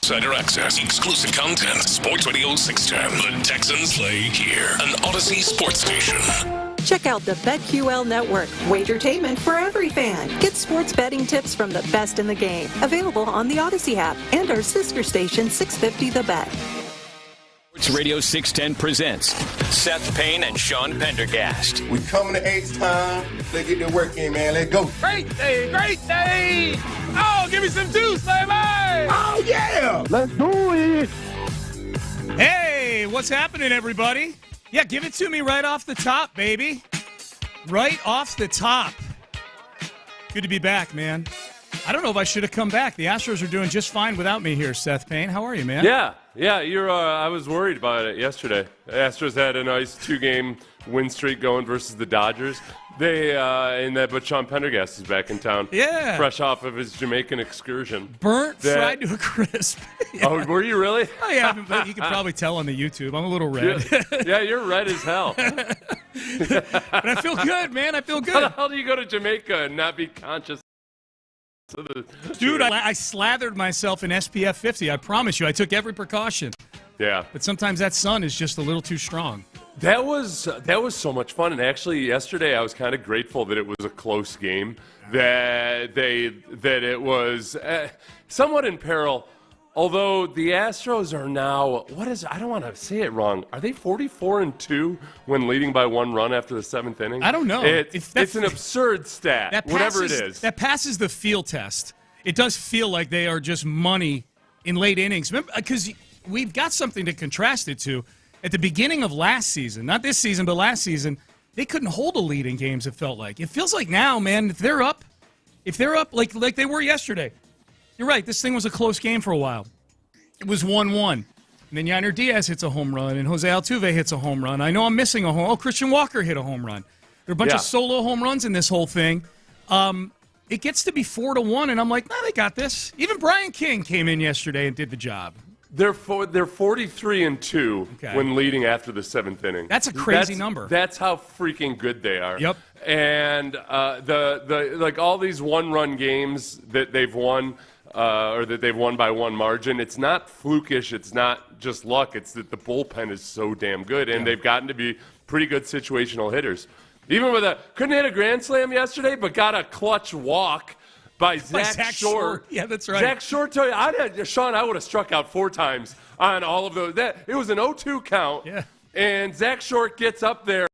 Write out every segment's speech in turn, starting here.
Insider access, exclusive content, Sports Radio 610. The Texans play here. An Odyssey sports station. Check out the BetQL Network, wagertainment for every fan. Get sports betting tips from the best in the game. Available on the Odyssey app and our sister station, 650 The Bet. Sports Radio 610 presents Seth Payne and Pendergast. We coming to H-time. Let's get the work in, man. Let's go. Great day, great day. Oh, give me some juice, baby. Oh, yeah. Let's do it. Hey, what's happening, everybody? Yeah, give it to me right off the top, baby. Right off the top. Good to be back, man. I don't know if I should have come back. The Astros are doing just fine without me here, Seth Payne. How are you, man? Yeah. You're. I was worried about it yesterday. The Astros had a nice 2-game win streak going versus the Dodgers. But Bijani Pendergast is back in town. Yeah. Fresh off of his Jamaican excursion. Fried to a crisp. Yeah. Oh, were you really? Oh, yeah. But you can probably tell on the YouTube. I'm a little red. Yeah, you're red as hell. But I feel good, man. I feel good. How the hell do you go to Jamaica and not be conscious? Dude, I slathered myself in SPF 50. I promise you, I took every precaution. Yeah. But sometimes that sun is just a little too strong. That was so much fun. And actually, yesterday I was kind of grateful that it was a close game, that it was somewhat in peril. Although the Astros are now, I don't want to say it wrong. Are they 44-2 when leading by 1 run after the 7th inning? I don't know. It's an absurd stat, whatever it is. That passes the feel test. It does feel like they are just money in late innings. Because we've got something to contrast it to. At the beginning of last season, not this season, but last season, they couldn't hold a lead in games, it felt like. It feels like now, man, if they're up like they were yesterday, you're right, this thing was a close game for a while. It was 1-1. And then Yainer Diaz hits a home run, and Jose Altuve hits a home run. I know I'm missing a home. Oh, Christian Walker hit a home run. There are a bunch of solo home runs in this whole thing. It gets to be 4-1, and I'm like, they got this. Even Brian King came in yesterday and did the job. They're 43-2 when leading after the 7th inning. That's a crazy number. That's how freaking good they are. Yep. And like all these one-run games that they've won, or that they've won by 1 margin, it's not flukish. It's not just luck. It's that the bullpen is so damn good, and they've gotten to be pretty good situational hitters. Even with couldn't hit a grand slam yesterday, but got a clutch walk by Zach Short. Yeah, that's right. Zach Short, Sean, I would have struck out 4 times on all of those. It was an 0-2 count, and Zach Short gets up there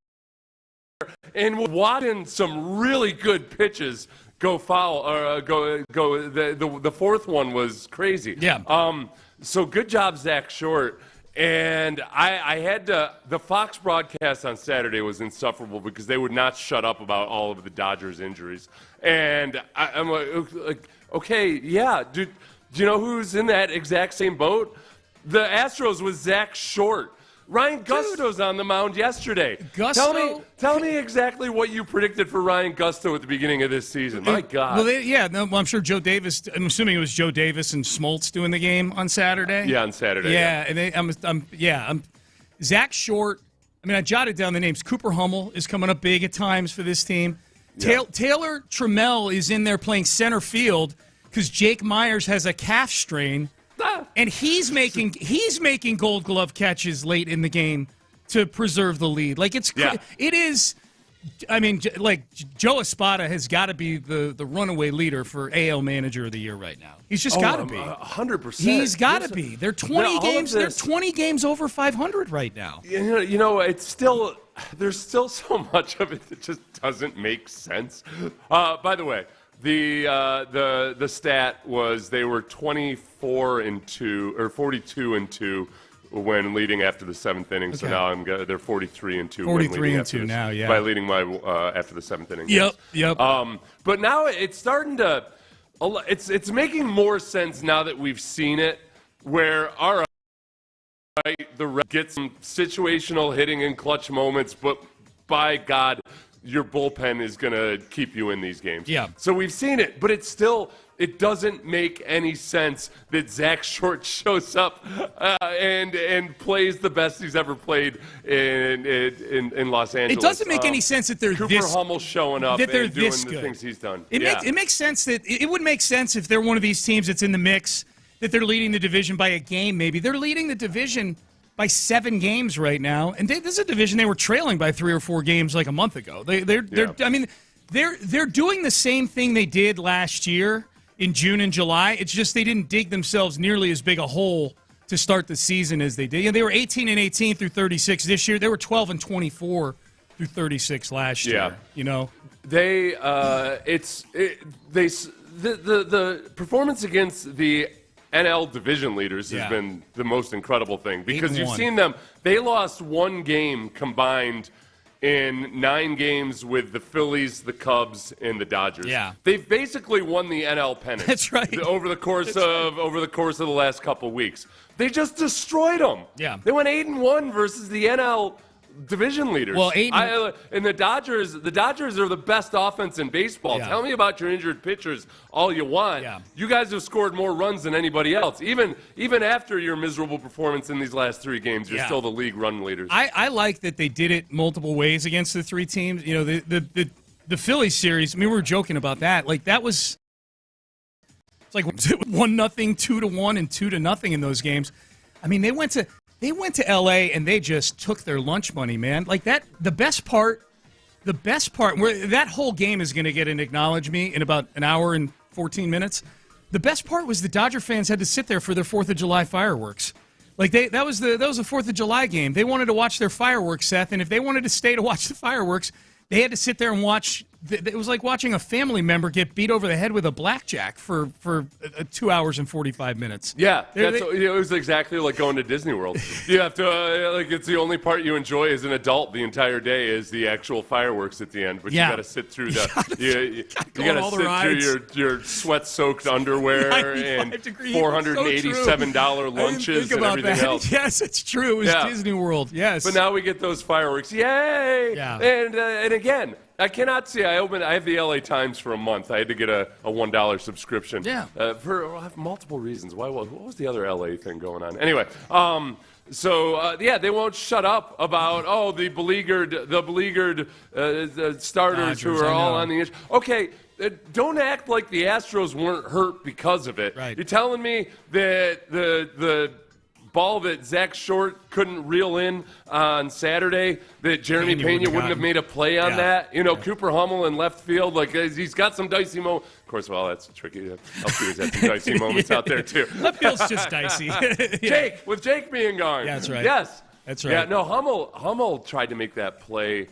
and watching some really good pitches go foul or go. The 4th one was crazy. Yeah. So good job, Zach Short. And I had to. The Fox broadcast on Saturday was insufferable because they would not shut up about all of the Dodgers' injuries. And I'm like, okay, yeah. Do you know who's in that exact same boat? The Astros with Zach Short. Ryan Gusto's on the mound yesterday. Gusto? Tell me exactly what you predicted for Ryan Gusto at the beginning of this season. My God. Well, I'm sure Joe Davis. I'm assuming it was Joe Davis and Smoltz doing the game on Saturday. Yeah, on Saturday. Yeah, and Zach Short. I mean, I jotted down the names. Cooper Hummel is coming up big at times for this team. Yeah. Taylor Trammell is in there playing center field because Jake Myers has a calf strain. And he's making Gold Glove catches late in the game to preserve the lead. Like it is. I mean, like Joe Espada has got to be the runaway leader for AL Manager of the Year right now. He's just got to be 100%. He's got to be. They're 20 games. They're 20 games over 500 right now. You know, it's still there's still so much of it that just doesn't make sense. By the way. The stat was they were 24-2 or 42-2 when leading after the 7th inning. Okay. So now they're 43-2. 43-2 now, yeah. By leading by after the 7th inning. Yep. But now it's starting to. It's making more sense now that we've seen it. Where all right, the Reds get some situational hitting in clutch moments, but by God. Your bullpen is going to keep you in these games. Yeah. So we've seen it, but it doesn't make any sense that Zach Short shows up and plays the best he's ever played in Los Angeles. It doesn't make any sense that they're Cooper Hummel showing up and doing the things he's done. It makes sense that it would make sense if they're one of these teams that's in the mix that they're leading the division by a game. Maybe they're leading the division by 7 games right now, and this is a division they were trailing by 3 or 4 games like a month ago. They're doing the same thing they did last year in June and July. It's just they didn't dig themselves nearly as big a hole to start the season as they did. They were 18-18 through 36 this year. They were 12-24 through 36 last year. The performance against the NL division leaders has been the most incredible thing because you've seen them. They lost 1 game combined in 9 games with the Phillies, the Cubs, and the Dodgers. Yeah. They've basically won the NL pennant. That's right. Over the course of the last couple of weeks. They just destroyed them. Yeah. They went 8-1 versus the NL division leaders. Well, and the Dodgers are the best offense in baseball. Yeah. Tell me about your injured pitchers all you want. Yeah. You guys have scored more runs than anybody else. Even after your miserable performance in these last 3 games, you're still the league run leaders. I like that they did it multiple ways against the 3 teams. The Phillies series, we were joking about that. Like that was it's like 1-0, 2-1, and 2-0 in those games. I mean, they went to LA and they just took their lunch money, man. Like that, the best part where that whole game is going to get an acknowledge me in about an hour and 14 minutes. The best part was the Dodger fans had to sit there for their 4th of July fireworks. Like that was the 4th of July game. They wanted to watch their fireworks, Seth, and if they wanted to stay to watch the fireworks, they had to sit there and watch. It was like watching a family member get beat over the head with a blackjack for 2 hours and 45 minutes. Yeah, it was exactly like going to Disney World. You have to it's the only part you enjoy as an adult the entire day is the actual fireworks at the end. But you got to sit through you got to sit through your sweat-soaked underwear and $487 lunches and everything else. Yes, it's true. It was Disney World. Yes, but now we get those fireworks. Yay! Yeah. And again, I cannot see. I have the LA Times for a month. I had to get a $1 subscription. Yeah. I have multiple reasons. What was the other LA thing going on? Anyway, they won't shut up about the beleaguered starters who are all on the issue. Okay. Don't act like the Astros weren't hurt because of it. Right. You're telling me that the ball that Zach Short couldn't reel in on Saturday, that Jeremy Pena wouldn't have made a play on that. Cooper Hummel in left field, like he's got some dicey moments. Of course, that's tricky. LP's had some dicey moments out there too. Left field's just dicey. With Jake being gone. Yeah, that's right. Yes, that's right. Yeah, no, Hummel tried to make that play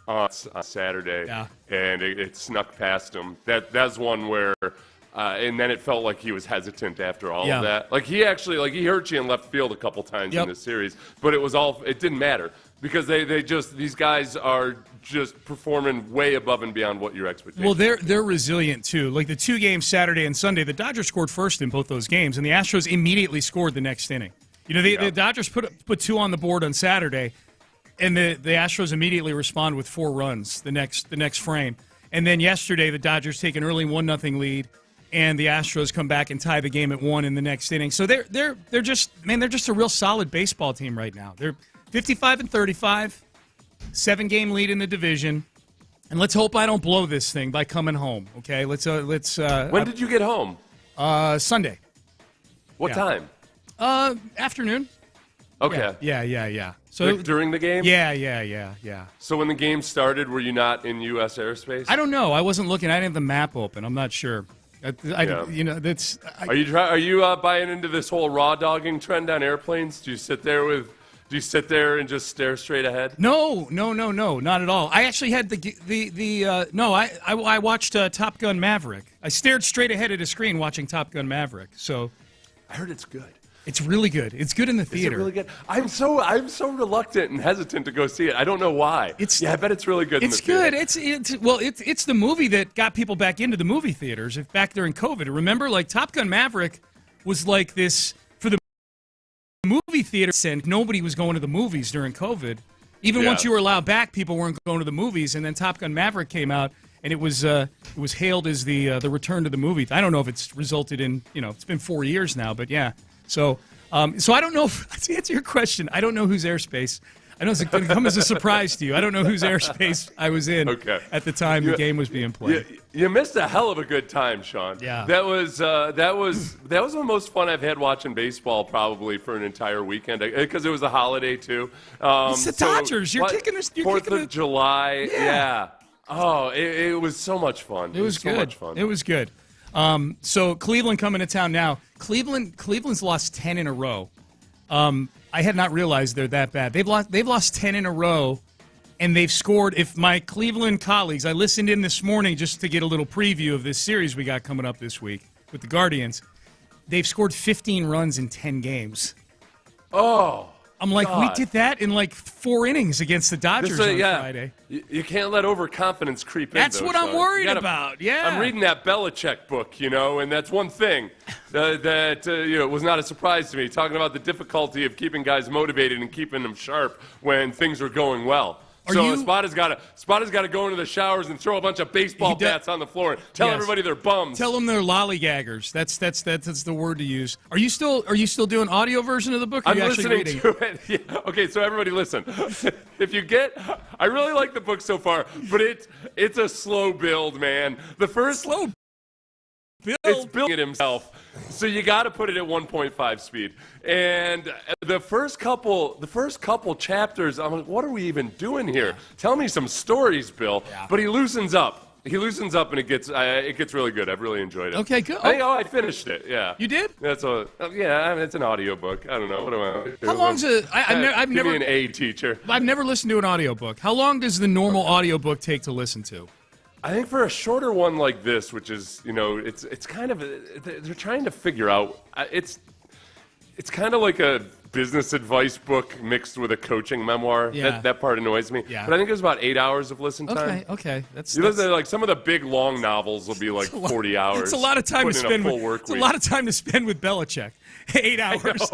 on Saturday, and it snuck past him. That's one where. And then it felt like he was hesitant after all of that. Like he hurt you in left field a couple times in this series, but it didn't matter because these guys are just performing way above and beyond what your expectations. Well, they're resilient too. Like the 2 games Saturday and Sunday, the Dodgers scored first in both those games, and the Astros immediately scored the next inning. The Dodgers put 2 on the board on Saturday, and the Astros immediately respond with 4 runs the next frame. And then yesterday, the Dodgers take an early 1-0 lead. And the Astros come back and tie the game at 1 in the next inning. So they're just a real solid baseball team right now. They're 55-35, 7-game lead in the division, and let's hope I don't blow this thing by coming home. Okay, let's. When did you get home? Sunday. What time? Afternoon. Okay. Yeah. So during the game? Yeah. So when the game started, were you not in U.S. airspace? I don't know. I wasn't looking. I didn't have the map open. I'm not sure. Are you buying into this whole raw dogging trend on airplanes? Do you sit there and just stare straight ahead? No, not at all. I actually had I watched Top Gun Maverick. I stared straight ahead at a screen watching Top Gun Maverick. So I heard it's good. It's really good. It's good in the theater. Is it really good? I'm so reluctant and hesitant to go see it. I don't know why. I bet it's really good. It's good. It's the movie that got people back into the movie theaters back during COVID. Remember, like Top Gun Maverick was like this for the movie theater, and nobody was going to the movies during COVID. Even once you were allowed back, people weren't going to the movies. And then Top Gun Maverick came out, and it was hailed as the return to the movie. I don't know if it's resulted in it's been 4 years now, but yeah. So I don't know. To answer your question, I don't know whose airspace I know it's going to come as a surprise to you. I don't know whose airspace I was in at the time the game was being played. You missed a hell of a good time, Sean. Yeah. That was the most fun I've had watching baseball probably for an entire weekend because it was a holiday too. It's the Dodgers. You're kicking us. 4th of July. Yeah. Oh, it was so much fun. It was good. So much fun. It was good. So Cleveland coming to town now. Cleveland's lost 10 in a row. I had not realized they're that bad. They've lost 10 in a row, and they've scored. If my Cleveland colleagues, I listened in this morning just to get a little preview of this series we got coming up this week with the Guardians. They've scored 15 runs in 10 games. Oh, I'm like, God. we did that in like 4 innings against the Dodgers on Friday. You can't let overconfidence creep in. That's what I'm worried about. Yeah, I'm reading that Belichick book, and that's one thing that was not a surprise to me. Talking about the difficulty of keeping guys motivated and keeping them sharp when things are going well. Spada's got to go into the showers and throw a bunch of baseball bats on the floor and tell everybody they're bums. Tell them they're lollygaggers. That's the word to use. Are you still doing audio version of the book? Or I'm listening to it. Yeah. Okay, so everybody listen. I really like the book so far, but it's a slow build, man. The first slow build. It's building it himself. So you got to put it at 1.5 speed. And the first couple chapters, I'm like, what are we even doing here? Tell me some stories, Bill. Yeah. But he loosens up. And it gets really good. I've really enjoyed it. Okay, good. I finished it. Yeah. You did? It's an audiobook. I don't know. What do I do? How long's it? I've Give never me an A, teacher. I've never listened to an audiobook. How long does the normal audiobook take to listen to? I think for a shorter one like this, which is, it's kind of, they're trying to figure out, it's kind of like a business advice book mixed with a coaching memoir. Yeah. That part annoys me. Yeah. But I think it was about 8 hours of listen time. Okay. Listen to, like, some of the big long novels will be like 40 hours. It's a lot of time to spend with Belichick. 8 hours.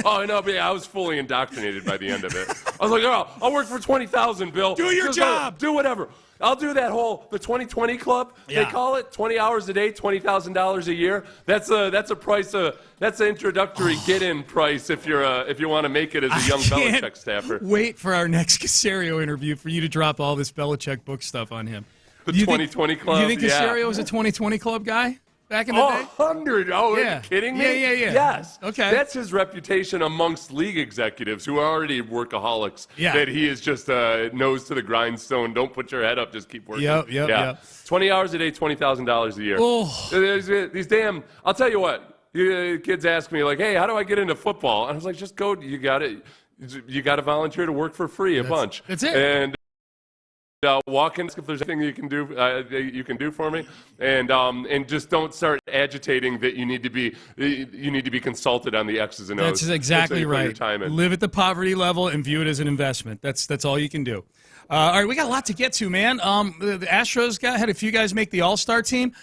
I know, but I was fully indoctrinated by the end of it. I was like, I'll work for $20,000, Bill. Do your job. Do whatever. I'll do that the 2020 club. Yeah. They call it 20 hours a day, $20,000 a year. That's a price. That's an introductory get-in price if you want to make it as a young Belichick staffer. Wait for our next Casario interview for you to drop all this Belichick book stuff on him. The 2020 club. Do you think Casario was a 2020 club guy? Back in the day? 100. Oh, yeah. Are you kidding me? Yeah. Yes. Okay. That's his reputation amongst league executives who are already workaholics. Yeah. That he is just nose to the grindstone. Don't put your head up. Just keep working. Yep. 20 hours a day, $20,000 a year. Oh. These damn. I'll tell you what. Kids ask me like, "Hey, how do I get into football?" And I was like, "Just go. You got it. You got to volunteer to work for free a bunch." That's it. And walk in if there's anything you can do for me, and just don't start agitating that you need to be consulted on the X's and O's. That's exactly right. Your time in. Live at the poverty level and view it as an investment. That's all you can do. All right, we got a lot to get to, man. The Astros had a few guys make the All-Star team.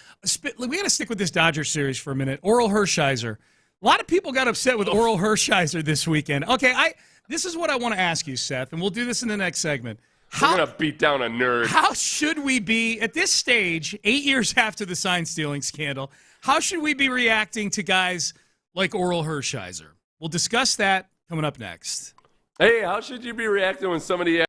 We got to stick with this Dodgers series for a minute. Oral Hershiser. A lot of people got upset with Oral Hershiser this weekend. Okay, this is what I want to ask you, Seth, and we'll do this in the next segment. We're going to beat down a nerd. How should we be, at this stage, 8 years after the sign-stealing scandal, how should we be reacting to guys like Oral Hershiser? We'll discuss that coming up next. Hey, how should you be reacting when somebody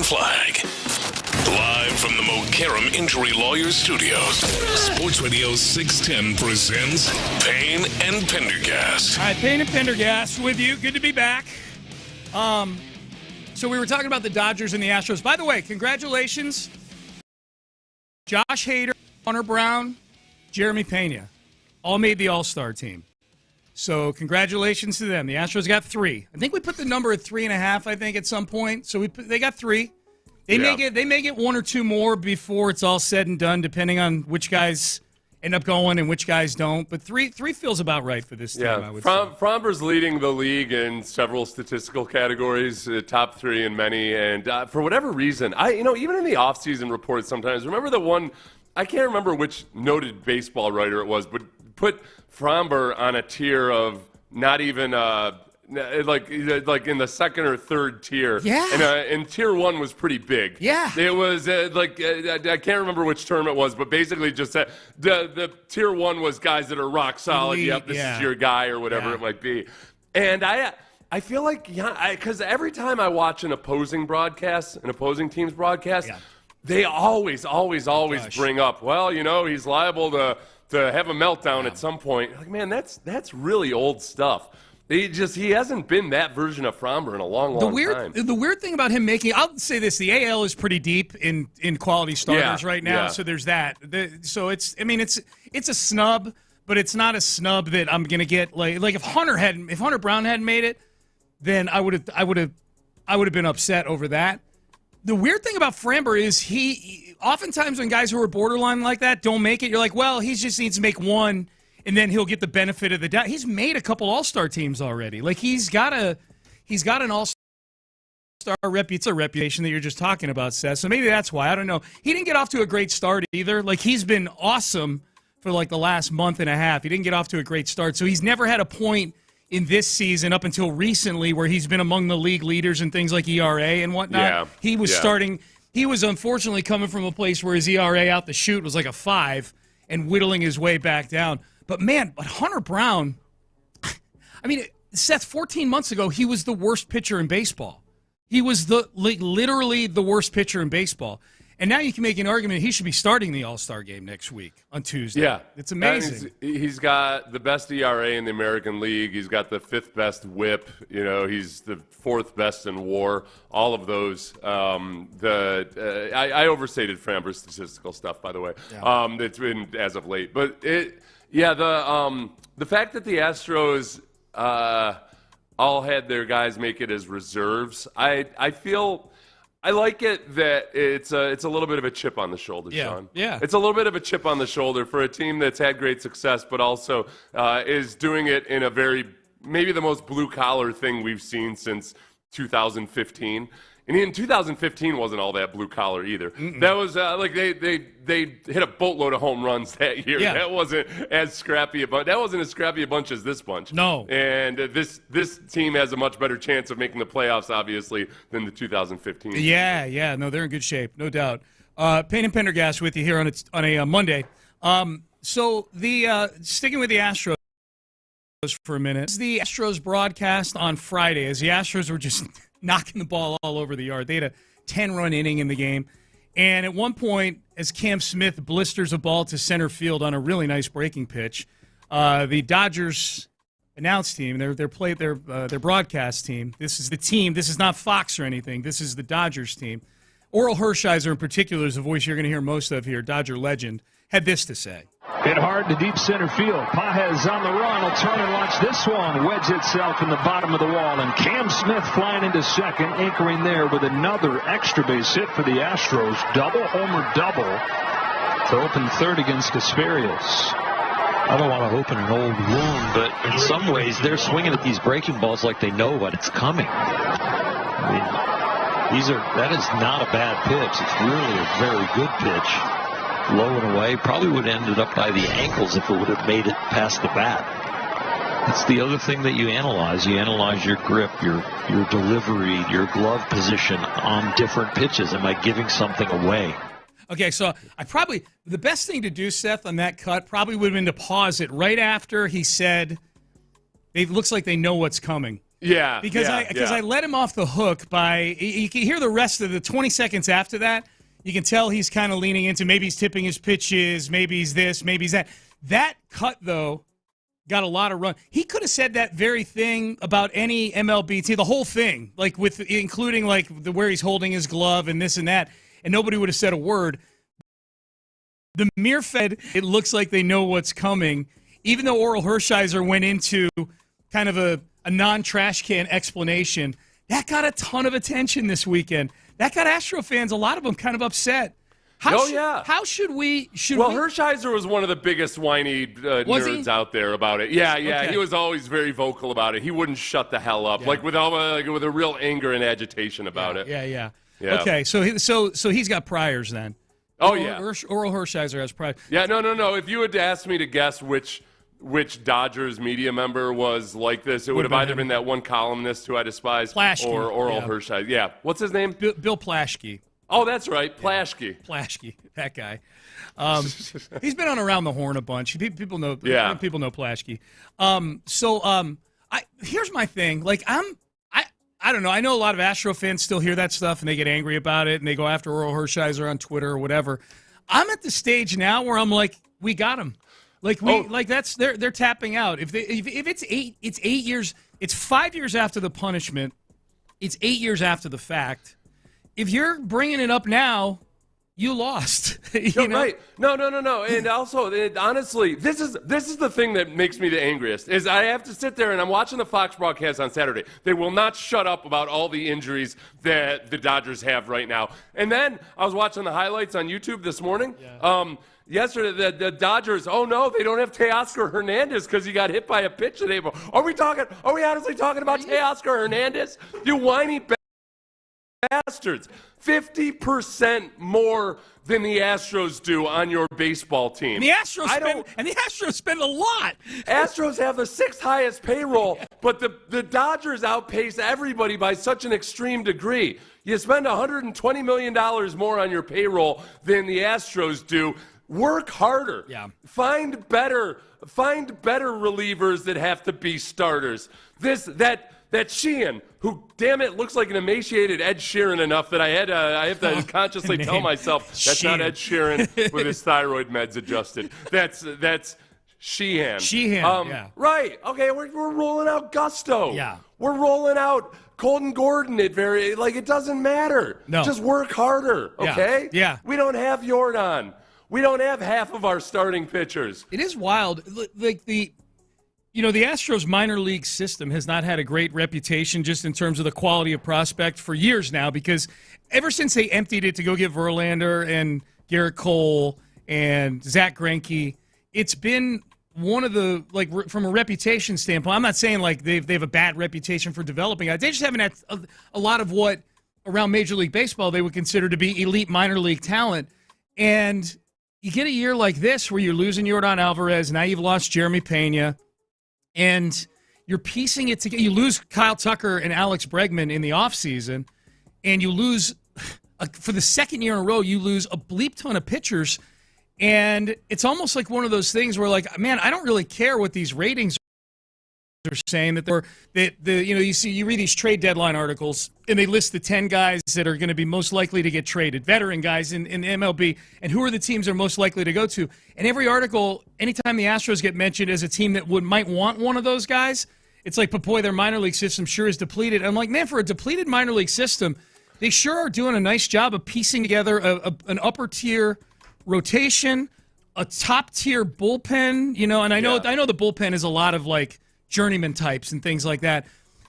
flag. Live from the Mokaram Injury Lawyers Studios, Sports Radio 610 presents Payne and Pendergast. All right, Payne and Pendergast with you. Good to be back. So we were talking about the Dodgers and the Astros. By the way, congratulations. Josh Hader, Hunter Brown, Jeremy Pena all made the All-Star team. So congratulations to them. The Astros got 3. I think we put the number at 3.5, I think, at some point. So they got 3. They may get 1 or 2 more before it's all said and done, depending on which guys end up going and which guys don't. But 3 feels about right for this team, I would say. Fromber's leading the league in several statistical categories, top 3 in many. And for whatever reason, even in the offseason reports sometimes, remember the one, I can't remember which noted baseball writer it was, but put Fromber on a tier of not even like in the second or third tier. Yeah. And tier 1 was pretty big. Yeah. It was I can't remember which term it was, but basically just that the tier 1 was guys that are rock solid. Yep, this is your guy or whatever it might be. And I feel like, because every time I watch an opposing team's broadcast, they always bring up, well, he's liable to have a meltdown at some point. Like, man, that's really old stuff. He hasn't been that version of Fromber in a long time. The weird thing about him I'll say this, the AL is pretty deep in quality starters right now, so there's that. So it's a snub, but it's not a snub that I'm going to get like if Hunter Brown hadn't made it, then I would have been upset over that. The weird thing about Fromber is he oftentimes when guys who are borderline like that don't make it, you're like, well, he just needs to make one and then he'll get the benefit of the doubt. He's made a couple All-Star teams already. Like he's got an All-Star reputation that you're just talking about, Seth. So maybe that's why. I don't know. He didn't get off to a great start either. Like he's been awesome for like the last month and a half. He didn't get off to a great start. So he's never had a point in this season up until recently where he's been among the league leaders in things like ERA and whatnot. Yeah. He was starting. He was unfortunately coming from a place where his ERA out the chute was like a 5 and whittling his way back down. But Hunter Brown, I mean, Seth, 14 months ago, he was the worst pitcher in baseball. He was literally the worst pitcher in baseball. And now you can make an argument he should be starting the All-Star game next week on Tuesday. Yeah. It's amazing. He's got the best ERA in the American League. He's got the 5th best whip. He's the 4th best in WAR. All of those. I overstated Framber's statistical stuff, by the way. Yeah. It's been as of late. But the fact that the Astros all had their guys make it as reserves, I feel I like it that it's a little bit of a chip on the shoulder, Sean. Yeah. It's a little bit of a chip on the shoulder for a team that's had great success, but also is doing it in a maybe the most blue-collar thing we've seen since 2015. And in 2015 wasn't all that blue-collar either. Mm-mm. That was they hit a boatload of home runs that year. Yeah. That wasn't as scrappy a bunch as this bunch. No. And this team has a much better chance of making the playoffs, obviously, than the 2015. Yeah. No, they're in good shape, no doubt. Payne and Pendergast with you here on a Monday. So sticking with the Astros for a minute. This is the Astros broadcast on Friday as the Astros were just knocking the ball all over the yard. They had a 10-run inning in the game. And at one point, as Cam Smith blisters a ball to center field on a really nice breaking pitch, the Dodgers announce team, their broadcast team, this is the team, this is not Fox or anything, this is the Dodgers team. Oral Hershiser in particular is a voice you're going to hear most of here, Dodger legend, had this to say. Hit hard to deep center field. Pages on the run. Will turn and watch this one wedge itself in the bottom of the wall. And Cam Smith flying into second, anchoring there with another extra base hit for the Astros. Double homer double to open third against Casparius. I don't want to open an old wound, but in some ways they're swinging at these breaking balls like they know what it's coming. I mean, that is not a bad pitch. It's really a very good pitch. Low and away, probably would have ended up by the ankles if it would have made it past the bat. It's the other thing that you analyze. You analyze your grip, your delivery, your glove position on different pitches. Am I giving something away? Okay, so the best thing to do, Seth, on that cut probably would have been to pause it right after he said, it looks like they know what's coming. Yeah. Because I let him off the hook by – you can hear the rest of the 20 seconds after that. You can tell he's kind of leaning into maybe he's tipping his pitches, maybe he's this, maybe he's that. That cut, though, got a lot of run. He could have said that very thing about any MLB team, the whole thing, like with including like where he's holding his glove and this and that, and nobody would have said a word. The mere fed, it looks like they know what's coming, even though Oral Hershiser went into kind of a non-trash can explanation. That got a ton of attention this weekend. That got Astro fans, a lot of them, kind of upset. How should we? Hershiser was one of the biggest whiny nerds out there about it. Yeah. Okay. He was always very vocal about it. He wouldn't shut the hell up, with a real anger and agitation about it. Yeah. Okay, so he's got priors then. Oh, Oral Hershiser has priors. Yeah, no. If you had asked me to guess which Dodgers media member was like this, it would have either been that one columnist who I despise or Oral Hershiser. Yeah. What's his name? Bill Plaschke. Oh, that's right. Plaschke. Plaschke, that guy. He's been on Around the Horn a bunch. People know Plaschke. Here's my thing. Like, I don't know. I know a lot of Astro fans still hear that stuff and they get angry about it and they go after Oral Hershiser on Twitter or whatever. I'm at the stage now where I'm like, we got him. They're tapping out. If it's 8 years. It's 5 years after the punishment. It's 8 years after the fact. If you're bringing it up now, you lost. Right? No. And also, honestly, this is the thing that makes me the angriest. Is I have to sit there and I'm watching the Fox broadcast on Saturday. They will not shut up about all the injuries that the Dodgers have right now. And then I was watching the highlights on YouTube this morning. Yeah. Yesterday, the Dodgers, they don't have Teoscar Hernandez because he got hit by a pitch today. Are we honestly talking about Teoscar Hernandez? You whiny bastards. 50% more than the Astros do on your baseball team. And the Astros spend a lot. Astros have the 6th highest payroll, but the Dodgers outpace everybody by such an extreme degree. You spend $120 million more on your payroll than the Astros do. Work harder. Yeah. Find better relievers that have to be starters. That Sheehan, who, damn it, looks like an emaciated Ed Sheeran enough that I have to consciously tell myself that's not Ed Sheeran with his thyroid meds adjusted. That's Sheehan. Yeah. Right. Okay, we're rolling out Gusto. Yeah. We're rolling out Colton Gordon. It doesn't matter. No. Just work harder, okay? Yeah. We don't have Jordan. We don't have half of our starting pitchers. It is wild. Like the Astros minor league system has not had a great reputation just in terms of the quality of prospect for years now, because ever since they emptied it to go get Verlander and Garrett Cole and Zach Greinke, it's been one of the, from a reputation standpoint, I'm not saying like they have a bad reputation for developing guys. They just haven't had a lot of what around Major League Baseball they would consider to be elite minor league talent. And you get a year like this where you're losing Yordan Alvarez, now you've lost Jeremy Pena, and you're piecing it together. You lose Kyle Tucker and Alex Bregman in the offseason, and you lose, for the second year in a row, you lose a bleep ton of pitchers, and it's almost like one of those things where, like, man, I don't really care what these ratings are saying, you read these trade deadline articles and they list the 10 guys that are going to be most likely to get traded, veteran guys in MLB, and who are the teams they're most likely to go to. And every article, anytime the Astros get mentioned as a team that might want one of those guys, it's like, but boy, their minor league system sure is depleted. I'm like, man, for a depleted minor league system, they sure are doing a nice job of piecing together an upper tier rotation, a top tier bullpen, and I know the bullpen is a lot of like journeyman types and things like that.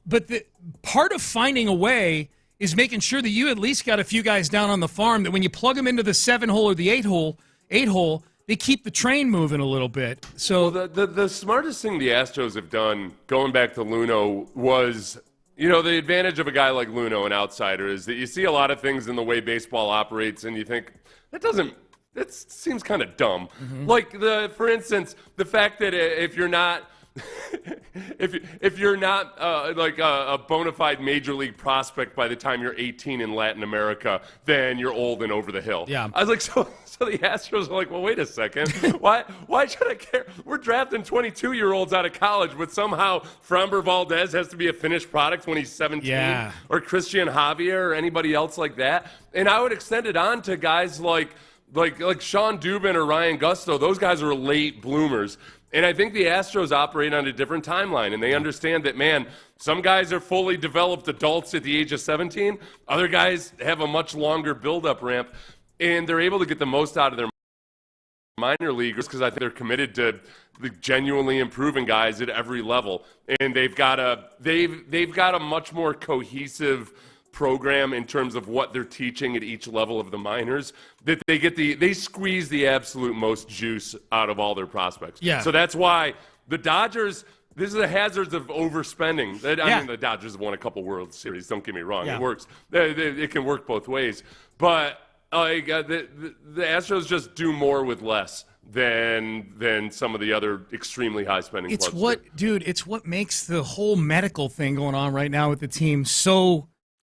But the part of finding a way is making sure that you at least got a few guys down on the farm that when you plug them into the 7-hole or the 8-hole, they keep the train moving a little bit. So the smartest thing the Astros have done, going back to Luno, was, the advantage of a guy like Luno, an outsider, is that you see a lot of things in the way baseball operates and you think, that seems kind of dumb. Mm-hmm. Like, for instance, the fact that if you're not if you're not like a bona fide major league prospect by the time you're 18 in Latin America, then you're old and over the hill. Yeah. I was like, so the Astros are like, well, wait a second. Why should I care? We're drafting 22-year-olds out of college, but somehow Framber Valdez has to be a finished product when he's 17, or Christian Javier or anybody else like that. And I would extend it on to guys like Sean Dubin or Ryan Gusto. Those guys are late bloomers. And I think the Astros operate on a different timeline, and they understand that, man, some guys are fully developed adults at the age of 17. Other guys have a much longer build-up ramp, and they're able to get the most out of their minor leaguers because I think they're committed to genuinely improving guys at every level. And they've got a much more cohesive program in terms of what they're teaching at each level of the minors, that they squeeze the absolute most juice out of all their prospects. Yeah. So that's why the Dodgers, this is the hazards of overspending. I mean, the Dodgers have won a couple World Series, don't get me wrong. Yeah. It works. It can work both ways. But the Astros just do more with less than some of the other extremely high spending clubs. It's what makes the whole medical thing going on right now with the team so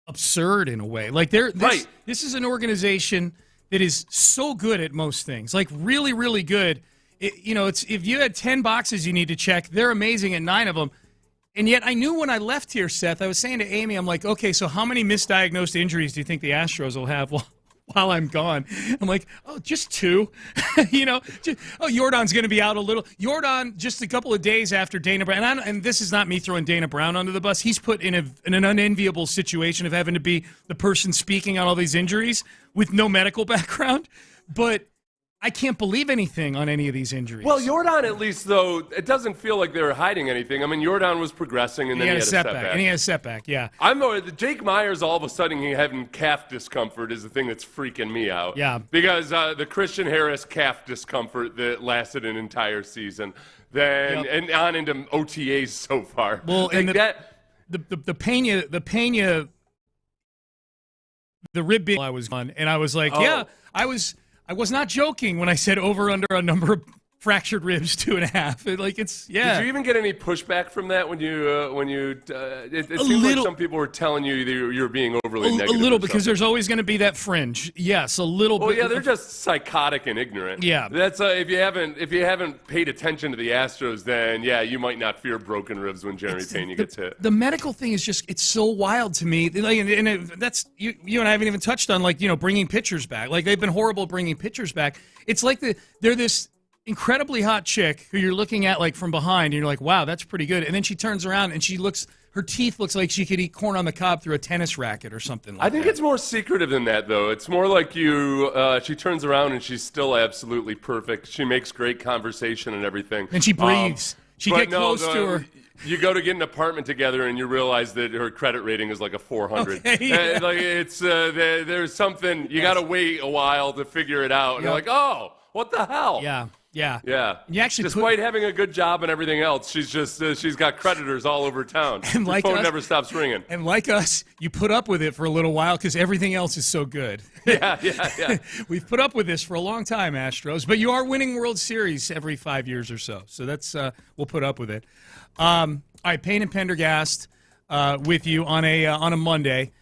absurd in a way. Like this is an organization that is so good at most things, like really, really good. It's if you had 10 boxes you need to check, they're amazing at 9 of them. And yet I knew when I left here, Seth, I was saying to Amy, I'm like, okay, so how many misdiagnosed injuries do you think the Astros will have while I'm gone? I'm like, just 2. Jordan's going to be out a little. Jordan, just a couple of days after Dana Brown, and this is not me throwing Dana Brown under the bus. He's put in an unenviable situation of having to be the person speaking on all these injuries with no medical background. But I can't believe anything on any of these injuries. Well, Jordan, at least, though, it doesn't feel like they were hiding anything. I mean, Jordan was progressing, and then he had a setback. And he had a setback, yeah. Jake Myers, all of a sudden, having calf discomfort is the thing that's freaking me out. Yeah. Because the Christian Harris calf discomfort that lasted an entire season, and on into OTAs so far. Well, and the Pena, the rib being I was on, and I was like, I was not joking when I said over under a number of fractured ribs, 2.5. Did you even get any pushback from that when you? It seems like some people were telling you you were being overly negative. A little, because there's always going to be that fringe. Yes, a little bit. Oh yeah, they're just psychotic and ignorant. Yeah, that's if you haven't paid attention to the Astros, then you might not fear broken ribs when Jeremy Pena gets hit. The medical thing is it's so wild to me. That's you and I haven't even touched on bringing pitchers back. Like they've been horrible at bringing pitchers back. It's like they're this incredibly hot chick who you're looking at from behind, and you're like, wow, that's pretty good. And then she turns around and her teeth looks like she could eat corn on the cob through a tennis racket or something like that. I think it's more secretive than that, though. It's more like she turns around and she's still absolutely perfect. She makes great conversation and everything. And she breathes. She gets close to her. You go to get an apartment together and you realize that her credit rating is like a 400. Okay, yeah. There's something, you got to wait a while to figure it out. And you're like, oh, what the hell? Yeah. You actually despite having a good job and everything else, she's got creditors all over town. And the phone never stops ringing. And like us, you put up with it for a little while because everything else is so good. Yeah. We've put up with this for a long time, Astros. But you are winning World Series every 5 years or so. So that's we'll put up with it. All right, Payne and Pendergast with you on a Monday.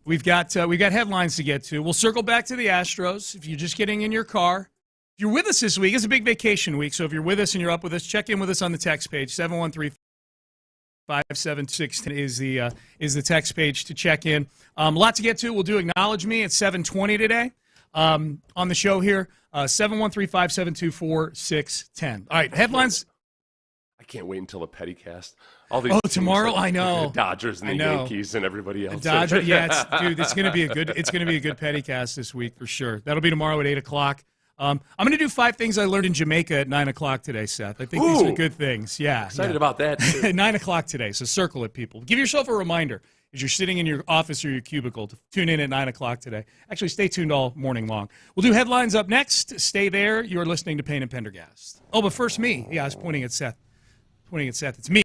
We've got headlines to get to. We'll circle back to the Astros. If you're just getting in your car. If you're with us this week, it's a big vacation week, so if you're with us and you're up with us, check in with us on the text page. 713-576 is the text page to check in. A lot to get to. We'll do Acknowledge Me at 7:20 today on the show here. 713-572-4610. All right, headlines. I can't wait until the Pettycast. All these tomorrow, I know. The Dodgers and the Yankees and everybody else. The Dodgers, it's going to be a good Pettycast this week for sure. That'll be tomorrow at 8:00. I'm going to do 5 things I learned in Jamaica at 9:00 today, Seth. I think these are good things. Yeah. Excited about that, too. At 9:00 today, so circle it, people. Give yourself a reminder as you're sitting in your office or your cubicle to tune in at 9:00 today. Actually, stay tuned all morning long. We'll do headlines up next. Stay there. You're listening to Payne and Pendergast. Oh, but first me. Yeah, I was pointing at Seth. It's me.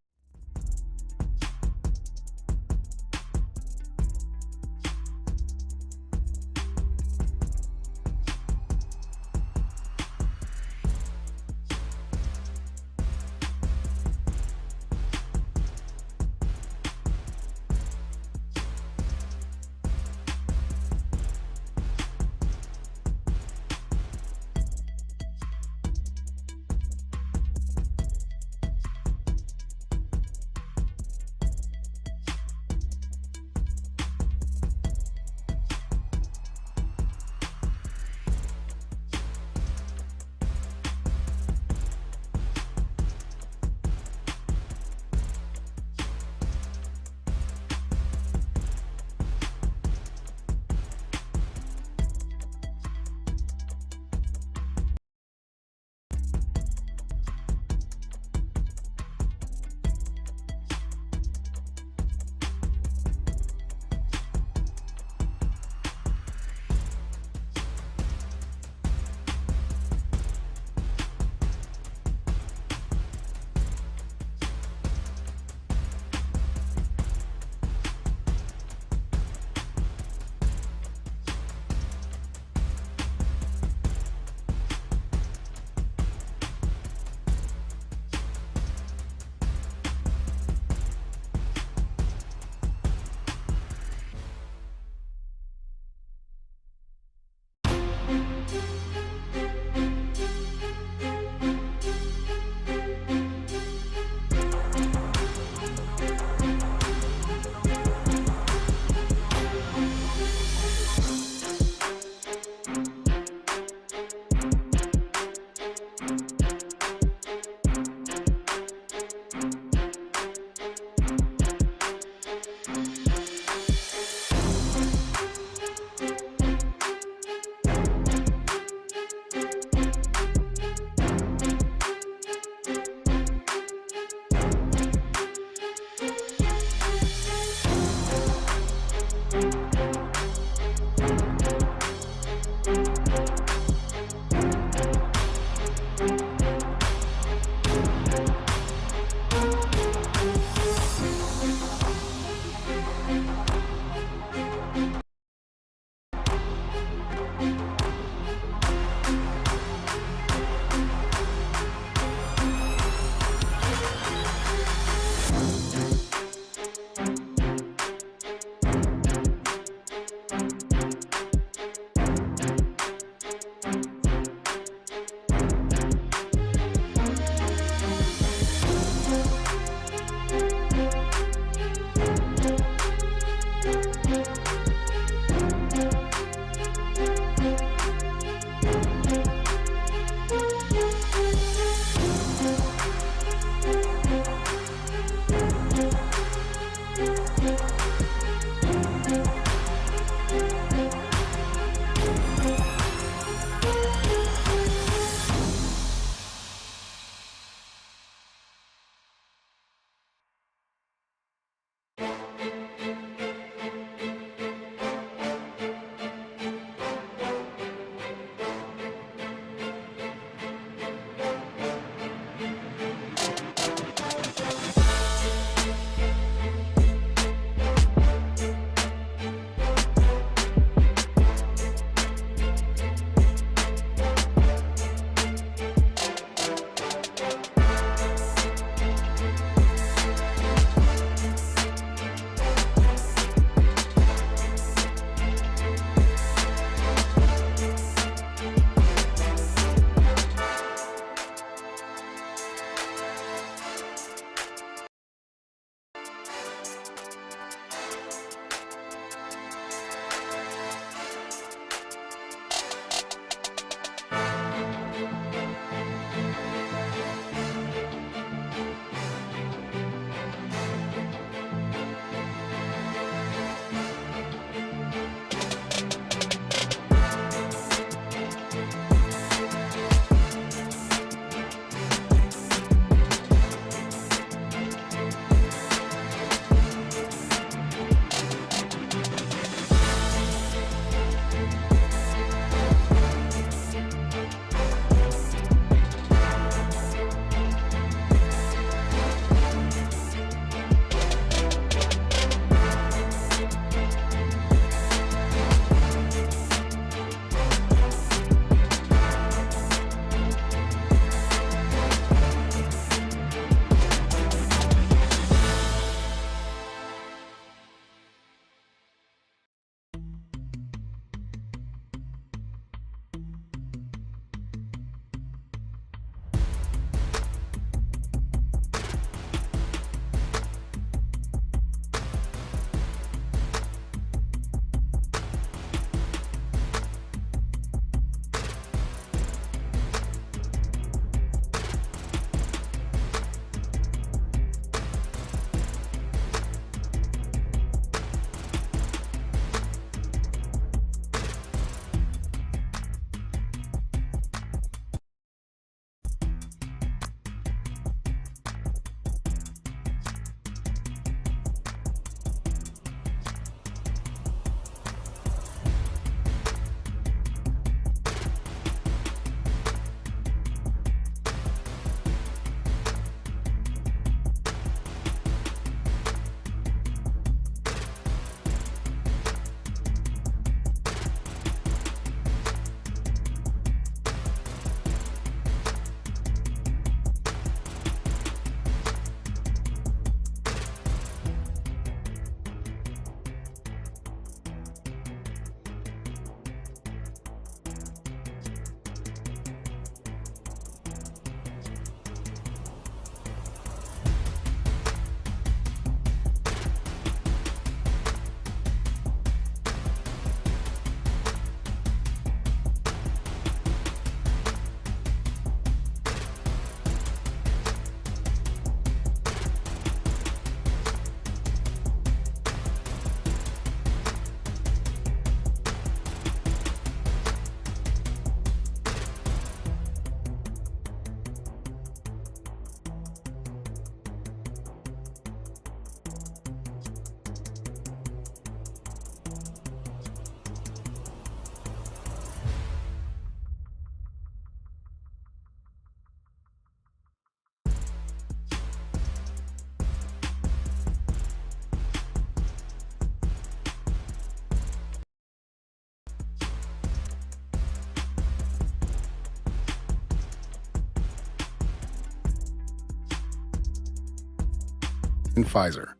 and Pfizer.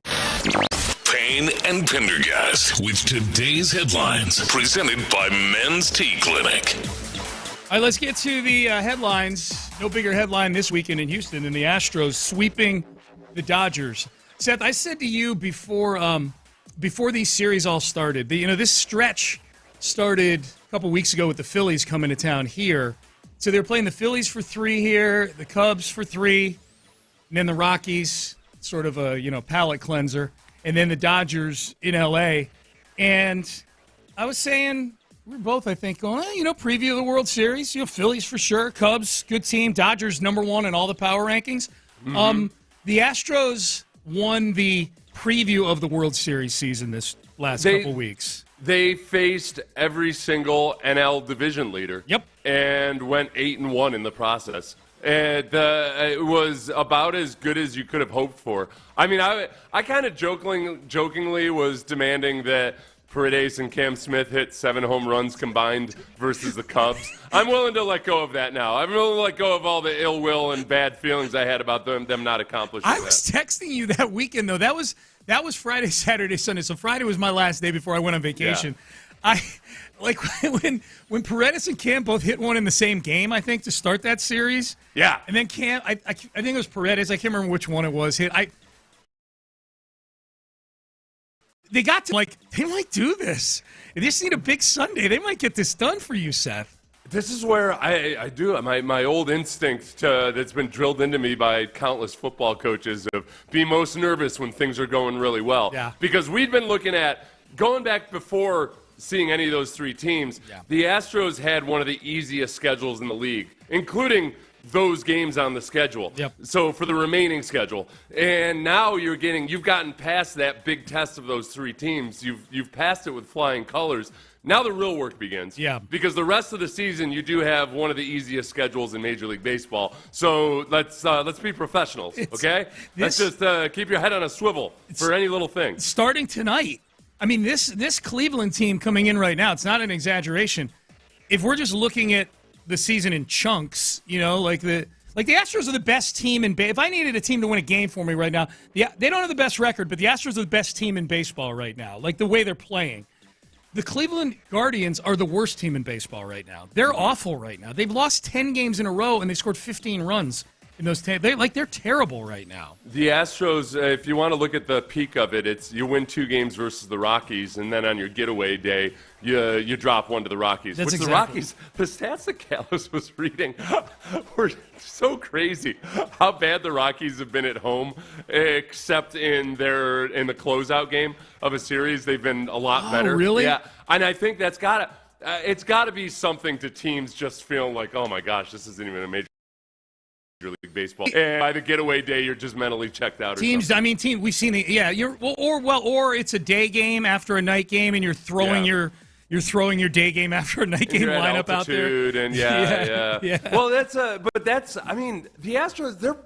Payne and Pendergast with today's headlines, presented by Men's Tea Clinic. All right, let's get to the headlines. No bigger headline this weekend in Houston than the Astros sweeping the Dodgers. Seth, I said to you before these series all started, this stretch started a couple weeks ago with the Phillies coming to town here. So they're playing the Phillies for 3 here, the Cubs for 3, and then the Rockies, sort of a palate cleanser, and then the Dodgers in L.A. And I was saying, we were both, I think, going, preview of the World Series. Phillies for sure, Cubs, good team, Dodgers #1 in all the power rankings. Mm-hmm. The Astros won the preview of the World Series season this last couple weeks. They faced every single NL division leader. Yep. And went 8-1 in the process. And it was about as good as you could have hoped for. I mean, I kind of jokingly was demanding that Paredes and Cam Smith hit 7 home runs combined versus the Cubs. I'm willing to let go of that now. I'm willing to let go of all the ill will and bad feelings I had about them not accomplishing that. I was texting you that weekend, though. That was Friday, Saturday, Sunday. So Friday was my last day before I went on vacation. Yeah. When Paredes and Cam both hit one in the same game, I think, to start that series. Yeah. And then Cam, I think it was Paredes. I can't remember which one it was. They got to, they might do this. They just need a big Sunday. They might get this done for you, Seth. This is where I do my old instinct that's been drilled into me by countless football coaches of be most nervous when things are going really well. Yeah. Because we'd been looking at, going back before seeing any of those 3 teams, the Astros had one of the easiest schedules in the league, including those games on the schedule. Yep. So for the remaining schedule. And now you've gotten past that big test of those 3 teams. You've passed it with flying colors. Now the real work begins. Yeah. Because the rest of the season, you do have one of the easiest schedules in Major League Baseball. So let's be professionals, okay? Let's just keep your head on a swivel for any little thing. Starting tonight, I mean, this Cleveland team coming in right now, it's not an exaggeration. If we're just looking at the season in chunks, the Astros are the best team in if I needed a team to win a game for me right now, they don't have the best record, but the Astros are the best team in baseball right now, the way they're playing. The Cleveland Guardians are the worst team in baseball right now. They're awful right now. They've lost 10 games in a row, and they scored 15 runs in those 10. They're terrible right now. The Astros, if you want to look at the peak of it, it's you win 2 games versus the Rockies, and then on your getaway day, you drop 1 to the Rockies. That's which exactly. The Rockies, the stats that Callis was reading were so crazy. How bad the Rockies have been at home, except in the closeout game of a series, they've been a lot better. Really? Yeah, and I think it's got to be something to teams just feeling like, oh my gosh, this isn't even a major League Baseball. And by the getaway day, you're just mentally checked out. Teams, we've seen or it's a day game after a night game, and you're throwing your your day game after a night game lineup out there. And yeah. Well, I mean, the Astros,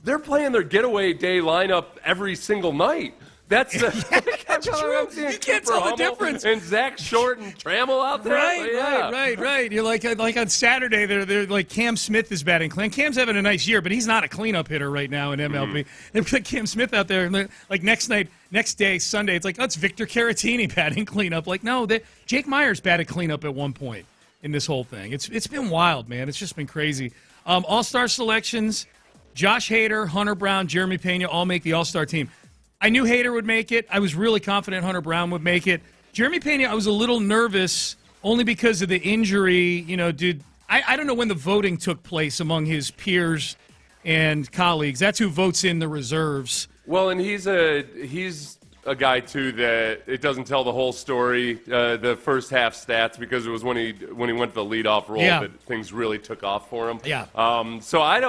they're playing their getaway day lineup every single night. That's true. You can't tell the difference. And Zach Short and Trammell out there. Right. You're like on Saturday, they're like Cam Smith is batting clean. Cam's having a nice year, but he's not a cleanup hitter right now in MLB. They put Cam Smith out there, and like next day, Sunday, it's like, oh, it's Victor Caratini batting cleanup. Like, no, Jake Myers batted cleanup at one point in this whole thing. It's been wild, man. It's just been crazy. All-star selections: Josh Hader, Hunter Brown, Jeremy Pena all make the All-Star team. I knew Hader would make it. I was really confident Hunter Brown would make it. Jeremy Pena, I was a little nervous only because of the injury. I don't know when the voting took place among his peers and colleagues. That's who votes in the reserves. Well, and he's a guy too that it doesn't tell the whole story, the first half stats, because it was when he went to the leadoff role that things really took off for him. Yeah. So I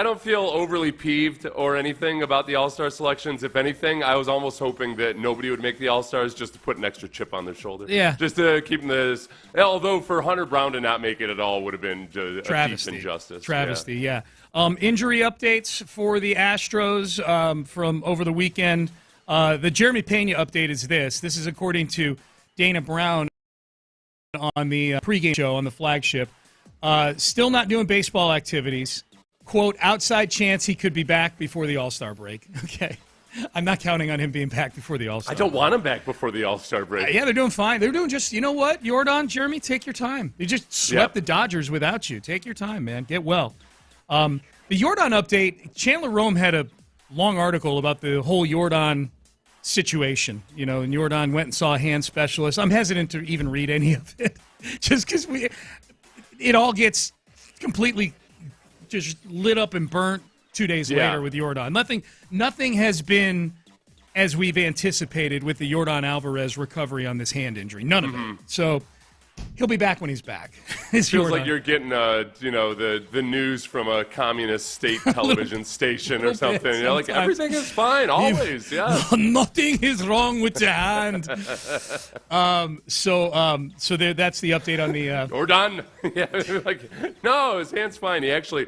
don't feel overly peeved or anything about the All-Star selections. If anything, I was almost hoping that nobody would make the All-Stars just to put an extra chip on their shoulder. Yeah. Just to keep them this. Although for Hunter Brown to not make it at all would have been a deep injustice. Travesty, yeah. Injury updates for the Astros from over the weekend. The Jeremy Pena update is this. This is according to Dana Brown on the pregame show on the flagship. Still not doing baseball activities. Quote, outside chance he could be back before the All-Star break. Okay. I'm not counting on him being back before the All-Star. I don't want him back before the All-Star break. Yeah, they're doing fine. They're doing just, you know what, Jordan, Jeremy, take your time. You just swept the Dodgers without you. Take your time, man. Get well. The Jordan update, Chandler Rome had a long article about the whole Jordan situation, and Jordan went and saw a hand specialist. I'm hesitant to even read any of it just because it all gets completely just lit up and burnt 2 days later with Jordan. Nothing has been as we've anticipated with the Jordan Alvarez recovery on this hand injury. None of it. So he'll be back when he's back. Feels like you're getting, the news from a communist state television station or something. Everything is fine, always. Yeah, nothing is wrong with the hand. So that's the update on the. Jordan. No, his hand's fine. He actually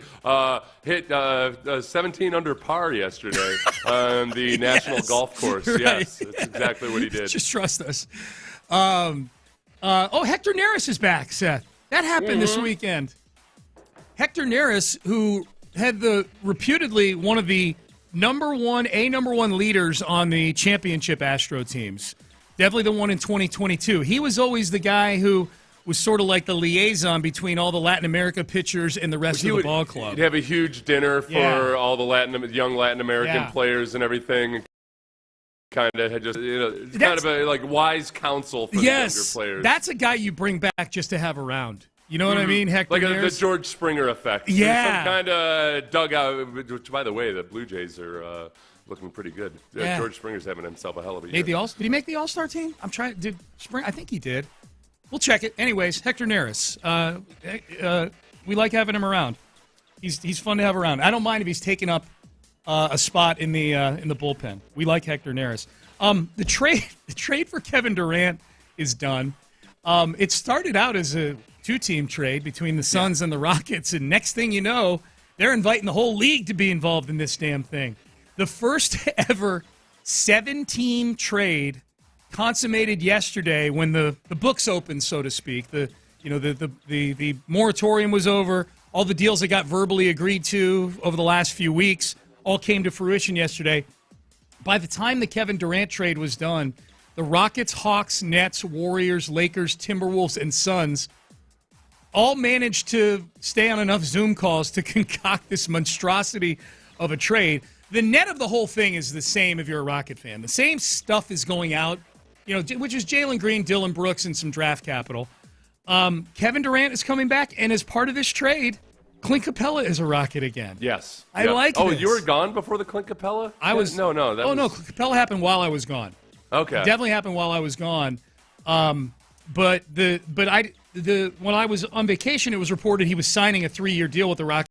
hit 17 under par yesterday on the National Golf Course. Right. Yes, that's exactly what he did. Just trust us. Hector Neris is back, Seth. That happened this weekend. Hector Neris, who had reputedly one of the number one leaders on the championship Astro teams. Definitely the one in 2022. He was always the guy who was sort of like the liaison between all the Latin America pitchers and the rest of the ball club. He'd have a huge dinner for all the young Latin American players and everything. Kind of had just, kind of a wise counsel for the younger players. That's a guy you bring back just to have around. You know what I mean, Hector? Like the George Springer effect. Yeah. Some kind of dugout, which, by the way, the Blue Jays are looking pretty good. George Springer's having himself a hell of a year. Did he make the All-Star team? Did Springer? I think he did. We'll check it. Anyways, Hector Neris. We like having him around. He's fun to have around. I don't mind if he's taking up a spot in the bullpen. We like Hector Neris. The trade for Kevin Durant is done. It started out as a two-team trade between the Suns and the Rockets, and next thing you know, they're inviting the whole league to be involved in this damn thing. The first ever 7-team trade consummated yesterday when the books opened, so to speak. The moratorium was over. All the deals that got verbally agreed to over the last few weeks all came to fruition yesterday. By the time the Kevin Durant trade was done, the Rockets, Hawks, Nets, Warriors, Lakers, Timberwolves, and Suns all managed to stay on enough Zoom calls to concoct this monstrosity of a trade. The net of the whole thing is the same if you're a Rocket fan. The same stuff is going out, which is Jalen Green, Dylan Brooks, and some draft capital. Kevin Durant is coming back, and as part of this trade, Clint Capella is a Rocket again. Yes. I like this. Oh, you were gone before the Clint Capella? I was. No. No, Capella happened while I was gone. Okay. It definitely happened while I was gone. But when I was on vacation, it was reported he was signing a 3-year deal with the Rockets.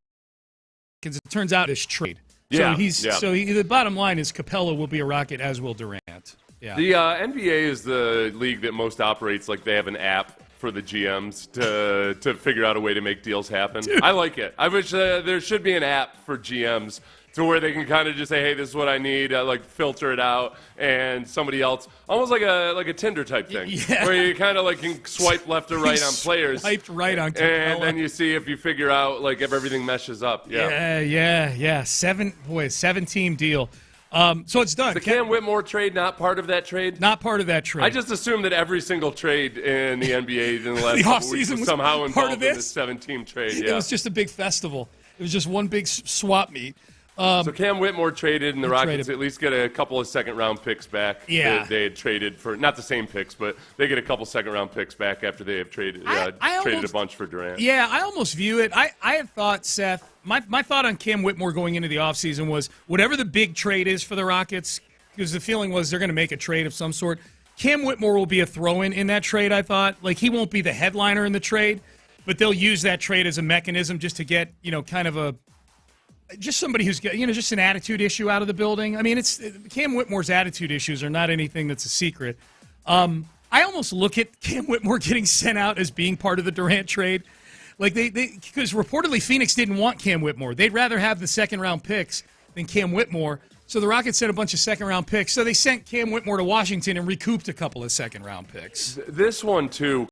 It turns out it's trade. Yeah. So the bottom line is Capella will be a Rocket, as will Durant. Yeah. The NBA is the league that most operates like they have an app for the GMs to figure out a way to make deals happen. Dude. I like it. I wish there should be an app for GMs to where they can kind of just say, hey, this is what I need, filter it out, and somebody else, almost like a Tinder type thing, where you kind of can swipe left or right on players. Swiped right on Capella. And then you see if you figure out if everything meshes up. Yeah. 7-team deal. So it's done. The Cam Whitmore trade not part of that trade? Not part of that trade. I just assumed that every single trade in the NBA in the last couple weeks was somehow involved in this 7-team trade. Yeah. It was just a big festival. It was just one big swap meet. So Cam Whitmore traded, and the Rockets at least get a couple of second-round picks back. Yeah. They had traded for, not the same picks, but they get a couple second-round picks back after they have traded traded a bunch for Durant. Yeah, I almost view it. I had thought, Seth, my thought on Cam Whitmore going into the offseason was whatever the big trade is for the Rockets, because the feeling was they're going to make a trade of some sort, Cam Whitmore will be a throw-in in that trade, I thought. He won't be the headliner in the trade, but they'll use that trade as a mechanism just to get, kind of just somebody who's got, just an attitude issue out of the building. I mean, Cam Whitmore's attitude issues are not anything that's a secret. I almost look at Cam Whitmore getting sent out as being part of the Durant trade. Because reportedly Phoenix didn't want Cam Whitmore. They'd rather have the second-round picks than Cam Whitmore. So the Rockets sent a bunch of second-round picks. So they sent Cam Whitmore to Washington and recouped a couple of second-round picks. This one, too,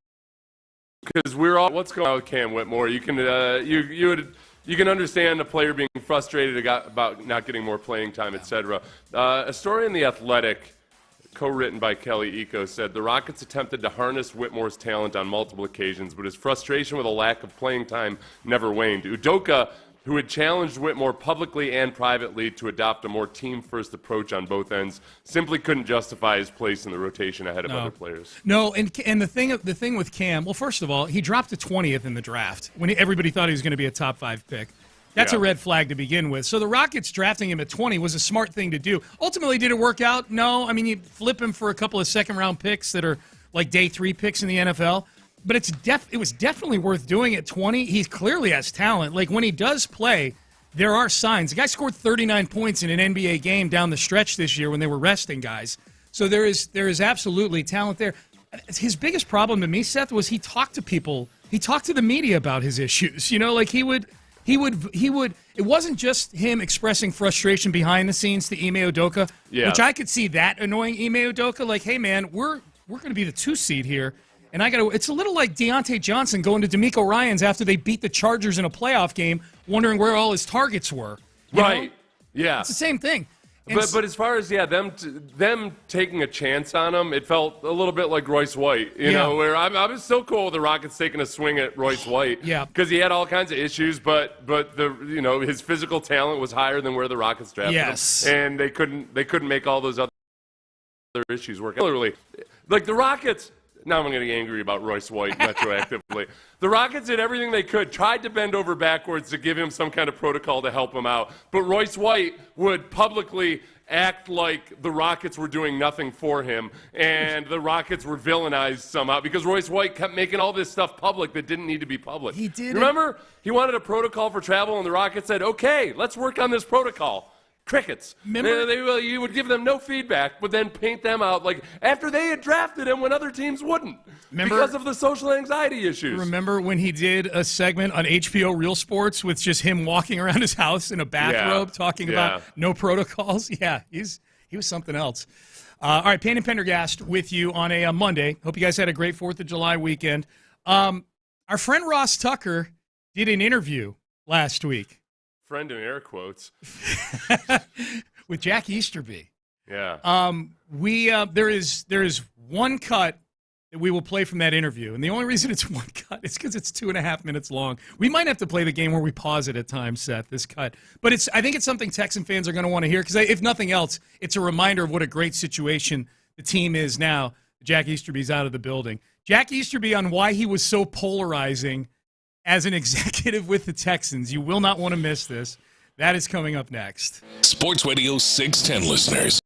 because we're all, what's going on with Cam Whitmore? You can, you can understand a player being frustrated about not getting more playing time, etc. A story in The Athletic, co-written by Kelly Eco, said the Rockets attempted to harness Whitmore's talent on multiple occasions, but his frustration with a lack of playing time never waned. Udoka, who had challenged Whitmore publicly and privately to adopt a more team-first approach on both ends, simply couldn't justify his place in the rotation ahead of other players. No, and the thing with Cam, well, first of all, he dropped to 20th in the draft when everybody thought he was going to be a top 5 pick. That's a red flag to begin with. So the Rockets drafting him at 20 was a smart thing to do. Ultimately, did it work out? No. I mean, you flip him for a couple of second-round picks that are like day 3 picks in the NFL. But it was definitely worth doing at 20. He clearly has talent. Like, when he does play, there are signs. The guy scored 39 points in an NBA game down the stretch this year when they were resting guys. So there is absolutely talent there. His biggest problem to me, Seth, was he talked to people. He talked to the media about his issues. You know, like he would. It wasn't just him expressing frustration behind the scenes to Ime Udoka, which I could see that annoying Ime Udoka. Like, hey man, we're going to be the 2 seed here, and it's a little like Deontay Johnson going to D'Amico Ryans after they beat the Chargers in a playoff game, wondering where all his targets were. Right? Yeah, it's the same thing. But as far as them taking a chance on him, it felt a little bit like Royce White, you know, where I was so cool with the Rockets taking a swing at Royce White, because he had all kinds of issues, but his physical talent was higher than where the Rockets drafted him, and they couldn't make all those other issues work. Literally, like the Rockets. Now I'm going to get angry about Royce White retroactively. The Rockets did everything they could, tried to bend over backwards to give him some kind of protocol to help him out. But Royce White would publicly act like the Rockets were doing nothing for him, and the Rockets were villainized somehow because Royce White kept making all this stuff public that didn't need to be public. He did. Remember? He wanted a protocol for travel, and the Rockets said, okay, let's work on this protocol. Crickets. You would give them no feedback, but then paint them out like after they had drafted him when other teams wouldn't. Because of the social anxiety issues. Remember when he did a segment on HBO Real Sports with just him walking around his house in a bathrobe talking about no protocols? Yeah, he was something else. All right, Payne and Pendergast with you on a Monday. Hope you guys had a great 4th of July weekend. Our friend Ross Tucker did an interview last week. Friend in air quotes. With Jack Easterby. Yeah. There is one cut that we will play from that interview, and the only reason it's one cut is because it's 2.5 minutes long. We might have to play the game where we pause it at times, Seth, this cut. But I think it's something Texan fans are going to want to hear, because if nothing else, it's a reminder of what a great situation the team is now. Jack Easterby's out of the building. Jack Easterby on why he was so polarizing as an executive with the Texans. You will not want to miss this. That is coming up next. Sports Radio 610 listeners.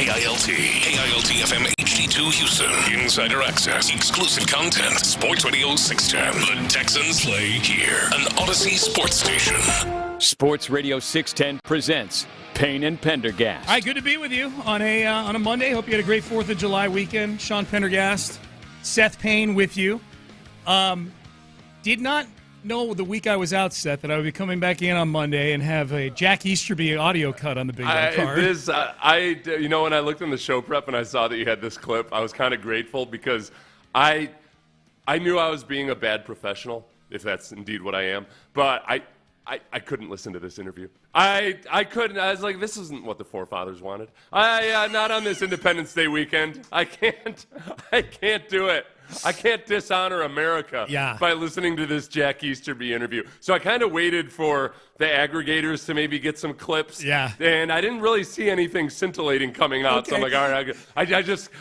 KILT. KILT FM HD2 Houston. Insider access. Exclusive content. Sports Radio 610. The Texans play here. An Odyssey sports station. Sports Radio 610 presents Payne and Pendergast. Hi, good to be with you on a Monday. Hope you had a great 4th of July weekend. Sean Pendergast, Seth Payne with you. Did not know the week I was out, Seth, that I would be coming back in on Monday and have a Jack Easterby audio cut on the big card. When I looked in the show prep and I saw that you had this clip, I was kind of grateful because I knew I was being a bad professional, if that's indeed what I am, but I couldn't listen to this interview. I couldn't. I was like, this isn't what the forefathers wanted. Not on this Independence Day weekend. I can't do it. I can't dishonor America by listening to this Jack Easterby interview. So I kind of waited for the aggregators to maybe get some clips. Yeah. And I didn't really see anything scintillating coming out. Okay. So I'm like, all right,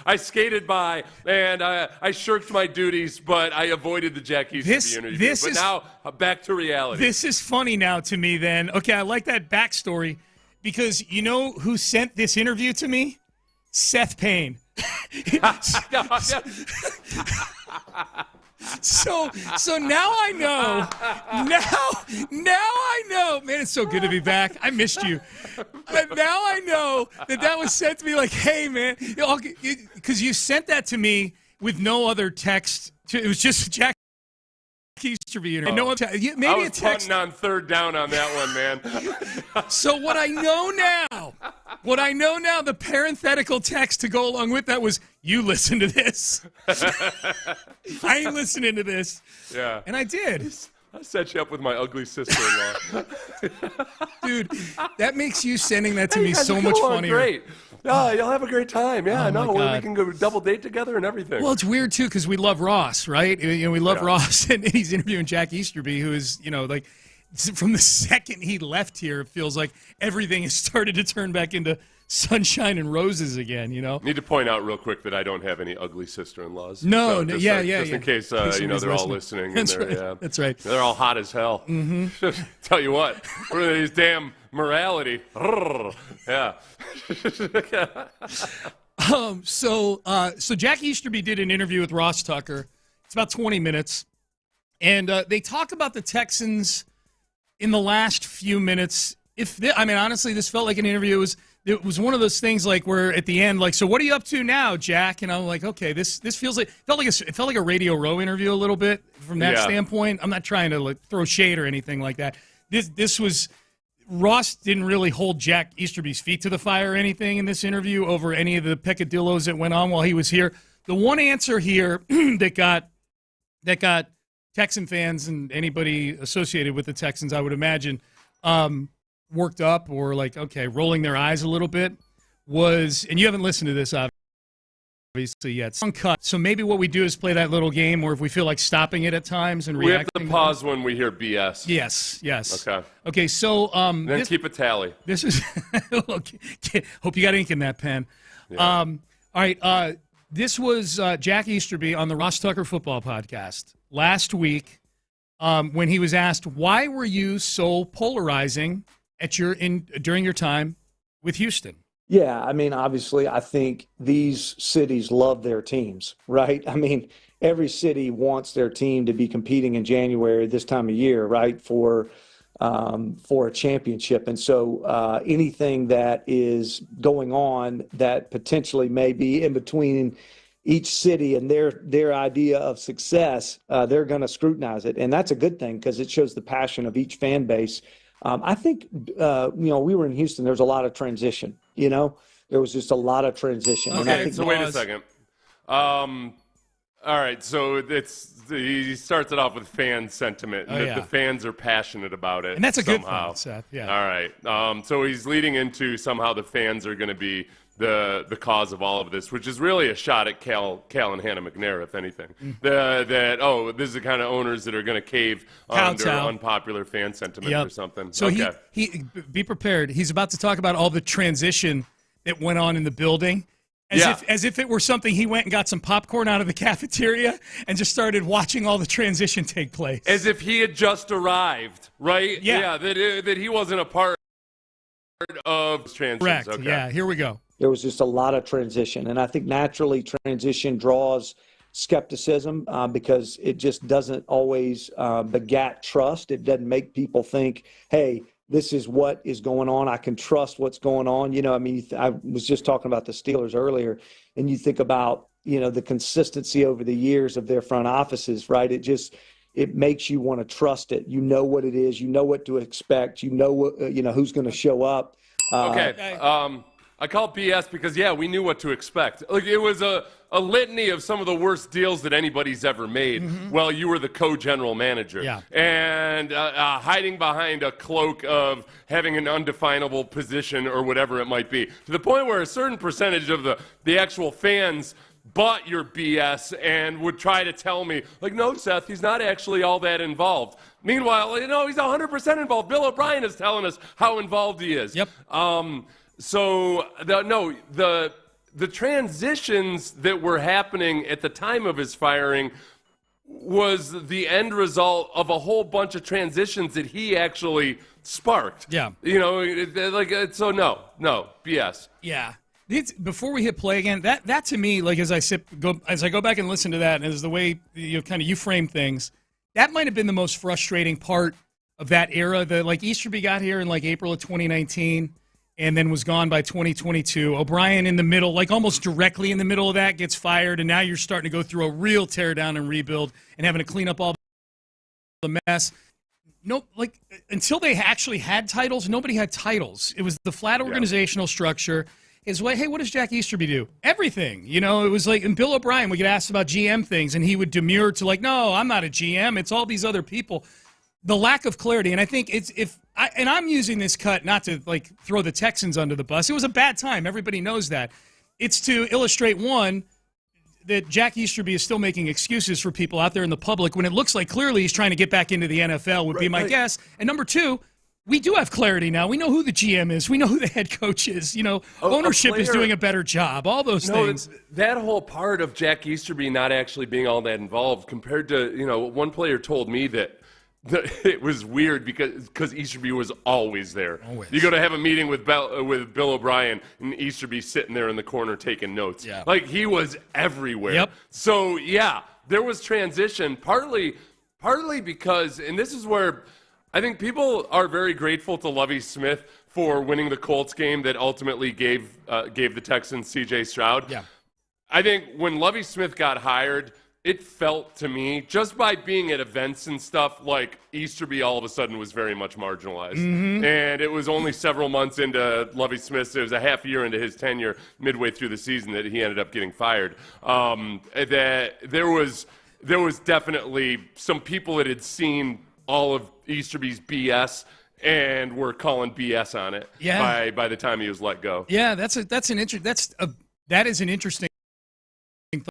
I skated by and I shirked my duties, but I avoided the Jack Easterby interview. But now back to reality. This is funny now to me then. Okay, I like that backstory because you know who sent this interview to me? Seth Payne. So now I know. Now I know. Man, it's so good to be back. I missed you. But now I know that was sent to me like, hey, man, because you sent that to me with no other text. It was just Jack Easterby. And no other maybe I was a text punting on third down on that one, man. So what I know now, the parenthetical text to go along with that was, you listen to this. I ain't listening to this. Yeah. And I did. I set you up with my ugly sister-in-law. Dude, that makes you sending that to me so much funnier. Great. Yeah, you'll have a great time. Yeah, we can go double date together and everything. Well, it's weird, too, because we love Ross, right? We love Ross, and he's interviewing Jack Easterby, who is, like, from the second he left here, it feels like everything has started to turn back into sunshine and roses again, Need to point out real quick that I don't have any ugly sister-in-laws. No, just in case, they're all listening. That's right. That's right. They're all hot as hell. Mm-hmm. Tell you what, what are these damn morality? Yeah. So Jack Easterby did an interview with Ross Tucker. It's about 20 minutes. And they talk about the Texans in the last few minutes. Honestly, this felt like an interview. It was one of those things like where at the end, like, so what are you up to now, Jack? And I'm like, okay, this feels like it felt like a Radio Row interview a little bit from that standpoint. I'm not trying to throw shade or anything like that. This was Ross didn't really hold Jack Easterby's feet to the fire or anything in this interview over any of the peccadillos that went on while he was here. The one answer here that got Texan fans and anybody associated with the Texans, I would imagine, worked up or rolling their eyes a little bit was, and you haven't listened to this obviously yet, it's uncut. So maybe what we do is play that little game, or if we feel like stopping it at times and reacting. We have to pause when we hear BS. Yes. Okay. So then keep a tally. This is hope you got ink in that pen. Yeah. All right. This was Jack Easterby on the Ross Tucker Football Podcast last week when he was asked, why were you so polarizing during your time with Houston? Yeah, obviously, I think these cities love their teams, right? Every city wants their team to be competing in January this time of year, right, for a championship. And so anything that is going on that potentially may be in between each city and their idea of success, they're going to scrutinize it. And that's a good thing because it shows the passion of each fan base. I think, we were in Houston. There was a lot of transition, There was just a lot of transition. Okay, and I think so wait a second. All right, so he starts it off with fan sentiment, and the fans are passionate about it. And that's a somehow. Good thing, Seth. Yeah. All right. So he's leading into somehow the fans are going to be the cause of all of this, which is really a shot at Cal and Hannah McNair, if anything. This is the kind of owners that are going to cave under unpopular fan sentiment or something. So he be prepared. He's about to talk about all the transition that went on in the building. As if it were something he went and got some popcorn out of the cafeteria and just started watching all the transition take place. As if he had just arrived, right? Yeah. That he wasn't a part of transitions. Correct. Okay. Yeah, here we go. there was just a lot of transition. And I think naturally transition draws skepticism because it just doesn't always begat trust. It doesn't make people think, hey, this is what is going on. I can trust what's going on. You know, I mean, I was just talking about the Steelers earlier, and you think about, you know, the consistency over the years of their front offices, right? It makes you want to trust it. You know what it is. You know what to expect. You know what, you know, who's going to show up. Okay. I call it BS because, yeah, we knew what to expect. Like, it was a litany of some of the worst deals that anybody's ever made. Well, you were the co-general manager. Yeah. And hiding behind a cloak of having an undefinable position or whatever it might be, to the point where a certain percentage of the actual fans bought your BS and would try to tell me, like, no, Seth, he's not actually all that involved. Meanwhile, you know, he's 100% involved. Bill O'Brien is telling us how involved he is. Yep. So, the transitions that were happening at the time of his firing was the end result of a whole bunch of transitions that he actually sparked. Yeah. You know, so no, BS. Yeah. Before we hit play again, that to me, like as I go back and listen to that, and as the way you frame things, that might have been the most frustrating part of that era. Like Easterby got here in like April of 2019, and then was gone by 2022. O'Brien in the middle, like almost directly in the middle of that, gets fired, and now you're starting to go through a real teardown and rebuild, and having to clean up all the mess. No, like until they actually had titles, nobody had titles. It was the flat organizational structure. Is what, hey, what does Jack Easterby do? Everything. You know, it was like, and Bill O'Brien would get asked about GM things, and he would demur to like, no, I'm not a GM. It's all these other people. The lack of clarity, and I think I'm using this cut not to like throw the Texans under the bus. It was a bad time. Everybody knows that. It's to illustrate, one, that Jack Easterby is still making excuses for people out there in the public when it looks like clearly he's trying to get back into the NFL would be my guess. And number two, we do have clarity now. We know who the GM is. We know who the head coach is. You know, ownership is doing a better job. All those things. That whole part of Jack Easterby not actually being all that involved compared to, you know, one player told me that it was weird because Easterby was always there. Always. You go to have a meeting with Bill O'Brien, and Easterby sitting there in the corner taking notes. Yeah. Like, he was everywhere. Yep. So, yeah, there was transition, partly because, and this is where I think people are very grateful to Lovie Smith for winning the Colts game that ultimately gave the Texans C.J. Stroud. Yeah. I think when Lovie Smith got hired, it felt to me, just by being at events and stuff, like Easterby all of a sudden was very much marginalized. And it was only several months into Lovie Smith's, it was a half year into his tenure, midway through the season, that he ended up getting fired. That there was definitely some people that had seen all of Easterby's BS and were calling BS on it by the time he was let go. Yeah, that is an interesting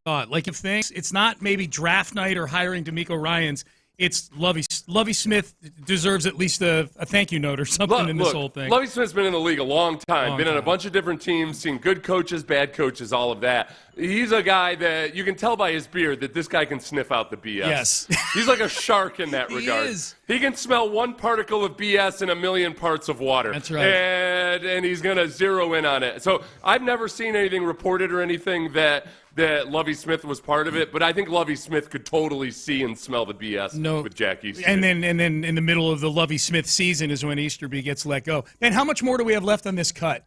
thought. Like, if things, it's not maybe draft night or hiring DeMeco Ryans, it's Lovie Smith deserves at least a thank you note or something in this whole thing. Lovie Smith's been in the league a long time, on a bunch of different teams, seen good coaches, bad coaches, all of that. He's a guy that you can tell by his beard that this guy can sniff out the BS. Yes. He's like a shark in that regard. Is. He can smell one particle of BS in a million parts of water. That's right. And he's going to zero in on it. So I've never seen anything reported or anything that Lovie Smith was part of it, but I think Lovie Smith could totally see and smell the BS with Jack Easterby. And then in the middle of the Lovie Smith season is when Easterby gets let go. And how much more do we have left on this cut?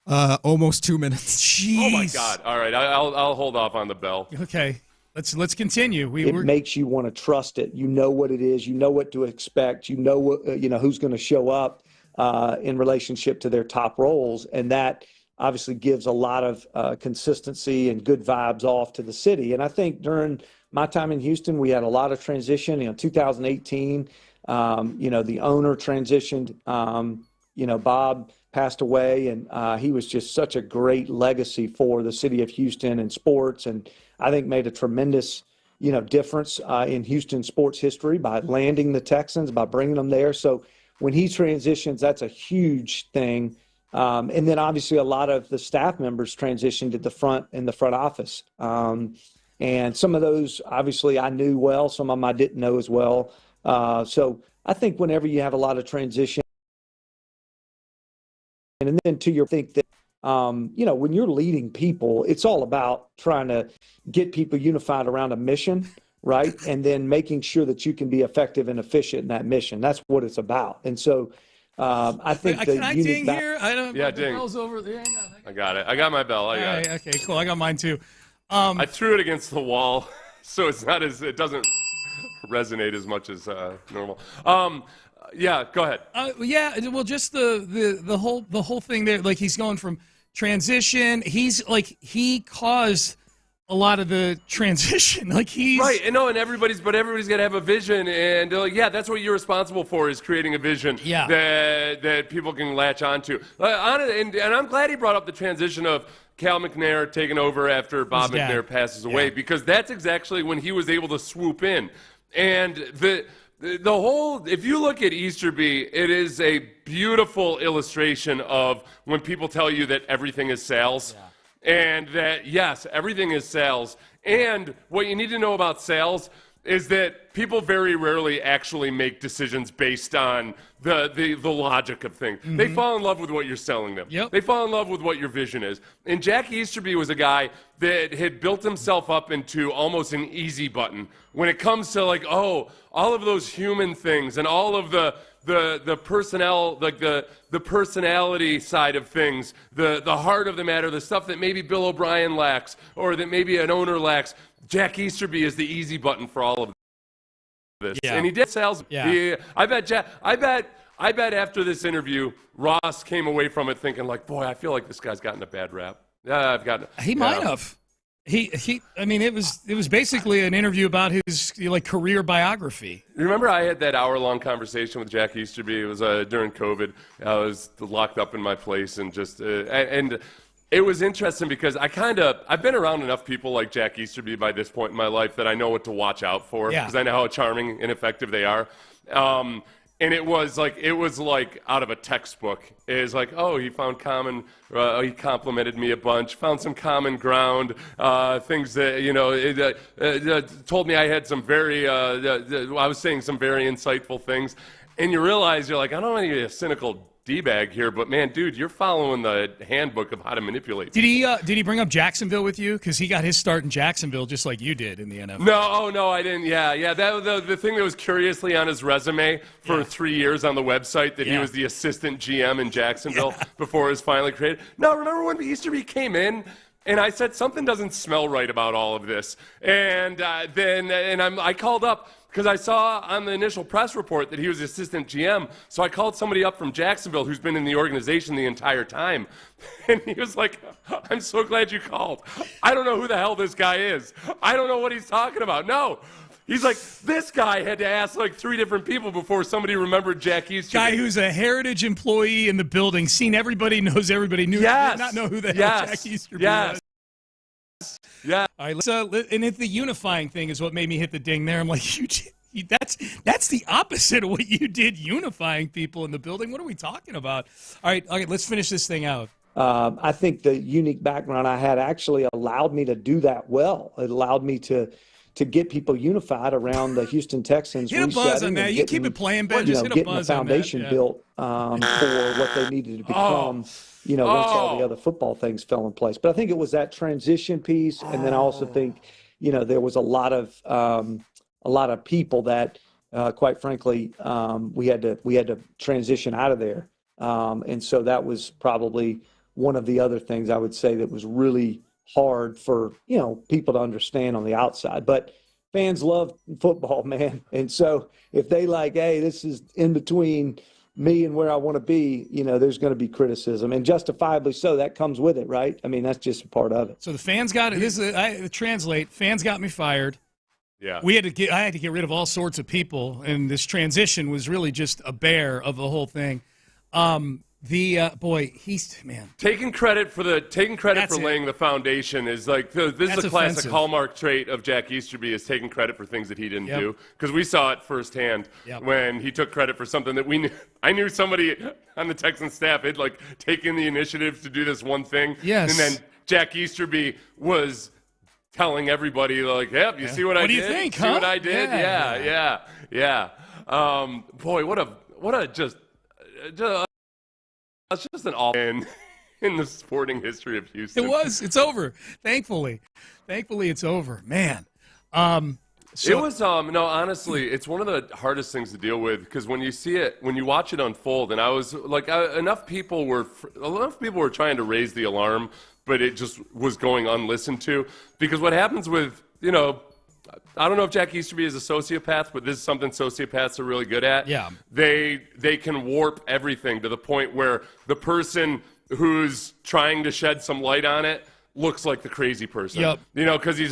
Almost 2 minutes. Jeez. Oh my God! All right, I'll hold off on the bell. Okay, let's continue. It makes you want to trust it. You know what it is. You know what to expect. You know what who's going to show up in relationship to their top roles, and that obviously gives a lot of consistency and good vibes off to the city. And I think during my time in Houston, we had a lot of transition. 2018, the owner transitioned. Bob passed away, and he was just such a great legacy for the city of Houston and sports, and I think made a tremendous, difference in Houston sports history by landing the Texans, by bringing them there. So when he transitions, that's a huge thing. And then obviously a lot of the staff members transitioned at the front office. And some of those, obviously, I knew well. Some of them I didn't know as well. So I think whenever you have a lot of transition, And then to your think that, when you're leading people, it's all about trying to get people unified around a mission, right? And then making sure that you can be effective and efficient in that mission. That's what it's about. And so I think can I ding here? I don't. Yeah, the ding. bell's over there. I got it. I got my bell. I got it. Okay, cool. I got mine too. I threw it against the wall, so it doesn't resonate as much as normal. Yeah, go ahead. Well, just the whole thing there. Like, he's going from transition. He caused a lot of the transition. Like, he's right. And everybody's got to have a vision, and that's what you're responsible for, is creating a vision that people can latch onto. And I'm glad he brought up the transition of Cal McNair taking over after Bob McNair passes away, because that's exactly when he was able to swoop in. And the whole, if you look at Easterby, it is a beautiful illustration of when people tell you that everything is sales. And that, yes, everything is sales. And what you need to know about sales is that people very rarely actually make decisions based on the logic of things. Mm-hmm. They fall in love with what you're selling them. Yep. They fall in love with what your vision is. And Jack Easterby was a guy that had built himself up into almost an easy button when it comes to, like, all of those human things and all of the personnel, like the personality side of things, the heart of the matter, the stuff that maybe Bill O'Brien lacks or that maybe an owner lacks. Jack Easterby is the easy button for all of this. Yeah. And he did sales. Yeah. I bet after this interview, Ross came away from it thinking, like, boy, I feel like this guy's gotten a bad rap. He might have. I mean, it was basically an interview about his career biography. Remember, I had that hour-long conversation with Jack Easterby. It was during COVID. I was locked up in my place, and and it was interesting because I've been around enough people like Jack Easterby by this point in my life that I know what to watch out for, because I know how charming and effective they are. And it was like out of a textbook. It was like, he found he complimented me a bunch, found some common ground, things that, told me I had some I was saying some very insightful things. And you realize, you're like, I don't want to be a cynical D-bag here, but man, dude, you're following the handbook of how to manipulate. Did he bring up Jacksonville with you? Because he got his start in Jacksonville just like you did in the NFL. No, I didn't. Yeah. That the thing that was curiously on his resume for 3 years on the website, that he was the assistant GM in Jacksonville before it was finally created. No, remember when Easterby came in? And I said, something doesn't smell right about all of this. And I called up, because I saw on the initial press report that he was the assistant GM. So I called somebody up from Jacksonville who's been in the organization the entire time. And he was like, I'm so glad you called. I don't know who the hell this guy is. I don't know what he's talking about. No. He's like, this guy had to ask like 3 different people before somebody remembered Jack Easterby. Guy who's a heritage employee in the building, seen everybody, knows everybody, did not know who the hell Jack Easterby was. Yeah. All right. And the unifying thing is what made me hit the ding there. I'm like, that's the opposite of what you did, unifying people in the building. What are we talking about? All right. Let's finish this thing out. I think the unique background I had actually allowed me to do that well. It allowed me to get people unified around the Houston Texans. Hit a buzz on that. You keep it playing, Ben. Just hit a buzz on that. Getting the foundation built for what they needed to become. Once all the other football things fell in place. But I think it was that transition piece, and then I also think, there was a lot of people that, quite frankly, we had to transition out of there, and so that was probably one of the other things I would say that was really hard for people to understand on the outside. But fans love football, man, and so if they hey, this is in between me and where I want to be, there's going to be criticism, and justifiably so. That comes with it, right? I mean, that's just a part of it. So the fans got it. I translate. Fans got me fired. Yeah. I had to get rid of all sorts of people, and this transition was really just a bear of the whole thing. Taking credit for laying the foundation is like this is a classic hallmark trait of Jack Easterby, is taking credit for things that he didn't do, because we saw it firsthand when he took credit for something that we knew. I knew somebody on the Texans staff had taken the initiative to do this one thing, and then Jack Easterby was telling everybody yep, you see what I did? What do you think? See what I did? Yeah. Boy, what a just That's just an awful in the sporting history of Houston. It was. It's over. Thankfully, it's over. Man. It was no, honestly, it's one of the hardest things to deal with because when you see it, when you watch it unfold, and I was like, enough people were trying to raise the alarm, but it just was going unlistened to because what happens with, I don't know if Jack Easterby is a sociopath, but this is something sociopaths are really good at. Yeah. They can warp everything to the point where the person who's trying to shed some light on it looks like the crazy person. Yep. Because he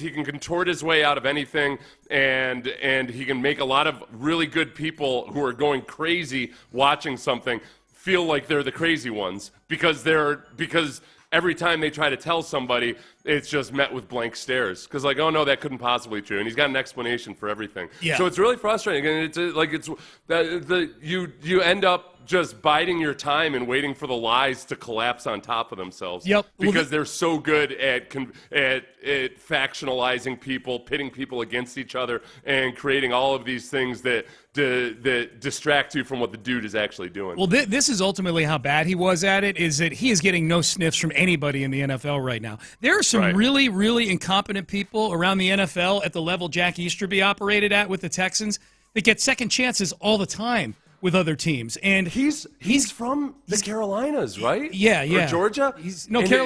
can contort his way out of anything, and he can make a lot of really good people who are going crazy watching something feel like they're the crazy ones because every time they try to tell somebody, it's just met with blank stares. Because like, oh no, that couldn't possibly be true, and he's got an explanation for everything. Yeah. So it's really frustrating, and you end up just biding your time and waiting for the lies to collapse on top of themselves. Yep. Because they're so good at factionalizing people, pitting people against each other, and creating all of these things that distract you from what the dude is actually doing. Well, this is ultimately how bad he was at it, is that he is getting no sniffs from anybody in the NFL right now. There are some really, really incompetent people around the NFL at the level Jack Easterby operated at with the Texans that get second chances all the time with other teams. And he's from the Carolinas, right? Yeah. Or Georgia?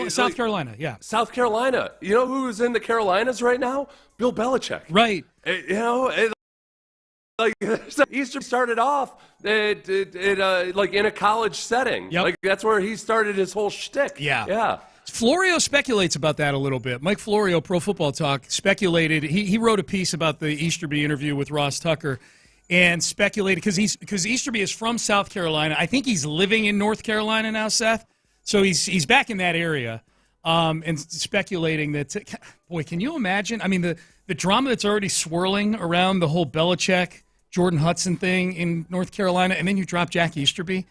South Carolina, yeah. South Carolina. You know who's in the Carolinas right now? Bill Belichick. Right. Easter started off like in a college setting. Yep. Like that's where he started his whole shtick. Yeah. Florio speculates about that a little bit. Mike Florio, Pro Football Talk, speculated. He wrote a piece about the Easterby interview with Ross Tucker and speculated because Easterby is from South Carolina. I think he's living in North Carolina now, Seth. So he's back in that area and speculating that, boy, can you imagine? I mean, the drama that's already swirling around the whole Belichick, Jordan Hudson thing in North Carolina, and then you drop Jack Easterby.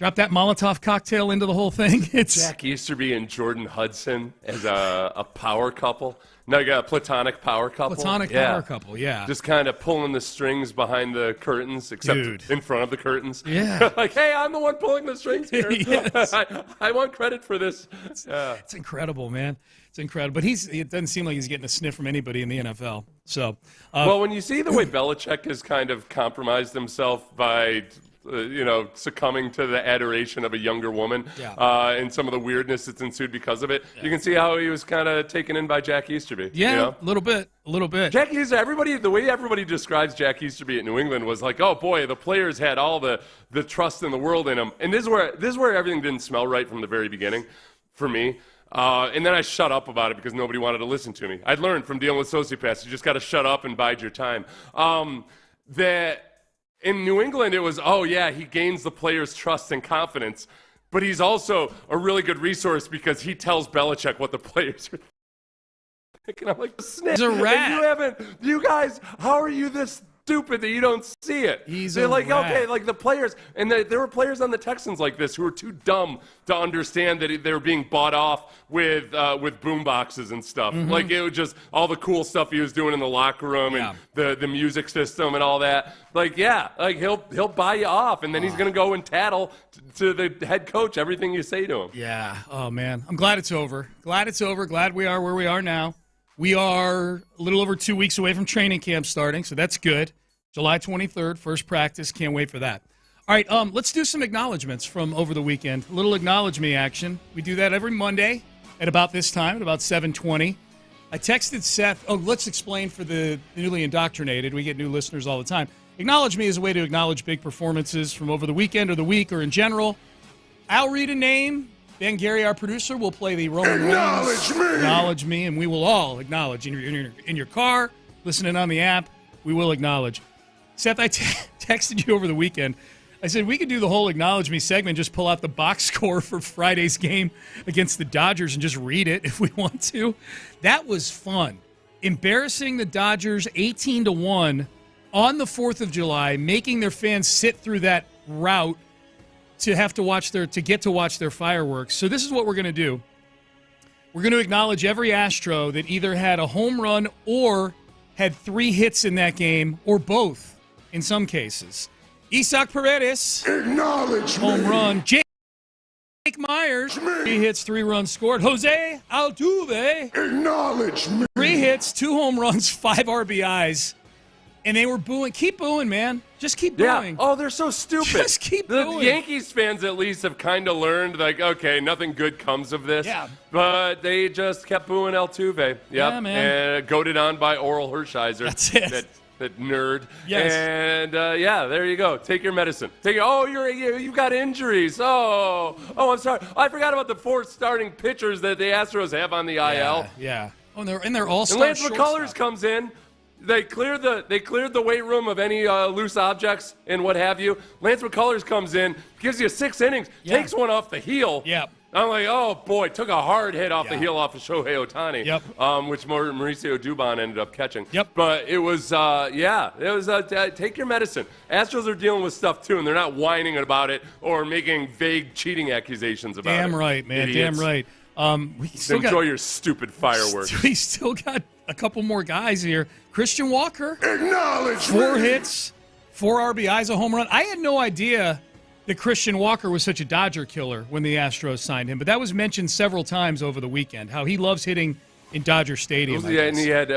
Drop that Molotov cocktail into the whole thing. It's Jack Easterby and Jordan Hudson as a power couple. No, you got a platonic power couple. Power couple, yeah. Just kind of pulling the strings behind the curtains, except in front of the curtains. Yeah. Like, hey, I'm the one pulling the strings here. Yes. I want credit for this. It's incredible, man. It's incredible. But it doesn't seem like he's getting a sniff from anybody in the NFL. So, well, when you see the way Belichick has kind of compromised himself by succumbing to the adoration of a younger woman and some of the weirdness that's ensued because of it. Yeah. You can see how he was kind of taken in by Jack Easterby. Yeah, a little bit. Jack Easterby, the way everybody describes Jack Easterby at New England was like, oh boy, the players had all the trust in the world in him. And this is where everything didn't smell right from the very beginning for me. And then I shut up about it because nobody wanted to listen to me. I'd learned from dealing with sociopaths, you just got to shut up and bide your time. In New England, it was, oh, yeah, he gains the players' trust and confidence, but he's also a really good resource because he tells Belichick what the players are thinking. I'm like, snitch. He's a rat. You guys, how are you this stupid that you don't see it? They're like, rat. Okay, like the players, and there were players on the Texans like this who were too dumb to understand that they were being bought off with boom boxes and stuff. Mm-hmm. Like it was just all the cool stuff he was doing in the locker room and the music system and all that. Like he'll buy you off, and then he's gonna go and tattle to the head coach everything you say to him. Yeah. Oh man, I'm glad it's over. Glad we are where we are now. We are a little over 2 weeks away from training camp starting, so that's good. July 23rd, first practice. Can't wait for that. All right, let's do some acknowledgments from over the weekend. A little acknowledge me action. We do that every Monday at about this time, at about 7:20. I texted Seth. Oh, let's explain for the newly indoctrinated. We get new listeners all the time. Acknowledge me is a way to acknowledge big performances from over the weekend or the week or in general. I'll read a name. Ben Gary, our producer, will play the Roman Reigns. Acknowledge me, and we will all acknowledge in your car, listening on the app. We will acknowledge. Seth, I texted you over the weekend. I said we could do the whole acknowledge me segment, just pull out the box score for Friday's game against the Dodgers and just read it if we want to. That was fun. Embarrassing the Dodgers 18-1 on the 4th of July, making their fans sit through that route to get to watch their fireworks. So this is what we're going to do. We're going to acknowledge every Astro that either had a home run or had 3 hits in that game, or both in some cases. Isaac Paredes, acknowledge home run. Jake Myers, 3 hits, 3 runs scored. Jose Altuve, Acknowledge me. 3 hits, 2 home runs, 5 RBIs. And they were booing. Keep booing, man. Just keep booing. Oh, they're so stupid. Just keep booing. The Yankees fans at least have kind of learned, like, okay, nothing good comes of this. Yeah. But they just kept booing Altuve. Yep. Yeah, man. And goaded on by Oral Hershiser. That's it. That nerd. Yes. And there you go. Take your medicine. You've got injuries. Oh, I'm sorry. I forgot about the 4 starting pitchers that the Astros have on the IL. Yeah. Oh, and they're all-star. And Lance McCullers comes in. They cleared the weight room of any loose objects and what have you. Lance McCullers comes in, gives you 6 innings, takes one off the heel. Yep. I'm like, oh boy, took a hard hit off the heel off of Shohei Ohtani. Yep. Which Mauricio Dubon ended up catching. Yep. But it was, take your medicine. Astros are dealing with stuff too, and they're not whining about it or making vague cheating accusations about it. Damn right, man. Idiots. Damn right. Enjoy your stupid fireworks. We still got a couple more guys here. Christian Walker, Acknowledge 4 me. hits, 4 RBIs, a home run. I had no idea that Christian Walker was such a Dodger killer when the Astros signed him, but that was mentioned several times over the weekend, how he loves hitting in Dodger Stadium. Yeah, and he had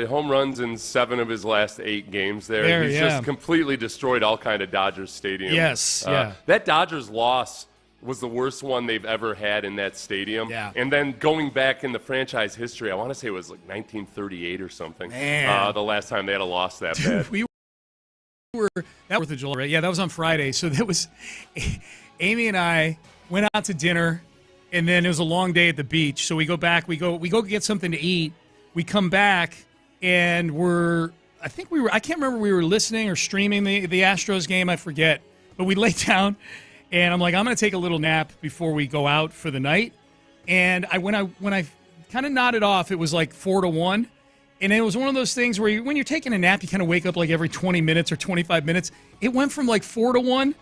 home runs in 7 of his last 8 games there. He's just completely destroyed all kind of Dodgers Stadium. Yes, yeah. That Dodgers loss was the worst one they've ever had in that stadium. Yeah. And then going back in the franchise history, I want to say it was like 1938 or something. Man. The last time they had a loss that bad. We were that 4th of July, right? Yeah, that was on Friday. So that was Amy and I went out to dinner, and then it was a long day at the beach. So we go back, we go get something to eat. We come back, and I can't remember, we were listening or streaming the Astros game, I forget. But we lay down. And I'm like, I'm going to take a little nap before we go out for the night. And when I kind of nodded off, it was like 4-1. And it was one of those things where when you're taking a nap, you kind of wake up like every 20 minutes or 25 minutes. It went from like 4-1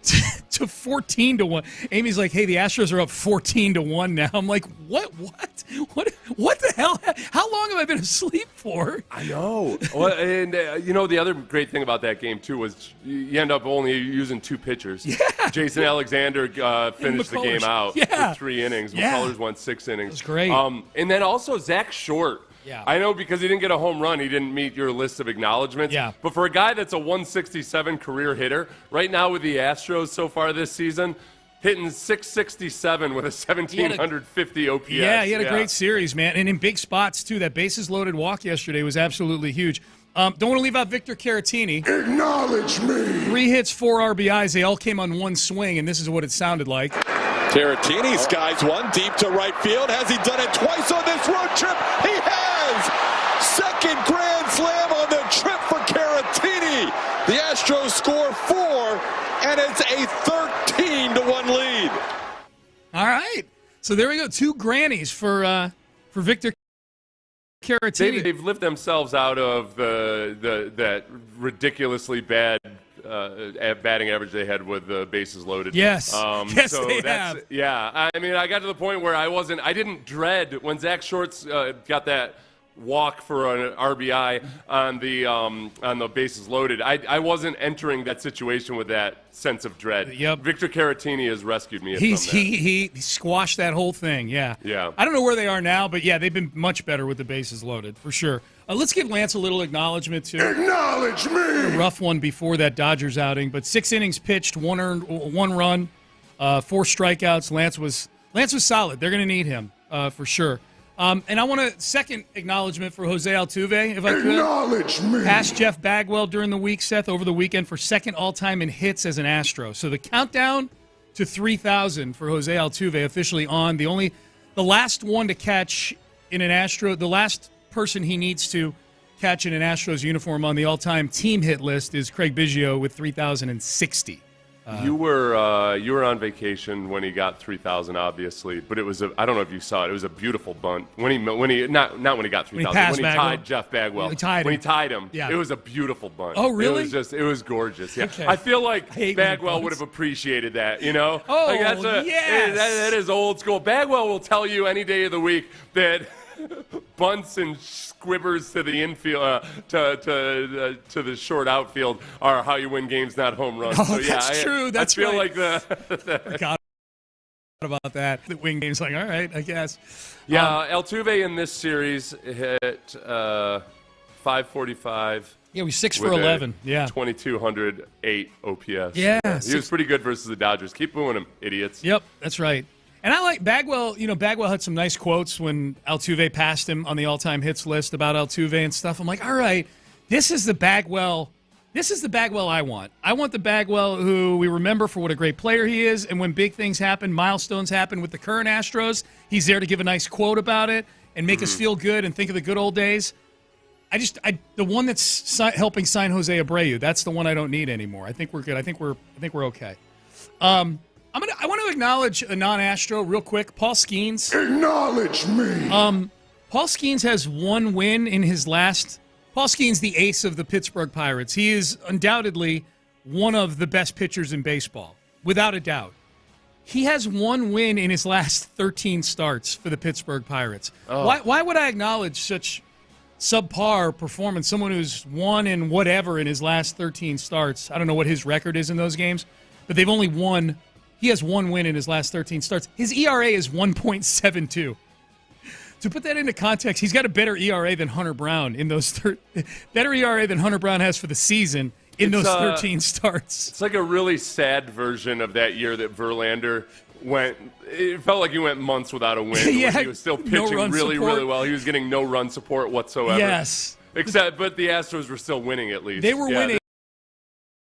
to 14-1. Amy's like, hey, the Astros are up 14-1 now. I'm like, what the hell? How long have I been asleep for? I know. Well, and the other great thing about that game too was you end up only using 2 pitchers. Yeah. Jason Alexander finished the game out with 3 innings. McCullers won 6 innings. That's great. And then also Zach Short. Yeah. I know because he didn't get a home run, he didn't meet your list of acknowledgments. Yeah. But for a guy that's a 167 career hitter, right now with the Astros so far this season, hitting 667 with a 1,750 OPS. Yeah, he had a great series, man. And in big spots, too. That bases-loaded walk yesterday was absolutely huge. Don't want to leave out Victor Caratini. Acknowledge me. 3 hits, 4 RBIs. They all came on one swing, and this is what it sounded like. Caratini skies one deep to right field. Has he done it twice on this road trip? He has! Second grand slam on the trip for Caratini. The Astros score 4, and it's a 13-1 lead. All right. So there we go. 2 grannies for Victor Caratini. They've lived themselves out of that ridiculously bad batting average they had with the bases loaded. Yes. Yes, so they have. Yeah. I mean, I got to the point where I didn't dread when Zach Short's got that walk for an RBI on the bases loaded. I wasn't entering that situation with that sense of dread. Yep. Victor Caratini has rescued me. He squashed that whole thing. Yeah. Yeah. I don't know where they are now, but yeah, they've been much better with the bases loaded for sure. Let's give Lance a little acknowledgement too. Acknowledge me. A rough one before that Dodgers outing, but 6 innings pitched, 1 run, 4 strikeouts. Lance was solid. They're going to need him for sure. And I want a second acknowledgement for Jose Altuve, if I could. Acknowledge me. Passed Jeff Bagwell during the week, Seth, over the weekend for second all-time in hits as an Astro. So the countdown to 3,000 for Jose Altuve officially on. The last one to catch in an Astro, the last person he needs to catch in an Astros uniform on the all-time team hit list is Craig Biggio with 3,060. You were on vacation when he got 3,000, obviously, but it was I don't know if you saw it. It was a beautiful bunt when he not when he got 3,000. When he tied Jeff Bagwell. He tied him. Yeah. It was a beautiful bunt. Oh, really? It was gorgeous. Yeah. Okay. I feel like Bagwell would have appreciated that. You know. Oh, yes. That is old school. Bagwell will tell you any day of the week that bunts and squibbers to the infield, to the short outfield are how you win games, not home runs. Oh, so, yeah, that's true. That's I feel right. like about that. The wing game's like, all right, I guess. Yeah, Altuve in this series hit 545. Yeah, we 6 for 11. Yeah, 2,208 OPS. Yeah, he was pretty good versus the Dodgers. Keep booing him, idiots. Yep, that's right. And I like Bagwell. You know, Bagwell had some nice quotes when Altuve passed him on the all-time hits list about Altuve and stuff. I'm like, all right, this is the Bagwell. This is the Bagwell I want. I want the Bagwell who we remember for what a great player he is, and when big things happen, milestones happen with the current Astros, he's there to give a nice quote about it and make us feel good and think of the good old days. The one that's helping sign Jose Abreu, that's the one I don't need anymore. I think we're good. I think we're okay. I want to acknowledge a non-Astro real quick. Paul Skeens. Acknowledge me. Paul Skeens has one win in his last. Paul Skeens, the ace of the Pittsburgh Pirates. He is undoubtedly one of the best pitchers in baseball, without a doubt. He has one win in his last 13 starts for the Pittsburgh Pirates. Oh. Why would I acknowledge such subpar performance? Someone who's won in whatever in his last 13 starts. I don't know what his record is in those games, but they've only won. He has one win in his last 13 starts. His ERA is 1.72. To put that into context, he's got a better ERA than Hunter Brown in those better ERA than Hunter Brown has for the season in those 13 starts. It's like a really sad version of that year that Verlander went. It felt like he went months without a win. Yeah, he was still pitching really well. He was getting no run support whatsoever. Yes. But the Astros were still winning at least. They were winning.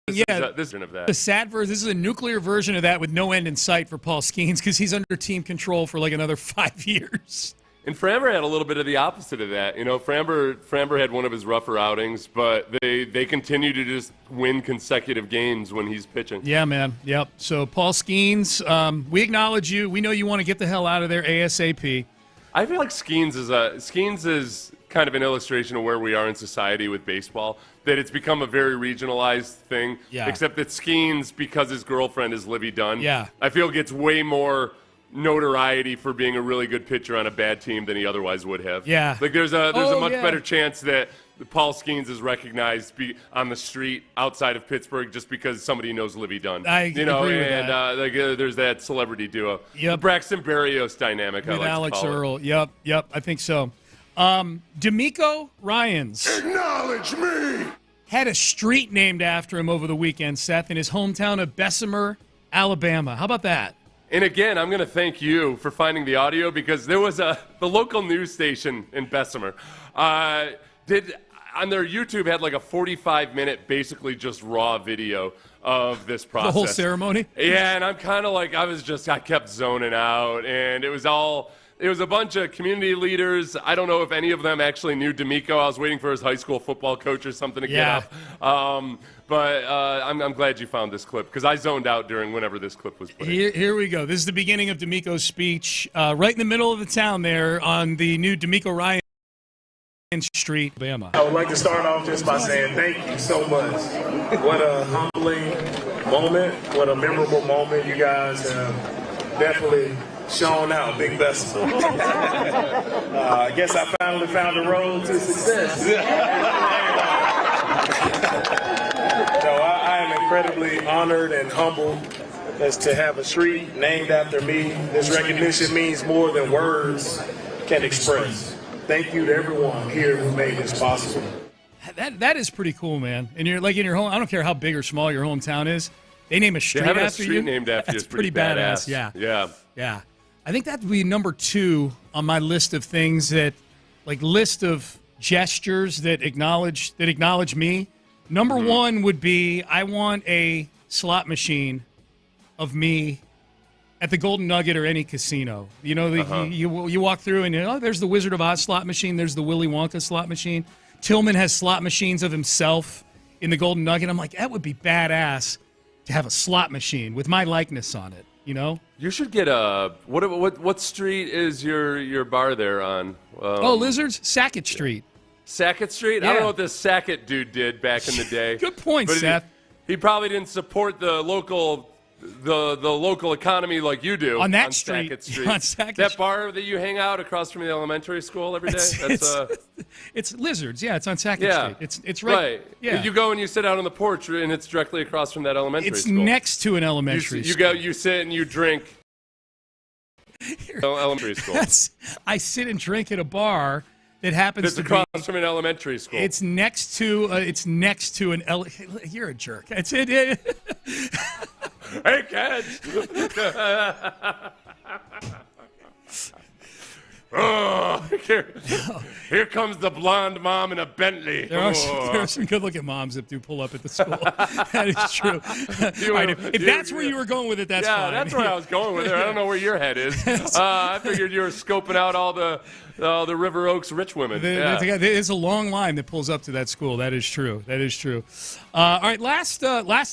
This of that. The sad version. This is a nuclear version of that with no end in sight for Paul Skeens because he's under team control for like another 5 years. And Framber had a little bit of the opposite of that. You know, Framber had one of his rougher outings, but they continue to just win consecutive games when he's pitching. Yeah, man. Yep. So Paul Skeens, we acknowledge you. We know you want to get the hell out of there ASAP. I feel like Skeens is kind of an illustration of where we are in society with baseball, that it's become a very regionalized thing. Yeah. Except that Skeens, because his girlfriend is Livy Dunn, yeah, I feel gets way more notoriety for being a really good pitcher on a bad team than he otherwise would have. Yeah. Like there's a much better chance that Paul Skeens is recognized on the street outside of Pittsburgh just because somebody knows Livy Dunn. I agree with that. There's that celebrity duo. Yep. The Braxton Berrios dynamic. With I like Alex to call Earl. It. Yep. I think so. D'Amico Ryans. Acknowledge me. Had a street named after him over the weekend, Seth, in his hometown of Bessemer, Alabama. How about that? And again, I'm going to thank you for finding the audio because there was the local news station in Bessemer did on their YouTube had like a 45-minute basically just raw video of this process. The whole ceremony? Yeah, and I'm kind of like I kept zoning out, and it was a bunch of community leaders. I don't know if any of them actually knew D'Amico. I was waiting for his high school football coach or something to get up. But I'm glad you found this clip because I zoned out during whenever this clip was played. Here we go. This is the beginning of D'Amico's speech right in the middle of the town there on the new D'Amico Ryan Street, Alabama. I would like to start off just by saying thank you so much. What a humbling moment. What a memorable moment. You guys have definitely shown out, Big Bessemer. I guess I finally found a road to success. I am incredibly honored and humbled as to have a street named after me. This recognition means more than words can express. Thank you to everyone here who made this possible. That is pretty cool, man. And you're like in your home. I don't care how big or small your hometown is. They name a street after you. Having a street named after you is pretty badass. Yeah. I think that would be number 2 on my list of things that, like, list of gestures that acknowledge me. Number 1 would be I want a slot machine of me at the Golden Nugget or any casino. You know, you walk through and there's the Wizard of Oz slot machine. There's the Willy Wonka slot machine. Tillman has slot machines of himself in the Golden Nugget. I'm like, that would be badass to have a slot machine with my likeness on it. You know, you should get a what street is your bar there on? Lizards, Sackett Street. Sackett Street. Yeah. I don't know what this Sackett dude did back in the day. Good point, but Seth. He probably didn't support the local economy like you do on Sackett Street. On Sackett that bar that you hang out across from the elementary school every day. It's Lizards. Yeah, it's on Sackett Street. It's right. Yeah. You go and you sit out on the porch, and it's directly across from that elementary school. It's next to an elementary school. You go, you sit, and you drink Elementary school. I sit and drink at a bar that happens It's to across be. from an elementary school. It's next to an. You're a jerk. That's it. Hey, kids. Oh, here comes the blonde mom in a Bentley. There are some good-looking moms that do pull up at the school. That is true. If that's where you were going with it, that's fine. Yeah, that's where I was going with it. I don't know where your head is. I figured you were scoping out all the River Oaks rich women. There is a long line that pulls up to that school. That is true. All right, last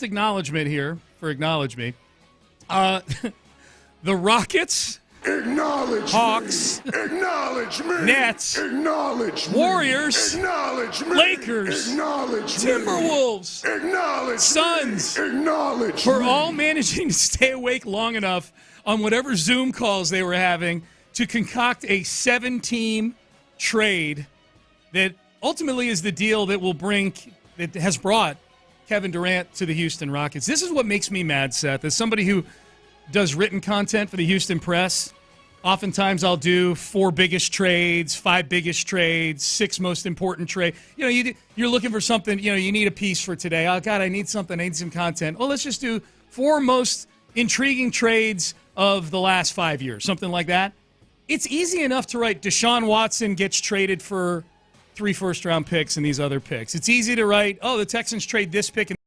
acknowledgement here for Acknowledge Me. The Rockets. Acknowledge Hawks. Me. Acknowledge me. Nets. Acknowledge me. Warriors. Acknowledge me. Lakers. Acknowledge Timberwolves. me. Acknowledge Suns. Me. Acknowledge for me. all managing to stay awake long enough on whatever Zoom calls they were having to concoct a 7-team trade that ultimately is the deal that has brought Kevin Durant to the Houston Rockets. This is what makes me mad, Seth. As somebody who does written content for the Houston Press, oftentimes I'll do 4 biggest trades, 5 biggest trades, 6 most important trade. You're looking for something, you need a piece for today. Oh, God, I need something. I need some content. Well, let's just do 4 most intriguing trades of the last 5 years, something like that. It's easy enough to write Deshaun Watson gets traded for 3 first-round picks and these other picks. It's easy to write, the Texans trade this pick and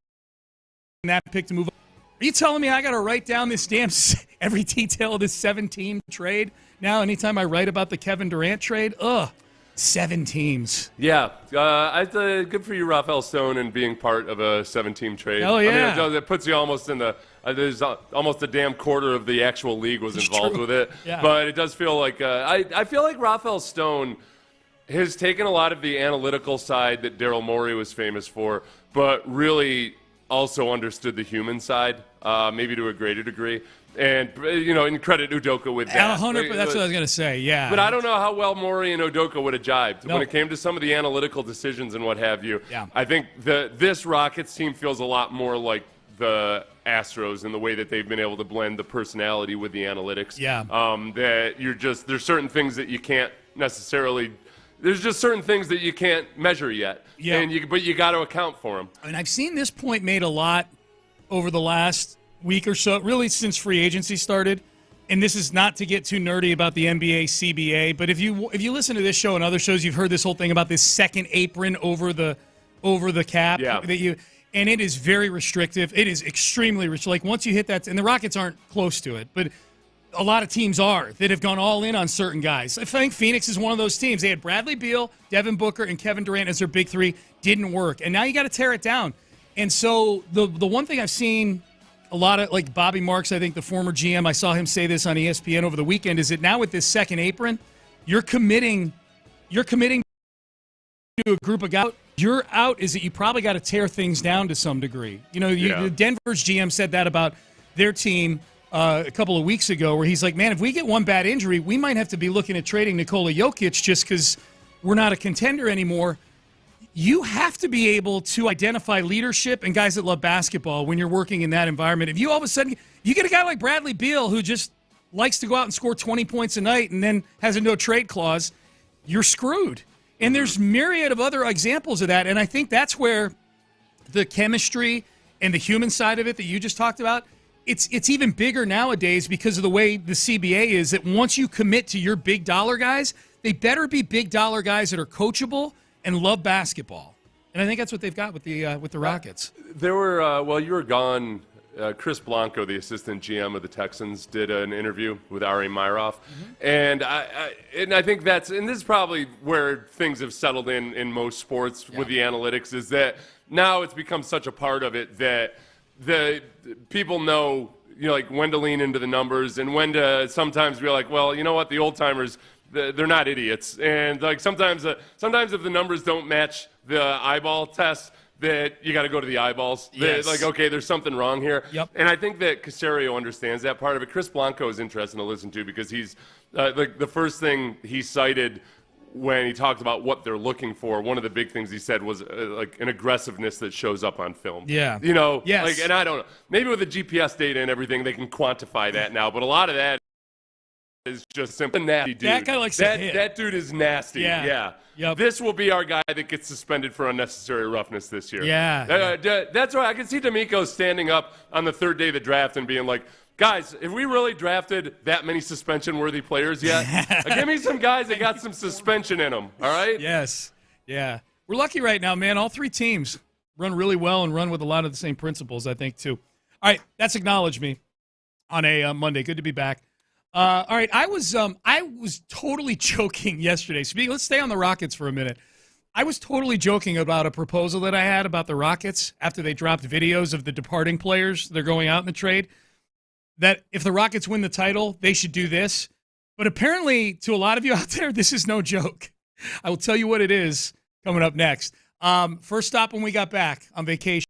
that pick to move on. Are you telling me I got to write down this every detail of this 7-team trade now anytime I write about the Kevin Durant trade? 7 teams. Yeah. Good for you, Rafael Stone, and being part of a 7-team trade. Oh, yeah. I mean, it puts you almost in the there's almost a damn quarter of the actual league was involved with it. Yeah. But it does feel like I feel like Rafael Stone has taken a lot of the analytical side that Daryl Morey was famous for, but really also understood the human side, maybe to a greater degree. And, and credit Udoka with that. 100%, that's what I was going to say, yeah. But I don't know how well Morey and Udoka would have jibed No. when it came to some of the analytical decisions and what have you. Yeah. I think this Rockets team feels a lot more like the Astros in the way that they've been able to blend the personality with the analytics. Yeah. That there's certain things that you can't necessarily – there's just certain things that you can't measure yet. Yeah. But you got to account for them. And I've seen this point made a lot over the last week or so, really since free agency started. And this is not to get too nerdy about the NBA, CBA, but if you listen to this show and other shows, you've heard this whole thing about this second apron over the cap. Yeah. And it is very restrictive. It is extremely restrictive. Like once you hit that, and the Rockets aren't close to it, but a lot of teams are that have gone all in on certain guys. I think Phoenix is one of those teams. They had Bradley Beal, Devin Booker, and Kevin Durant as their big 3. Didn't work. And now you got to tear it down. And so the one thing I've seen a lot of, like Bobby Marks, I think the former GM, I saw him say this on ESPN over the weekend, is that now with this second apron, you're committing to a group of guys. Your out is that you probably got to tear things down to some degree. Denver's GM said that about their team a couple of weeks ago, where he's like, man, if we get one bad injury, we might have to be looking at trading Nikola Jokic just because we're not a contender anymore. You have to be able to identify leadership and guys that love basketball when you're working in that environment. If you all of a sudden, you get a guy like Bradley Beal who just likes to go out and score 20 points a night and then has a no-trade clause, you're screwed. And there's myriad of other examples of that, and I think that's where the chemistry and the human side of it that you just talked about, it's even bigger nowadays because of the way the CBA is, that once you commit to your big dollar guys, they better be big dollar guys that are coachable and love basketball. And I think that's what they've got with the Rockets. There were while you were gone, Chris Blanco, the assistant GM of the Texans, did an interview with Ari Meiroff, and I think this is probably where things have settled in most sports with the analytics, is that now it's become such a part of it that the people know, like when to lean into the numbers and when to sometimes be like, well, you know what, the old timers, they're not idiots, and like sometimes if the numbers don't match the eyeball test, that you got to go to the eyeballs. Yes. Like, okay, there's something wrong here. Yep. And I think that Caserio understands that part of it. Chris Blanco is interesting to listen to because he's the first thing he cited when he talked about what they're looking for. One of the big things he said was like an aggressiveness that shows up on film. Yeah. Yes. Like, and I don't know. Maybe with the GPS data and everything, they can quantify that now. But a lot of that is just simply nasty dude. That guy likes to hit. That dude is nasty. Yeah. Yep. This will be our guy that gets suspended for unnecessary roughness this year. Yeah. That's why I can see D'Amico standing up on the third day of the draft and being like, guys, have we really drafted that many suspension-worthy players yet? Give me some guys that got some suspension in them, all right? Yes. Yeah. We're lucky right now, man. All three teams run really well and run with a lot of the same principles, I think, too. All right, that's Acknowledge Me on a Monday. Good to be back. All right, I was totally joking yesterday. Let's stay on the Rockets for a minute. I was totally joking about a proposal that I had about the Rockets after they dropped videos of the departing players. They're going out in the trade. That if the Rockets win the title, they should do this. But apparently, to a lot of you out there, this is no joke. I will tell you what it is coming up next. First stop when we got back on vacation.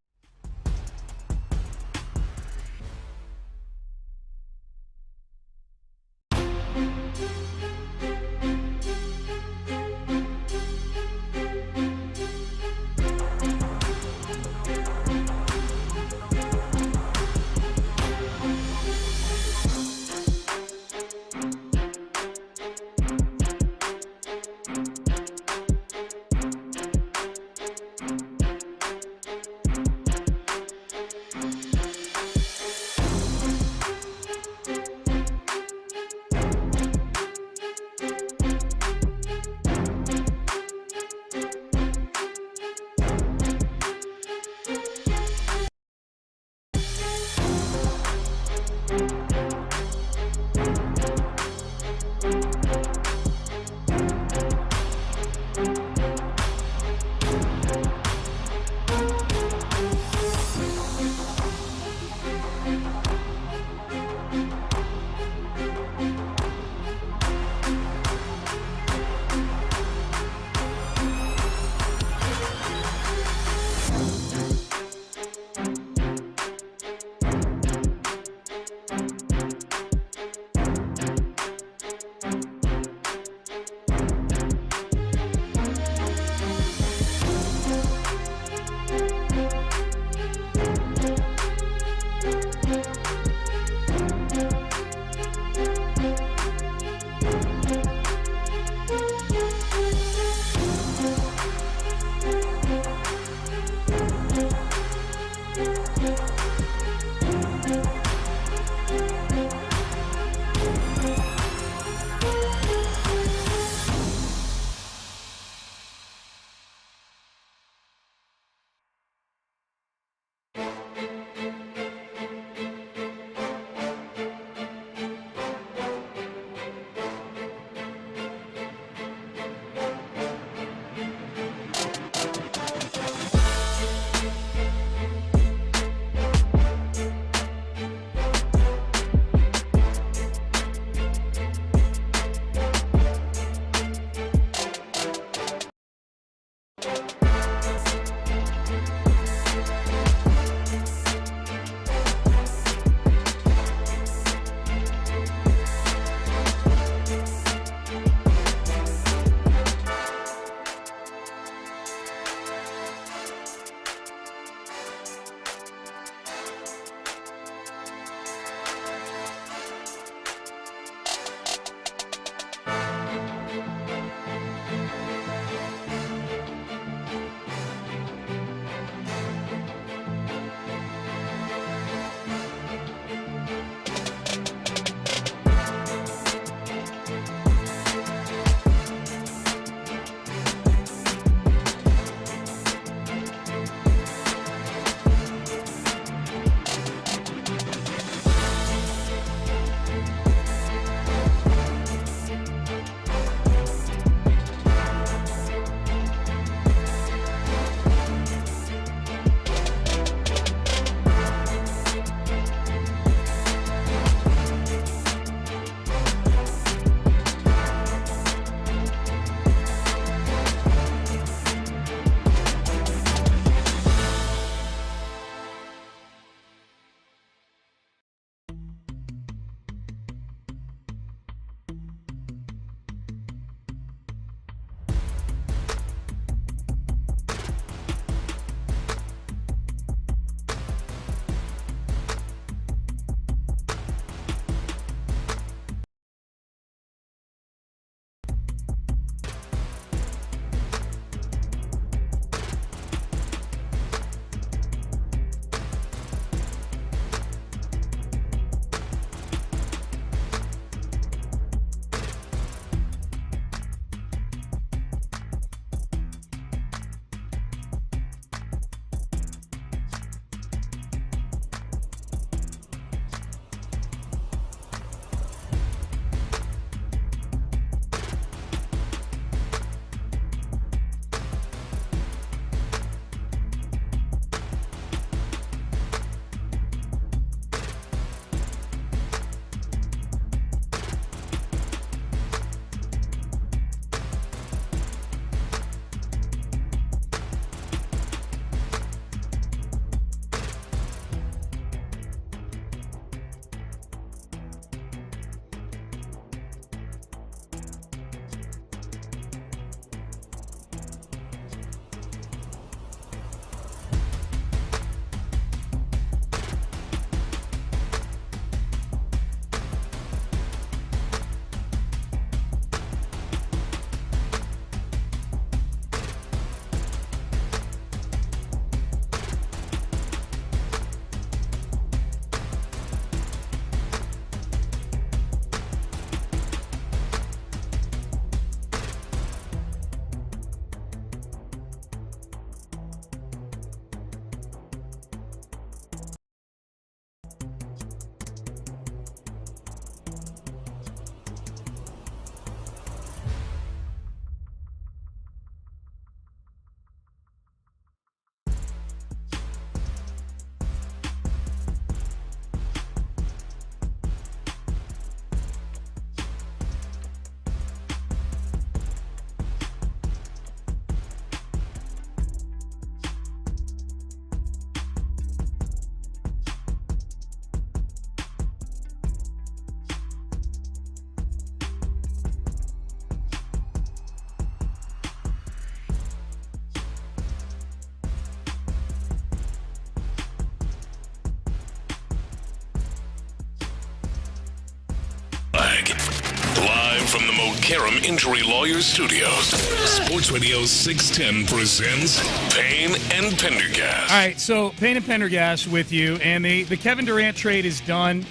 from the Mokaram Injury Lawyers Studios, Sports Radio 610 presents Payne and Pendergast. All right, so Payne and Pendergast with you, and the Kevin Durant trade is done.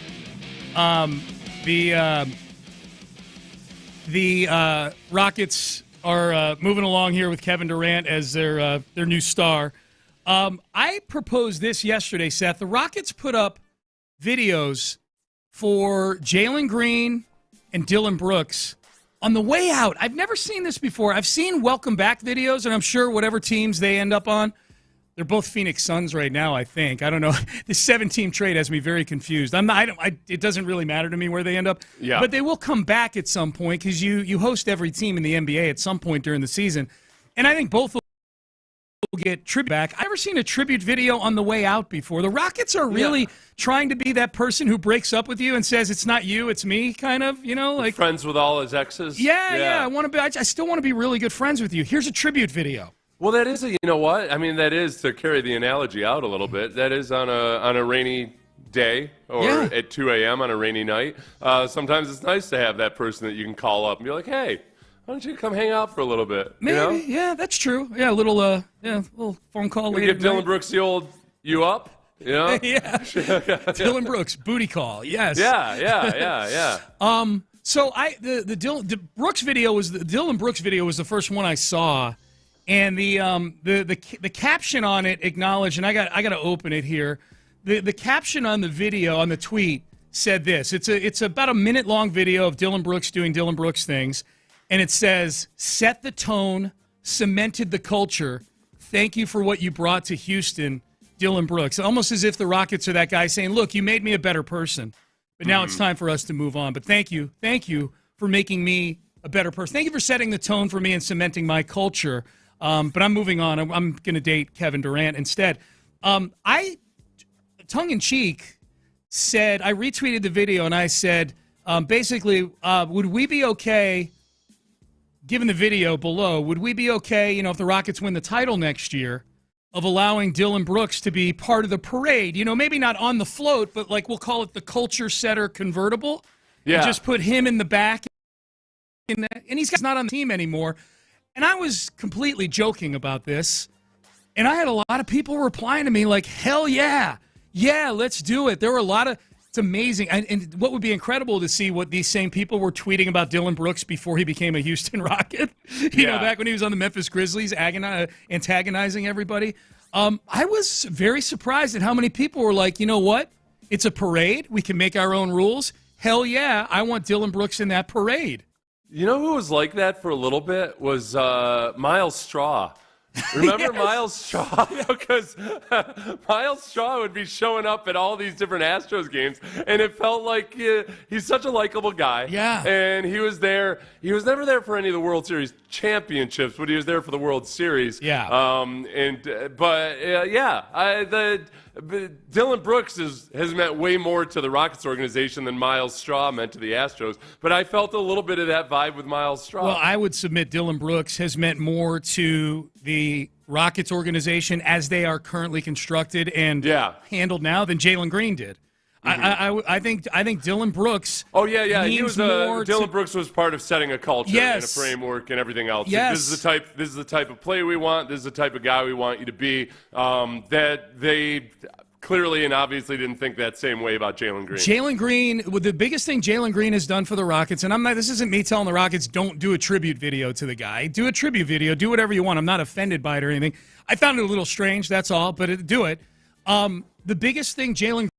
The Rockets are moving along here with Kevin Durant as their new star. I proposed this yesterday, Seth. The Rockets put up videos for Jalen Green and Dylan Brooks on the way out. I've never seen this before. I've seen welcome back videos, and I'm sure whatever teams they end up on, they're both Phoenix Suns right now, I think. I don't know. This 7-team trade has me very confused. It doesn't really matter to me where they end up. Yeah. But they will come back at some point because you host every team in the NBA at some point during the season. And I think both will get tribute back. I've never seen a tribute video on the way out before. The Rockets are really trying to be that person who breaks up with you and says, it's not you, it's me, kind of, like friends with all his exes. Yeah. I still want to be really good friends with you. Here's a tribute video. Well, that is you know what? I mean, that is, to carry the analogy out a little bit, that is on a rainy day or at 2 a.m. on a rainy night. Sometimes it's nice to have that person that you can call up and be like, hey, why don't you come hang out for a little bit? Maybe, yeah, that's true. Yeah, a little phone call later. Give Dylan Brooks the old "you up"? Yeah. Dylan Brooks booty call. Yes. Yeah. So the Brooks video was the Dylan Brooks video was the first one I saw, and the caption on it acknowledged, and I got to open it here. The caption on the video on the tweet said this. It's about a minute long video of Dylan Brooks doing Dylan Brooks things. And it says, set the tone, cemented the culture. Thank you for what you brought to Houston, Dylan Brooks. Almost as if the Rockets are that guy saying, look, you made me a better person, but now it's time for us to move on. But thank you for making me a better person. Thank you for setting the tone for me and cementing my culture. But I'm moving on. I'm going to date Kevin Durant instead. I, tongue-in-cheek, said, I retweeted the video and I said, basically, would we be okay, given the video below, would we be okay, if the Rockets win the title next year, of allowing Dylan Brooks to be part of the parade? Maybe not on the float, but we'll call it the culture setter convertible. Yeah. And just put him in the back. And he's not on the team anymore. And I was completely joking about this. And I had a lot of people replying to me like, hell yeah. Yeah, let's do it. There were a lot of... It's amazing. And what would be incredible to see what these same people were tweeting about Dylan Brooks before he became a Houston Rocket. Back when he was on the Memphis Grizzlies, antagonizing everybody. I was very surprised at how many people were like, you know what? It's a parade. We can make our own rules. Hell yeah, I want Dylan Brooks in that parade. You know who was like that for a little bit was Miles Straw. Remember Miles Straw? Because Miles Straw would be showing up at all these different Astros games, and it felt like he's such a likable guy. Yeah. And he was there. He was never there for any of the World Series championships, but he was there for the World Series. Yeah. Dylan Brooks has meant way more to the Rockets organization than Miles Straw meant to the Astros. But I felt a little bit of that vibe with Miles Straw. Well, I would submit Dylan Brooks has meant more to the Rockets organization as they are currently constructed and handled now than Jalen Green did. Mm-hmm. I think Dylan Brooks. Oh yeah. He was Dylan Brooks was part of setting a culture and a framework and everything else. Yes. This is the type of play we want. This is the type of guy we want you to be. That they clearly and obviously didn't think that same way about Jalen Green. Jalen Green, the biggest thing Jalen Green has done for the Rockets, and this isn't me telling the Rockets don't do a tribute video to the guy. Do a tribute video. Do whatever you want. I'm not offended by it or anything. I found it a little strange. That's all. But do it. The biggest thing Jalen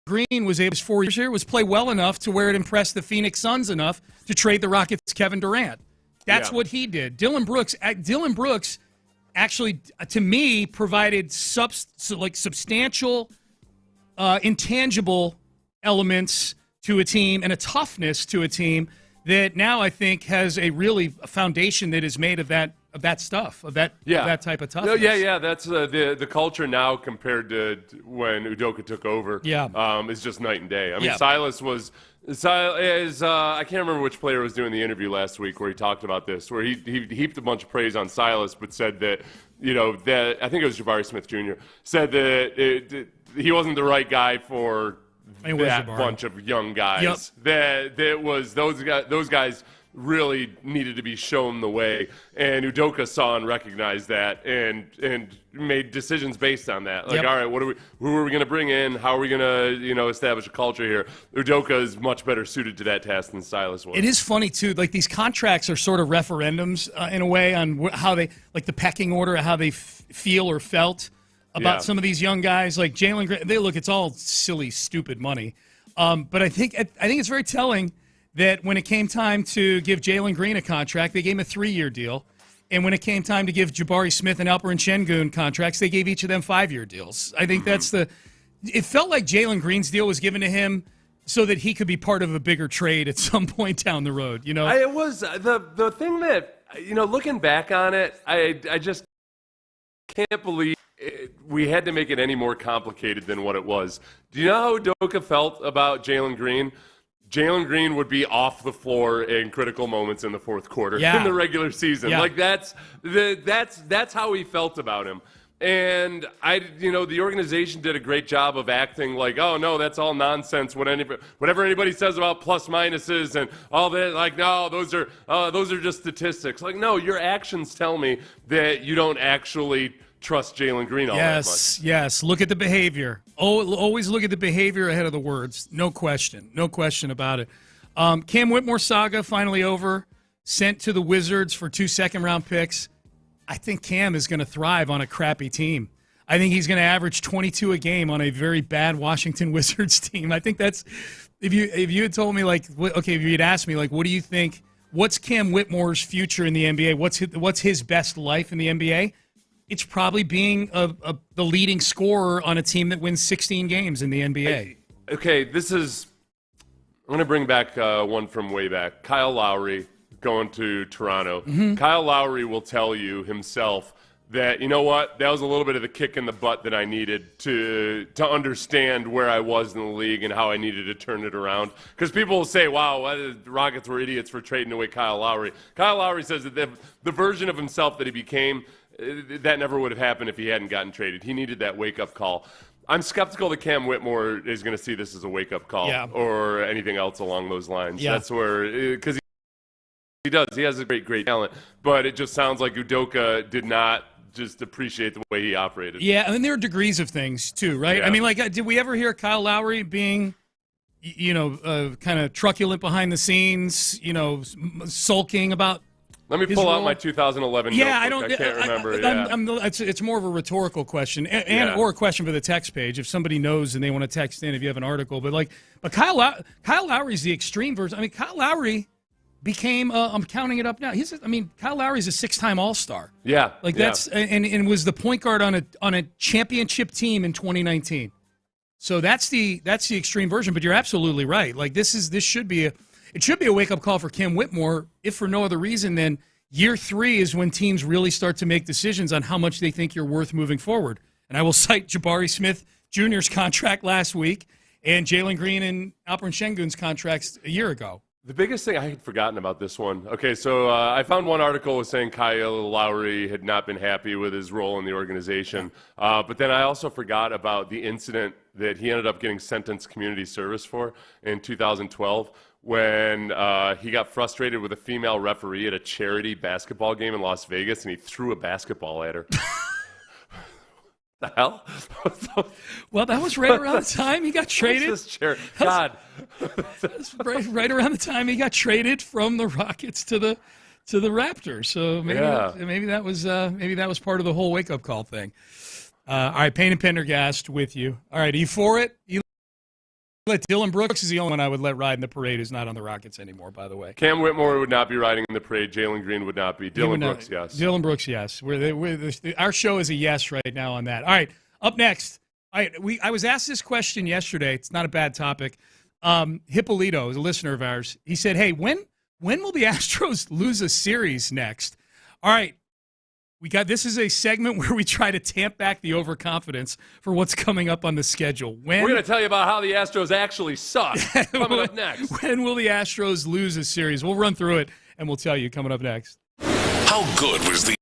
Green was able to 4 years here was play well enough to where it impressed the Phoenix Suns enough to trade the Rockets Kevin Durant. That's what he did. Dylan Brooks actually, to me, provided substantial, intangible elements to a team and a toughness to a team that now I think has a foundation that is made of that stuff, of that type of toughness. Yeah. That's the culture now compared to when Udoka took over. Is just night and day. I mean, Silas I can't remember which player was doing the interview last week where he talked about this, where he heaped a bunch of praise on Silas, but said that that I think it was Jabari Smith Jr. said that he wasn't the right guy for that bunch of young guys. That was those guys really needed to be shown the way, and Udoka saw and recognized that, and made decisions based on that. Like, all right, who are we going to bring in? How are we going to, establish a culture here? Udoka is much better suited to that task than Silas was. It is funny too. Like, these contracts are sort of referendums in a way on how they, like, the pecking order of how they feel or felt about some of these young guys. Like Jalen Green, it's all silly, stupid money. But I think it's very telling that when it came time to give Jalen Green a contract, they gave him a 3-year deal. And when it came time to give Jabari Smith and Alperen Şengün contracts, they gave each of them 5-year deals. I think it felt like Jalen Green's deal was given to him so that he could be part of a bigger trade at some point down the road, It was the thing that, looking back on it, I just can't believe we had to make it any more complicated than what it was. Do you know how Udoka felt about Jalen Green? Jalen Green would be off the floor in critical moments in the fourth quarter in the regular season. Yeah. Like that's how he felt about him. And the organization did a great job of acting like, oh no, that's all nonsense. Whatever anybody says about plus minuses and all that, like, no, those are just statistics. Like, no, your actions tell me that you don't actually trust Jalen Green all that much. Yes. Look at the behavior. Always look at the behavior ahead of the words. No question about it. Cam Whitmore saga finally over. Sent to the Wizards for 2 second-round picks. I think Cam is going to thrive on a crappy team. I think he's going to average 22 a game on a very bad Washington Wizards team. I think that's if you had told me, like, okay, if you had asked me, like, what do you think? What's Cam Whitmore's future in the NBA? What's his best life in the NBA? It's probably being the leading scorer on a team that wins 16 games in the NBA. I'm going to bring back one from way back. Kyle Lowry going to Toronto. Mm-hmm. Kyle Lowry will tell you himself that, you know what, that was a little bit of the kick in the butt that I needed to understand where I was in the league and how I needed to turn it around. Because people will say, wow, the Rockets were idiots for trading away Kyle Lowry. Kyle Lowry says that the version of himself that he became, that never would have happened if he hadn't gotten traded. He needed that wake-up call. I'm skeptical that Cam Whitmore is going to see this as a wake-up call or anything else along those lines. Yeah. That's where – because he does. He has a great talent. But it just sounds like Udoka did not just appreciate the way he operated. Yeah, and there are degrees of things too, right? Yeah. I mean, like, did we ever hear Kyle Lowry being kind of truculent behind the scenes, sulking about – Let me pull out my 2011 notebook. I can't remember. It's more of a rhetorical question, or a question for the text page if somebody knows and they want to text in if you have an article. But Kyle Lowry's the extreme version. I mean, Kyle Lowry became. I'm counting it up now. Kyle Lowry's a 6-time All-Star. Yeah, that's and was the point guard on a championship team in 2019. So that's the extreme version. But you're absolutely right. Like this should be a wake-up call for Cam Whitmore, if for no other reason than year 3 is when teams really start to make decisions on how much they think you're worth moving forward. And I will cite Jabari Smith Jr.'s contract last week and Jalen Green and Alperen Şengün's contracts a year ago. The biggest thing, I had forgotten about this one. Okay, so I found one article was saying Kyle Lowry had not been happy with his role in the organization. But then I also forgot about the incident that he ended up getting sentenced community service for in 2012. When he got frustrated with a female referee at a charity basketball game in Las Vegas, and he threw a basketball at her. The hell? Well, that was right around the time he got traded. God, right around the time he got traded from the Rockets to the Raptors. So maybe that was part of the whole wake up call thing. All right, Payne and Pendergast with you. All right, are you for it? Dylan Brooks is the only one I would let ride in the parade who's not on the Rockets anymore, by the way. Cam Whitmore would not be riding in the parade. Jalen Green would not be. Dylan Brooks, yes. Dylan Brooks, yes. Our show is a yes right now on that. All right, up next. I was asked this question yesterday. It's not a bad topic. Hippolito is a listener of ours. He said, hey, when will the Astros lose a series next? All right. This is a segment where we try to tamp back the overconfidence for what's coming up on the schedule. We're going to tell you about how the Astros actually suck. Coming up next. When will the Astros lose a series? We'll run through it, and we'll tell you coming up next. How good was the...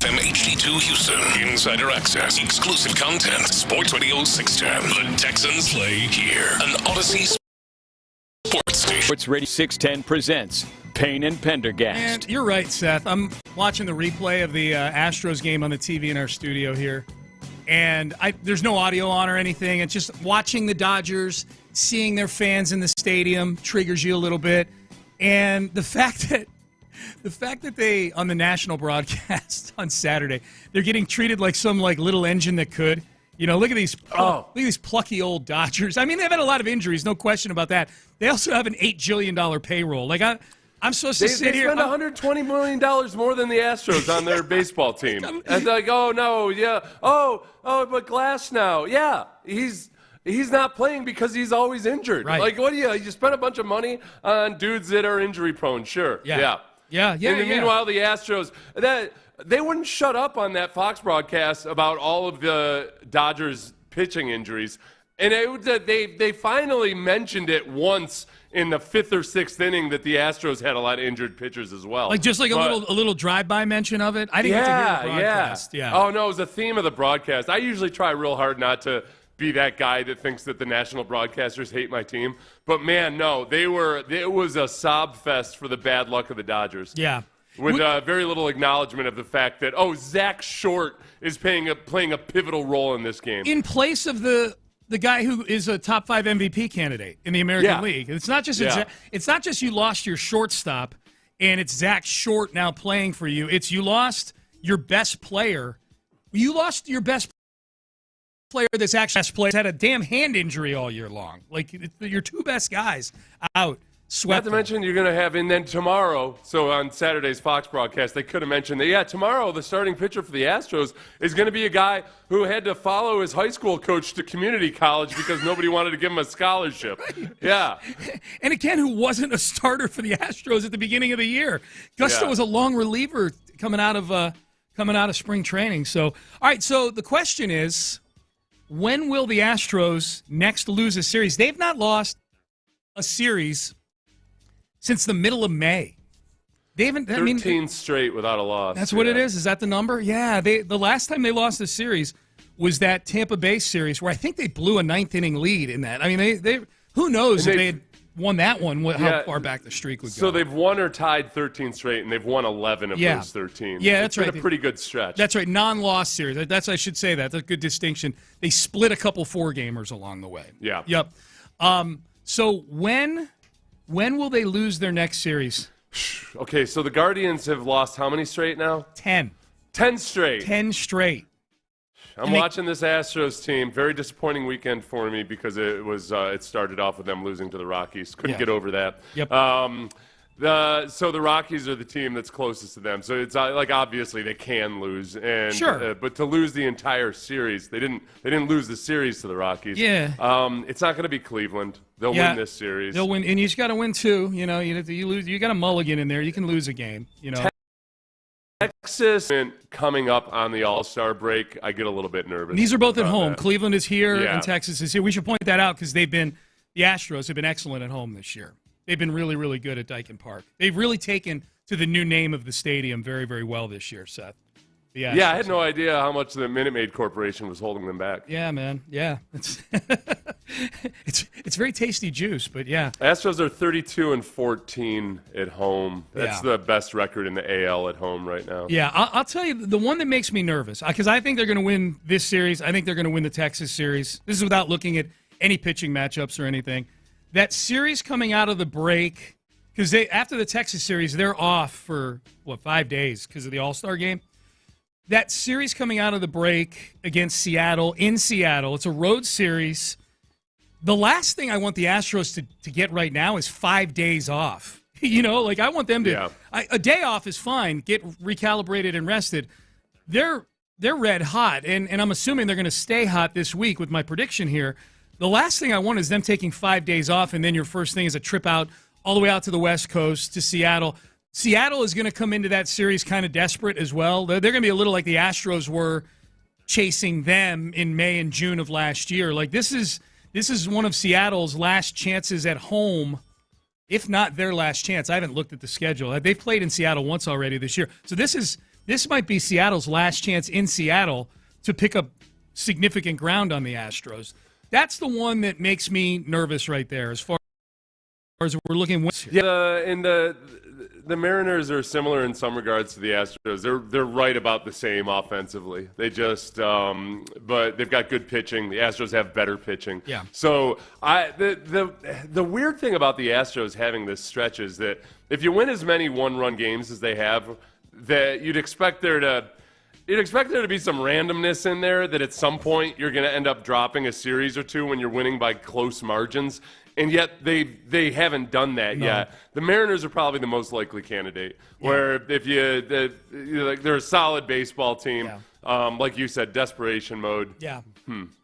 FM HD2 Houston. Insider access. Exclusive content. Sports Radio 610. The Texans play here. An Odyssey sports station. Sports Radio 610 presents Payne and Pendergast. And you're right, Seth. I'm watching the replay of the Astros game on the TV in our studio here. And there's no audio on or anything. It's just watching the Dodgers, seeing their fans in the stadium triggers you a little bit. And the fact that they, on the national broadcast on Saturday, they're getting treated like some little engine that could. You know, look at these plucky old Dodgers. I mean, they've had a lot of injuries, no question about that. They also have an $8 jillion payroll. I'm supposed to sit here. They spend $120 million more than the Astros on their baseball team. And they're like, oh, no, yeah. Oh, but Glass now. Yeah, he's not playing because he's always injured. Right. Like, what do you spend a bunch of money on dudes that are injury prone? Sure. Yeah. Meanwhile, the Astros, they wouldn't shut up on that Fox broadcast about all of the Dodgers pitching injuries. And they finally mentioned it once in the 5th or 6th inning that the Astros had a lot of injured pitchers as well. A little drive-by mention of it? I didn't get to hear the broadcast. Yeah. Oh, no, it was a theme of the broadcast. I usually try real hard not to be that guy that thinks that the national broadcasters hate my team. But, man, no, it was a sob fest for the bad luck of the Dodgers. Yeah. With very little acknowledgement of the fact that, Zach Short is playing a pivotal role in this game. In place of the guy who is a top 5 MVP candidate in the American League. It's not just it's not just you lost your shortstop and it's Zach Short now playing for you. It's you lost your best player. You lost your best player that's actually had a damn hand injury all year long. Your two best guys out. Not to mention you're going to have, and then tomorrow, so on Saturday's Fox broadcast, they could have mentioned that, tomorrow the starting pitcher for the Astros is going to be a guy who had to follow his high school coach to community college because nobody wanted to give him a scholarship. Yeah. And again, who wasn't a starter for the Astros at the beginning of the year. Gusto was a long reliever coming out of spring training. So, all right, so the question is, when will the Astros next lose a series? They've not lost a series since the middle of May. They haven't. 13 straight without a loss. That's what it is. Is that the number? Yeah. The last time they lost a series was that Tampa Bay series where I think they blew a 9th inning lead in that. I mean, they who knows if they had won that one, how far back the streak would go. So they've won or tied 13 straight, and they've won 11 of those 13. Yeah, that's right. It's been a pretty good stretch. That's right. Non-loss series. I should say that. That's a good distinction. They split a couple 4-gamers along the way. Yeah. Yep. So when will they lose their next series? Okay, so the Guardians have lost how many straight now? 10. 10 straight. 10 straight. I'm watching this Astros team. Very disappointing weekend for me because it started off with them losing to the Rockies. Couldn't get over that. Yep. So the Rockies are the team that's closest to them. So it's obviously they can lose, and sure. But to lose the entire series, they didn't lose the series to the Rockies. Yeah. It's not going to be Cleveland. They'll win this series. They'll win, and you just got to win too. You know, you lose. You got a mulligan in there. You can lose a game. You know. Texas coming up on the All-Star break, I get a little bit nervous. These are both at home. That. Cleveland is here and Texas is here. We should point that out because the Astros have been excellent at home this year. They've been really, really good at Daikin Park. They've really taken to the new name of the stadium very, very well this year, Seth. Yeah, I had no idea how much the Minute Maid Corporation was holding them back. Yeah, man. Yeah. It's very tasty juice, but yeah. Astros are 32-14 at home. That's the best record in the AL at home right now. Yeah, I'll tell you, the one that makes me nervous, because I think they're going to win this series. I think they're going to win the Texas series. This is without looking at any pitching matchups or anything. That series coming out of the break, because after the Texas series, they're off for, 5 days because of the All-Star game. That series coming out of the break against Seattle, in Seattle, it's a road series. The last thing I want the Astros to get right now is 5 days off. I want them to a day off is fine, get recalibrated and rested. They're red hot, and I'm assuming they're going to stay hot this week with my prediction here. The last thing I want is them taking 5 days off, and then your first thing is a trip out all the way out to the West Coast to Seattle. Seattle is going to come into that series kind of desperate as well. They're going to be a little like the Astros were chasing them in May and June of last year. Like this is one of Seattle's last chances at home, if not their last chance. I haven't looked at the schedule. They've played in Seattle once already this year. So this is this might be Seattle's last chance in Seattle to pick up significant ground on the Astros. That's the one that makes me nervous right there as far as we're looking. Yeah, and the Mariners are similar in some regards to the Astros. They're right about the same offensively. They just, but they've got good pitching. The Astros have better pitching. Yeah. So the weird thing about the Astros having this stretch is that if you win as many one-run games as they have, that you'd expect there to be some randomness in there, that at some point you're going to end up dropping a series or two when you're winning by close margins. And yet they haven't done that yet. The Mariners are probably the most likely candidate. Yeah. Where if they're a solid baseball team, like you said, desperation mode. Yeah,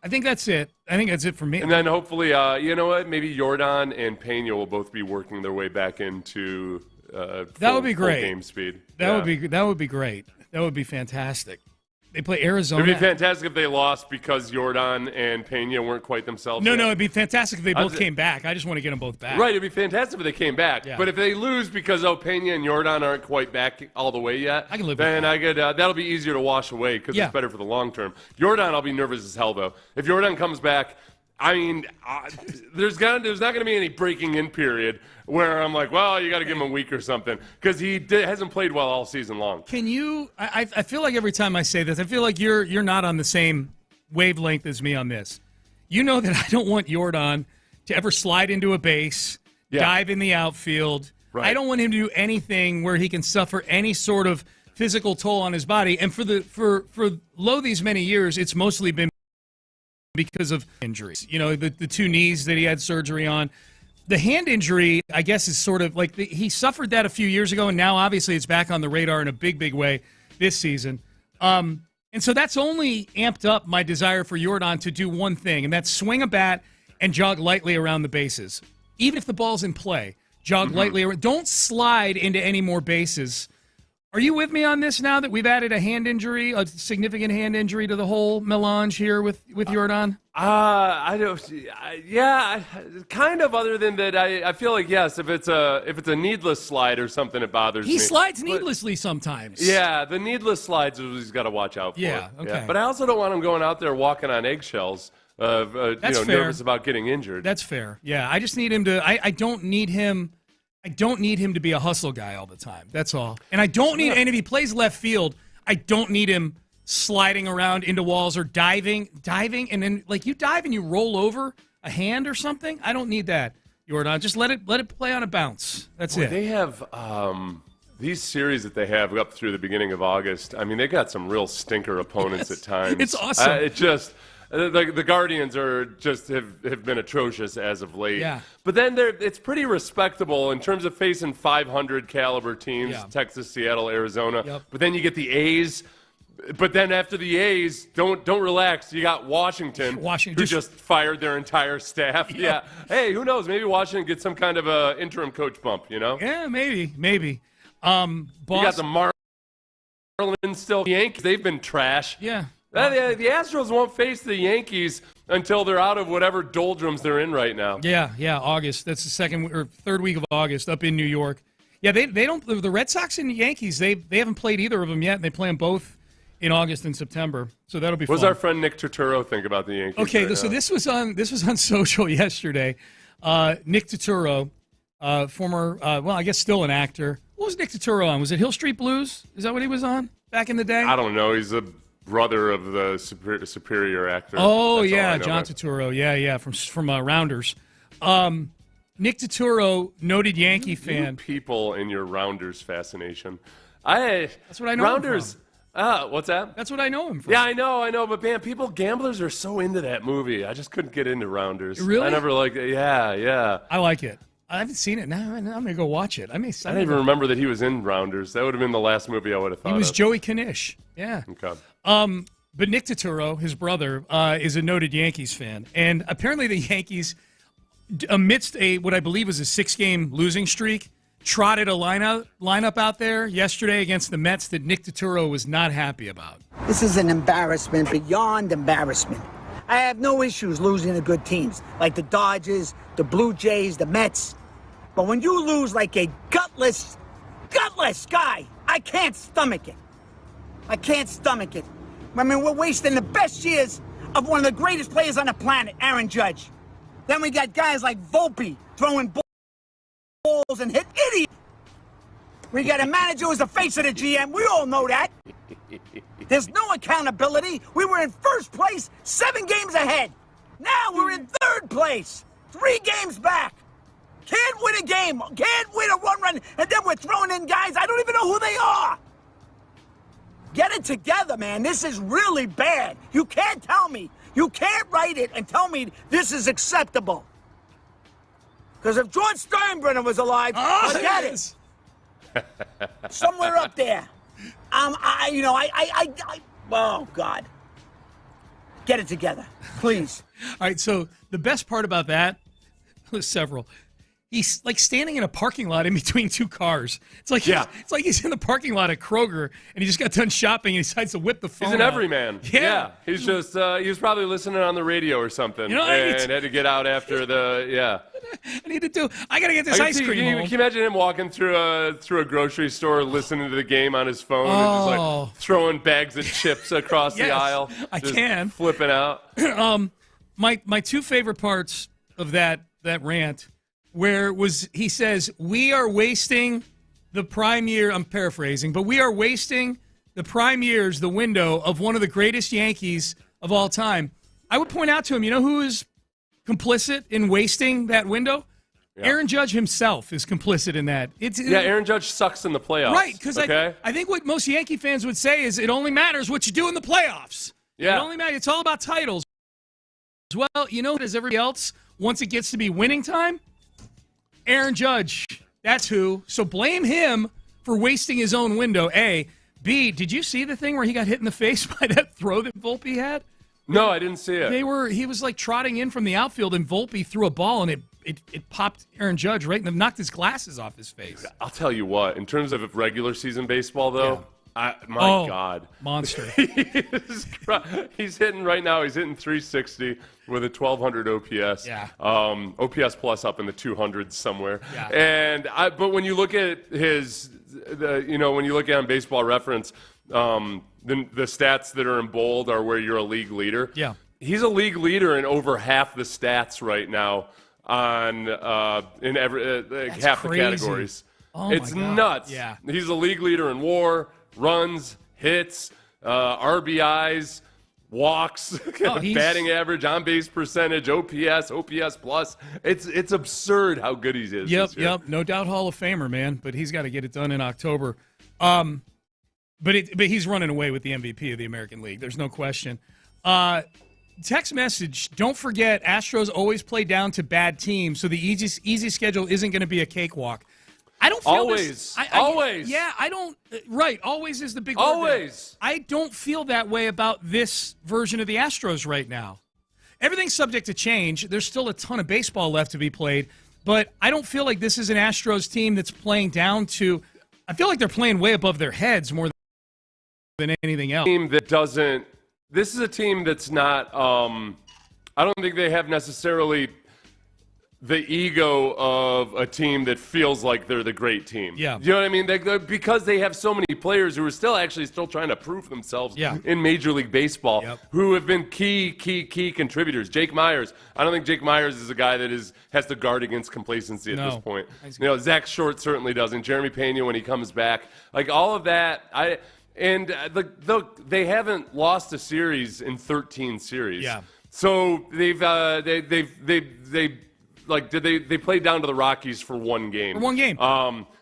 I think that's it. I think that's it for me. And then hopefully, you know what? Maybe Jordan and Pena will both be working their way back into that would be great. Full game speed. That would be great. That would be fantastic. They play Arizona. It'd be fantastic if they lost because Jordan and Pena weren't quite themselves. No, it'd be fantastic if they both came back. I just want to get them both back. Right, it'd be fantastic if they came back. Yeah. But if they lose because Pena and Jordan aren't quite back all the way yet, I can live then with that. That'll be easier to wash away because it's better for the long term. Jordan, I'll be nervous as hell though. If Jordan comes back, I mean, there's not going to be any breaking in period where I'm like, well, you got to give him a week or something because he hasn't played well all season long. Can you? I feel like every time I say this, I feel like you're not on the same wavelength as me on this. You know that I don't want Jordan to ever slide into a base, dive in the outfield. Right. I don't want him to do anything where he can suffer any sort of physical toll on his body. And for these many years, it's mostly been because of injuries. You know, the two knees that he had surgery on. The hand injury, I guess, is sort of like he suffered that a few years ago, and now obviously it's back on the radar in a big, big way this season. And so that's only amped up my desire for Jordan to do one thing, and that's swing a bat and jog lightly around the bases. Even if the ball's in play, jog lightly around. Don't slide into any more bases. Are you with me on this now that we've added a hand injury, a significant hand injury to the whole melange here with Jordan? I don't. Yeah, kind of. Other than that, I feel like yes. If it's a needless slide or something, it bothers me. He slides needlessly sometimes. Yeah, the needless slides he's got to watch out for. Yeah, okay. Yeah. But I also don't want him going out there walking on eggshells. That's fair. Nervous about getting injured. That's fair. Yeah, I just need him to. I don't need him. I don't need him to be a hustle guy all the time. That's all. And I don't need. And if he plays left field, I don't need him sliding around into walls or diving, and then like you dive and you roll over a hand or something. I don't need that, Jordan. Just let it play on a bounce. That's it. They have these series that they have up through the beginning of August. I mean, they got some real stinker opponents at times. It's awesome. It just. The Guardians have been atrocious as of late. Yeah. But then it's pretty respectable in terms of facing 500 caliber teams, Texas, Seattle, Arizona. Yep. But then you get the A's. But then after the A's, don't relax. You got Washington who just fired their entire staff. Yep. Yeah. Hey, who knows? Maybe Washington gets some kind of a interim coach bump, you know? Yeah, maybe. You got the Marlins still. The Yankees, they've been trash. Yeah. The Astros won't face the Yankees until they're out of whatever doldrums they're in right now. Yeah, August. That's the second or third week of August up in New York. Yeah, they don't. The Red Sox and the Yankees, they haven't played either of them yet, and they play them both in August and September. So that'll be fun. What does our friend Nick Turturro think about the Yankees? Okay, so this was on social yesterday. Nick Turturro, former, I guess still an actor. What was Nick Turturro on? Was it Hill Street Blues? Is that what he was on back in the day? I don't know. He's a brother of the superior actor. Oh, yeah, John Turturro. Yeah, from Rounders. Nick Turturro, noted Yankee fan. You people in your Rounders fascination. That's what I know Rounders. him from. What's that? That's what I know him from. Yeah, I know. But man, gamblers are so into that movie. I just couldn't get into Rounders. Really? I never liked it. Yeah. I like it. I haven't seen it. Now I'm going to go watch it. I didn't even remember that he was in Rounders. That would have been the last movie I would have thought of. He was Joey Knish. Yeah. Okay. But Nick Turturro, his brother, is a noted Yankees fan. And apparently the Yankees, amidst what I believe was a 6-game losing streak, trotted a lineup out there yesterday against the Mets that Nick Turturro was not happy about. This is an embarrassment beyond embarrassment. I have no issues losing to good teams, like the Dodgers, the Blue Jays, the Mets. But when you lose like a gutless guy, I can't stomach it. I can't stomach it. I mean, we're wasting the best years of one of the greatest players on the planet, Aaron Judge. Then we got guys like Volpe throwing balls and hit idiot. We got a manager who's the face of the GM. We all know that. There's no accountability. We were in first place, 7 games ahead. Now we're in third place, 3 games back. Can't win a game. Can't win a run, and then we're throwing in guys. I don't even know who they are. Get it together, man. This is really bad. You can't tell me. You can't write it and tell me this is acceptable. Because if George Steinbrenner was alive, forget it. Somewhere up there. Oh, God. Get it together, please. All right, so the best part about that was several. He's like standing in a parking lot in between 2 cars. It's like he's in the parking lot at Kroger, and he just got done shopping, and he decides to whip the phone. He's an out. everyman. Yeah. He's just he was probably listening on the radio or something, and had to get out after the I got to get this ice cream home. Can you imagine him walking through a grocery store, listening to the game on his phone, and just like throwing bags of chips across the aisle? I can. Flipping out. My 2 favorite parts of that rant. He says, we are wasting the prime year, I'm paraphrasing, but we are wasting the prime years, the window of one of the greatest Yankees of all time. I would point out to him, you know who is complicit in wasting that window? Yeah. Aaron Judge himself is complicit in that. Aaron Judge sucks in the playoffs. Right, because I think what most Yankee fans would say is it only matters what you do in the playoffs. Yeah. It only matters. It's all about titles. Well, you know, as everybody else, once it gets to be winning time, Aaron Judge, that's who. So blame him for wasting his own window, A. B, did you see the thing where he got hit in the face by that throw that Volpe had? No, I didn't see it. He was like trotting in from the outfield, and Volpe threw a ball, and it popped Aaron Judge right and knocked his glasses off his face. I'll tell you what, in terms of regular season baseball, though, my God. Monster. He's hitting right now, he's hitting 360 with a 1,200 OPS. Yeah. OPS plus up in the 200s somewhere. Yeah. But when you look at when you look at on Baseball Reference, the stats that are in bold are where you're a league leader. Yeah. He's a league leader in over half the stats right now in half crazy. the categories. Oh it's my God. Nuts. Yeah. He's a league leader in WAR, runs, hits, RBIs, walks, batting average, on-base percentage, OPS plus. It's absurd how good he is. Yep. No doubt Hall of Famer, man. But he's got to get it done in October. But he's running away with the MVP of the American League. There's no question. Text message, don't forget, Astros always play down to bad teams, so the easy schedule isn't going to be a cakewalk. I don't feel always. Always. Yeah, I don't. Right, always is the big word. Always. I don't feel that way about this version of the Astros right now. Everything's subject to change. There's still a ton of baseball left to be played, but I don't feel like this is an Astros team that's playing down to. I feel like they're playing way above their heads more than anything else. This is a team that's not. I don't think they have necessarily the ego of a team that feels like they're the great team. Yeah. You know what I mean? Because they have so many players who are still trying to prove themselves in Major League Baseball, who have been key contributors. Jake Myers. I don't think Jake Myers is a guy that has to guard against complacency at this point. Zach Short certainly doesn't. Jeremy Pena when he comes back. Like all of that, they haven't lost a series in 13 series. Yeah. So they played down to the Rockies for one game.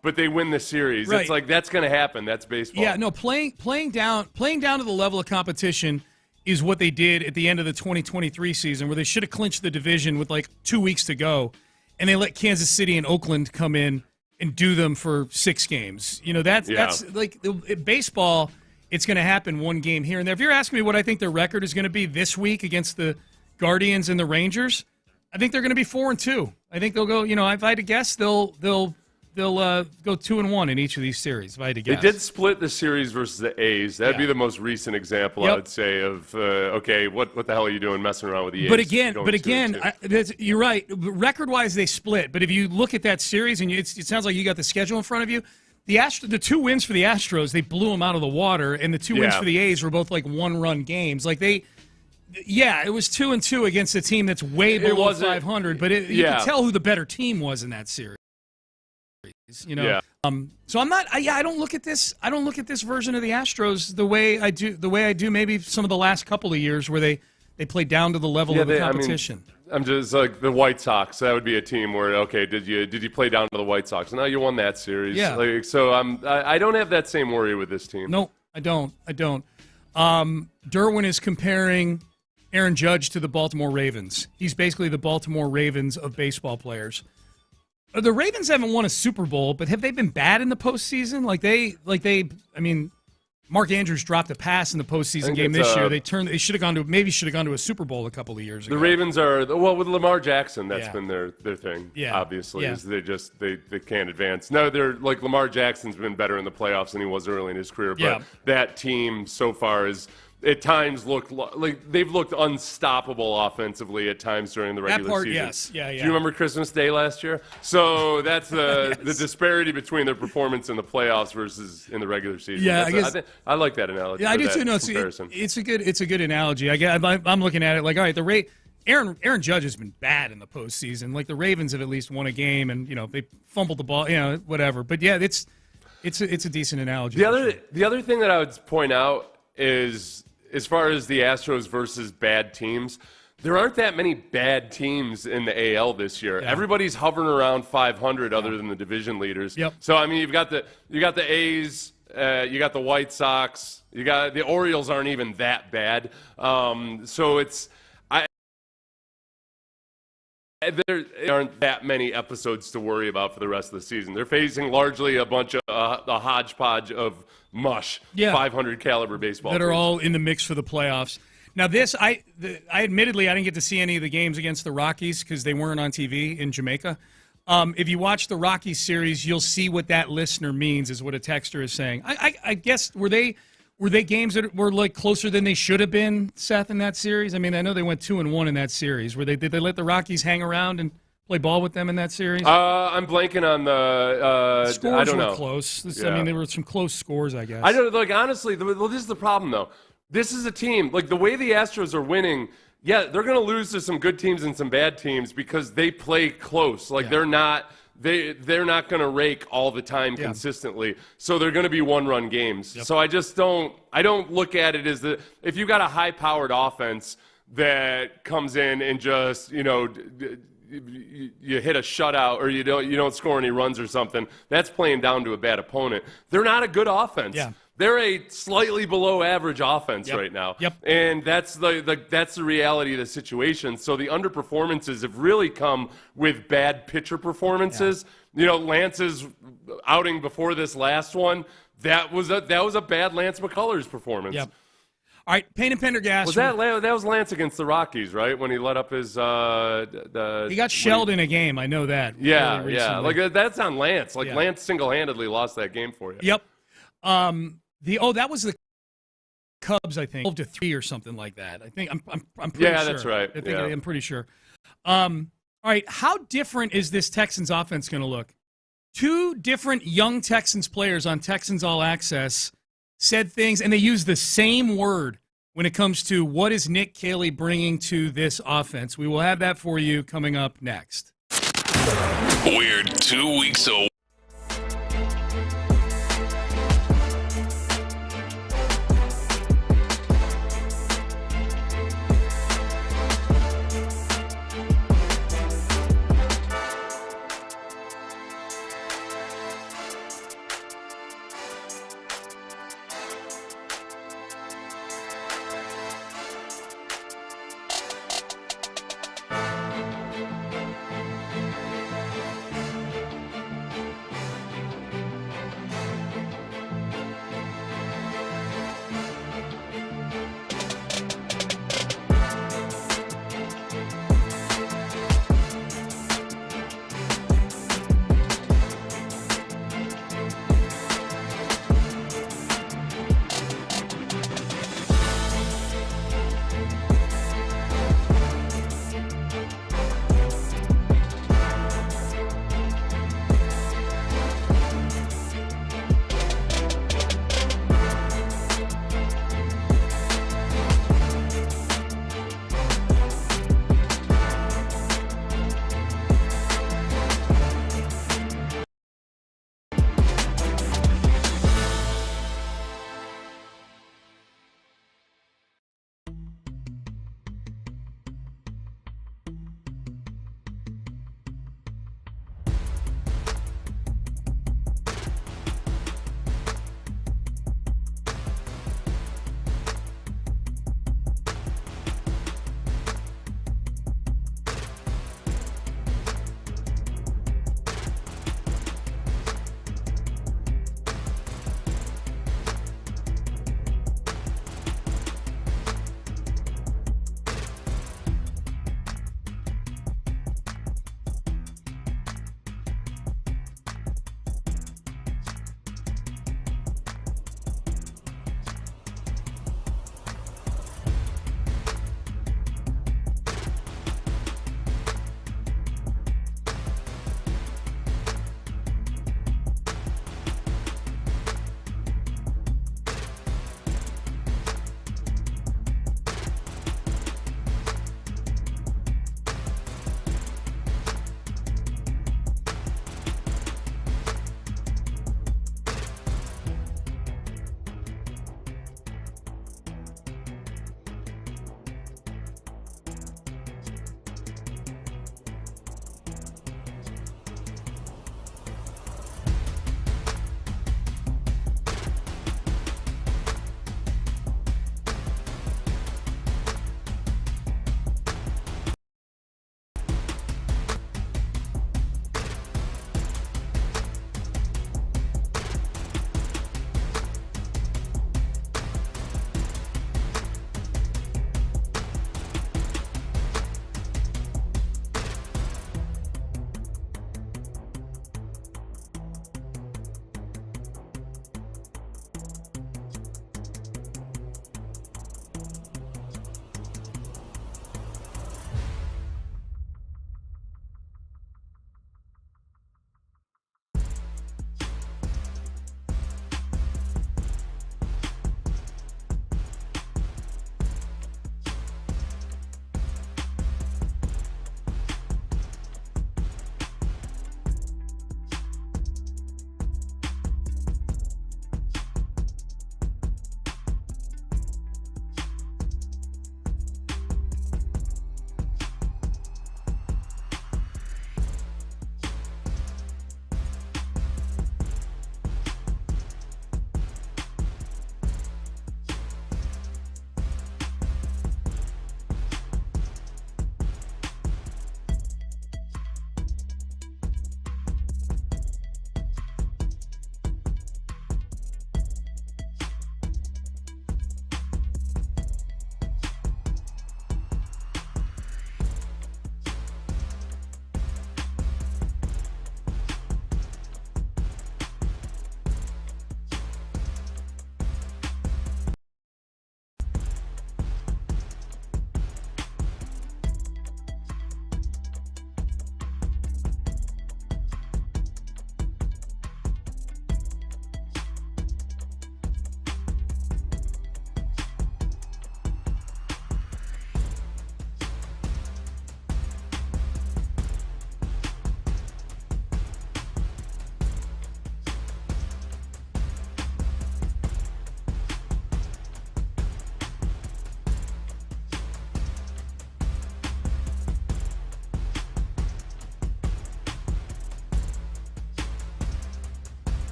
But they win the series. Right. It's like that's going to happen. That's baseball. Yeah, no, playing down to the level of competition is what they did at the end of the 2023 season, where they should have clinched the division with like 2 weeks to go, and they let Kansas City and Oakland come in and do them for 6 games. You know, that's like baseball. It's going to happen one game here and there. If you're asking me what I think their record is going to be this week against the Guardians and the Rangers, I think they're going to be 4-2. I think they'll go. You know, if I had to guess, they'll go 2-1 in each of these series. If I had to guess, they did split the series versus the A's. That'd be the most recent example, I would say, of what the hell are you doing messing around with the A's? But again, you're right. Record-wise, they split. But if you look at that series, and it sounds like you got the schedule in front of you. the 2 wins for the Astros, they blew them out of the water, and the 2 wins for the A's were both like 1-run games. Like it was 2-2 against a team that's way below 500, but you could tell who the better team was in that series. You know, so I'm not. I don't look at this. I don't look at this version of the Astros the way I do maybe some of the last couple of years where they play down to the level of the competition. I'm just like the White Sox. That would be a team where, okay, did you play down to the White Sox? No, you won that series. Yeah. So I don't have that same worry with this team. No, I don't. Derwin is comparing Aaron Judge to the Baltimore Ravens. He's basically the Baltimore Ravens of baseball players. The Ravens haven't won a Super Bowl, but have they been bad in the postseason? I mean, Mark Andrews dropped a pass in the postseason game this year. They should have gone to a Super Bowl a couple of years ago. The Ravens are with Lamar Jackson. That's been their thing. Yeah, obviously, is they can't advance. No, they're like Lamar Jackson's been better in the playoffs than he was early in his career. But that team so far is at times looked like they've looked unstoppable offensively at times during the regular season. Yes. Yeah. Do you remember Christmas Day last year? So that's the disparity between their performance in the playoffs versus in the regular season. Yeah, I like that analogy. Yeah, I do too. No, it's a good analogy. I'm looking at it like, all right, Aaron Judge has been bad in the postseason. Like the Ravens have at least won a game, and they fumbled the ball, whatever. But yeah, it's a decent analogy. The other thing that I would point out is, as far as the Astros versus bad teams, there aren't that many bad teams in the AL this year. Yeah. Everybody's hovering around 500 other than the division leaders. Yep. So I mean, you've got the A's, you got the White Sox, you got the Orioles aren't even that bad. So there aren't that many episodes to worry about for the rest of the season. They're facing largely a bunch of a hodgepodge of mush, 500 caliber baseball that teams. Are all in the mix for the playoffs. Now I admittedly I didn't get to see any of the games against the Rockies because they weren't on TV in Jamaica. If you watch the Rockies series, you'll see what that listener means, is what a texter is saying. I guess were they games that were like closer than they should have been, Seth, in that series? I mean, I know they went 2-1 in that series. Did they let the Rockies hang around and play ball with them in that series? I'm blanking on the scores. I don't know. Were close. I mean, there were some close scores, I guess. I don't like honestly. This is the problem, though. This is a team like the way the Astros are winning. Yeah, they're going to lose to some good teams and some bad teams because they play close. Like they're not going to rake all the time consistently. So they're going to be one-run games. Yep. So I don't look at it as if you got a high-powered offense that comes in and just you hit a shutout or you don't score any runs or something, that's playing down to a bad opponent. They're not a good offense. Yeah. They're a slightly below average offense right now. Yep. And that's the reality of the situation. So the underperformances have really come with bad pitcher performances. Yeah. Lance's outing before this last one, that was a bad Lance McCullers performance. Yep. All right, Payne and Pendergast. That was Lance against the Rockies, right? When he let up his he got shelled in a game. I know that. Yeah. Like that's on Lance. Lance single-handedly lost that game for you. Yep. That was the Cubs, I think, 12-3 or something like that. I think I'm pretty sure. Yeah, that's right. I'm pretty sure. All right, how different is this Texans offense going to look? 2 different young Texans players on Texans All Access said things, and they used the same word when it comes to what is Nick Caley bringing to this offense. We will have that for you coming up next. We're 2 weeks away.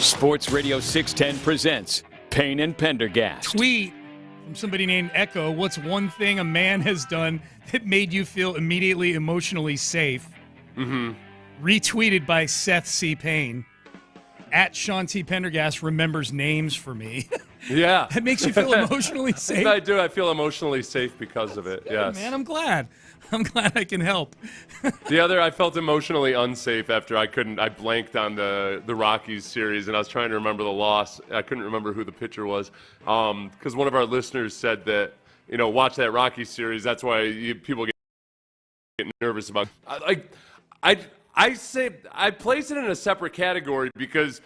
Sports Radio 610 presents Payne and Pendergast. Tweet from somebody named Echo. What's one thing a man has done that made you feel immediately emotionally safe? Retweeted by Seth C. Payne. At Sean T. Pendergast remembers names for me. Yeah. That makes you feel emotionally safe? I do. I feel emotionally safe because of it, Yeah, yes. man, I'm glad. I'm glad I can help. I felt emotionally unsafe after I blanked on the Rockies series, and I was trying to remember the loss. I couldn't remember who the pitcher was, because one of our listeners said that, watch that Rockies series. That's why people get nervous about it. I say I place it in a separate category because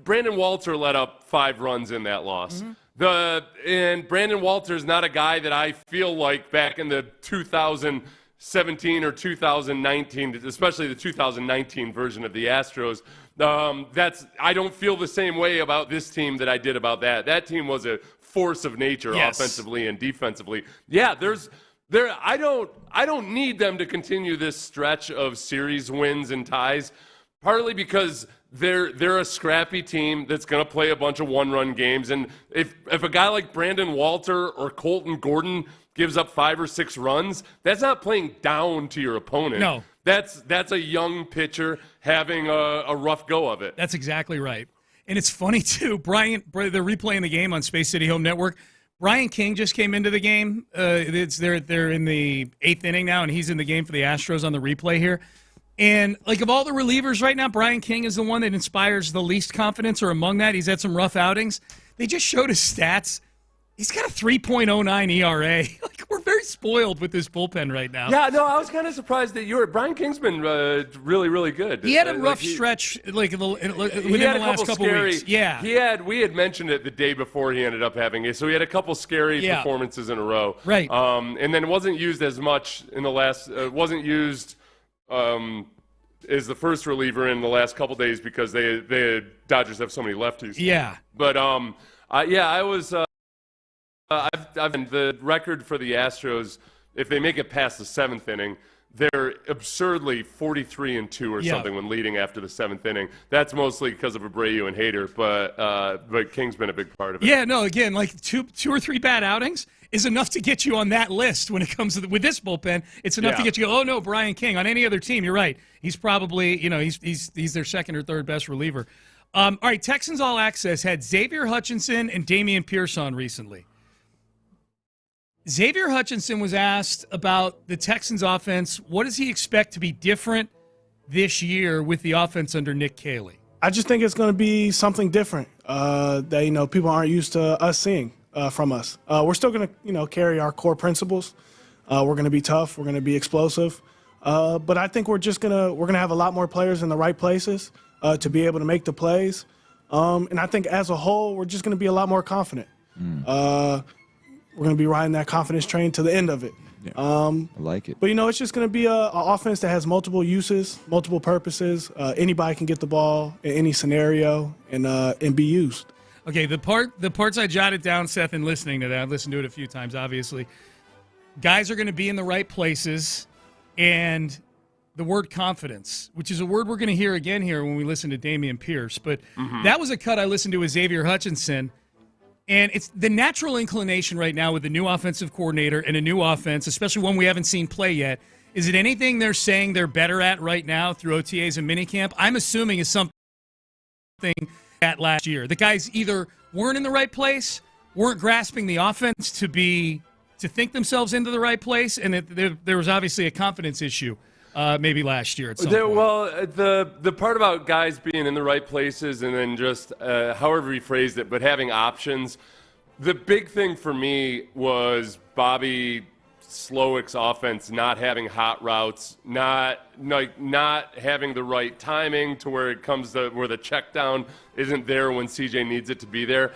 Brandon Walter let up 5 runs in that loss. And Brandon Walter is not a guy that I feel like back in the 2017 or 2019, especially the 2019 version of the Astros. I don't feel the same way about this team that I did about that. That team was a force of nature, offensively and defensively. Yeah, I don't need them to continue this stretch of series wins and ties, partly because they're a scrappy team that's going to play a bunch of one-run games. And if a guy like Brandon Walter or Colton Gordon gives up 5 or 6 runs, that's not playing down to your opponent. No. That's a young pitcher having a rough go of it. That's exactly right. And it's funny, too. They're replaying the game on Space City Home Network. Brian King just came into the game. They're in the 8th inning now, and he's in the game for the Astros on the replay here. And, of all the relievers right now, Brian King is the one that inspires the least confidence, or among that. He's had some rough outings. They just showed his stats. He's got a 3.09 ERA. We're very spoiled with this bullpen right now. Yeah, no, I was kind of surprised that Brian King's been really, really good. He had a rough stretch within the last couple weeks. Yeah. We had mentioned it the day before he ended up having it. So he had a couple scary performances in a row. Right. And then it wasn't used as much in the last wasn't used as the first reliever in the last couple days because Dodgers have so many lefties. Yeah. But I was I've been the record for the Astros. If they make it past the 7th inning, they're absurdly 43-2 or something when leading after the 7th inning. That's mostly because of Abreu and Hader, but King's been a big part of it. Yeah, no, again, two or three bad outings is enough to get you on that list when it comes to with this bullpen. It's enough to get you. Oh no, Brian King. On any other team, you're right. He's probably he's their second or third best reliever. All right, Texans All Access had Xavier Hutchinson and Damen Pierce on recently. Xavier Hutchinson was asked about the Texans offense. What does he expect to be different this year with the offense under Nick Caley? I just think it's going to be something different that people aren't used to us seeing from us. We're still going to carry our core principles. We're going to be tough. We're going to be explosive. But I think we're gonna have a lot more players in the right places to be able to make the plays. And I think as a whole, we're just going to be a lot more confident. We're going to be riding that confidence train to the end of it. Yeah, I like it. But, it's just going to be an offense that has multiple uses, multiple purposes. Anybody can get the ball in any scenario and be used. Okay, the parts I jotted down, Seth, in listening to that, I've listened to it a few times, obviously. Guys are going to be in the right places, and the word confidence, which is a word we're going to hear again here when we listen to Damen Pierce. But that was a cut I listened to with Xavier Hutchinson. And it's the natural inclination right now with the new offensive coordinator and a new offense, especially one we haven't seen play yet. Is it anything they're saying they're better at right now through OTAs and minicamp? I'm assuming is something at last year. The guys either weren't in the right place, weren't grasping the offense to think themselves into the right place, and there was obviously a confidence issue maybe last year at some point. Well, the part about guys being in the right places and then just however he phrased it, but having options, the big thing for me was Bobby Slowick's offense not having hot routes, not having the right timing to where it comes to where the check down isn't there when CJ needs it to be there.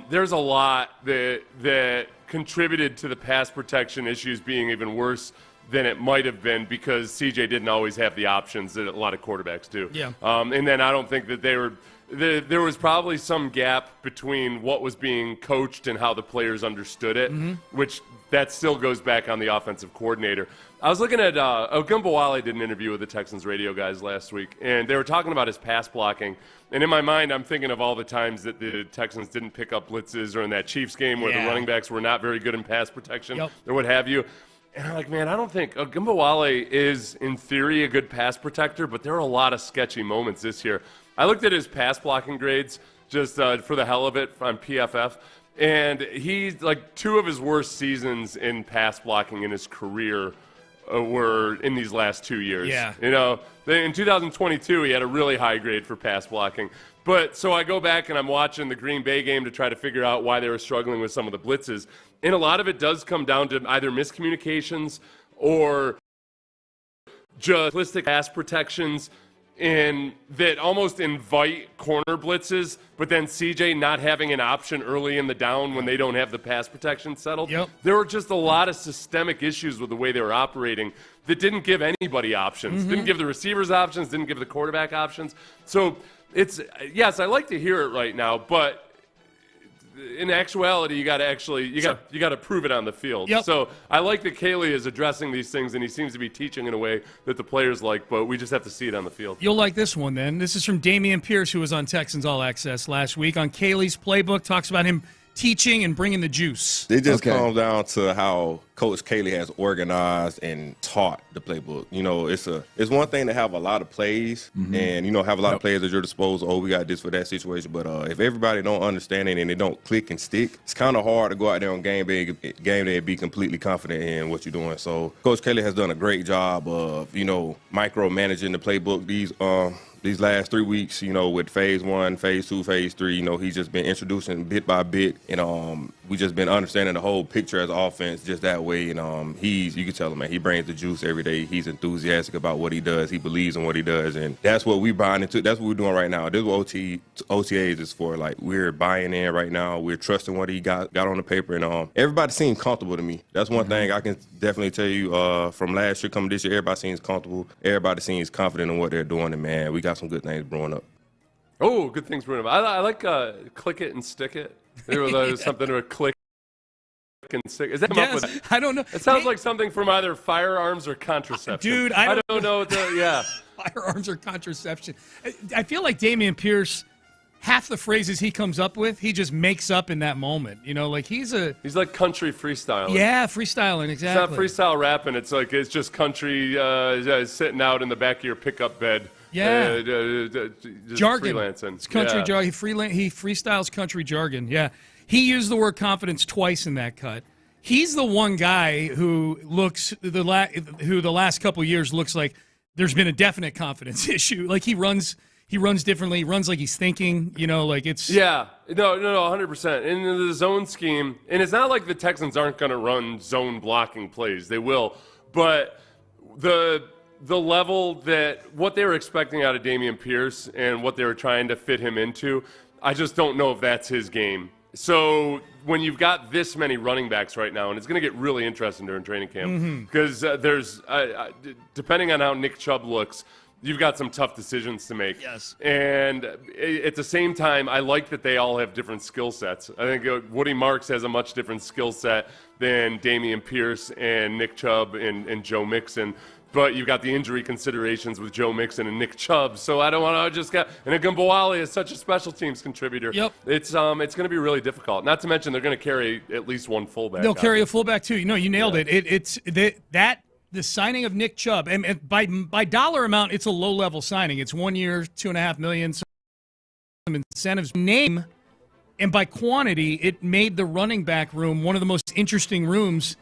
There's a lot that contributed to the pass protection issues being even worse than it might have been because CJ didn't always have the options that a lot of quarterbacks do. Yeah. And then I don't think that there was probably some gap between what was being coached and how the players understood it, which that still goes back on the offensive coordinator. I was looking at Ogunbowale did an interview with the Texans radio guys last week, and they were talking about his pass blocking. And in my mind, I'm thinking of all the times that the Texans didn't pick up blitzes, or in that Chiefs game where the running backs were not very good in pass protection or what have you. And I'm like, man, I don't think Ogunbowale is, in theory, a good pass protector, but there are a lot of sketchy moments this year. I looked at his pass blocking grades just for the hell of it on PFF, and he's like 2 of his worst seasons in pass blocking in his career were in these last 2 years. Yeah. You know, in 2022, he had a really high grade for pass blocking. But so I go back and I'm watching the Green Bay game to try to figure out why they were struggling with some of the blitzes. And a lot of it does come down to either miscommunications or just simplistic pass protections and that almost invite corner blitzes, but then CJ not having an option early in the down when they don't have the pass protection settled. There were just a lot of systemic issues with the way they were operating that didn't give anybody options, didn't give the receivers options, didn't give the quarterback options. So it's, yes, I like to hear it right now, but in actuality, you got to prove it on the field. So I like that Caley is addressing these things, and he seems to be teaching in a way that the players like, but we just have to see it on the field. You'll like this one then. This is from Damen Pierce, who was on Texans All Access last week on Caley's playbook. Talks about him teaching and bringing the juice. It just comes down to how Coach Caley has organized and taught the playbook. You know, it's one thing to have a lot of plays and, you know, have a lot of players at your disposal. Oh, we got this for that situation. But if everybody don't understand it and it don't click and stick, it's kind of hard to go out there on game day and be completely confident in what you're doing. So Coach Caley has done a great job of, you know, micromanaging the playbook these last 3 weeks, you know, with phase 1, phase 2, phase 3, you know, he's just been introducing bit by bit, and we just been understanding the whole picture as offense just that way. And you can tell him, man, he brings the juice every day. He's enthusiastic about what he does. He believes in what he does, and that's what we buying into. That's what we're doing right now. This is what OTAs is for. Like, we're buying in right now. We're trusting what he got on the paper, and everybody seems comfortable to me. That's one thing I can definitely tell you from last year coming this year. Everybody seems comfortable. Everybody seems confident in what they're doing, and man, we got some good things brewing up. Oh, good things brewing up. I like click it and stick it. There was something to a click and stick. Is that come up with? I don't know. It sounds like something from either firearms or contraception. Dude, I don't know what firearms or contraception. I feel like Damen Pierce, half the phrases he comes up with, he just makes up in that moment. You know, like he's like country freestyling. Yeah, freestyling, exactly. It's not freestyle rapping. It's like it's just country sitting out in the back of your pickup bed. Yeah, just jargon. Freelancing. It's country jargon. He freestyles country jargon. Yeah, he used the word confidence twice in that cut. He's the one guy who the last couple years looks like there's been a definite confidence issue. Like he runs differently. He runs like he's thinking. You know, like it's no, 100%. In the zone scheme, and it's not like the Texans aren't going to run zone blocking plays. They will, but the level that what they were expecting out of Damen Pierce and what they were trying to fit him into, I just don't know if that's his game. So when you've got this many running backs right now, and it's going to get really interesting during training camp because there's depending on how Nick Chubb looks, you've got some tough decisions to make. Yes. And at the same time, I like that they all have different skill sets. I think Woody Marks has a much different skill set than Damen Pierce and Nick Chubb and Joe Mixon. But you've got the injury considerations with Joe Mixon and Nick Chubb. So I don't want to just get – and Ogunbowale is such a special teams contributor. Yep. It's going to be really difficult. Not to mention they're going to carry at least one fullback. They'll carry a fullback too. You know, you nailed it. It's the signing of Nick Chubb, and by dollar amount, it's a low-level signing. It's 1 year, $2.5 million, some incentives. Name, and by quantity, it made the running back room one of the most interesting rooms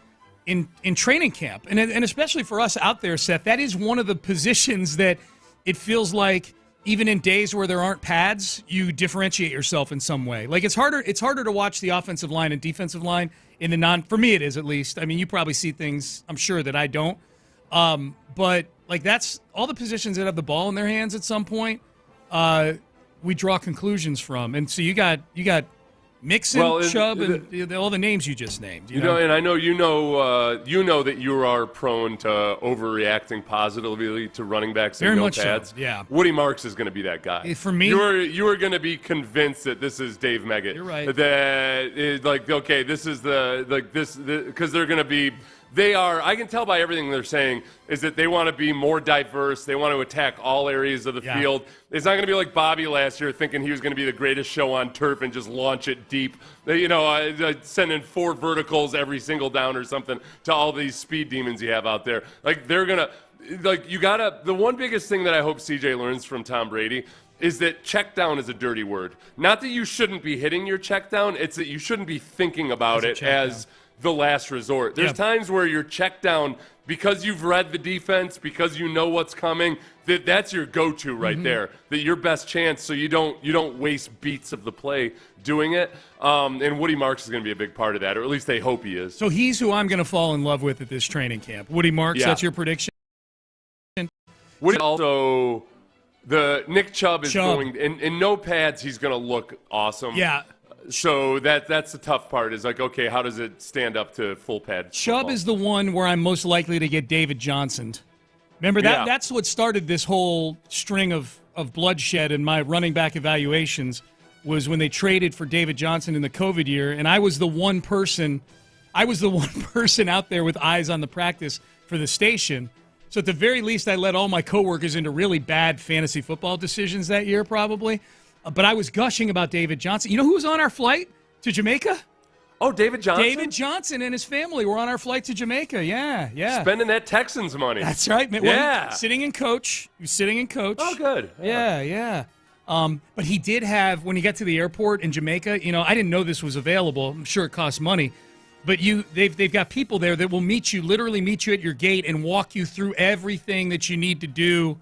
in training camp, and especially for us out there, Seth, that is one of the positions that it feels like even in days where there aren't pads, you differentiate yourself in some way. Like it's harder to watch the offensive line and defensive line in the for me it is at least. I mean, you probably see things I'm sure that I don't. But like that's all the positions that have the ball in their hands at some point, we draw conclusions from. And so you got Mixon, Chubb, and all the names you just named. You know, and I know you know that you are prone to overreacting positively to running backs Very and much pads. so, yeah. Woody Marks is going to be that guy. For me, you are going to be convinced that this is Dave Meggett. You're right. That this is because they're going to be. They are, I can tell by everything they're saying, is that they want to be more diverse. They want to attack all areas of the field. It's not going to be like Bobby last year thinking he was going to be the greatest show on turf and just launch it deep. Sending 4 verticals every single down or something to all these speed demons you have out there. Like, they're going to, the one biggest thing that I hope CJ learns from Tom Brady is that check down is a dirty word. Not that you shouldn't be hitting your check down, it's that you shouldn't be thinking about it as the last resort. There's times where your check down, because you've read the defense, because you know what's coming, that's your go-to right there. That your best chance, so you don't waste beats of the play doing it. And Woody Marks is going to be a big part of that, or at least they hope he is. So he's who I'm going to fall in love with at this training camp. Woody Marks, that's your prediction? Woody also, the Nick Chubb is going, in no pads, he's going to look awesome. Yeah. So that's the tough part is like, okay, how does it stand up to full pad? Chubb is the one where I'm most likely to get David Johnson. Remember, that's what started this whole string of bloodshed in my running back evaluations was when they traded for David Johnson in the COVID year, and I was the one person out there with eyes on the practice for the station. So at the very least, I led all my coworkers into really bad fantasy football decisions that year probably. But I was gushing about David Johnson. You know who was on our flight to Jamaica? Oh, David Johnson? David Johnson and his family were on our flight to Jamaica. Yeah. Spending that Texans money. That's right. Man. Yeah. Well, sitting in coach. He was sitting in coach. Oh, good. Yeah. But he did have, when he got to the airport in Jamaica, I didn't know this was available. I'm sure it costs money. But they've got people there that will literally meet you at your gate and walk you through everything that you need to do.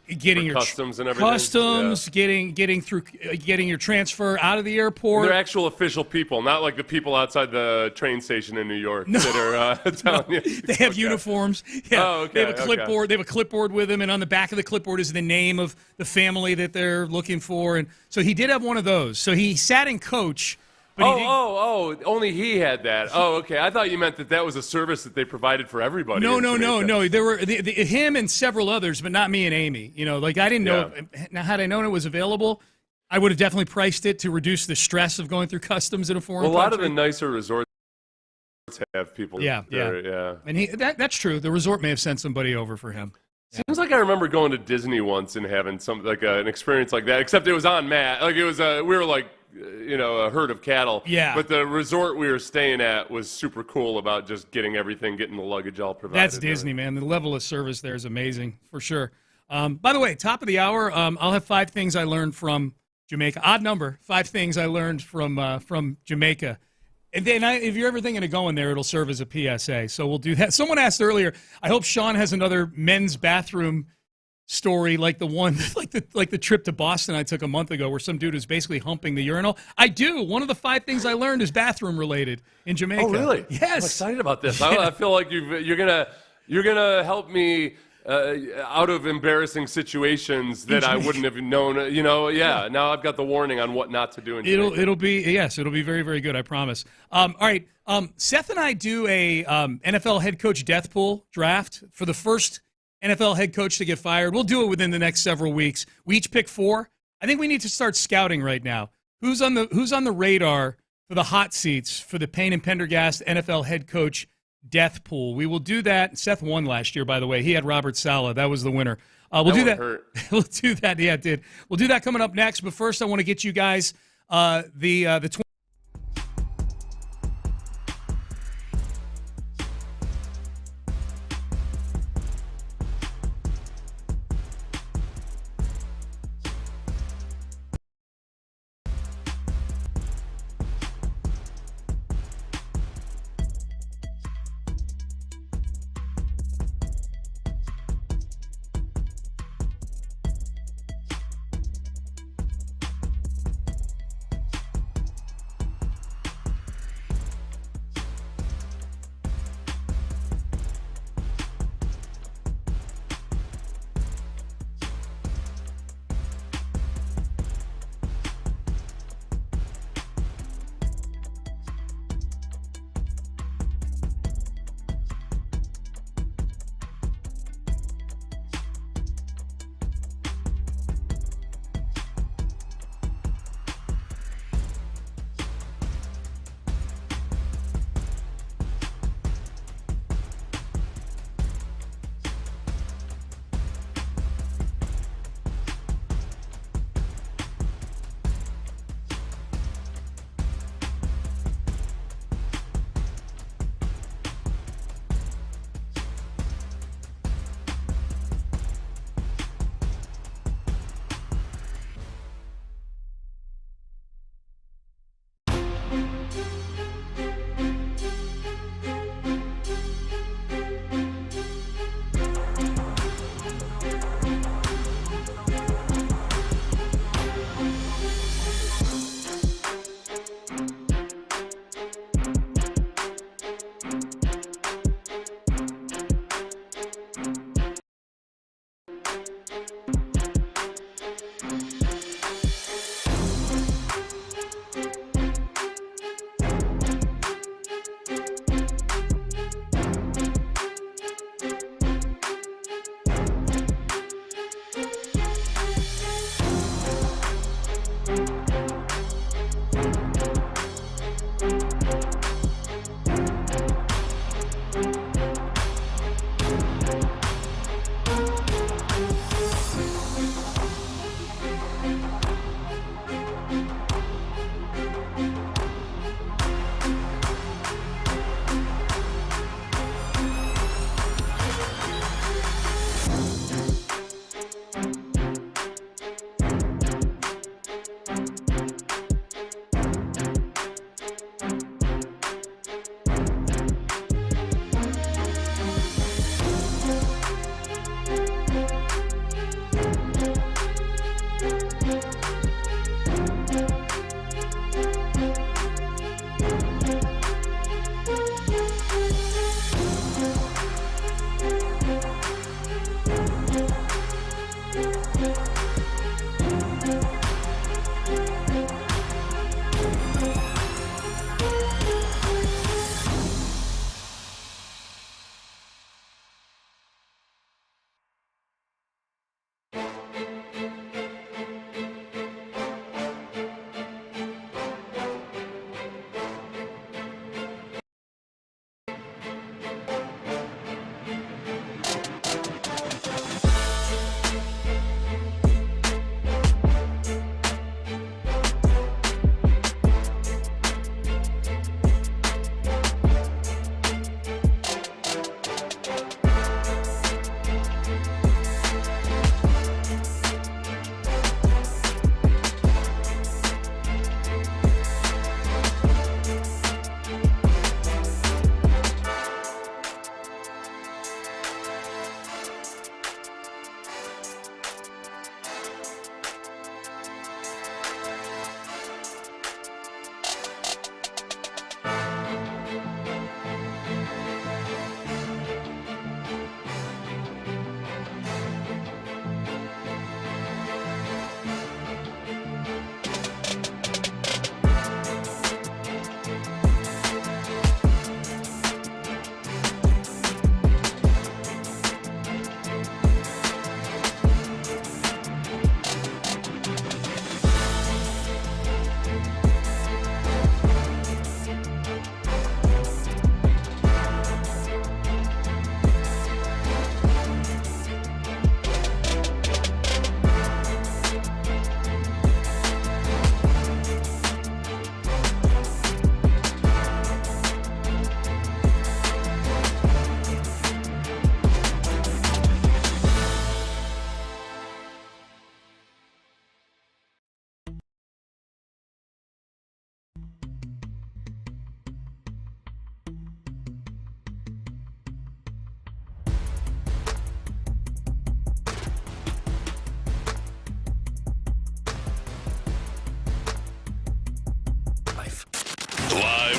Getting your customs and everything. Getting your transfer out of the airport. They're actual official people, not like the people outside the train station in New York that are telling you. They have uniforms. Yeah. Oh, okay. They have a clipboard. They have a clipboard with them, and on the back of the clipboard is the name of the family that they're looking for. And so he did have one of those. So he sat in coach. But only he had that. Oh, okay. I thought you meant that was a service that they provided for everybody. No. There were him and several others, but not me and Amy. I didn't know. Now, had I known it was available, I would have definitely priced it to reduce the stress of going through customs in a foreign country. A lot of the nicer resorts have people. Yeah. And that's true. The resort may have sent somebody over for him. Seems like I remember going to Disney once and having an experience like that. Except it was on mat. Like it was we were like. A herd of cattle. Yeah. But the resort we were staying at was super cool about just getting the luggage all provided. That's Disney, man. The level of service there is amazing, for sure. By the way, top of the hour, I'll have 5 things I learned from Jamaica. Odd number, 5 things I learned from Jamaica. And then if you're ever thinking of going there, it'll serve as a PSA. So we'll do that. Someone asked earlier, I hope Sean has another men's bathroom story like the one like the trip to Boston I took a month ago where some dude was basically humping the urinal. I do. One of the 5 things I learned is bathroom related in Jamaica. Oh, really? Yes. I'm excited about this. I feel like you're gonna help me out of embarrassing situations that I wouldn't have known. Now I've got the warning on what not to do in Jamaica. It'll be very, very good, I promise. All right. Seth and I do a NFL head coach death pool draft for the first NFL head coach to get fired. We'll do it within the next several weeks. We each pick 4. I think we need to start scouting right now. Who's on the radar for the hot seats for the Payne and Pendergast NFL head coach death pool? We will do that. Seth won last year, by the way. He had Robert Saleh. That was the winner. We'll do that. We'll do that. Yeah, it did. We'll do that coming up next. But first, I want to get you guys the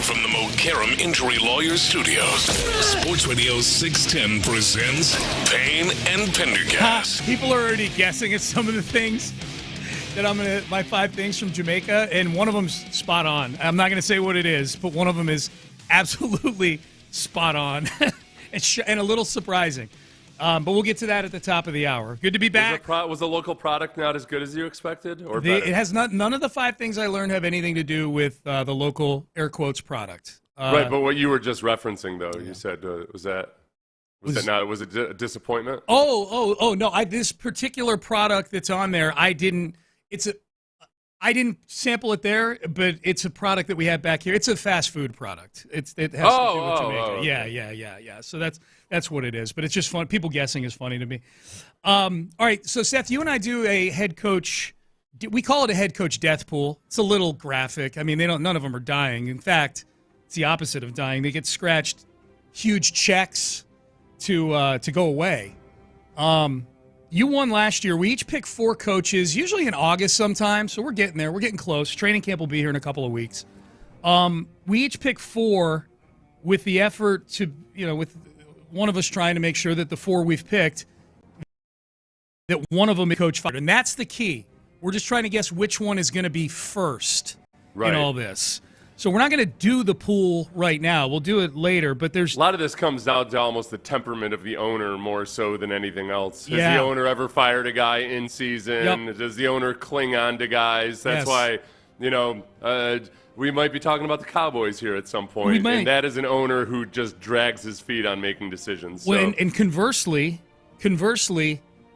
from the Mokaram Injury Lawyers Studios. Sports Radio 610 presents Payne and Pendergast. People are already guessing at some of the things that my 5 things from Jamaica, and one of them's spot on. I'm not going to say what it is, but one of them is absolutely spot on and a little surprising. But we'll get to that at the top of the hour. Good to be back. Was the local product not as good as you expected, or better? It has none of the 5 things I learned have anything to do with the local air quotes product. Right, but what you were just referencing, though, you said was it a disappointment? Oh no! This particular product that's on there, I didn't sample it there, but it's a product that we have back here. It's a fast food product. It has to do with Jamaica. Okay. Yeah. So that's what it is. But it's just fun. People guessing is funny to me. All right. So Seth, you and I do a head coach. We call it a head coach death pool. It's a little graphic. I mean, none of them are dying. In fact, it's the opposite of dying. They get scratched huge checks to go away. You won last year. We each pick 4 coaches, usually in August sometime, so we're getting there. We're getting close. Training camp will be here in a couple of weeks. We each pick 4 with the effort to, with one of us trying to make sure that the 4 we've picked, that one of them is coach fired. And that's the key. We're just trying to guess which one is going to be first in all this. So we're not going to do the pool right now. We'll do it later, but there's... A lot of this comes down to almost the temperament of the owner more so than anything else. Has the owner ever fired a guy in season? Yep. Does the owner cling on to guys? That's why, we might be talking about the Cowboys here at some point. We might. And that is an owner who just drags his feet on making decisions. So. Well, and conversely,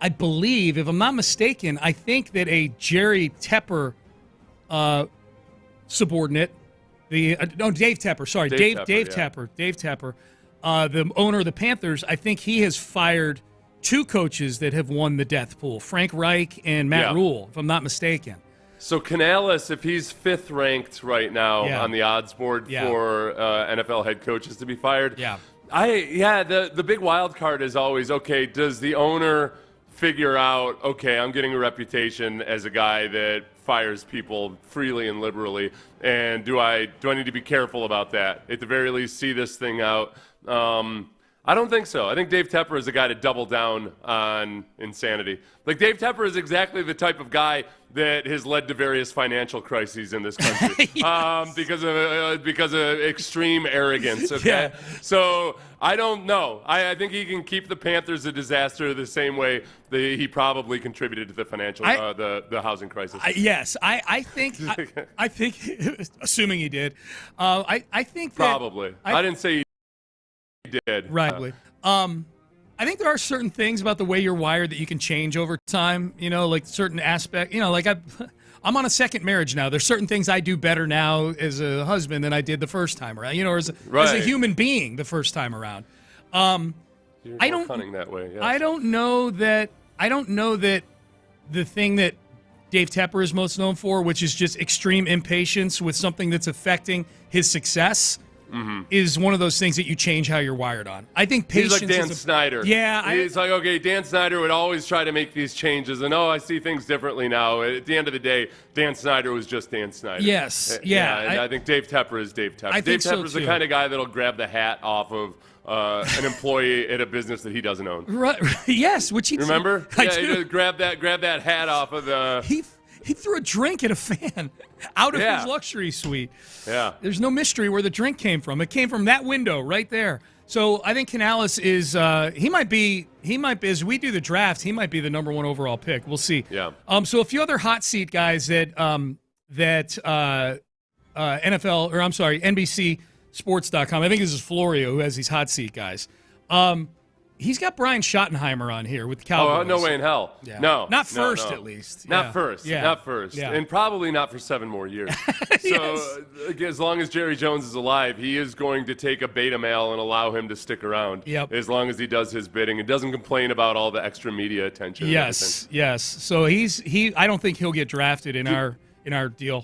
I believe, if I'm not mistaken, I think that a Jerry Tepper subordinate... Dave Tepper. Sorry, Dave Tepper. Dave Tepper, the owner of the Panthers. I think he has fired 2 coaches that have won the death pool: Frank Reich and Matt Rule, if I'm not mistaken. So Canales, if he's 5th ranked right now on the odds board for NFL head coaches to be fired, the big wild card is always, okay, does the owner figure out, okay, I'm getting a reputation as a guy that fires people freely and liberally, and do I need to be careful about that? At the very least, see this thing out. I don't think so. I think Dave Tepper is a guy to double down on insanity. Like, Dave Tepper is exactly the type of guy that has led to various financial crises in this country because of extreme arrogance. Okay, so I don't know. I think he can keep the Panthers a disaster the same way that he probably contributed to the financial the housing crisis. I think assuming he did, I think that, probably. I didn't say he did. Right. I think there are certain things about the way you're wired that you can change over time, like certain aspect, like I'm on a second marriage now. There's certain things I do better now as a husband than I did the first time around, or as a human being the first time around. You're more cunning that way. Yes. I don't know that the thing that Dave Tepper is most known for, which is just extreme impatience with something that's affecting his success, is one of those things that you change how you're wired on. I think patience. He's like Dan Snyder. Yeah, he's like, okay, Dan Snyder would always try to make these changes, and I see things differently now. At the end of the day, Dan Snyder was just Dan Snyder. Yes, I think Dave Tepper is Dave Tepper. Dave Tepper's the kind of guy that'll grab the hat off of an employee at a business that he doesn't own. Right. Yes, which he remember. I do. Grab that hat off of the. He threw a drink at a fan out of his luxury suite. Yeah. There's no mystery where the drink came from. It came from that window right there. So I think Canales is he might be as we do the draft, he might be the number 1 overall pick. We'll see. Yeah. So a few other hot seat guys that NBCSports.com. I think this is Florio who has these hot seat guys. He's got Brian Schottenheimer on here with the Cowboys. Oh, no way in hell. Yeah. No. Not first, no. at least. Not first. Yeah. Not first. Yeah. And probably not for 7 more years. So as long as Jerry Jones is alive, he is going to take a beta male and allow him to stick around. Yep. As long as he does his bidding and doesn't complain about all the extra media attention. Yes. So I don't think he'll get drafted in our deal.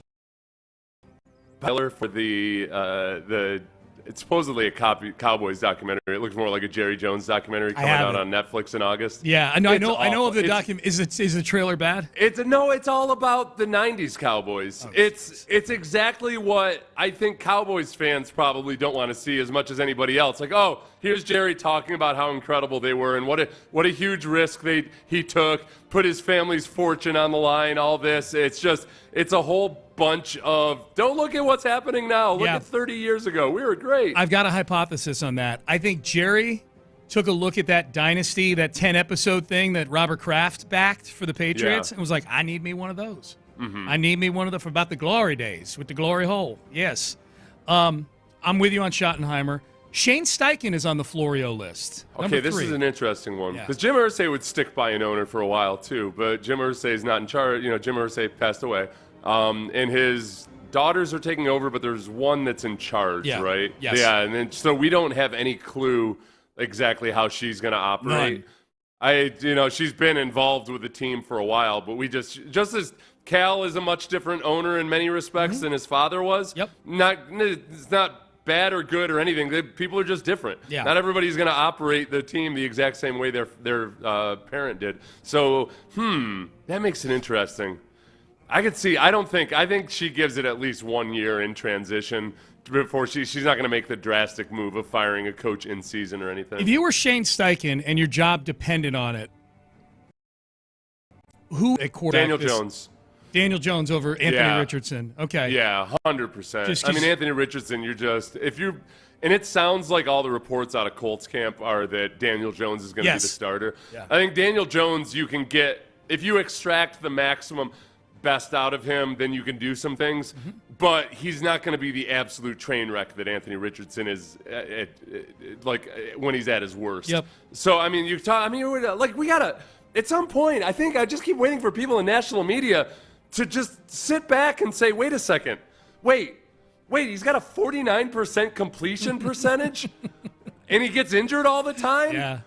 Tyler for the it's supposedly a Cowboys documentary. It looks more like a Jerry Jones documentary coming out on Netflix in August. Yeah, I know of the document. Is the trailer bad? It's all about the '90s Cowboys. It's exactly what I think Cowboys fans probably don't want to see as much as anybody else. Like, oh, here's Jerry talking about how incredible they were and what a huge risk he took, put his family's fortune on the line. All this. It's a whole bunch of don't look at what's happening now. Look at 30 years ago. We were great. I've got a hypothesis on that. I think Jerry took a look at that dynasty, that 10-episode thing that Robert Kraft backed for the Patriots, and was like, I need me one of those. Mm-hmm. I need me one of them for about the glory days with the glory hole. Yes. I'm with you on Schottenheimer. Shane Steichen is on the Florio list. Okay, this is an interesting one. Because Jim Irsay would stick by an owner for a while, too. But Jim Irsay is not in charge. Jim Irsay passed away. And his daughters are taking over, but there's one that's in charge, right? Yes. Yeah, and then, so we don't have any clue exactly how she's going to operate. She's been involved with the team for a while, but we just as Cal is a much different owner in many respects than his father was. Yep. It's not bad or good or anything. People are just different. Yeah. Not everybody's going to operate the team the exact same way their parent did. So, that makes it interesting. I think she gives it at least 1 year in transition before she's not going to make the drastic move of firing a coach in season or anything. If you were Shane Steichen and your job depended on it, who at quarterback? Daniel Jones over Anthony Richardson. Okay. Yeah, 100%. I mean, Anthony Richardson, and it sounds like all the reports out of Colts camp are that Daniel Jones is going to be the starter. Yeah. I think Daniel Jones, you can get, if you extract the maximum best out of him, then you can do some things. Mm-hmm. But he's not going to be the absolute train wreck that Anthony Richardson is, when he's at his worst. Yep. So I mean, we gotta at some point. I think I just keep waiting for people in national media to just sit back and say, "Wait a second, wait, he's got a 49% completion percentage, and he gets injured all the time." Yeah.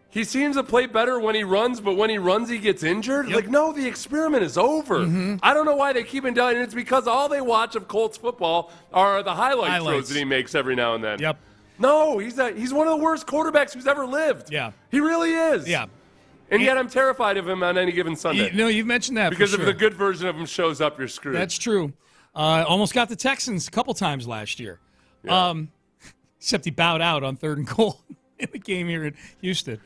He seems to play better when he runs, but when he runs, he gets injured. Yep. Like, no, the experiment is over. Mm-hmm. I don't know why they keep him down, and it's because all they watch of Colts football are the highlight throws that he makes every now and then. Yep. No, he's one of the worst quarterbacks who's ever lived. Yeah. He really is. Yeah. And yet I'm terrified of him on any given Sunday. You've mentioned that because for sure. if the good version of him shows up, you're screwed. That's true. Almost got the Texans a couple times last year. Yeah. Except he bowed out on 3rd and goal in the game here in Houston.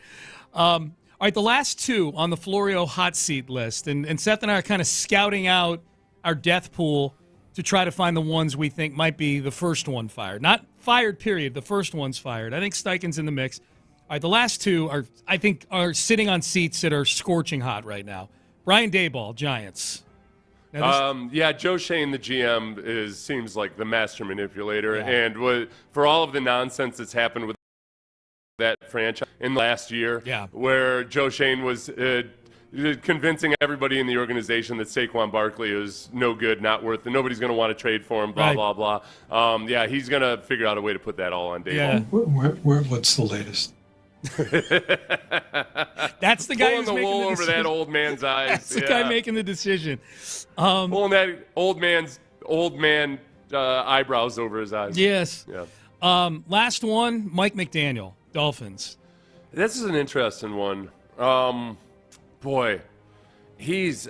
All right, the last two on the Florio hot seat list, and Seth and I are kind of scouting out our death pool to try to find the ones we think might be the first one fired. Not fired, period. The first one's fired. I think Steichen's in the mix. All right, the last two are sitting on seats that are scorching hot right now. Brian Daboll, Giants. Joe Shane, the GM, seems like the master manipulator, and for all of the nonsense that's happened with that franchise in the last year, where Joe Shane was convincing everybody in the organization that Saquon Barkley is no good, not worth it, nobody's going to want to trade for him, blah, blah, blah. He's going to figure out a way to put that all on Daboll. Yeah. What's the latest? That's the guy who's making the wool over that old man's eyes. That's the guy making the decision. Pulling that old man eyebrows over his eyes. Yes. Yeah. Last one, Mike McDaniel, Dolphins. This is an interesting one. Boy, he's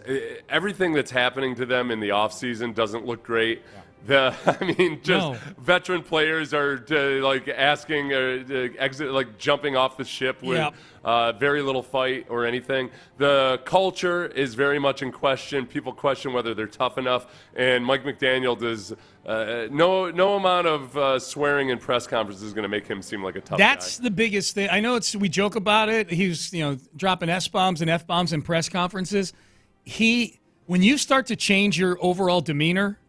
everything that's happening to them in the offseason doesn't look great. Veteran players are asking exit, jumping off the ship with very little fight or anything. The culture is very much in question. People question whether they're tough enough, and Mike McDaniel does no amount of swearing in press conferences is going to make him seem like a tough guy. That's the biggest thing. I know we joke about it. He's dropping S-bombs and F-bombs in press conferences. When you start to change your overall demeanor.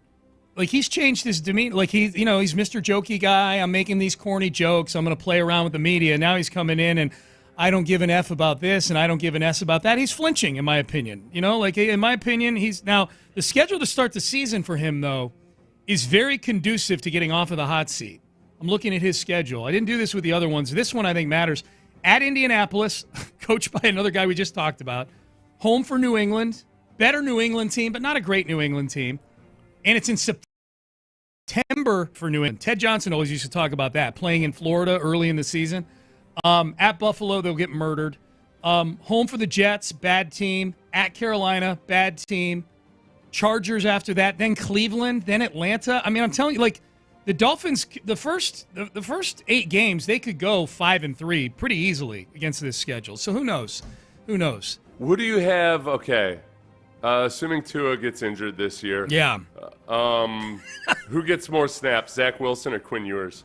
Like, he's changed his demeanor. Like, he's Mr. Jokey guy. I'm making these corny jokes. I'm going to play around with the media. Now he's coming in, and I don't give an F about this, and I don't give an S about that. He's flinching, in my opinion. In my opinion, now, the schedule to start the season for him, though, is very conducive to getting off of the hot seat. I'm looking at his schedule. I didn't do this with the other ones. This one, I think, matters. At Indianapolis, coached by another guy we just talked about. Home for New England. Better New England team, but not a great New England team. And it's in September. September for New England. Ted Johnson always used to talk about that, playing in Florida early in the season. At Buffalo, they'll get murdered. Home for the Jets, bad team. At Carolina, bad team. Chargers after that, then Cleveland, then Atlanta. I mean, I'm telling you, like, the Dolphins, the first 8 games, they could go 5-3 pretty easily against this schedule. So who knows? Who knows? Who do you have? Okay. Assuming Tua gets injured this year. Yeah. Who gets more snaps, Zach Wilson or Quinn Ewers?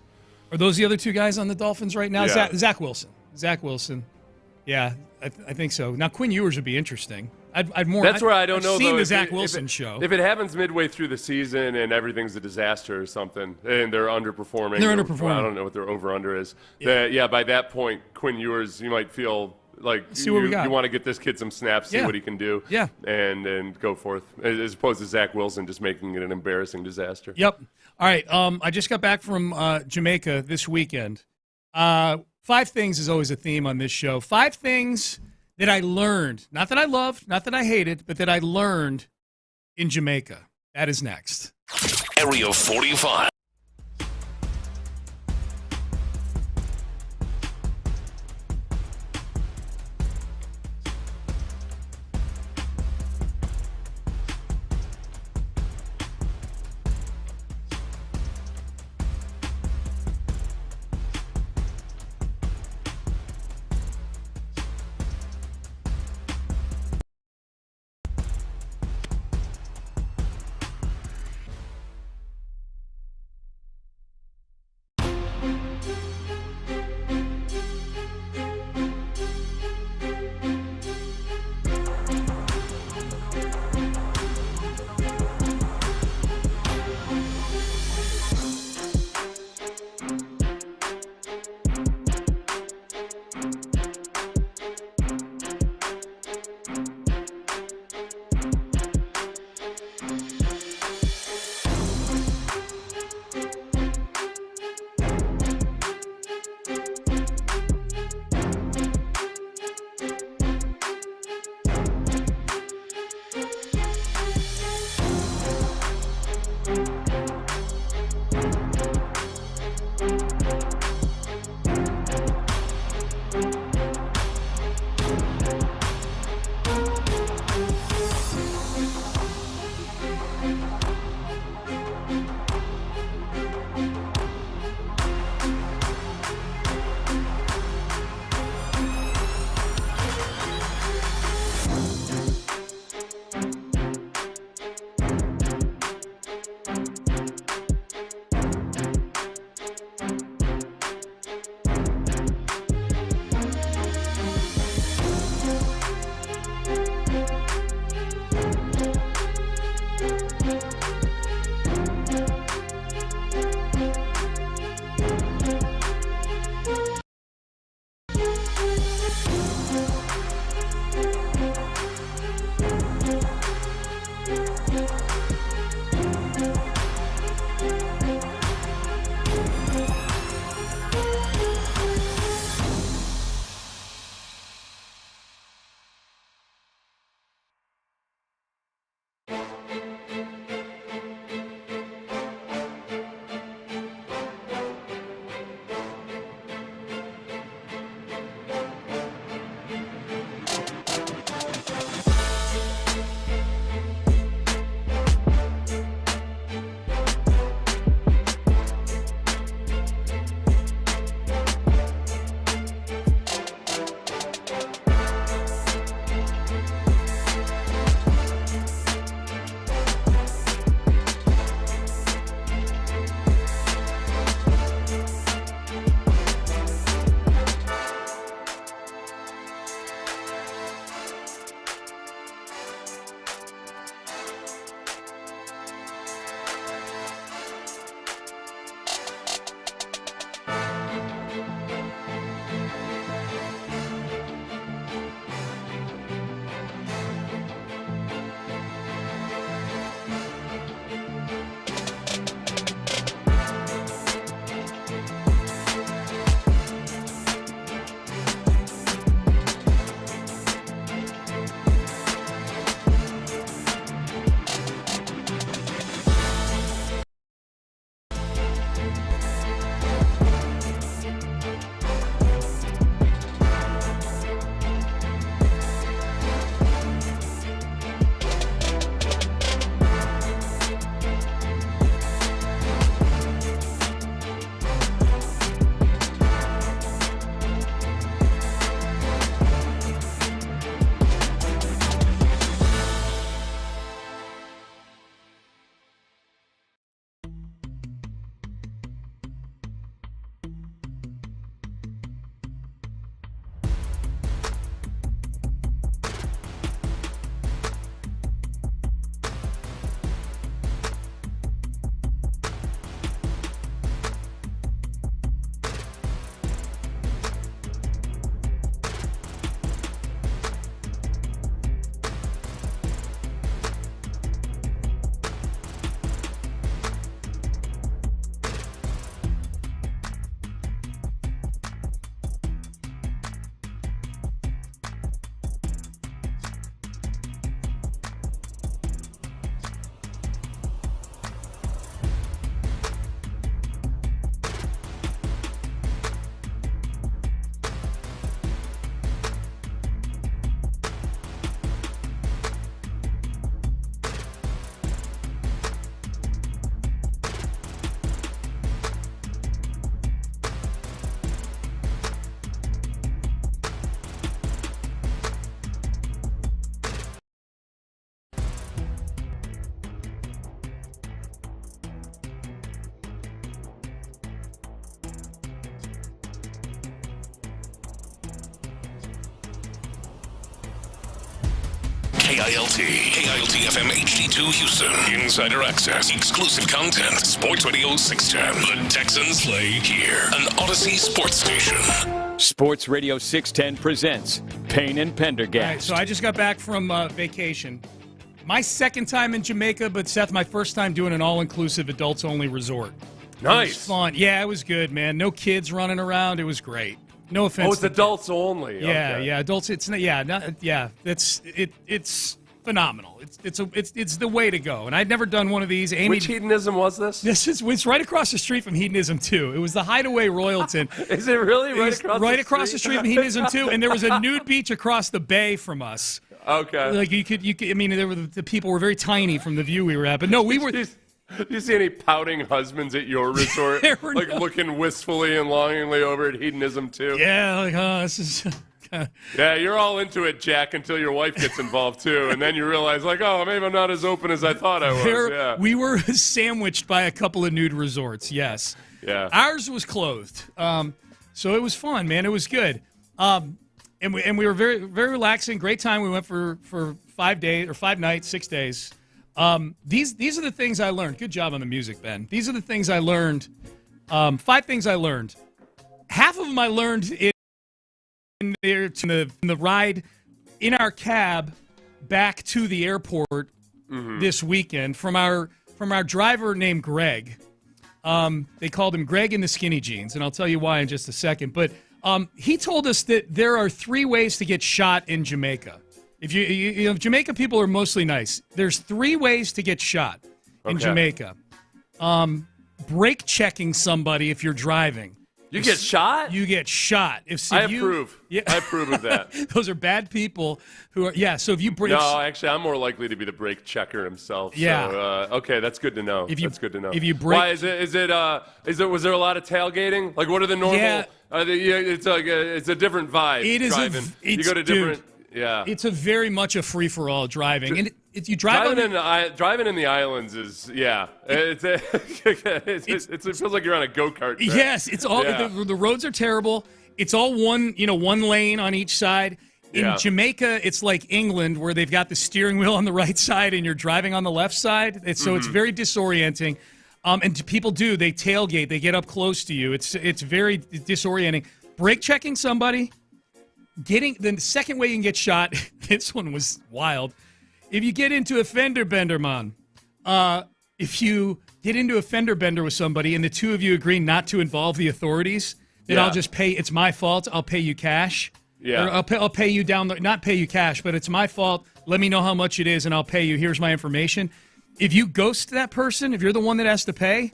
Are those the other 2 guys on the Dolphins right now? Yeah. Zach Wilson. Zach Wilson. Yeah, I think so. Now, Quinn Ewers would be interesting. I'd more. That's where I don't know. I've seen though, the Zach Wilson show. If it happens midway through the season and everything's a disaster or something, and they're underperforming, I don't know what their over/under is. By that point, Quinn Ewers, you might feel like you want to get this kid some snaps, see what he can do, and go forth, as opposed to Zach Wilson just making it an embarrassing disaster. Yep. All right. I just got back from Jamaica this weekend. 5 things is always a theme on this show. 5 things that I learned, not that I loved, not that I hated, but that I learned in Jamaica. That is next. Area 45. KILT FM HD2 Houston. Insider access, exclusive content. Sports Radio 610. The Texans play here. An Odyssey sports station. Sports Radio 610 presents Payne and Pendergast. All right, so I just got back from vacation. My second time in Jamaica, but Seth, my first time doing an all-inclusive adults-only resort. Nice. It was fun. Yeah, it was good, man. No kids running around. It was great. No offense. Oh, it's adults only. Yeah, Okay. yeah, adults. It's it's phenomenal. It's the way to go. And I'd never done one of these. Amy, which hedonism was this? It's right across the street from Hedonism 2. It was the Hideaway Royalton. Is it really right across the street from Hedonism 2? And there was a nude beach across the bay from us. Okay. Like you could. I mean, the people were very tiny from the view we were at, but no, we were. Do you see any pouting husbands at your resort, like looking wistfully and longingly over at Hedonism 2? Yeah, like, this is. Yeah, you're all into it, Jack, until your wife gets involved too, and then you realize, like, oh, maybe I'm not as open as I thought I was. Yeah. We were sandwiched by a couple of nude resorts. Yes. Yeah. Ours was closed, so it was fun, man. It was good, and we were very very relaxing. Great time. We went for 5 days or 5 nights, 6 days. These are the things I learned. Good job on the music, Ben. These are the things I learned. 5 things I learned. Half of them I learned in the ride in our cab back to the airport this weekend from our driver named Greg. They called him Greg in the skinny jeans, and I'll tell you why in just a second. But he told us that there are 3 ways to get shot in Jamaica. If you know, Jamaica people are mostly nice. There's 3 ways to get shot in Jamaica. Brake checking somebody if you're driving. You get shot? You get shot. I approve. Yeah. I approve of that. Those are bad people who are, so if you brake... No, actually, I'm more likely to be the brake checker himself. Yeah. So, okay, that's good to know. That's good to know. If you brake... Why, was there a lot of tailgating? Like, what are the normal... Yeah. It's like it's a different vibe. It is driving. You go to different... Yeah. It's a very much a free-for-all driving. And you drive driving in the islands is, it feels like you're on a go-kart track. Yes, it's all the roads are terrible. It's all one lane on each side. In Jamaica, it's like England where they've got the steering wheel on the right side and you're driving on the left side. So it's very disorienting. And people they tailgate, they get up close to you. It's very disorienting. Brake checking somebody. The second way you can get shot, this one was wild. If you get into a fender bender, man, if you get into a fender bender with somebody and the two of you agree not to involve the authorities, then I'll just pay. It's my fault. I'll pay you cash. Yeah. Or I'll pay you not pay you cash, but it's my fault. Let me know how much it is and I'll pay you. Here's my information. If you ghost that person, if you're the one that has to pay,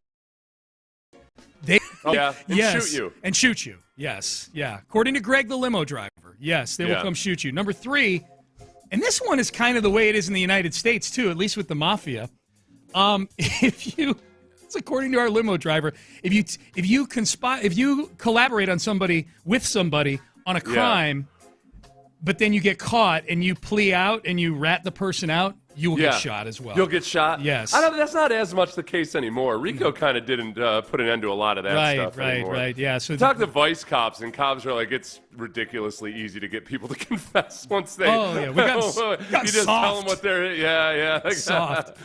shoot you. Yes, yeah. According to Greg, the limo driver. Yes, they will come shoot you. Number 3, and this one is kind of the way it is in the United States too, at least with the mafia. It's according to our limo driver. If you collaborate on with somebody on a crime, but then you get caught and you plea out and you rat the person out, you will get shot as well. You'll get shot? Yes. That's not as much the case anymore. Rico kind of didn't put an end to a lot of that stuff anymore. Right, yeah. So talk to vice cops, and cops are like, it's ridiculously easy to get people to confess once they... Oh, yeah. We got you just soft. tell them what they're... Yeah. Soft.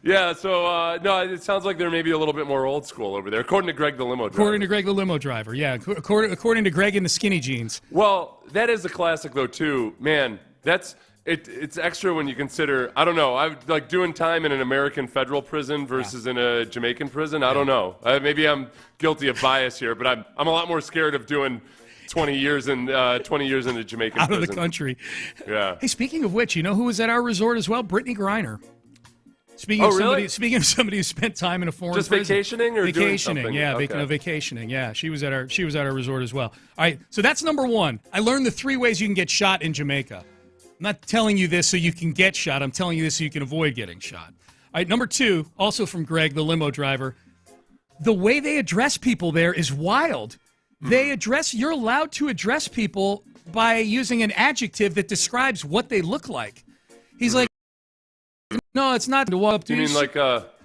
Yeah, so, no, it sounds like they're maybe a little bit more old school over there, according to Greg the limo driver. According to Greg the limo driver, yeah. According to Greg in the skinny jeans. Well, that is a classic, though, too. Man, it's extra when you consider, I don't know, I like doing time in an American federal prison versus in a Jamaican prison. I don't know. Maybe I'm guilty of bias here, but I'm a lot more scared of doing 20 years in a Jamaican out prison. Of the country. Yeah. Hey, speaking of which, you know who was at our resort as well? Brittany Griner. Speaking of somebody who spent time in a foreign prison. Vacationing or doing something? Yeah, vacationing. Yeah, she was at our resort as well. All right, so that's number 1. I learned the 3 ways you can get shot in Jamaica. I'm not telling you this so you can get shot. I'm telling you this so you can avoid getting shot. All right, number 2, also from Greg, the limo driver. The way they address people there is wild. You're allowed to address people by using an adjective that describes what they look like. He's like, no, it's not to walk up to you. You mean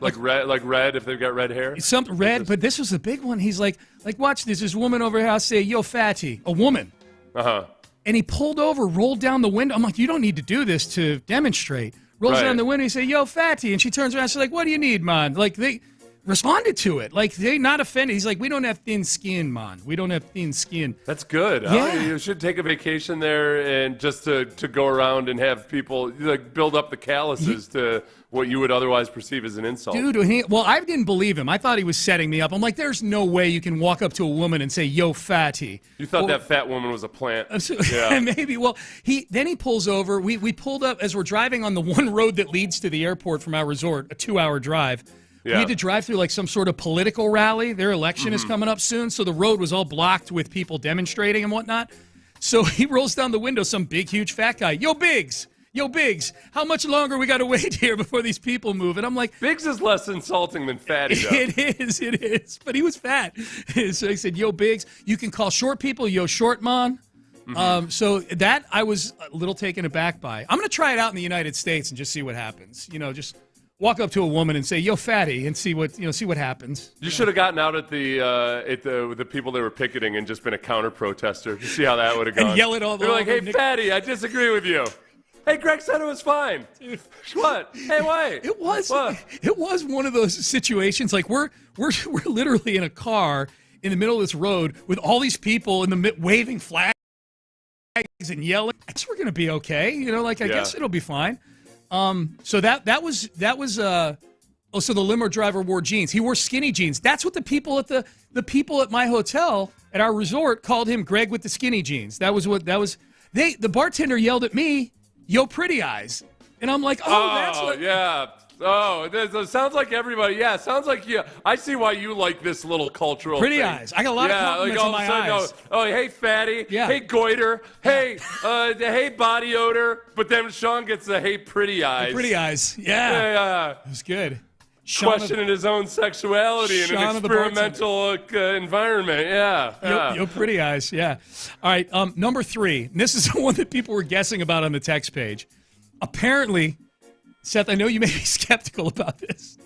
like red if they've got red hair? Something red, but this was a big one. He's like, watch this. This woman over here, I'll say, yo, fatty. A woman. Uh-huh. And he pulled over, rolled down the window. I'm like, you don't need to do this to demonstrate. Rolls down the window, he say, yo, fatty. And she turns around, she's like, what do you need, man? Like, they responded to it. Like, they not offended. He's like, we don't have thin skin, man. We don't have thin skin. That's good. Yeah. You should take a vacation there and just to go around and have people like build up the calluses to what you would otherwise perceive as an insult. Dude, I didn't believe him. I thought he was setting me up. I'm like, there's no way you can walk up to a woman and say, yo, fatty. You thought that fat woman was a plant. Yeah. Maybe. Well, he pulls over. We pulled up as we're driving on the one road that leads to the airport from our resort, a 2-hour drive. Yeah. We had to drive through like some sort of political rally. Their election is coming up soon, so the road was all blocked with people demonstrating and whatnot. So he rolls down the window, some big, huge fat guy. Yo, Biggs, how much longer we got to wait here before these people move? And I'm like, Biggs is less insulting than fatty, though. It is. But he was fat. So he said, yo, Biggs, you can call short people, yo, short man. So that I was a little taken aback by. I'm going to try it out in the United States and just see what happens. Just walk up to a woman and say, yo, fatty, and see what happens. You should have gotten out at the people that were picketing and just been a counter-protester to see how that would have gone. And yell it all the way. They're like, hey, fatty, I disagree with you. Hey, Greg said it was fine. Dude. What? Hey, wait. It was one of those situations. Like we're literally in a car in the middle of this road with all these people in the waving flags and yelling. I guess we're gonna be okay. I guess it'll be fine. So that was. So the limo driver wore jeans. He wore skinny jeans. That's what the people at my hotel at our resort called him, Greg with the skinny jeans. The bartender yelled at me, yo, pretty eyes. And I'm like, that's what. Yeah. Oh, this sounds like everybody. Yeah, sounds like I see why you like this little cultural pretty thing. eyes. I got a lot of compliments on my eyes. Oh, hey, fatty. Yeah. Hey, goiter. Hey, hey, body odor. But then Sean gets the hey, pretty eyes. Pretty eyes. Yeah. It was good. Questioning his own sexuality in an experimental environment. Yeah. Yo, pretty eyes. Yeah. All right. Number 3. And this is the one that people were guessing about on the text page. Apparently, Seth, I know you may be skeptical about this.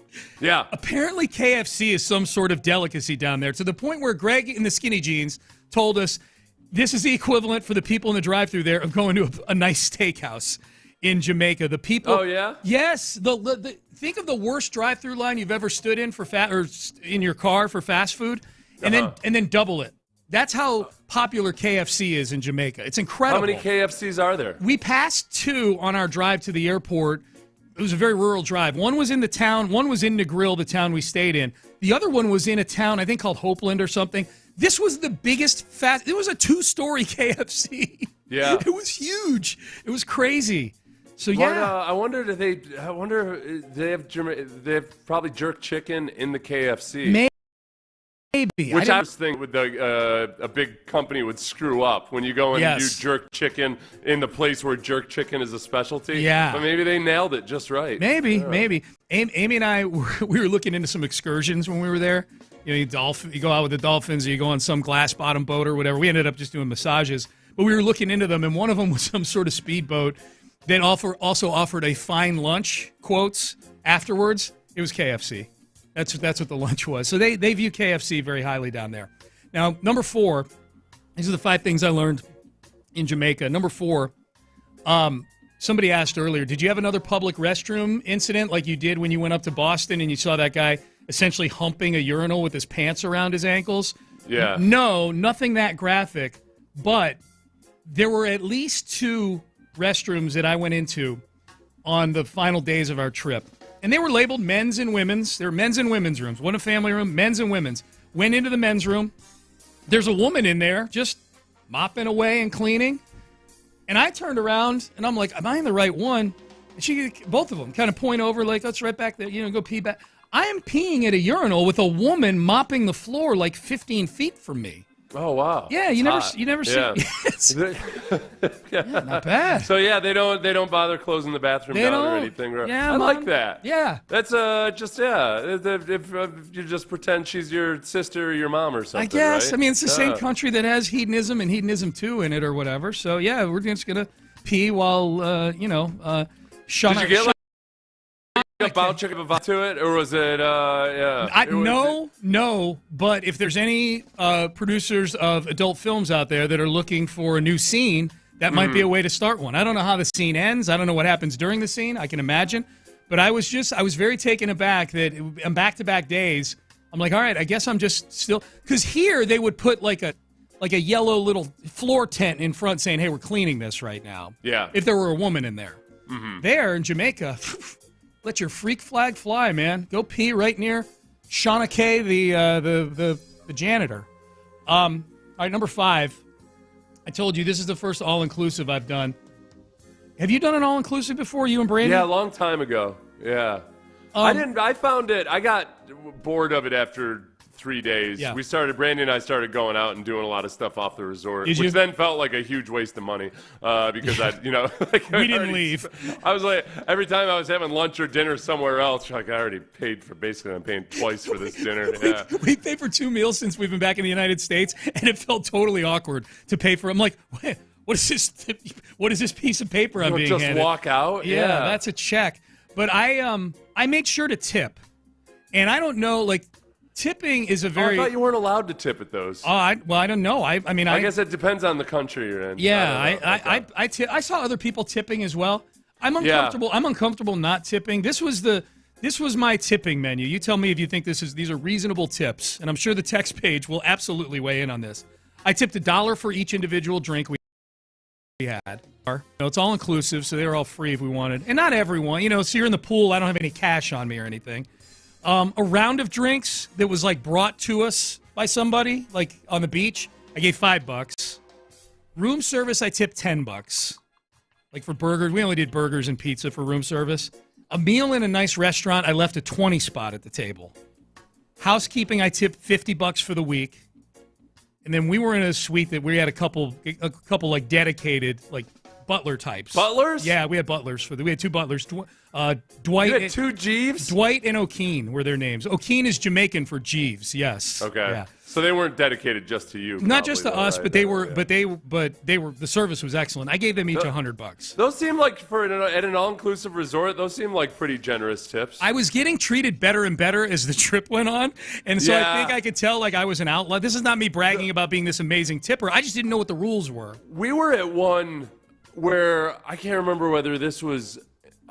Yeah. Apparently, KFC is some sort of delicacy down there to the point where Greg in the skinny jeans told us this is the equivalent for the people in the drive-thru there of going to a nice steakhouse in Jamaica. The people. Oh, yeah? Yes. Think of the worst drive-thru line you've ever stood in or in your car for fast food, and then double it. That's how popular KFC is in Jamaica. It's incredible. How many KFCs are there? We passed 2 on our drive to the airport. It was a very rural drive. One was in the town. One was in Negril, the town we stayed in. The other one was in a town, I think, called Hopeland or something. This was the biggest it was a 2-story KFC. Yeah. It was huge. It was crazy. So, I wonder do they have probably jerk chicken in the KFC. Maybe. Which I was thinking with a big company would screw up when you go in and do jerk chicken in the place where jerk chicken is a specialty. Yeah. But maybe they nailed it just right. Maybe. Amy and I, we were looking into some excursions when we were there. You go out with the dolphins, or you go on some glass bottom boat or whatever. We ended up just doing massages. But we were looking into them, and one of them was some sort of speedboat that also offered a fine lunch, quotes, afterwards. It was KFC. That's what the lunch was. So they view KFC very highly down there. Now, number 4, these are the 5 things I learned in Jamaica. Number 4, somebody asked earlier, did you have another public restroom incident like you did when you went up to Boston and you saw that guy essentially humping a urinal with his pants around his ankles? Yeah. No, nothing that graphic, but there were at least 2 restrooms that I went into on the final days of our trip. And they were labeled men's and women's. There were men's and women's rooms. One a family room, men's and women's. Went into the men's room. There's a woman in there just mopping away and cleaning. And I turned around, and I'm like, am I in the right one? And both of them kind of point over like, that's right back there, go pee back. I am peeing at a urinal with a woman mopping the floor like 15 feet from me. Oh, wow. Yeah, you never see. Yeah, not bad. So they don't bother closing the bathroom down or anything. Yeah, I like that. Yeah, that's if you just pretend she's your sister or your mom or something. I guess. Right? I mean, it's the same country that has hedonism and hedonism 2 in it or whatever. So yeah, we're just gonna pee while Sean. Did you get a bounce check to it, or was it? No. But if there's any producers of adult films out there that are looking for a new scene, that might be a way to start one. I don't know how the scene ends. I don't know what happens during the scene. I can imagine. But I was very taken aback that on back-to-back days, I'm like, all right, I guess I'm just still – because here they would put like a yellow little floor tent in front saying, hey, we're cleaning this right now. Yeah. If there were a woman in there. Mm-hmm. There in Jamaica, let your freak flag fly, man. Go pee right near Shauna Kay, the janitor. All right, number 5. I told you this is the first all-inclusive I've done. Have you done an all-inclusive before, you and Brandon? Yeah, a long time ago. Yeah. I found it, I got bored of it after 3 days. Yeah. Brandon and I started going out and doing a lot of stuff off the resort, Did which you? then felt like a huge waste of money because We didn't leave. I was like, every time I was having lunch or dinner somewhere else, like I already paid for, basically I'm paying twice for this dinner. Yeah. We paid for 2 meals since we've been back in the United States, and it felt totally awkward to pay for. I'm like, what is this? What is this piece of paper I'm being just handed? walk out? Yeah, that's a check. But I made sure to tip, and I don't know, like, tipping is a very. I thought you weren't allowed to tip at those. I don't know. I guess it depends on the country you're in. Yeah, I saw other people tipping as well. I'm uncomfortable. Yeah. I'm uncomfortable not tipping. This was my tipping menu. You tell me if you think these are reasonable tips, and I'm sure the text page will absolutely weigh in on this. I tipped $1 for each individual drink we had. It's all inclusive, so they were all free if we wanted, and not everyone. So you're in the pool. I don't have any cash on me or anything. A round of drinks that was like brought to us by somebody, like on the beach, I gave $5. Room service, I tipped $10. Like for burgers, we only did burgers and pizza for room service. A meal in a nice restaurant, I left a 20 spot at the table. Housekeeping, I tipped $50 for the week. And then we were in a suite that we had a couple like dedicated like butler types. Butlers? Yeah, we had butlers we had 2 butlers. Dwight. You had 2 Jeeves? Dwight and O'Keen were their names. O'Keen is Jamaican for Jeeves. Yes. Okay. Yeah. So they weren't dedicated just to you. Not just to us, right? but they were. The service was excellent. I gave them each $100. Those seem like at an all-inclusive resort. Those seem like pretty generous tips. I was getting treated better and better as the trip went on, and so I think I could tell like I was an outlaw. This is not me bragging about being this amazing tipper. I just didn't know what the rules were. We were at one where I can't remember whether this was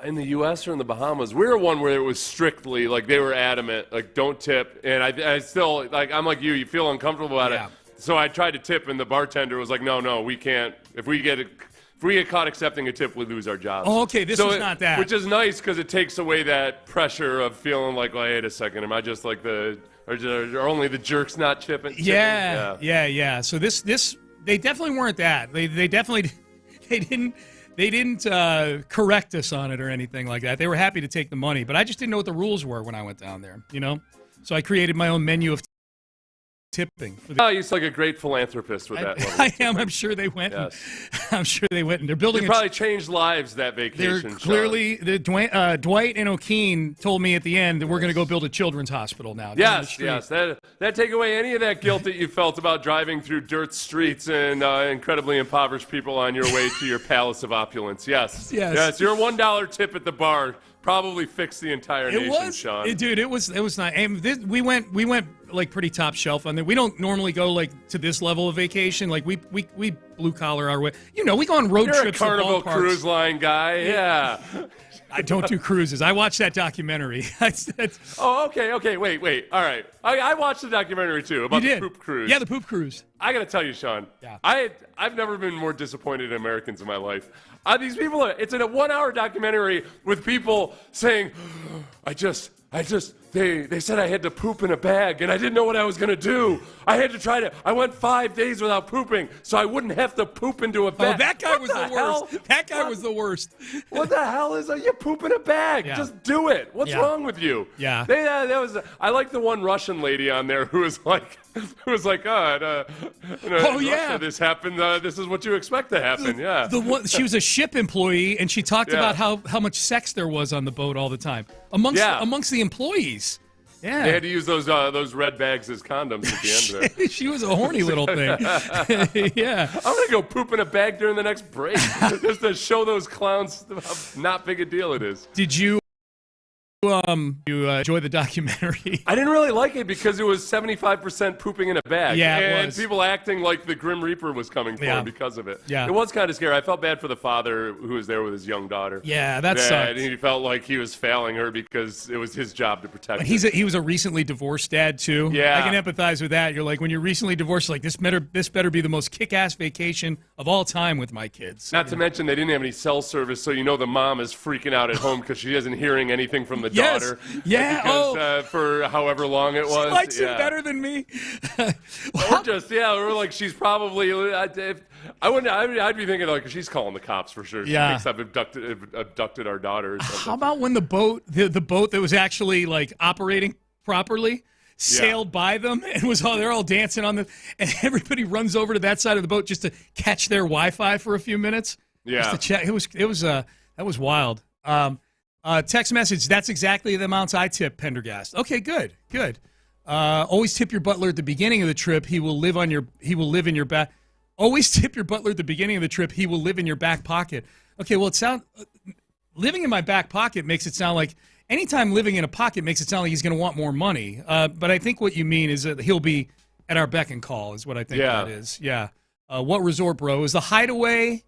in the U.S. or in the Bahamas. We were one where it was strictly like they were adamant, like don't tip. And I still like I'm like you feel uncomfortable about it. So I tried to tip, and the bartender was like, no, we can't. If we get caught accepting a tip, we lose our jobs. Oh, okay, this was not that. Which is nice because it takes away that pressure of feeling like, well, wait a second, am I just like or only the jerks not tipping? Yeah. So this they definitely weren't that. They didn't correct us on it or anything like that. They were happy to take the money, but I just didn't know what the rules were when I went down there, So I created my own menu of tipping. You're like a great philanthropist with that. I am. I'm sure they went. Yes. I'm sure they went, and they're building. You probably changed lives that vacation. They're clearly Dwight and O'Keen told me at the end that we're going to go build a children's hospital now. Yes. That take away any of that guilt that you felt about driving through dirt streets and incredibly impoverished people on your way to your palace of opulence. Yes. Your $1 tip at the bar probably fixed the entire nation, Sean. Dude, it was not. We went like pretty top shelf on there. We don't normally go like to this level of vacation. Like we blue collar our way. We go on road You're trips. You're a Carnival to ballparks. Cruise Line guy. Yeah. I don't do cruises. I watched that documentary. Okay. Wait. All right. I watched the documentary too about the poop cruise. Yeah, the poop cruise. I got to tell you, Sean. Yeah. I've never been more disappointed in Americans in my life. These people. It's in a 1-hour documentary with people saying, They said I had to poop in a bag, and I didn't know what I was going to do. I went 5 days without pooping, so I wouldn't have to poop into a bag. Oh, that guy was the worst. That guy was the worst. What the hell is that? You poop in a bag. Yeah. Just do it. What's wrong with you? Yeah. I like the one Russian lady on there who was like, Russia, this happened. This is what you expect to happen. Yeah. She was a ship employee, and she talked about how much sex there was on the boat all the time amongst the employees. Yeah. They had to use those red bags as condoms at the end of it. She was a horny little thing. Yeah. I'm going to go poop in a bag during the next break just to show those clowns how not big a deal it is. Did you You enjoy the documentary? I didn't really like it because it was 75% pooping in a bag. Yeah, it and was. people acting like the Grim Reaper was coming for him because of it. Yeah. It was kind of scary. I felt bad for the father who was there with his young daughter. Yeah, that sucked. And he felt like he was failing her because it was his job to protect her. He was a recently divorced dad too. Yeah. I can empathize with that. You're like, when you're recently divorced, like this better be the most kick-ass vacation of all time with my kids. Not to mention they didn't have any cell service, so the mom is freaking out at home because she isn't hearing anything from the daughter. Yeah. Because, for however long it was. She likes him better than me. Or just, or like she's probably, I'd be thinking like she's calling the cops for sure. She thinks I've abducted our daughter or something. How about when the boat that was actually like operating properly sailed by them and they're all dancing on and everybody runs over to that side of the boat just to catch their Wi-Fi for a few minutes. Yeah. Just to check. That was wild. Text message, that's exactly the amounts I tip Pendergast. Okay, good. Always tip your butler at the beginning of the trip. He will live in your back. Always tip your butler at the beginning of the trip. He will live in your back pocket. Okay, well, living in my back pocket makes it sound like anytime living in a pocket makes it sound like he's going to want more money. But I think what you mean is that he'll be at our beck and call is what I think that is. Yeah. What resort, bro? It was the Hideaway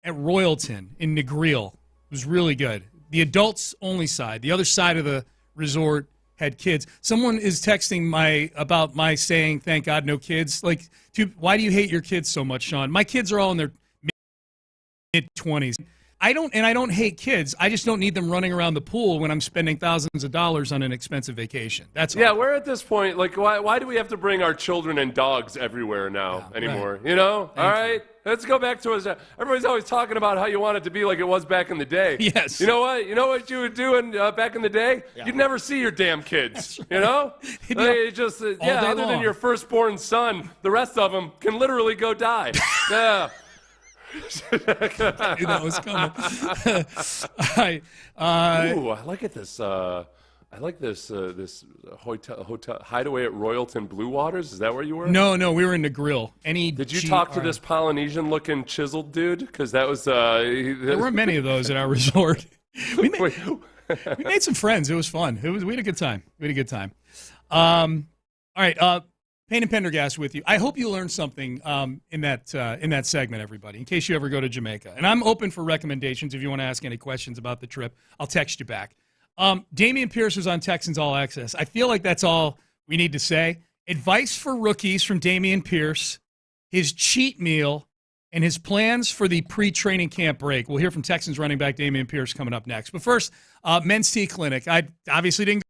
at Royalton in Negril. It was really good. The adults only side. The other side of the resort had kids. Someone is texting about my saying, thank God, no kids. Like, why do you hate your kids so much, Sean? My kids are all in their mid-20s. I don't hate kids. I just don't need them running around the pool when I'm spending thousands of dollars on an expensive vacation. That's all. Yeah, we're at this point, like, why do we have to bring our children and dogs everywhere now anymore? Right. All right? Let's go back to us. Everybody's always talking about how you want it to be like it was back in the day. Yes. You know what? You know what you would do back in the day? Yeah. You'd never see your damn kids. Right. They just, other than your firstborn son, the rest of them can literally go die. Yeah. I knew that was coming. Ooh, I like it. I like this hotel Hideaway at Royalton Blue Waters. Is that where you were? No, we were in Negril. Did you talk to this Polynesian-looking chiseled dude? Because that was there weren't many of those at our resort. We made some friends. It was fun. We had a good time. All right. Payne and Pendergast with you. I hope you learned something in that segment, everybody, in case you ever go to Jamaica. And I'm open for recommendations if you want to ask any questions about the trip. I'll text you back. Damen Pierce was on Texans All Access. I feel like that's all we need to say. Advice for rookies from Damen Pierce, his cheat meal, and his plans for the pre-training camp break. We'll hear from Texans running back Damen Pierce coming up next. But first, Men's Tea Clinic. I obviously didn't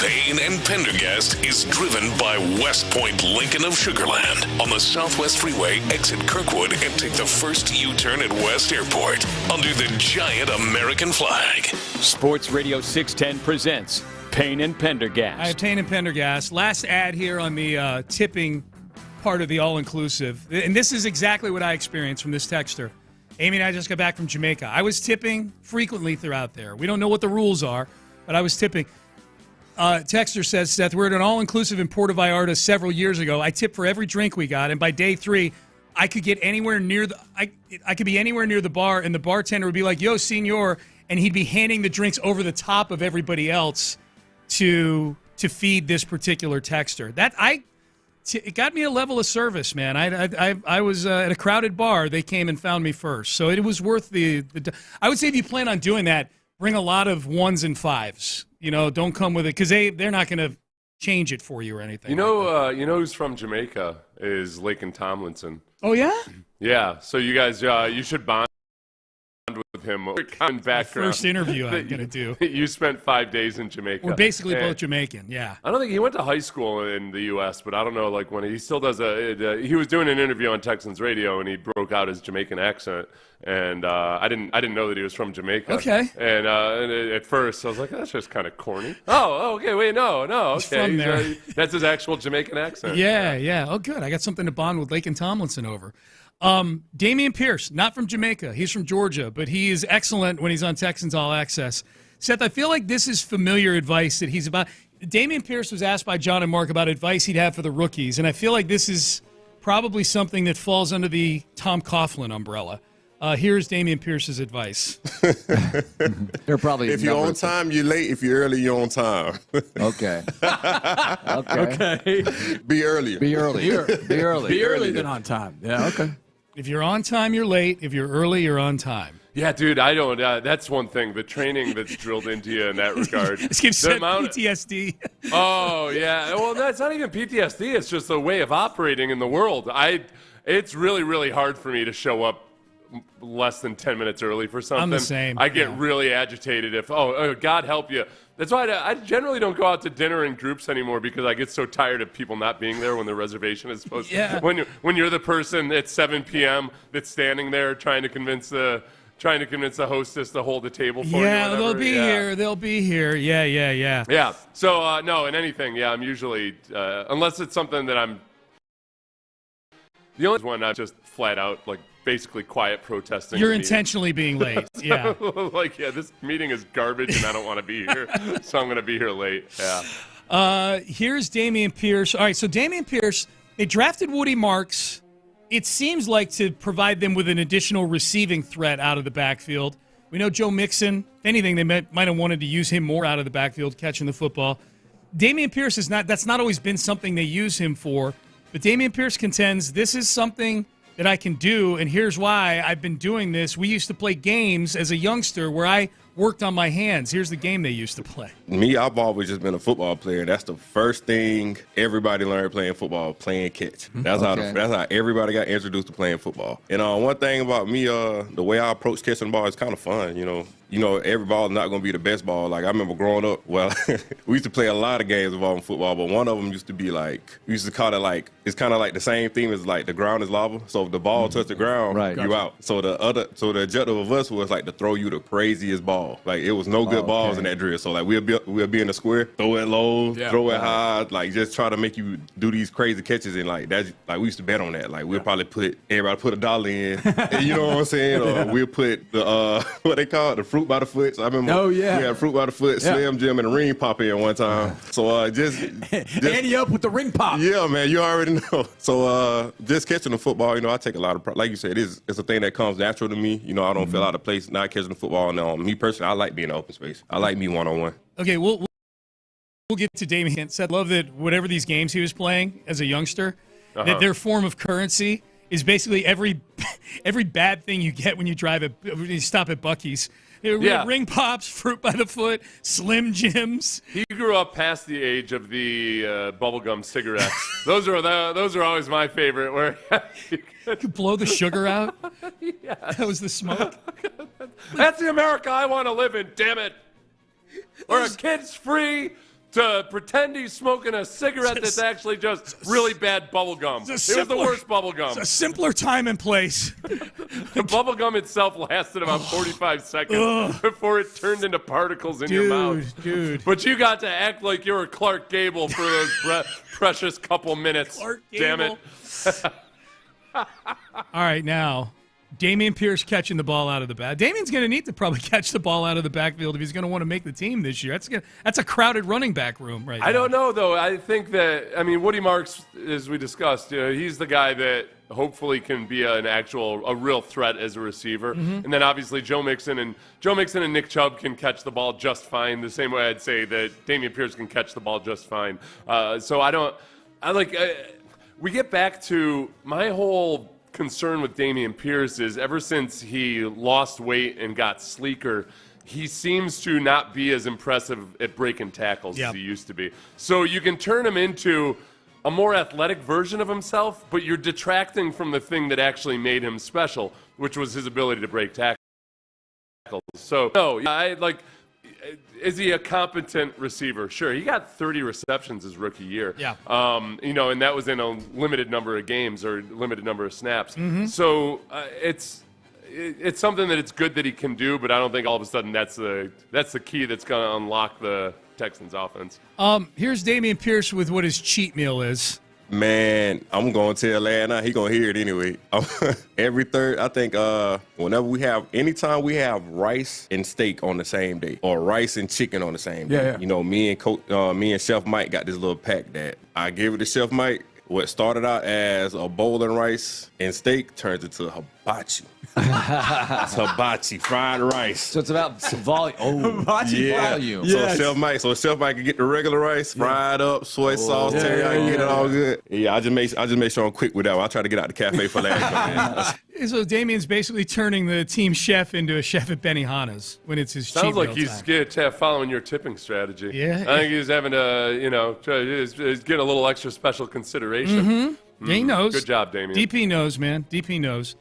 Payne and Pendergast is driven by West Point Lincoln of Sugarland on the Southwest Freeway. Exit Kirkwood and take the first U-turn at West Airport under the giant American flag. Sports Radio 610 presents Payne and Pendergast. I have Payne and Pendergast. Last ad here on the tipping part of the all-inclusive. And this is exactly what I experienced from this texter. Amy and I just got back from Jamaica. I was tipping frequently throughout there. We don't know what the rules are, but I was tipping. Texter says, Seth, we're at an all-inclusive in Puerto Vallarta several years ago. I tipped for every drink we got, and by day 3, I could get anywhere near I could be anywhere near the bar, and the bartender would be like, "Yo, senor," and he'd be handing the drinks over the top of everybody else to feed this particular texter. It got me a level of service, man. I was at a crowded bar. They came and found me first, so it was worth the. I would say if you plan on doing that, bring a lot of 1s and 5s. Don't come with it because they're not going to change it for you or anything. You know who's from Jamaica is Laken Tomlinson. Oh yeah. Yeah. So you guys, you should bond with him. First interview I'm going to do. You spent 5 days in Jamaica. We're basically both Jamaican, yeah. I don't think he went to high school in the U.S., but I don't know, like when he still does he was doing an interview on Texans Radio and he broke out his Jamaican accent, and I didn't know that he was from Jamaica. Okay. And at first I was like, that's just kind of corny. Oh, okay, wait, no, okay. He's from there. That's his actual Jamaican accent. Yeah. Oh, good. I got something to bond with Laken Tomlinson over. Damen Pierce, not from Jamaica. He's from Georgia, but he is excellent when he's on Texans All Access. Seth, I feel like this is familiar advice that he's about. Damen Pierce was asked by John and Mark about advice he'd have for the rookies, and I feel like this is probably something that falls under the Tom Coughlin umbrella. Here's Damen Pierce's advice. They're probably if you're on time, you're late. If you're early, you're on time. Okay. Okay. Be earlier. Be early. Be early. Be early than on time. Yeah, okay. If you're on time, you're late. If you're early, you're on time. Yeah, dude, I don't. That's one thing. The training that's drilled into you in that regard. This gives PTSD. Oh yeah. Well, that's not even PTSD. It's just a way of operating in the world. It's really, really hard for me to show up less than 10 minutes early for something. I'm the same. I get really agitated if, God help you. That's why I generally don't go out to dinner in groups anymore because I get so tired of people not being there when the reservation is supposed to. Yeah. When you're the person at 7 p.m. that's standing there trying to convince the hostess to hold the table for you. Yeah, they'll be here. They'll be here. Yeah. Yeah. So, no, in anything, I'm usually, unless it's something that I'm, the only one I'm just flat out, like, basically quiet protesting. You're intentionally being late. Yeah. This meeting is garbage and I don't want to be here, so I'm going to be here late. Yeah. Here's Damen Pierce. All right, so Damen Pierce, they drafted Woody Marks. It seems like to provide them with an additional receiving threat out of the backfield. We know Joe Mixon. If anything, they might have wanted to use him more out of the backfield, catching the football. Damen Pierce that's not always been something they use him for, but Damen Pierce contends this is something that I can do, and here's why I've been doing this. We used to play games as a youngster where I worked on my hands. Here's the game they used to play. Me, I've always just been a football player. That's the first thing everybody learned playing football, playing catch. That's how everybody got introduced to playing football. And one thing about me, the way I approach catching the ball is kind of fun, every ball is not going to be the best ball. Like, I remember growing up, we used to play a lot of games involving football, but one of them used to be like, we used to call it like, it's kind of like the same theme as like the ground is lava. So if the ball touched the ground, you out. So the objective of us was like to throw you the craziest ball. Like, it was no good balls in that drill. So like, we'll be in the square, throw it low, throw it high, like just try to make you do these crazy catches. And like, that's like, we used to bet on that. Like, we'll probably everybody put $1 in, and you know what I'm saying? Or we'll put the, what they call it, the fruit by the foot. So I remember we had fruit by the foot, Slim Jim, and a ring pop in one time. So just Andy up with the ring pop. Yeah, man, you already know. So just catching the football, I take a lot of pride. Like you said, it's a thing that comes natural to me. I don't feel out of place not catching the football. And me personally, I like being in open space. I like me one-on-one. Okay, we'll get to Damen. Seth, love that whatever these games he was playing as a youngster, that their form of currency is basically every bad thing you get when you stop at Buc-ee's. Ring pops, fruit by the foot, Slim Jims. He grew up past the age of the bubblegum cigarettes. those are always my favorite. Where you could blow the sugar out. Yes. That was the smoke. That's the America I want to live in. Damn it! Where a kid's free, to pretend he's smoking a cigarette that's actually just really bad bubble gum. It was the worst bubble gum. It's a simpler time and place. The bubble gum itself lasted about 45 seconds before it turned into particles in your mouth. Dude. But you got to act like you were Clark Gable for those precious couple minutes. Clark Damn Gable. it. All right, now, Damen Pierce catching the ball out of the back. Damien's going to need to probably catch the ball out of the backfield if he's going to want to make the team this year. That's a crowded running back room right now. I don't know, though. I think that, Woody Marks, as we discussed, he's the guy that hopefully can be a real threat as a receiver. Mm-hmm. And then obviously Joe Mixon and Nick Chubb can catch the ball just fine, the same way I'd say that Damen Pierce can catch the ball just fine. We get back to my whole concern with Damen Pierce is ever since he lost weight and got sleeker, he seems to not be as impressive at breaking tackles as he used to be. So you can turn him into a more athletic version of himself, but you're detracting from the thing that actually made him special, which was his ability to break tackles. So, is he a competent receiver? Sure, he got 30 receptions his rookie year. Yeah. And that was in a limited number of games or limited number of snaps. Mm-hmm. So it's something that it's good that he can do, but I don't think all of a sudden that's the key that's going to unlock the Texans offense. Here's Damen Pierce with what his cheat meal is. Man, I'm going to tell Atlanta. He going to hear it anyway. Every third, I think anytime we have rice and steak on the same day or rice and chicken on the same day. Yeah. Me and Chef Mike got this little pack that I give it to Chef Mike. What started out as a bowl of rice and steak turns into hibachi. It's hibachi, fried rice. So it's about volume. Hibachi volume. Yes. So Chef Mike can get the regular rice, fried up, soy sauce, teriyaki, get it all good. Yeah, I just make sure I'm quick with that one. I try to get out the cafe for that. So Damien's basically turning the team chef into a chef at Benihana's when it's his cheat Sounds like meal he's following your tipping strategy. Yeah. I think he's having he's getting a little extra special consideration. Mm-hmm. Yeah, he knows. Good job, Damien. DP knows, man. DP knows.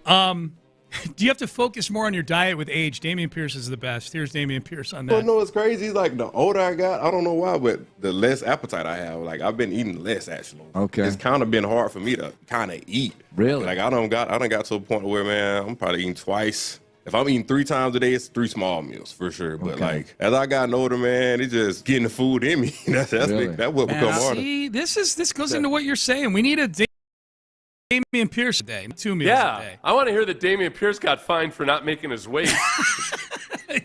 Do you have to focus more on your diet with age? Damen Pierce is the best. Here's Damen Pierce on that. Well, no, it's crazy. Like, the older I got, I don't know why, but the less appetite I have. Like, I've been eating less, actually. Okay. It's kind of been hard for me to kind of eat. Really? Like, I done got to a point where, man, I'm probably eating twice. If I'm eating 3 times a day, it's 3 small meals for sure. But like, as I gotten older, man, it's just getting the food in me. That's what become harder. See, this goes into what you're saying. We need a Damen Pierce a day, 2 meals a day. I want to hear that Damen Pierce got fined for not making his weight.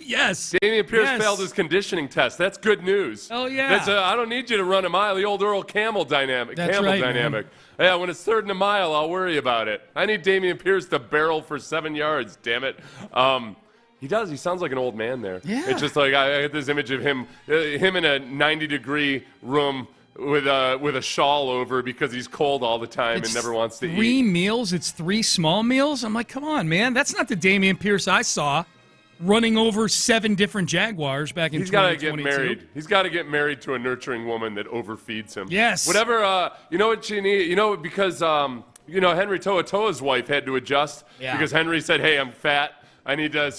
Yes. Damen Pierce failed his conditioning test. That's good news. Oh, yeah. I don't need you to run a mile. The old Earl Campbell dynamic. That's right, dynamic. Yeah, when it's 3rd and a mile, I'll worry about it. I need Damen Pierce to barrel for 7 yards, damn it. He does. He sounds like an old man there. Yeah. It's just like I get this image of him in a 90-degree room with a shawl over because he's cold all the time and never wants to eat. 3 meals? It's 3 small meals? I'm like, come on, man. That's not the Damen Pierce I saw running over 7 different Jaguars back in 2022. He's got to get married. He's got to get married to a nurturing woman that overfeeds him. Yes. Whatever, you know what you need? Because, Henry To'oTo'o's wife had to adjust because Henry said, hey, I'm fat. We need to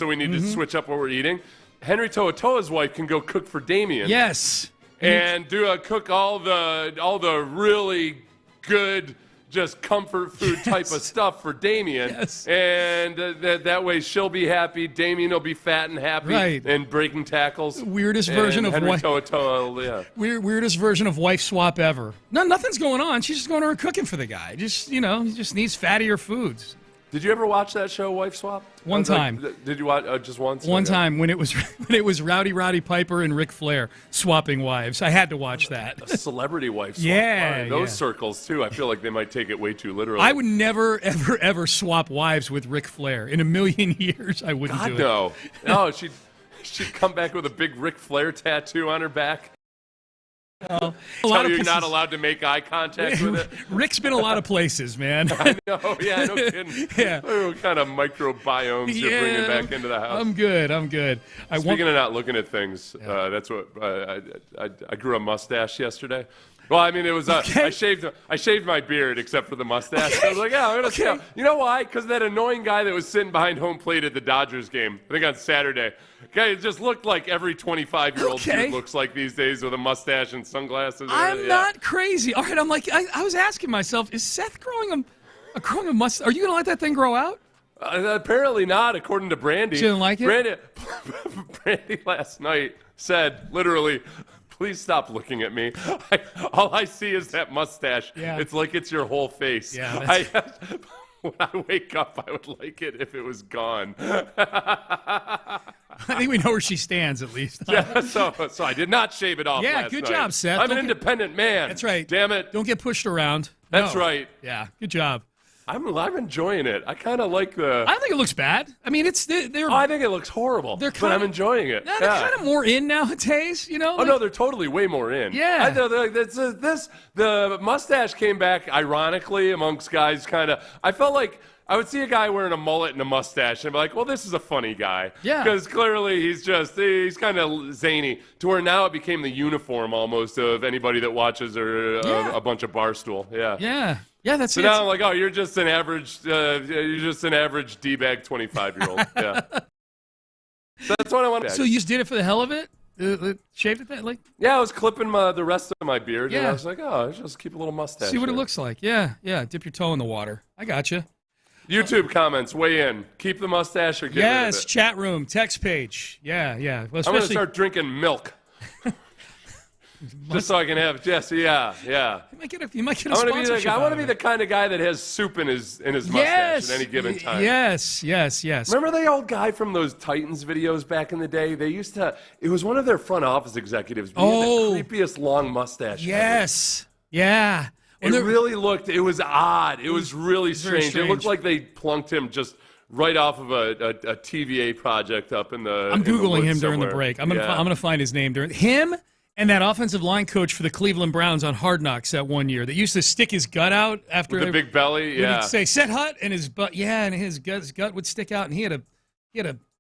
switch up what we're eating. Henry To'oTo'o's wife can go cook for Damien. Yes. And cook all the really good, just comfort food type of stuff for Damien. Yes. And that way she'll be happy. Damien will be fat and happy and breaking tackles. Weirdest version of Henry wife. To'oTo'o, Weirdest version of wife swap ever. No, nothing's going on. She's just going to her cooking for the guy. He just needs fattier foods. Did you ever watch that show, Wife Swap? One time. Did you watch just once? One time when it was Roddy Piper and Ric Flair swapping wives. I had to watch that. A celebrity wife swap. Yeah. Those circles, too. I feel like they might take it way too literally. I would never, ever, ever swap wives with Ric Flair. In a million years, I wouldn't do it. No. No, she'd come back with a big Ric Flair tattoo on her back. A Tell lot of you're places, not allowed to make eye contact with it. Rick's been a lot of places, man. I know, yeah, no kidding. Yeah. What kind of microbiomes you're bringing back into the house? I'm good. Speaking of not looking at things, that's what I grew a mustache yesterday, Well, I mean, it was I shaved my beard except for the mustache. Okay. I was like, yeah, I'm gonna see. You know why? Because that annoying guy that was sitting behind home plate at the Dodgers game, I think on Saturday, guy just looked like every 25-year-old dude looks like these days with a mustache and sunglasses. I'm not crazy. All right, I'm like, I was asking myself, is Seth growing a mustache? Are you gonna let that thing grow out? Apparently not, according to Brandy. She didn't like it? Brandy last night said, literally, please stop looking at me. All I see is that mustache. Yeah. It's like it's your whole face. Yeah, when I wake up, I would like it if it was gone. I think we know where she stands, at least. Yeah, so I did not shave it off last night. Good job, Seth. I'm an independent man. That's right. Damn it. Don't get pushed around. That's No. right. Yeah, good job. I'm enjoying it. I kind of like the... I don't think it looks bad. I mean, I think it looks horrible, but I'm enjoying it. No, they're kind of more in nowadays, you know? Oh, no, they're totally way more in. Yeah. I know, the mustache came back, ironically, amongst guys kind of... I felt like I would see a guy wearing a mullet and a mustache and be like, well, this is a funny guy. Yeah. Because clearly he's kind of zany, to where now it became the uniform almost of anybody that watches a bunch of Barstool. Yeah. Yeah. Yeah, that's so it. now I'm like, oh, you're just an average D-bag 25-year-old. Yeah. So that's what I want to. So you just did it for the hell of it? Shaved it that like? Yeah, I was clipping the rest of my beard, and Yeah. I was like, oh, I'll just keep a little mustache. See what it here. looks like. Yeah. Dip your toe in the water. I got you. YouTube comments, weigh in. Keep the mustache or get rid of it. Yes, chat room, text page. Yeah. Well, I'm going to start drinking milk. Just so I can have Jesse, yeah. You might get a sponsorship. I want to be the kind of guy that has soup in his mustache at any given time. Yes. Remember the old guy from those Titans videos back in the day? They used to. It was one of their front office executives. He had the creepiest long mustache. Yes. Yeah. It really looked. It was odd. It was really strange. It looked like they plunked him just right off of a TVA project up in the. I'm googling him during somewhere. the break. I'm gonna find his name during him. And that offensive line coach for the Cleveland Browns on Hard Knocks that one year that used to stick his gut out after with the big belly. He'd say "Set Hut" and his butt. Yeah, and his gut would stick out, and he had a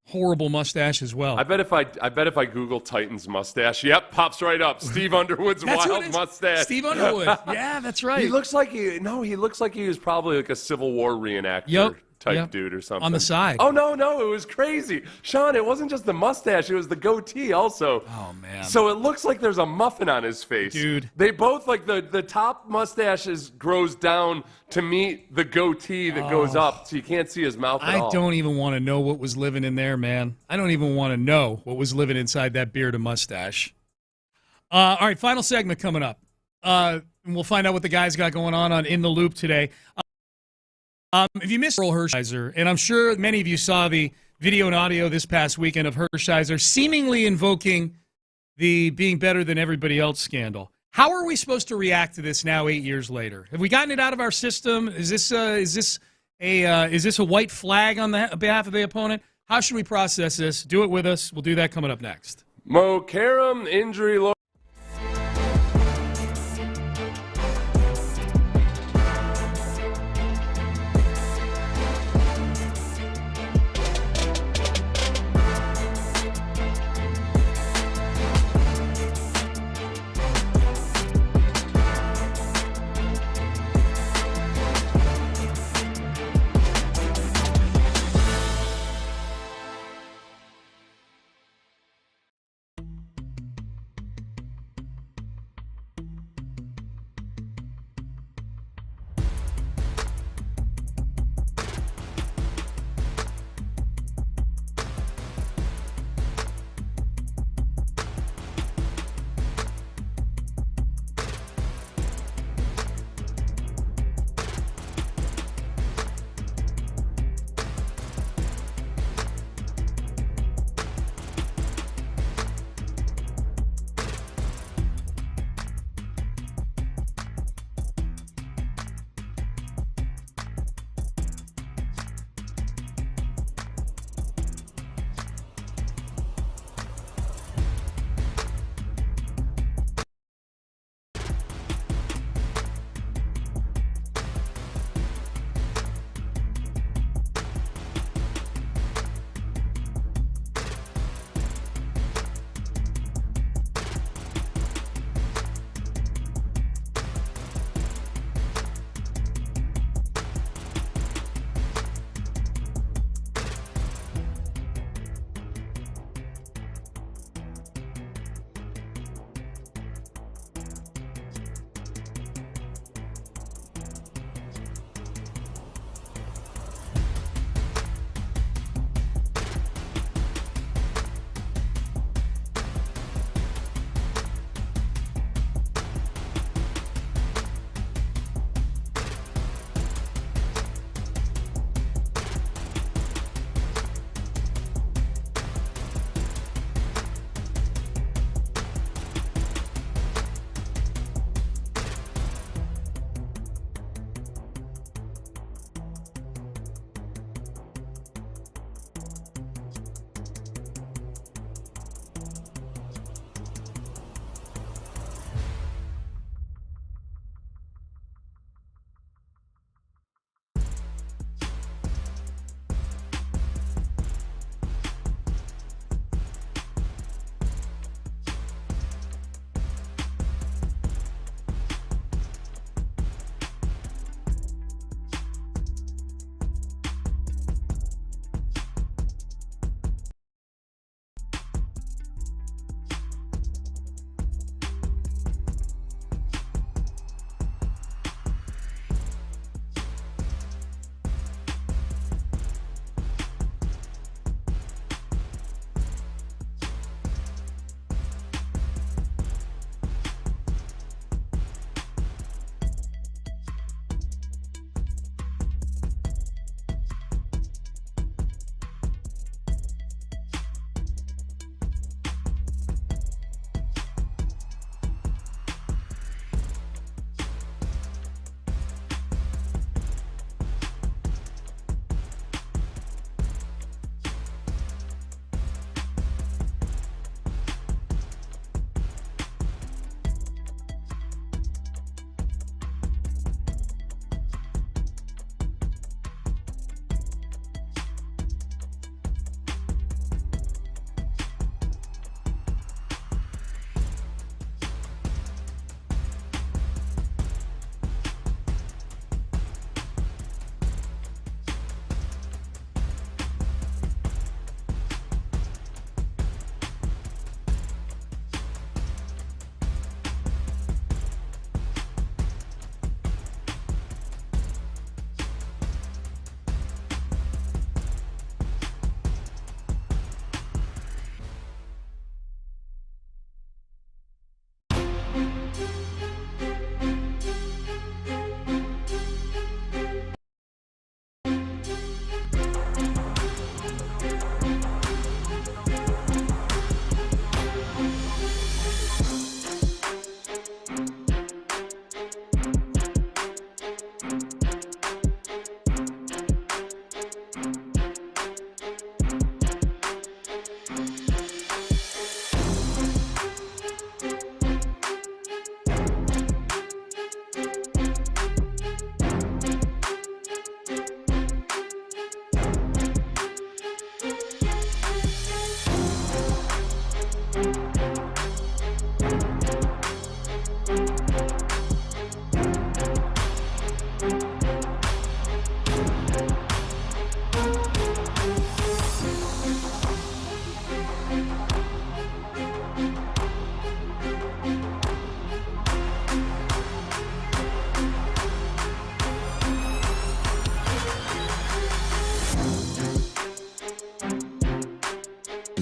horrible mustache as well. I bet if I Google Titans mustache, yep, pops right up. Steve Underwood's wild mustache. Steve Underwood. Yeah, that's right. He looks like he was probably like a Civil War reenactor. Type dude or something. On the side. Oh, no, it was crazy. Sean, it wasn't just the mustache, it was the goatee also. Oh, man. So it looks like there's a muffin on his face. Dude. They both, like, the top mustache grows down to meet the goatee that goes up, so you can't see his mouth at all. I don't even want to know what was living in there, man. I don't even want to know what was living inside that beard and mustache. All right, final segment coming up. And we'll find out what the guys got going on In the Loop today. If you missed Earl Hershiser, and I'm sure many of you saw the video and audio this past weekend of Hershiser seemingly invoking the being better than everybody else scandal. How are we supposed to react to this now 8 years later? Have we gotten it out of our system? Is this a white flag on behalf of the opponent? How should we process this? Do it with us. We'll do that coming up next. Mo Karam, injury lawyer.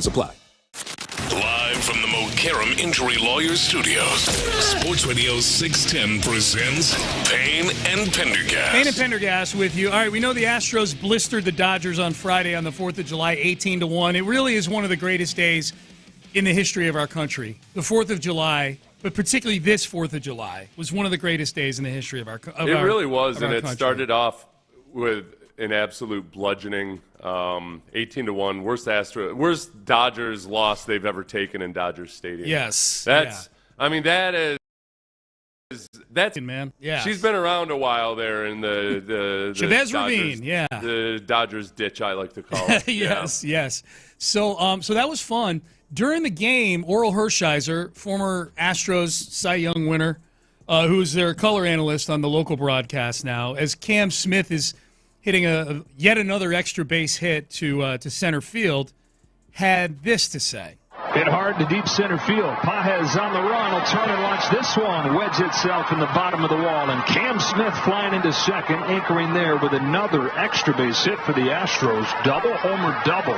Restrictions apply. Live from the Mokaram Injury Lawyers Studios, Sports Radio 610 presents Payne and Pendergast. Payne and Pendergast with you. All right, we know the Astros blistered the Dodgers on Friday on the 4th of July, 18-1. It really is one of the greatest days in the history of our country. The 4th of July, but particularly this 4th of July, was one of the greatest days in the history of our country. It really was, and it started off with an absolute bludgeoning. 18-1, worst Dodgers loss they've ever taken in Dodgers Stadium. Yes, I mean, that's man. Yeah, she's been around a while there in the Chavez Dodgers, Ravine. Yeah, the Dodgers ditch, I like to call it. yes. So that was fun. During the game, Oral Hershiser, former Astros Cy Young winner, who's their color analyst on the local broadcast now, as Cam Smith is hitting yet another extra base hit to center field, had this to say. Hit hard to deep center field. Pages on the run. Will turn and launch this one. Wedge itself in the bottom of the wall. And Cam Smith flying into second, anchoring there with another extra base hit for the Astros. Double homer double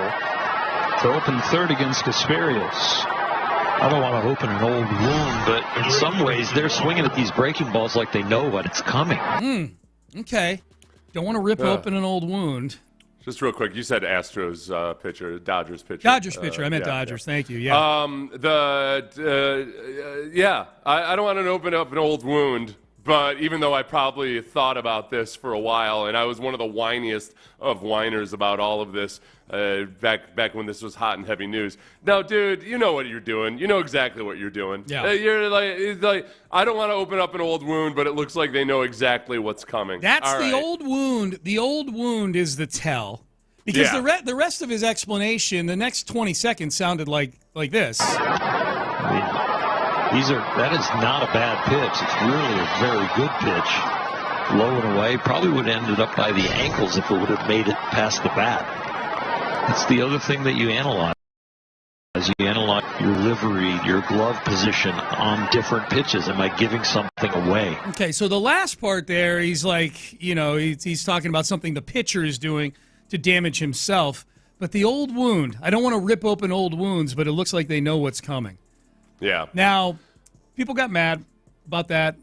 to open third against Asperius. I don't want to open an old wound, but in some ways they're swinging at these breaking balls like they know what it's coming. Okay. Don't want to rip open an old wound. Just real quick, you said Astros pitcher, Dodgers pitcher. Dodgers pitcher. I meant Dodgers. Yeah. Thank you. Yeah. I don't want to open up an old wound, but even though I probably thought about this for a while, and I was one of the whiniest of whiners about all of this back when this was hot and heavy news. Now, dude, you know what you're doing. You know exactly what you're doing. Yeah. You're like, I don't want to open up an old wound, but it looks like they know exactly what's coming. That's all the right. old wound. The old wound is the tell. Because the rest of his explanation, the next 20 seconds sounded like this. That is not a bad pitch. It's really a very good pitch. Low and away. Probably would have ended up by the ankles if it would have made it past the bat. That's the other thing that you analyze. You analyze your livery, your glove position on different pitches. Am I giving something away? Okay, so the last part there, he's like, he's talking about something the pitcher is doing to damage himself. But the old wound, I don't want to rip open old wounds, but it looks like they know what's coming. Yeah. Now, people got mad about that,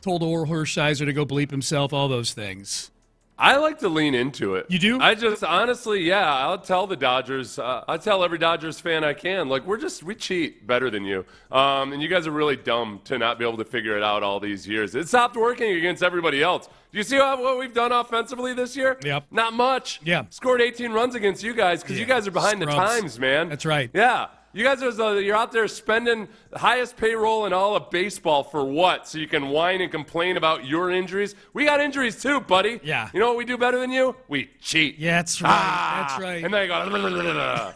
told Oral Hershiser to go bleep himself, all those things. I like to lean into it. You do? I just, honestly, I'll tell the Dodgers, I tell every Dodgers fan I can, like, we cheat better than you. And you guys are really dumb to not be able to figure it out all these years. It stopped working against everybody else. Do you see what we've done offensively this year? Yep. Not much. Yeah. Scored 18 runs against you guys because you guys are behind the times, man. That's right. Yeah. You guys you're out there spending the highest payroll in all of baseball for what? So you can whine and complain about your injuries? We got injuries too, buddy. Yeah. You know what we do better than you? We cheat. Yeah, that's right. That's right. And then you go,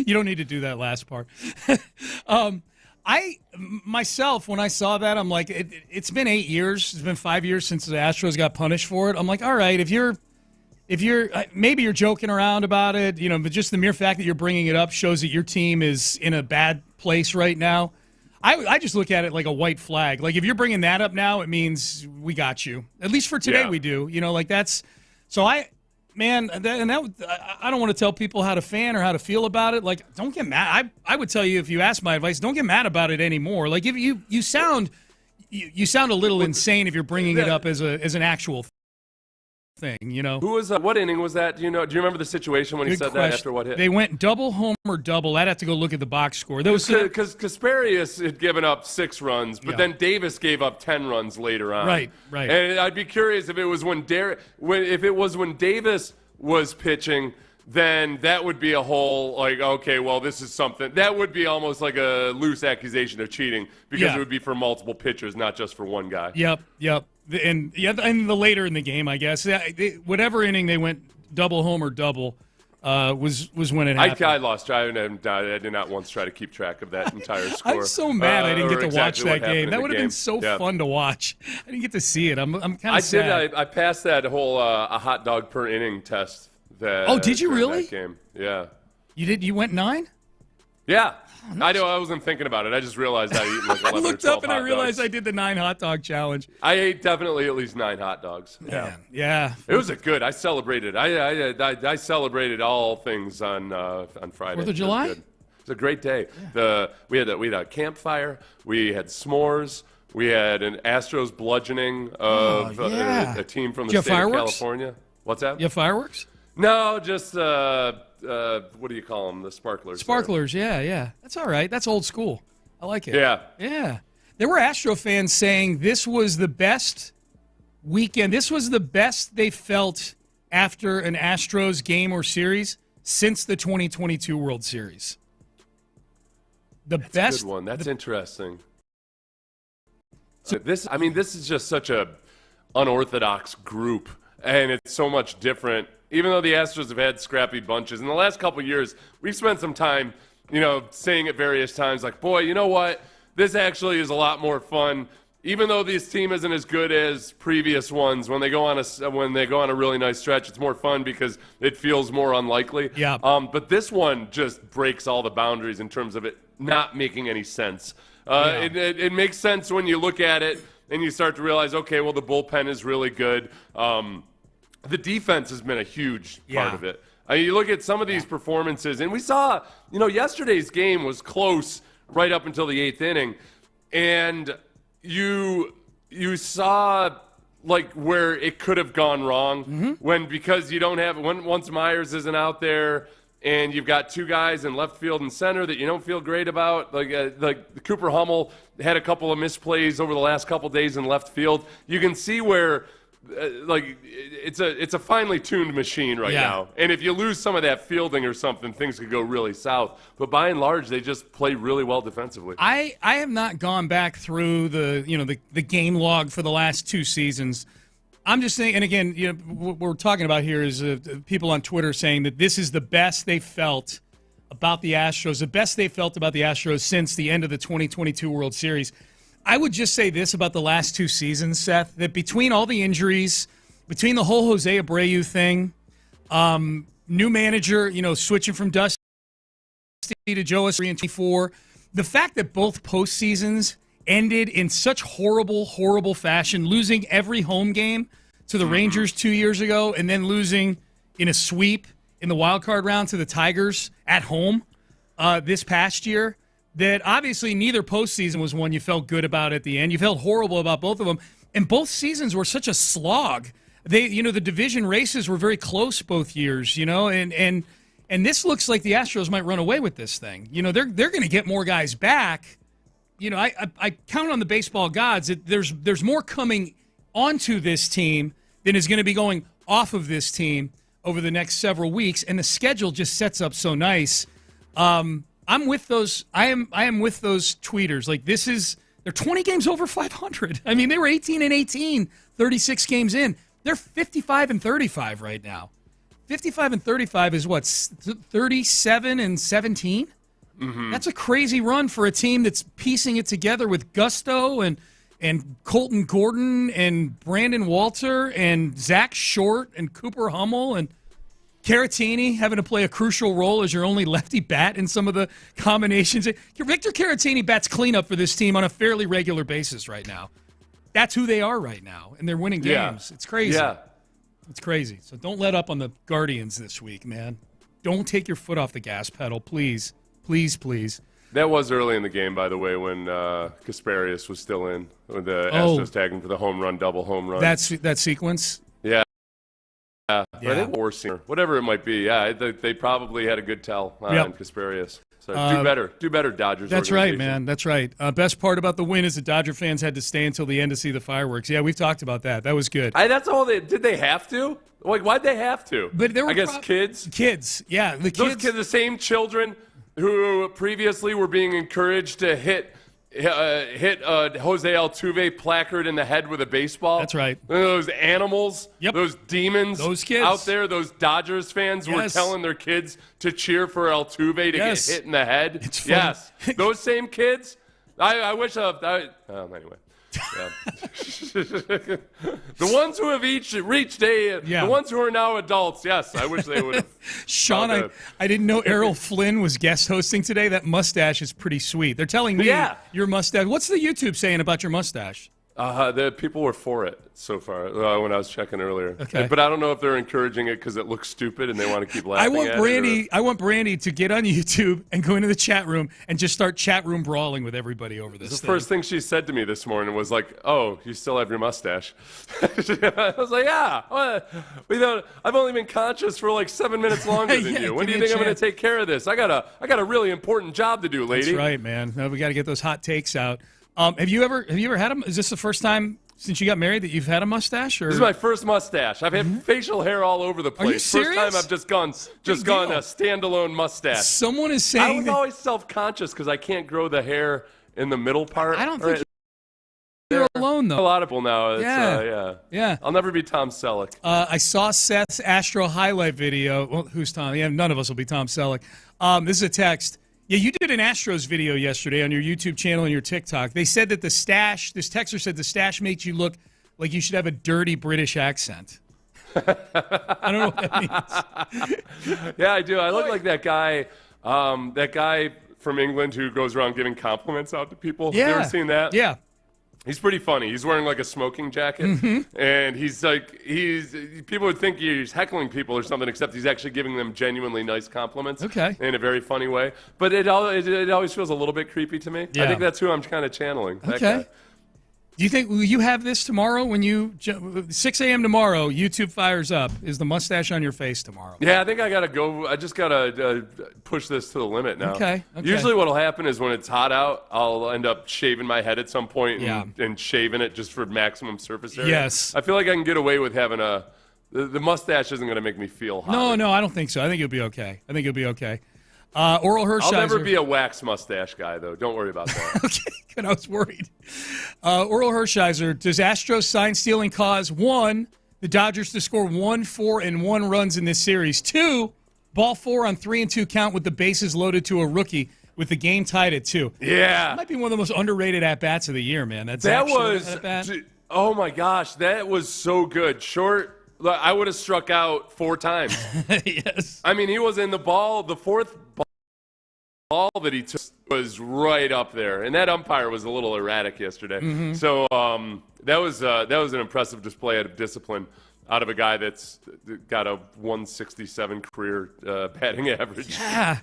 you don't need to do that last part. I myself, when I saw that, I'm like, it's been 8 years. It's been 5 years since the Astros got punished for it. I'm like, all right, if you're maybe you're joking around about it, but just the mere fact that you're bringing it up shows that your team is in a bad place right now. I just look at it like a white flag. Like, if you're bringing that up now, it means we got you. At least for today, we do. Like that's. So I don't want to tell people how to fan or how to feel about it. Like, don't get mad. I would tell you, if you ask my advice, don't get mad about it anymore. Like, if you sound a little insane if you're bringing it up as an actual thing, Who was what inning was that? Do you remember the situation when he said that after what hit? They went double homer double. I'd have to go look at the box score. Because Kasperius had given up 6 runs, but then Davis gave up 10 runs later on. Right. And I'd be curious if it was when Davis was pitching, then that would be a whole, like, okay, well, this is something. That would be almost like a loose accusation of cheating because it would be for multiple pitchers, not just for one guy. Yep. And the later in the game, I guess, whatever inning they went double home or double was when it happened. I lost track. I did not once try to keep track of that entire score. I'm so mad I didn't get to watch that game. That would have been so Yeah. fun to watch. I didn't get to see it. I'm kind of sad. I passed that whole a hot dog per inning test. Did you really? That game. Yeah. You did? You went 9? Yeah. I know I wasn't thinking about it. I just realized I eaten like 11 I looked or 12 up and I hot realized dogs. I did the 9 hot dog challenge. I ate definitely at least 9 hot dogs. Yeah. It was good. I celebrated. I celebrated all things on Friday. 4th of July? It was good. It was a great day. We had a campfire. We had s'mores. We had an Astros bludgeoning of a team from the state of California. What's that? You have fireworks? No, just what do you call them? The sparklers. Sparklers, yeah. That's all right. That's old school. I like it. Yeah. There were Astro fans saying this was the best weekend. This was the best they felt after an Astros game or series since the 2022 World Series. That's a good one. That's interesting. This is just such a unorthodox group, and it's so much different. Even though the Astros have had scrappy bunches, in the last couple of years, we've spent some time, saying at various times, like, boy, you know what? This actually is a lot more fun. Even though this team isn't as good as previous ones, when they go on a really nice stretch, it's more fun because it feels more unlikely. Yeah. But this one just breaks all the boundaries in terms of it not making any sense. It makes sense when you look at it and you start to realize, okay, well, the bullpen is really good. The defense has been a huge part of it. You look at some of these performances, and we saw, yesterday's game was close right up until the 8th inning, and you saw like where it could have gone wrong because you don't have once Myers isn't out there. And you've got 2 guys in left field and center that you don't feel great about. Like Cooper Hummel had a couple of misplays over the last couple days in left field. You can see where, it's a finely tuned machine right now. And if you lose some of that fielding or something, things could go really south. But by and large, they just play really well defensively. I have not gone back through the game log for the last 2 seasons. I'm just saying, and again, what we're talking about here is people on Twitter saying that this is the best they felt about the Astros, the best they felt about the Astros since the end of the 2022 World Series. I would just say this about the last 2 seasons, Seth, that between all the injuries, between the whole Jose Abreu thing, new manager, switching from Dusty to Joe Estrella in 24, the fact that both postseasons ended in such horrible fashion, losing every home game to the Rangers 2 years ago and then losing in a sweep in the wild card round to the Tigers at home this past year, that obviously neither postseason was one you felt good about at the end. You felt horrible about both of them. And both seasons were such a slog. The division races were very close both years, and this looks like the Astros might run away with this thing. They're going to get more guys back. I count on the baseball gods that there's more coming onto this team than is going to be going off of this team over the next several weeks, and the schedule just sets up so nice. I'm with those. I am with those tweeters. Like, they're 20 games over 500. I mean, they were 18-18, 36 games in. They're 55-35 right now. 55-35 is what, 37-17. That's a crazy run for a team that's piecing it together with gusto and Colton Gordon and Brandon Walter and Zach Short and Cooper Hummel and Caratini having to play a crucial role as your only lefty bat in some of the combinations. Victor Caratini bats cleanup for this team on a fairly regular basis right now. That's who they are right now, and they're winning games. It's crazy. Yeah. It's crazy. So don't let up on the Guardians this week, man. Don't take your foot off the gas pedal, please. Please. That was early in the game, by the way, when Kasparius was still in. When the Astros tagged him for the double home run. That sequence? Yeah. I think or senior, whatever it might be. Yeah, they probably had a good tell on Kasparius. So do better, Dodgers. That's right, man. That's right. Best part about the win is the Dodger fans had to stay until the end to see the fireworks. Yeah, we've talked about that. That was good. That's all did they have to? Like, why'd they have to? But there were kids. Kids, yeah, the Those kids, the same children who previously were being encouraged to hit Jose Altuve placard in the head with a baseball. That's right. Those animals, those demons, those kids out there, those Dodgers fans were telling their kids to cheer for Altuve to get hit in the head. It's fun. Those same kids, I wish anyway. Yeah. The ones who have each reached the ones who are now adults, yes, I wish they would have. Sean, I didn't know Errol Flynn was guest hosting today. That mustache is pretty sweet. They're telling me your mustache. What's the YouTube saying about your mustache? The people were for it so far when I was checking earlier. Okay. But I don't know if they're encouraging it because it looks stupid and they want to keep laughing at it. I want Brandy to get on YouTube and go into the chat room and just start chat room brawling with everybody over this. The first thing she said to me this morning was like, "Oh, you still have your mustache?" I was like, "Yeah. I've only been conscious for like 7 minutes longer than you. When do you think I'm going to take care of this? I got a really important job to do, lady." That's right, man. We got to get those hot takes out. Have you ever had a? Is this the first time since you got married that you've had a mustache? Or? This is my first mustache. I've had facial hair all over the place. Are you serious? First time I've just gone a standalone mustache. Someone is saying I was always self-conscious because I can't grow the hair in the middle part. I don't think you're alone though. A lot of people now. Yeah. I'll never be Tom Selleck. I saw Seth's Astro highlight video. Well, who's Tom? Yeah, none of us will be Tom Selleck. This is a text. Yeah, you did an Astros video yesterday on your YouTube channel and your TikTok. They said that this texter said the stash makes you look like you should have a dirty British accent. I don't know what that means. Yeah, I do. I look like that guy from England who goes around giving compliments out to people. Yeah. You ever seen that? Yeah. He's pretty funny. He's wearing like a smoking jacket, and people would think he's heckling people or something, except he's actually giving them genuinely nice compliments. Okay. In a very funny way. But it always feels a little bit creepy to me. Yeah. I think that's who I'm kind of channeling. That Okay. guy. Do you think will you have this tomorrow when 6 a.m. tomorrow? YouTube fires up. Is the mustache on your face tomorrow? Yeah, I think I gotta go. I just gotta push this to the limit now. Okay. Usually, what'll happen is when it's hot out, I'll end up shaving my head at some point and shaving it just for maximum surface area. Yes. I feel like I can get away with having the mustache isn't gonna make me feel hot. No, I don't think so. I think you'll be okay. Oral Hershiser. I'll never be a wax mustache guy, though. Don't worry about that. Okay, good. I was worried. Oral Hershiser, does Astros sign stealing cause 1, the Dodgers to score 1, 4, and 1 runs in this series? 2, ball 4 on 3 and 2 count with the bases loaded to a rookie with the game tied at 2. Yeah. That might be one of the most underrated at-bats of the year, man. Oh, my gosh. That was so good. Short. I would have struck out 4 times. Yes. I mean, he was in the fourth ball that he took was right up there, and that umpire was a little erratic yesterday. Mm-hmm. So that was an impressive display of discipline out of a guy that's got a 167 career batting average. Yeah.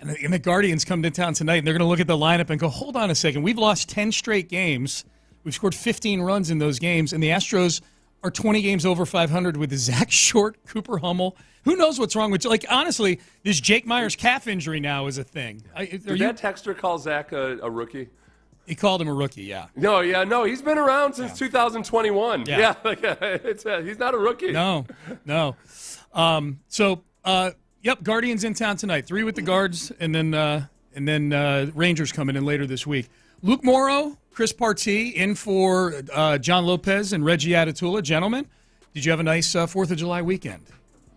And the Guardians come to town tonight, and they're going to look at the lineup and go, hold on a second. We've lost 10 straight games. We've scored 15 runs in those games, and the Astros are 20 games over 500 with Zach Short, Cooper Hummel. Who knows what's wrong with you? Like, honestly, this Jake Myers calf injury now is a thing. Did that texter call Zach a rookie? He called him a rookie, yeah. No, he's been around since 2021. Yeah. He's not a rookie. No. Guardians in town tonight. 3 with the Guards, and then Rangers coming in later this week. Luke Morrow, Chris Partee in for John Lopez and Reggie Atatula. Gentlemen, did you have a nice 4th of July weekend?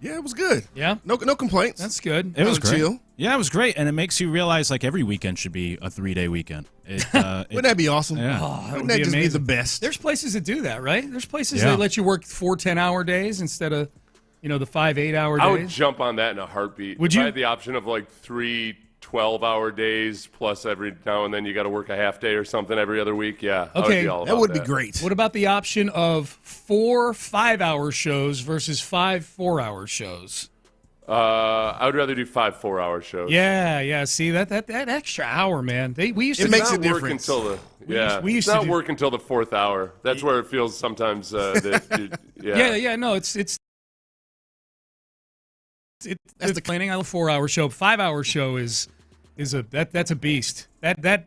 Yeah, it was good. Yeah? No complaints. That's good. It was great. Chill. Yeah, it was great, and it makes you realize like every weekend should be a 3-day weekend. Wouldn't that be awesome? Yeah. Wouldn't that just be the best? There's places that do that, right? There's places that let you work 4 10-hour days instead of, the 5 8-hour days. I would jump on that in a heartbeat. Would you? I had the option of like 3 12-hour days plus every now and then you got to work a half day or something every other week. Yeah, okay, that would be great. What about the option of 4 5-hour shows versus 5 4-hour shows? I would rather do 5 4-hour shows. Yeah. See that extra hour, man. We used to. It makes a difference. We used to work until the 4th hour. That's where it feels sometimes. Yeah. No, it's that's the cleaning. I love 4-hour show. 5-hour show is that's a beast. That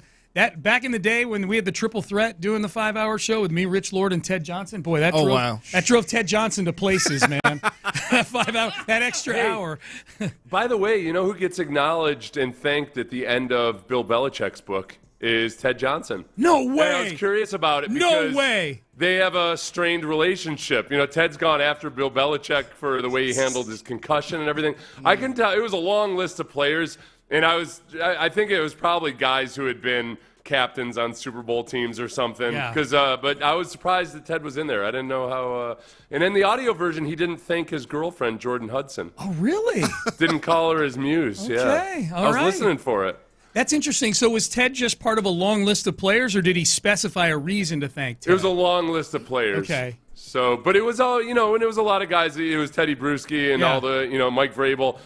back in the day when we had the triple threat doing the 5-hour show with me, Rich Lord, and Ted Johnson. Boy, that drove Ted Johnson to places, man. That 5 hour, that extra hour. By the way, you know who gets acknowledged and thanked at the end of Bill Belichick's book is Ted Johnson. No way. And I was curious about it because no way. They have a strained relationship. Ted's gone after Bill Belichick for the way he handled his concussion and everything. I can tell it was a long list of players, and I think it was probably guys who had been captains on Super Bowl teams or something. Yeah. But I was surprised that Ted was in there. I didn't know how. And in the audio version, he didn't thank his girlfriend, Jordan Hudson. Oh, really? Didn't call her his muse. Okay, Yeah. all I was right. listening for it. That's interesting. So was Ted just part of a long list of players, or did he specify a reason to thank Ted? It was a long list of players. Okay. So, but it was all, and it was a lot of guys. It was Teddy Bruschi and all the, Mike Vrabel.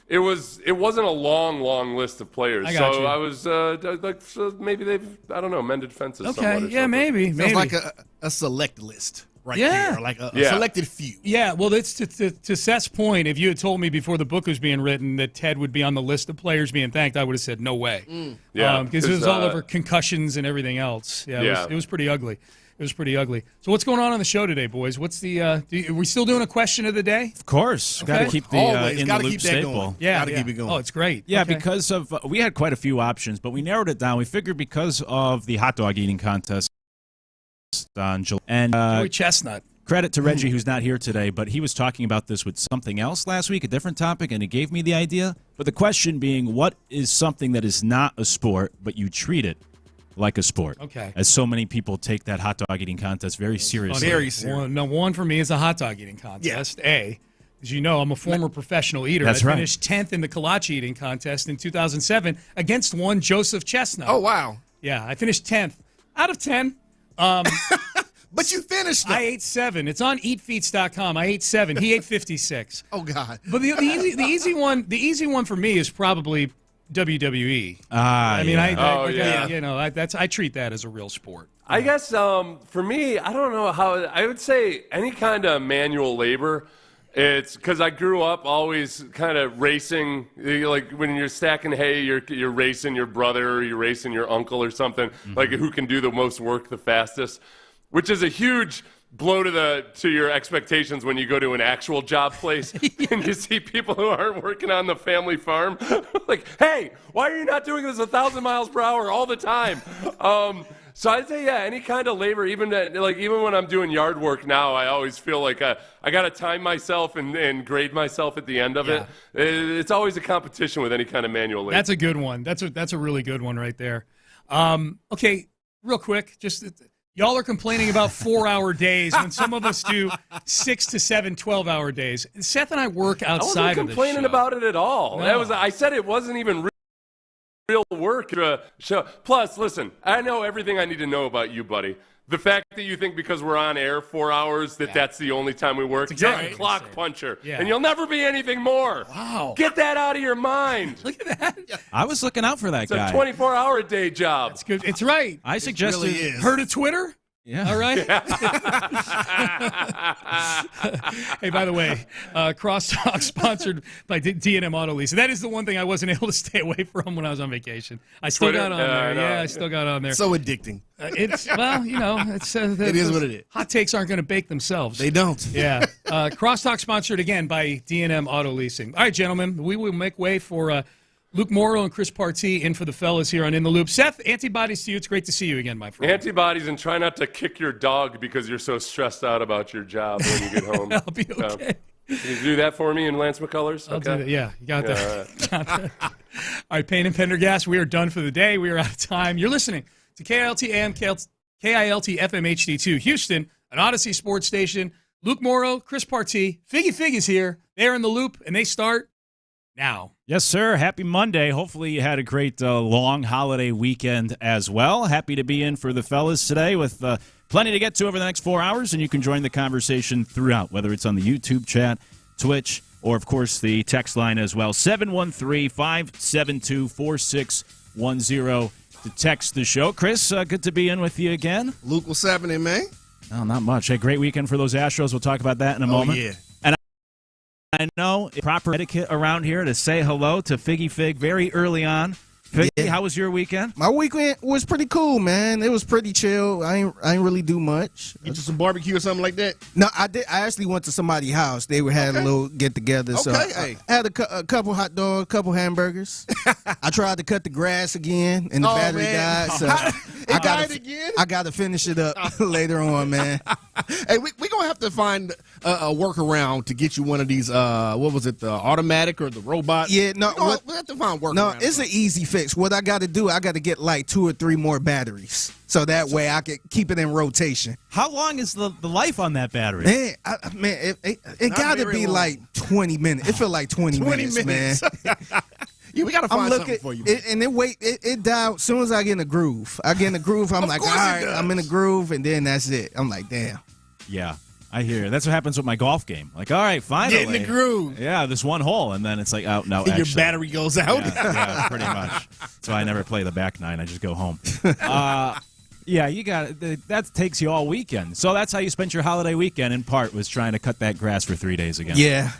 It wasn't a long list of players. I got so you. I was so maybe they've, I don't know, mended fences. Okay, somewhat or yeah, something. maybe. Sounds like a select list right there, like a selected few. Yeah, well, that's to Seth's point. If you had told me before the book was being written that Ted would be on the list of players being thanked, I would have said no way. Yeah, because it was all over concussions and everything else. Yeah, it was pretty ugly. It was pretty ugly. So what's going on the show today, boys? What's the? Are we still doing a question of the day? Of course, got to keep the in the loop staple. Yeah, Gotta keep it going. Oh, it's great. Yeah, Okay. because of we had quite a few options, but we narrowed it down. We figured because of the hot dog eating contest on July and Joey Chestnut. Credit to Reggie, who's not here today, but he was talking about this with something else last week, a different topic, and he gave me the idea. But the question being, what is something that is not a sport, but you treat it like a sport? Okay. As so many people take that hot dog eating contest very seriously. Very serious. One for me is a hot dog eating contest. Yeah. As you know, I'm a former professional eater. That's I right. finished 10th in the kolache eating contest in 2007 against one Joseph Chestnut. Oh, wow. Yeah, I finished 10th out of 10. But you finished I ate 7. It's on eatfeats.com. I ate 7. He ate 56. Oh, God. But the easy one for me is probably WWE. I treat that as a real sport. I guess for me, I don't know how. I would say any kind of manual labor. It's because I grew up always kind of racing. Like when you're stacking hay, you're racing your brother or you're racing your uncle or something. Like who can do the most work the fastest, which is a huge blow to your expectations when you go to an actual job place and you see people who aren't working on the family farm. Like, hey, why are you not doing this 1,000 miles per hour all the time? So I'd say, any kind of labor, even when I'm doing yard work now, I always feel like I got to time myself and grade myself at the end of it. It's always a competition with any kind of manual labor. That's a good one. That's a really good one right there. Okay, real quick, just y'all are complaining about 4-hour days when some of us do 6 to 7 12-hour days. Seth and I work outside of the show. I wasn't complaining about it at all. No. I said it wasn't even real work to show. Plus, listen, I know everything I need to know about you, buddy. The fact that you think because we're on air 4 hours that's the only time we work, exactly you're a clock puncher. Yeah. And you'll never be anything more. Wow. Get that out of your mind. Look at that. I was looking out for that guy. It's a 24-hour-a-day job. It's good. It's right. I suggested. Really is. Heard of Twitter? Yeah. All right. Hey, by the way, Crosstalk sponsored by D&M Auto Lease. That is the one thing I wasn't able to stay away from when I was on vacation. I still Twitter? got on there. Yeah, I still got on there. So addicting. It's It is what it is. Hot takes aren't going to bake themselves. They don't. Yeah. Crosstalk sponsored again by D&M Auto Leasing. All right, gentlemen, we will make way for Luke Morrow and Chris Partee in for the fellas here on In the Loop. Seth, antibodies to you. It's great to see you again, my friend. Antibodies, and try not to kick your dog because you're so stressed out about your job when you get home. I'll be okay. Can you do that for me in Lance McCullers? I'll do that. Yeah, you got that. Got that. All right, Payne and Pendergast, we are done for the day. We are out of time. You're listening to KILT AM, KILT FM HD2, Houston, an Odyssey sports station. Luke Morrow, Chris Partee, Figgy Fig is here. They're in the loop, and they start now. Yes, sir. Happy Monday. Hopefully you had a great long holiday weekend as well. Happy to be in for the fellas today with plenty to get to over the next 4 hours, and you can join the conversation throughout, whether it's on the YouTube chat, Twitch, or, of course, the text line as well. 713-572-4610 to text the show. Chris, good to be in with you again. Luke, what's happening, man? Oh, not much. Hey, great weekend for those Astros. We'll talk about that in a moment. Yeah. I know proper etiquette around here to say hello to Figgy Fig very early on. Figgy, how was your weekend? My weekend was pretty cool, man. It was pretty chill. I ain't really do much. Get you some barbecue or something like that? No, I did. I actually went to somebody's house. They had a little get together. So I had a couple hot dogs, a couple hamburgers. I tried to cut the grass again, and the battery died. So I got to finish it up later on, man. Hey, we're going to have to find a workaround to get you one of these. What was it? The automatic or the robot? Yeah, no. We have to find workaround. No, it's an easy fix. What I got to do, I got to get like 2 or 3 more batteries, so that way I can keep it in rotation. How long is the life on that battery? Man, it got to be like 20 minutes. It feel like 20 minutes, man. Yeah, we got to find something for you. It died as soon as I get in the groove. I'm like, all right, I'm in the groove, and then that's it. I'm like, damn. Yeah, I hear you. That's what happens with my golf game. Like, all right, finally. Get in the groove. Yeah, this one hole, and then it's like, oh, no, Your battery goes out. Yeah, pretty much. That's why I never play the back nine. I just go home. Yeah, you got it. That takes you all weekend. So that's how you spent your holiday weekend, in part, was trying to cut that grass for 3 days again. Yeah.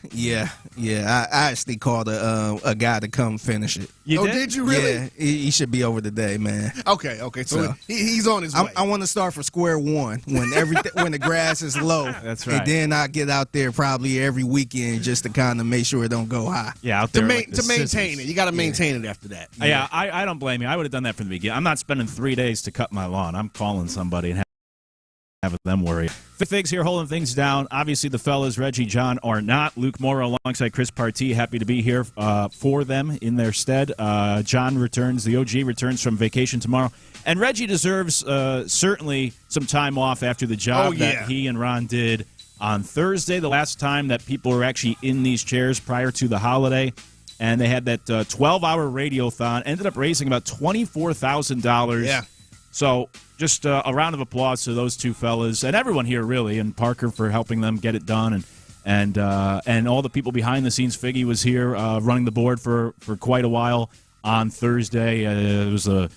I actually called a guy to come finish it. Did you really? Yeah, he should be over today, man. Okay. So he's on his way. I want to start from square one when when the grass is low. That's right. And then I get out there probably every weekend just to kind of make sure it don't go high. Yeah, out there to maintain it. You got to maintain it after that. Yeah, I don't blame you. I would have done that from the beginning. I'm not spending 3 days to cut my lawn. I'm calling somebody and having them worry. Figs here holding things down. Obviously, the fellas, Reggie, John, are not. Luke Morrow alongside Chris Partee, happy to be here for them in their stead. John returns. The OG returns from vacation tomorrow. And Reggie deserves certainly some time off after the job that he and Ron did on Thursday, the last time that people were actually in these chairs prior to the holiday. And they had that 12-hour radiothon, ended up raising about $24,000. Yeah. So just a round of applause to those two fellas and everyone here, really, and Parker for helping them get it done, and all the people behind the scenes. Figgy was here running the board for quite a while on Thursday. It was an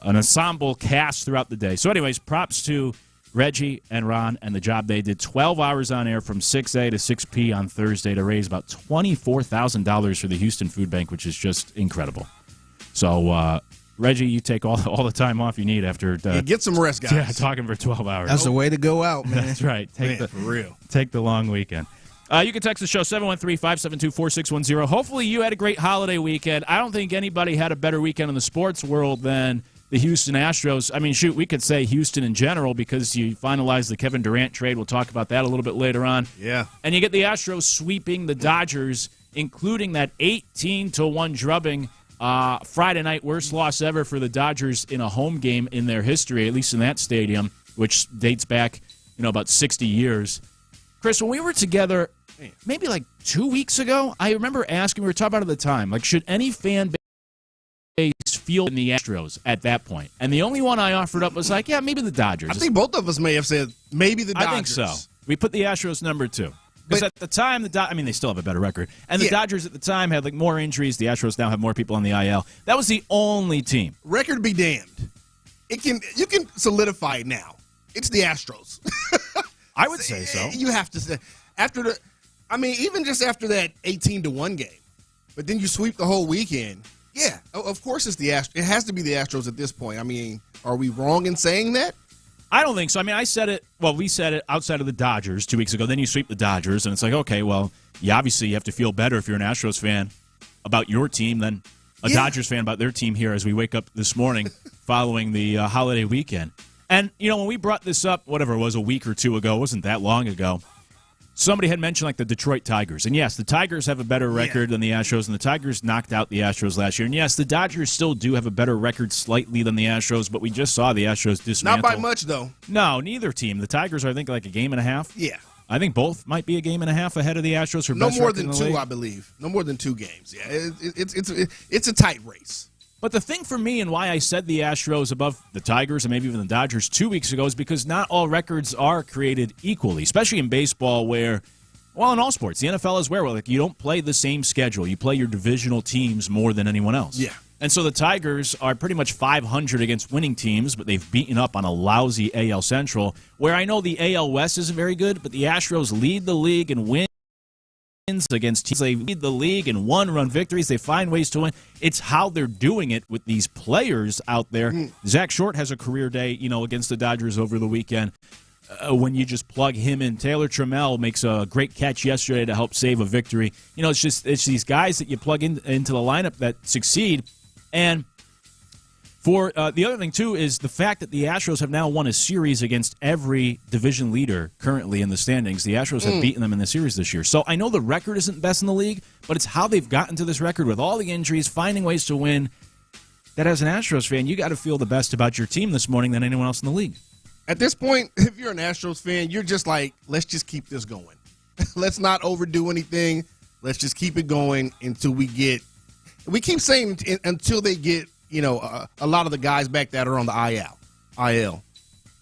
ensemble cast throughout the day. So anyways, props to Reggie and Ron and the job they did. 12 hours on air from 6A to 6P on Thursday to raise about $24,000 for the Houston Food Bank, which is just incredible. So, Reggie, you take all the time off you need after get some rest, guys. Yeah, talking for 12 hours. That's the way to go out, man. That's right. For real. Take the long weekend. You can text the show 713-572-4610. Hopefully you had a great holiday weekend. I don't think anybody had a better weekend in the sports world than the Houston Astros. I mean, shoot, we could say Houston in general because you finalized the Kevin Durant trade. We'll talk about that a little bit later on. Yeah. And you get the Astros sweeping the Dodgers, including that 18-1 drubbing. Friday night, worst loss ever for the Dodgers in a home game in their history, at least in that stadium, which dates back, about 60 years. Chris, when we were together, maybe like 2 weeks ago, I remember asking, we were talking about it at the time, like, should any fan base feel in the Astros at that point? And the only one I offered up was like, yeah, maybe the Dodgers. I think both of us may have said maybe the Dodgers. I think so. We put the Astros number 2. Because at the time, they still have a better record. And the Dodgers at the time had like more injuries. The Astros now have more people on the IL. That was the only team. Record be damned. You can solidify it now. It's the Astros. I would say so. You have to say even just after that 18-1 game, but then you sweep the whole weekend. Yeah, of course it's the Astros. It has to be the Astros at this point. I mean, are we wrong in saying that? I don't think so. I mean, I said it. Well, we said it outside of the Dodgers 2 weeks ago. Then you sweep the Dodgers, and it's like, okay, well, obviously you have to feel better if you're an Astros fan about your team than a Dodgers fan about their team here as we wake up this morning following the holiday weekend. And, when we brought this up, whatever it was, a week or two ago, it wasn't that long ago, somebody had mentioned like the Detroit Tigers. And yes, the Tigers have a better record than the Astros, and the Tigers knocked out the Astros last year. And yes, the Dodgers still do have a better record slightly than the Astros, but we just saw the Astros dismantle. Not by much, though. No, neither team. The Tigers are, I think, like a game and a half. Yeah. I think both might be a game and a half ahead of the Astros for no best more record than in the 2, league. I believe. No more than 2 games. Yeah, it's a tight race. But the thing for me and why I said the Astros above the Tigers and maybe even the Dodgers 2 weeks ago is because not all records are created equally, especially in baseball where, well, in all sports, the NFL is where you don't play the same schedule. You play your divisional teams more than anyone else. Yeah. And so the Tigers are pretty much 500 against winning teams, but they've beaten up on a lousy AL Central, where I know the AL West isn't very good, but the Astros lead the league in wins against teams. They lead the league in one-run victories. They find ways to win. It's how they're doing it with these players out there. Zach Short has a career day, against the Dodgers over the weekend. When you just plug him in. Taylor Trammell makes a great catch yesterday to help save a victory. It's these guys that you plug into the lineup that succeed. And For the other thing, too, is the fact that the Astros have now won a series against every division leader currently in the standings. The Astros have beaten them in the series this year. So I know the record isn't best in the league, but it's how they've gotten to this record with all the injuries, finding ways to win. That as an Astros fan, you got to feel the best about your team this morning than anyone else in the league. At this point, if you're an Astros fan, you're just like, let's just keep this going. Let's not overdo anything. Let's just keep it going until we keep saying until they get, a lot of the guys back that are on the IL.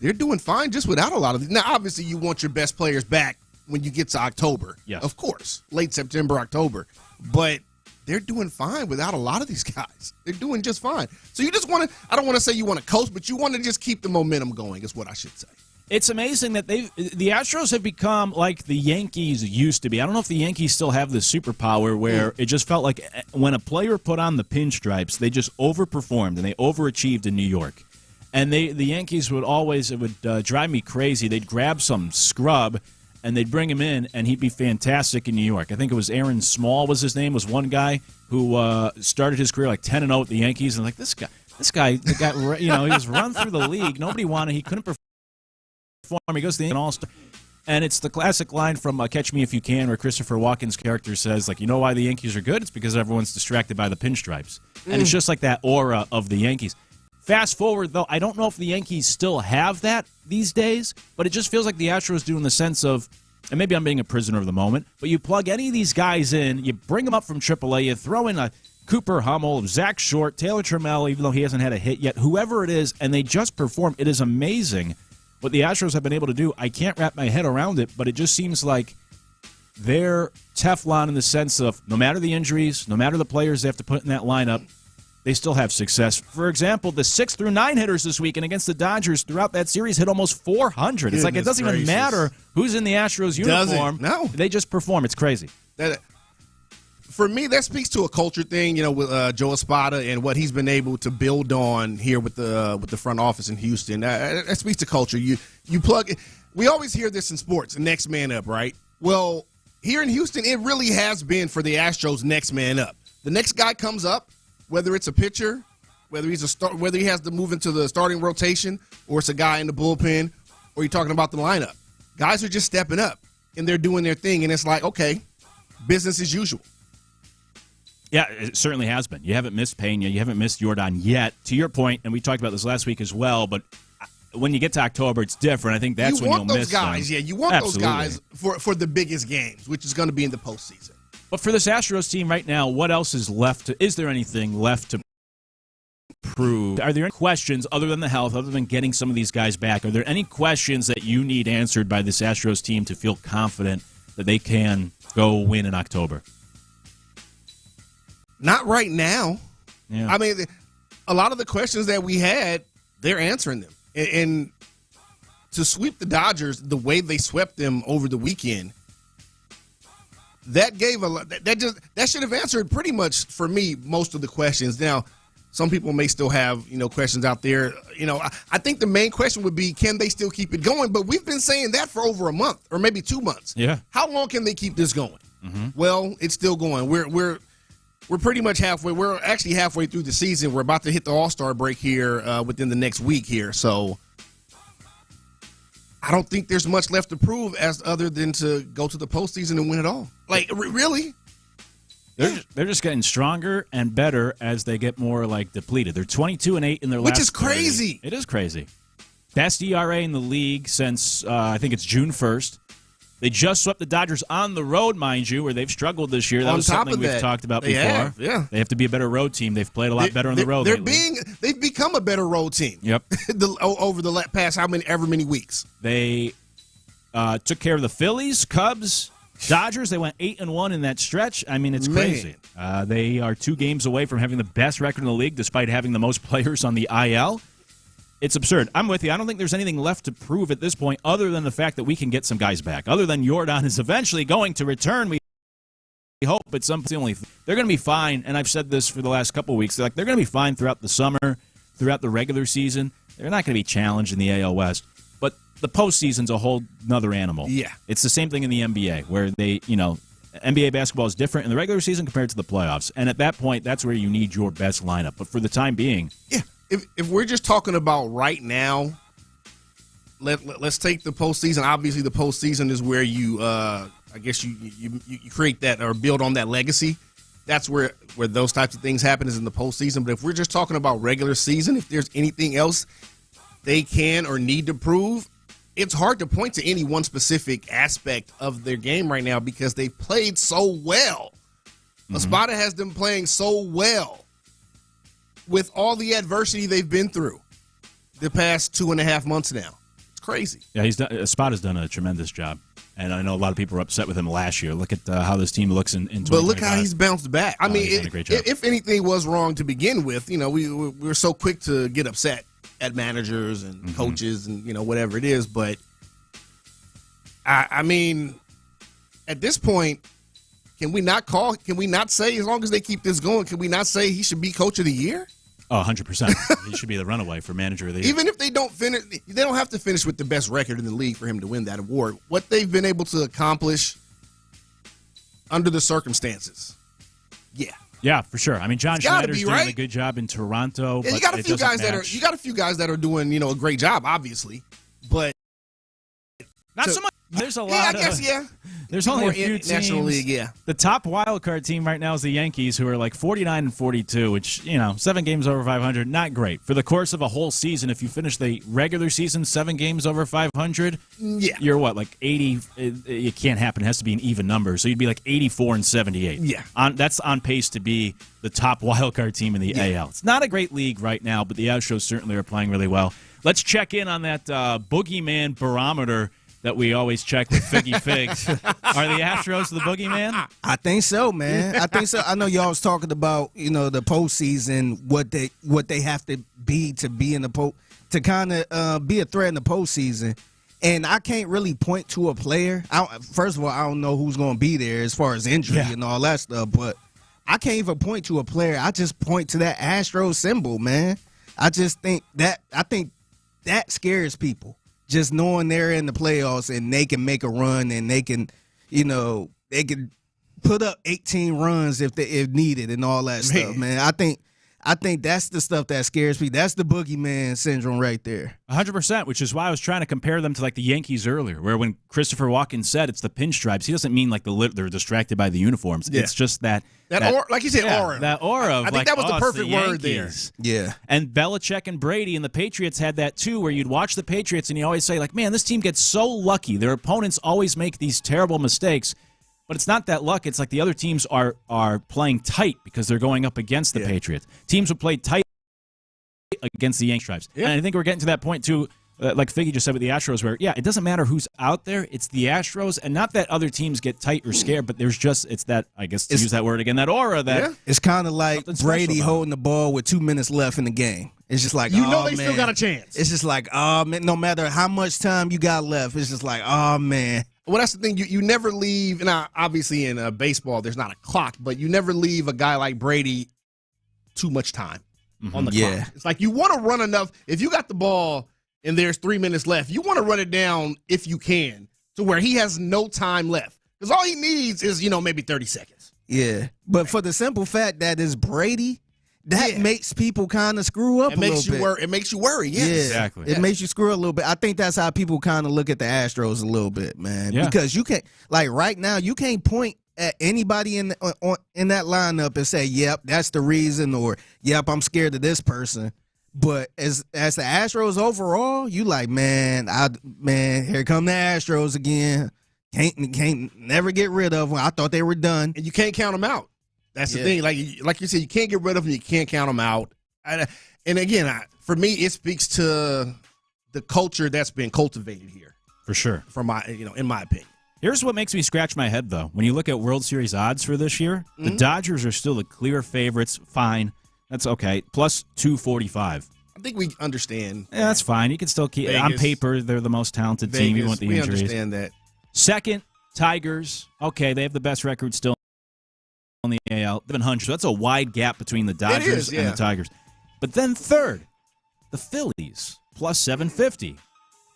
They're doing fine just without a lot of them. Now, obviously, you want your best players back when you get to October. Yes. Of course, late September, October. But they're doing fine without a lot of these guys. They're doing just fine. So you just want to, I don't want to say you want to coast, but you want to just keep the momentum going is what I should say. It's amazing that the Astros have become like the Yankees used to be. I don't know if the Yankees still have this superpower where it just felt like when a player put on the pinstripes, they just overperformed and they overachieved in New York. And the Yankees would always, it would drive me crazy. They'd grab some scrub and they'd bring him in and he'd be fantastic in New York. I think it was Aaron Small was his name, was one guy who started his career like 10-0 with the Yankees. And like this guy, he was run through the league. Nobody wanted, he couldn't perform. He goes to the All-Star, and it's the classic line from Catch Me If You Can where Christopher Walken's character says, like, you know why the Yankees are good? It's because everyone's distracted by the pinstripes. And it's just like that aura of the Yankees. Fast forward, though, I don't know if the Yankees still have that these days, but it just feels like the Astros do in the sense of, and maybe I'm being a prisoner of the moment, but you plug any of these guys in, you bring them up from AAA, you throw in a Cooper Hummel, Zach Short, Taylor Trammell, even though he hasn't had a hit yet, whoever it is, and they just perform. It is amazing what the Astros have been able to do. I can't wrap my head around it, but it just seems like they're Teflon in the sense of no matter the injuries, no matter the players they have to put in that lineup, they still have success. For example, the 6 through 9 hitters this week and against the Dodgers throughout that series hit almost 400. It's like it doesn't even matter who's in the Astros uniform. No. They just perform. It's crazy. For me, that speaks to a culture thing, with Joe Espada and what he's been able to build on here with the front office in Houston. That speaks to culture. You plug. We always hear this in sports, next man up, right? Well, here in Houston, it really has been for the Astros next man up. The next guy comes up, whether it's a pitcher, whether he has to move into the starting rotation, or it's a guy in the bullpen, or you're talking about the lineup. Guys are just stepping up and they're doing their thing, and it's like, okay, business as usual. Yeah, it certainly has been. You haven't missed Pena. You haven't missed Jordan yet. To your point, and we talked about this last week as well, but when you get to October, it's different. I think that's when you'll miss guys. them. Yeah, you want Absolutely. those guys for the biggest games, which is going to be in the postseason. But for this Astros team right now, what else is left? Is there anything left to prove? Are there any questions other than the health, other than getting some of these guys back? Are there any questions that you need answered by this Astros team to feel confident that they can go win in October? Not right now. Yeah. I mean, a lot of the questions that we had, they're answering them. And to sweep the Dodgers the way they swept them over the weekend, that gave that should have answered pretty much for me most of the questions. Now, some people may still have questions out there. I think the main question would be, can they still keep it going? But we've been saying that for over a month or maybe 2 months. Yeah. How long can they keep this going? Mm-hmm. Well, it's still going. We're pretty much halfway. We're actually halfway through the season. We're about to hit the All-Star break here within the next week here. So I don't think there's much left to prove other than to go to the postseason and win it all. Like, really? They're just getting stronger and better as they get more depleted. They're 22-8 in their last. Which is crazy. 30. It is crazy. Best ERA in the league since I think it's June 1st. They just swept the Dodgers on the road, mind you, where they've struggled this year. That was something we've talked about before. Yeah. They have to be a better road team. They've played a lot better on the road. They've become a better road team. Yep. Over the past ever many weeks. They took care of the Phillies, Cubs, Dodgers. They went 8-1 in that stretch. I mean, it's crazy. They are 2 games away from having the best record in the league, despite having the most players on the IL. It's absurd. I'm with you. I don't think there's anything left to prove at this point other than the fact that we can get some guys back. Other than Jordan is eventually going to return. We hope, but the only they're going to be fine, and I've said this for the last couple of weeks. They're going to be fine throughout the summer, throughout the regular season. They're not going to be challenged in the AL West. But the postseason's a whole nother animal. Yeah. It's the same thing in the NBA, where NBA basketball is different in the regular season compared to the playoffs. And at that point, that's where you need your best lineup. But for the time being, yeah. if we're just talking about right now, let's take the postseason. Obviously, the postseason is where you, I guess you create that or build on that legacy. That's where those types of things happen is in the postseason. But if we're just talking about regular season, if there's anything else they can or need to prove, it's hard to point to any one specific aspect of their game right now because they've played so well. Espada has them playing so well with all the adversity they've been through the past 2.5 months now. It's crazy. Yeah, Espada's done a tremendous job. And I know a lot of people were upset with him last year. Look at how this team looks in 2025. But look how he's bounced back. I mean, he's done a great job. If anything was wrong to begin with, we're so quick to get upset at managers and coaches and, whatever it is. But, I mean, at this point, can we not say, as long as they keep this going, can we not say he should be coach of the year? Oh, 100%. He should be the runaway for manager of the year. Even if they don't finish, they don't have to finish with the best record in the league for him to win that award. What they've been able to accomplish under the circumstances. Yeah. Yeah, for sure. I mean, John Schneider's doing a good job in Toronto. Yeah, you got a few guys that are doing, a great job, obviously. But not so much. There's a lot. There's only a few teams. National League, yeah. The top wild card team right now is the Yankees, who are like 49-42, which 7 games over 500, not great for the course of a whole season. If you finish the regular season 7 games over 500, you're what, like 80? It can't happen. It has to be an even number. So you'd be like 84-78. Yeah, that's on pace to be the top wild card team in the AL. It's not a great league right now, but the Astros certainly are playing really well. Let's check in on that boogeyman barometer that we always check with Figgy Figs. Are the Astros the boogeyman? I think so, man. I think so. I know y'all was talking about, the postseason, what they have to be in the to kind of be a threat in the postseason. And I can't really point to a player. First of all, I don't know who's going to be there as far as injury and all that stuff, but I can't even point to a player. I just point to that Astros symbol, man. I think that scares people. Just knowing they're in the playoffs and they can make a run and they can, they can put up 18 runs if needed and all that stuff, man. I think that's the stuff that scares me. That's the boogeyman syndrome right there. 100%, which is why I was trying to compare them to like the Yankees earlier, where when Christopher Walken said it's the pinstripes, he doesn't mean like they're distracted by the uniforms. Yeah. It's just that aura, like you said, aura. That aura of I think that was the perfect word there. Yeah. And Belichick and Brady and the Patriots had that too, where you'd watch the Patriots and you always say like, man, this team gets so lucky. Their opponents always make these terrible mistakes. But it's not that luck. It's like the other teams are playing tight because they're going up against the Patriots. Teams would play tight against the Yankees stripes. Yeah. And I think we're getting to that point, too, like Figgy just said with the Astros, where, it doesn't matter who's out there. It's the Astros. And not that other teams get tight or scared, but there's just, it's that, I guess, to use that word again, that aura that. It's kind of like Brady holding the ball with 2 minutes left in the game. It's just like, they still got a chance. It's just like, man, no matter how much time you got left, it's just like, man. Well, that's the thing. You never leave. Now, obviously, in baseball, there's not a clock, but you never leave a guy like Brady too much time on the clock. It's like you want to run enough. If you got the ball and there's 3 minutes left, you want to run it down if you can to where he has no time left. Because all he needs is, maybe 30 seconds. Yeah. But for the simple fact that it's Brady, that makes people kind of screw up a little bit. It makes you worry, yes. Yeah, exactly. It makes you screw up a little bit. I think that's how people kind of look at the Astros a little bit, man. Yeah. Because you can't, like right now, you can't point at anybody in that lineup and say, yep, that's the reason, or yep, I'm scared of this person. But as the Astros overall, you like, man, here come the Astros again. Can't never get rid of them. I thought they were done. And you can't count them out. That's the thing. Like you said, you can't get rid of them. You can't count them out. And again, for me, it speaks to the culture that's been cultivated here. For sure. In my opinion. Here's what makes me scratch my head, though. When you look at World Series odds for this year, the Dodgers are still the clear favorites. Fine. That's okay. Plus 245. I think we understand. Yeah, that's fine. You can still keep Vegas, on paper, they're the most talented team, even with the injuries. We understand that. Second, Tigers. Okay, they have the best record still on the AL, 700. So that's a wide gap between the Dodgers and the Tigers. But then third, the Phillies, plus 750.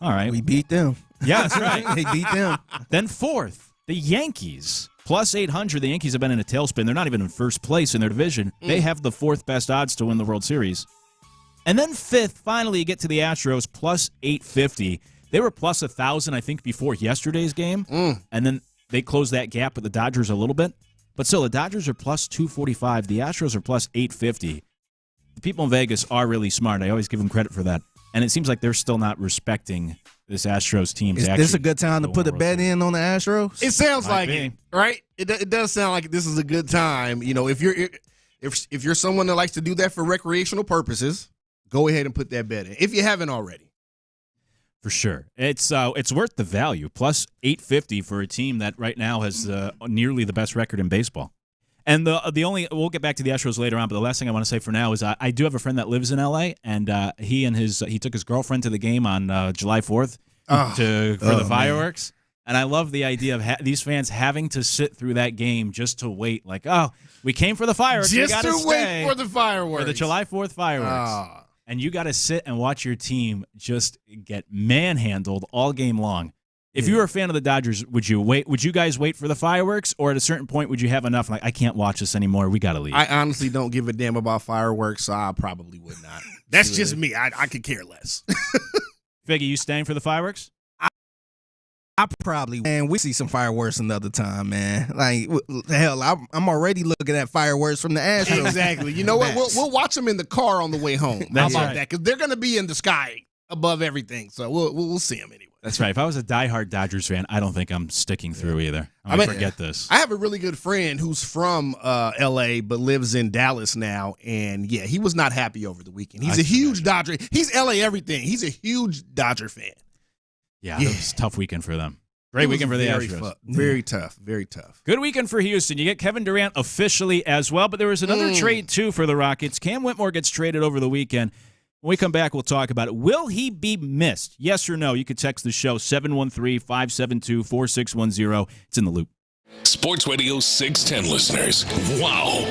All right. We beat them. Yeah, that's right. They beat them. Then fourth, the Yankees, plus 800. The Yankees have been in a tailspin. They're not even in first place in their division. They have the fourth best odds to win the World Series. And then fifth, finally, you get to the Astros, plus 850. They were plus 1,000, I think, before yesterday's game. And then they closed that gap with the Dodgers a little bit. But still, the Dodgers are plus 245. The Astros are plus 850. The people in Vegas are really smart. I always give them credit for that. And it seems like they're still not respecting this Astros team. Is this a good time to put a bet in on the Astros? It sounds like it, right? It does sound like this is a good time. You know, if you're someone that likes to do that for recreational purposes, go ahead and put that bet in if you haven't already. For sure. It's worth the value. Plus 850 for a team that right now has nearly the best record in baseball. And the only, we'll get back to the Astros later on, but the last thing I want to say for now is I do have a friend that lives in L.A., and he took his girlfriend to the game on July 4th for the fireworks. And I love the idea of these fans having to sit through that game just to wait. Like, oh, we came for the fireworks. Just to wait for the fireworks. For the July 4th fireworks. And you got to sit and watch your team just get manhandled all game long. If you were a fan of the Dodgers, would you wait? Would you guys wait for the fireworks, or at a certain point would you have enough? Like, I can't watch this anymore. We got to leave. I honestly don't give a damn about fireworks, so I probably would not. That's just me. I could care less. Figgy, you staying for the fireworks? I probably, man, we see some fireworks another time, man. Like, hell, I'm already looking at fireworks from the Astros. Exactly. You know what? We'll watch them in the car on the way home. That's How about right. that? Because they're going to be in the sky above everything, so we'll see them anyway. That's right. If I was a diehard Dodgers fan, I don't think I'm sticking through either. I mean, forget this. I have a really good friend who's from L.A. but lives in Dallas now, and yeah, he was not happy over the weekend. He's a huge Dodger. He's L.A. everything. He's a huge Dodger fan. Yeah, it was a tough weekend for them. Great weekend for the Astros. Very tough. Very tough. Good weekend for Houston. You get Kevin Durant officially as well, but there was another trade, too, for the Rockets. Cam Whitmore gets traded over the weekend. When we come back, we'll talk about it. Will he be missed? Yes or no? You could text the show 713-572-4610. It's in the loop. Sports Radio 610 listeners. Wow.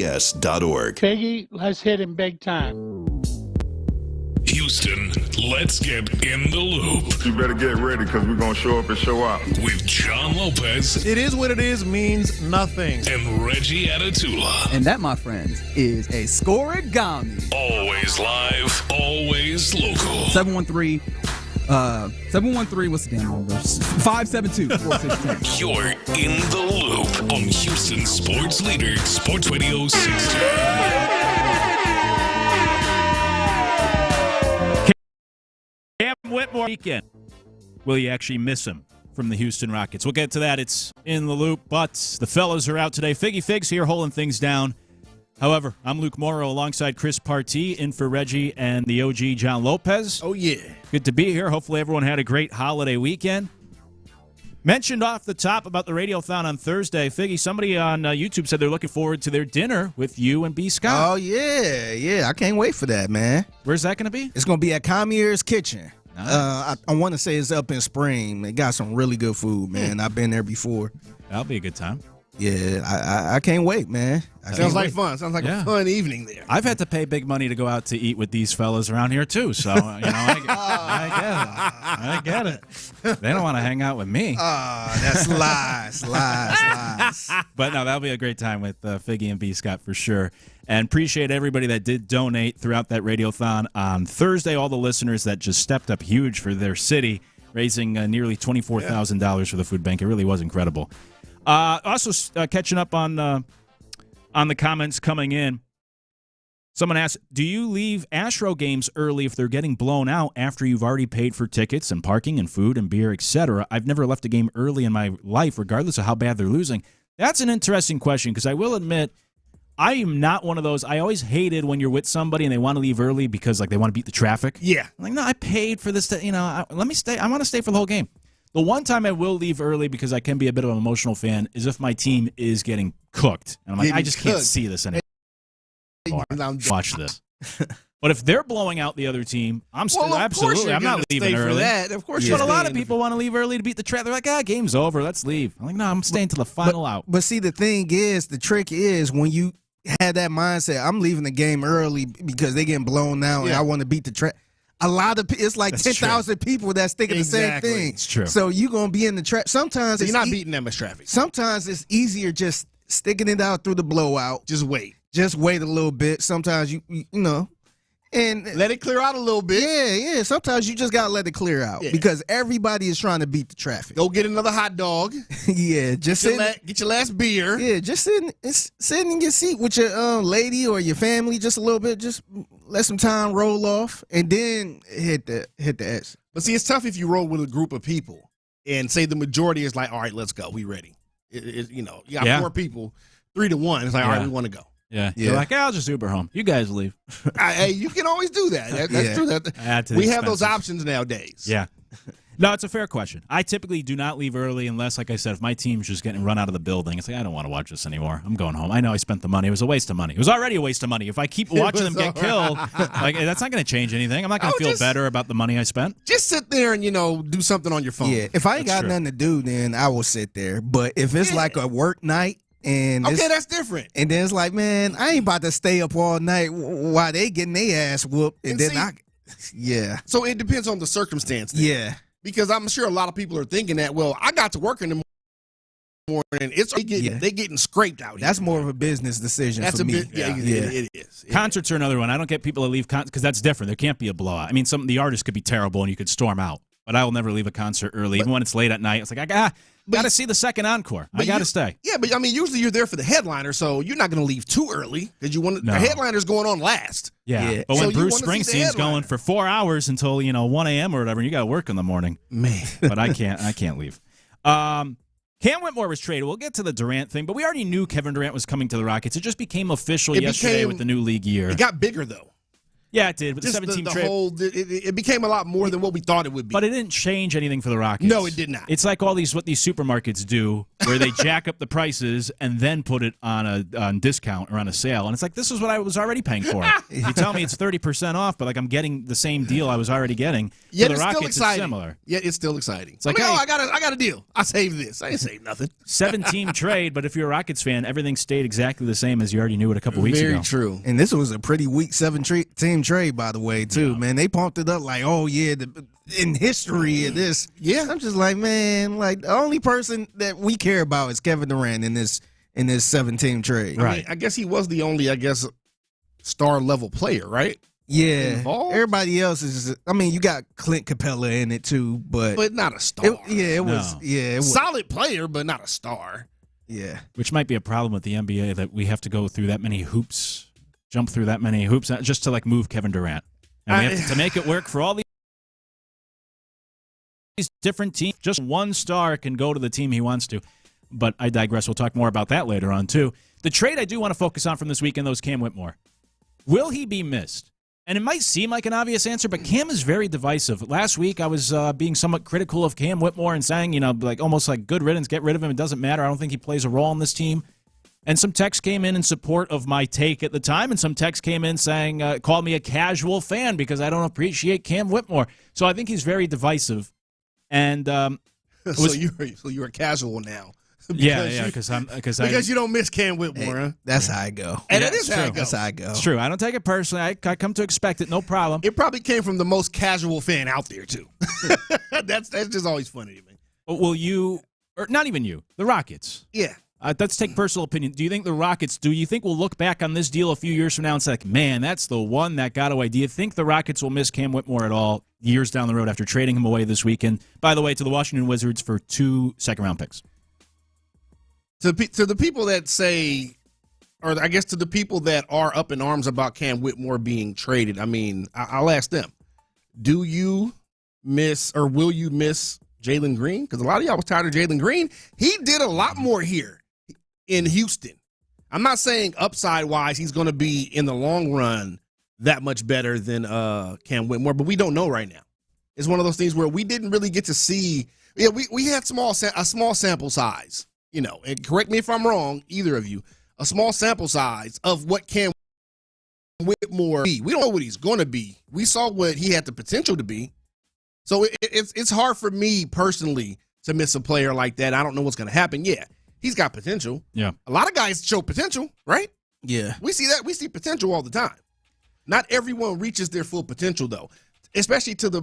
Yes.org. Peggy, let's hit him big time. Houston, let's get in the loop. You better get ready because we're going to show up and show out. With John Lopez. It is what it is means nothing. And Reggie Atatula. And that, my friends, is a scoregami. Always live, always local. 713, what's the damn number? 572-4610. You're in the loop on Houston Sports Leader, Sports Radio 610. Cam Whitmore weekend. Will you actually miss him from the Houston Rockets? We'll get to that. It's in the loop, but the fellas are out today. Figgy Figs here holding things down. However, I'm Luke Morrow alongside Chris Partee, in for Reggie and the OG John Lopez. Oh, yeah. Good to be here. Hopefully everyone had a great holiday weekend. Mentioned off the top about the Radiothon on Thursday. Figgy, somebody on YouTube said they're looking forward to their dinner with you and B. Scott. Oh, yeah. I can't wait for that, man. Where's that going to be? It's going to be at Commier's Kitchen. Nice. I want to say it's up in Spring. They got some really good food, man. I've been there before. That'll be a good time. Yeah, I can't wait, man. Sounds like fun. Sounds like a fun evening there. I've had to pay big money to go out to eat with these fellas around here, too. So, I get it. They don't want to hang out with me. That's lies. But no, that'll be a great time with Figgy and B. Scott for sure. And appreciate everybody that did donate throughout that Radiothon on Thursday. All the listeners that just stepped up huge for their city, raising nearly $24,000 for the food bank. It really was incredible. Also, catching up on the comments coming in. Someone asked, do you leave Astro games early if they're getting blown out after you've already paid for tickets and parking and food and beer, etc.? I've never left a game early in my life, regardless of how bad they're losing. That's an interesting question, because I will admit, I am not one of those. I always hated when you're with somebody and they want to leave early because they want to beat the traffic. Yeah. I'm like, no, I paid for this. Let me stay. I want to stay for the whole game. The one time I will leave early because I can be a bit of an emotional fan is if my team is getting cooked. And I'm like, I just can't see this anymore. Watch this. But if they're blowing out the other team, I'm still absolutely. I'm not leaving early. Of course, but a lot of people want to leave early to beat the traffic. They're like, game's over. Let's leave. I'm like, no, I'm staying till the final out. But see, the trick is when you had that mindset, I'm leaving the game early because they're getting blown out and I want to beat the traffic. A lot of it's like 10,000 people that's thinking the same thing. It's true. So you're gonna be in the traffic. Sometimes you're not beating that much traffic. Sometimes it's easier just sticking it out through the blowout. Just wait a little bit. Sometimes you know, and let it clear out a little bit. Yeah. Sometimes you just gotta let it clear out because everybody is trying to beat the traffic. Go get another hot dog. Just get your last beer. Yeah, just sit in your seat with your lady or your family just a little bit. Just let some time roll off and then hit the exit. But see, it's tough if you roll with a group of people and say the majority is like, all right, let's go, we ready. You got 4 people, 3-1. It's like, all right, we want to go. Yeah. You're like, I'll just Uber home. You guys leave. Hey, you can always do that. That's true. We have those options nowadays. Yeah. No, it's a fair question. I typically do not leave early unless, like I said, if my team's just getting run out of the building. It's like, I don't want to watch this anymore. I'm going home. I know I spent the money. It was a waste of money. It was already a waste of money. If I keep watching them get killed, that's not going to change anything. I'm not going to feel better about the money I spent. Just sit there and, do something on your phone. Yeah, if I ain't got nothing to do, then I will sit there. But if it's like a work night, and that's different. And then it's like, man, I ain't about to stay up all night while they getting their ass whooped. And then So it depends on the circumstance. Then. Yeah. Because I'm sure a lot of people are thinking that, well, I got to work in the morning. They getting scraped out. That's more of a business decision for me. It is. Concerts are another one. I don't get people to leave concerts because that's different. There can't be a blowout. I mean, the artist could be terrible and you could storm out. But I will never leave a concert early, even when it's late at night. It's like, I got to see the second encore. I got to stay. Yeah, but I mean, usually you're there for the headliner, so you're not going to leave too early because the headliner's going on last. Yeah. But when Bruce Springsteen's going for 4 hours until 1 a.m. or whatever, and you got to work in the morning, man. But I can't leave. Cam Whitmore was traded. We'll get to the Durant thing, but we already knew Kevin Durant was coming to the Rockets. It just became official yesterday with the new league year. It got bigger though. Yeah, it did. But Just the 17 the trade. whole, it became a lot more than what we thought it would be. But it didn't change anything for the Rockets. No, it did not. It's like what these supermarkets do, where they jack up the prices and then put it on discount or on a sale. And it's like, this is what I was already paying for. You tell me it's 30% off, but like I'm getting the same deal I was already getting. Yet for the it's Rockets, still exciting. it's similar. Yet it's still exciting. It's like, I mean, hey, I got a deal. I saved this. I didn't save nothing. 7-team trade, but if you're a Rockets fan, everything stayed exactly the same as you already knew it a couple weeks ago. Very true. And this was a pretty weak 7-team trade, by the way, too, man. They pumped it up like, oh, yeah, in history of this. Yeah. I'm just like, man, like the only person that we care about is Kevin Durant in this 7-team trade. I mean, I guess he was the only, star-level player, right? Yeah. Involved? Everybody else is just, I mean, you got Clint Capella in it, too, but not a star. It was. Solid player, but not a star. Yeah. Which might be a problem with the NBA, that we have to go through that many hoops, jump through that many hoops just to like move Kevin Durant. And we have to make it work for all these different teams. Just one star can go to the team he wants to. But I digress. We'll talk more about that later on, too. The trade I do want to focus on from this weekend, though, is Cam Whitmore. Will he be missed? And it might seem like an obvious answer, but Cam is very divisive. Last week, I was being somewhat critical of Cam Whitmore and saying, almost like good riddance, get rid of him. It doesn't matter. I don't think he plays a role on this team. And some texts came in support of my take at the time, and some texts came in saying, call me a casual fan because I don't appreciate Cam Whitmore. So I think he's very divisive. And so you're a casual now. Because you don't miss Cam Whitmore. Huh? That's how I go. And that is how it goes. That's how I go. It's true. I don't take it personally. I come to expect it. No problem. It probably came from the most casual fan out there, too. That's just always funny to me. Will you, or not even you, the Rockets? Yeah. Let's take personal opinion. Do you think the Rockets, we'll look back on this deal a few years from now and say, like, man, that's the one that got away? Do you think the Rockets will miss Cam Whitmore at all years down the road after trading him away this weekend? By the way, to the Washington Wizards for 2 second-round picks. To the people that say, or I guess to the people that are up in arms about Cam Whitmore being traded, I mean, I'll ask them, do you miss or will you miss Jalen Green? Because a lot of y'all was tired of Jalen Green. He did a lot more here in Houston. I'm not saying upside-wise he's going to be in the long run that much better than Cam Whitmore, but we don't know right now. It's one of those things where we didn't really get to see. Yeah, we had a small sample size. And correct me if I'm wrong, either of you, a small sample size of what Cam Whitmore be. We don't know what he's going to be. We saw what he had the potential to be. So it's hard for me personally to miss a player like that. I don't know what's going to happen. Yeah, he's got potential. Yeah. A lot of guys show potential, right? Yeah. We see that. We see potential all the time. Not everyone reaches their full potential, though, especially to the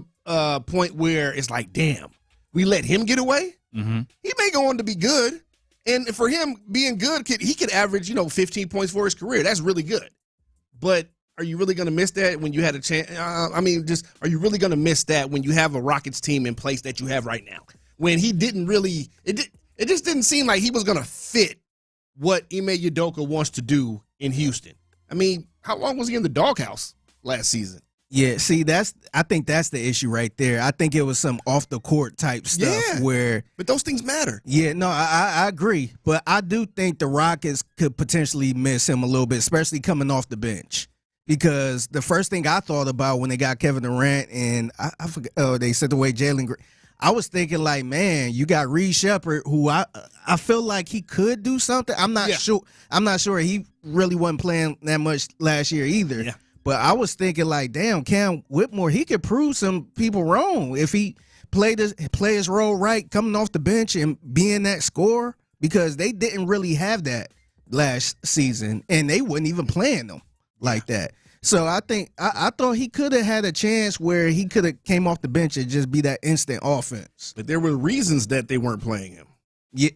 point where it's like, damn, we let him get away? Mm-hmm. He may go on to be good. And for him being good, he could average, 15 points for his career. That's really good. But are you really going to miss that when you had a chance? Are you really going to miss that when you have a Rockets team in place that you have right now? When he didn't really, it just didn't seem like he was going to fit what Ime Udoka wants to do in Houston. I mean, how long was he in the doghouse last season? Yeah, see, I think that's the issue right there. I think it was some off the court type stuff where. But those things matter. Yeah, no, I agree. But I do think the Rockets could potentially miss him a little bit, especially coming off the bench. Because the first thing I thought about when they got Kevin Durant and I forget, they sent away Jalen Green, I was thinking like, man, you got Reed Shepherd, who I feel like he could do something. I'm not sure. I'm not sure he really wasn't playing that much last year either. Yeah. But I was thinking like, damn, Cam Whitmore, he could prove some people wrong if he play his role right, coming off the bench and being that scorer, because they didn't really have that last season, and they wasn't even playing them like that. So I think I thought he could have had a chance where he could have came off the bench and just be that instant offense. But there were reasons that they weren't playing him. Yeah,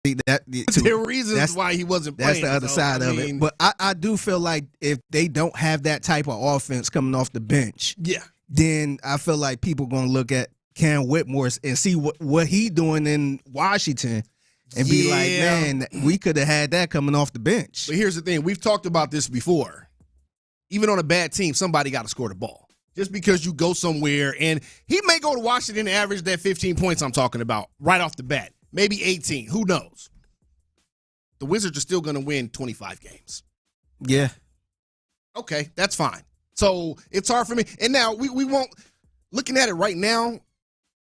there were reasons why he wasn't playing. That's the other side of it. But I do feel like if they don't have that type of offense coming off the bench, then I feel like people going to look at Cam Whitmore and see what he doing in Washington and be like, man, we could have had that coming off the bench. But here's the thing. We've talked about this before. Even on a bad team, somebody got to score the ball. Just because you go somewhere, and he may go to Washington and average that 15 points I'm talking about right off the bat. Maybe 18. Who knows? The Wizards are still going to win 25 games. Yeah. Okay, that's fine. So it's hard for me. And now we won't, looking at it right now,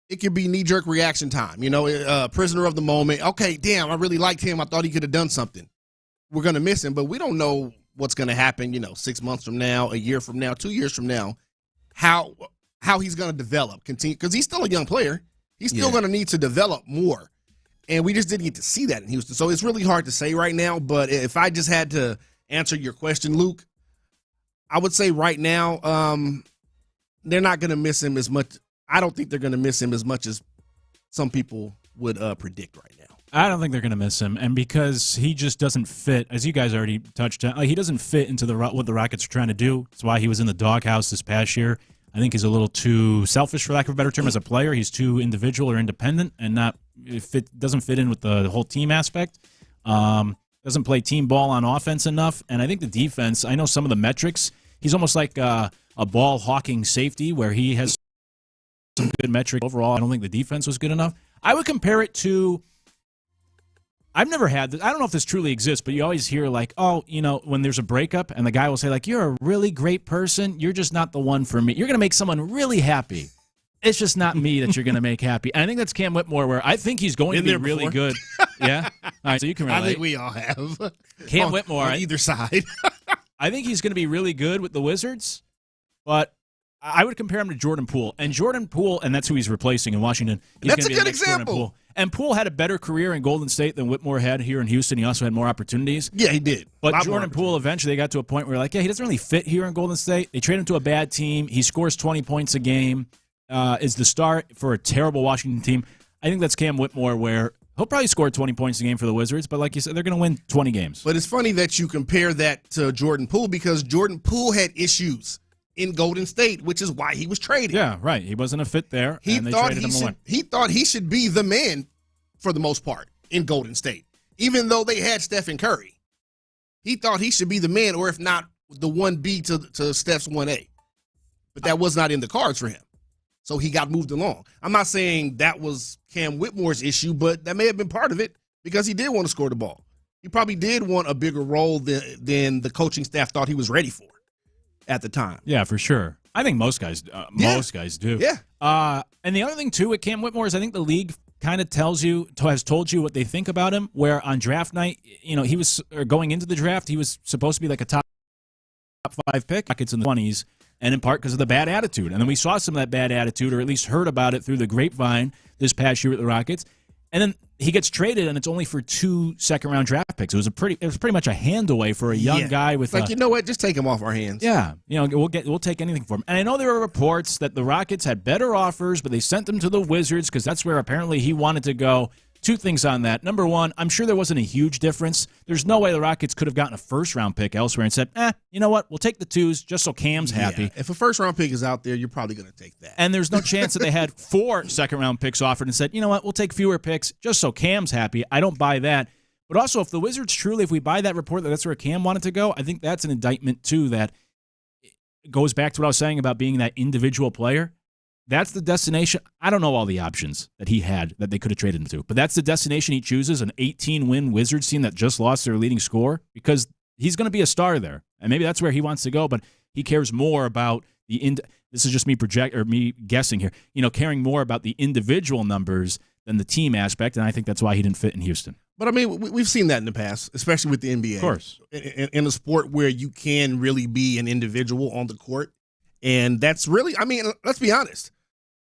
it could be knee-jerk reaction time. Prisoner of the moment. Okay, damn, I really liked him. I thought he could have done something. We're going to miss him, but we don't know what's going to happen, 6 months from now, a year from now, 2 years from now, how he's going to develop, continue, because he's still a young player. He's still going to need to develop more. And we just didn't get to see that in Houston. So it's really hard to say right now, but if I just had to answer your question, Luke, I would say right now they're not going to miss him as much. I don't think they're going to miss him as much as some people would predict right now. I don't think they're going to miss him, and because he just doesn't fit, as you guys already touched on, he doesn't fit into what the Rockets are trying to do. That's why he was in the doghouse this past year. I think he's a little too selfish, for lack of a better term, as a player. He's too individual or independent and doesn't fit in with the whole team aspect. Doesn't play team ball on offense enough, and I think the defense, I know some of the metrics, he's almost like a ball-hawking safety where he has some good metrics. Overall, I don't think the defense was good enough. I would compare it to, I've never had this, I don't know if this truly exists, but you always hear like, when there's a breakup and the guy will say like, you're a really great person, you're just not the one for me. You're going to make someone really happy. It's just not me that you're going to make happy. And I think that's Cam Whitmore, where I think he's going to be really good. Yeah? All right, so you can relate. I think we all have. Cam Whitmore. On either side. I think he's going to be really good with the Wizards, but I would compare him to Jordan Poole. And Jordan Poole, and that's who he's replacing in Washington. That's a good example. And Poole had a better career in Golden State than Whitmore had here in Houston. He also had more opportunities. Yeah, he did. But Jordan Poole eventually got to a point where, he doesn't really fit here in Golden State. They trade him to a bad team. He scores 20 points a game, is the star for a terrible Washington team. I think that's Cam Whitmore, where he'll probably score 20 points a game for the Wizards, but like you said, they're going to win 20 games. But it's funny that you compare that to Jordan Poole, because Jordan Poole had issues in Golden State, which is why he was traded. Yeah, right. He wasn't a fit there, and they traded him away. He thought he should be the man for the most part in Golden State, even though they had Stephen Curry. He thought he should be the man, or if not, the 1B to Steph's 1A. But that was not in the cards for him. So he got moved along. I'm not saying that was Cam Whitmore's issue, but that may have been part of it, because he did want to score the ball. He probably did want a bigger role than the coaching staff thought he was ready for at the time. Yeah, for sure. I think most guys do. Yeah. And the other thing, too, with Cam Whitmore is I think the league kind of has told you what they think about him, where on draft night, he was going into the draft, he was supposed to be like a top 5 pick. It's in the 20s, and in part because of the bad attitude. And then we saw some of that bad attitude, or at least heard about it through the grapevine this past year with the Rockets. And then he gets traded, and it's only for 2 second-round draft picks. It was pretty much a hand away for a young guy with. Like, you know what? Just take him off our hands. Yeah, we'll take anything for him. And I know there were reports that the Rockets had better offers, but they sent them to the Wizards because that's where apparently he wanted to go. 2 things on that. Number one, I'm sure there wasn't a huge difference. There's no way the Rockets could have gotten a first-round pick elsewhere and said, you know what? We'll take the 2s just so Cam's happy. If a first-round pick is out there, you're probably going to take that. And there's no chance that they had 4 second-round picks offered and said, you know what? We'll take fewer picks just so Cam's happy. I don't buy that. But also, if the Wizards truly, if we buy that report that that's where Cam wanted to go, I think that's an indictment, too, that goes back to what I was saying about being that individual player. That's the destination. I don't know all the options that he had that they could have traded him to, but that's the destination he chooses, an 18-win Wizards team that just lost their leading scorer, because he's going to be a star there. And maybe that's where he wants to go, but he cares more about this is just me guessing here, caring more about the individual numbers than the team aspect, and I think that's why he didn't fit in Houston. But, I mean, we've seen that in the past, especially with the NBA. Of course. In a sport where you can really be an individual on the court, and that's really, I mean, let's be honest.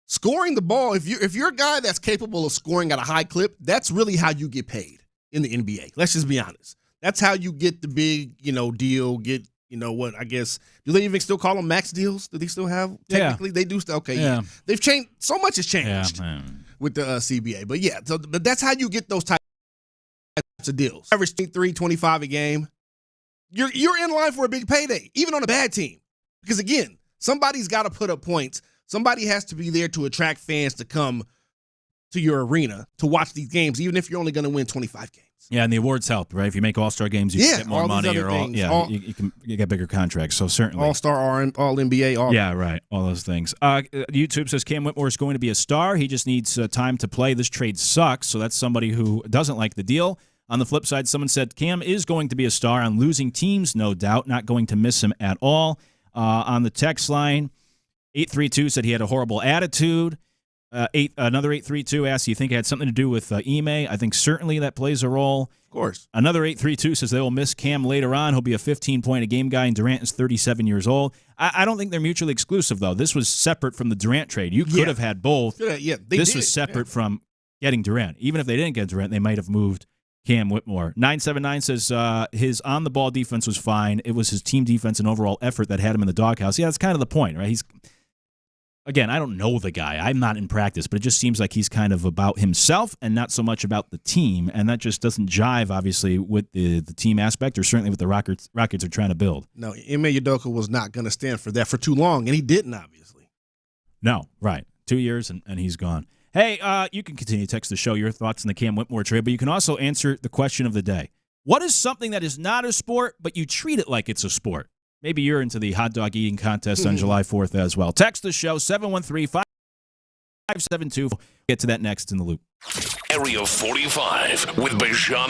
Scoring the ball, if you're a guy that's capable of scoring at a high clip, that's really how you get paid in the NBA. Let's just be honest. That's how you get the big, deal, get, what, I guess, do they even still call them max deals? Do they still have, technically? Yeah. They do still, okay, yeah. They've changed, so much has changed with the CBA. But yeah, but that's how you get those types of deals. Average 3.25 a game. You're in line for a big payday, even on a bad team. Because again, somebody's got to put up points. Somebody has to be there to attract fans to come to your arena to watch these games, even if you're only going to win 25 games. Yeah, and the awards help, right? If you make All-Star games, you can get more money. You get bigger contracts, so certainly. All-Star, All-NBA. Yeah, right, all those things. YouTube says Cam Whitmore is going to be a star. He just needs time to play. This trade sucks, so that's somebody who doesn't like the deal. On the flip side, someone said Cam is going to be a star on losing teams, no doubt. Not going to miss him at all. On the text line, 832 said he had a horrible attitude. Another 832 asked, do you think it had something to do with Ime? I think certainly that plays a role. Of course. Another 832 says they will miss Cam later on. He'll be a 15-point-a-game guy, and Durant is 37 years old. I don't think they're mutually exclusive, though. This was separate from the Durant trade. You could have had both. Yeah, this was separate from getting Durant. Even if they didn't get Durant, they might have moved Cam Whitmore. 979 says his on-the-ball defense was fine. It was his team defense and overall effort that had him in the doghouse. Yeah, that's kind of the point, right? Again, I don't know the guy. I'm not in practice, but it just seems like he's kind of about himself and not so much about the team, and that just doesn't jive, obviously, with the team aspect or certainly what the Rockets are trying to build. No, Ime Udoka was not going to stand for that for too long, and he didn't, obviously. No, right. 2 years, and he's gone. Hey, you can continue to text the show your thoughts on the Cam Whitmore trade, but you can also answer the question of the day. What is something that is not a sport, but you treat it like it's a sport? Maybe you're into the hot dog eating contest on July 4th as well. Text the show, 713-572. Get to that next in the loop. Area 45 with Bijani.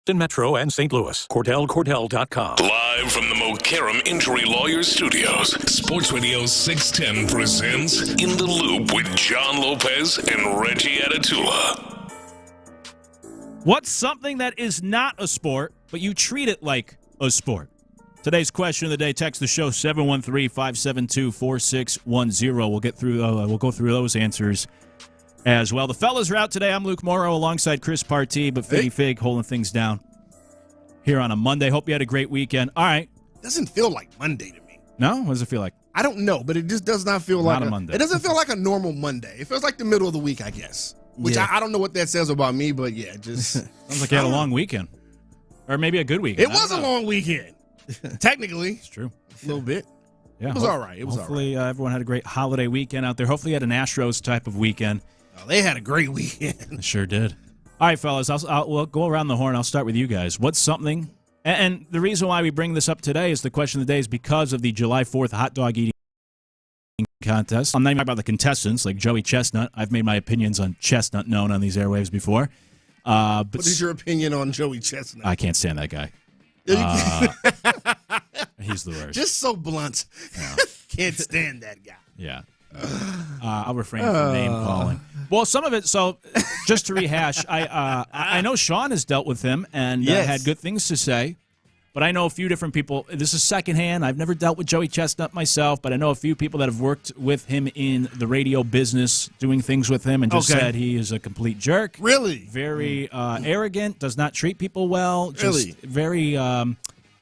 in Metro and St. Louis. CordellCordell.com. Live from the Mokaram Injury Lawyers Studios, Sports Radio 610 presents In the Loop with John Lopez and Reggie Atatula. What's something that is not a sport, but you treat it like a sport? Today's question of the day. Text the show 713-572-4610. We'll get through. We'll go through those answers as well. The fellas are out today. I'm Luke Morrow alongside Chris Partee, but Figgy Fig holding things down here on a Monday. Hope you had a great weekend. All right. Doesn't feel like Monday to me. No? What does it feel like? I don't know, but it just does not feel like a Monday. It doesn't feel like a normal Monday. It feels like the middle of the week, I guess. Which I don't know what that says about me, but yeah, just sounds like you had a long weekend, or maybe a good weekend. It was a long weekend. Technically, it's true. A little bit. Yeah, it was all right. It was hopefully all right. Everyone had a great holiday weekend out there. Hopefully, you had an Astros type of weekend. Oh, they had a great weekend. They sure did. All right, fellas, we'll go around the horn. I'll start with you guys. What's something? And the reason why we bring this up today is the question of the day is because of the July 4th hot dog eating contest. I'm not even talking about the contestants like Joey Chestnut. I've made my opinions on Chestnut known on these airwaves before. But what is your opinion on Joey Chestnut? I can't stand that guy. He's the worst. Just so blunt. Yeah. Can't stand that guy. Yeah. I'll refrain from name calling. Well, some of it. So, just to rehash, I know Sean has dealt with him and had good things to say. But I know a few different people. This is secondhand. I've never dealt with Joey Chestnut myself, but I know a few people that have worked with him in the radio business, doing things with him, and just said he is a complete jerk. Really? Very arrogant, does not treat people well. Just very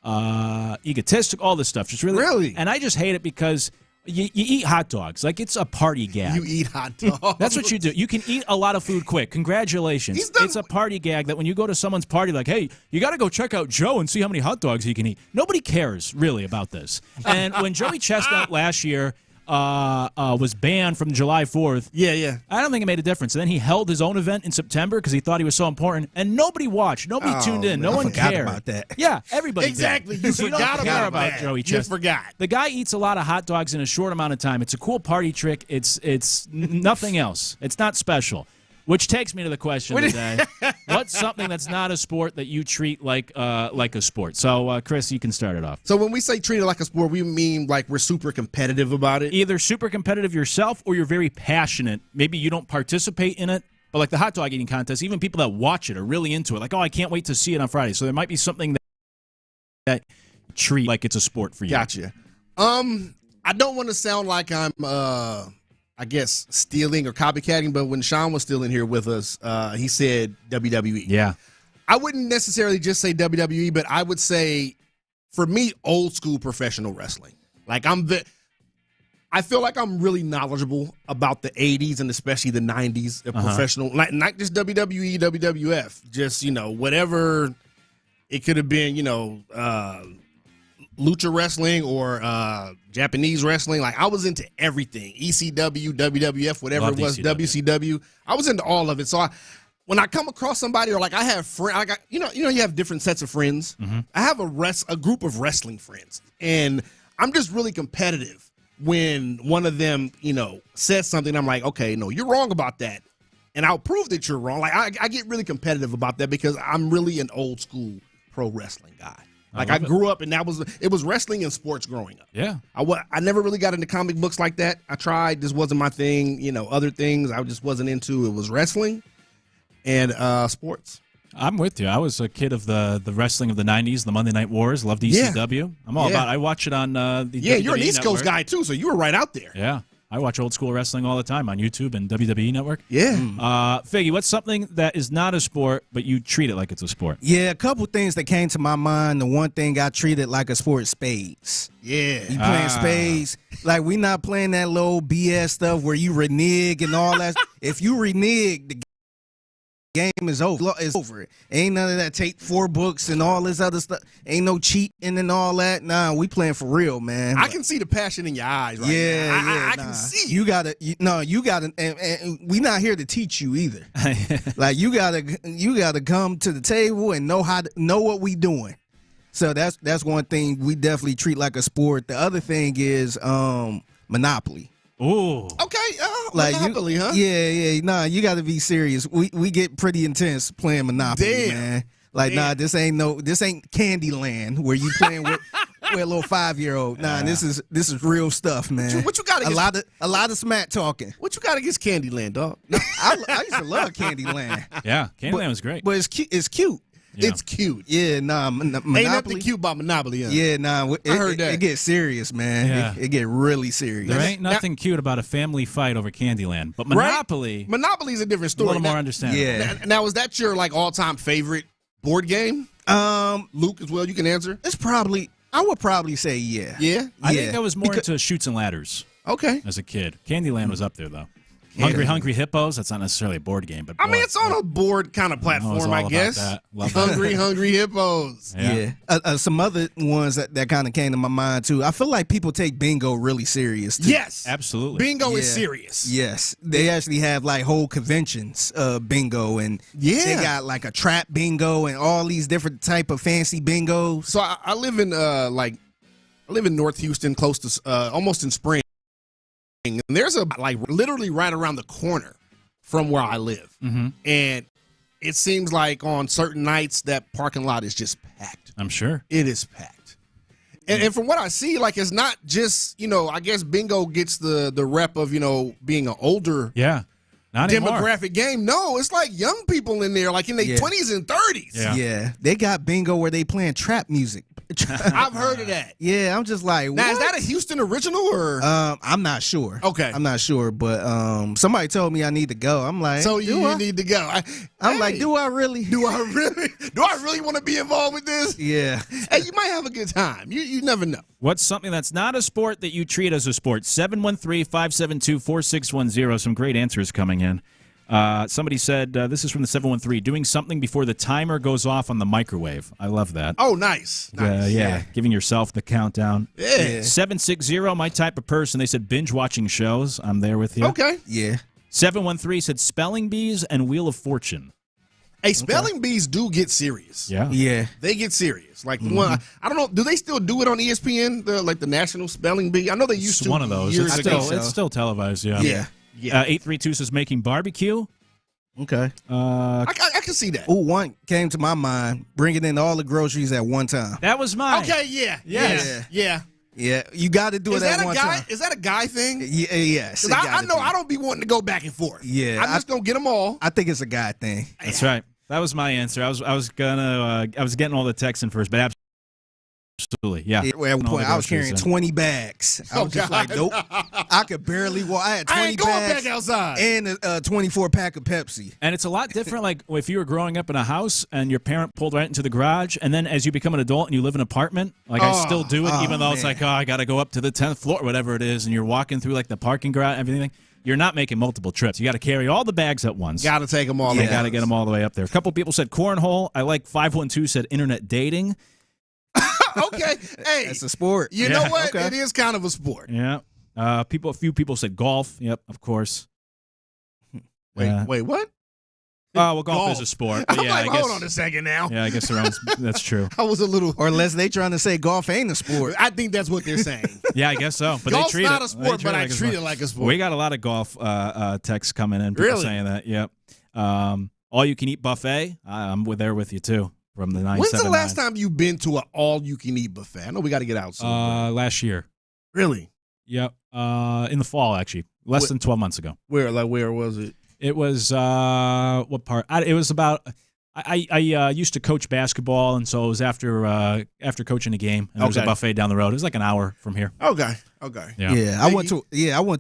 egotistic, all this stuff. Just really. And I just hate it because you eat hot dogs. Like, it's a party gag. You eat hot dogs. That's what you do. You can eat a lot of food quick. Congratulations. It's a party gag that when you go to someone's party, like, hey, you got to go check out Joe and see how many hot dogs he can eat. Nobody cares, really, about this. And when Joey Chestnut last year was banned from July 4th, I don't think it made a difference. And then he held his own event in September because he thought he was so important, and nobody watched. Nobody tuned in. No one cared about that. Yeah, everybody exactly. did. You forgot about about Joey Chestnut. You forgot. The guy eats a lot of hot dogs in a short amount of time. It's a cool party trick. It's nothing else. It's not special. Which takes me to the question today. What's something that's not a sport that you treat like a sport? So, Chris, you can start it off. So when we say treat it like a sport, we mean like we're super competitive about it? Either super competitive yourself or you're very passionate. Maybe you don't participate in it, but like the hot dog eating contest, even people that watch it are really into it. Like, oh, I can't wait to see it on Friday. So there might be something that you treat like it's a sport for you. Gotcha. I don't want to sound like I'm I guess stealing or copycatting, but when Sean was still in here with us, he said WWE. Yeah. I wouldn't necessarily just say WWE, but I would say, for me, old school professional wrestling. Like I feel like I'm really knowledgeable about the 80s and especially the 90s of professional, not just WWE, WWF, just, whatever it could have been, lucha wrestling or Japanese wrestling. Like, I was into everything. ECW, WWF, whatever it was, WCW. I was into all of it. So when I come across somebody, or like I have friends, like you have different sets of friends. I have a group of wrestling friends, and I'm just really competitive when one of them, says something. I'm like, okay, no, you're wrong about that, and I'll prove that you're wrong. Like, I get really competitive about that because I'm really an old school pro wrestling guy. Like, I grew up, and it was wrestling and sports growing up. Yeah. I never really got into comic books like that. I tried. This wasn't my thing. Other things I just wasn't into. It was wrestling and sports. I'm with you. I was a kid of the wrestling of the 90s, the Monday Night Wars. Loved ECW. Yeah. I'm all about it. I watch it on the WWE you're an East Coast Network. guy, too, so you were right out there. Yeah. I watch old school wrestling all the time on YouTube and WWE Network. Yeah. Figgy, what's something that is not a sport, but you treat it like it's a sport? Yeah, a couple things that came to my mind. The one thing I treated like a sport, spades. Yeah. You playing spades. Like, we not playing that little BS stuff where you renege and all that. If you renege, the game is over. It's over. Ain't none of that. Take 4 books and all this other stuff. Ain't no cheating and all that. Nah, we playing for real, man. I can see the passion in your eyes right now. I can see. You gotta, and we not here to teach you either. Like, you gotta come to the table and know what we doing. So that's one thing we definitely treat like a sport. The other thing is Monopoly. Ooh. Okay. Monopoly, huh? Yeah. Nah, you got to be serious. We get pretty intense playing Monopoly, man. Like, nah, this ain't Candyland where you playing with a little 5-year-old. Nah, this is real stuff, man. What you got against a lot of smack talking. What you got against Candyland, dog? I used to love Candyland. Yeah, Candyland was great. But it's cute. It's cute. Yeah. It's cute. Yeah, nah, Monopoly. Ain't nothing cute about Monopoly. Huh? Yeah, nah. I heard that. It gets serious, man. Yeah. It get really serious. There ain't nothing cute about a family fight over Candyland, but Monopoly. Right? Monopoly's a different story. A little more understandable. Yeah. Now, is that your all-time favorite board game? Luke as well. You can answer. I would probably say yeah. Yeah. I think I was more into Chutes and Ladders. Okay. As a kid, Candyland was up there though. Yeah. Hungry Hippos. That's not necessarily a board game, but I mean, it's on a board kind of platform, I guess. Hungry Hippos. Yeah. Some other ones that kind of came to my mind too. I feel like people take bingo really serious too. Yes, absolutely. Bingo is serious. Yes, they actually have like whole conventions of bingo, and they got like a trap bingo and all these different type of fancy bingos. So I live in North Houston, close to almost in Spring. And there's literally right around the corner from where I live. Mm-hmm. And it seems like on certain nights that parking lot is just packed. I'm sure. It is packed. And from what I see, like, it's not just, I guess bingo gets the rep of, being an older not demographic game. No, it's like young people in there, like in their 20s and 30s. Yeah. They got bingo where they playing trap music. I've heard of that. Yeah, I'm just like, now, what? Is that a Houston original or? I'm not sure. Okay. I'm not sure, but somebody told me I need to go. I'm like, so you need to go. I'm like, do I really? Do I really want to be involved with this? Yeah. Hey, you might have a good time. You never know. What's something that's not a sport that you treat as a sport? 713-572-4610. Some great answers coming in. Somebody said, this is from the 713, doing something before the timer goes off on the microwave. I love that. Oh, nice. Yeah, giving yourself the countdown. Yeah. 760, my type of person. They said binge watching shows. I'm there with you. Okay. Yeah. 713 said spelling bees and Wheel of Fortune. Hey, spelling bees do get serious. Yeah. Yeah. They get serious. Like, I don't know, do they still do it on ESPN, the National Spelling Bee? I know they used to. One of those. It's still televised, yeah. Yeah. 832 says making barbecue. Okay. I can see that. Ooh, one came to my mind, bringing in all the groceries at one time. That was mine. Okay, yeah. Yeah. Yeah, you got to do it at one time. Is that a guy thing? Yeah, yes. I know I don't be wanting to go back and forth. Yeah. I'm just going to get them all. I think it's a guy thing. That's right. That was my answer. I was getting all the texts in first, but absolutely, yeah. At one point, I was carrying 20 bags. I was just like, nope. I could barely walk. I had 20 I ain't going bags back outside. and a 24-pack of Pepsi. And it's a lot different, like if you were growing up in a house and your parent pulled right into the garage, and then as you become an adult and you live in an apartment, like I still do it, even though it's like, I got to go up to the 10th floor, whatever it is, and you're walking through like the parking garage, everything. You're not making multiple trips. You got to carry all the bags at once. Got to take them all. You got to get them all the way up there. A couple people said cornhole. I like 512 said internet dating. Okay, hey, it's a sport. You know what? Okay. It is kind of a sport. Yeah. A few people said golf. Yep, of course. Wait, what? Well, golf is a sport. But yeah, like, I guess, hold on a second now. Yeah, I guess that's true. I was a little, or unless they trying to say golf ain't a sport. I think that's what they're saying. Yeah, I guess so. But golf's they treat not it, a sport, but I treat it like a sport. We got a lot of golf texts coming in. People saying that. Yep. All you can eat buffet. I'm there with you too. From the 979. When's the last time you've been to an all-you-can-eat buffet? I know we got to get out soon. Last year. Really? Yep. In the fall, actually. Less than 12 months ago. Where was it? It was, what part? It was about, I used to coach basketball, and so it was after coaching a game, and there was a buffet down the road. It was like an hour from here. Okay. Yeah, I went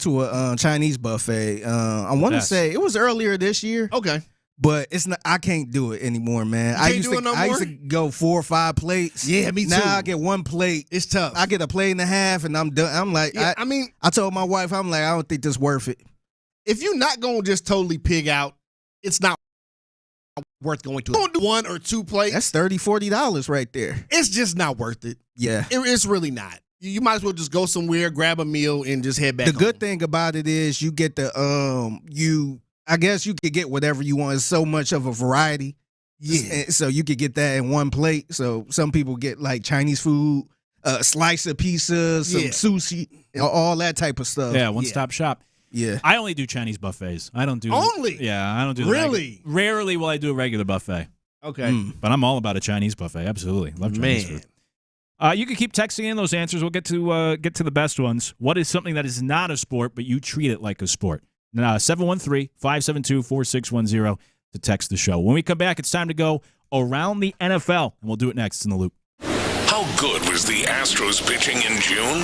to a Chinese buffet. I want to say it was earlier this year. Okay. But it's not. I can't do it anymore, man. I used to go 4 or 5 plates. Yeah, me too. Now I get 1 plate. It's tough. I get a plate and a half, and I'm done. I'm like, I told my wife, I'm like, I don't think this is worth it. If you're not going to just totally pig out, it's not worth going to. Don't do 1 or 2 plates. That's $30-$40 right there. It's just not worth it. Yeah, it's really not. You might as well just go somewhere, grab a meal, and just head back. The good thing about it is you get the I guess you could get whatever you want. It's so much of a variety. Yeah. So you could get that in 1 plate. So some people get like Chinese food, a slice of pizza, some sushi, all that type of stuff. Yeah, one-stop shop. Yeah. I only do Chinese buffets. I don't do... Only? Yeah, I don't do... Really? Rarely will I do a regular buffet. Okay. But I'm all about a Chinese buffet. Absolutely. Love Chinese food. You can keep texting in those answers. We'll get to the best ones. What is something that is not a sport, but you treat it like a sport? 713-572-4610 to text the show. When we come back, it's time to go around the NFL, and we'll do it next in the Loop. How good was the Astros pitching in June?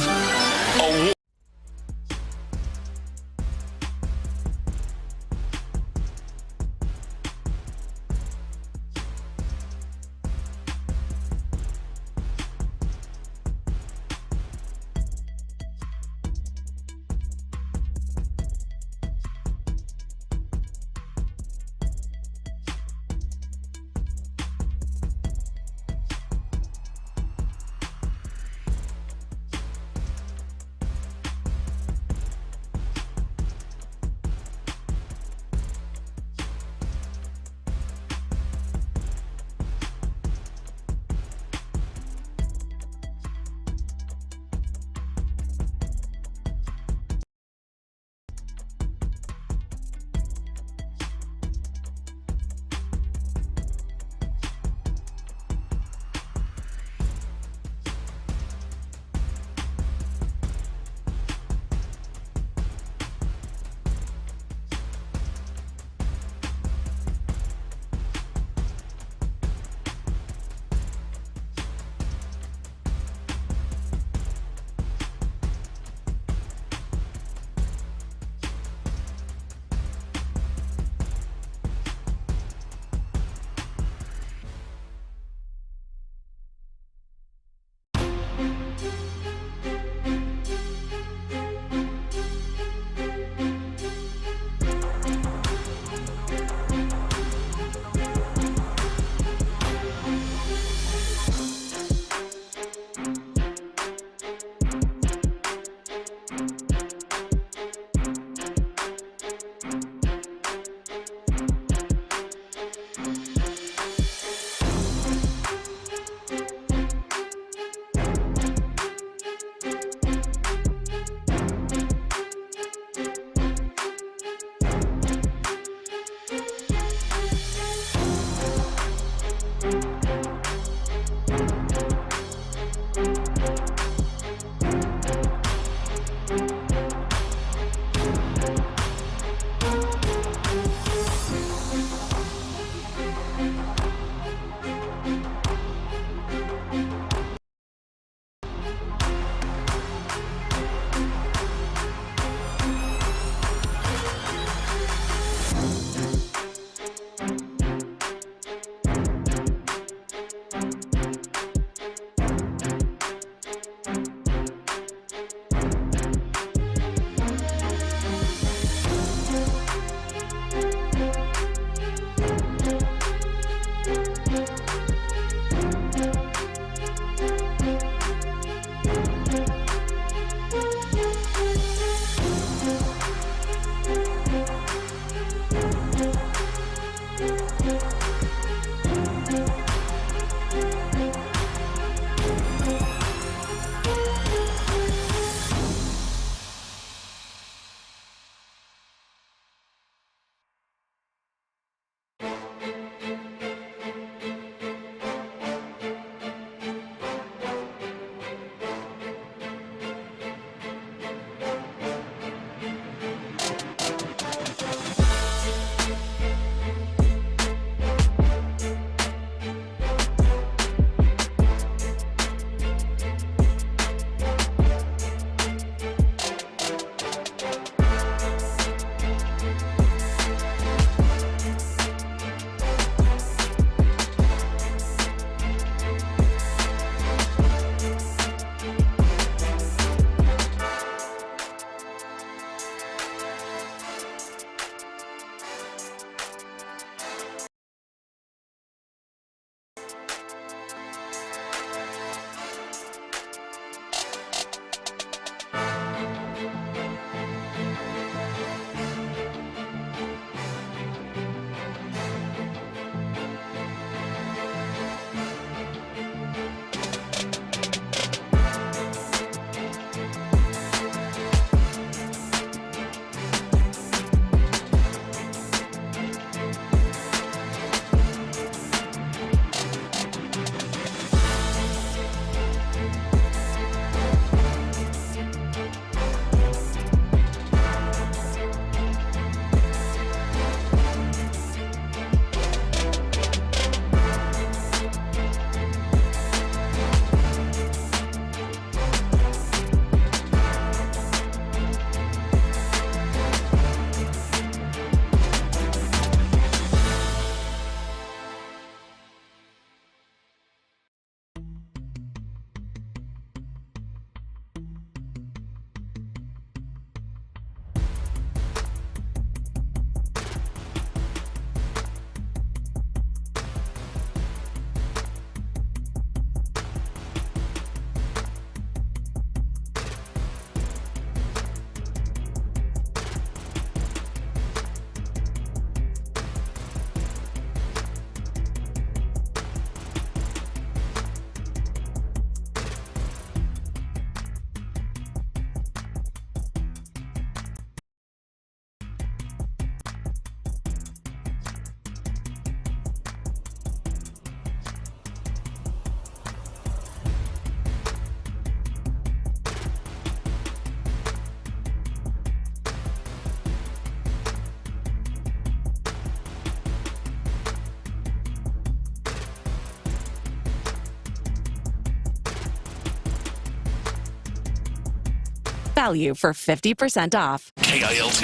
Value for 50% off. KILT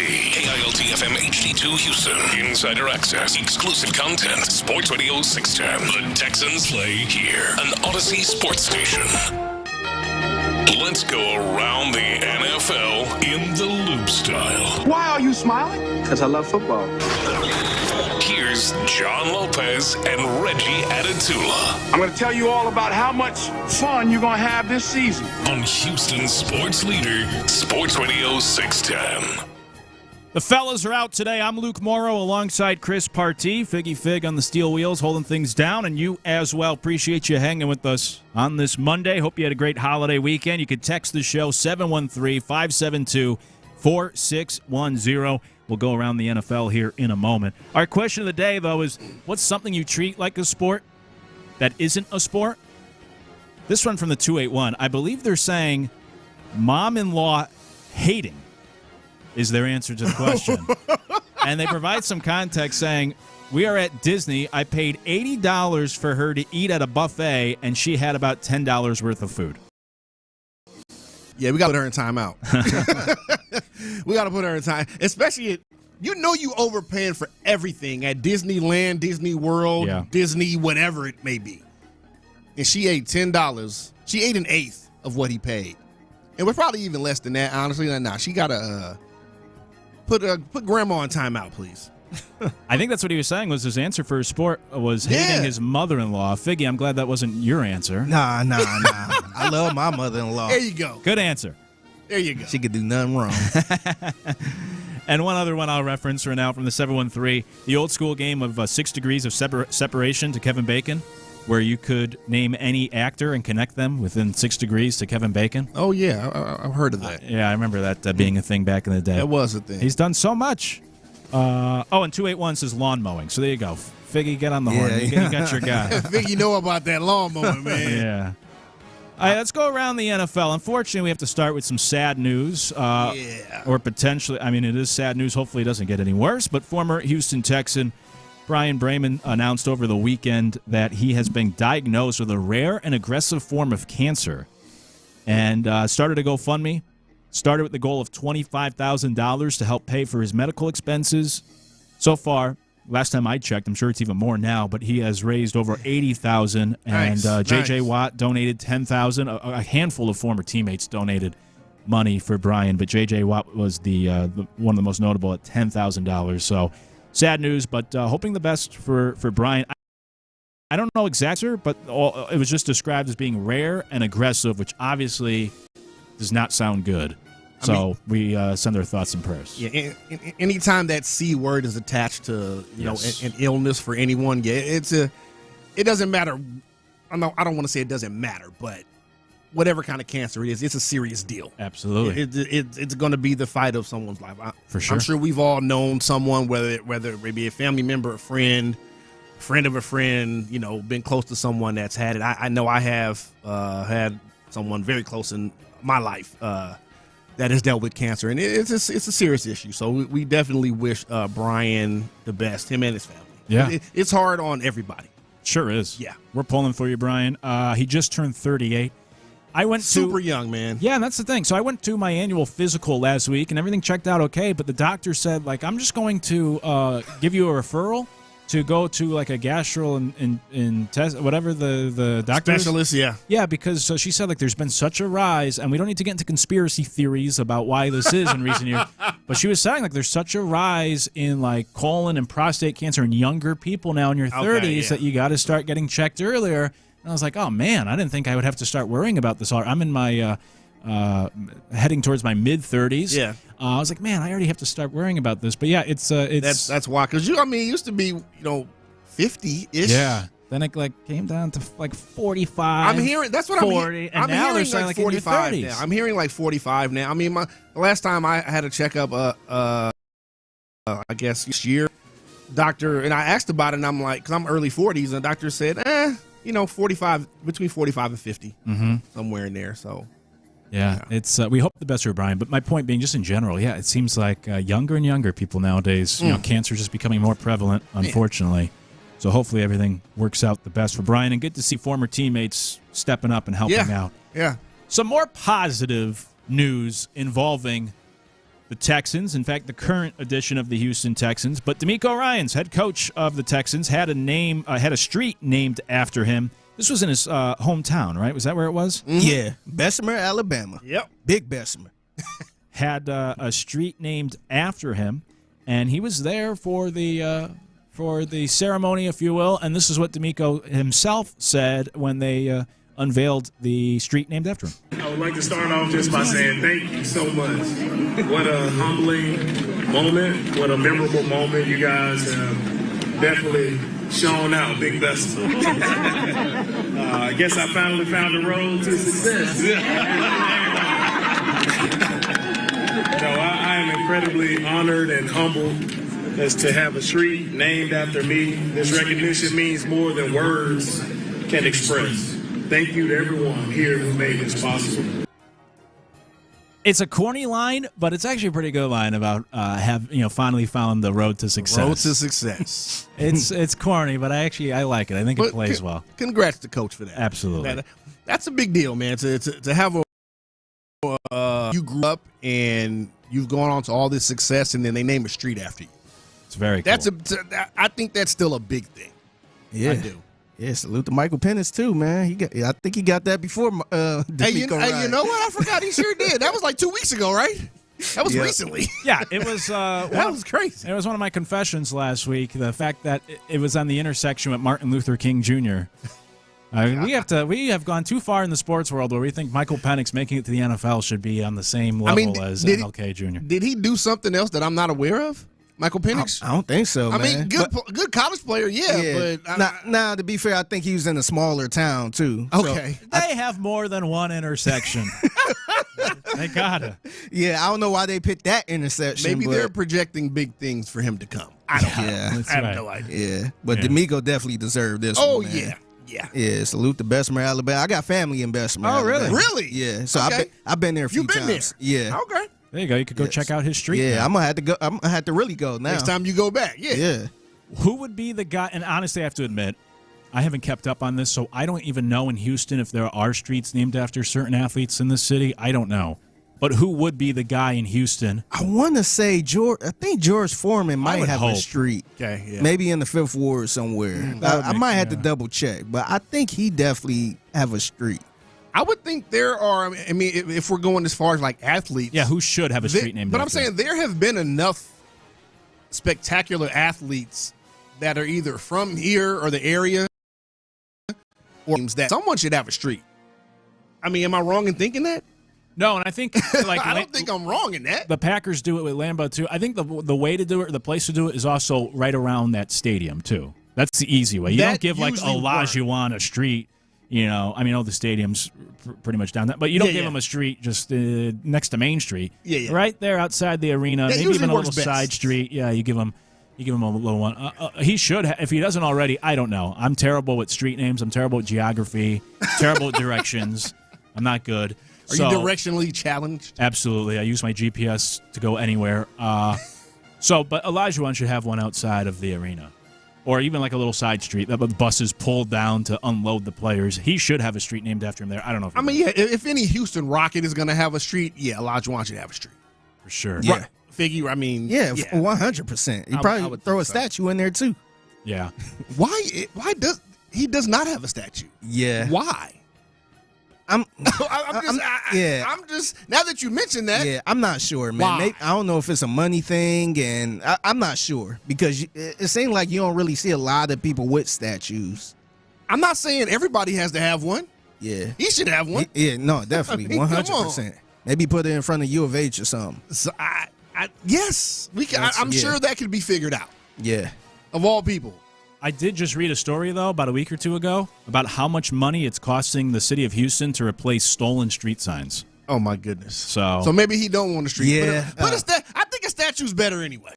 FM HD2 Houston. Insider access, exclusive content. Sports Radio 610. The Texans play here. An Odyssey sports station. Let's go around the NFL in the loop style. Why are you smiling? Because I love football. Here's John Lopez and Reggie Adatula. I'm going to tell you all about how much fun you're going to have this season. On Houston's sports leader, Sports Radio 610. The fellas are out today. I'm Luke Morrow alongside Chris Partee. Figgy Fig on the steel wheels, holding things down, and you as well. Appreciate you hanging with us on this Monday. Hope you had a great holiday weekend. You could text the show 713-572-4610. We'll go around the NFL here in a moment. Our question of the day, though, is what's something you treat like a sport that isn't a sport? This one from the 281. I believe they're saying mom-in-law hating is their answer to the question. And they provide some context saying, we are at Disney. I paid $80 for her to eat at a buffet, and she had about $10 worth of food. Yeah, we got to put her in timeout. We got to put her in time, especially you overpaying for everything at Disneyland, Disney World, Disney, whatever it may be. And she ate $10. She ate an eighth of what he paid. And we're probably even less than that, honestly. Nah, she got to put grandma in timeout, please. I think that's what he was saying was his answer for his sport was hating his mother-in-law. Figgy, I'm glad that wasn't your answer. Nah. I love my mother-in-law. There you go. Good answer. There you go. She could do nothing wrong. And one other one I'll reference for now from the 713, the old school game of 6 degrees of separation to Kevin Bacon, where you could name any actor and connect them within 6 degrees to Kevin Bacon. Oh, yeah. I've heard of that. Yeah, I remember that being a thing back in the day. That was a thing. He's done so much. And 281 says lawn mowing. So there you go. Figgy, get on the horn. You got your guy. Figgy know about that lawn mowing, man. Yeah. All right, let's go around the NFL. Unfortunately, we have to start with some sad news. Or potentially, it is sad news. Hopefully it doesn't get any worse. But former Houston Texan Brian Bremen announced over the weekend that he has been diagnosed with a rare and aggressive form of cancer. And started a GoFundMe. Started with the goal of $25,000 to help pay for his medical expenses. So far, last time I checked, I'm sure it's even more now, but he has raised over $80,000. And J.J. Watt donated $10,000. A handful of former teammates donated money for Brian, but J.J. Watt was the one of the most notable at $10,000. So sad news, but hoping the best for Brian. I don't know exactly, but it was just described as being rare and aggressive, which obviously does not sound good. So we send our thoughts and prayers. Yeah, anytime that C word is attached to an illness for anyone, it doesn't matter. I don't want to say it doesn't matter, but whatever kind of cancer it is, it's a serious deal. Absolutely, it's going to be the fight of someone's life. For sure, I'm sure we've all known someone, whether it be a family member, a friend of a friend, been close to someone that's had it. I know I have had someone very close in my life that has dealt with cancer, and it's a serious issue. So we definitely wish Brian the best, him and his family. Yeah, it's hard on everybody. Sure is. Yeah, we're pulling for you, Brian. He just turned 38. I went super young, man. Yeah, and that's the thing. So I went to my annual physical last week, and everything checked out okay. But the doctor said, I'm just going to give you a referral to go to a gastro and test whatever the doctor specialist, yeah, because she said there's been such a rise, and we don't need to get into conspiracy theories about why this is in recent years, but she was saying there's such a rise in colon and prostate cancer in younger people now in your 30s that you got to start getting checked earlier. And I was like, oh man, I didn't think I would have to start worrying about this. I'm in my heading towards my mid-30s. Yeah. I was like, man, I already have to start worrying about this. But yeah, it's that's why, because it used to be 50-ish. Yeah. Then it came down to 45. I'm hearing that's what 40, I'm now hearing they're saying 45 in your 30s. now. I'm hearing 45 now. The last time I had a checkup, I guess this year, doctor, and I asked about it, and I'm like, because I'm early 40s, and the doctor said, 45, between 45 and 50, somewhere in there. So. Yeah, it's we hope the best for Brian. But my point being, just in general, it seems like younger and younger people nowadays, cancer is just becoming more prevalent, unfortunately. Man. So hopefully everything works out the best for Brian. And good to see former teammates stepping up and helping out. Yeah. Some more positive news involving the Texans. In fact, the current edition of the Houston Texans. But DeMeco Ryans, head coach of the Texans, had a street named after him. This was in his hometown, right? Was that where it was? Mm-hmm. Yeah, Bessemer, Alabama. Yep, big Bessemer. Had a street named after him, and he was there for the ceremony, if you will. And this is what DeMeco himself said when they unveiled the street named after him. I would like to start off just by saying thank you so much. What a humbling moment. What a memorable moment. You guys have definitely shown out, Big Bessemer. I guess I finally found the road to success. I am incredibly honored and humbled as to have a street named after me. This recognition means more than words can express. Thank you to everyone here who made this possible. It's a corny line, but it's actually a pretty good line about finally found the road to success. Road to success. It's corny, but I like it. I think it plays well. Congrats to Coach for that. Absolutely. That's a big deal, man. To have you grew up and you've gone on to all this success, and then they name a street after you. It's very cool. I think that's still a big thing. Yeah. I do. Yeah, salute to Michael Penix too, man. I think he got that before. Hey, you know what? I forgot he sure did. That was like 2 weeks ago, right? That was recently. Yeah, it was. That was crazy. It was one of my confessions last week. The fact that it was on the intersection with Martin Luther King Jr. We have gone too far in the sports world where we think Michael Penix making it to the NFL should be on the same level as MLK Jr. Did he do something else that I'm not aware of? Michael Penix? I don't think so, man. I mean, good college player, yeah. But now, to be fair, I think he was in a smaller town, too. Okay. So they have more than one intersection. They gotta. Yeah, I don't know why they picked that intersection. Maybe they're projecting big things for him to come. I don't know. I have no idea. Yeah, but DeMeco definitely deserved this one, man. Yeah, salute to Bessemer, Alabama. I got family in Bessemer, Alabama. Really? Yeah, so I've been there a few times. Yeah. Okay. There you go. You could go check out his street. Yeah, now. I'm gonna have to go. I'm gonna have to really go now. Next time you go back. Yeah. Who would be the guy? And honestly, I have to admit, I haven't kept up on this, so I don't even know in Houston if there are streets named after certain athletes in the city. I don't know. But who would be the guy in Houston? I want to say George. I think George Foreman might have a street. Okay, yeah. Maybe in the Fifth Ward somewhere. I might have to double check, but I think he definitely have a street. I would think there are. I mean, if we're going as far as like athletes, yeah, who should have a street named? But after I'm saying there have been enough spectacular athletes that are either from here or the area, or that someone should have a street. I mean, am I wrong in thinking that? No, and I think like I don't think I'm wrong in that. The Packers do it with Lambeau too. I think the way to do it, the place to do it, is also right around that stadium too. That's the easy way. You don't give like Olajuwon a street. You know, I mean, all the stadiums pretty much down that, but you don't give them a street just next to Main Street. Yeah. Right there outside the arena, maybe even a little side street. Yeah, you give him a little one. He should, if he doesn't already. I don't know. I'm terrible with street names. I'm terrible with geography. Terrible with directions. I'm not good. Are you directionally challenged? Absolutely. I use my GPS to go anywhere. But Olajuwon should have one outside of the arena. Or even like a little side street that the buses pull down to unload the players. He should have a street named after him there. I don't know if if any Houston Rocket is going to have a street, Olajuwon should have a street. For sure. Yeah. Figure, I mean. 100%. He probably would throw a statue in there too. Yeah. Why does he not have a statue? Yeah. Why? I'm just now that you mentioned that. Yeah, I'm not sure, man. Maybe, I don't know if it's a money thing, and I'm not sure because it seems like you don't really see a lot of people with statues. I'm not saying everybody has to have one. Yeah, he should have one. No, definitely 100%. Maybe put it in front of U of H or something. So yes, we can. I'm sure that could be figured out. Yeah, of all people. I did just read a story, though, about a week or two ago about how much money it's costing the city of Houston to replace stolen street signs. Oh, my goodness. So maybe he don't want a street. Yeah. But I think a statue's better anyway.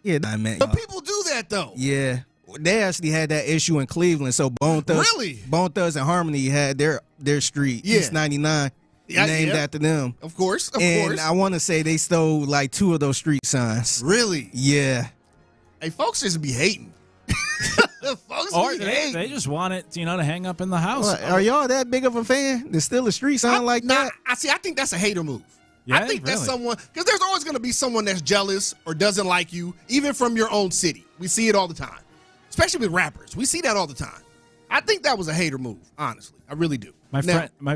Yeah, I mean. But people do that, though. Yeah. They actually had that issue in Cleveland. So Bone Thugs and Harmony had their street, East 99, named after them. Of course. And I want to say they stole like 2 of those street signs. Really? Yeah. Hey, folks just be hating. Folks, Or we hate. they just want it, to hang up in the house. Well, are y'all that big of a fan? There's still a street sign like that? I think that's a hater move. Yeah, I think that's really. someone, because there's always going to be someone that's jealous or doesn't like you, even from your own city. We see it all the time, especially with rappers. We see that all the time. I think that was a hater move, honestly. I really do. My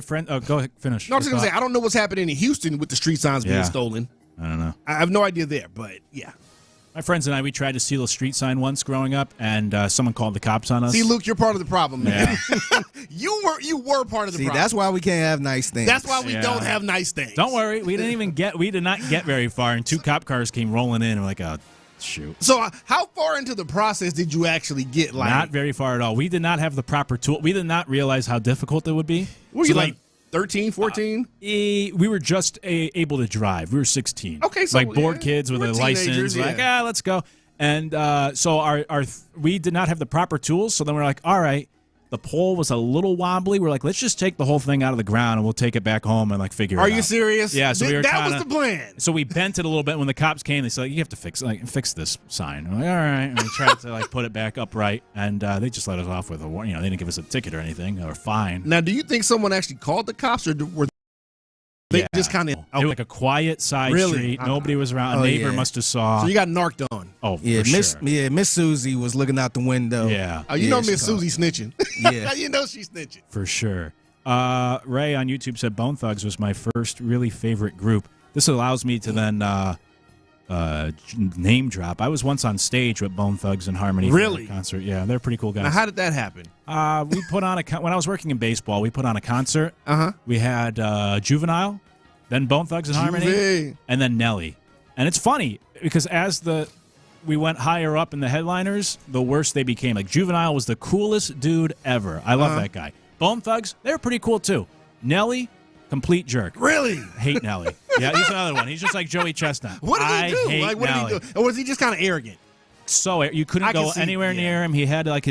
friend. Oh, go ahead, finish. No, I'm just going to say, I don't know what's happening in Houston with the street signs being stolen. I don't know. I have no idea there, but yeah. My friends and I, we tried to steal a street sign once growing up, and someone called the cops on us. See, Luke, you're part of the problem, man. You were part of the problem. That's why we can't have nice things. That's why we don't have nice things. Don't worry, we did not get very far, and 2 cop cars came rolling in, and we're like, oh, shoot. So how far into the process did you actually get? Not very far at all. We did not have the proper tool. We did not realize how difficult it would be. Were you like 13, 14? We were just able to drive. We were 16. Okay, so like bored kids with a license. Yeah. Like, let's go. And so we did not have the proper tools. So then we're like, all right, the pole was a little wobbly. We're like, let's just take the whole thing out of the ground and we'll take it back home and like figure it out. Are you serious? Yeah. So that was the plan. So we bent it a little bit. When the cops came, they said, you have to fix this sign. I'm like, all right. And we tried to like put it back upright, and they just let us off with a warning. They didn't give us a ticket or anything or fine. Now, do you think someone actually called the cops, or were they just kind of it was like a quiet side street? Nobody was around. A neighbor must have saw. So you got narked on. Oh, yeah, for sure. Miss Susie was looking out the window. Yeah. Oh, you know Miss Susie snitching. Yeah. You know she's snitching. For sure. Ray on YouTube said Bone Thugs was my first really favorite group. This allows me to then name drop. I was once on stage with Bone Thugs and Harmony for a concert. Yeah, they're pretty cool guys. Now, how did that happen? We put on when I was working in baseball, we put on a concert. We had Juvenile, then Bone Thugs and Harmony, and then Nelly. And it's funny because as we went higher up in the headliners, the worse they became. Like Juvenile was the coolest dude ever. I love that guy. Bone Thugs, they were pretty cool too. Nelly, complete jerk. Really? Hate Nelly. Yeah, he's another one. He's just like Joey Chestnut. What did he do? Hate Like, what Nelly. did he do? Or was he just kind of arrogant? So you couldn't go anywhere near him. He had like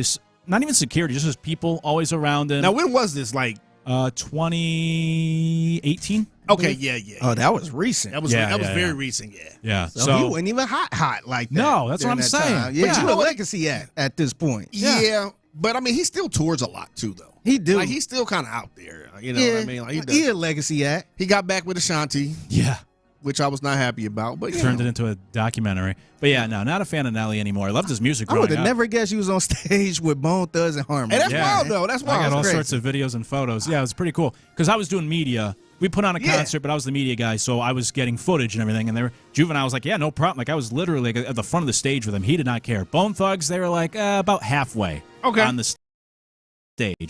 not even security, just his people always around him. Now, when was this? Like 2018. Okay, yeah. Oh, that was recent. That was very recent. Yeah. So he wasn't even hot like that. No, that's what I'm saying. Time. Yeah, but you know legacy at this point. Yeah, but I mean, he still tours a lot too, though. He do. Like he's still kind of out there. You know what I mean? Like, he a legacy act. He got back with Ashanti. Yeah. Which I was not happy about, but turned it into a documentary. But yeah, no, not a fan of Nelly anymore. I loved his music growing I would have up. never guessed you was on stage with Bone Thugs and Harmony. Hey, that's wild, though. That's wild. I got all crazy. sorts of videos and photos. Yeah, it was pretty cool. Because I was doing media. We put on a concert, but I was the media guy, so I was getting footage and everything. And Juvenile was like, yeah, no problem. Like, I was literally at the front of the stage with him. He did not care. Bone Thugs, they were like about halfway on the stage.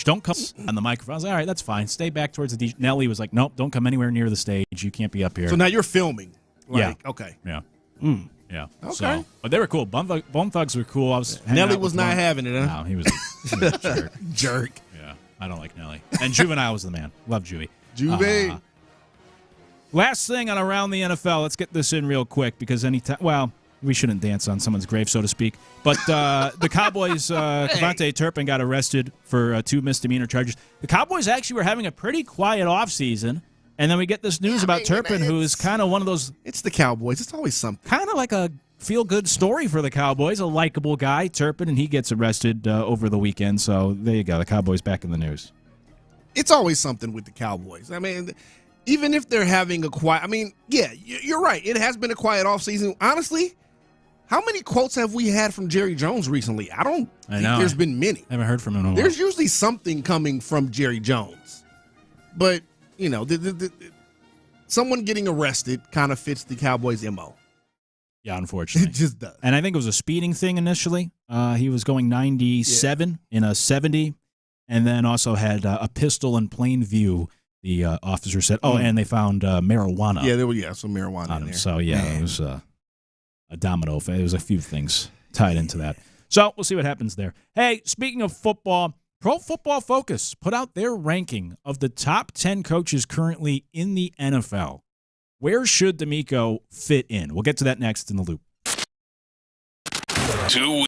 Don't come on the microphone. I was like, all right, that's fine. Stay back towards the DJ. Nelly was like, nope, don't come anywhere near the stage. You can't be up here. So now you're filming. Yeah. Okay. Yeah. Yeah. Okay. So, but they were cool. Bone Thugs were cool. I was Nelly was not having it, huh? No, he was a jerk. Jerk. Yeah. I don't like Nelly. And Juvenile was the man. Love Juvie. Juvie. Last thing on Around the NFL. Let's get this in real quick because we shouldn't dance on someone's grave, so to speak. But the Cowboys, Cavante Turpin got arrested for 2 misdemeanor charges. The Cowboys actually were having a pretty quiet offseason. And then we get this news about Turpin, who is kind of one of those... It's the Cowboys. It's always something. Kind of like a feel-good story for the Cowboys. A likable guy, Turpin, and he gets arrested over the weekend. So there you go. The Cowboys back in the news. It's always something with the Cowboys. I mean, even if they're having a quiet... I mean, yeah, you're right. It has been a quiet offseason. Honestly, how many quotes have we had from Jerry Jones recently? I don't think there's been many. I haven't heard from him in a while. There's usually something coming from Jerry Jones. But... You know, someone getting arrested kind of fits the Cowboys' MO. Yeah, unfortunately. It just does. And I think it was a speeding thing initially. He was going 97 in a 70, and then also had a pistol in plain view, the officer said. Oh, and they found marijuana. Yeah, there was some marijuana in there. So, yeah, it was a domino effect. There was a few things tied into that. So we'll see what happens there. Hey, speaking of football, Pro Football Focus put out their ranking of the top 10 coaches currently in the NFL. Where should D'Amico fit in? We'll get to that next in the loop. 2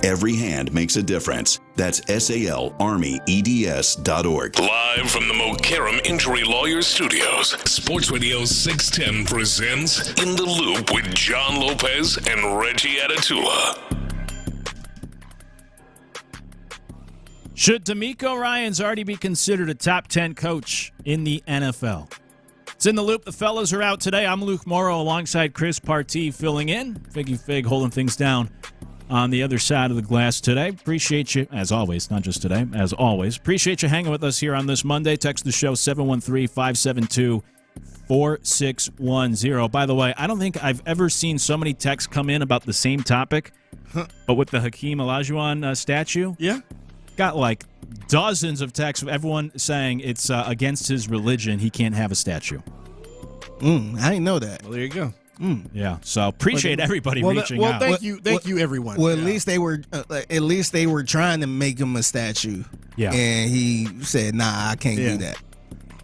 Every hand makes a difference. That's SALArmyEDS.org. Live from the Mokaram Injury Lawyers Studios, Sports Radio 610 presents In the Loop with John Lopez and Reggie Atatula. Should D'Amico Ryans already be considered a top 10 coach in the NFL? It's In the Loop. The fellas are out today. I'm Luke Morrow alongside Chris Partee filling in. Figgy Fig holding things down on the other side of the glass today. Appreciate you, as always, not just today, as always. Appreciate you hanging with us here on this Monday. Text the show 713-572-4610. By the way, I don't think I've ever seen so many texts come in about the same topic, but with the Hakeem Olajuwon statue. Yeah. Got like dozens of texts of everyone saying it's against his religion. He can't have a statue. I didn't know that. Well, there you go. Yeah, so appreciate everybody reaching out. Thank you, everyone. Well, at least they were trying to make him a statue. Yeah, and he said, "Nah, I can't do that."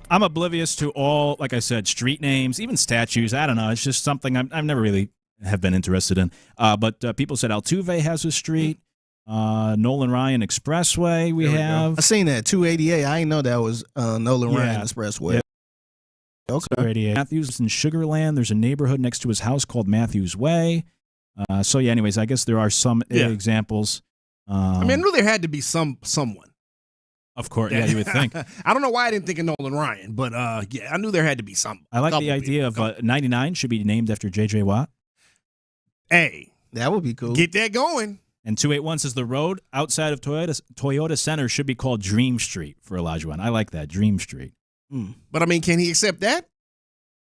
I'm oblivious to all, like I said, street names, even statues. I don't know. It's just something I've never really have been interested in. But people said Altuve has a street. Nolan Ryan Expressway we have. I seen that 288. I didn't know that was Nolan Ryan Expressway. Yeah. Okay. Matthews in Sugarland. There's a neighborhood next to his house called Matthews Way. Anyways, I guess there are some examples. I knew there had to be someone. Of course, yeah, you would think. I don't know why I didn't think of Nolan Ryan, but I knew there had to be some. I like the idea of 99 should be named after J.J. Watt. Hey, that would be cool. Get that going. And 281 says the road outside of Toyota Center should be called Dream Street for Olajuwon. I like that, Dream Street. But can he accept that?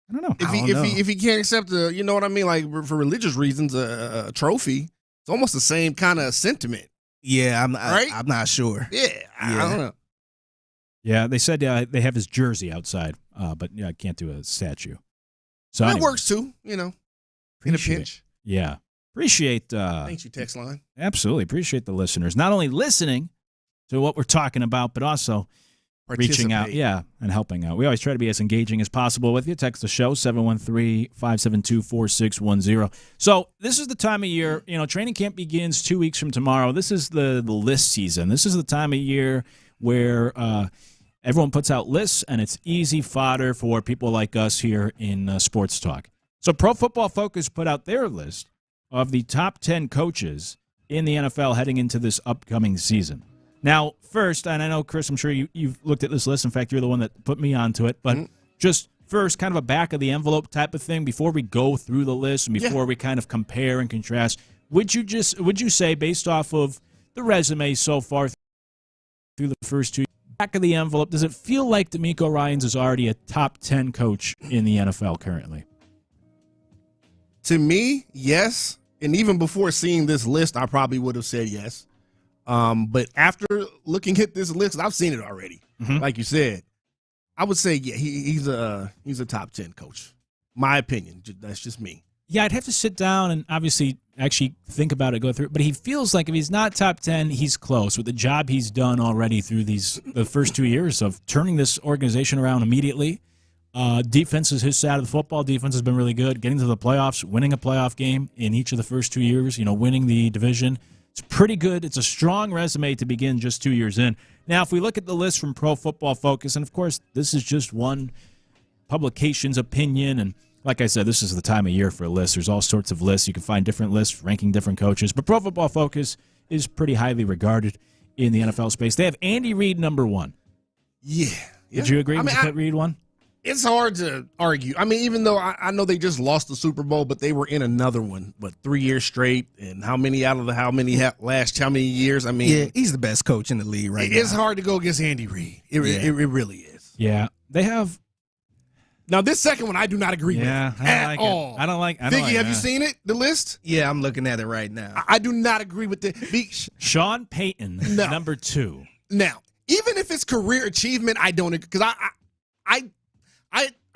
I don't know. If he can't accept you know what I mean, like for religious reasons, a trophy, it's almost the same kind of sentiment. Yeah, I'm not sure. Yeah, I don't know. Yeah, they said they have his jersey outside, but I can't do a statue. So that works too, in a pinch. Yeah. Appreciate thanks you, text line. Absolutely. Appreciate the listeners. Not only listening to what we're talking about, but also reaching out, and helping out. We always try to be as engaging as possible with you. Text the show, 713-572-4610. So this is the time of year, training camp begins 2 weeks from tomorrow. This is the list season. This is the time of year where everyone puts out lists, and it's easy fodder for people like us here in Sports Talk. So Pro Football Focus put out their list of the top 10 coaches in the NFL heading into this upcoming season. Now, first, and I know, Chris, I'm sure you've looked at this list. In fact, you're the one that put me onto it. But just first, kind of a back-of-the-envelope type of thing, before we go through the list and before we kind of compare and contrast, would you say, based off of the resume so far through the first two, back of the envelope, does it feel like D'Amico Ryans is already a top 10 coach in the NFL currently? To me, yes. And even before seeing this list, I probably would have said yes. But after looking at this list, I've seen it already. Like you said, I would say, he's a top 10 coach. My opinion. That's just me. Yeah, I'd have to sit down and obviously actually think about it, go through it. But he feels like if he's not top 10, he's close with the job he's done already through the first 2 years of turning this organization around immediately. Defense is his side of the football. Defense has been really good. Getting to the playoffs, winning a playoff game in each of the first 2 years, winning the division. It's pretty good. It's a strong resume to begin just 2 years in. Now, if we look at the list from Pro Football Focus, and of course, this is just one publication's opinion, and like I said, this is the time of year for lists. There's all sorts of lists. You can find different lists ranking different coaches, but Pro Football Focus is pretty highly regarded in the NFL space. They have Andy Reid number 1. Yeah. Would you agree with put Reid 1? It's hard to argue. Even though I know they just lost the Super Bowl, but they were in another one, 3 years straight, and how many last how many years? He's the best coach in the league right now. It's hard to go against Andy Reid. It really is. Yeah, they have. Now this second one, I do not agree with at all. I don't like. Figgy, have you seen it? The list? Yeah, I'm looking at it right now. I do not agree with it. Sean Payton, number 2. Now, even if it's career achievement, I don't, because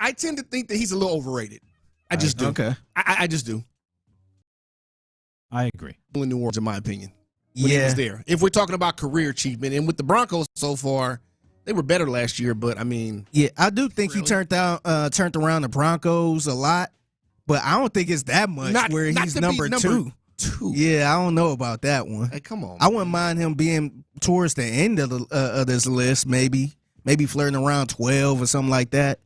I tend to think that he's a little overrated. I just do. Okay. I just do. I agree. In New Orleans, in my opinion, when he was there. If we're talking about career achievement, and with the Broncos so far, they were better last year. But I do think he turned around the Broncos a lot, but I don't think it's that much. He's number 2. 2. Yeah, I don't know about that one. Hey, come on. I wouldn't mind him being towards the end of this list, maybe flirting around 12 or something like that.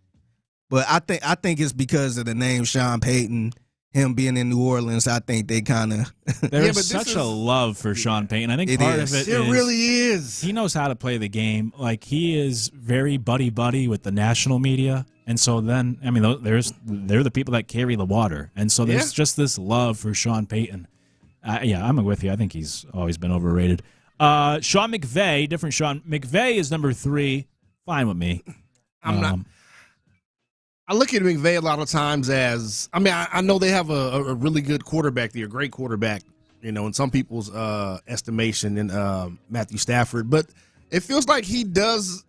But I think it's because of the name Sean Payton, him being in New Orleans. I think they kind of there's such a love for Sean Payton. I think part of it really is he knows how to play the game. Like, he is very buddy with the national media. And so then, I mean, they're the people that carry the water. And so there's just this love for Sean Payton. I'm with you. I think he's always been overrated. Sean McVay, different Sean. McVay is number 3. Fine with me. I'm not. I look at McVay a lot of times as, I know they have a really good quarterback there, a great quarterback, in some people's estimation, in Matthew Stafford. But it feels like he does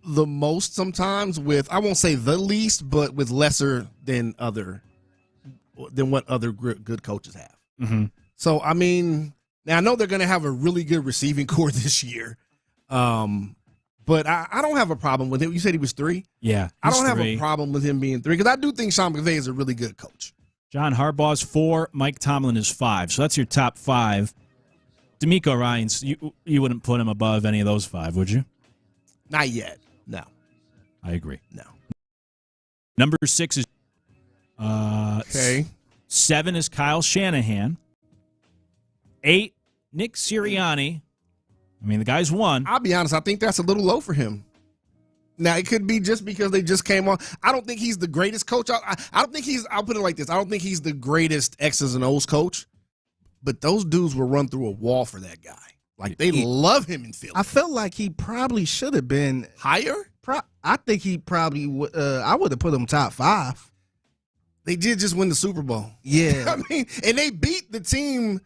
the most sometimes with, I won't say the least, but with lesser than what other good coaches have. Mm-hmm. So, now I know they're going to have a really good receiving core this year. But I don't have a problem with him. You said he was 3? Yeah, I don't have a problem with him being 3 because I do think Sean McVay is a really good coach. John Harbaugh's 4. Mike Tomlin is 5. So that's your top 5. D'Amico Ryans, you wouldn't put him above any of those 5, would you? Not yet. No. I agree. No. Number 6 is okay. 7 is Kyle Shanahan. 8, Nick Sirianni. The guy's won. I'll be honest, I think that's a little low for him. Now, it could be just because they just came on. I don't think he's the greatest coach. I don't think I'll put it like this. I don't think he's the greatest X's and O's coach, but those dudes will run through a wall for that guy. Like, they love him in Philly. I felt like he probably should have been higher. I think he probably would. I would have put him top 5. They did just win the Super Bowl. Yeah. And they beat the team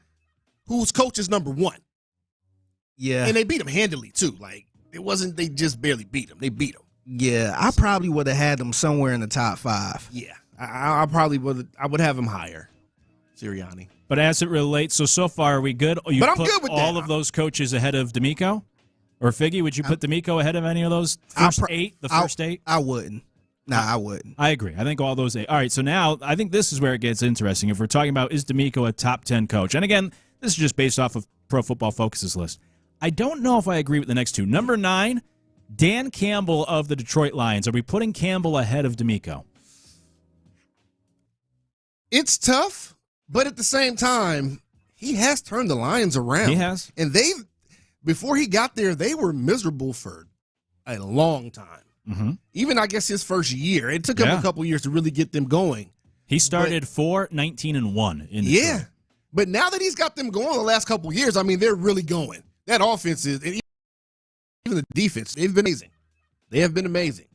whose coach is number 1. Yeah. And they beat him handily, too. Like, it wasn't they just barely beat him. They beat him. Yeah, I probably would have had him somewhere in the top 5. Yeah. I probably would. I would have him higher, Sirianni. But as it relates, so far, are we good? But I'm good with all that. of those coaches ahead of D'Amico? Or Figgy, would you put D'Amico ahead of any of those first 8? I wouldn't. Nah, I wouldn't. I agree. I think all those 8. All right, so now I think this is where it gets interesting. If we're talking about, is D'Amico a top 10 coach? And again, this is just based off of Pro Football Focus's list. I don't know if I agree with the next 2. Number 9, Dan Campbell of the Detroit Lions. Are we putting Campbell ahead of D'Amico? It's tough, but at the same time, he has turned the Lions around. He has. And before he got there, they were miserable for a long time. Mm-hmm. Even, I guess, his first year. It took him a couple years to really get them going. He started 4-19-1 in Detroit. Yeah. But now that he's got them going the last couple years, they're really going. That offense is, and even the defense, they've been amazing. They have been amazing.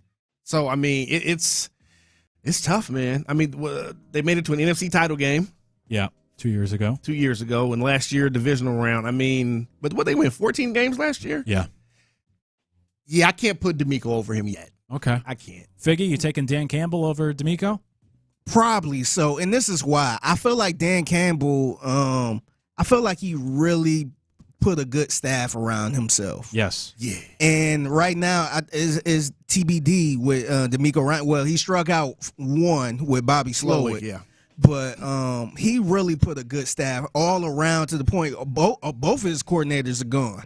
So, it's tough, man. They made it to an NFC title game. Yeah, 2 years ago. 2 years ago, and last year, divisional round. But what, they win 14 games last year? Yeah. Yeah, I can't put D'Amico over him yet. Okay. I can't. Figgy, you taking Dan Campbell over D'Amico? Probably so, and this is why. I feel like Dan Campbell, I feel like he really put a good staff around himself. Yes. Yeah. And right now is TBD with D'Amico Ryan. Well, he struck out 1 with Bobby Slowick. Yeah. But he really put a good staff all around to the point both of his coordinators are gone.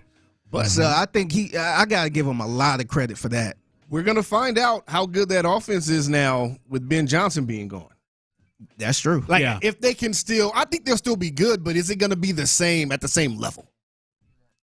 But so I think I got to give him a lot of credit for that. We're going to find out how good that offense is now with Ben Johnson being gone. That's true. If they can I think they'll still be good, but is it going to be the same at the same level?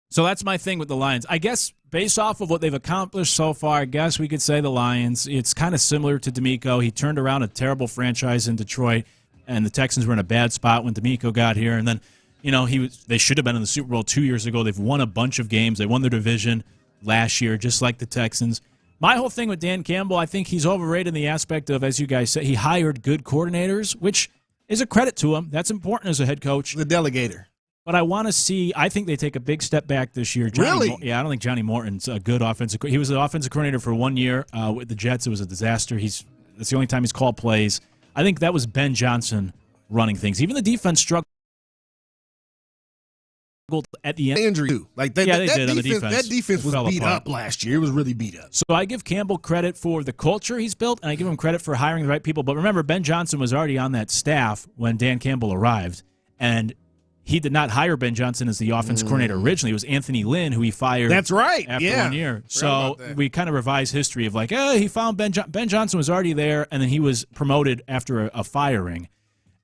So that's my thing with the Lions. I guess based off of what they've accomplished so far, I guess we could say the Lions, it's kind of similar to D'Amico. He turned around a terrible franchise in Detroit, and the Texans were in a bad spot when D'Amico got here. And then, they should have been in the Super Bowl 2 years ago. They've won a bunch of games. They won their division last year, just like the Texans. My whole thing with Dan Campbell, I think he's overrated in the aspect of, as you guys said, he hired good coordinators, which is a credit to him. That's important as a head coach. The delegator. But I think they take a big step back this year. Really? I don't think Johnny Morton's a good offensive. He was an offensive coordinator for 1 year with the Jets. It was a disaster. That's the only time he's called plays. I think that was Ben Johnson running things. Even the defense struggled at the end. Injury too. They did on the defense. That defense was beat up last year. It was really beat up. So I give Campbell credit for the culture he's built, and I give him credit for hiring the right people. But remember, Ben Johnson was already on that staff when Dan Campbell arrived, and he did not hire Ben Johnson as the offense coordinator originally. It was Anthony Lynn who he fired. That's right. After 1 year. So we kind of revised history of like, he found Ben Johnson was already there, and then he was promoted after a firing,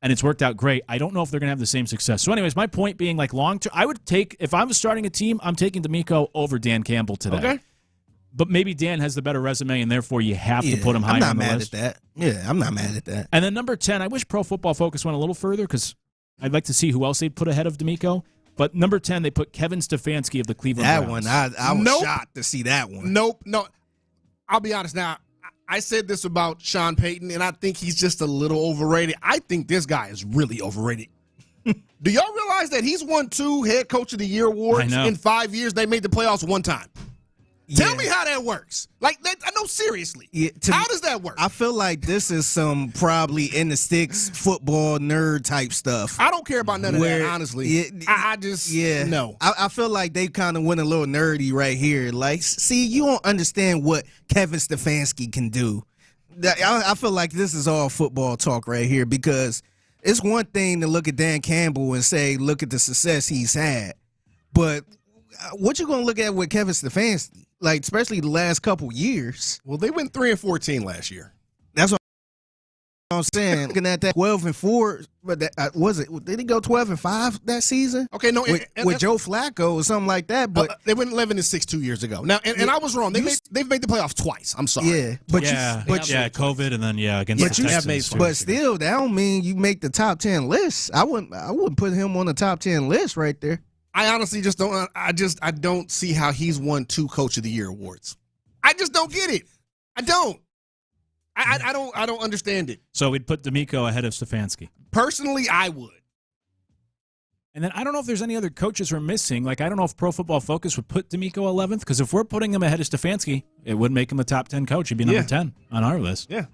and it's worked out great. I don't know if they're going to have the same success. So anyways, my point being, like, long term, I would take, if I was starting a team, I'm taking D'Amico over Dan Campbell today. Okay. But maybe Dan has the better resume, and therefore you have to put him higher on the list. I'm not mad at that. Yeah, I'm not mad at that. And then number 10, I wish Pro Football Focus went a little further because I'd like to see who else they'd put ahead of D'Amico. But number 10, they put Kevin Stefanski of the Cleveland Browns. That one, I was shocked to see that one. No. I'll be honest now. I said this about Sean Payton, and I think he's just a little overrated. I think this guy is really overrated. Do y'all realize that he's won 2 Head Coach of the Year awards in 5 years? They made the playoffs 1 time. Yeah. Tell me how that works. Like, I know, seriously. Yeah, how does that work? I feel like this is some probably in the sticks football nerd type stuff. I don't care about none of that, honestly. I just, no. I feel like they kind of went a little nerdy right here. Like, see, you don't understand what Kevin Stefanski can do. I feel like this is all football talk right here because it's one thing to look at Dan Campbell and say, look at the success he's had. But what you going to look at with Kevin Stefanski? Like, especially the last couple years. Well, they went 3-14 last year. That's what I'm saying. Looking at that 12-4, but did he go 12-5 that season? Okay, no, with Joe Flacco or something like that. But they went 11-6 2 years ago. Now, and I was wrong. They've made the playoffs twice. I'm sorry. Yeah, but COVID and then against the Texans. But still, that don't mean you make the top 10 list. I wouldn't put him on the top 10 list right there. I honestly just don't. I don't see how he's won 2 Coach of the Year awards. I just don't get it. I don't. I don't understand it. So we'd put D'Amico ahead of Stefanski. Personally, I would. And then I don't know if there's any other coaches we're missing. Like, I don't know if Pro Football Focus would put D'Amico 11th, because if we're putting him ahead of Stefanski, it would make him a top 10 coach. He'd be number 10 on our list. Yeah.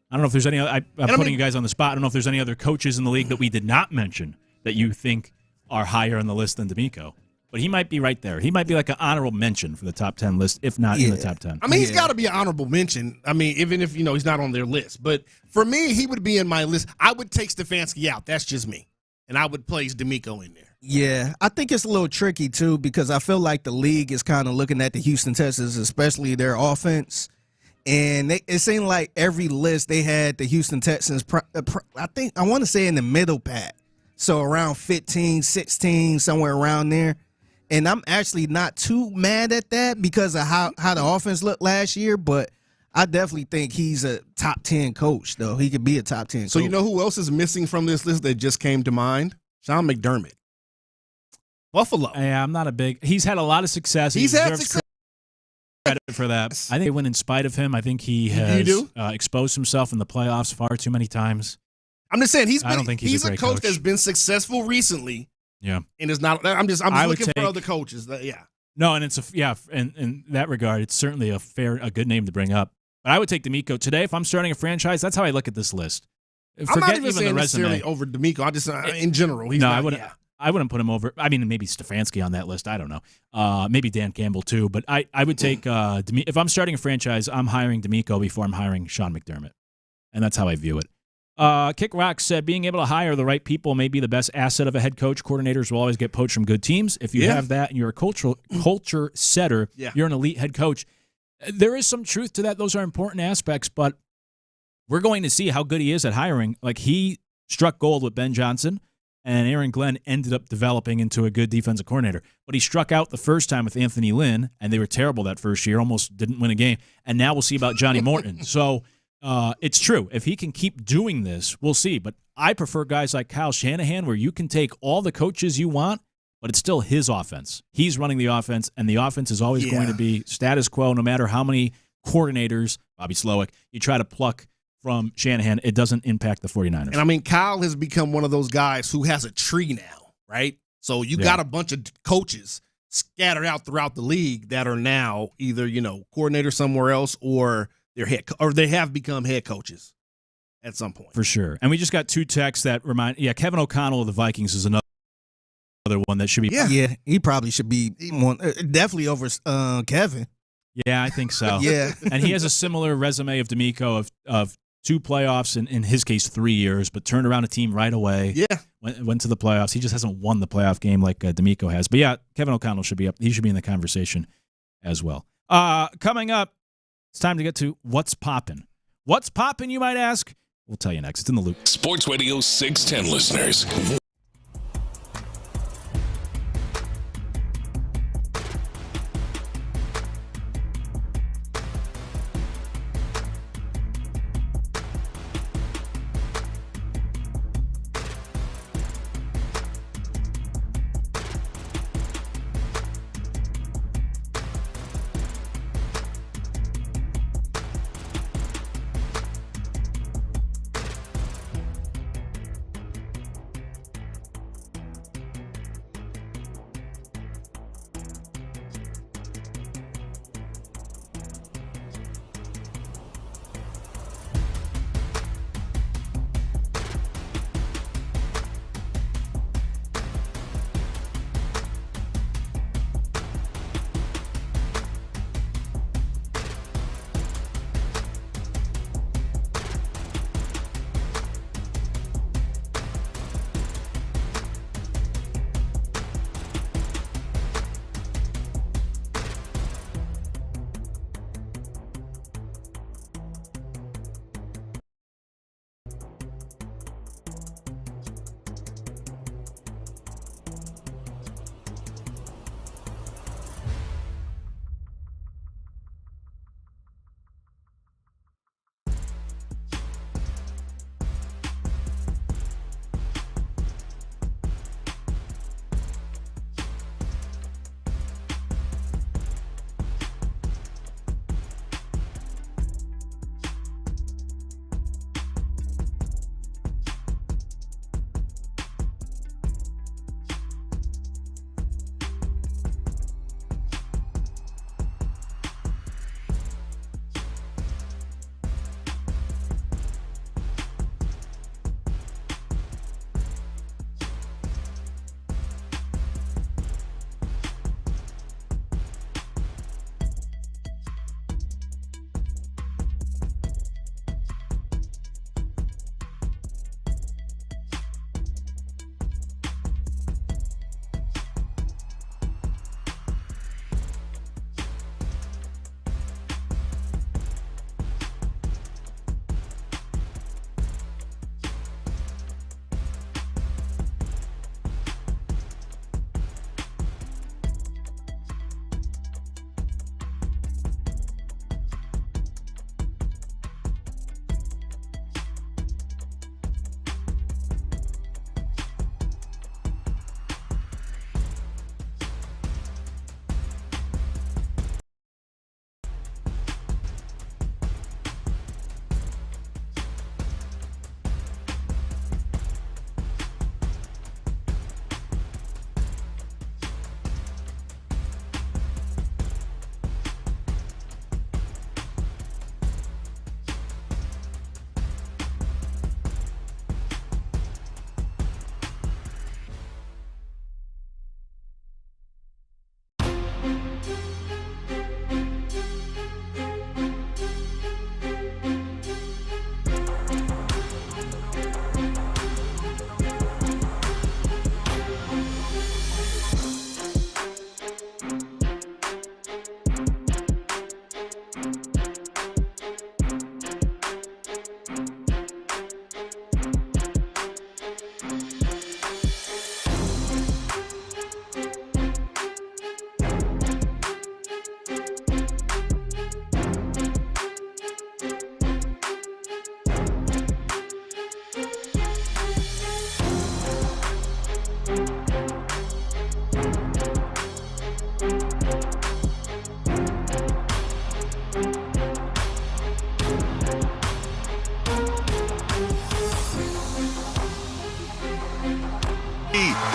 I don't know if there's any. I'm putting you guys on the spot. I don't know if there's any other coaches in the league that we did not mention that you think are higher on the list than D'Amico. But he might be right there. He might be like an honorable mention for the top 10 list, if not in the top 10. I mean, he's got to be an honorable mention. I mean, even if, he's not on their list. But for me, he would be in my list. I would take Stefanski out. That's just me. And I would place D'Amico in there. Yeah, I think it's a little tricky, too, because I feel like the league is kind of looking at the Houston Texans, especially their offense. And it seemed like every list they had the Houston Texans, I want to say in the middle pack. So around 15, 16, somewhere around there. And I'm actually not too mad at that because of how the offense looked last year, but I definitely think he's a top 10 coach, though. He could be a top 10 coach. So you know who else is missing from this list that just came to mind? Sean McDermott. Buffalo. Yeah, I'm not a big – he's had a lot of success. He's had success. Credit for that. I think they win in spite of him. I think he has exposed himself in the playoffs far too many times. I'm just saying I don't think he's a coach that's been successful recently. Yeah, and it's not. I'm just looking for other coaches. Yeah. No, and it's in that regard, it's certainly a good name to bring up. But I would take D'Amico today if I'm starting a franchise. That's how I look at this list. Forget I'm not even even saying the resume necessarily over D'Amico. I just in general. He's I wouldn't put him over. I mean, maybe Stefanski on that list. I don't know. Maybe Dan Campbell too. But I would take if I'm starting a franchise, I'm hiring D'Amico before I'm hiring Sean McDermott, and that's how I view it. Kick Rock said, being able to hire the right people may be the best asset of a head coach. Coordinators will always get poached from good teams. If you have that and you're a culture setter, you're an elite head coach. There is some truth to that. Those are important aspects, but we're going to see how good he is at hiring. Like, he struck gold with Ben Johnson, and Aaron Glenn ended up developing into a good defensive coordinator. But he struck out the first time with Anthony Lynn, and they were terrible that first year, almost didn't win a game. And now we'll see about Johnny Morton. So it's true. If he can keep doing this, we'll see. But I prefer guys like Kyle Shanahan, where you can take all the coaches you want, but it's still his offense. He's running the offense, and the offense is always going to be status quo no matter how many coordinators, Bobby Slowick, you try to pluck from Shanahan. It doesn't impact the 49ers. And, I mean, Kyle has become one of those guys who has a tree now, right? So you got a bunch of coaches scattered out throughout the league that are now either, coordinator somewhere else or they have become head coaches at some point. For sure. And we just got 2 texts that remind, Kevin O'Connell of the Vikings is another one that should be. Yeah, he probably should be one, definitely over Kevin. Yeah, I think so. Yeah. And he has a similar resume of D'Amico of 2 playoffs, in his case 3 years, but turned around a team right away. Yeah. Went to the playoffs. He just hasn't won the playoff game like D'Amico has. But yeah, Kevin O'Connell should be up. He should be in the conversation as well. Coming up, it's time to get to What's Poppin'. What's poppin', you might ask? We'll tell you next. It's in the loop. Sports Radio 610 listeners.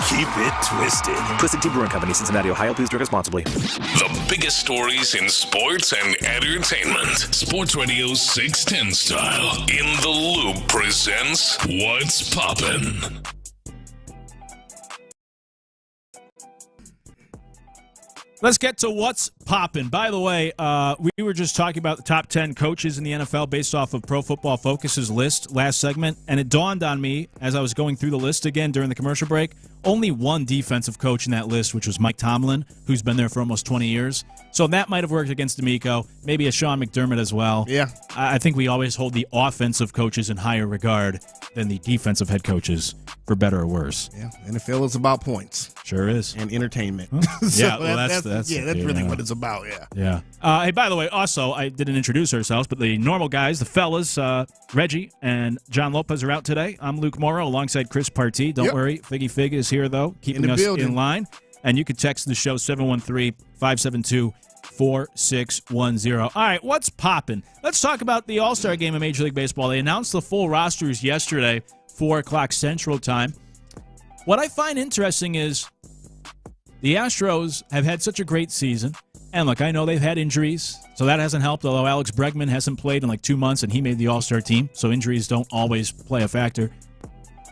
Keep it twisted. Twisted Tea Brewing Company, Cincinnati, Ohio. Please drink responsibly. The biggest stories in sports and entertainment. Sports Radio 610 style. In the Loop presents What's Poppin'. Let's get to what's popping. By the way, we were just talking about the top 10 coaches in the NFL based off of Pro Football Focus's list last segment, and it dawned on me as I was going through the list again during the commercial break, only one defensive coach in that list, which was Mike Tomlin, who's been there for almost 20 years. So that might have worked against D'Amico, maybe a Sean McDermott as well. Yeah. I think we always hold the offensive coaches in higher regard than the defensive head coaches, for better or worse. Yeah, NFL is about points. Sure is. And entertainment. Yeah, well, that's really what it's about, yeah. Yeah. Hey, by the way, also, I didn't introduce ourselves, but the normal guys, the fellas, Reggie and John Lopez are out today. I'm Luke Morrow alongside Chris Partee. Don't worry, Figgy Fig is here, though, keeping us in line. And you can text the show 713-572-4610. All right, what's popping? Let's talk about the All-Star Game in Major League Baseball. They announced the full rosters yesterday, 4 o'clock Central Time. What I find interesting is the Astros have had such a great season. And look, I know they've had injuries, so that hasn't helped, although Alex Bregman hasn't played in like 2 months and he made the All-Star team, so injuries don't always play a factor.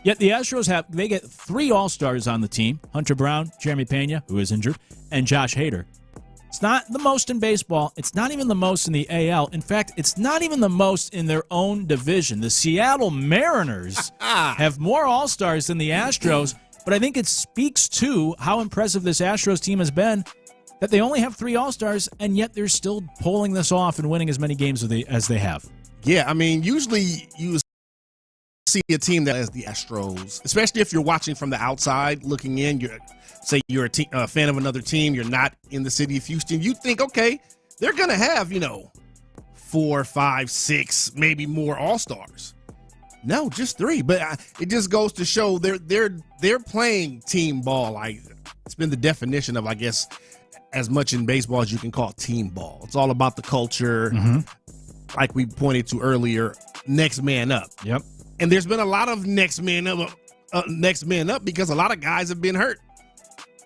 Yet the Astros they get 3 All-Stars on the team, Hunter Brown, Jeremy Pena, who is injured, and Josh Hader. It's not the most in baseball. It's not even the most in the AL. In fact, it's not even the most in their own division. The Seattle Mariners have more All-Stars than the Astros, but I think it speaks to how impressive this Astros team has been that they only have 3 All-Stars, and yet they're still pulling this off and winning as many games as they have. Yeah, I mean, usually you see a team that has the Astros, especially if you're watching from the outside looking in. You're a fan of another team, you're not in the city of Houston. You think, okay, they're going to have, 4, 5, 6, maybe more All-Stars. No, just 3. But it just goes to show they're playing team ball. Like, it's been the definition of, I guess, as much in baseball as you can call team ball. It's all about the culture. Mm-hmm. Like we pointed to earlier, next man up. Yep. And there's been a lot of next man up because a lot of guys have been hurt.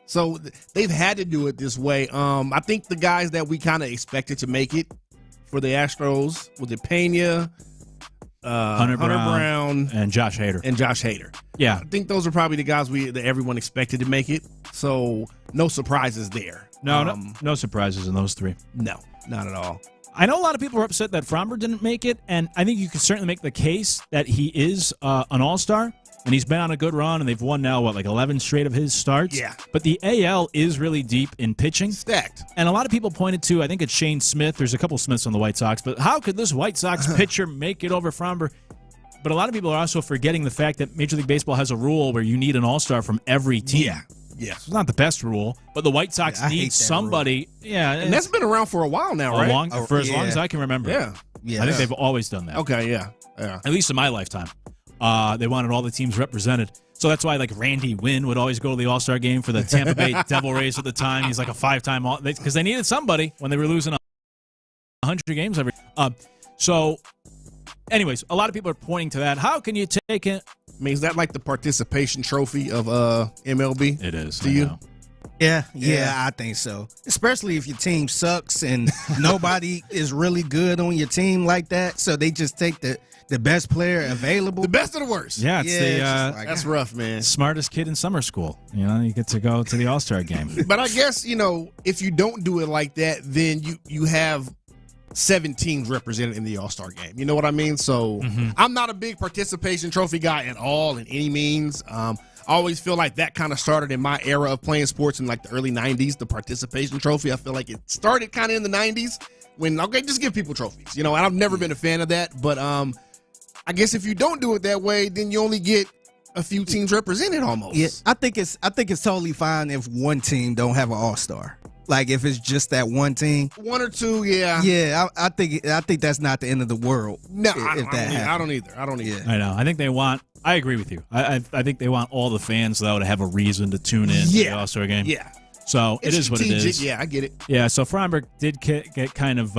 So they've had to do it this way. I think the guys that we kind of expected to make it for the Astros, was it Pena, Hunter Brown, and Josh Hader. Yeah. I think those are probably the guys that everyone expected to make it. So no surprises there. No surprises in those 3. No, not at all. I know a lot of people are upset that Fromber didn't make it, and I think you can certainly make the case that he is an all-star, and he's been on a good run, and they've won now, 11 straight of his starts? Yeah. But the AL is really deep in pitching. Stacked. And a lot of people pointed to, I think it's Shane Smith. There's a couple Smiths on the White Sox, but how could this White Sox pitcher make it over Fromber? But a lot of people are also forgetting the fact that Major League Baseball has a rule where you need an all-star from every team. Yeah. Yeah. It's not the best rule, but the White Sox need somebody. Rule. Yeah. And that's been around for a while now, right? For as long as I can remember. Yeah. I think they've always done that. Okay, yeah. At least in my lifetime. They wanted all the teams represented. So that's why, Randy Wynn would always go to the All-Star game for the Tampa Bay Devil Rays at the time. He's like a 5-time all, because they needed somebody when they were losing 100 games every. So, anyways, a lot of people are pointing to that. How can you take it? I mean, is that like the participation trophy of MLB? It is to you. Yeah, I think so. Especially if your team sucks and nobody is really good on your team like that, so they just take the best player available. The best of the worst. Yeah, it's that's rough, man. Smartest kid in summer school. You get to go to the All-Star game. But I guess, if you don't do it like that, then you have 7 teams represented in the All-Star game. You know what I mean? So I'm not a big participation trophy guy at all in any means. I always feel like that kind of started in my era of playing sports in the early 90s, the participation trophy. I feel like it started kind of in the 90s when, just give people trophies. And I've never been a fan of that. But I guess if you don't do it that way, then you only get a few teams represented almost. Yeah, I think it's totally fine if one team don't have an All-Star. Like if it's just that one team, 1 or 2, yeah. Yeah, I think that's not the end of the world. No, I don't either. I know. I think they want. I agree with you. I think they want all the fans though to have a reason to tune in to the All-Star game. Yeah. So it's it is what it is. Yeah, I get it. Yeah, so Fromberg did get kind of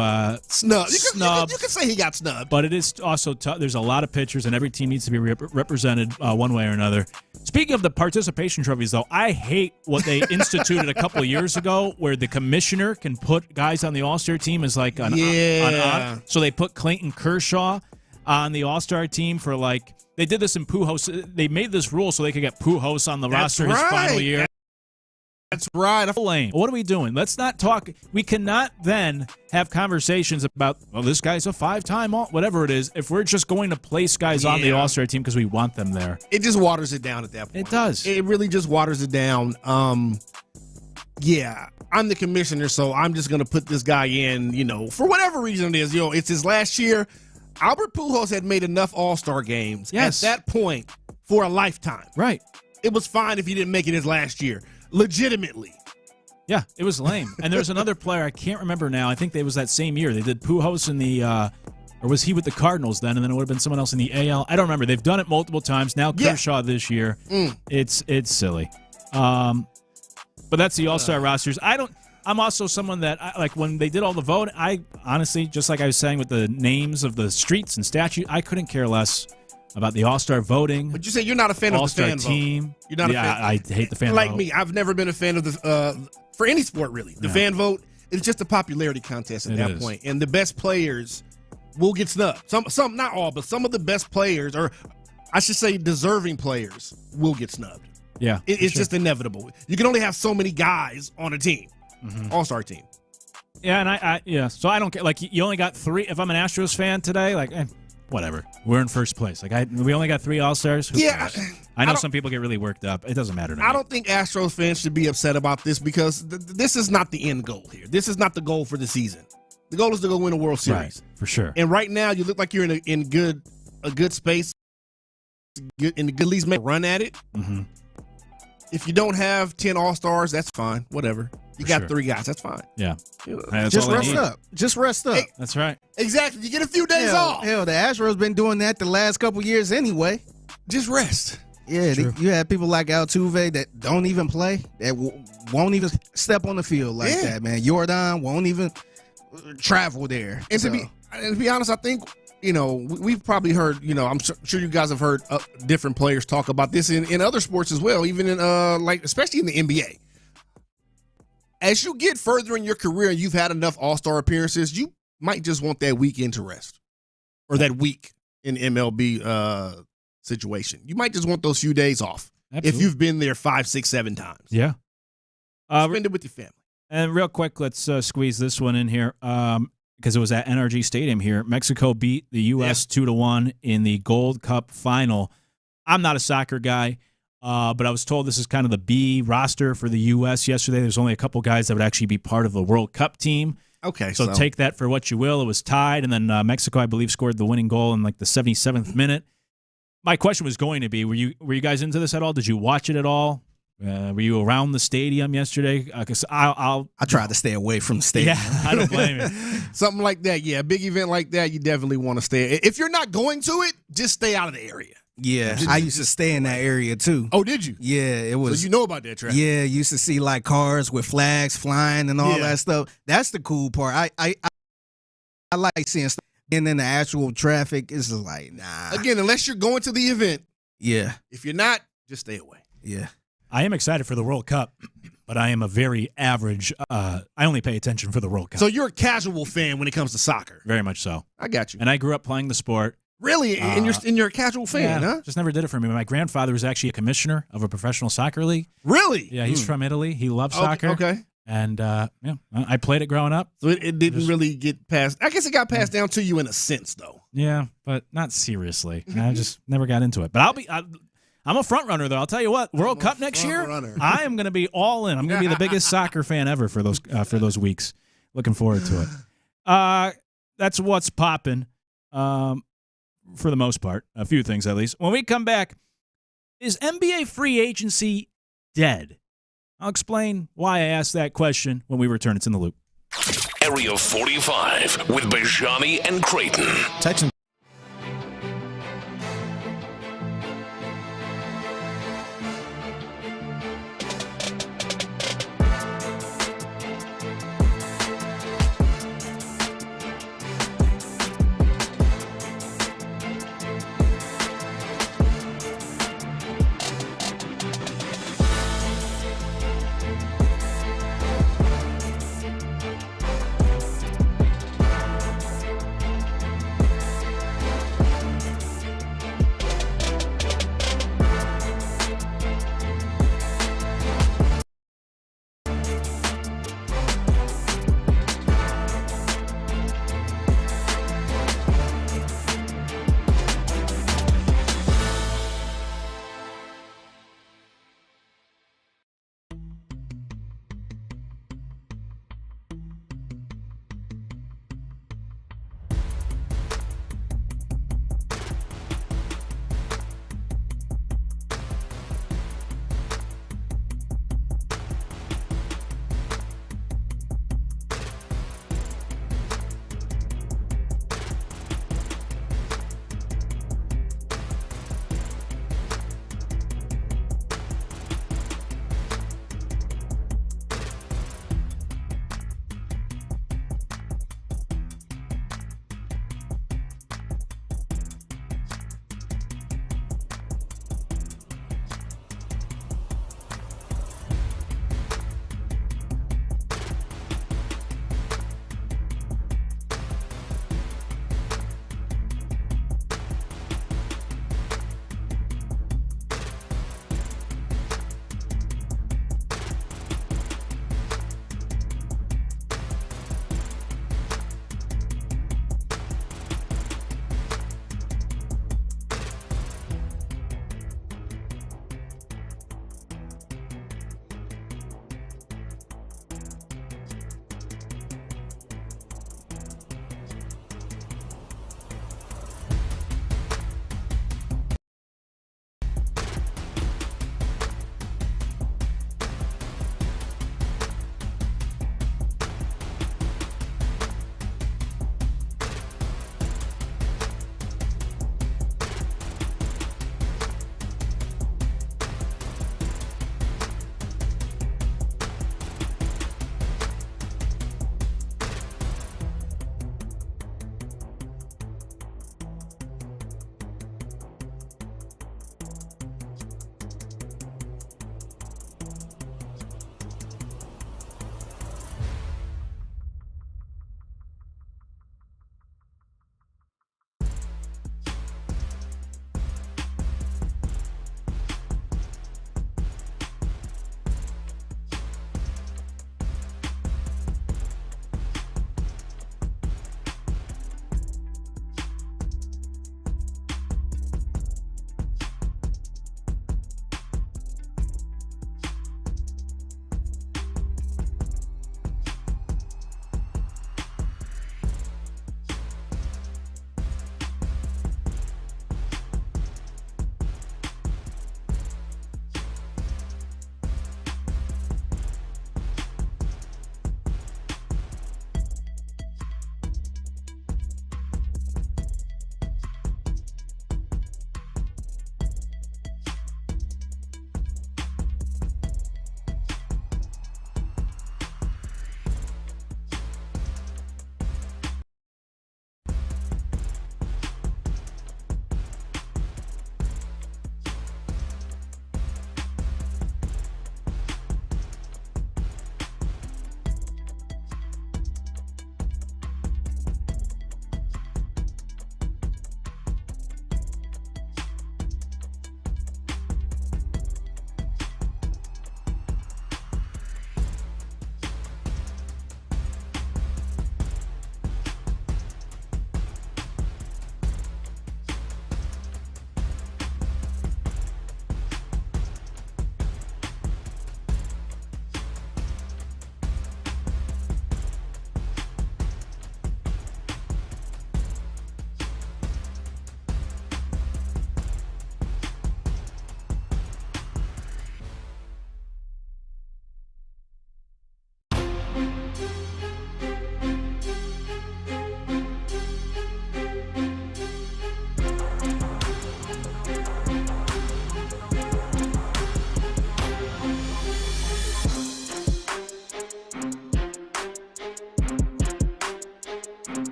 snubbed. Snubbed. You can say he got snubbed. But it is also there's a lot of pitchers, and every team needs to be represented one way or another. Speaking of the participation trophies, though, I hate what they instituted a couple of years ago where the commissioner can put guys on the All-Star team as an honor. So they put Clayton Kershaw on the All-Star team for they did this in Pujols. They made this rule so they could get Pujols on the roster his final year. That's right. Lame. What are we doing? Let's not talk. We cannot then have conversations about, well, this guy's a 5-time all, whatever it is, if we're just going to place guys on the All-Star team because we want them there. It just waters it down at that point. It does. It really just waters it down. Yeah, I'm the commissioner, so I'm just going to put this guy in, for whatever reason it is. It's his last year. Albert Pujols had made enough All-Star games at that point for a lifetime. Right. It was fine if he didn't make it his last year. Legitimately. Yeah, it was lame. And there's another player, I can't remember now. I think it was that same year. They did Pujols in the, or was he with the Cardinals then? And then it would have been someone else in the AL. I don't remember. They've done it multiple times. Now Kershaw this year. It's silly. But that's the All-Star rosters. I'm also someone that, like when they did all the vote, I honestly, just like I was saying with the names of the streets and statues, I couldn't care less about the All-Star voting. But you say you're not a fan of the All-Star fan team. vote. You're not a fan. I hate the fan vote. Like me, I've never been a fan of for any sport, really. The fan vote is just a popularity contest at that point. And the best players will get snubbed. Some, not all, but some of the best players, or I should say deserving players, will get snubbed. Yeah. It's just inevitable. You can only have so many guys on a team, All-Star team. Yeah, and so I don't care. Like, you only got 3. If I'm an Astros fan today, like, whatever. We're in first place. Like, we only got 3 All-Stars. I know some people get really worked up. It doesn't matter to me. I don't think Astros fans should be upset about this because this is not the end goal here. This is not the goal for the season. The goal is to go win a World Series. Right, for sure. And right now, you look like you're in a good space, in the good leagues, make a run at it. Mm-hmm. If you don't have 10 All-Stars, that's fine. Whatever. You got 3 guys. That's fine. Yeah. Just rest up. Just rest up. That's right. Exactly. You get a few days off. Hell, the Astros been doing that the last couple years anyway. Just rest. Yeah, you have people like Altuve that don't even play, that won't even step on the field like that, man. Jordan won't even travel there. And to be honest, I think, we've probably heard, I'm sure you guys have heard different players talk about this in other sports as well, even in especially in the NBA. As you get further in your career and you've had enough All-Star appearances, you might just want that weekend to rest, or that week in MLB situation. You might just want those few days off. Absolutely. If you've been there 5, 6, 7 times. Yeah. Spend it with your family. And real quick, let's squeeze this one in here because it was at NRG Stadium here. Mexico beat the U.S. 2-1 in the Gold Cup final. I'm not a soccer guy, but I was told this is kind of the B roster for the U.S. yesterday. There's only a couple guys that would actually be part of the World Cup team. Okay. So take that for what you will. It was tied, and then Mexico, I believe, scored the winning goal in like the 77th minute. My question was going to be, were you guys into this at all? Did you watch it at all? Were you around the stadium yesterday? Because I tried to stay away from the stadium. Yeah, I don't blame you. Something like that, yeah. A big event like that, you definitely want to stay. If you're not going to it, just stay out of the area. Yeah, I used to stay in that area too. Oh, did you? Yeah, it was. So you know about that traffic? Yeah, used to see like cars with flags flying and all that stuff. That's the cool part. I like seeing stuff. And then the actual traffic is like, nah. Again, unless you're going to the event. Yeah. If you're not, just stay away. Yeah. I am excited for the World Cup, but I am a very average. I only pay attention for the World Cup. So you're a casual fan when it comes to soccer. Very much so. I got you. And I grew up playing the sport. Really? And you're a casual fan, huh? Just never did it for me. My grandfather was actually a commissioner of a professional soccer league. Really? Yeah, he's from Italy. He loves soccer. Okay. And, I played it growing up. So it didn't really get passed. I guess it got passed down to you in a sense, though. Yeah, but not seriously. I just never got into it. But I'm a front runner, though. I'll tell you what, World Cup next year, I am going to be all in. I'm going to be the biggest soccer fan ever for those weeks. Looking forward to it. That's what's popping for the most part. A few things, at least. When we come back, is NBA free agency dead? I'll explain why I asked that question when we return. It's in the Loop. Area 45 with Bijani and Creighton. Texans.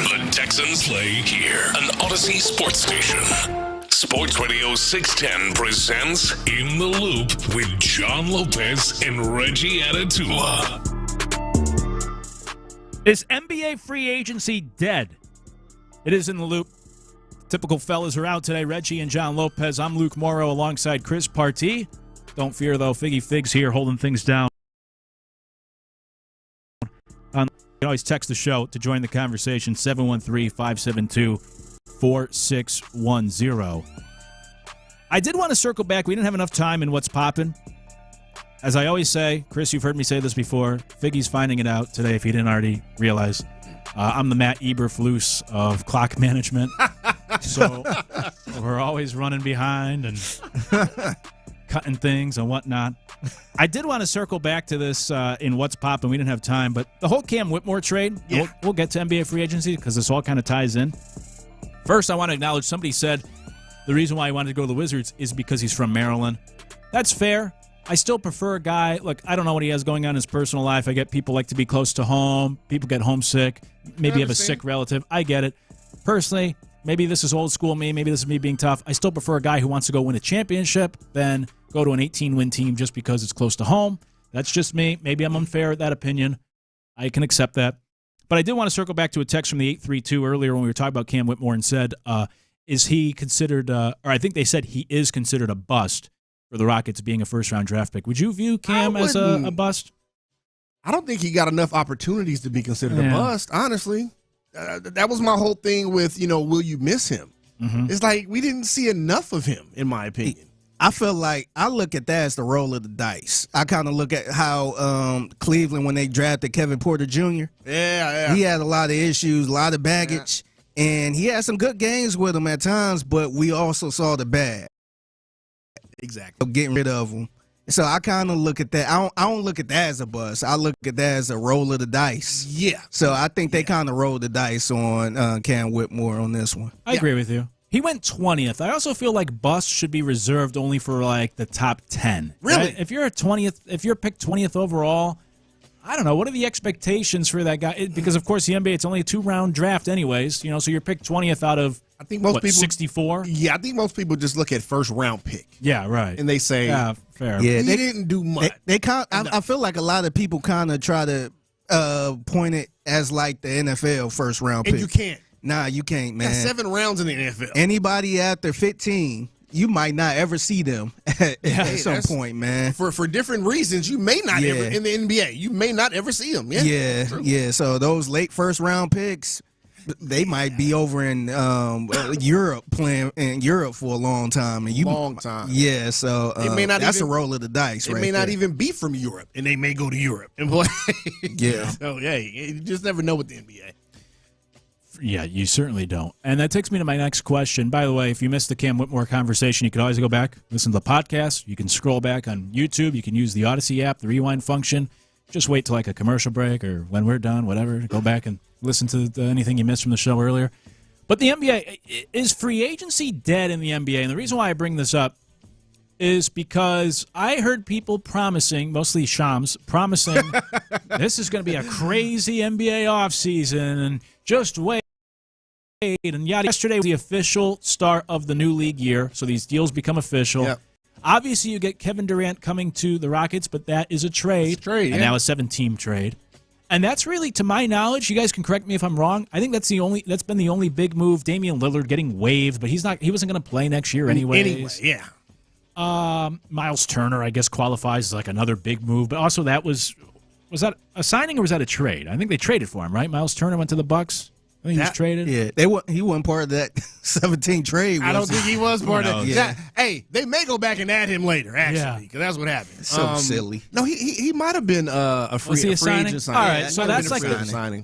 The Texans play here, an Odyssey sports station. Sports Radio 610 presents In the Loop with John Lopez and Reggie Atatula. Is NBA free agency dead? It is In the Loop. Typical fellas are out today. Reggie and John Lopez. I'm Luke Morrow alongside Chris Partee. Don't fear, though. Figgy Figs here holding things down. You can always text the show to join the conversation, 713-572-4610. I did want to circle back. We didn't have enough time in What's Poppin'. As I always say, Chris, you've heard me say this before, Figgy's finding it out today if he didn't already realize. I'm the Matt Eberflus of clock management. So we're always running behind and cutting things and whatnot. I did want to circle back to this in What's Poppin'. We didn't have time, but the whole Cam Whitmore trade, we'll get to NBA free agency because this all kind of ties in. First, I want to acknowledge somebody said the reason why he wanted to go to the Wizards is because he's from Maryland. That's fair. I still prefer a guy, look, I don't know what he has going on in his personal life. I get people like to be close to home. People get homesick. Maybe have a sick relative. I get it. Personally, maybe this is old school me. Maybe this is me being tough. I still prefer a guy who wants to go win a championship than go to an 18-win team just because it's close to home. That's just me. Maybe I'm unfair at that opinion. I can accept that. But I did want to circle back to a text from the 832 earlier when we were talking about Cam Whitmore and said, is he considered, or I think they said he is considered a bust for the Rockets being a first-round draft pick. Would you view Cam as a bust? I don't think he got enough opportunities to be considered a bust, honestly. That was my whole thing with, will you miss him? Mm-hmm. It's like we didn't see enough of him, in my opinion. I feel like I look at that as the roll of the dice. I kind of look at how Cleveland, when they drafted Kevin Porter Jr., he had a lot of issues, a lot of baggage, and he had some good games with him at times, but we also saw the bad. Exactly. Getting rid of him. So I kind of look at that. I don't look at that as a bust. I look at that as a roll of the dice. Yeah. So I think they kind of rolled the dice on Cam Whitmore on this one. I agree with you. He went 20th. I also feel like busts should be reserved only for like the top 10. Really? Right? If you're picked 20th overall, I don't know. What are the expectations for that guy? Because of course the NBA, it's only a 2-round draft anyways. So you're picked 20th out of I think most people 64. Yeah, I think most people just look at first round pick. Yeah, right. And they say, yeah, fair. Yeah, they didn't do much. I feel like a lot of people kind of try to point it as like the NFL first round pick. And you can't. Nah, you can't, man. 7 rounds in the NFL. Anybody after 15, you might not ever see them at some point, man. For different reasons, you may not ever in the NBA. You may not ever see them. Yeah. So those late first round picks, they might be over in Europe playing in Europe for a long time. Long time. Yeah, so it may not that's a roll of the dice. It may not even be from Europe, and they may go to Europe and play. Yeah. So you just never know with the NBA. Yeah, you certainly don't. And that takes me to my next question. By the way, if you missed the Cam Whitmore conversation, you can always go back, listen to the podcast. You can scroll back on YouTube. You can use the Odyssey app, the rewind function. Just wait till like a commercial break or when we're done, whatever. Go back and listen to anything you missed from the show earlier. But the NBA, is free agency dead in the NBA? And the reason why I bring this up is because I heard people promising, mostly Shams, promising this is going to be a crazy NBA offseason and just wait. And yesterday was the official start of the new league year, so these deals become official. Yep. Obviously, you get Kevin Durant coming to the Rockets, but that is a trade. And now a 7-team trade. And that's really, to my knowledge, you guys can correct me if I'm wrong, I think that's been the only big move. Damian Lillard getting waived, but he wasn't going to play next year anyways. Miles Turner, I guess, qualifies as like another big move, but also was that a signing or was that a trade? I think they traded for him, right? Miles Turner went to the Bucks. I think he was traded. Yeah, he wasn't part of that 17 trade. I don't think he was part of that. Hey, they may go back and add him later, actually, because that's what happened. So silly. No, he might have been a free agent signing. All right, so that's like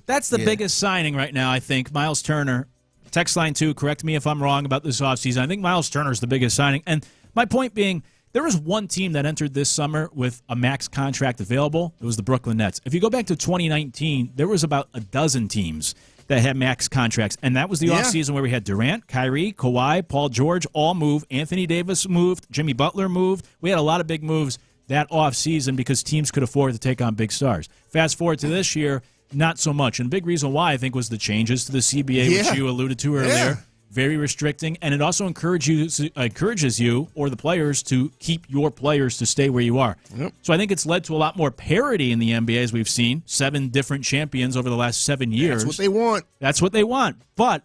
that's the biggest signing right now, I think. Miles Turner. Text line 2, correct me if I'm wrong about this offseason. I think Miles Turner is the biggest signing. And my point being, there was one team that entered this summer with a max contract available. It was the Brooklyn Nets. If you go back to 2019, there was about a dozen teams that had max contracts. And that was the offseason where we had Durant, Kyrie, Kawhi, Paul George all move. Anthony Davis moved. Jimmy Butler moved. We had a lot of big moves that offseason because teams could afford to take on big stars. Fast forward to this year, not so much. And a big reason why, I think, was the changes to the CBA, which you alluded to earlier. Yeah. Very restricting, and it also encourages you or the players to keep your players to stay where you are. Yep. So I think it's led to a lot more parity in the NBA, as we've seen. 7 different champions over the last 7 years. That's what they want. That's what they want. But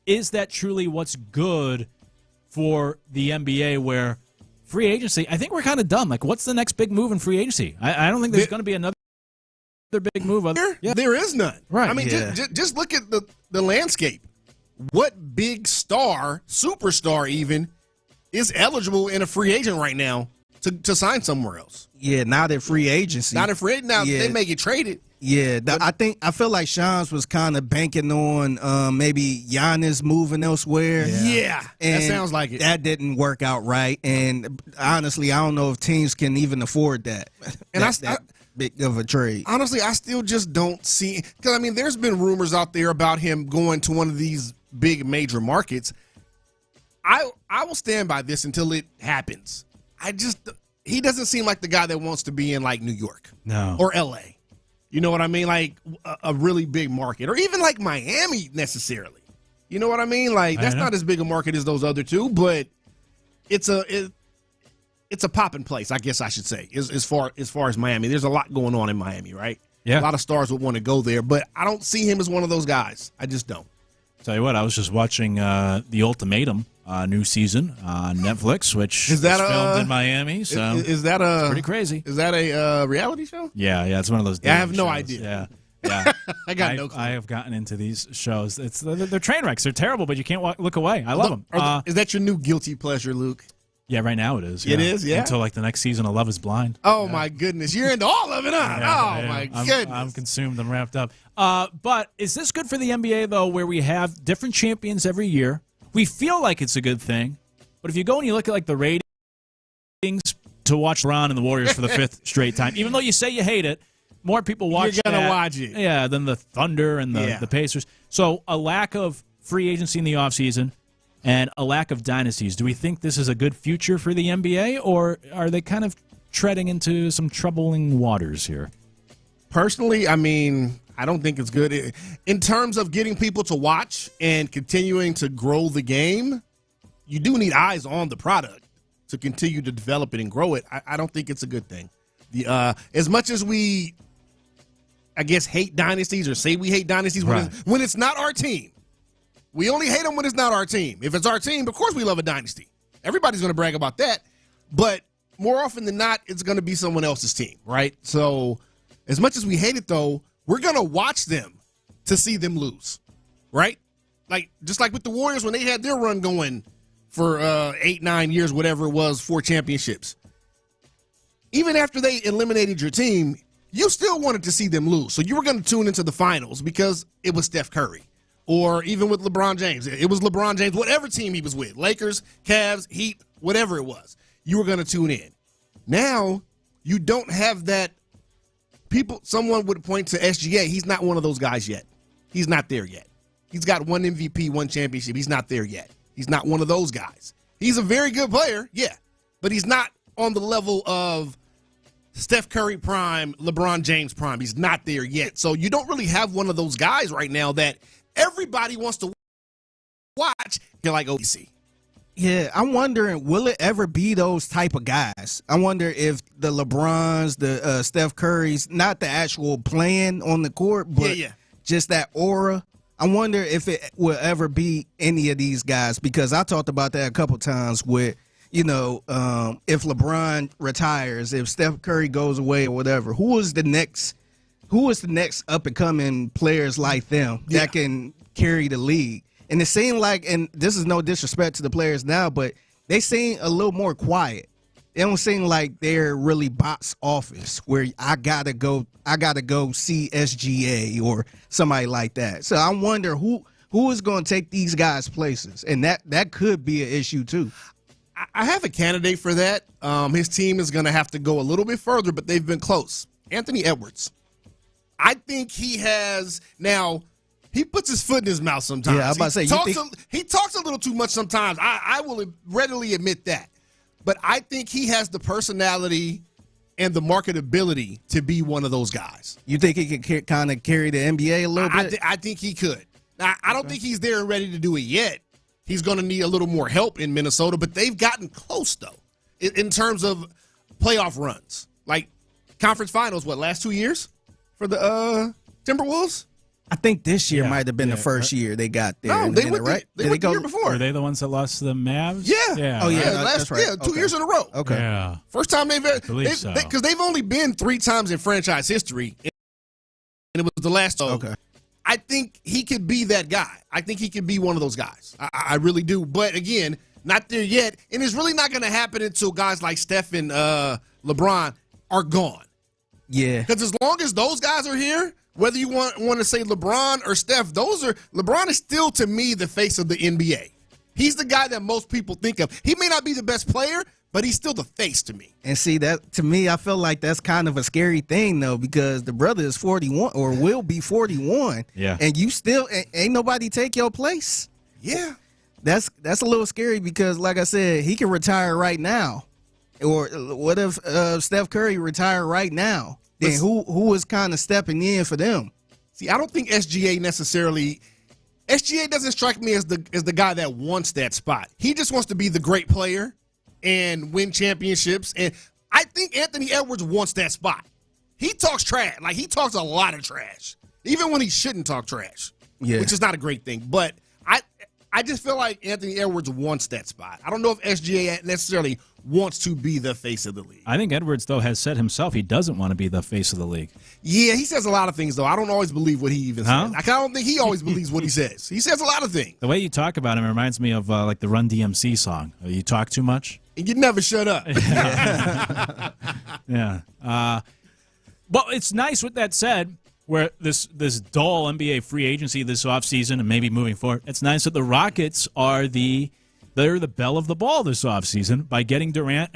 is that truly what's good for the NBA, where free agency, I think we're kind of done. Like, what's the next big move in free agency? I don't think there's going to be another big move. There is none. Right. I mean, just look at the landscape. What big star, superstar even, is eligible in a free agent right now to sign somewhere else? Yeah, not at free agency. Not at free agent. Now, they may get traded. Yeah, I feel like Sean's was kind of banking on maybe Giannis moving elsewhere. Yeah, that sounds like it. That didn't work out right, and honestly, I don't know if teams can even afford that. And that big of a trade. Honestly, I still just don't see, because I mean, there's been rumors out there about him going to one of these big major markets. I will stand by this until it happens. He doesn't seem like the guy that wants to be in like New York, or LA. You know what I mean? Like a really big market, or even like Miami necessarily. You know what I mean? Like that's not as big a market as those other two, but it's a popping place, I guess I should say. As far as Miami, there's a lot going on in Miami, right? Yeah, a lot of stars would want to go there, but I don't see him as one of those guys. I just don't. Tell you what, I was just watching The Ultimatum, new season on Netflix, which is filmed in Miami. So is that it's pretty crazy? Is that a reality show? Yeah, it's one of those. I have no shows. idea. Yeah. I got no clue. I have gotten into these shows. They're train wrecks. They're terrible, but you can't look away. I love them. Is that your new guilty pleasure, Luke? Yeah, right now it is. It is, yeah. Until like the next season of Love Is Blind. Oh my goodness, you're into all of it, huh? My goodness, I'm consumed and wrapped up. But is this good for the NBA though, where we have different champions every year? We feel like it's a good thing, but if you go and you look at like the ratings to watch LeBron and the Warriors for the 5th straight time, even though you say you hate it, more people watch. You're gonna watch it, yeah, than the Thunder and the Pacers. So a lack of free agency in the offseason and a lack of dynasties. Do we think this is a good future for the NBA, or are they kind of treading into some troubling waters here? Personally, I mean, I don't think it's good. In terms of getting people to watch and continuing to grow the game, you do need eyes on the product to continue to develop it and grow it. I don't think it's a good thing. As much as we, I guess, hate dynasties or say we hate dynasties, when it's not our team. We only hate them when it's not our team. If it's our team, of course we love a dynasty. Everybody's going to brag about that. But more often than not, it's going to be someone else's team, right? So as much as we hate it, though, we're going to watch them to see them lose, right? Like just like with the Warriors when they had their run going for 8-9 years, whatever it was, 4 championships. Even after they eliminated your team, you still wanted to see them lose. So you were going to tune into the finals because it was Steph Curry. Or even with LeBron James. It was LeBron James, whatever team he was with. Lakers, Cavs, Heat, whatever it was. You were going to tune in. Now, you don't have that. Someone would point to SGA. He's not one of those guys yet. He's not there yet. He's got 1 MVP, 1 championship. He's not there yet. He's not one of those guys. He's a very good player, yeah. But he's not on the level of Steph Curry prime, LeBron James prime. He's not there yet. So you don't really have one of those guys right now that everybody wants to watch. You're like OBC. Yeah, I'm wondering, will it ever be those type of guys? I wonder if the LeBrons, the Steph Currys, not the actual playing on the court, but just that aura. I wonder if it will ever be any of these guys, because I talked about that a couple times with, if LeBron retires, if Steph Curry goes away or whatever, who is the next up-and-coming players like them that can carry the league? And it seemed like, and this is no disrespect to the players now, but they seem a little more quiet. They don't seem like they're really box office where I gotta go see SGA or somebody like that. So I wonder who is going to take these guys' places, and that could be an issue too. I have a candidate for that. His team is going to have to go a little bit further, but they've been close. Anthony Edwards. I think he has now. He puts his foot in his mouth sometimes. Yeah, I was about to say, he talks a little too much sometimes. I will readily admit that. But I think he has the personality and the marketability to be one of those guys. You think he could kind of carry the NBA a little bit? I think he could. Now, I don't think he's there and ready to do it yet. He's going to need a little more help in Minnesota, but they've gotten close, though, in terms of playoff runs. Like, conference finals, last 2 years for the Timberwolves? I think this year might have been the first year they got there. No, they went the year before. Were they the ones that lost to the Mavs? Yeah. Oh, yeah. That's right. Yeah, 2 years in a row. Okay. Yeah. First time believe so. Because they've only been 3 times in franchise history, and it was the last time. Okay. I think he could be that guy. I think he could be one of those guys. I really do. But, again, not there yet. And it's really not going to happen until guys like Steph and LeBron are gone. Yeah. Because as long as those guys are here, whether you want to say LeBron or Steph, LeBron is still, to me, the face of the NBA. He's the guy that most people think of. He may not be the best player, but he's still the face to me. And see, that to me, I feel like that's kind of a scary thing, though, because the brother is 41 or will be 41. Yeah. And you still ain't nobody take your place. Yeah. That's a little scary because, like I said, he can retire right now. Or what if Steph Curry retire right now? Then who is kind of stepping in for them? See, I don't think SGA necessarily. SGA doesn't strike me as the guy that wants that spot. He just wants to be the great player and win championships. And I think Anthony Edwards wants that spot. He talks trash. Like, he talks a lot of trash, even when he shouldn't talk trash, which is not a great thing. But I just feel like Anthony Edwards wants that spot. I don't know if SGA necessarily wants to be the face of the league. I think Edwards, though, has said himself he doesn't want to be the face of the league. Yeah, he says a lot of things, though. I don't always believe what he even says. I don't think he always believes what he says. He says a lot of things. The way you talk about him reminds me of like the Run DMC song. You talk too much. And you never shut up. Yeah. Well, it's nice with that said, where this dull NBA free agency this offseason and maybe moving forward, it's nice that the Rockets are they're the belle of the ball this offseason by getting Durant,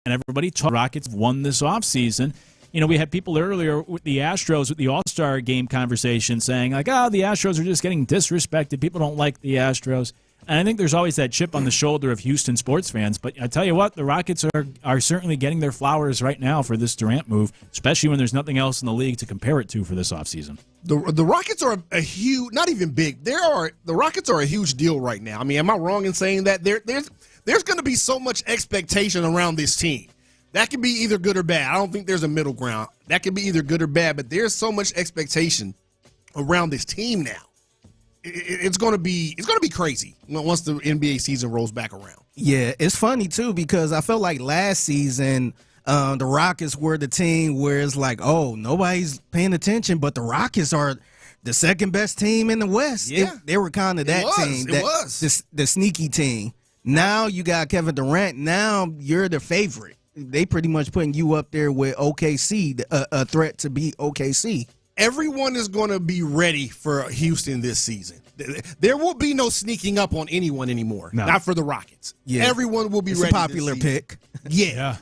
and everybody Rockets won this offseason. You know, we had people earlier with the Astros with the All-Star game conversation saying, like, the Astros are just getting disrespected. People don't like the Astros. And I think there's always that chip on the shoulder of Houston sports fans. But I tell you what, the Rockets are certainly getting their flowers right now for this Durant move, especially when there's nothing else in the league to compare it to for this offseason. The Rockets are a huge, not even big. The Rockets are a huge deal right now. I mean, am I wrong in saying that? There's going to be so much expectation around this team. That can be either good or bad. I don't think there's a middle ground. That can be either good or bad, but there's so much expectation around this team now. It's going to be crazy once the NBA season rolls back around. Yeah, it's funny too because I felt like last season the Rockets were the team where it's like, oh, nobody's paying attention, but the Rockets are the second best team in the West. Yeah, they were kind of that team. It was the sneaky team. Now you got Kevin Durant. Now you're the favorite. They pretty much putting you up there with OKC, a threat to beat OKC. Everyone is going to be ready for Houston this season. There will be no sneaking up on anyone anymore. No. Not for the Rockets. Yeah. Everyone will be ready. It's a popular pick. Yeah,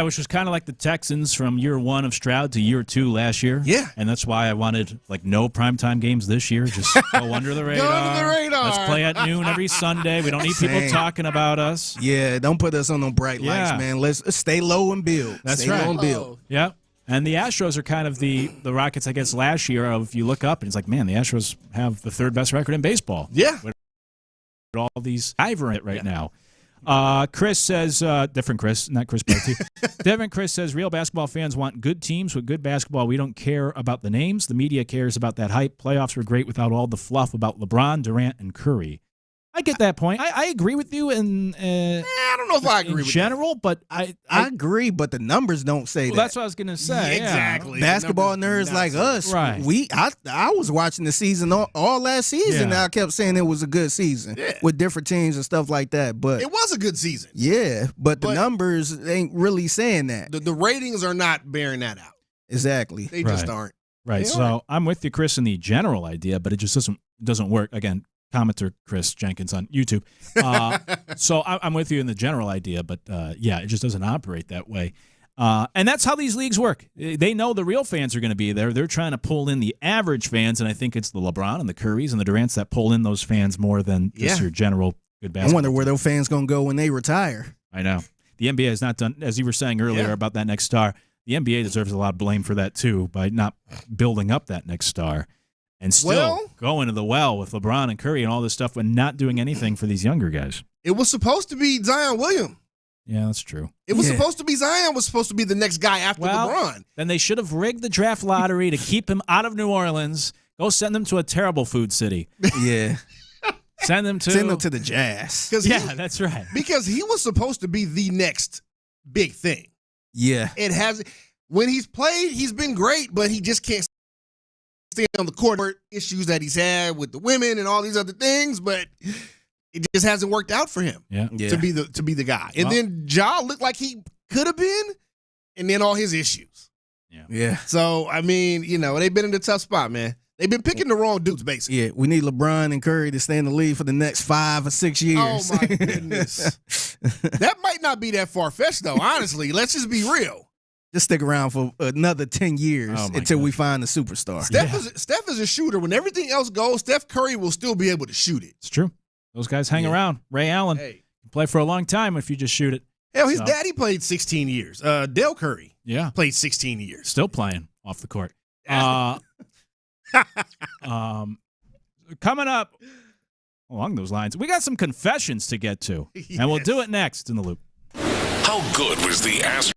which was kind of like the Texans from year one of Stroud to year two last year. Yeah. And that's why I wanted no primetime games this year. Just go under the radar. Go under the radar. Let's play at noon every Sunday. We don't need people talking about us. Yeah, don't put us on no bright lights, man. Let's stay low and build. That's stay right. Low and build. Yeah. And the Astros are kind of the Rockets, I guess, last year. If you look up, and it's like, man, the Astros have the third best record in baseball. Yeah. With all these Ivor it right now. Chris says, different Chris, not Chris Barty. Different Chris says, real basketball fans want good teams with good basketball. We don't care about the names. The media cares about that hype. Playoffs were great without all the fluff about LeBron, Durant, and Curry. I get that point. I agree with you in I don't know if I agree with general, but I agree, but the numbers don't say that. That's what I was going to say. Exactly. Basketball nerds like us, right? I was watching the season all last season. And I kept saying it was a good season with different teams and stuff like that. But it was a good season. Yeah, but the numbers ain't really saying that. The ratings are not bearing that out. Exactly. They just aren't. Right. So I'm with you, Chris, in the general idea, but it just doesn't work. Again, commenter Chris Jenkins on YouTube. So I'm with you in the general idea, but it just doesn't operate that way. And that's how these leagues work. They know the real fans are going to be there. They're trying to pull in the average fans, and I think it's the LeBron and the Currys and the Durants that pull in those fans more than just your general good basketball. I wonder where those fans going to go when they retire. I know. the NBA has not done, as you were saying earlier about that next star, the NBA deserves a lot of blame for that too, by not building up that next star and still going to the well with LeBron and Curry and all this stuff and not doing anything for these younger guys. It was supposed to be Zion Williams. Yeah, that's true. It was supposed to be Zion was supposed to be the next guy after LeBron. Then they should have rigged the draft lottery to keep him out of New Orleans. Go send them to a terrible food city. Yeah. Send them to the Jazz. Yeah, that's right. Because he was supposed to be the next big thing. Yeah. It has when he's played, he's been great, but he just can't stay on the court. Issues that he's had with the women and all these other things, but it just hasn't worked out for him to be the guy. And then Ja looked like he could have been, and then all his issues. Yeah. So, I mean, they've been in a tough spot, man. They've been picking the wrong dudes, basically. Yeah, we need LeBron and Curry to stay in the league for the next 5 or 6 years. Oh, my goodness. That might not be that far-fetched, though, honestly. Let's just be real. Just stick around for another 10 years until we find the superstar. Steph is a shooter. When everything else goes, Steph Curry will still be able to shoot it. It's true. Those guys hang around. Ray Allen can play for a long time if you just shoot it. Hell, his daddy played 16 years. Dale Curry played 16 years. Still playing off the court. Coming up along those lines, we got some confessions to get to, and we'll do it next in the Loop. How good was the Astros?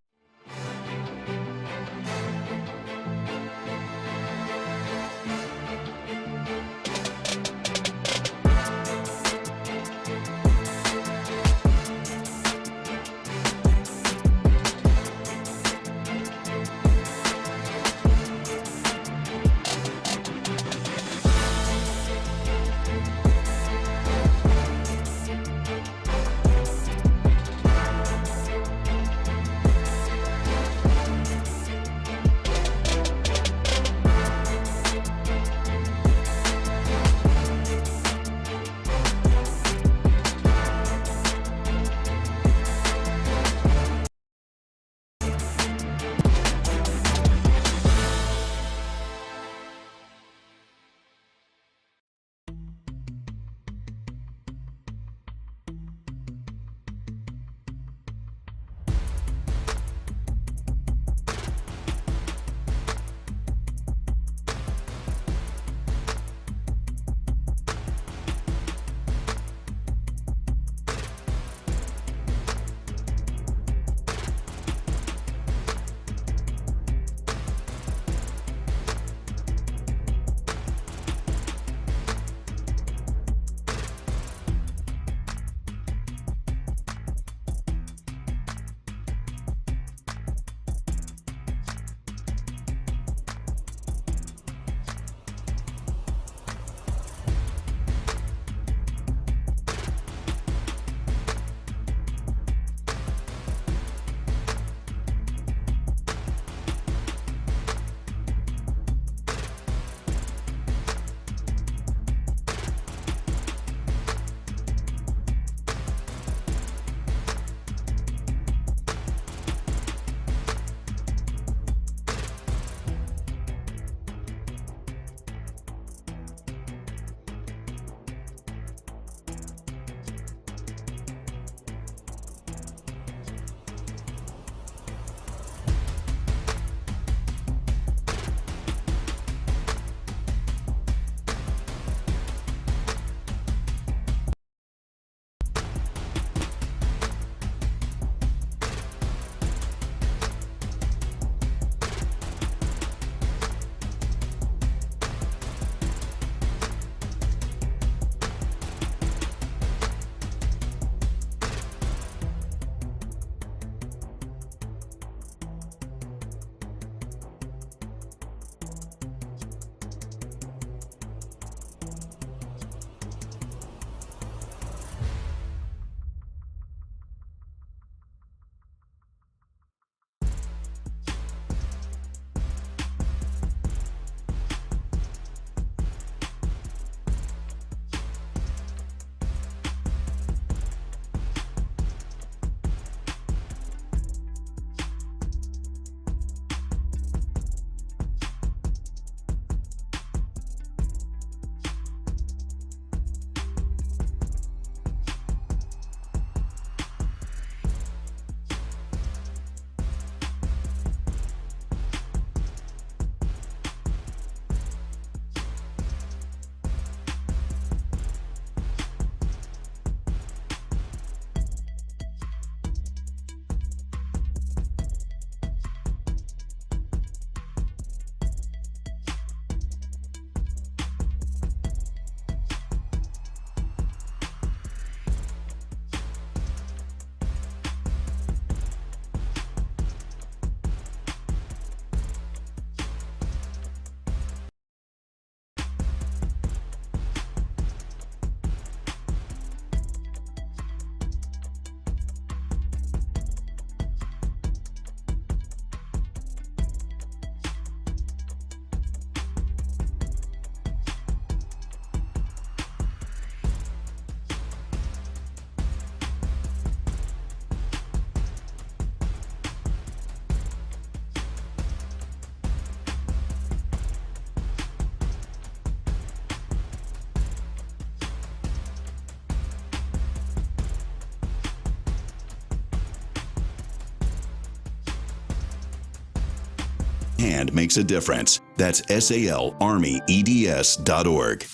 hand makes a difference. That's SALArmyEDS.org.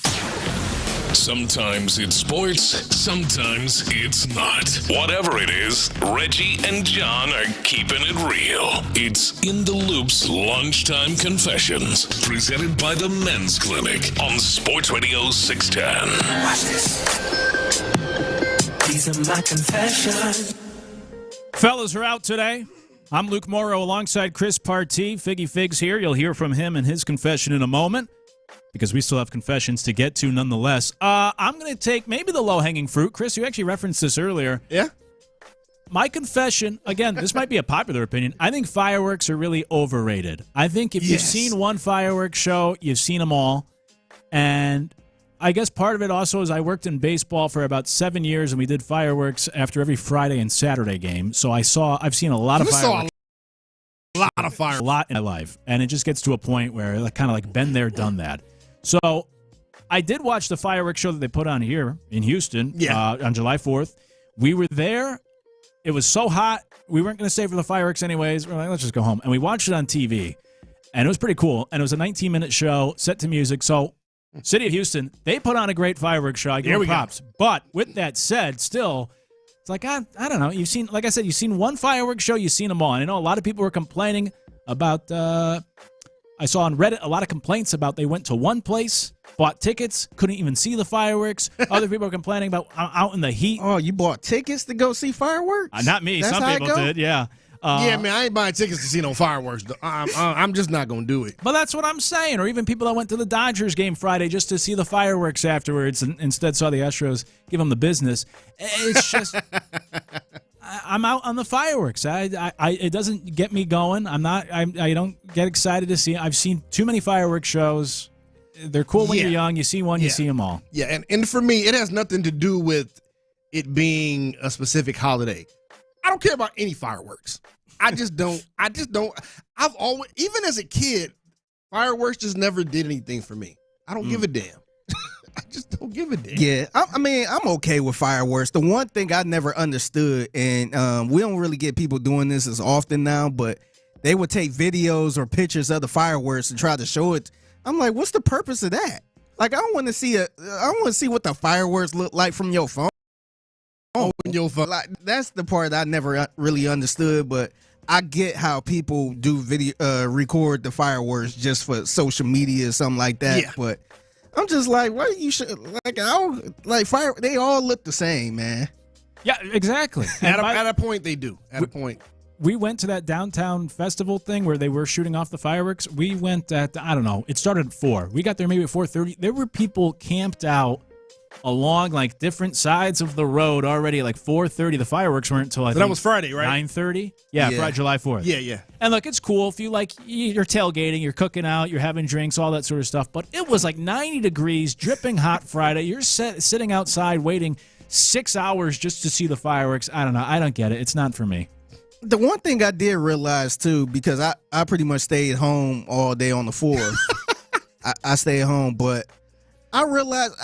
Sometimes it's sports, sometimes it's not. Whatever it is, Reggie and John are keeping it real. It's In the Loop's Lunchtime Confessions, presented by the Men's Clinic on Sports Radio 610. Watch this. These are my confessions. Fellas are out today. I'm Luke Morrow alongside Chris Partee. Figgy Figs here. You'll hear from him and his confession in a moment, because we still have confessions to get to nonetheless. I'm going to take maybe the low-hanging fruit. Chris, you actually referenced this earlier. Yeah? My confession, again, this might be a popular opinion. I think fireworks are really overrated. I think if you've seen one fireworks show, you've seen them all. And I guess part of it also is I worked in baseball for about 7 years, and we did fireworks after every Friday and Saturday game. So I've seen a lot of fireworks. A lot of fireworks. A lot in my life. And it just gets to a point where it's kind of like been there, done that. So I did watch the fireworks show that they put on here in Houston on July 4th. We were there. It was so hot. We weren't going to stay for the fireworks anyways. We're like, let's just go home. And we watched it on TV. And it was pretty cool. And it was a 19-minute show set to music. So City of Houston, they put on a great fireworks show. I give them props. But with that said, still, it's like, I don't know. You've seen, like I said, you've seen one fireworks show. You've seen them all. And I know a lot of people were complaining about I saw on Reddit a lot of complaints about they went to one place, bought tickets, couldn't even see the fireworks. Other people are complaining about out in the heat. Oh, you bought tickets to go see fireworks? Not me. That's some people did, yeah. Yeah, man, I ain't buying tickets to see no fireworks. I'm just not going to do it. But that's what I'm saying. Or even people that went to the Dodgers game Friday just to see the fireworks afterwards and instead saw the Astros give them the business. It's just... I'm out on the fireworks. It doesn't get me going. I don't get excited to see it. I've seen too many fireworks shows. They're cool when you're young. You see one, you see them all. Yeah, and for me, it has nothing to do with it being a specific holiday. I don't care about any fireworks. I just don't. I've always, even as a kid, fireworks just never did anything for me. I don't give a damn. I just don't give a damn. Yeah, I mean, I'm okay with fireworks. The one thing I never understood, and we don't really get people doing this as often now, but they would take videos or pictures of the fireworks and try to show it. I'm like, what's the purpose of that? Like, I don't want to see what the fireworks look like from your phone. Like, that's the part I never really understood, but I get how people do record the fireworks just for social media or something like that. Yeah. But I'm just like, what you should fire? They all look the same, man. Yeah, exactly. At a point, they do. At a point. We went to that downtown festival thing where they were shooting off the fireworks. We went at, I don't know, it started at 4. We got there maybe at 4:30. There were people camped out along like different sides of the road already, like 4:30. The fireworks weren't until that was Friday, right? 9:30. Yeah, Friday, July 4th. Yeah. And look, it's cool if you you're tailgating, you're cooking out, you're having drinks, all that sort of stuff. But it was like 90 degrees, dripping hot Friday. You're sitting outside waiting 6 hours just to see the fireworks. I don't know. I don't get it. It's not for me. The one thing I did realize too, because I pretty much stayed home all day on the 4th. I stayed home, but I realized,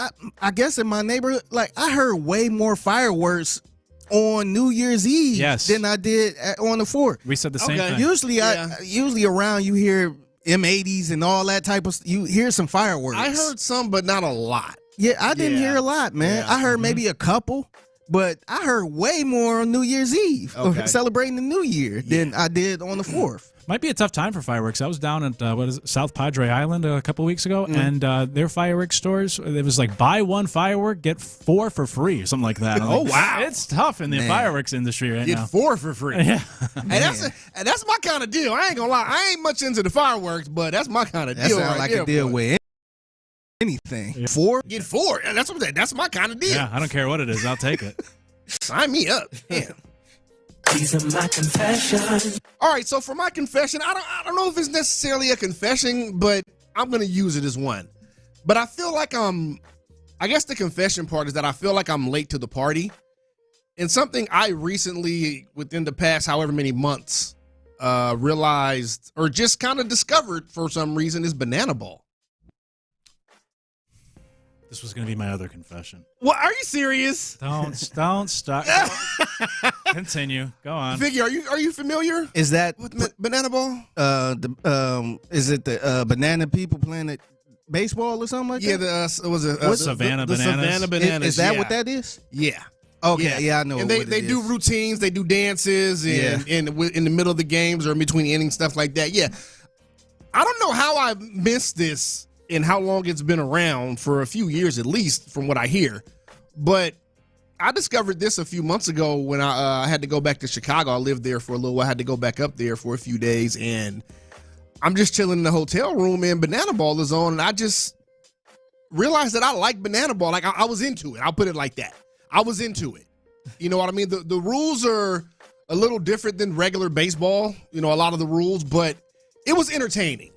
I guess in my neighborhood, like I heard way more fireworks on New Year's Eve than I did on the 4th. We said the same thing. Usually around you hear M80s and all that type of, you hear some fireworks. I heard some, but not a lot. Yeah, I didn't hear a lot, man. Yeah. I heard maybe a couple, but I heard way more on New Year's Eve, celebrating the New Year, than I did on the 4th. Might be a tough time for fireworks. I was down at South Padre Island a couple weeks ago, and their fireworks stores, it was like buy one firework, get 4 for free or something like that. Wow. It's tough in the fireworks industry right now. Get 4 for free. Yeah. And that's my kind of deal. I ain't gonna lie. I ain't much into the fireworks, but that's my kind of deal. That sounds like a deal with anything. Yeah. 4? Get 4. That's what I'm saying. That's my kind of deal. Yeah, I don't care what it is. I'll take it. Sign me up. Damn. These are my confessions. All right, so for my confession, I don't know if it's necessarily a confession, but I'm going to use it as one. But I feel like I guess the confession part is that I feel like I'm late to the party. And something I recently, within the past however many months, realized or just kind of discovered for some reason is banana ball. This was going to be my other confession. What? Are you serious? Don't stop. Continue. Go on. Vicky, are you familiar? Is that with banana ball? Is it the banana people playing at baseball or something like that? Yeah, was it Savannah the Bananas? Savannah Bananas. Is that what that is? Yeah. Okay, yeah, I know. And they do routines, they do dances, and in the middle of the games or in between innings, stuff like that. Yeah, I don't know how I missed this and how long it's been around, for a few years at least, from what I hear. But I discovered this a few months ago when I had to go back to Chicago. I lived there for a little while. I had to go back up there for a few days, and I'm just chilling in the hotel room, and Banana Ball is on, and I just realized that I like Banana Ball. Like, I was into it. I'll put it like that. I was into it. You know what I mean? The rules are a little different than regular baseball, a lot of the rules, but it was entertaining.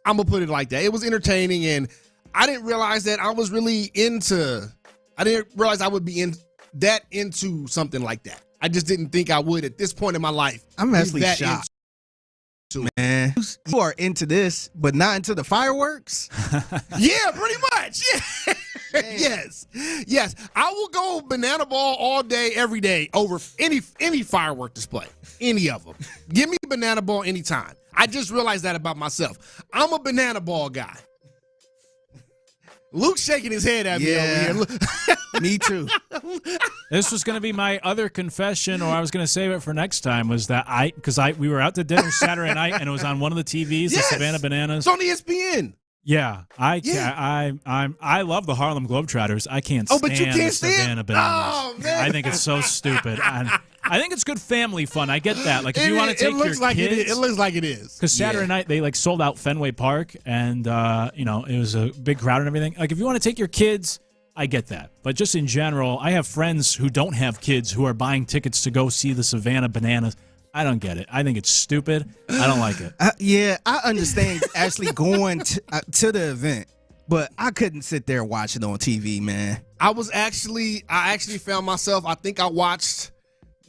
I'm going to put it like that. It was entertaining, and I didn't realize that I was really I didn't realize I would be into something like that. I just didn't think I would at this point in my life. I'm actually shocked. Man, you are into this, but not into the fireworks? Yeah, pretty much. Yeah. Yes. I will go Banana Ball all day, every day over any firework display, any of them. Give me Banana Ball anytime. I just realized that about myself. I'm a Banana Ball guy. Luke's shaking his head at me over here. Me too. This was going to be my other confession, or I was going to save it for next time, was that because we were out to dinner Saturday night, and it was on one of the TVs, the Savannah Bananas. It's on ESPN. Yeah, I love the Harlem Globetrotters. I can't stand but you can't the Savannah Bananas. Oh, man. I think it's so stupid. And I think it's good family fun. I get that. Like, if you want to take your kids, it looks like it is. Because Saturday night they sold out Fenway Park, and it was a big crowd and everything. Like, if you want to take your kids, I get that. But just in general, I have friends who don't have kids who are buying tickets to go see the Savannah Bananas. I don't get it. I think it's stupid. I don't like it. I understand actually going to the event, but I couldn't sit there and watch it on TV, man. I actually found myself, I think I watched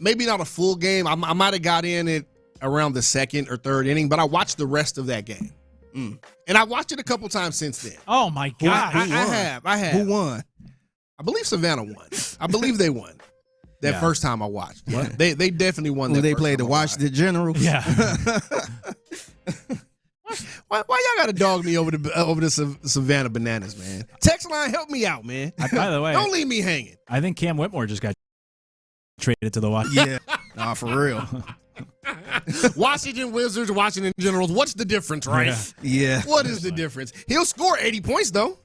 maybe not a full game. I might have got in it around the second or third inning, but I watched the rest of that game. And I watched it a couple times since then. Oh, my God. I have. Who won? I believe Savannah won. I believe they won. That first time I watched. They definitely won that. They played the Washington Generals? Yeah. Why y'all got to dog me over the Savannah Bananas, man? Text line, help me out, man. By the way, don't leave me hanging. I think Cam Whitmore just got traded to the Washington. Yeah. Nah, for real. Washington Wizards, Washington Generals. What's the difference, right? Yeah. What is the difference? He'll score 80 points, though.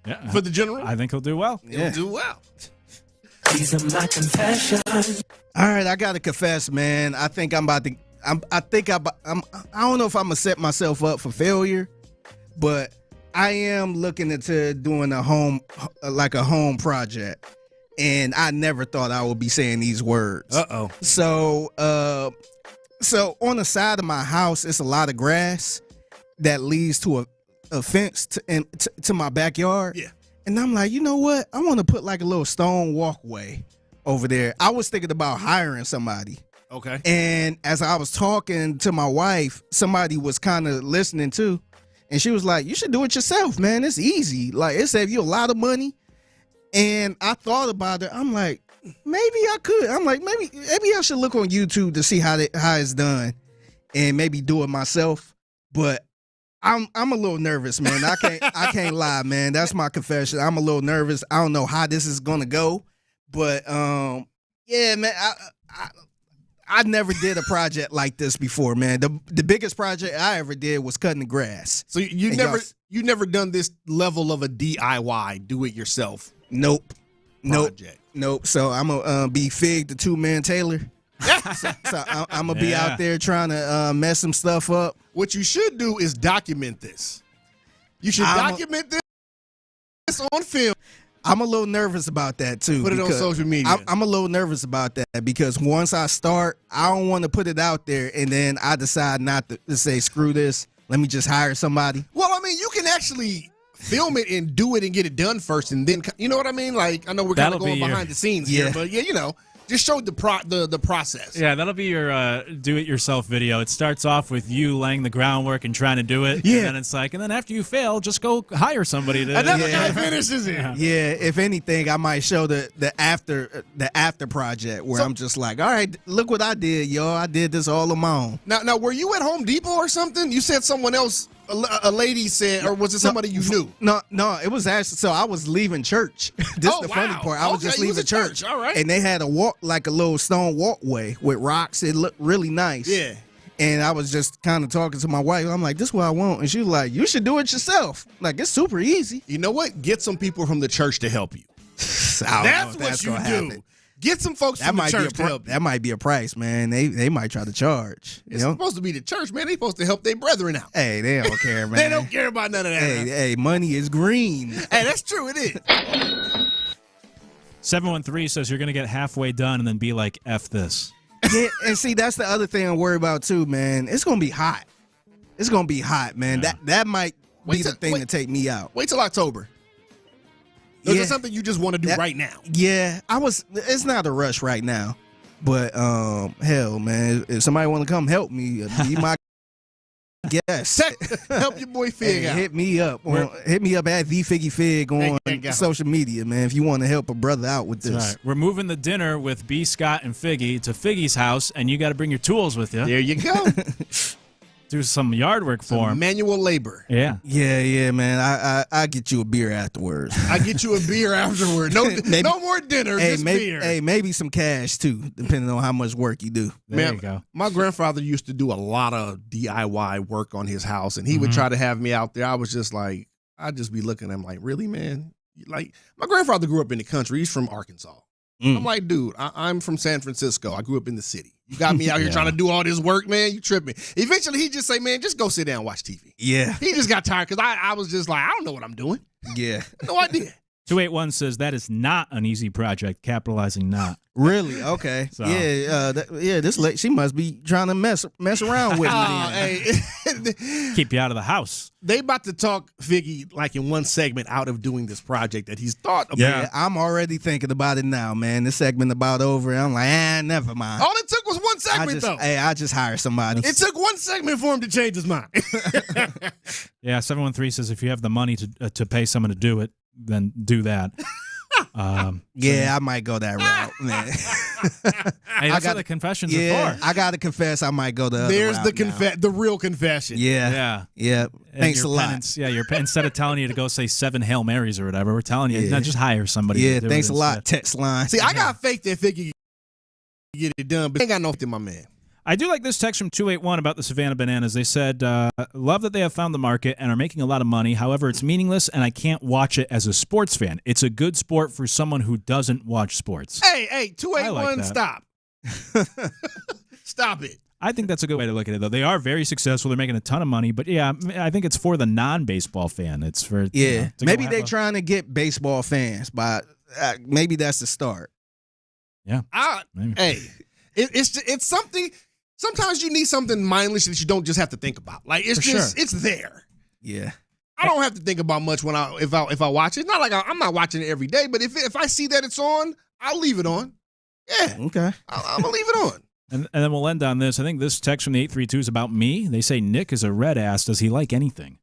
Yeah. For the General. I think he'll do well. He'll do well. These are my confessions. All right, I gotta confess, man. I think I'm about to. I don't know if I'm gonna set myself up for failure, but I am looking into doing a home project, and I never thought I would be saying these words. So on the side of my house, it's a lot of grass that leads to a fence to my backyard. Yeah. And I'm like, you know what? I want to put like a little stone walkway over there. I was thinking about hiring somebody. Okay. And as I was talking to my wife, somebody was kind of listening too. And she was like, you should do it yourself, man. It's easy. Like, it saved you a lot of money. And I thought about it. I'm like, maybe I could. I'm like, maybe I should look on YouTube to see how it's done and maybe do it myself. But I'm a little nervous, man. I can't lie, man. That's my confession. I'm a little nervous. I don't know how this is gonna go, but yeah, man. I never did a project like this before, man. The biggest project I ever did was cutting the grass. So you never done this level of a DIY, do it yourself. Nope. Project. Nope. So I'm gonna be Fig the 2-man Taylor. so I'm gonna be out there trying to mess some stuff up. What you should do is document this. You should document this on film. I'm a little nervous about that too. Put it on social media. I'm a little nervous about that because once I start, I don't want to put it out there and then I decide not to say screw this. Let me just hire somebody. Well, I mean, you can actually film it and do it and get it done first, and then you know what I mean. Like, I know we're kind of going behind the scenes here, but yeah, you know. Just showed the process. Yeah, that'll be your do-it-yourself video. It starts off with you laying the groundwork and trying to do it. Yeah. And then it's like, and then after you fail, just go hire somebody to. Another guy finishes it. Yeah, if anything, I might show the after project where I'm just like, all right, look what I did, y'all. I did this all on my own. Now, were you at Home Depot or something? You said someone else, a lady said, or was it somebody you knew? No, it was actually, so I was leaving church. This is the funny part. I was just leaving church. All right. And they had a little stone walkway with rocks. It looked really nice. Yeah. And I was just kind of talking to my wife. I'm like, this is what I want. And she was like, you should do it yourself. Like, it's super easy. You know what? Get some people from the church to help you. That's what you do. Get some folks from the church to help you. That might be a price, man. They might try to charge. It's supposed to be the church, man. They supposed to help their brethren out. Hey, they don't care, man. They don't care about none of that. Hey, money is green. Hey, that's true. It is. 713 says you're going to get halfway done and then be like, F this. Yeah, and see, that's the other thing I worry about too, man. It's going to be hot. It's going to be hot, man. Yeah. That might be the thing to take me out. Wait till October. Is it something you just want to do right now? Yeah, it's not a rush right now. But hell, man, if somebody want to come help me, be my guest. Help your boy Fig out. Hit me up. Hit me up at TheFiggyFig on social media, man, if you want to help a brother out with this. Right. We're moving the dinner with B, Scott, and Figgy to Figgy's house, and you got to bring your tools with you. There you go. Do some yard work for him. Manual labor. Yeah. Yeah, man. I get you a beer afterwards. I get you a beer afterwards. No more dinner, just beer. Hey, maybe some cash too, depending on how much work you do. There you go. My grandfather used to do a lot of DIY work on his house, and he would try to have me out there. I was just like, I'd just be looking at him like, really, man? Like, my grandfather grew up in the country. He's from Arkansas. I'm like, dude, I'm from San Francisco. I grew up in the city. You got me out here trying to do all this work, man. You tripping. Eventually, he just say, man, just go sit down and watch TV. Yeah. He just got tired because I was just like, I don't know what I'm doing. Yeah. No idea. 281 says that is not an easy project, capitalizing not. Really? Okay. So. This lady, she must be trying to mess around with me. Keep you out of the house. They about to talk Figgy like in one segment out of doing this project that he's thought about. Yeah, I'm already thinking about it now, man. This segment about over. I'm like, never mind. All it took was one segment, though. Hey, I just hire somebody. It took one segment for him to change his mind. Yeah, 713 says if you have the money to pay someone to do it, then do that. I might go that route, man. Hey, that's what the confessions are for. I got to confess, I might go the other There's route the real confession. Yeah. Thanks a lot. Instead of telling you to go say 7 Hail Marys or whatever, we're telling you, no, just hire somebody. Yeah, to do thanks it a lot. instead. Text line. See, I got faith that Figgy can get it done, but I ain't got no faith in my man. I do like this text from 281 about the Savannah Bananas. They said, love that they have found the market and are making a lot of money. However, it's meaningless, and I can't watch it as a sports fan. It's a good sport for someone who doesn't watch sports. Hey, 281, stop. Stop it. I think that's a good way to look at it, though. They are very successful. They're making a ton of money. But, yeah, I think it's for the non-baseball fan. It's for maybe they're trying to get baseball fans, but maybe that's the start. Yeah. Hey, it's something. Sometimes you need something mindless that you don't just have to think about. Like it's there. Yeah. I don't have to think about much if I watch it. It's not like I'm not watching it every day, but if I see that it's on, I'll leave it on. Yeah. Okay. I'm gonna leave it on. And then we'll end on this. I think this text from the 832 is about me. They say Nick is a red ass. Does he like anything?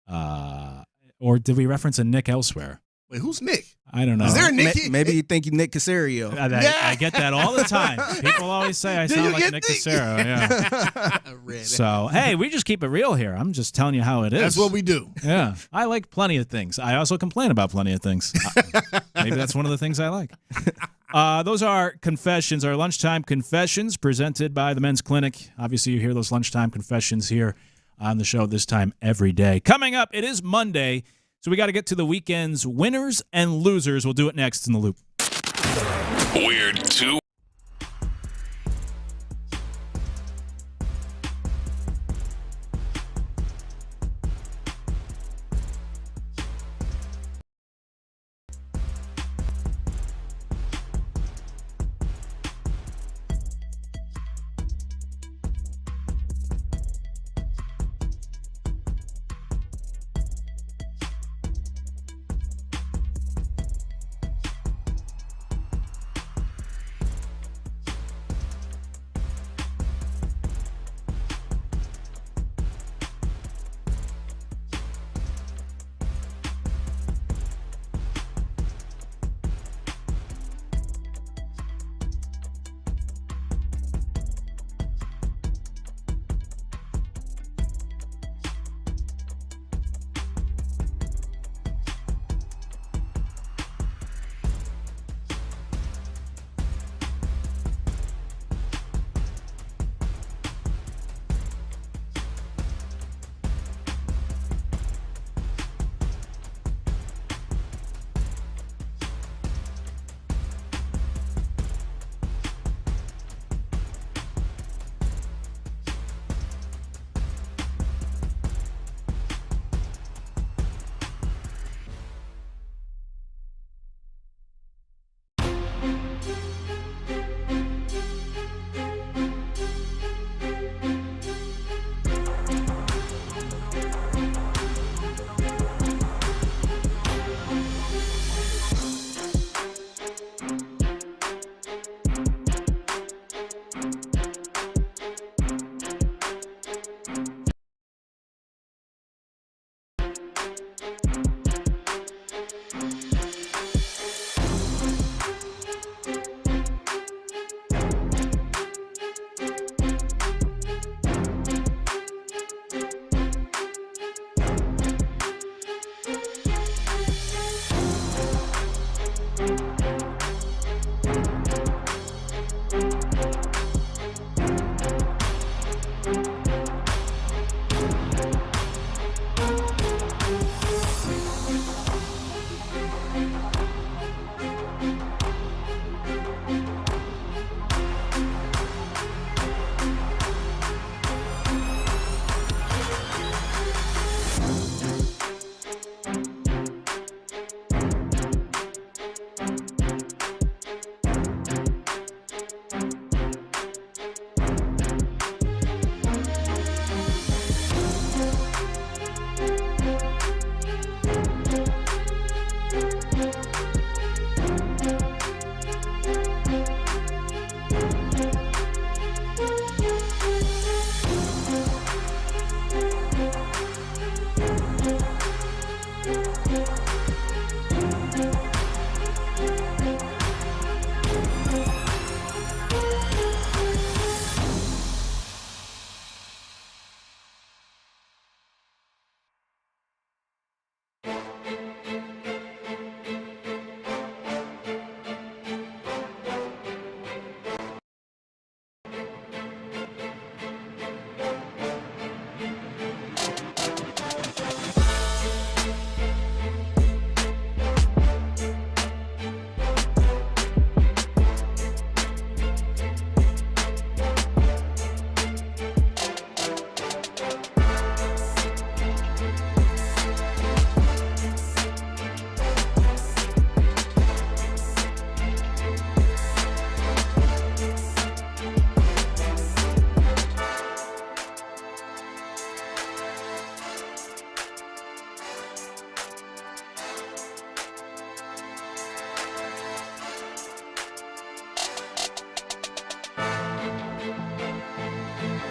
Or did we reference a Nick elsewhere? Wait, who's Nick? I don't know. Is there a Nick? Maybe you think you Nick Casario. I get that all the time. People always say I sound like Nick Casario. Yeah. So, hey, we just keep it real here. I'm just telling you how it is. That's what we do. Yeah. I like plenty of things. I also complain about plenty of things. Maybe that's one of the things I like. Those are confessions, our lunchtime confessions presented by the Men's Clinic. Obviously, you hear those lunchtime confessions here on the show this time every day. Coming up, it is Monday. So we got to get to the weekend's winners and losers. We'll do it next in the loop. We're too.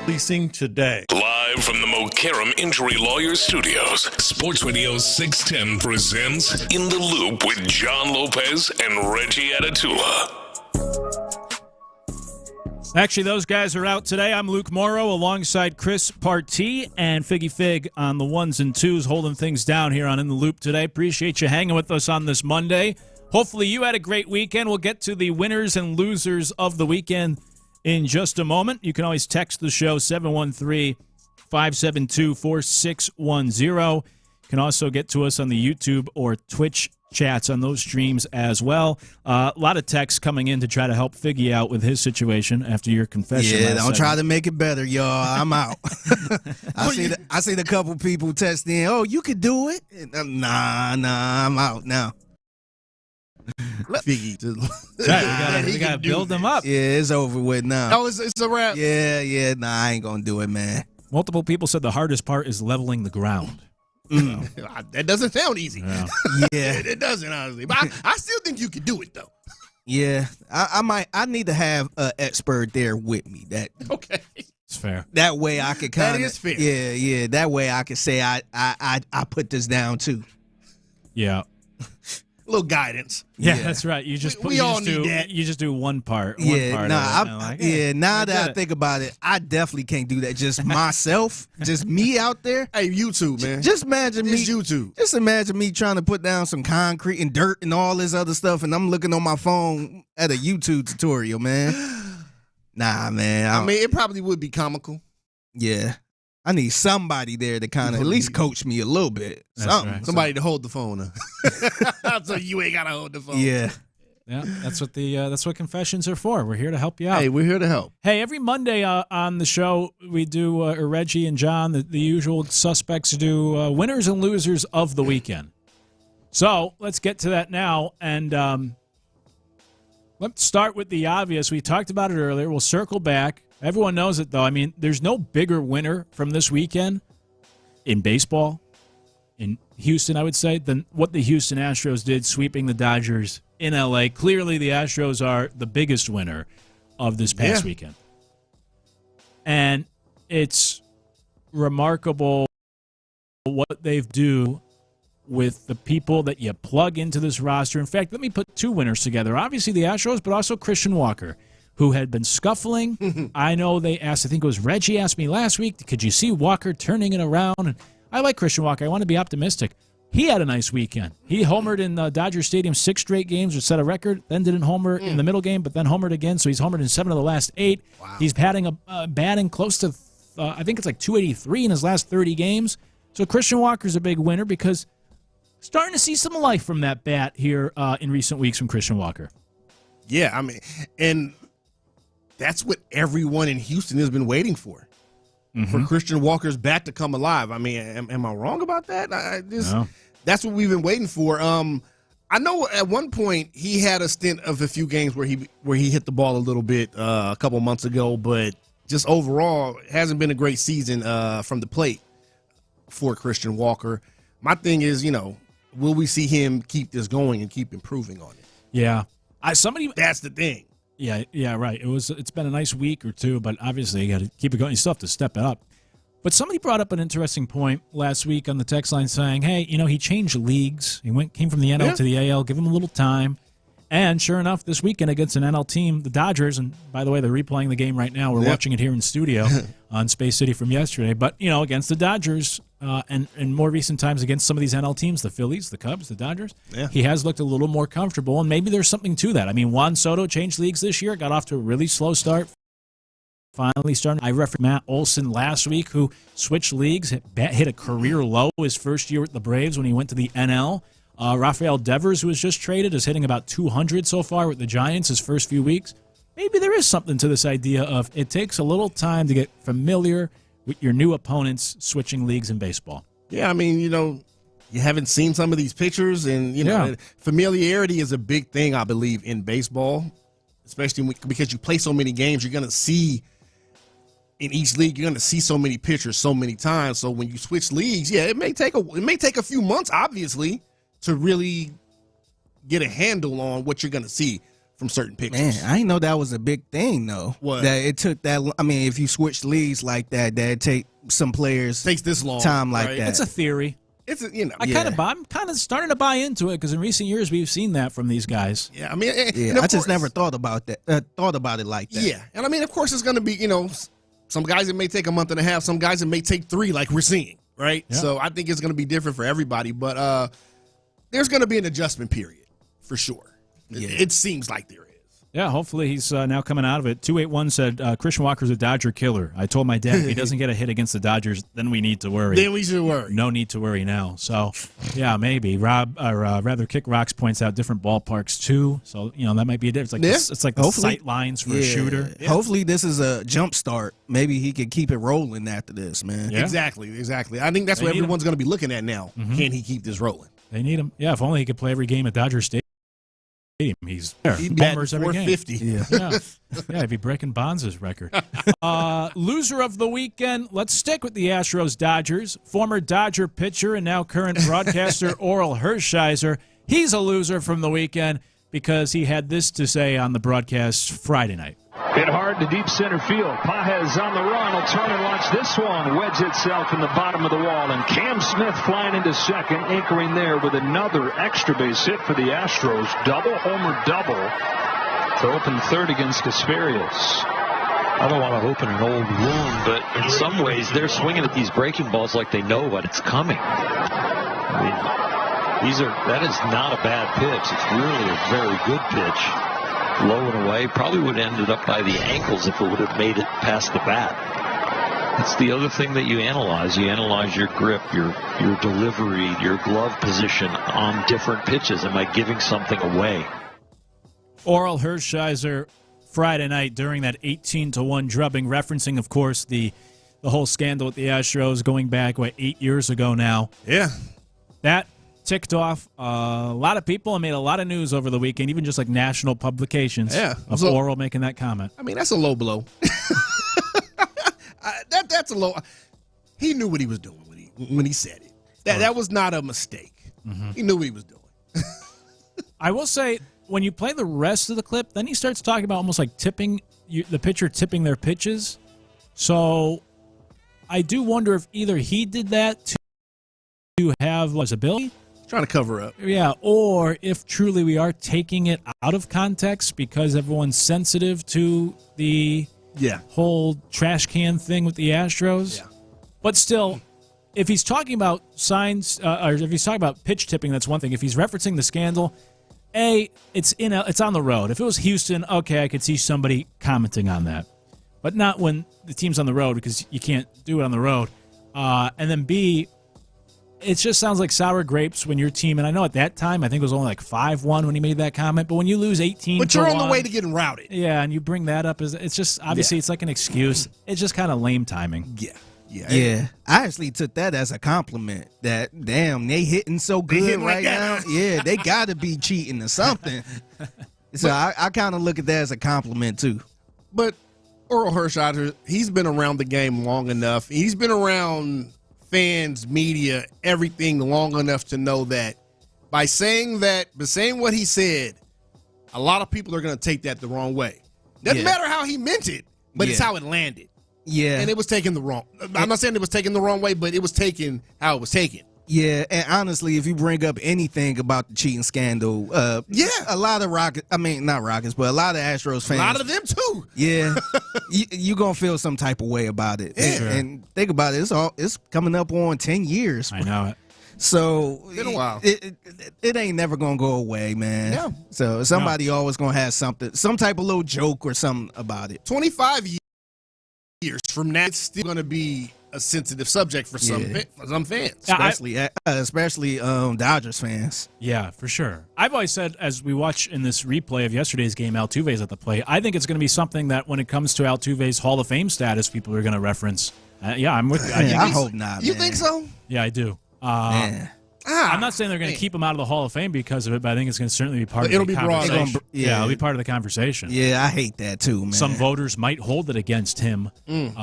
Leasing today. Live from the Mokaram Injury Lawyers Studios, Sports Radio 610 presents In the Loop with John Lopez and Reggie Atatula. Actually, those guys are out today. I'm Luke Morrow alongside Chris Partee and Figgy Fig on the ones and twos, holding things down here on In the Loop today. Appreciate you hanging with us on this Monday. Hopefully you had a great weekend. We'll get to the winners and losers of the weekend in just a moment. You can always text the show, 713-572-4610. You can also get to us on the YouTube or Twitch chats on those streams as well. A lot of texts coming in to try to help Figgy out with his situation after your confession. Yeah, don't try to make it better, y'all. I'm out. I seen a couple people text in, oh, you could do it. Nah, I'm out now. Figgy. We gotta build them up. Yeah, it's over with now. Oh, it's a wrap. Yeah. Nah, I ain't gonna do it, man. Multiple people said the hardest part is leveling the ground. That doesn't sound easy. Yeah. It doesn't, honestly. But I still think you could do it, though. Yeah, I need to have an expert there with me. Okay. It's fair. That way I could kind of. That is fair. Yeah. That way I could say I put this down too. Yeah. A little guidance. Yeah, that's right. You just we all need that. You just do one part. Now that I think about it, I definitely can't do that. Just myself, just me out there. Hey, YouTube, man. Just imagine me. YouTube. Just imagine me trying to put down some concrete and dirt and all this other stuff, and I'm looking on my phone at a YouTube tutorial, man. Nah, man. I mean, it probably would be comical. Yeah. I need somebody there to kind of at least coach me a little bit. Right. Somebody to hold the phone. So you ain't gotta hold the phone. Yeah. Yeah, that's what confessions are for. We're here to help you out. Hey, we're here to help. Hey, every Monday on the show, we do, Reggie and John, the usual suspects do winners and losers of the weekend. So let's get to that now. And let's start with the obvious. We talked about it earlier. We'll circle back. Everyone knows it, though. I mean, there's no bigger winner from this weekend in baseball, in Houston, I would say, than what the Houston Astros did, sweeping the Dodgers in L.A. Clearly, the Astros are the biggest winner of this past weekend. And it's remarkable what they've do with the people that you plug into this roster. In fact, let me put two winners together. Obviously, the Astros, but also Christian Walker, who had been scuffling. I know they asked, I think it was Reggie asked me last week, could you see Walker turning it around? And I like Christian Walker. I want to be optimistic. He had a nice weekend. He homered in Dodger Stadium 6 straight games, which set a record, then didn't homer in the middle game, but then homered again, so he's homered in 7 of the last 8. Wow. He's batting close to, I think it's like 283 in his last 30 games. So Christian Walker's a big winner because starting to see some life from that bat here in recent weeks from Christian Walker. Yeah, I mean, and that's what everyone in Houston has been waiting for Christian Walker's bat to come alive. I mean, am I wrong about that? No. That's what we've been waiting for. I know at one point he had a stint of a few games where he hit the ball a little bit a couple months ago, but just overall it hasn't been a great season from the plate for Christian Walker. My thing is, will we see him keep this going and keep improving on it? Yeah, that's the thing. Yeah, right. It's been a nice week or two, but obviously you got to keep it going. You still have to step it up. But somebody brought up an interesting point last week on the text line saying, hey, he changed leagues. He came from the NL to the AL. Give him a little time. And sure enough, this weekend against an NL team, the Dodgers, and by the way, they're replaying the game right now. We're watching it here in studio on Space City from yesterday. But, against the Dodgers and in more recent times against some of these NL teams, the Phillies, the Cubs, the Dodgers, he has looked a little more comfortable, and maybe there's something to that. I mean, Juan Soto changed leagues this year, got off to a really slow start. Finally starting. I referenced Matt Olson last week, who switched leagues, hit a career low his first year with the Braves when he went to the NL. Rafael Devers, who was just traded, is hitting about 200 so far with the Giants his first few weeks. Maybe there is something to this idea of it takes a little time to get familiar with your new opponents switching leagues in baseball. Yeah, I mean, you haven't seen some of these pitchers, and, familiarity is a big thing, I believe, in baseball, especially because you play so many games. You're going to see in each league, you're going to see so many pitchers so many times. So when you switch leagues, it may take a few months, obviously, to really get a handle on what you're going to see from certain pictures. Man, I didn't know that was a big thing, though. What? That it took that. I mean, if you switch leagues like that, that it take some players takes this long time like right? that. It's a theory. It's I'm kind of starting to buy into it because in recent years we've seen that from these guys. Yeah, I mean, I just never thought about that. Thought about it like that. Yeah, and I mean, of course, it's going to be some guys it may take a month and a half, some guys it may take 3, like we're seeing, right? Yeah. So I think it's going to be different for everybody, but there's going to be an adjustment period for sure. Yeah. It seems like there is. Yeah, hopefully he's now coming out of it. 281 said Christian Walker's a Dodger killer. I told my dad if he doesn't get a hit against the Dodgers, then we need to worry. Then we should worry. No need to worry now. So, yeah, maybe. Rob, or rather, Kick Rocks points out different ballparks too. So, that might be a difference. It's like the sight lines for a shooter. Yeah. Hopefully this is a jump start. Maybe he can keep it rolling after this, man. Yeah. Exactly. I think that's what everyone's going to be looking at now. Mm-hmm. Can he keep this rolling? They need him. Yeah, if only he could play every game at Dodger Stadium. He's there. He'd be Homers at every game. 450. Yeah, he'd be breaking Bonds' record. Loser of the weekend. Let's stick with the Astros Dodgers. Former Dodger pitcher and now current broadcaster Oral Hershiser. He's a loser from the weekend because he had this to say on the broadcast Friday night. Hit hard to deep center field. Pages on the run. Will turn and launch this one. Wedge itself in the bottom of the wall. And Cam Smith flying into second, anchoring there with another extra base hit for the Astros. Double homer double to open third against Casparius. I don't want to open an old wound, but in some ways they're swinging at these breaking balls like they know what it's coming. I mean, that is not a bad pitch. It's really a very good pitch. Low and away, probably would have ended up by the ankles if it would have made it past the bat. It's the other thing that you analyze. You analyze your grip, your delivery, your glove position on different pitches. Am I giving something away? Oral Hershiser Friday night during that 18-1 drubbing, referencing, of course, the whole scandal with the Astros going back, 8 years ago now. Yeah. That ticked off a lot of people and made a lot of news over the weekend, even just like national publications of Oral making that comment. I mean, that's a low blow. That's a low. He knew what he was doing when he said it. That was not a mistake. Mm-hmm. He knew what he was doing. I will say, when you play the rest of the clip, then he starts talking about almost like the pitcher tipping their pitches. So I do wonder if either he did that to have visibility. Trying to cover up. Yeah, or if truly we are taking it out of context because everyone's sensitive to the whole trash can thing with the Astros. Yeah. But still, if he's talking about signs, or if he's talking about pitch tipping, that's one thing. If he's referencing the scandal, it's on the road. If it was Houston, okay, I could see somebody commenting on that. But not when the team's on the road because you can't do it on the road. And then B, it just sounds like sour grapes when your team, and I know at that time, I think it was only like 5-1 when he made that comment, but when you lose 18-1. But you're on the way to getting routed. Yeah, and you bring that up, it's just, obviously it's like an excuse. It's just kind of lame timing. Yeah. I actually took that as a compliment that, damn, they hitting so good right now. Yeah, they got to be cheating or something. So I kind of look at that as a compliment, too. But Oral Hershiser, he's been around the game long enough. He's been around fans, media, everything long enough to know that by saying what he said, a lot of people are going to take that the wrong way. Doesn't matter how he meant it, but it's how it landed. Yeah. And it was taken the wrong. I'm not saying it was taken the wrong way, but it was taken how it was taken. Yeah, and honestly, if you bring up anything about the cheating scandal, a lot of not Rockets, but a lot of Astros fans. A lot of them, too. Yeah, you're going to feel some type of way about it. Yeah. And think about it, it's coming up on 10 years. I know it. So it's been a while. It ain't never going to go away, man. Yeah. So somebody always going to have something, some type of little joke or something about it. 25 years from now, it's still going to be a sensitive subject for some fans, especially Dodgers fans. Yeah, for sure. I've always said, as we watch in this replay of yesterday's game, Altuve's at the plate, I think it's going to be something that when it comes to Altuve's Hall of Fame status, people are going to reference. I'm with you. I hope not. You think so? Yeah, I do. I'm not saying they're going to keep him out of the Hall of Fame because of it, but I think it's going to certainly be part of the conversation. It'll be part of the conversation. Yeah, I hate that too, man. Some voters might hold it against him in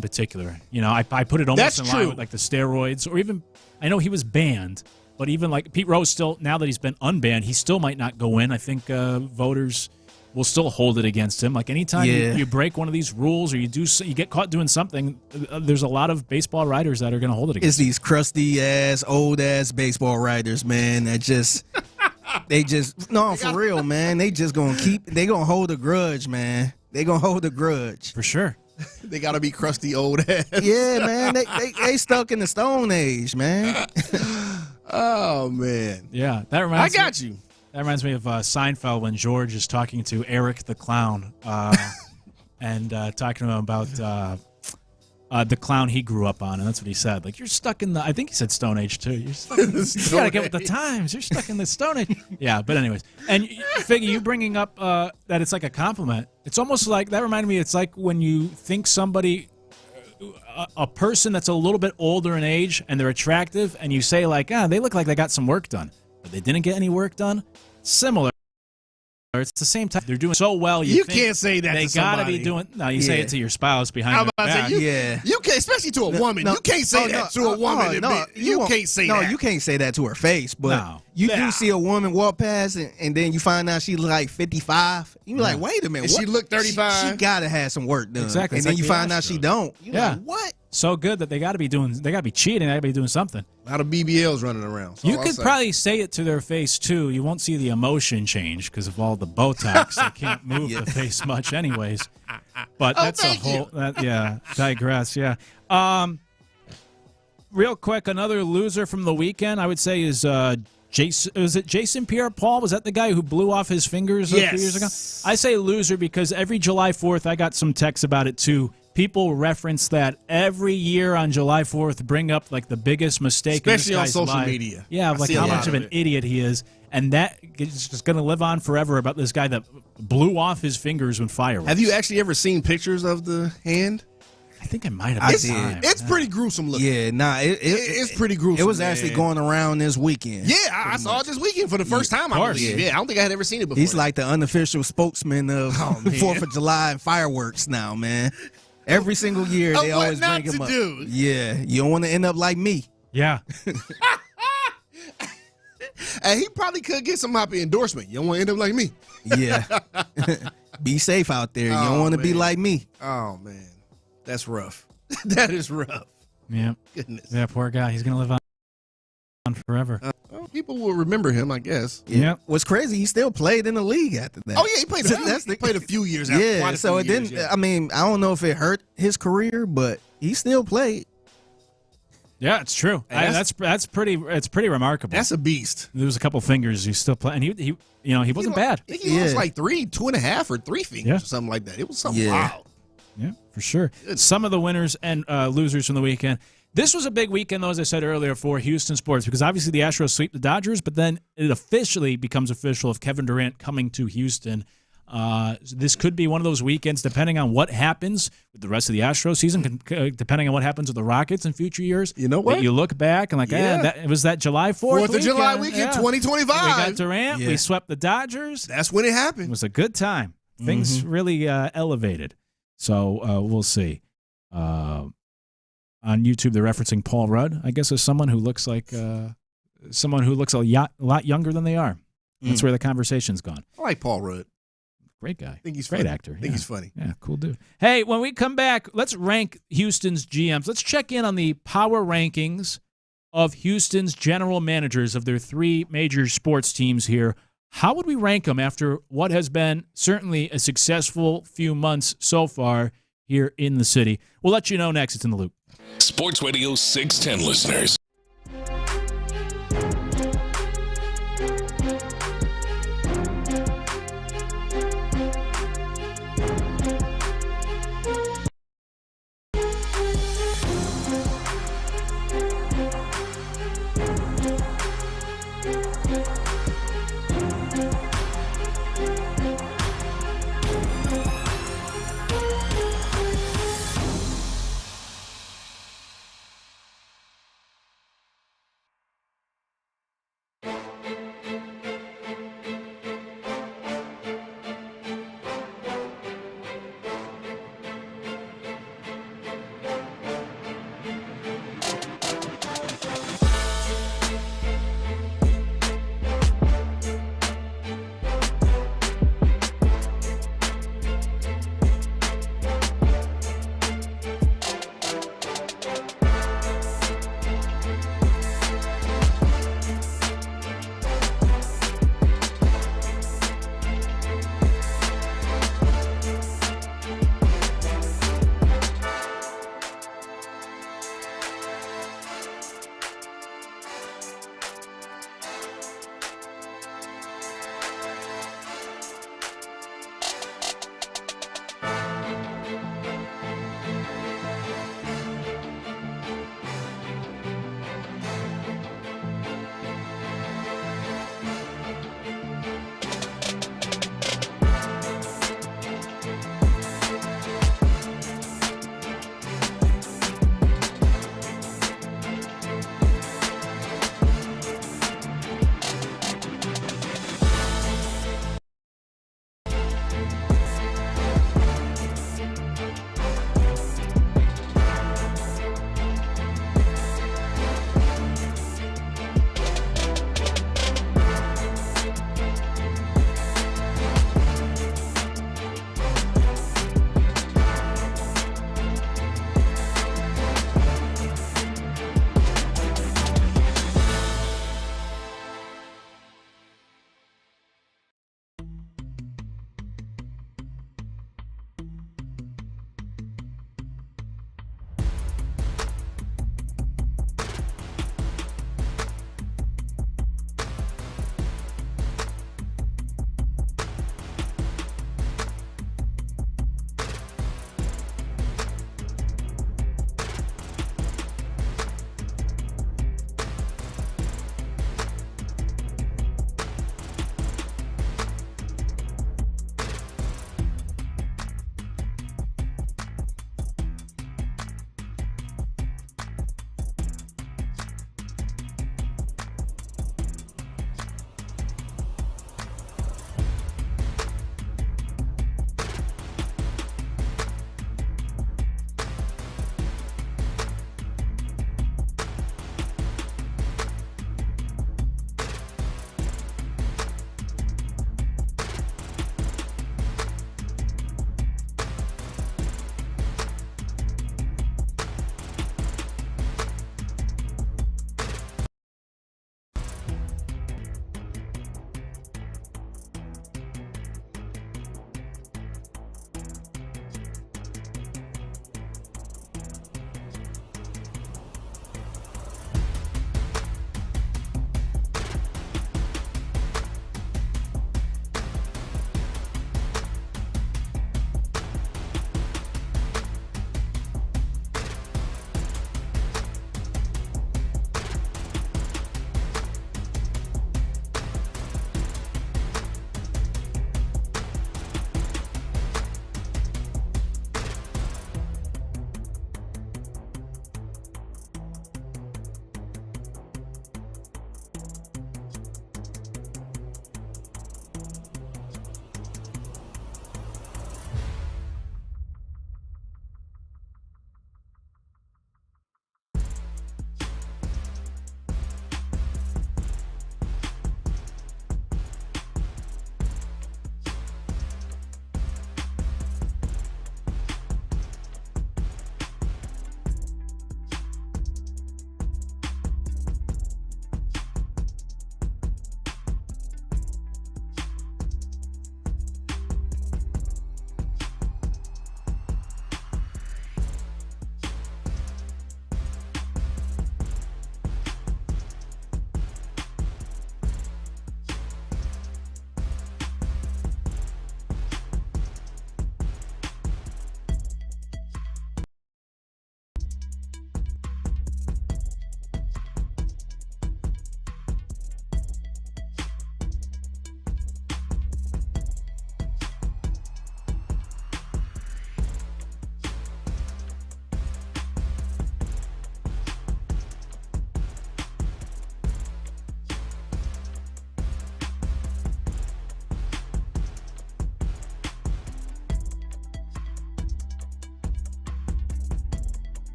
particular. I put it almost in line with like the steroids, or even, I know he was banned, but even like Pete Rose still, now that he's been unbanned, he still might not go in. I think voters will still hold it against him. Like anytime you break one of these rules or you get caught doing something, there's a lot of baseball writers that are going to hold it against him. It's these crusty ass, old ass baseball writers, man. That just for real, man. They just gonna hold a grudge, man. They gonna hold a grudge for sure. They gotta be crusty old ass. Yeah, man. They stuck in the Stone Age, man. Oh man. Yeah, that reminds. I got you. That reminds me of Seinfeld when George is talking to Eric the clown, and talking to him about the clown he grew up on, and that's what he said. Like, you're stuck in the. I think he said Stone Age too. You're stuck in you gotta get with the times. You're stuck in the Stone Age. Yeah, but anyways, and Figgy, you bringing up that it's like a compliment. It's almost like that reminded me. It's like when you think somebody, a person that's a little bit older in age and they're attractive, and you say like, they look like they got some work done, but they didn't get any work done. Similar. It's the same time. They're doing so well. You can't say that they to somebody. gotta be doing. No, you say it to your spouse behind your back. You can't, especially to a woman. You can't say that to a woman. You can't say that. No, you can't say that to her face. But you do see a woman walk past, and then you find out she's like 55. You like, wait a minute. And she look 35. She gotta have some work done. Exactly. And then you find out she don't. You like, what? So good that they got to be doing. They got to be cheating. They got to be doing something. A lot of BBLs running around. You could probably say it to their face too. You won't see the emotion change because of all the Botox. They can't move the face much, anyways. But that's a whole. Digress. Yeah. Real quick, another loser from the weekend, I would say, is Jason. Was it Jason Pierre-Paul? Was that the guy who blew off his fingers a few years ago? I say loser because every July 4th, I got some texts about it too. People reference that every year on July 4th, bring up like the biggest mistake, especially in this on guy's social life. media. Yeah, like how much of an idiot he is, and that is just going to live on forever about this guy that blew off his fingers with fireworks. Have you actually ever seen pictures of the hand? I think I might have. It's pretty gruesome looking. Yeah, it's pretty gruesome. It was actually going around this weekend. Yeah, I saw it this weekend for the first time. I believe. Yeah, I don't think I had ever seen it before. He's like the unofficial spokesman of 4th of July and fireworks now, man. Every single year they always bring him up. Yeah, you don't want to end up like me. Yeah. And he probably could get some happy endorsement. You don't want to end up like me. Yeah. Be safe out there. You don't want to be like me. Oh man, that's rough. That is rough. Yeah. Goodness. Yeah, poor guy. He's gonna live on forever. Well, people will remember him, I guess. Yeah. What's crazy, he still played in the league after that. Oh yeah, he played. He played a few years. After, yeah. So it didn't. I mean, I don't know if it hurt his career, but he still played. Yeah, it's true. That's pretty. It's pretty remarkable. That's a beast. There was a couple fingers he still played, and he wasn't bad. I think he lost like 2.5 or 3 fingers or something like that. It was something wild. Yeah, for sure. Some of the winners and losers from the weekend. This was a big weekend, though, as I said earlier, for Houston sports because obviously the Astros sweep the Dodgers, but then it officially becomes official of Kevin Durant coming to Houston. This could be one of those weekends, depending on what happens with the rest of the Astros season, depending on what happens with the Rockets in future years. You know what? You look back and it was that July 4th. 4th of July weekend, 2025. We got Durant. We swept the Dodgers. That's when it happened. It was a good time. Things really elevated. So we'll see. On YouTube, they're referencing Paul Rudd, I guess, as someone who looks like a lot younger than they are. That's where the conversation's gone. I like Paul Rudd. Great guy. I think he's great funny. actor. I think he's funny. Yeah, cool dude. Hey, when we come back, let's rank Houston's GMs. Let's check in on the power rankings of Houston's general managers of their 3 major sports teams here. How would we rank them after what has been certainly a successful few months so far here in the city? We'll let you know next. It's In the Loop. Sports Radio 610 listeners.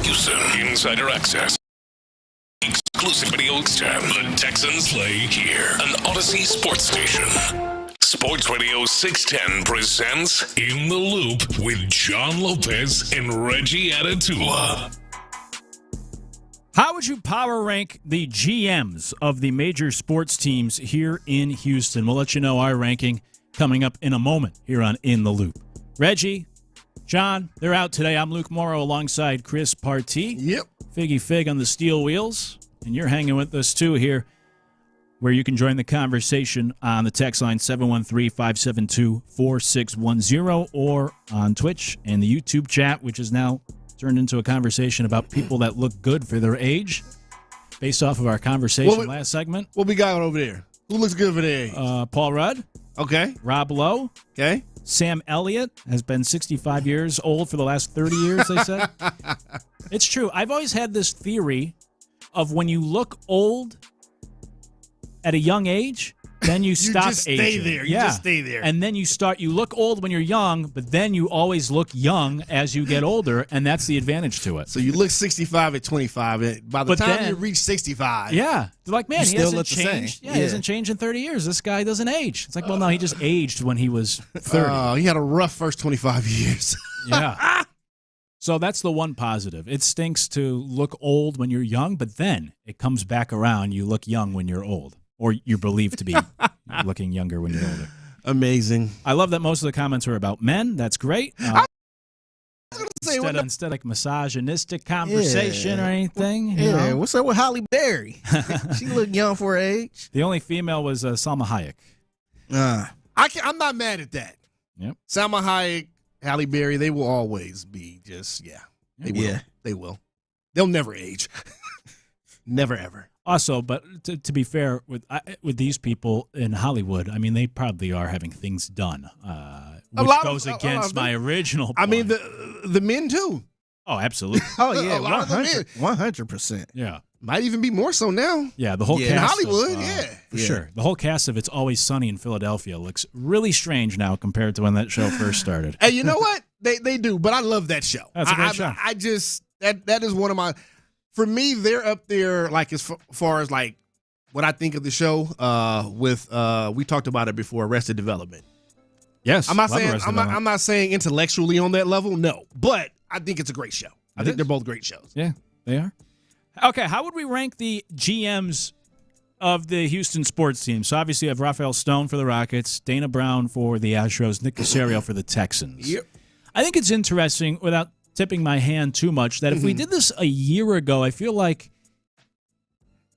Houston Insider Access. Exclusive video extend. The Texans play here. An Odyssey sports station. Sports Radio 610 presents In the Loop with John Lopez and Reggie Atatula. How would you power rank the GMs of the major sports teams here in Houston? We'll let you know our ranking coming up in a moment here on In the Loop. Reggie, John, they're out today. I'm Luke Morrow alongside Chris Partee. Yep. Figgy Fig on the steel wheels. And you're hanging with us, too, here, where you can join the conversation on the text line 713-572-4610 or on Twitch and the YouTube chat, which is now turned into a conversation about people that look good for their age based off of our conversation last segment. What we got over there? Who looks good for their age? Paul Rudd. Okay. Rob Lowe. Okay. Sam Elliott has been 65 years old for the last 30 years, they said. It's true. I've always had this theory of when you look old at a young age, then you stop just aging. Stay there. You just stay there. And then you look old when you're young, but then you always look young as you get older, and that's the advantage to it. So you look 65 at 25. By the time you reach 65. Yeah. They're like, man, he hasn't changed. Yeah, he hasn't changed in 30 years. This guy doesn't age. It's like, well, no, he just aged when he was 30. He had a rough first 25 years. Yeah. So that's the one positive. It stinks to look old when you're young, but then it comes back around. You look young when you're old, or you're believed to be looking younger when you're older. Amazing. I love that most of the comments are about men. That's great. Instead of like misogynistic conversation or anything. Yeah. What's up with Halle Berry? She look young for her age. The only female was Salma Hayek. I'm not mad at that. Yep. Salma Hayek, Halle Berry, they will always be just, They will. Yeah. They will. They'll never age. Never, ever. Also, but to be fair, with these people in Hollywood, I mean, they probably are having things done, which goes against my original point. I mean, the men, too. Oh, absolutely. Oh, yeah, 100%. Yeah. Might even be more so now. Yeah, the whole cast in Hollywood, for sure. The whole cast of It's Always Sunny in Philadelphia looks really strange now compared to when that show first started. Hey, you know what? They do, but I love that show. That's a great show. I just that is one of my. For me, they're up there, like as far as like what I think of the show. With we talked about it before, Arrested Development. Yes, I'm not saying intellectually on that level, no, but I think it's a great show. I think they're both great shows. Yeah, they are. Okay, how would we rank the GMs of the Houston sports team? So obviously you have Rafael Stone for the Rockets, Dana Brown for the Astros, Nick Caserio for the Texans. Yep. I think it's interesting, without tipping my hand too much, that if we did this a year ago, I feel like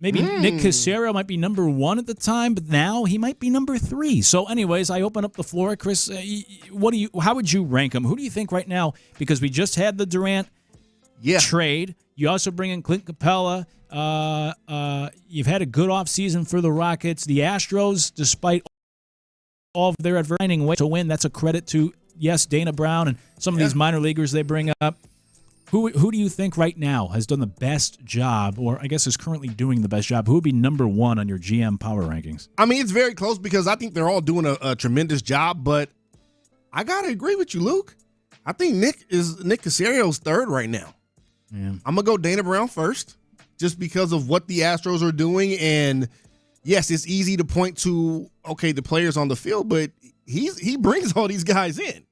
maybe Nick Caserio might be number 1 at the time, but now he might be number 3. So anyways, I open up the floor. Chris, how would you rank them? Who do you think right now, because we just had the Durant trade, you also bring in Clint Capella, you've had a good offseason for the Rockets. The Astros, despite all of their advertising way to win, that's a credit to, yes, Dana Brown and some of these minor leaguers they bring up. Who do you think right now has done the best job, or I guess is currently doing the best job? Who would be number 1 on your GM power rankings? I mean, it's very close because I think they're all doing a tremendous job, but I got to agree with you, Luke. I think Nick Caserio's 3rd right now. Yeah. I'm going to go Dana Brown first just because of what the Astros are doing. And, yes, it's easy to point to, the players on the field, but he brings all these guys in.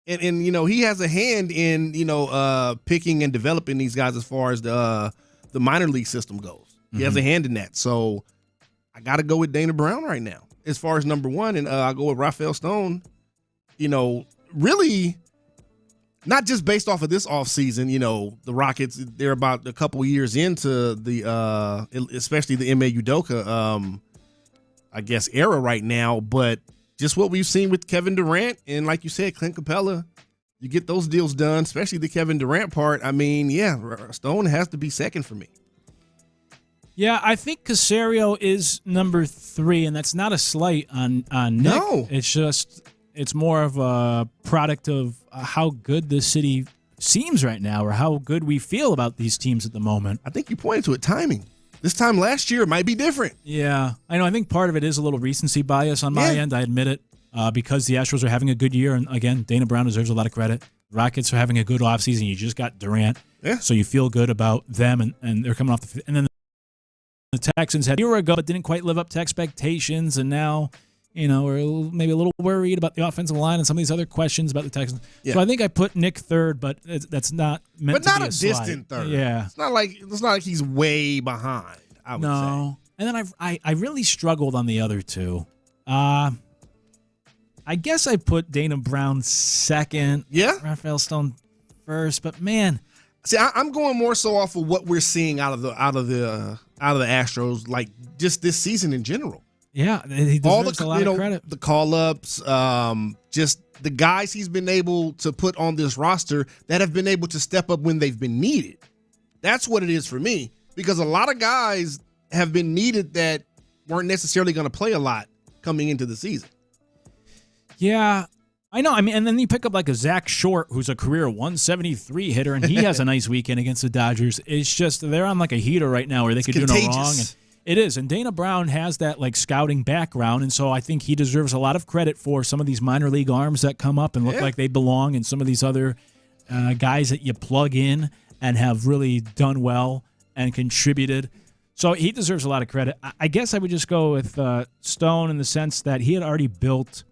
And he has a hand in, picking and developing these guys as far as the minor league system goes. He has a hand in that. So I got to go with Dana Brown right now as far as number 1. And I'll go with Rafael Stone, really not just based off of this offseason. The Rockets, they're about a couple years into the especially the Ime Udoka, era right now. But just what we've seen with Kevin Durant and, like you said, Clint Capella, you get those deals done, especially the Kevin Durant part. I mean, Stone has to be 2nd for me. Yeah, I think Caserio is number 3, and that's not a slight on Nick. No. It's more of a product of how good the city seems right now, or how good we feel about these teams at the moment. I think you pointed to it, timing. This time last year, it might be different. Yeah, I know. I think part of it is a little recency bias on my end. I admit it, because the Astros are having a good year. And, again, Dana Brown deserves a lot of credit. Rockets are having a good offseason. You just got Durant. Yeah. So you feel good about them, and they're coming off the – and then the Texans had a year ago but didn't quite live up to expectations, and now – we're maybe a little worried about the offensive line and some of these other questions about the Texans. Yeah. So I think I put Nick third, but that's not meant to be a distant third. Yeah, it's not like he's way behind. I would say. And then I really struggled on the other two. I guess I put Dana Brown second. Yeah, Rafael Stone first, but man, see, I'm going more so off of what we're seeing out of the Astros, like just this season in general. Yeah, he deserves a lot of credit. The call-ups, just the guys he's been able to put on this roster that have been able to step up when they've been needed. That's what it is for me, because a lot of guys have been needed that weren't necessarily going to play a lot coming into the season. Yeah, I know. I mean, and then you pick up like a Zach Short, who's a career 173 hitter, and he has a nice weekend against the Dodgers. It's just they're on like a heater right now where they could do no wrong. And it is, and Dana Brown has that like scouting background, and so I think he deserves a lot of credit for some of these minor league arms that come up and look like they belong, and some of these other guys that you plug in and have really done well and contributed. So he deserves a lot of credit. I guess I would just go with Stone in the sense that he had already built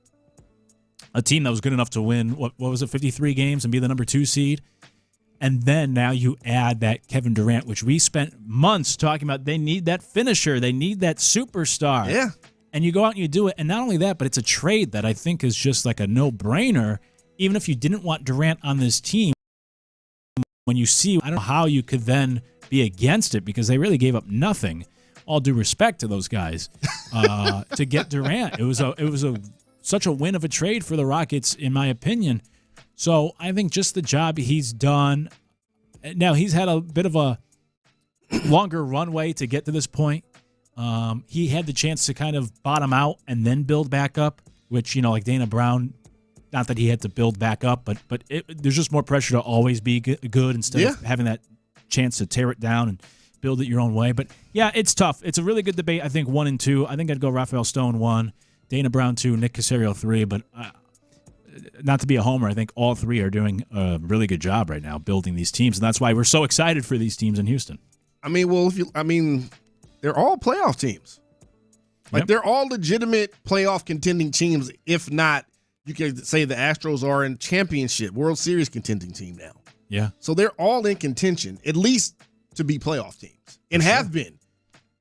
a team that was good enough to win, what was it, 53 games and be the number 2 seed. And then now you add that Kevin Durant, which we spent months talking about. They need that finisher. They need that superstar. Yeah. And you go out and you do it. And not only that, but it's a trade that I think is just like a no-brainer. Even if you didn't want Durant on this team, when you see, I don't know how you could then be against it, because they really gave up nothing. All due respect to those guys to get Durant. It was such a win of a trade for the Rockets, in my opinion. So I think just the job he's done. Now, he's had a bit of a longer runway to get to this point. He had the chance to kind of bottom out and then build back up, which, like Dana Brown, not that he had to build back up, but there's just more pressure to always be good instead of having that chance to tear it down and build it your own way. But, yeah, it's tough. It's a really good debate. I think 1 and 2. I think I'd go Rafael Stone 1, Dana Brown 2, Nick Caserio 3, but not to be a homer, I think all 3 are doing a really good job right now building these teams, and that's why we're so excited for these teams in Houston. I mean, they're all playoff teams. Like, they're all legitimate playoff contending teams. If not, you could say the Astros are in championship, World Series contending team now. Yeah. So they're all in contention, at least to be playoff teams, and have been.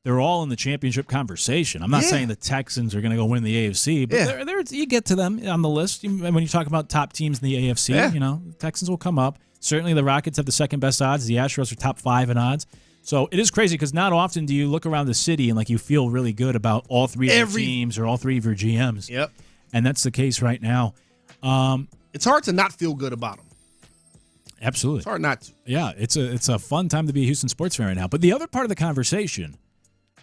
They're all in the championship conversation. I'm not saying the Texans are going to go win the AFC, but you get to them on the list. When you talk about top teams in the AFC, the Texans will come up. Certainly the Rockets have the second best odds. The Astros are top 5 in odds. So it is crazy because not often do you look around the city and you feel really good about all 3 of your teams or all 3 of your GMs. Yep. And that's the case right now. It's hard to not feel good about them. Absolutely. It's hard not to. Yeah, it's a fun time to be a Houston sports fan right now. But the other part of the conversation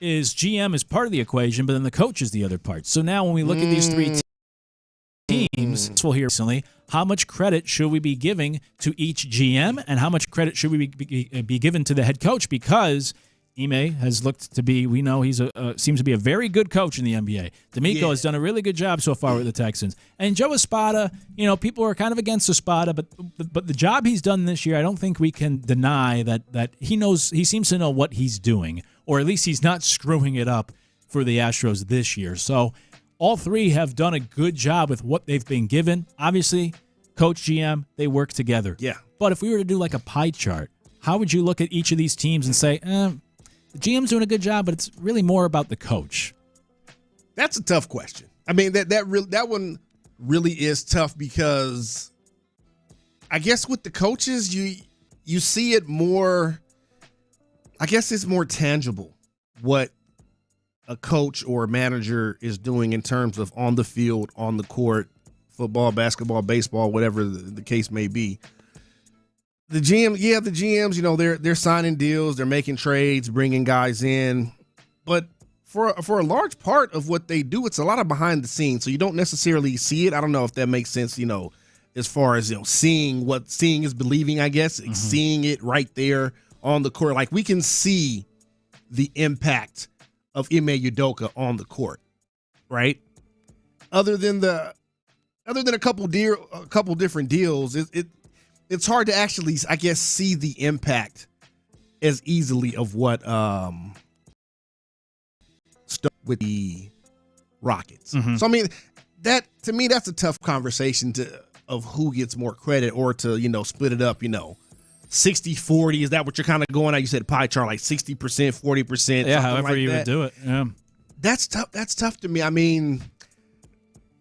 is GM is part of the equation, but then the coach is the other part. So now when we look at these 3 teams, we'll hear recently, how much credit should we be giving to each GM and how much credit should we be given to the head coach? Because Ime has looked to be, we know he's seems to be a very good coach in the NBA. D'Amico has done a really good job so far with the Texans. And Joe Espada, people are kind of against Espada, but the job he's done this year, I don't think we can deny that he seems to know what he's doing, or at least he's not screwing it up for the Astros this year. So all 3 have done a good job with what they've been given. Obviously, coach, GM, they work together. Yeah. But if we were to do like a pie chart, how would you look at each of these teams and say, the GM's doing a good job, but it's really more about the coach? That's a tough question. I mean, that one really is tough because I guess with the coaches, you see it more. I guess it's more tangible what a coach or a manager is doing in terms of on the field, on the court, football, basketball, baseball, whatever the case may be. The GMs, they're signing deals, they're making trades, bringing guys in, but for a large part of what they do, it's a lot of behind the scenes, so you don't necessarily see it. I don't know if that makes sense, as far as seeing is believing, I guess, seeing it right there on the court. Like, we can see the impact of Ime Udoka on the court, right? Other than a couple different deals, it's hard to actually, I guess, see the impact as easily of what stuff with the Rockets. Mm-hmm. So I mean, that to me, that's a tough conversation of who gets more credit, or to split it up. 60-40, is that what you're kind of going at? You said pie chart, like 60%, 40%. Yeah, however like you that. would do it. Yeah, That's tough. That's tough to me. I mean,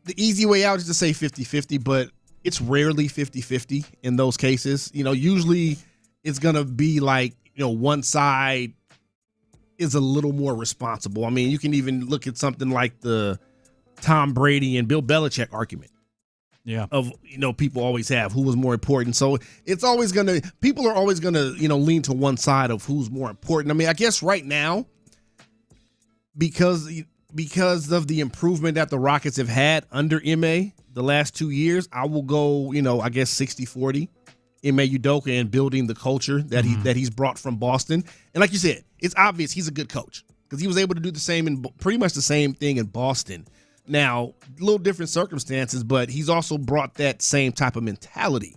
the easy way out is to say 50-50, but it's rarely 50-50 in those cases. Usually it's going to be like, one side is a little more responsible. I mean, you can even look at something like the Tom Brady and Bill Belichick argument. Yeah. Of, people always have who was more important. So it's always people are always going to, lean to one side of who's more important. I mean, I guess right now, because of the improvement that the Rockets have had under Ime the last 2 years, I will go, I guess 60-40, Ime Udoka, and building the culture that he's brought from Boston. And like you said, it's obvious he's a good coach because he was able to do the same and pretty much the same thing in Boston. Now, a little different circumstances, but he's also brought that same type of mentality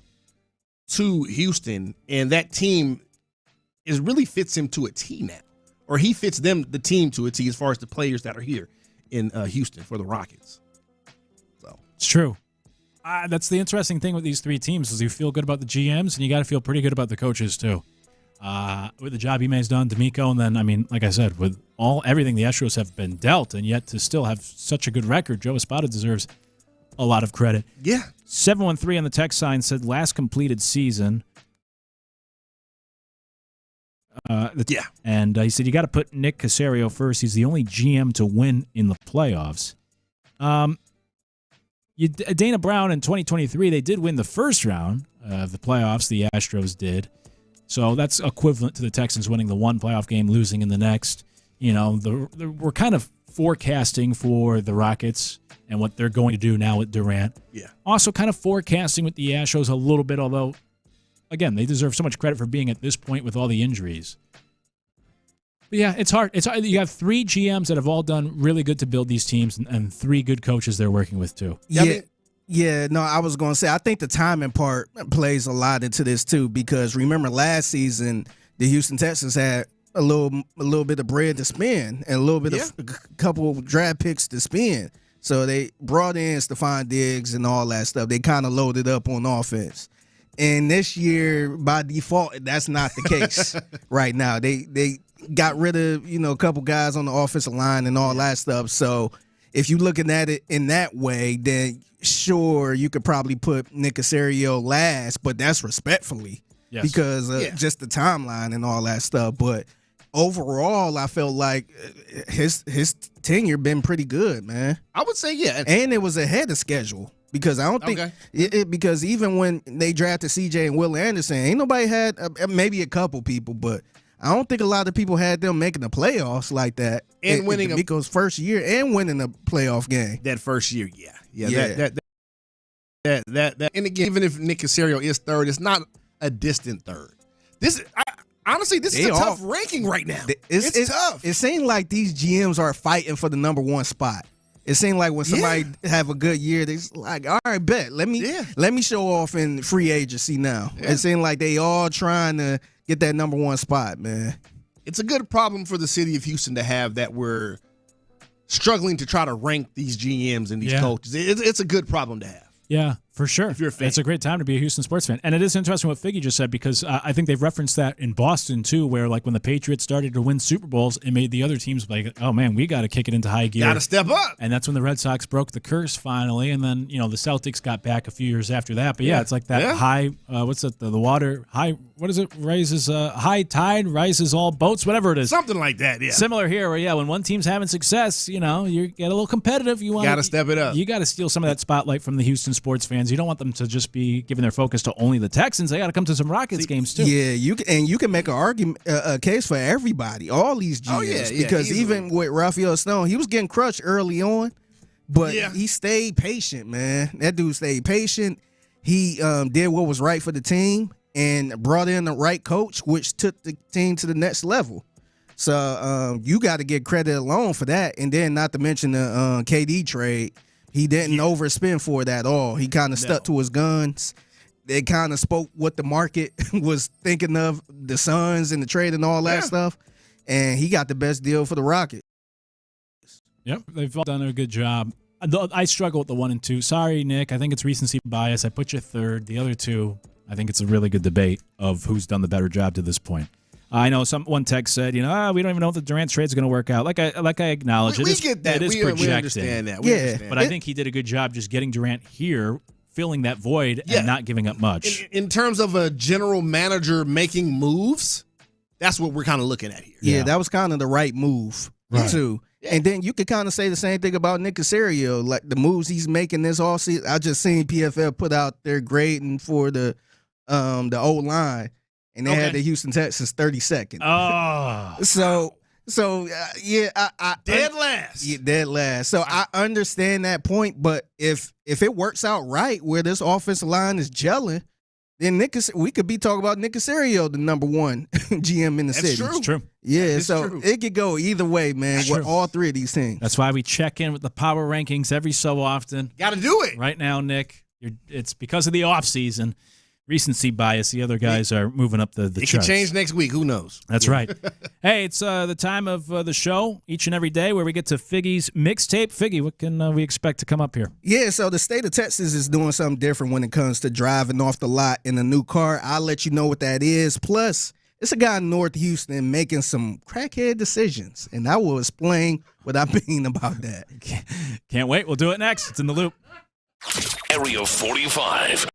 to Houston, and that team really fits him to a T now. Or he fits the team to a T as far as the players that are here in Houston for the Rockets. So it's true. That's the interesting thing with these three teams is you feel good about the GMs, and you got to feel pretty good about the coaches too. With the job Ime's done, D'Amico, and then, I mean, like I said, with everything the Astros have been dealt, and yet to still have such a good record, Joe Espada deserves a lot of credit. Yeah. 713 on the text sign said last completed season. Yeah. And he said you got to put Nick Caserio first. He's the only GM to win in the playoffs. Dana Brown in 2023, they did win the first round of the playoffs. The Astros did. So that's equivalent to the Texans winning the one playoff game, losing in the next. We're kind of forecasting for the Rockets and what they're going to do now with Durant. Yeah. Also kind of forecasting with the Astros a little bit, although, again, they deserve so much credit for being at this point with all the injuries. But yeah, it's hard. You have three GMs that have all done really good to build these teams, and three good coaches they're working with too. Yeah, no, I was going to say, I think the timing part plays a lot into this too, because remember last season, the Houston Texans had a little bit of bread to spend and a little bit of a couple of draft picks to spend. So they brought in Stephon Diggs and all that stuff. They kind of loaded up on offense. And this year, by default, that's not the case right now. They got rid of, a couple guys on the offensive line and all that stuff. So if you're looking at it in that way, then sure, you could probably put Nick Caserio last, but that's respectfully because of just the timeline and all that stuff. But overall, I felt like his tenure been pretty good, man. I would say, yeah. And it was ahead of schedule. Because I don't think because even when they drafted CJ and Will Anderson, ain't nobody had maybe a couple people, but I don't think a lot of people had them making the playoffs like that. And winning D'Amico's first year and winning a playoff game. That first year, That. And again, even if Nick Caserio is third, it's not a distant third. Honestly, this is a tough ranking right now. It's tough. It seems like these GMs are fighting for the number one spot. It seemed like when somebody have a good year, they're like, all right, bet. Let me show off in free agency now. Yeah. It seemed like they all trying to get that number one spot, man. It's a good problem for the city of Houston to have that we're struggling to try to rank these GMs and these coaches. It's a good problem to have. Yeah, for sure. If you're a fan. It's a great time to be a Houston sports fan. And it is interesting what Figgy just said, because I think they've referenced that in Boston, too, where like when the Patriots started to win Super Bowls, it made the other teams like, oh, man, we got to kick it into high gear. Got to step up. And that's when the Red Sox broke the curse finally. And then, the Celtics got back a few years after that. But, it's like that high, what's it, the water, high, what is it, rises, high tide rises all boats, whatever it is. Something like that, yeah. Similar here where, when one team's having success, you get a little competitive. You got to step it up. You got to steal some of that spotlight from the Houston sports fans. You don't want them to just be giving their focus to only the Texans. They got to come to some Rockets games too. Yeah, you can make an argument, a case for everybody, all these GMs, because even with Rafael Stone, he was getting crushed early on, but he stayed patient, man. That dude stayed patient. He did what was right for the team and brought in the right coach, which took the team to the next level. So you got to get credit alone for that. And then not to mention the KD trade. He didn't overspend for it at all. He kind of stuck to his guns. They kind of spoke what the market was thinking of, the Suns and the trade and all that stuff. And he got the best deal for the Rockets. Yep, they've all done a good job. I struggle with the 1 and 2. Sorry, Nick. I think it's recency bias. I put you third. The other two, I think it's a really good debate of who's done the better job to this point. I know one text said, we don't even know if the Durant trade's going to work out. Like I acknowledge, we get that. It is projecting. We understand that. We understand but I think he did a good job just getting Durant here, filling that void, and not giving up much. In terms of a general manager making moves, that's what we're kind of looking at here. Yeah, that was kind of the right move, too. Yeah. And then you could kind of say the same thing about Nick Caserio, like the moves he's making this offseason. I just seen PFL put out their grading for the O-line. And they had the Houston Texans 32nd. Oh. I dead last. Yeah, dead last. So I understand that point, but if it works out right where this offensive line is gelling, then we could be talking about Nick Caserio, the number 1 GM in the city. True. It's true. Yeah, it could go either way, man, with all three of these things. That's why we check in with the power rankings every so often. Got to do it. Right now, Nick, it's because of the offseason. Recency bias. The other guys are moving up the charts. It could change next week. Who knows? That's right. Hey, it's the time of the show each and every day where we get to Figgy's mixtape. Figgy, what can we expect to come up here? Yeah, so the state of Texas is doing something different when it comes to driving off the lot in a new car. I'll let you know what that is. Plus, it's a guy in North Houston making some crackhead decisions, and I will explain what I mean about that. Can't wait. We'll do it next. It's In the Loop. Area 45.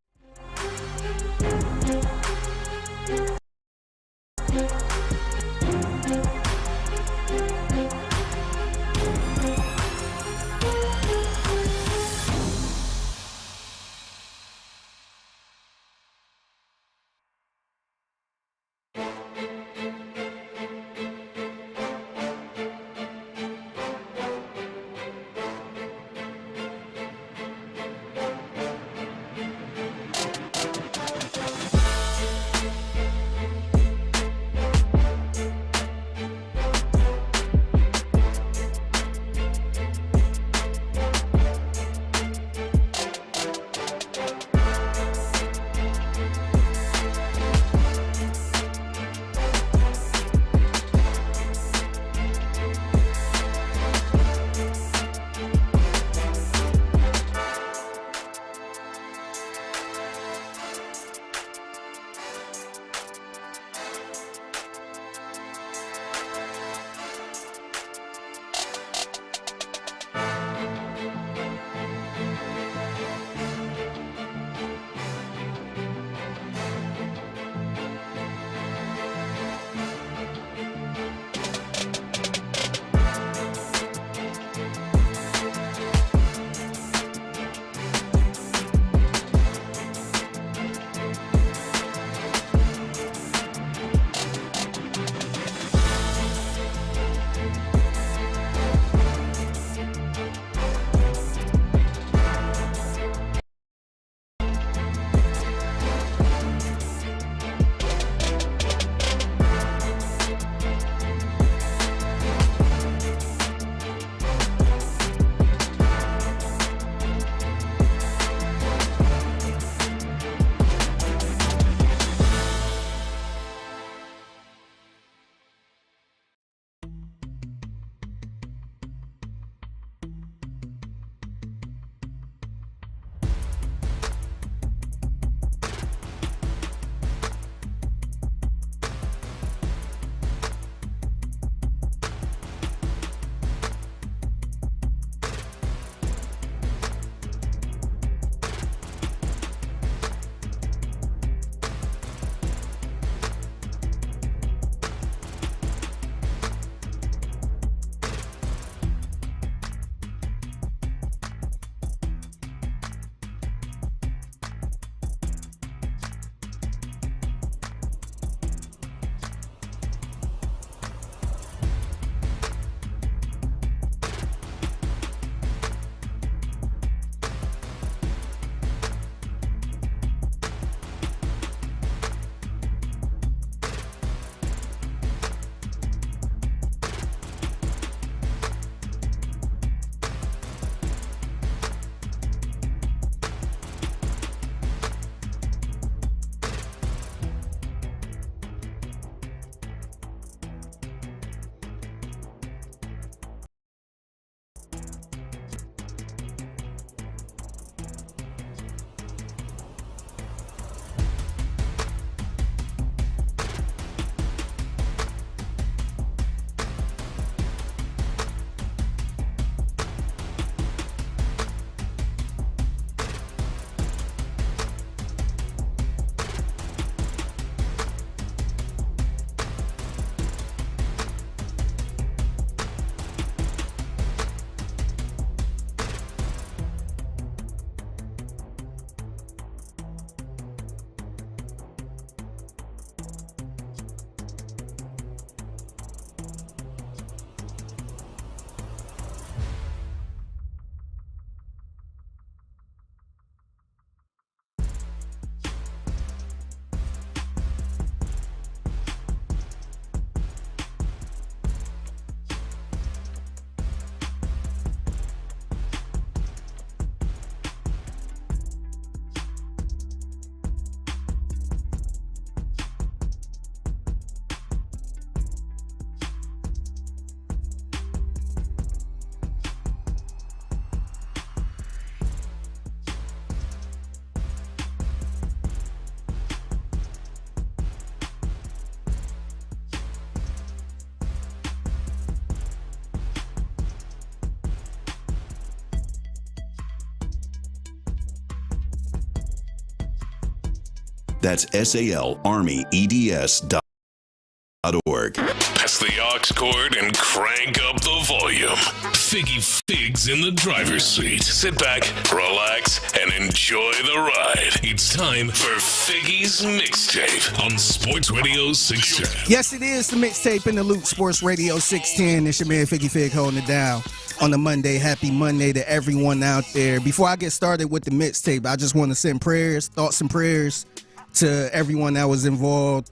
That's SALArmyEDS.org. Pass the aux cord and crank up the volume. Figgy Figs in the driver's seat. Sit back, relax, and enjoy the ride. It's time for Figgy's Mixtape on Sports Radio 610. Yes, it is the mixtape in the loop, Sports Radio 610. It's your man Figgy Fig holding it down on a Monday. Happy Monday to everyone out there. Before I get started with the mixtape, I just want to send prayers, thoughts and prayers to everyone that was involved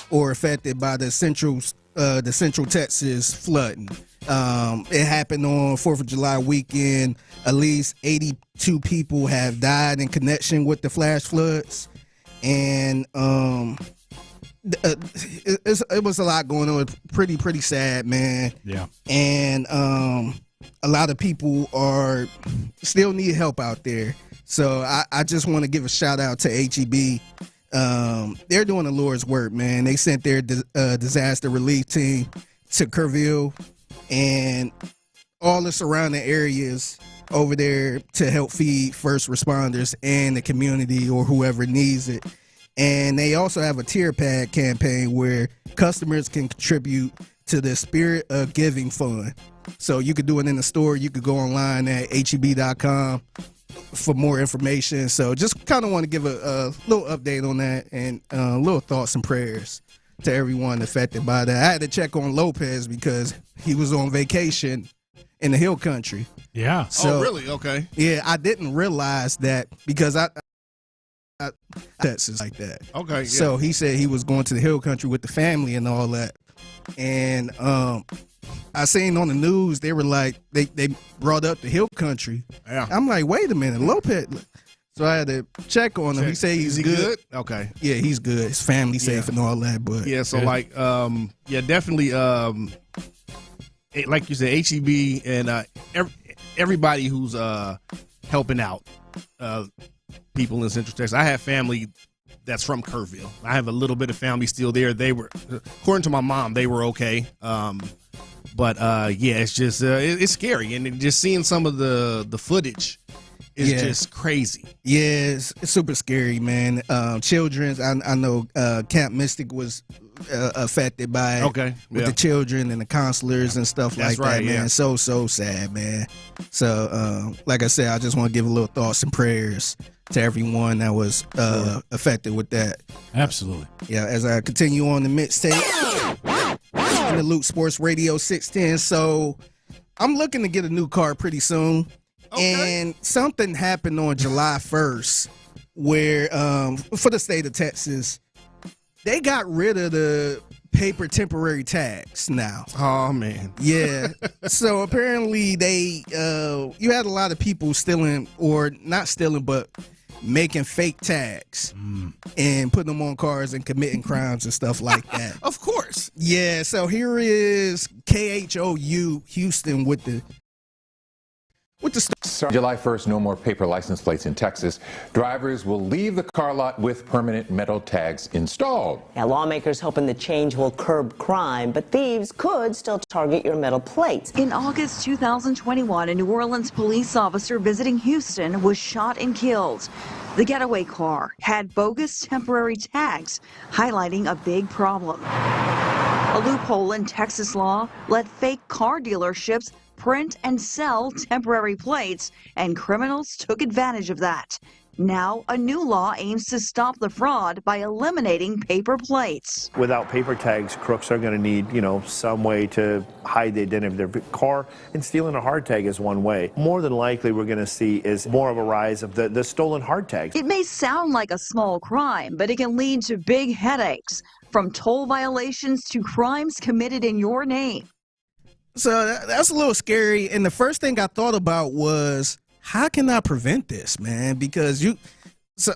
or affected by the Central Texas flooding. It happened on 4th of July weekend. At least 82 people have died in connection with the flash floods. And it was a lot going on. It was pretty sad, man. Yeah. And a lot of people still need help out there. So I just want to give a shout out to HEB. They're doing the Lord's work, man. They sent their disaster relief team to Kerrville and all the surrounding areas over there to help feed first responders and the community or whoever needs it. And they also have a Tear Pad campaign where customers can contribute to the Spirit of Giving Fund. So you could do it in the store. You could go online at heb.com for more information. So just kind of want to give a little update on that and little thoughts and prayers to everyone affected by that. I had to check on Lopez because he was on vacation in the Hill Country. Yeah. So, oh, really? Okay. Yeah, I didn't realize that because I Texas like that. Okay. Yeah. So he said he was going to the Hill Country with the family and all that. And I seen on the news they were like they brought up the Hill Country. Yeah. I'm like, wait a minute, Lopez. So I had to check on him. He said he's good. Okay. Yeah, he's good. His family safe and all that. But yeah, so like definitely like you said, HEB and everybody who's helping out people in Central Texas. I have family that's from Kerrville. I have a little bit of family still there. They were, according to my mom, they were okay. But it's just it's scary, and just seeing some of the footage is just crazy. Yeah, it's super scary, man. Children, I know Camp Mystic was affected by it with the children and the counselors and stuff like that, man. So sad, man. So like I said, I just want to give a little thoughts and prayers to everyone that was affected with that. Absolutely. Yeah, as I continue on the mixtape in the Loop Sports Radio 610. So I'm looking to get a new car pretty soon. And something happened on July 1st where for the state of Texas, they got rid of the paper temporary tags now. Oh, man. Yeah. So apparently you had a lot of people stealing, or not stealing, but making fake tags and putting them on cars and committing crimes and stuff like that. Of course. Yeah. So here is KHOU Houston with the July 1st, no more paper license plates in Texas. Drivers will leave the car lot with permanent metal tags installed. Now, lawmakers hoping the change will curb crime, but thieves could still target your metal plates. In August 2021, a New Orleans police officer visiting Houston was shot and killed. The getaway car had bogus temporary tags, highlighting a big problem. A loophole in Texas law let fake car dealerships print and sell temporary plates, and criminals took advantage of that. Now, a new law aims to stop the fraud by eliminating paper plates. Without paper tags, crooks are going to need, some way to hide the identity of their car, and stealing a hard tag is one way. More than likely, we're going to see is more of a rise of the stolen hard tags. It may sound like a small crime, but it can lead to big headaches, from toll violations to crimes committed in your name. So that's a little scary. And the first thing I thought about was, how can I prevent this, man? Because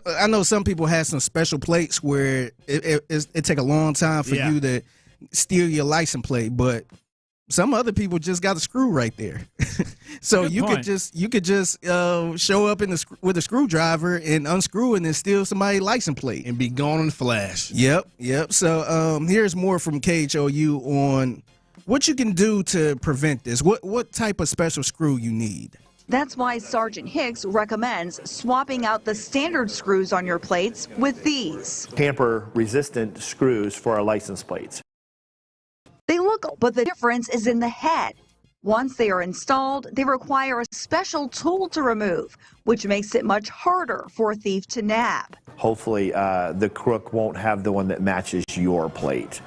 I know some people have some special plates where it take a long time for you to steal your license plate, but some other people just got a screw right there. So you could just show up with a screwdriver and unscrew it and steal somebody's license plate and be gone in a flash. Yep. So here's more from KHOU on what you can do to prevent this. What type of special screw you need? That's why Sergeant Hicks recommends swapping out the standard screws on your plates with these. Tamper-resistant screws for our license plates. They look, but the difference is in the head. Once they are installed, they require a special tool to remove, which makes it much harder for a thief to nab. Hopefully, the crook won't have the one that matches your plate.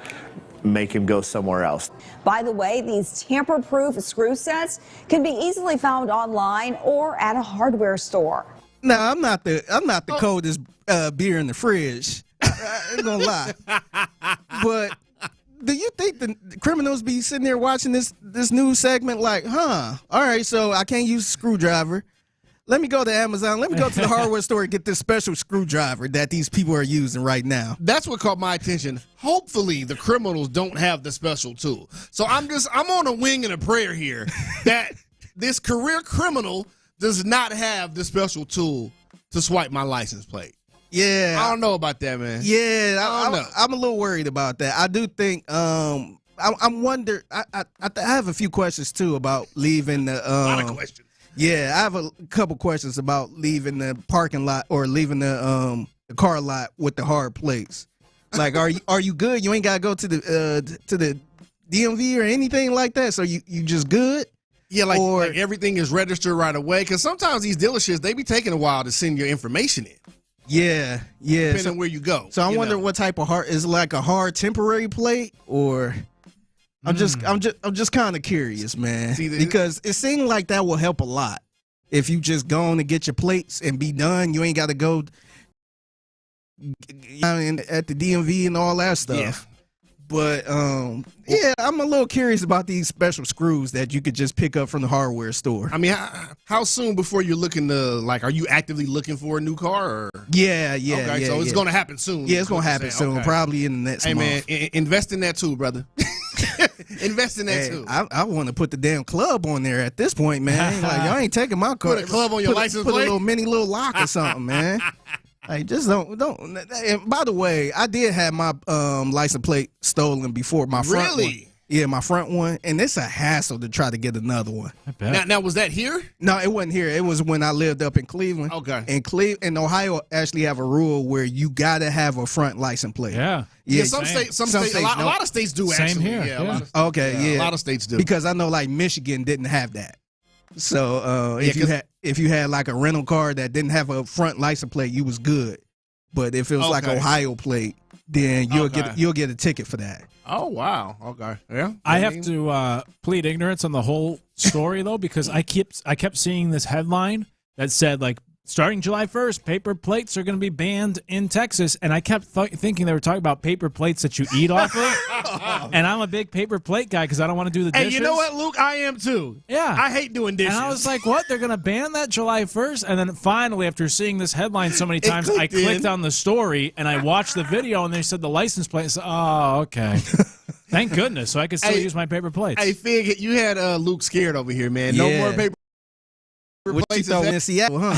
Make him go somewhere else. By the way, these tamper-proof screw sets can be easily found online or at a hardware store. No, I'm not the coldest beer in the fridge. I ain't gonna lie. But do you think the criminals be sitting there watching this news segment like, all right, so I can't use a screwdriver. Let me go to Amazon. Let me go to the hardware store and get this special screwdriver that these people are using right now. That's what caught my attention. Hopefully the criminals don't have the special tool. So I'm on a wing and a prayer here that this career criminal does not have the special tool to swipe my license plate. Yeah. I don't know about that, man. Yeah, I'm a little worried about that. I do think I'm wonder I have a few questions too about leaving the a lot of questions. Yeah, I have a couple questions about leaving the parking lot or leaving the car lot with the hard plates. Like, are you good? You ain't gotta go to the DMV or anything like that. So you just good? Yeah, like everything is registered right away. Because sometimes these dealerships, they be taking a while to send your information in. Yeah. Depending on where you go. So I wonder what type of hard is it, like a hard temporary plate or. I'm just kind of curious, man, because it seemed like that will help a lot if you just go on and get your plates and be done. You ain't got to go at the DMV and all that stuff. Yeah. But yeah, I'm a little curious about these special screws that you could just pick up from the hardware store. I mean, how soon before you're looking to are you actively looking for a new car? Or? Yeah. Okay, so it's going to happen soon. Yeah, it's going to happen soon, probably in the next month. Hey, man, invest in that too, brother. Invest in that too. I want to put the damn club on there at this point, man. Like, y'all ain't taking my car. Put a club on your license plate. Put a little lock or something, man. Like, just don't. And by the way, I did have my license plate stolen before my front one. Yeah, my front one, and it's a hassle to try to get another one. Now, was that here? No, it wasn't here. It was when I lived up in Cleveland. Okay. And Ohio actually have a rule where you gotta have a front license plate. Yeah. Some states, a lot of states do. Same actually. here. Yeah. A lot of states do. Because I know like Michigan didn't have that. So if you had like a rental car that didn't have a front license plate, you was good. But if it was like Ohio plate, then you'll get a ticket for that. Oh wow. Okay. Yeah. I have to plead ignorance on the whole story though, because I kept seeing this headline that said like starting July 1st, paper plates are going to be banned in Texas, and I kept thinking they were talking about paper plates that you eat off of. And I'm a big paper plate guy because I don't want to do the dishes. Hey, you know what, Luke? I am too. Yeah. I hate doing dishes. And I was like, what? They're going to ban that July 1st? And then finally, after seeing this headline so many times, I clicked on the story and I watched the video, and they said the license plate. So, oh, okay. Thank goodness. So I could still use my paper plates. Hey, Fig, you had Luke scared over here, man. No more paper. What you thought in Seattle, huh?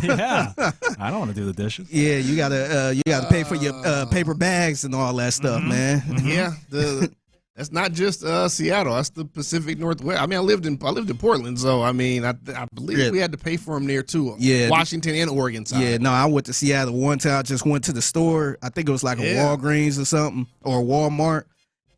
Yeah, I don't want to do the dishes. Yeah, you gotta pay for your paper bags and all that stuff, man. Mm-hmm. Yeah, that's not just Seattle. That's the Pacific Northwest. I mean, I lived in Portland, so I mean, I believe we had to pay for them there too. Yeah, Washington and Oregon side. Yeah, no, I went to Seattle one time. I just went to the store. I think it was like a Walgreens or something or a Walmart,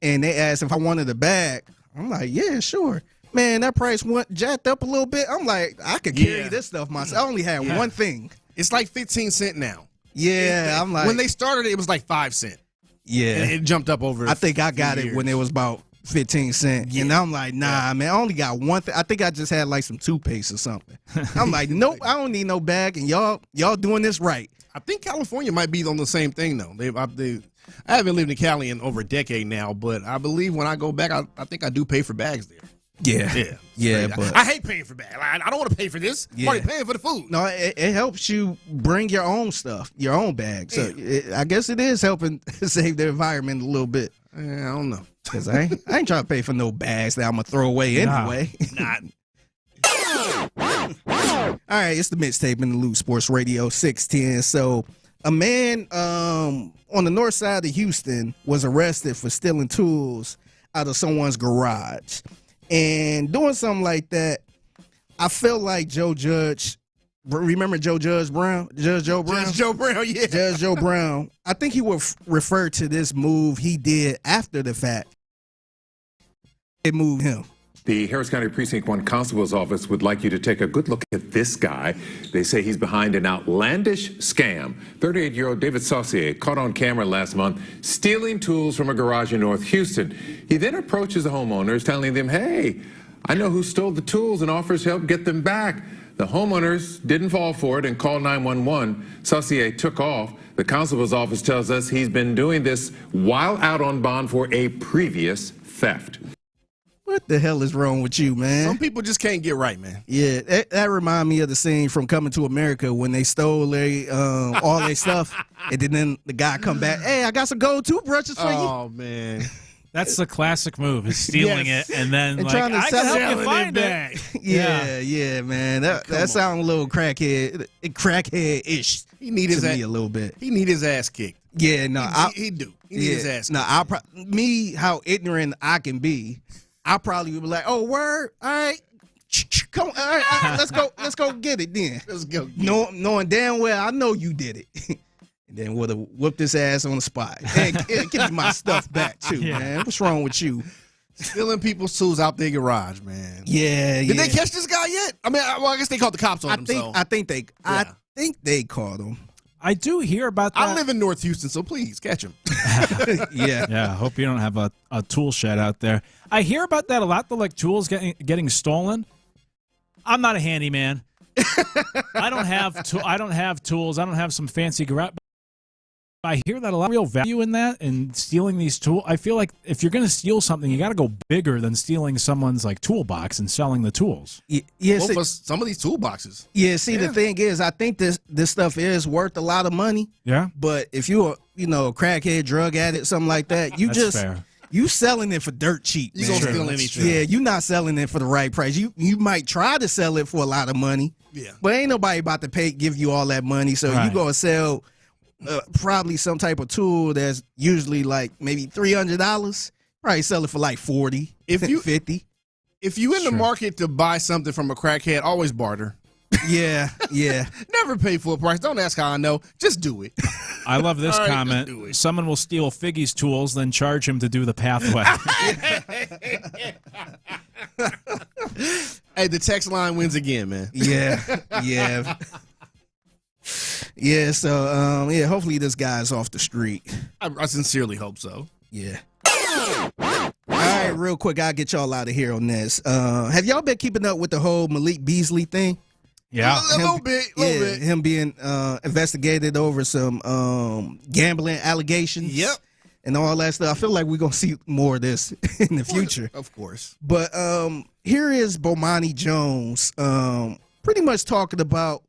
and they asked if I wanted a bag. I'm like, yeah, sure. Man, that price went jacked up a little bit. I'm like, I could carry this stuff myself. I only had one thing. It's like 15 cents now. Yeah, I'm like, when they started, it was like 5 cents. Yeah, and it jumped up over. I think I got it when it was about 15 cents, and I'm like, nah, man, I only got one thing. I think I just had like some toothpaste or something. I'm like, nope, I don't need no bag, and y'all doing this right. I think California might be on the same thing though. I haven't lived in Cali in over a decade now, but I believe when I go back, I think I do pay for bags there. Yeah, but I hate paying for bags. I don't want to pay for this. I'm already paying for the food. No, it helps you bring your own stuff, your own bag. So I guess it is helping save the environment a little bit. I don't know. Because I ain't trying to pay for no bags that I'm going to throw away anyway. Not. All right, it's the mixtape in the Loop Sports Radio 610. So a man on the north side of Houston was arrested for stealing tools out of someone's garage. And doing something like that, I feel like Joe Judge. Remember Judge Brown? Judge Joe Brown? Judge Joe Brown, yeah. Judge Joe Brown. I think he would refer to this move he did after the fact. It moved him. The Harris County Precinct 1 Constable's Office would like you to take a good look at this guy. They say he's behind an outlandish scam. 38-year-old David Saucier caught on camera last month stealing tools from a garage in North Houston. He then approaches the homeowners telling them, hey, I know who stole the tools and offers help get them back. The homeowners didn't fall for it and called 911. Saucier took off. The constable's office tells us he's been doing this while out on bond for a previous theft. What the hell is wrong with you, man? Some people just can't get right, man. Yeah, that remind me of the scene from Coming to America when they stole all their stuff, and then the guy come back, hey, I got some gold toothbrushes for you. Oh, man. That's the classic move, is stealing it and then and like, trying to I can help you find back. Yeah, man. That sounds a little crackhead-ish. He need his ass a little bit. He need his ass kicked. Yeah, no, he do. He need his ass kicked. No, me, how ignorant I can be, I probably would be like, oh, word, all right. Come on, all right, let's go get it then. Let's go. Knowing damn well I know you did it. And then would have whooped his ass on the spot. And give me my stuff back too, man. What's wrong with you? Stealing people's tools out their garage, man. Yeah. Did they catch this guy yet? I mean, I guess they called the cops on him. I think they caught him. I do hear about that. I live in North Houston, so please catch him. Yeah. Yeah, I hope you don't have a tool shed out there. I hear about that a lot, though, like tools getting stolen. I'm not a handyman. I don't have tools. I don't have some fancy garage. I hear that a lot of real value in that and stealing these tools. I feel like if you're going to steal something, you got to go bigger than stealing someone's like toolbox and selling the tools. Yeah, for some of these toolboxes. Yeah, the thing is, I think this stuff is worth a lot of money. Yeah. But if you're a crackhead, drug addict, something like that, you selling it for dirt cheap. You gonna steal anything? Yeah, you're not selling it for the right price. You might try to sell it for a lot of money. Yeah. But ain't nobody about to give you all that money. So you gonna sell probably some type of tool that's usually like maybe $300. Probably sell it for like 40, 50. If you in the market to buy something from a crackhead, always barter. Yeah. Never pay full price. Don't ask how I know. Just do it. I love this comment. Someone will steal Figgy's tools, then charge him to do the pathway. Hey, the text line wins again, man. Yeah. Yeah, so hopefully this guy's off the street. I sincerely hope so. Yeah. All right, real quick, I'll get y'all out of here on this. Have y'all been keeping up with the whole Malik Beasley thing? Yeah. A little bit. Him being investigated over some gambling allegations. Yep. And all that stuff. I feel like we're going to see more of this in the future. Of course. But here is Bomani Jones pretty much talking about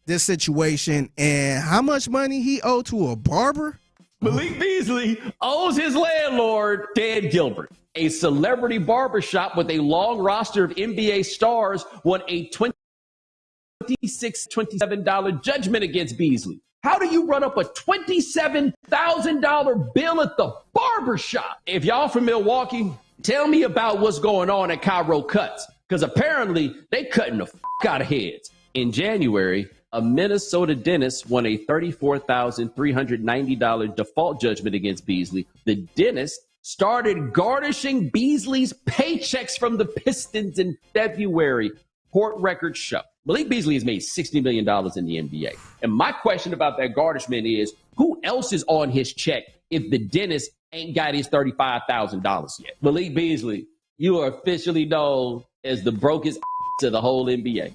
this situation and how much money he owed to a barber. Malik Beasley owes his landlord, Dan Gilbert. A celebrity barbershop with a long roster of NBA stars won a $27 judgment against Beasley. How do you run up a $27,000 bill at the barbershop? If y'all from Milwaukee, tell me about what's going on at Cairo Cuts, because apparently they cutting the out of heads. In January, a Minnesota dentist won a $34,390 default judgment against Beasley. The dentist started garnishing Beasley's paychecks from the Pistons in February. Court records show. Malik Beasley has made $60 million in the NBA. And my question about that garnishment is, who else is on his check if the dentist ain't got his $35,000 yet? Malik Beasley, you are officially known as the brokest to the whole NBA.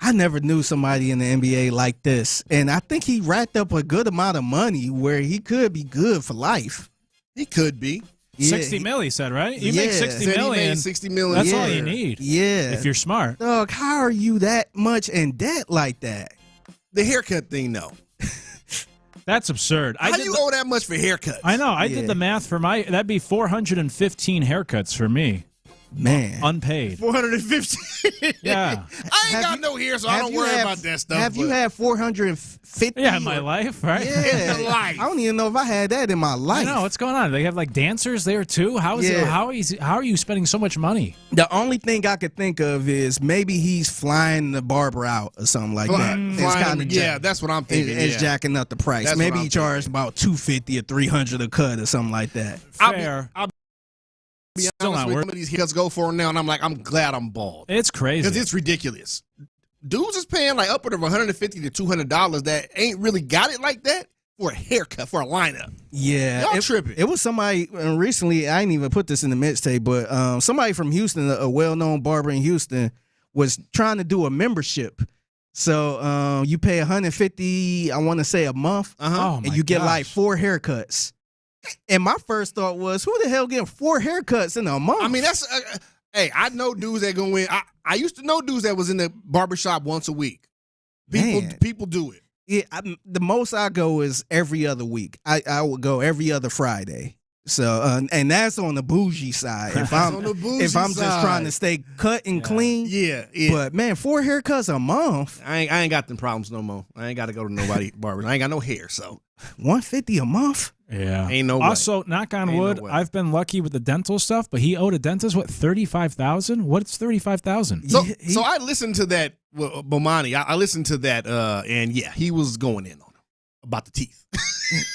I never knew somebody in the NBA like this. And I think he racked up a good amount of money where he could be good for life. He could be. Yeah. 60 mil, he said, right? You make 60 million. He made 60 million. That's all you need. Yeah. If you're smart. Dog, how are you that much in debt like that? The haircut thing, no. That's absurd. How do you owe that much for haircuts? I know. I did the math for that'd be 415 haircuts for me. Man. Unpaid. 450. Yeah. I ain't got no hair, so I don't worry about that stuff. Have you had 450? Yeah, in my life, right? Yeah. In life. I don't even know if I had that in my life. I know what's going on. They have like dancers there too. How is it? How are you spending so much money? The only thing I could think of is maybe he's flying the barber out or something like that. It's kind of that's what I'm thinking. It's jacking up the price. That's maybe what he I'm charged about $250 or $300 a cut or something like that. Fair. I'll be Still honest not with worth- some of these haircuts go for now, and I'm like, I'm glad I'm bald. It's crazy. Because it's ridiculous. Dudes is paying like upward of $150 to $200 that ain't really got it like that for a haircut, for a lineup. Yeah. Y'all tripping. It was somebody recently, I didn't even put this in the mixtape, but somebody from Houston, a well-known barber in Houston, was trying to do a membership. So you pay $150, I want to say a month, Oh, and you get like 4 haircuts. And my first thought was, who the hell getting 4 haircuts in a month? I mean, that's hey, I know dudes that go in. I used to know dudes that was in the barbershop once a week. People do it. Yeah, the most I go is every other week. I would go every other Friday. So and that's on the bougie side. If I'm just trying to stay cut and clean. Yeah. But man, 4 haircuts a month. I ain't got them problems no more. I ain't got to go to nobody barber. I ain't got no hair, so $150 a month. Yeah. Ain't no way. Also, knock on wood, I've been lucky with the dental stuff, but he owed a dentist, what, $35,000? What's $35,000? So I listened to that, Bomani. I listened to that, and yeah, he was going in on him about the teeth.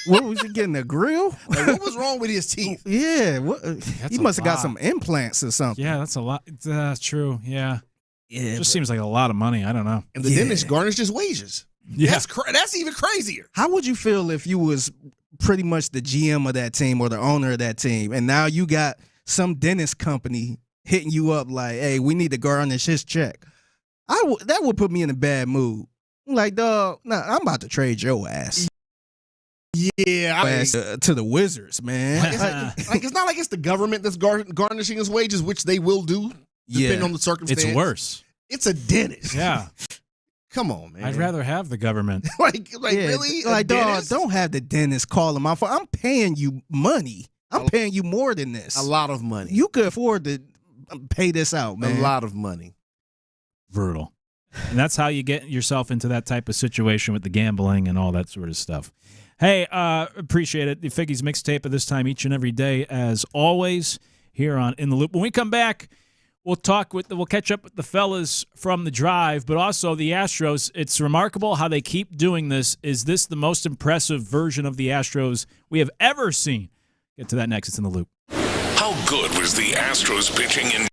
What was he getting, a grill? Like, what was wrong with his teeth? Yeah, he must have got some implants or something. Yeah, that's a lot. That's true. Yeah. Yeah. It just seems like a lot of money. I don't know. And the dentist garnished his wages. Yeah. That's even crazier. How would you feel if you was pretty much the GM of that team or the owner of that team, and now you got some dentist company hitting you up like, hey, we need to garnish his check? That would put me in a bad mood. I'm like, dog, nah, I'm about to trade your ass. Yeah, to the Wizards, man. Like it's not like it's the government that's garnishing his wages, which they will do, depending on the circumstance. It's worse. It's a dentist. Yeah. Come on, man. I'd rather have the government. like really? Like, dog, don't have the dentist call him out for. I'm paying you money. I'm paying you more than this. A lot of money. You could afford to pay this out, man. A lot of money. Brutal. And that's how you get yourself into that type of situation with the gambling and all that sort of stuff. Hey, appreciate it. The Figgies mixtape of this time each and every day, as always, here on In the Loop. When we come back, we'll catch up with the fellas from the drive, but also the Astros. It's remarkable how they keep doing this. Is this the most impressive version of the Astros we have ever seen? Get to that next. It's In the Loop. How good was the Astros pitching in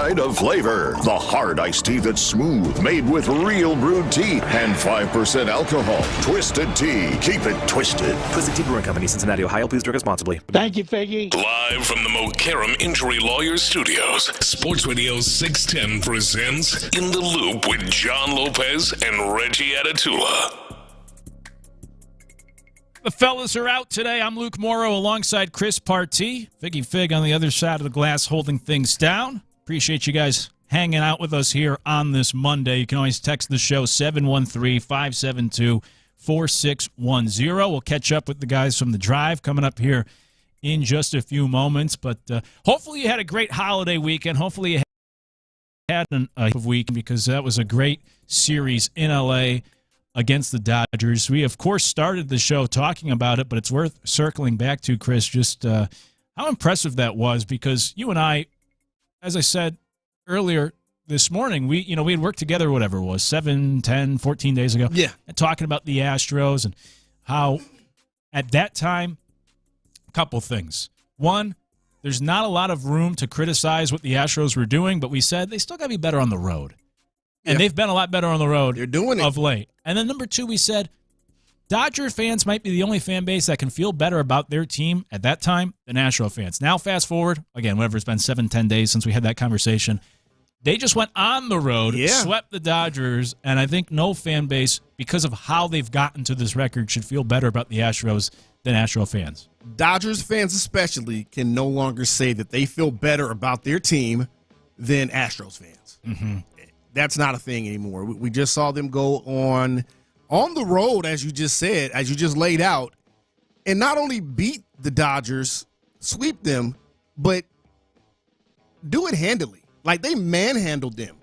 Pride of flavor. The hard iced tea that's smooth, made with real brewed tea and 5% alcohol. Twisted Tea. Keep it twisted. Twisted Tea Brewing Company, Cincinnati, Ohio. Please drink responsibly. Thank you, Figgy. Live from the Mokaram Injury Lawyers Studios, Sports Radio 610 presents In the Loop with John Lopez and Reggie Atatula. The fellas are out today. I'm Luke Morrow alongside Chris Partee. Figgy Fig on the other side of the glass holding things down. Appreciate you guys hanging out with us here on this Monday. You can always text the show 713-572-4610. We'll catch up with the guys from the drive coming up here in just a few moments. But hopefully you had a great holiday weekend. Hopefully you had a week because that was a great series in L.A. against the Dodgers. We, of course, started the show talking about it, but it's worth circling back to, Chris, just how impressive that was because you and I, as I said earlier this morning, we had worked together, whatever it was, 7, 10, 14 days ago. Yeah. And talking about the Astros and how at that time, a couple things. One, there's not a lot of room to criticize what the Astros were doing, but we said they still got to be better on the road. And they've been a lot better on the road of late. And then number two, we said Dodger fans might be the only fan base that can feel better about their team at that time than Astro fans. Now fast forward, again, whatever, it's been 7, 10 days since we had that conversation. They just went on the road, swept the Dodgers, and I think no fan base, because of how they've gotten to this record, should feel better about the Astros than Astro fans. Dodgers fans especially can no longer say that they feel better about their team than Astros fans. Mm-hmm. That's not a thing anymore. We just saw them go on the road, as you just said, as you just laid out, and not only beat the Dodgers, sweep them, but do it handily. Like they manhandled them,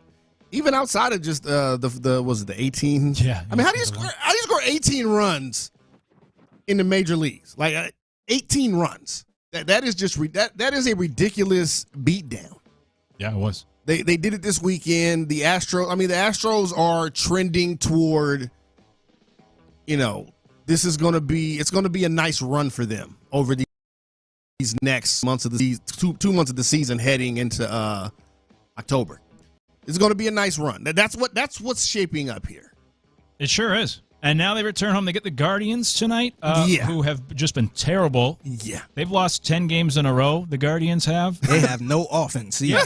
even outside of just the 18? Yeah. I mean, how do you score 18 runs in the major leagues? Like 18 runs. That is just that is a ridiculous beatdown. Yeah, it was. They did it this weekend. The Astros are trending toward, this is going to be a nice run for them over these next months of the season, 2 months of the season heading into October. It's going to be a nice run. That's what's shaping up here. It sure is. And now they return home. They get the Guardians tonight, who have just been terrible. Yeah. They've lost 10 games in a row, the Guardians have. They have no offense either.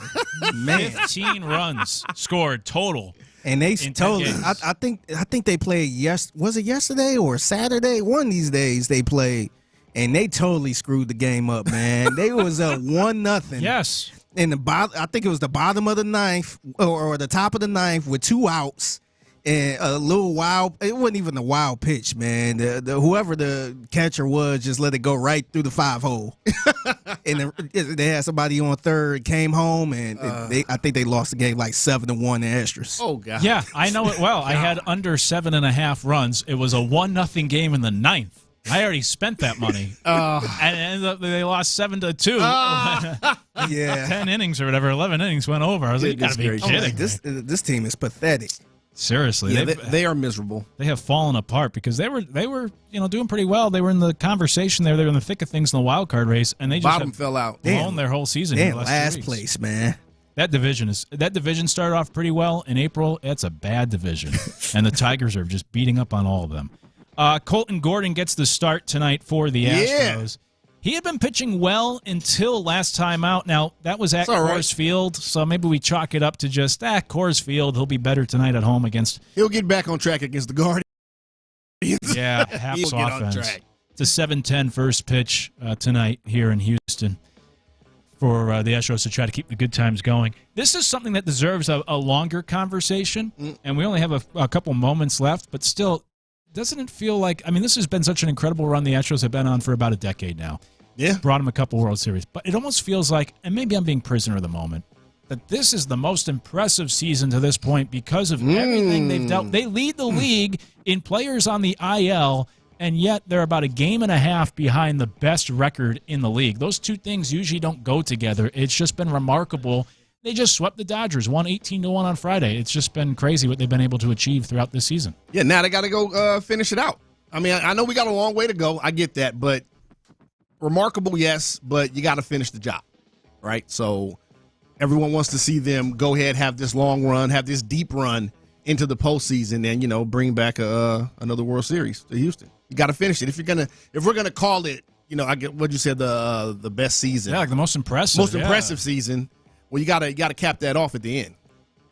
Man. 15 runs scored total. And they totally, I think they played, was it yesterday or Saturday? One of these days they played, and they totally screwed the game up, man. They was up 1-0. Yes. In I think it was the bottom of the ninth or the top of the ninth with 2 outs. And a little wild, it wasn't even a wild pitch, man. Whoever the catcher was just let it go right through the 5-hole. And they had somebody on third, came home, and I think they lost the game like 7-1 in extras. Oh, God. Yeah, I know it well. I had under 7.5 runs. It was a 1-0 game in the ninth. I already spent that money. And they lost 7-2. Yeah. 10 innings or whatever, 11 innings went over. I was like, you got to be kidding. This team is pathetic. Seriously, yeah, they are miserable. They have fallen apart because they were doing pretty well. They were in the conversation there. They were in the thick of things in the wild card race, and they just fell out. Blown their whole season. They're in last place, man. That division started off pretty well in April. It's a bad division, and the Tigers are just beating up on all of them. Colton Gordon gets the start tonight for the Astros. He had been pitching well until last time out. Now, that was at Coors Field, so maybe we chalk it up to just, Coors Field. He'll be better tonight at home against... He'll get back on track against the Guardians. Yeah, Haps offense. It's a 7-10 first pitch tonight here in Houston for the Astros to try to keep the good times going. This is something that deserves a longer conversation, and we only have a couple moments left, but still... Doesn't it feel like, this has been such an incredible run the Astros have been on for about a decade now. Yeah. Brought them a couple World Series. But it almost feels like, and maybe I'm being prisoner of the moment, that this is the most impressive season to this point because of everything they've dealt. They lead the league in players on the IL, and yet they're about a game and a half behind the best record in the league. Those two things usually don't go together. It's just been remarkable. They just swept the Dodgers, won 18-1 on Friday. It's just been crazy what they've been able to achieve throughout this season. Yeah, now they got to go finish it out. I know we got a long way to go. I get that, but remarkable, yes, but you got to finish the job, right? So everyone wants to see them go ahead, have this long run, have this deep run into the postseason, and bring back another World Series to Houston. You got to finish it if we're gonna call it. I get what you said, the best season. Yeah, like the most impressive season. Well, you gotta cap that off at the end.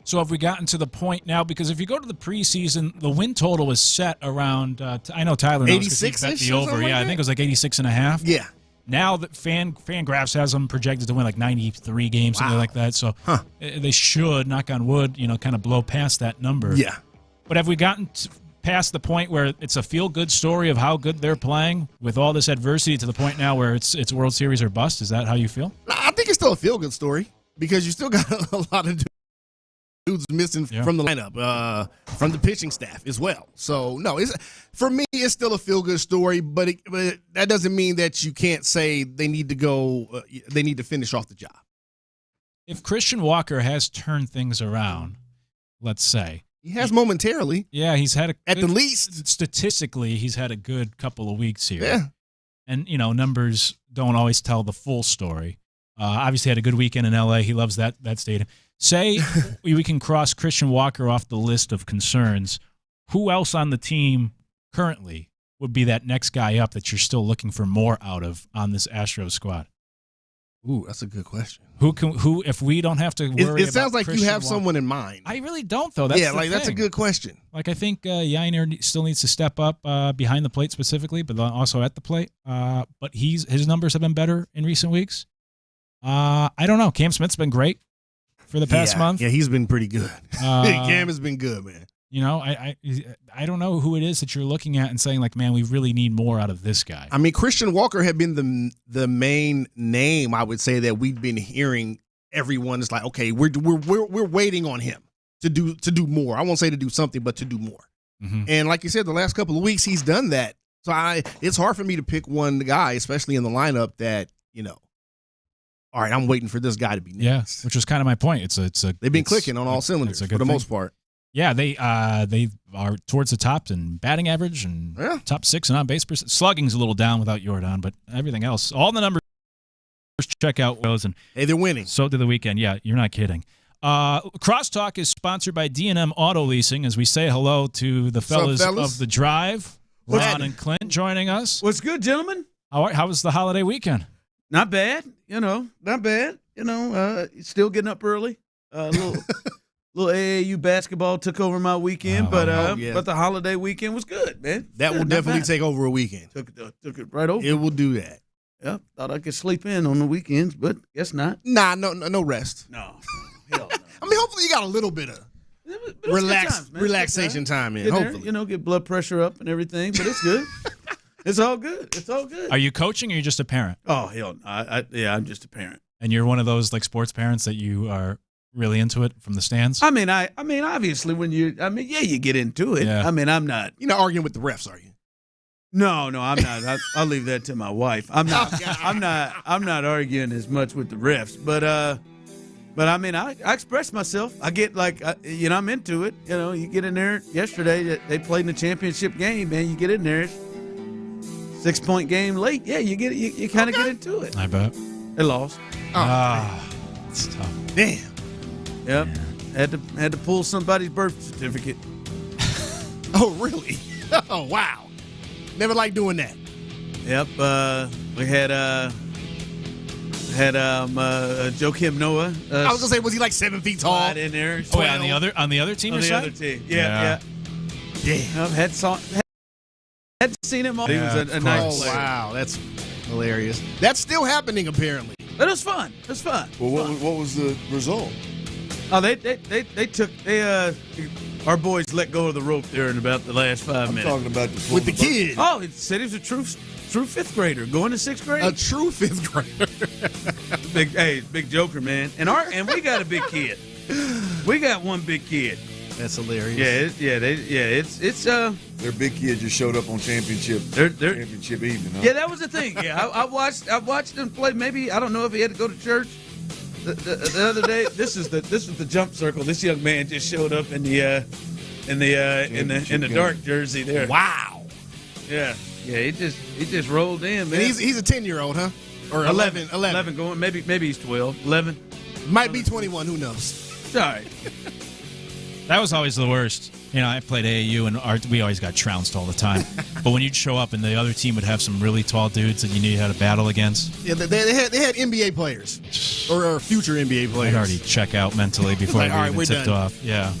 So have we gotten to the point now? Because if you go to the preseason, the win total was set around. I know Tyler knows 86 bet the over. Yeah, I think it was like 86.5. Yeah. Now that Fangraphs has them projected to win like 93 games, something like that. So they should, knock on wood, kind of blow past that number. Yeah. But have we gotten past the point where it's a feel-good story of how good they're playing with all this adversity to the point now where it's World Series or bust? Is that how you feel? I think it's still a feel-good story because you still got a lot of dudes missing from the lineup, from the pitching staff as well. So, no, for me, it's still a feel-good story, but that doesn't mean that you can't say they need to finish off the job. If Christian Walker has turned things around, let's say. He has momentarily. Yeah, he's had at the least. Statistically, he's had a good couple of weeks here. Yeah. And, numbers don't always tell the full story. Obviously had a good weekend in L.A. He loves that stadium. Say we can cross Christian Walker off the list of concerns. Who else on the team currently would be that next guy up that you're still looking for more out of on this Astros squad? Ooh, that's a good question. Who if we don't have to worry it sounds like Christian you have Walker, someone in mind. I really don't, though. That's a good question. Like, I think Yainer still needs to step up behind the plate specifically, but also at the plate. But his numbers have been better in recent weeks. I don't know. Cam Smith's been great for the past month. Yeah, he's been pretty good. Cam has been good, man. I don't know who it is that you're looking at and saying, like, man, we really need more out of this guy. I mean, Christian Walker had been the main name, I would say, that we've been hearing. Everyone is like, okay, we're waiting on him to do more. I won't say to do something, but to do more. Mm-hmm. And like you said, the last couple of weeks he's done that. So it's hard for me to pick one guy, especially in the lineup that all right, I'm waiting for this guy to be next. Yeah, which was kind of my point. They've been clicking on all cylinders for the most part. Yeah, they are towards the top in batting average and top 6 and on base percent. Slugging's a little down without Jordan, but everything else, all the numbers check out those. And hey, they're winning. So did the weekend. Yeah, you're not kidding. Crosstalk is sponsored by D&M Auto Leasing. As we say hello to the fellas of the Drive, Ron and Clint joining us. What's good, gentlemen? How was the holiday weekend? Not bad, not bad. Still getting up early. Little AAU basketball took over my weekend, but the holiday weekend was good, man. That will definitely take over a weekend. Took it right over. It will do that. Yep. Thought I could sleep in on the weekends, but guess not. Nah, no rest. No. Hell no. I mean, hopefully you got a little bit of relaxation time in. Hopefully, get blood pressure up and everything, but it's good. It's all good. It's all good. Are you coaching or are you just a parent? Oh, hell no. I'm just a parent. And you're one of those like sports parents that you are really into it from the stands? I mean, obviously when you get into it. Yeah. I mean, I'm not. You're not arguing with the refs, are you? No, I'm not. I'll leave that to my wife. I'm not. I'm not arguing as much with the refs, but I mean, I express myself. I get like, I'm into it. You get in there. Yesterday, they played in the championship game, man. You get in there, 6-point game late. Yeah, you kind of get into it. I bet. They lost. It's tough. Damn. Yep. Had to pull somebody's birth certificate. Oh, really? Oh, wow. Never liked doing that. Yep. We had Joakim Noah. I was gonna say, was he like 7 feet tall? Right in there. Oh, wait, on the other team. On the other team. Yeah. Had seen him all. He was a nice player. Wow, that's hilarious. That's still happening apparently. It was fun. It was fun. Well, what was the result? Oh, our boys let go of the rope there in about the last 5 minutes. I'm talking about with the kid. Oh, it said he was a true 5th grader going to 6th grade. A true 5th grader. Big joker, man. And we got a big kid. We got one big kid. That's hilarious. It's their big kid just showed up on championship evening. Huh? Yeah, that was the thing. Yeah, I watched him play. Maybe I don't know if he had to go to church the other day. This was the jump circle. This young man just showed up in the dark jersey there. Wow. Yeah. He just rolled in, man. And he's a 10-year-old, huh? Or 11 going. Maybe he's 12. 11. Might be 21. Who knows? All right. That was always the worst. I played AAU, and we always got trounced all the time. But when you'd show up and the other team would have some really tall dudes that you knew you had to battle against. Yeah, they had NBA players or future NBA players. I'd already check out mentally before Like, we all right, even we're tipped done. off. Yeah,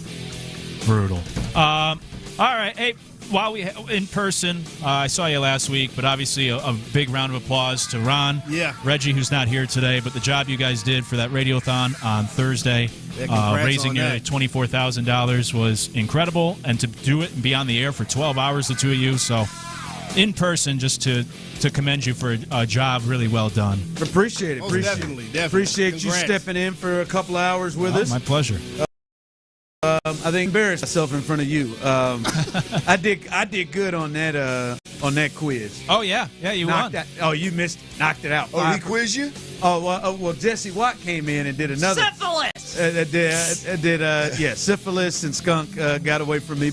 brutal. All right, hey, while we in person, I saw you last week, but obviously a big round of applause to Ron, Reggie, who's not here today, but the job you guys did for that radiothon on Thursday, raising nearly $24,000 was incredible, and to do it and be on the air for 12 hours, the two of you, so in person, just to commend you for a job really well done. Appreciate it. Definitely. Appreciate Congrats. you stepping in for a couple of hours with us. My pleasure. I think embarrassed myself in front of you. I did good on that quiz. Oh yeah, you won. You missed, knocked it out. Oh, he quizzed you? Oh well, Jesse Watt came in and did another Syphilis. Syphilis and skunk got away from me,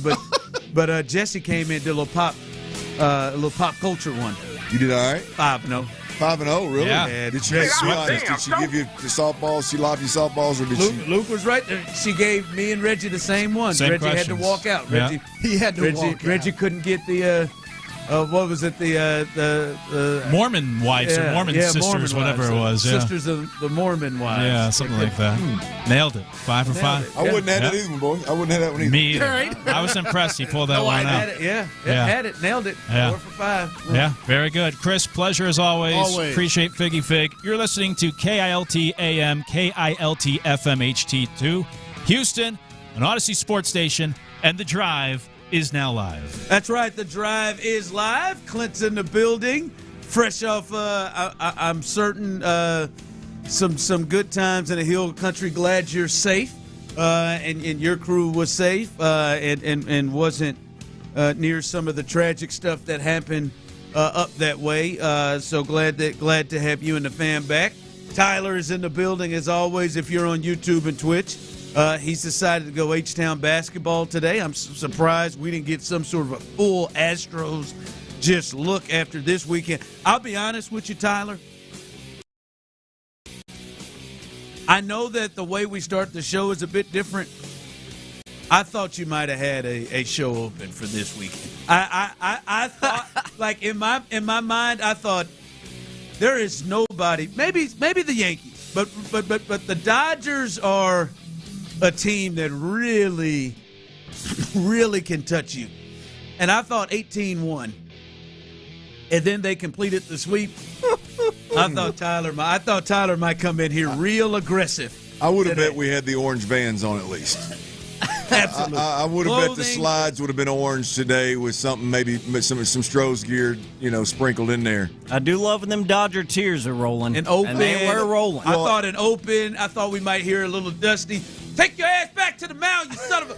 but Jesse came in and did a little pop culture one. You did all right. 5-0. 5-0, really? Yeah. Did she give you the softballs? She lobbed you softballs, or did she? Luke was right there. She gave me and Reggie the same one. Same Reggie questions. had to walk out. Yeah. Reggie, He had to walk out. Reggie couldn't get the what was it? The Mormon wives or Mormon sisters, Mormon whatever wives. it was. Yeah. Sisters of the Mormon wives. Yeah, something like that. Nailed it. 5 for 5. I wouldn't have that either, boy. I wouldn't have that one either. Me either. I was impressed. He pulled that one out. Had it. Nailed it. Yeah. 4 for 5. Yeah, very good. Chris, pleasure as always. Always. Appreciate Figgy Fig. You're listening to KILT AM, KILT FM HD2, Houston, an Odyssey sports station, and The Drive is now live. That's right. The Drive is live. Clint's in the building. Fresh off, I'm certain, some good times in the Hill Country. Glad you're safe, and your crew was safe, and wasn't near some of the tragic stuff that happened up that way. So glad to have you and the fam back. Tyler is in the building as always. If you're on YouTube and Twitch. He's decided to go H-Town basketball today. I'm surprised we didn't get some sort of a full Astros just look after this weekend. I'll be honest with you, Tyler. I know that the way we start the show is a bit different. I thought you might have had a show open for this weekend. I thought, like in my mind, I thought there is nobody. Maybe the Yankees, but the Dodgers are a team that really, really can touch you. And I thought 18-1. And then they completed the sweep. I thought Tyler might come in here real aggressive. I would have bet we had the orange Vans on at least. Absolutely. I would have bet the slides would have been orange today with something, maybe some Stroh's gear, sprinkled in there. I do love when them Dodger tears are rolling. And open. And they were rolling. I thought we might hear a little Dusty. Take your ass back to the mound, you son of a...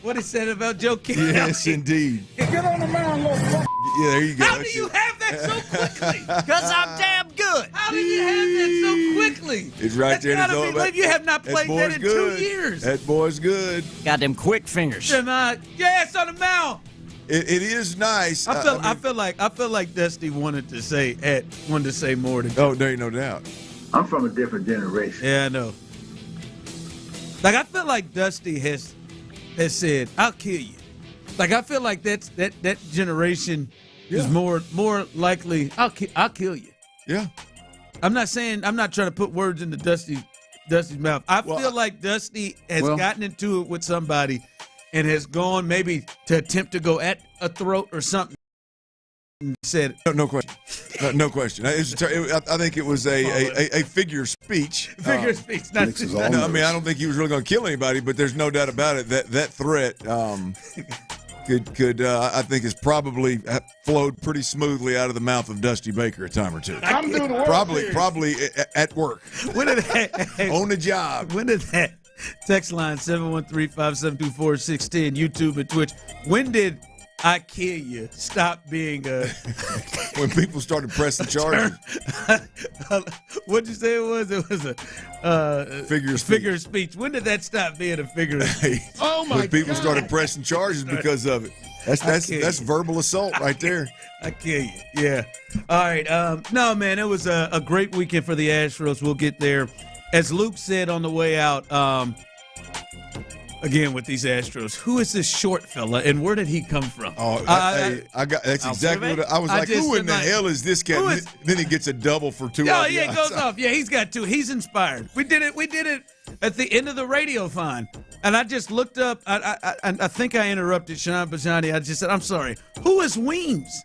What he said about Joe Kelly. Yes, indeed. Get on the mound, little fuck. Yeah, there you go. How do you have that so quickly? Because I'm damn good. How do you have that so quickly? It's right there. That's gotta be, you have not played that in 2 years. That boy's good. Got them quick fingers. Your ass on the mound. It is nice. I feel like Dusty wanted to say more than. Oh, there ain't no doubt. I'm from a different generation. Yeah, I know. Like I feel like Dusty has said, "I'll kill you." Like I feel like that generation is more likely. I'll kill you. Yeah. I'm not trying to put words into Dusty's mouth. I feel like Dusty has gotten into it with somebody and has gone maybe to attempt to go at a throat or something. Said no question. No question. I think it was a figure of speech. Figure of speech. Not I mean, I don't think he was really going to kill anybody, but there's no doubt about it that threat could I think has probably flowed pretty smoothly out of the mouth of Dusty Baker a time or two. I'm doing the work probably at work. When did that on the job? When did that text line 713-572-4610 YouTube and Twitch? When did I kill you stop being when people started pressing charges? What'd you say it was? It was a figure of speech. When did that stop being a figure of speech? Oh my! When people started pressing charges because of it. That's verbal assault right there. I kill you. Yeah. All right. No, man, it was a great weekend for the Astros. We'll get there as Luke said on the way out, again with these Astros, who is this short fella and where did he come from? Oh, that's exactly what I was like. Who in the hell is this cat? Then he gets a double for 2. Oh, yeah, it goes off. Yeah, he's got 2. He's inspired. We did it at the end of the radiothon. And I just looked up. I think I interrupted Sean Bijani. I just said, I'm sorry. Who is Weems?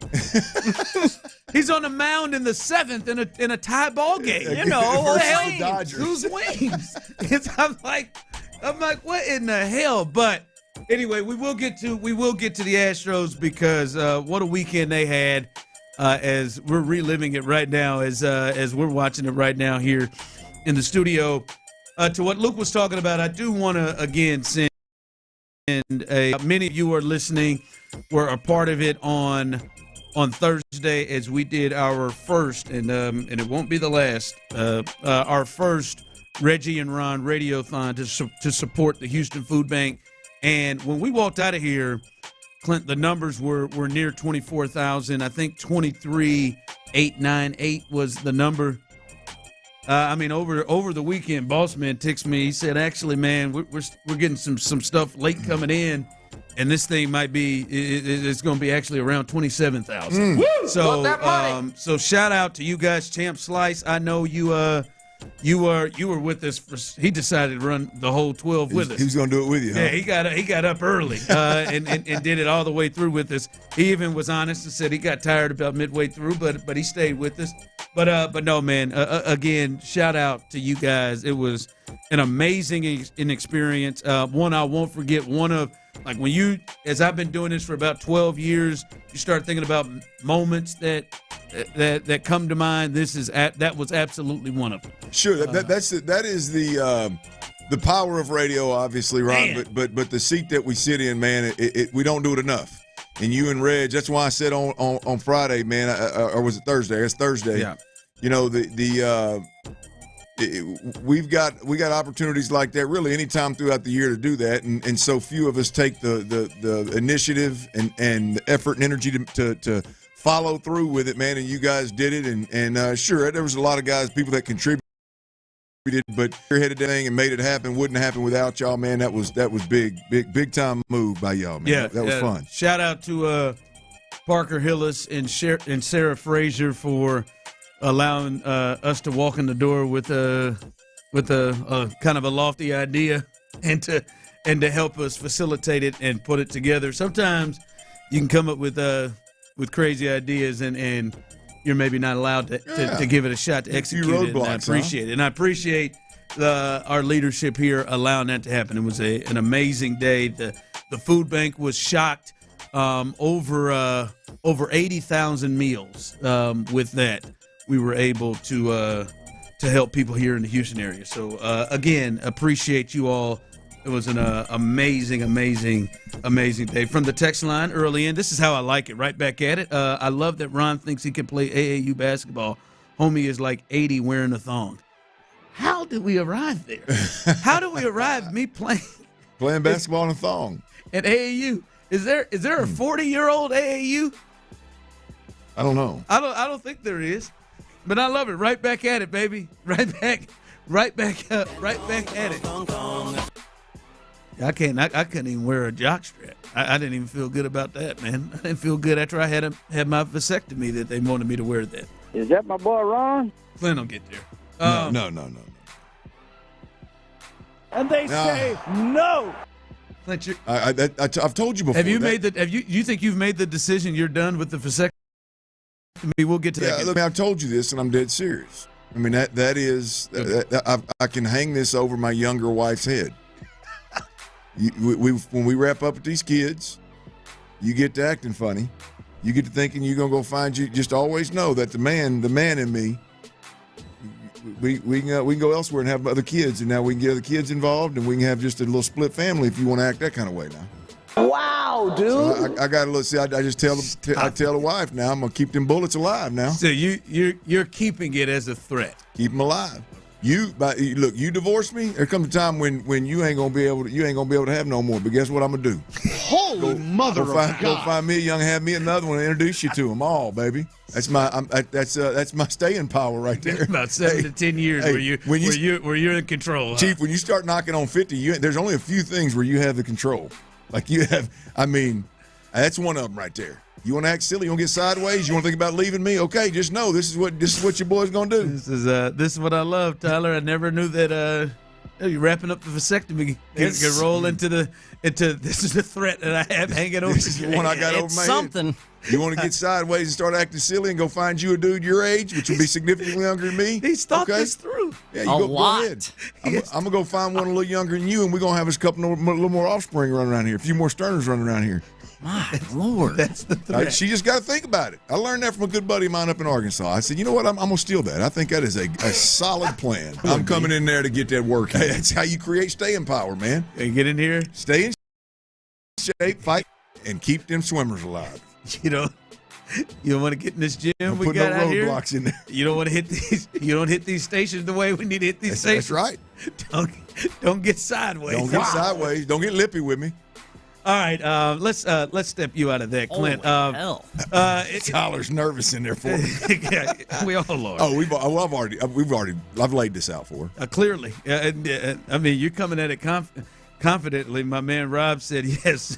He's on the mound in the 7th in a tie ball game. You know, who's Weems? I'm like, what in the hell? But anyway, we will get to the Astros because what a weekend they had. As we're reliving it right now, as we're watching it right now here in the studio. To what Luke was talking about, I do want to again send many of you are listening were a part of it on Thursday as we did our first and it won't be the last our first Reggie and Ron Radiothon to support the Houston Food Bank. And when we walked out of here, Clint, the numbers were near 24,000. I think 23,898 was the number. Over the weekend, Boss Man texted me. He said, "Actually, man, we're getting some stuff late coming in, and this thing might be it's going to be actually around 27,000." So shout out to you guys, Champ Slice. I know you were with us. He decided to run the whole 12 with us. He was going to do it with you. Huh? Yeah, he got up early and did it all the way through with us. He even was honest and said he got tired about midway through, but he stayed with us. But no, man. Again, shout out to you guys. It was an amazing experience. One I won't forget. One of like when you, as I've been doing this for about 12 years, you start thinking about moments that come to mind. That was absolutely one of them. Sure, that is the power of radio, obviously, Ron. But the seat that we sit in, man, we don't do it enough. And you and Reg, that's why I said on Friday, man, or was it Thursday? It's Thursday. Yeah. You know, we got opportunities like that really anytime throughout the year to do that, and so few of us take the initiative and the effort and energy to follow through with it, man. And you guys did it, and sure, there was a lot of people that contributed, but spearheaded that thing and made it happen. Wouldn't happen without y'all, man. That was big time move by y'all, man. Yeah, that was fun. Shout out to Parker Hillis and Sarah Frazier for allowing us to walk in the door with a kind of a lofty idea and to help us facilitate it and put it together. Sometimes you can come up with crazy ideas and you're maybe not allowed to give it a shot to execute it. And I appreciate it. And I appreciate our leadership here allowing that to happen. It was an amazing day. The food bank was shocked over 80,000 meals with that. We were able to help people here in the Houston area. So, again, appreciate you all. It was an amazing day. From the text line early in, this is how I like it, right back at it. I love that Ron thinks he can play AAU basketball. Homie is like 80 wearing a thong. How did we arrive there? How do we arrive me playing basketball in a thong? At AAU. Is there a 40-year-old AAU? I don't know. I don't think there is. But I love it. Right back at it, baby. Right back at it. I couldn't even wear a jockstrap. I didn't even feel good about that, man. I didn't feel good after I had my vasectomy that they wanted me to wear that. Is that my boy Ron? Clint will get there. No. And they say no. Clint, I've told you before. You think you've made the decision? You're done with the vasectomy? We'll get to that. Yeah, look, I've told you this, and I'm dead serious. I mean, that is I can hang this over my younger wife's head. When we wrap up with these kids, you get to acting funny. You get to thinking you're gonna go find you. Just always know that the man in me. We can go elsewhere and have other kids, and now we can get other kids involved, and we can have just a little split family if you want to act that kind of way now. Wow, dude! So I got to look. See, I just tell the wife now. I'm gonna keep them bullets alive now. So you're keeping it as a threat. Keep them alive. Look, you divorce me. There comes a time when you ain't gonna be able to have no more. But guess what I'm gonna do? Holy mother of God! Go find me a young, have me another one, and introduce you to them all, baby. That's my staying power right there. About 7 to 10 years where you're in control, huh? Chief. When you start knocking on 50, there's only a few things where you have the control. Like you have, that's one of them right there. You want to act silly? You want to get sideways? You want to think about leaving me? Okay, just know this is what your boy's gonna do. This is what I love, Tyler. I never knew that. You're wrapping up the vasectomy. Can roll into this is the threat that I have hanging over. This is the one I got over my head. You want to get sideways and start acting silly and go find you a dude your age, which will be significantly younger than me? He's thought this through. Yeah, go ahead. I'm going to go find one a little younger than you, and we're going to have us a little more offspring running around here, a few more Stoerners running around here. My Lord. That's the threat. She just got to think about it. I learned that from a good buddy of mine up in Arkansas. I said, you know what? I'm going to steal that. I think that is a solid plan. I'm coming in there to get that work. Hey, that's how you create staying power, man. Hey, get in here. Stay in shape, fight, and keep them swimmers alive. You don't want to get in this gym we put got no out here. roadblocks in there. You don't want to hit these. You don't hit these stations the way we need to hit these stations. That's right. Don't get sideways. Don't get sideways. Don't get lippy with me. All right, let's step you out of that, Clint. Hell. Tyler's nervous in there for me. Yeah, we all are. Oh, I've laid this out for her. Clearly, you're coming at it confidently. My man Rob said, yes.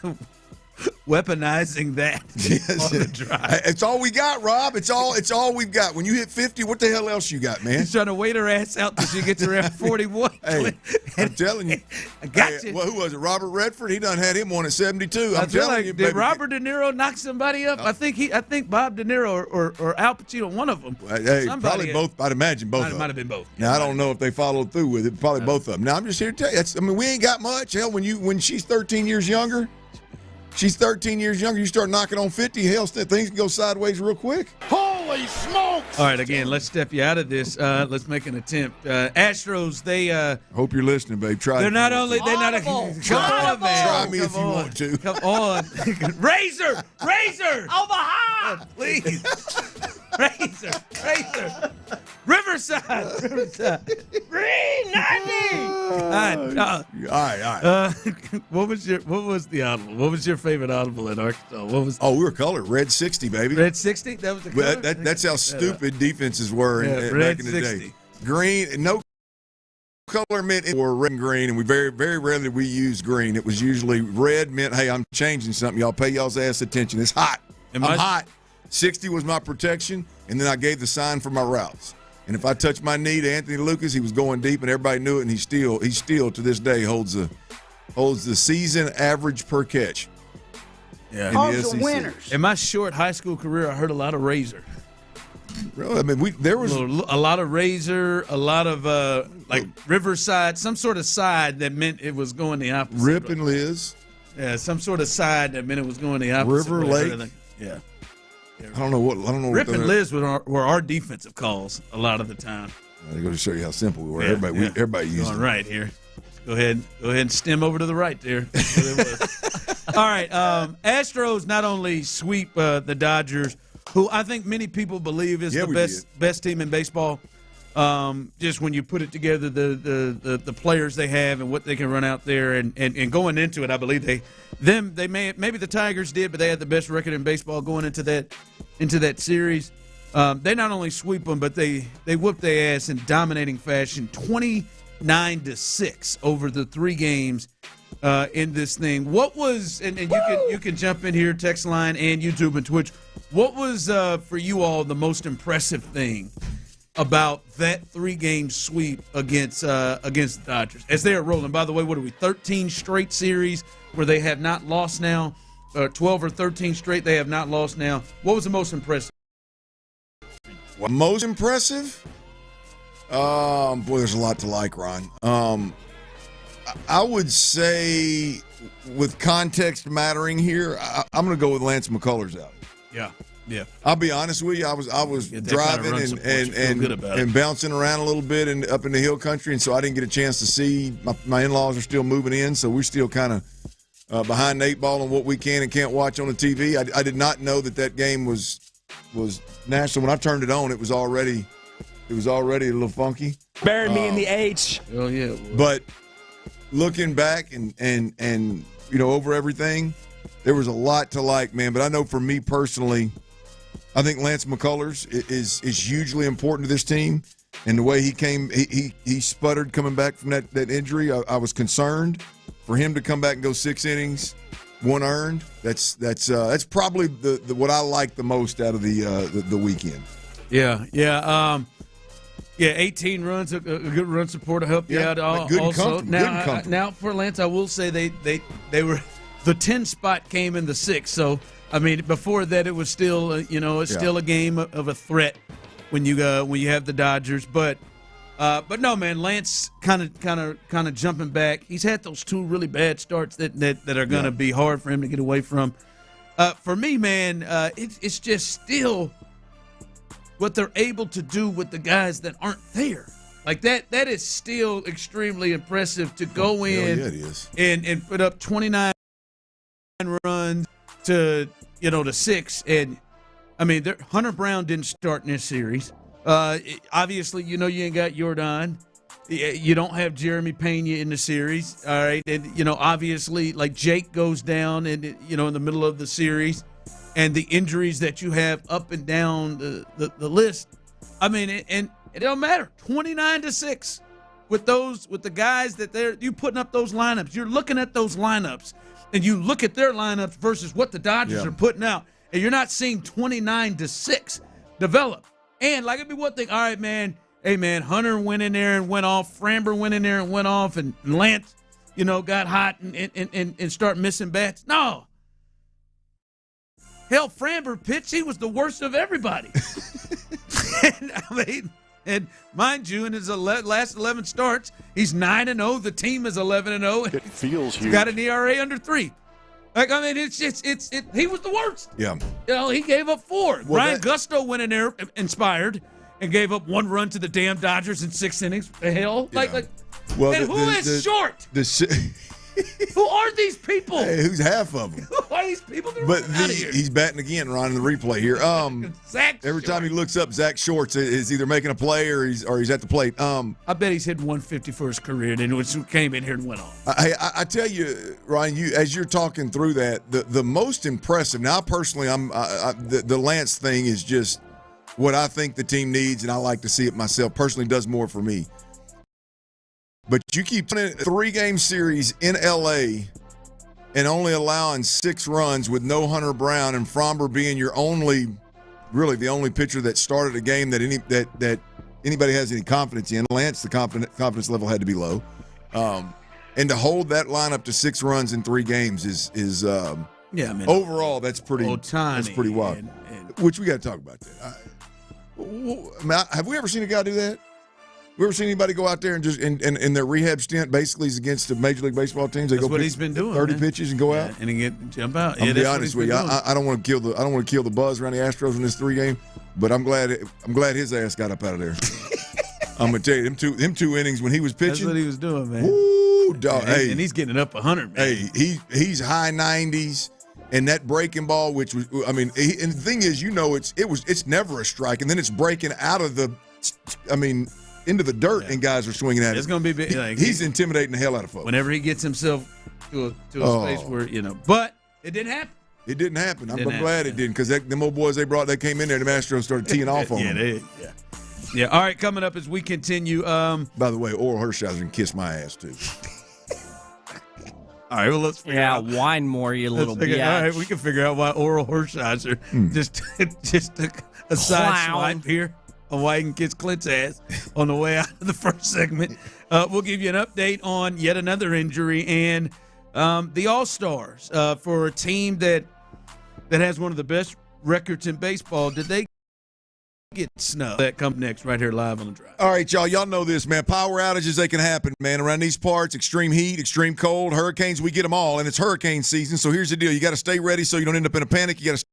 Weaponizing that on the drive. It's all we got, Rob. It's all we've got. When you hit 50, what the hell else you got, man? He's trying to wait her ass out till she gets around 41. Hey, I'm telling you. I got you. Well, who was it? Robert Redford? He done had him one at 72. I'm telling you, did Robert De Niro knock somebody up? I think Bob De Niro or Al Pacino, one of them. Hey, probably both. I'd imagine both. Might have been both. Now I don't know if they followed through with it. Probably both of them. Now I'm just here to tell you. We ain't got much. Hell, when she's 13 years younger. She's 13 years younger. You start knocking on 50, hell, things can go sideways real quick. Holy smokes! All right, again, let's step you out of this. Let's make an attempt. Astros, they hope you're listening, babe. Try. They're not only come on, man. Try me if you want to. Come on, Razor, Omaha, please. Razor, Riverside, 390. All right. What was the audible? What was your favorite audible in Arkansas? We were colored red 60, baby. Red 60. That was the color? That's how stupid defenses were back in the 60. Day. Green, no color meant or red and green, and we very, very rarely we used green. It was usually red meant, hey, I'm changing something. Y'all pay y'all's ass attention. It's hot. I'm hot. 60 was my protection, and then I gave the sign for my routes. And if I touched my knee to Anthony Lucas, he was going deep, and everybody knew it. And he still to this day holds the season average per catch. Yeah, the winners. In my short high school career, I heard a lot of Razor. Really? There was a lot of Razor, a lot of like Riverside, some sort of side that meant it was going the opposite. Rip and Liz. Yeah, some sort of side that meant it was going the opposite. River Lake. Yeah. I don't know what. Rip and Liz were our defensive calls a lot of the time. I go to show you how simple we were. Yeah, everybody used going it. Right here. Go ahead and stem over to the right there. All right. Astros not only sweep the Dodgers, who I think many people believe is the best team in baseball. Just when you put it together, the players they have and what they can run out there, and going into it, I believe maybe the Tigers did, but they had the best record in baseball going into that series. They not only sweep them, but they whoop their ass in dominating fashion, 29-6 over the 3 games in this thing. What was and you can jump in here, text line and YouTube and Twitch. What was for you all the most impressive thing about that 3-game sweep against the Dodgers as they are rolling? By the way, what are we, 13 straight series where they have not lost now? 12 or 13 straight they have not lost now. What was the most impressive? Most impressive? Boy, there's a lot to like, Ron. I would say, with context mattering here, I'm going to go with Lance McCullers out. Yeah. I'll be honest with you. I was driving and bouncing around a little bit and up in the hill country, and so I didn't get a chance to see. My in-laws are still moving in, so we're still kind of behind the 8 ball on what we can and can't watch on the TV. I did not know that game was national. When I turned it on, it was already It was already a little funky. Bury me in the H. Oh, yeah. But looking back and over everything, there was a lot to like, man. But I know for me personally, I think Lance McCullers is hugely important to this team. And the way he came, he sputtered coming back from that injury. I was concerned for him to come back and go 6 innings, 1 earned. That's probably the what I like the most out of the weekend. Yeah. 18 runs, a good run support to help you out. Good and Also, comfortable. now for Lance, I will say they were the 10 spot came in the 6th. So I mean, before that, it was still still a game of a threat when you have the Dodgers. But no, man, Lance kind of jumping back. He's had those 2 really bad starts that are going to be hard for him to get away from. For me, man, it's just still what they're able to do with the guys that aren't there. Like that is still extremely impressive to go in it is. and put up 29 runs to 6. And I mean, Hunter Brown didn't start in this series. Obviously, you ain't got Jordan. You don't have Jeremy Payne in the series. All right. And, obviously, like Jake goes down and, in the middle of the series, and the injuries that you have up and down the list. I mean, and it don't matter. 29-6 with the guys that you putting up those lineups. You're looking at those lineups, and you look at their lineups versus what the Dodgers are putting out, and you're not seeing 29-6 develop. And like it'd be one thing. All right, man. Hey, man. Hunter went in there and went off. Framber went in there and went off, and Lance, got hot and start missing bats. No. Hell, Framber pitched. He was the worst of everybody. And mind you, in his last 11 starts, he's 9-0. The team is 11-0. It feels huge. He's got an ERA under 3. Like, I mean, he was the worst. Yeah. He gave up 4. Ryan Gusto went in there inspired and gave up 1 run to the damn Dodgers in 6 innings. The hell? Yeah. And who is short? Who are these people? Hey, who's half of them? Who are these people? But he's batting again, Ron, in the replay here. Every time he looks up, Zach Shorts is either making a play or he's at the plate. I bet he's hitting 150 for his career, and then came in here and went off. I tell you, Ryan, as you're talking through that, the most impressive. Now, personally, the Lance thing is just what I think the team needs, and I like to see it myself. Personally, does more for me. But you keep playing a 3-game series in L.A. and only allowing 6 runs with no Hunter Brown, and Framber being the only pitcher that started a game that anybody has any confidence in. Lance, the confidence level had to be low. And to hold that lineup to 6 runs in 3 games is overall that's pretty wild. Which we got to talk about that. Have we ever seen a guy do that? We ever seen anybody go out there and just in their rehab stint basically is against the Major League Baseball teams? That's what he's been doing. 30 pitches and go out and jump out. I'm be honest with you. I don't want to kill the buzz around the Astros in this 3-game, but I'm glad his ass got up out of there. I'm gonna tell you, them two innings when he was pitching. That's what he was doing, man. Woo, dog. And he's getting it up 100, man. Hey, he's high 90s. And that breaking ball, which was, I mean, and the thing is, it's never a strike, and then it's breaking out of into the dirt, and guys are swinging at it. It's going to be big. He's intimidating the hell out of folks. Whenever he gets himself to a space where, but it didn't happen. It didn't happen. I'm glad it didn't, because them old boys they came in there, the Astros started teeing off on them. Yeah. All right, coming up as we continue. By the way, Oral Hershiser can kiss my ass, too. All right, well, let's figure out. Whine more, you little bitch. All right, we can figure out why Oral Hershiser just took a side swipe here on why he can kiss Clint's ass on the way out of the first segment. We'll give you an update on yet another injury and the All-Stars for a team that has one of the best records in baseball. Did they get snubbed? That comes next right here live on the Drive. All right, y'all know this, man. Power outages, they can happen, man. Around these parts, extreme heat, extreme cold, hurricanes, we get them all, and it's hurricane season. So here's the deal. You got to stay ready so you don't end up in a panic. You got to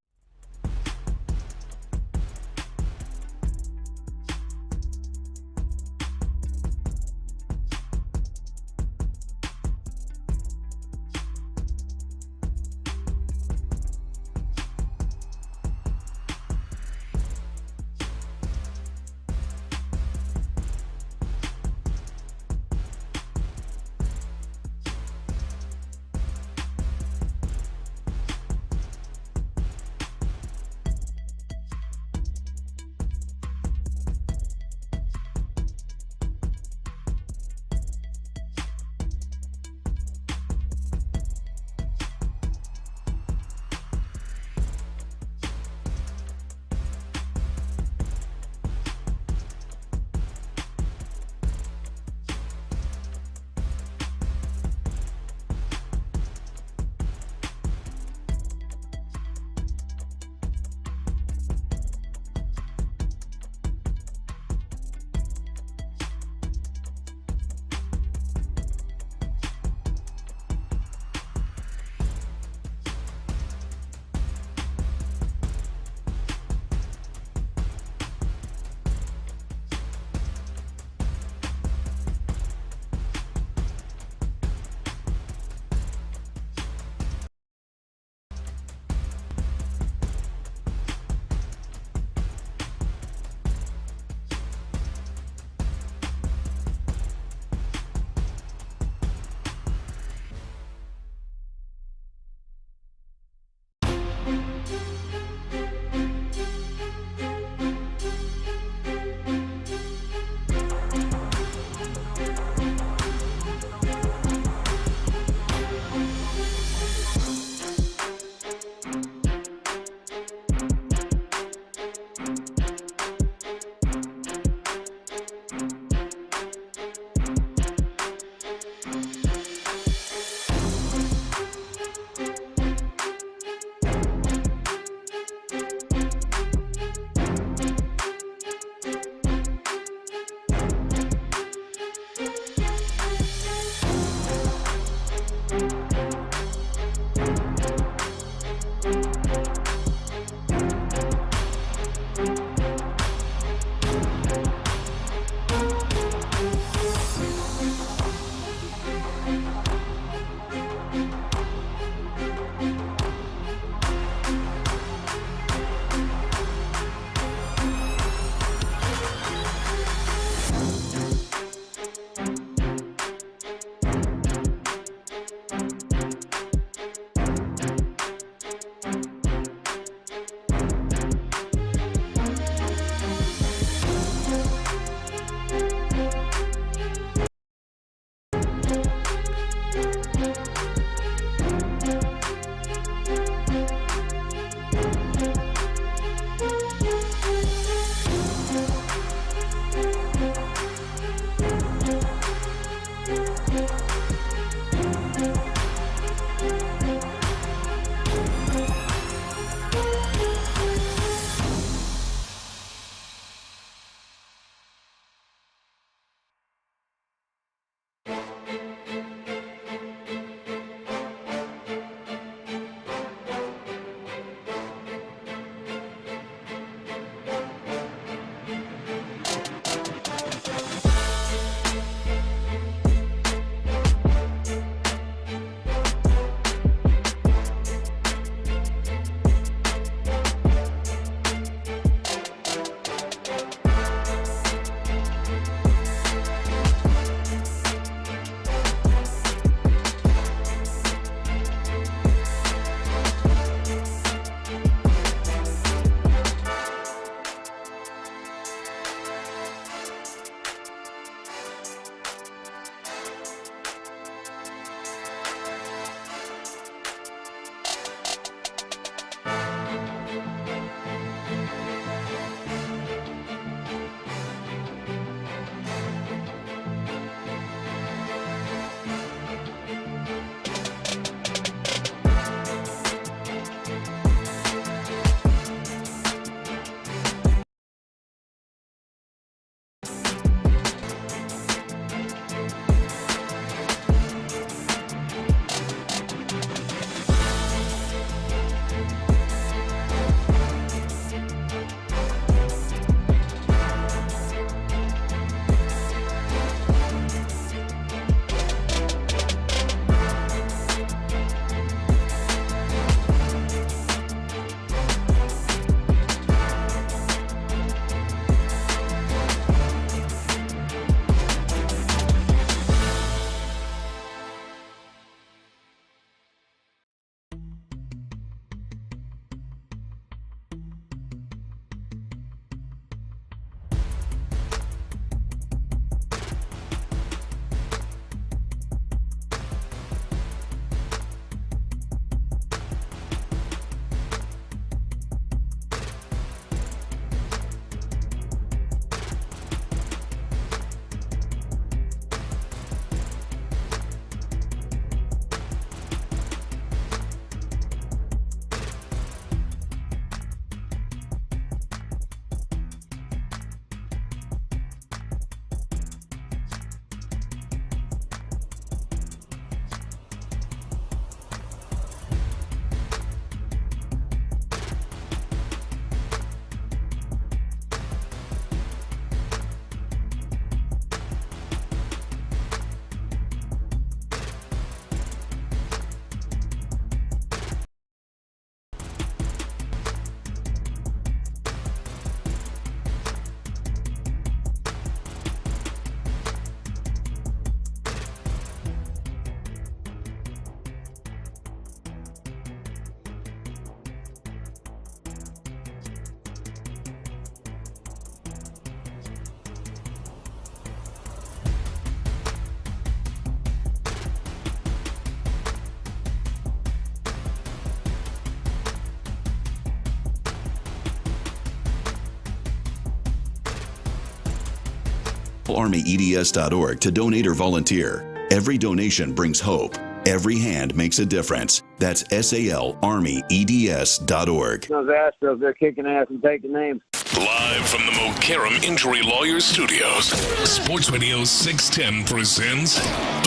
ArmyEDS.org to donate or volunteer. Every donation brings hope. Every hand makes a difference. That's SALArmyEDS.org. Those Astros, they're kicking ass and taking names. Live from the Mokaram Injury Lawyers Studios, Sports Radio 610 presents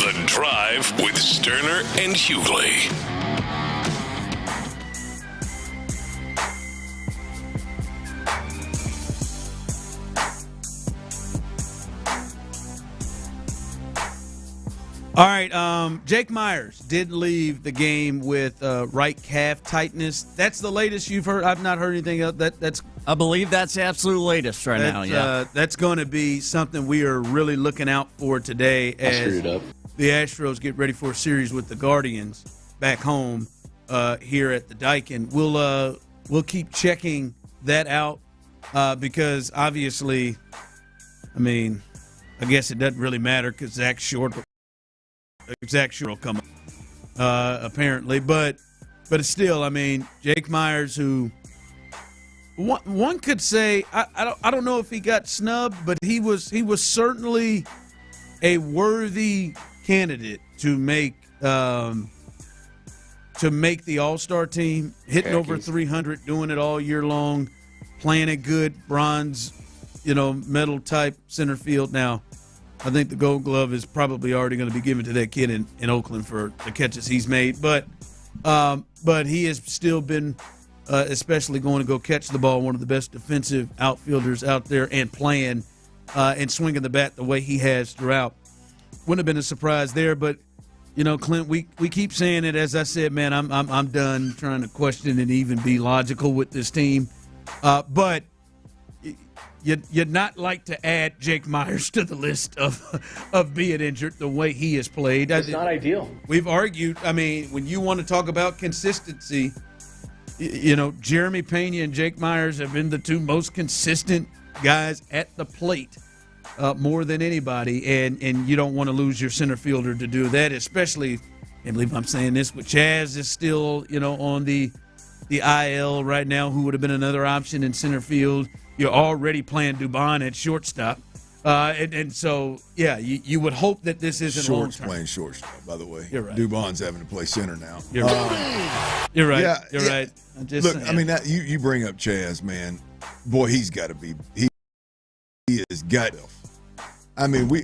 The Drive with Stoerner and Hughley. All right, Jake Myers did leave the game with right calf tightness. That's the latest you've heard. I've not heard anything else. I believe that's the absolute latest right now. Yeah, that's going to be something we are really looking out for today as the Astros get ready for a series with the Guardians back home here at the Daikin. We'll keep checking that out because obviously, I mean, I guess it doesn't really matter because Zach Short will come up, apparently, but it's still, I mean, Jake Myers, who one could say, I don't know if he got snubbed, but he was certainly a worthy candidate to make the All-Star team, hitting over 300, doing it all year long, playing a good bronze, medal type center field. Now, I think the Gold Glove is probably already going to be given to that kid in Oakland for the catches he's made. But he has still been, especially going to go catch the ball, one of the best defensive outfielders out there and playing and swinging the bat the way he has throughout. Wouldn't have been a surprise there. But, Clint, we keep saying it. As I said, man, I'm done trying to question and even be logical with this team. But you'd not like to add Jake Myers to the list of being injured the way he has played. It's not ideal. We've argued. I mean, when you want to talk about consistency, Jeremy Pena and Jake Myers have been the two most consistent guys at the plate more than anybody, and you don't want to lose your center fielder to do that, especially, I can't believe I'm saying this, but Chaz is still, on the IL right now, who would have been another option in center field. You're already playing Dubon at shortstop. And so, yeah, you would hope that this isn't long-term. Short's playing shortstop, by the way. You're right. Dubon's having to play center now. You're right. You're right. Yeah, You're right. I'm just look, saying. I mean, you bring up Chaz, man. Boy, he's got to be – he has got to – I mean, we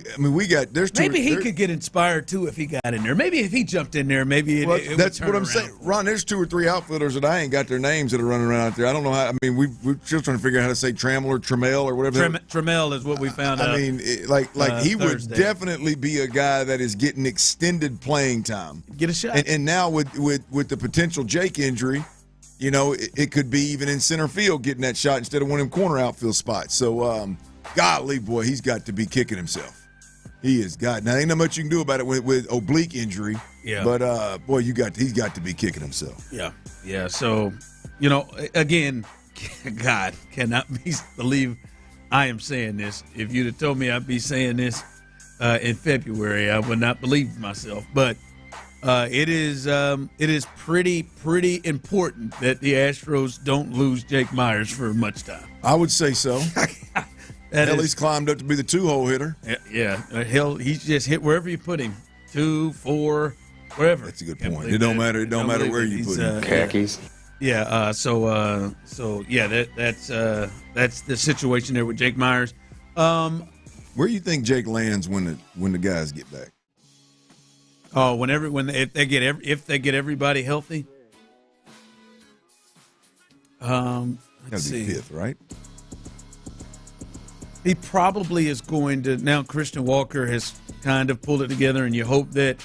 got – there's two – maybe he could get inspired, too, if he got in there. Maybe if he jumped in there, maybe it that's would turn what I'm around. saying. Ron, there's 2 or 3 outfielders that I ain't got their names that are running around out there. I don't know how – I mean, we're still trying to figure out how to say Trammell or Trammell or whatever. Trammell is what we found out. I mean, he Thursday would definitely be a guy that is getting extended playing time. Get a shot. And now with the potential Jake injury, it could be even in center field getting that shot instead of one of them corner outfield spots. So, golly, boy, he's got to be kicking himself. He has got. Now, ain't not much you can do about it with oblique injury. Yeah. But, boy, he's got to be kicking himself. Yeah. Yeah. So, again, God, cannot believe I am saying this. If you'd have told me I'd be saying this in February, I would not believe myself. But it is pretty important that the Astros don't lose Jake Myers for much time. I would say so. He's climbed up to be the 2-hole hitter. Yeah. He's just hit wherever you put him. 2, 4, wherever. That's a good point. It don't matter. It don't matter where you put him. Khakis. Yeah. So yeah. That's the situation there with Jake Myers. Where do you think Jake lands when the guys get back? Oh, if they get everybody healthy. Let's see. 5th, right? He probably is going to. Now Christian Walker has kind of pulled it together, and you hope that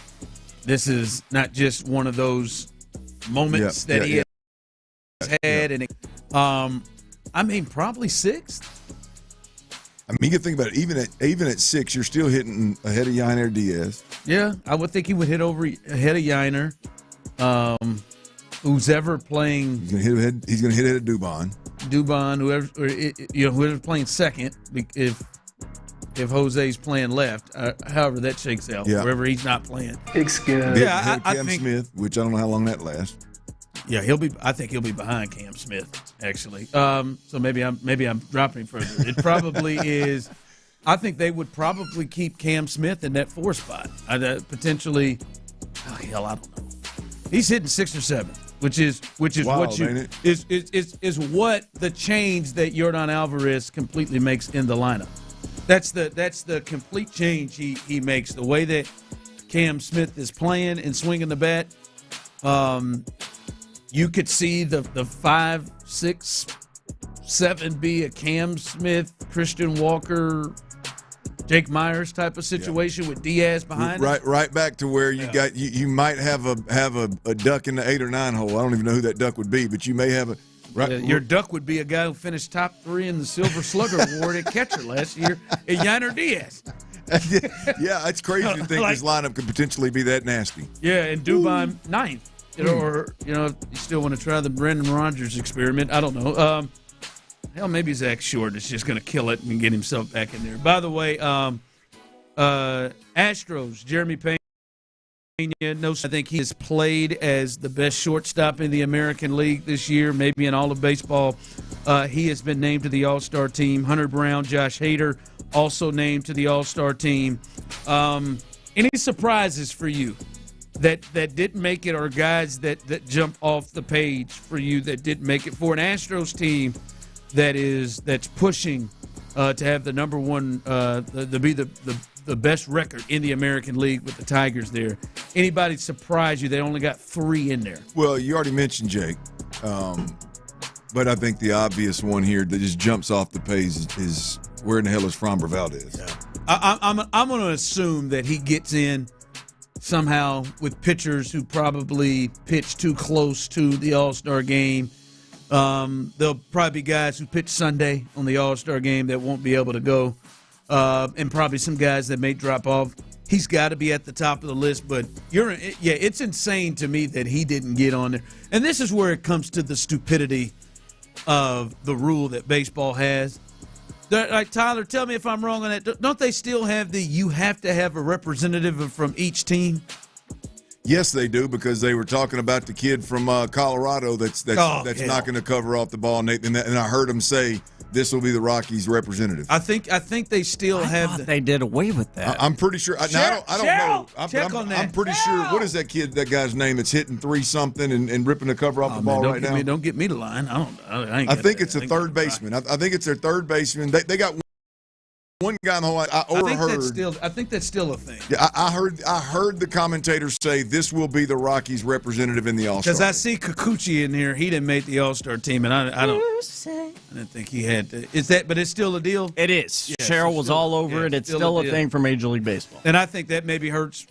this is not just one of those moments that he has had. And I mean, probably 6th. I mean, you can think about it. Even at 6, you're still hitting ahead of Yainer Diaz. Yeah, I would think he would hit over ahead of Yainer. Who's ever playing? He's going to hit ahead of Dubon. Whoever's playing second, if Jose's playing left, however that shakes out, wherever he's not playing. It's good. Yeah, I think Smith, which I don't know how long that lasts. Yeah, I think he'll be behind Cam Smith actually. So maybe I'm dropping further. It probably is. I think they would probably keep Cam Smith in that 4 spot. Potentially, I don't know. He's hitting 6 or 7, which is Wild, what is what the change that Yordan Alvarez completely makes in the lineup. That's the complete change he makes. The way that Cam Smith is playing and swinging the bat, you could see the 5, 6, 7 be a Cam Smith, Christian Walker, Jake Myers type of situation with Diaz behind him. Right back to where you might have a duck in the 8 or 9 hole. I don't even know who that duck would be, but you may have your duck would be a guy who finished top 3 in the Silver Slugger Award at catcher last year, Yainer Diaz. Yeah, it's crazy to think this lineup could potentially be that nasty. Yeah, and Dubon 9th. Or you still want to try the Brendan Rodgers experiment. I don't know. Hell, maybe Zach Short is just going to kill it and get himself back in there. By the way, Astros, Jeremy Payne, I think he has played as the best shortstop in the American League this year, maybe in all of baseball. He has been named to the All-Star team. Hunter Brown, Josh Hader, also named to the All-Star team. Any surprises for you that didn't make it, or guys that jump off the page for you that didn't make it for an Astros team that's pushing to have the number one, to be the best record in the American League with the Tigers there? Anybody surprise you? They only got 3 in there. Well, you already mentioned Jake, but I think the obvious one here that just jumps off the page is where in the hell is Framber Valdez? Yeah. I'm going to assume that he gets in somehow with pitchers who probably pitch too close to the All-Star game. There'll probably be guys who pitch Sunday on the All-Star game that won't be able to go, and probably some guys that may drop off. He's got to be at the top of the list, but it's insane to me that he didn't get on there. And this is where it comes to the stupidity of the rule that baseball has. Like, Tyler, tell me if I'm wrong on that. Don't they still have you have to have a representative from each team? Yes, they do, because they were talking about the kid from Colorado that's not going to cover off the ball, and I heard him say this will be the Rockies' representative. I think they still have. They did away with that. I'm pretty sure. I don't know. Check on that. I'm pretty sure. What is that guy's name that's hitting 3-something and ripping the cover off the ball right now? Don't get me to line. I think it's a third baseman. I think it's their third baseman. They got one guy in the whole. I think that's still a thing. Yeah, I heard the commentators say this will be the Rockies' representative in the All-Star. Because I see Kikuchi in here. He didn't make the All-Star team, and I didn't think he had to. But it's still a deal? It is. Yeah, Cheryl was all over it. It's still a thing for Major League Baseball. And I think that maybe hurts,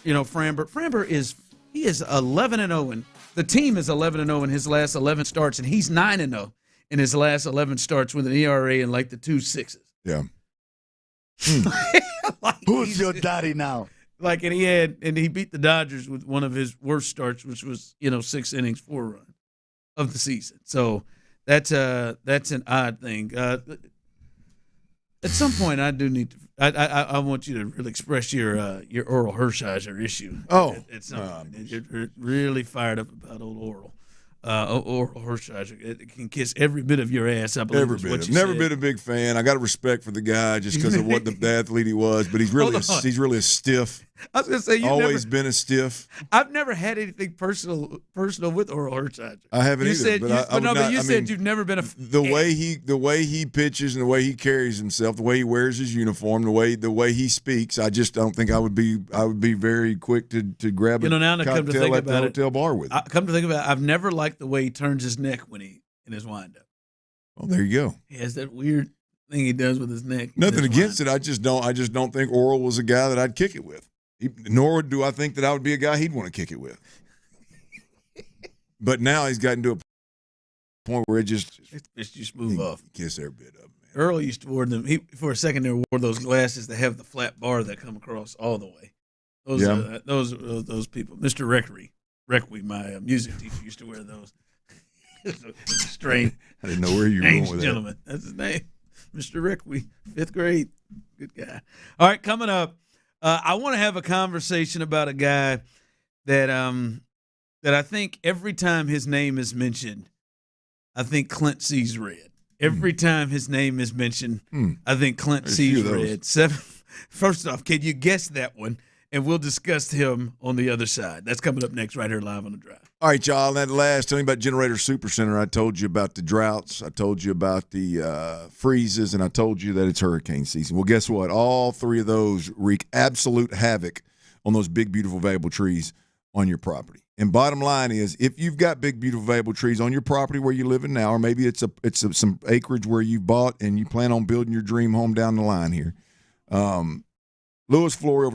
Framber. Framber is 11-0, the team is 11-0 in his last 11 starts, and he's 9-0 in his last 11 starts with an ERA in like the 2.6s. Yeah. Who's your daddy now? And he beat the Dodgers with one of his worst starts, which was 6 innings, 4 runs of the season. So that's an odd thing. At some point, I do need to. I want you to really express your Oral Hershiser issue. Oh, you're really fired up about old Oral. Oral Hershiser. It can kiss every bit of your ass, I believe. Every bit. Never been a big fan. I got a respect for the guy just because of what the athlete he was, but he's really a stiff. I was going to say, you've always been a stiff. I've never had anything personal with Oral Hershiser. I haven't either. But you said you've never been a the way he pitches and the way he carries himself, the way he wears his uniform, the way he speaks. I just don't think I would be very quick to grab a cocktail at the hotel bar with him. Come to think about it, I've never liked the way he turns his neck in his windup. Well, there you go. He has that weird thing he does with his neck. Nothing against it. I just don't think Oral was a guy that I'd kick it with. Nor do I think that I would be a guy he'd want to kick it with. But now he's gotten to a point where it's just move off. Kiss every bit of it, man. Earl used to wear them. He for a second there wore those glasses that have the flat bar that come across all the way. Those people. Mr. Requi, my music teacher, used to wear those. Strange. I didn't know where you were going with gentleman. That. That's his name, Mr. Requi, 5th grade. Good guy. All right, coming up. I want to have a conversation about a guy that I think every time his name is mentioned, I think Clint sees red. Every time his name is mentioned, I think Clint There's a few sees of those. red. 7. First off, can you guess that one? And we'll discuss him on the other side. That's coming up next right here live on The Drive. All right, y'all. And that last, tell me about Generator Supercenter. I told you about the droughts. I told you about the freezes, and I told you that it's hurricane season. Well, guess what? All three of those wreak absolute havoc on those big, beautiful, valuable trees on your property. And bottom line is, if you've got big, beautiful, valuable trees on your property where you're living now, or maybe it's some acreage where you bought and you plan on building your dream home down the line here, Lewis Flory over.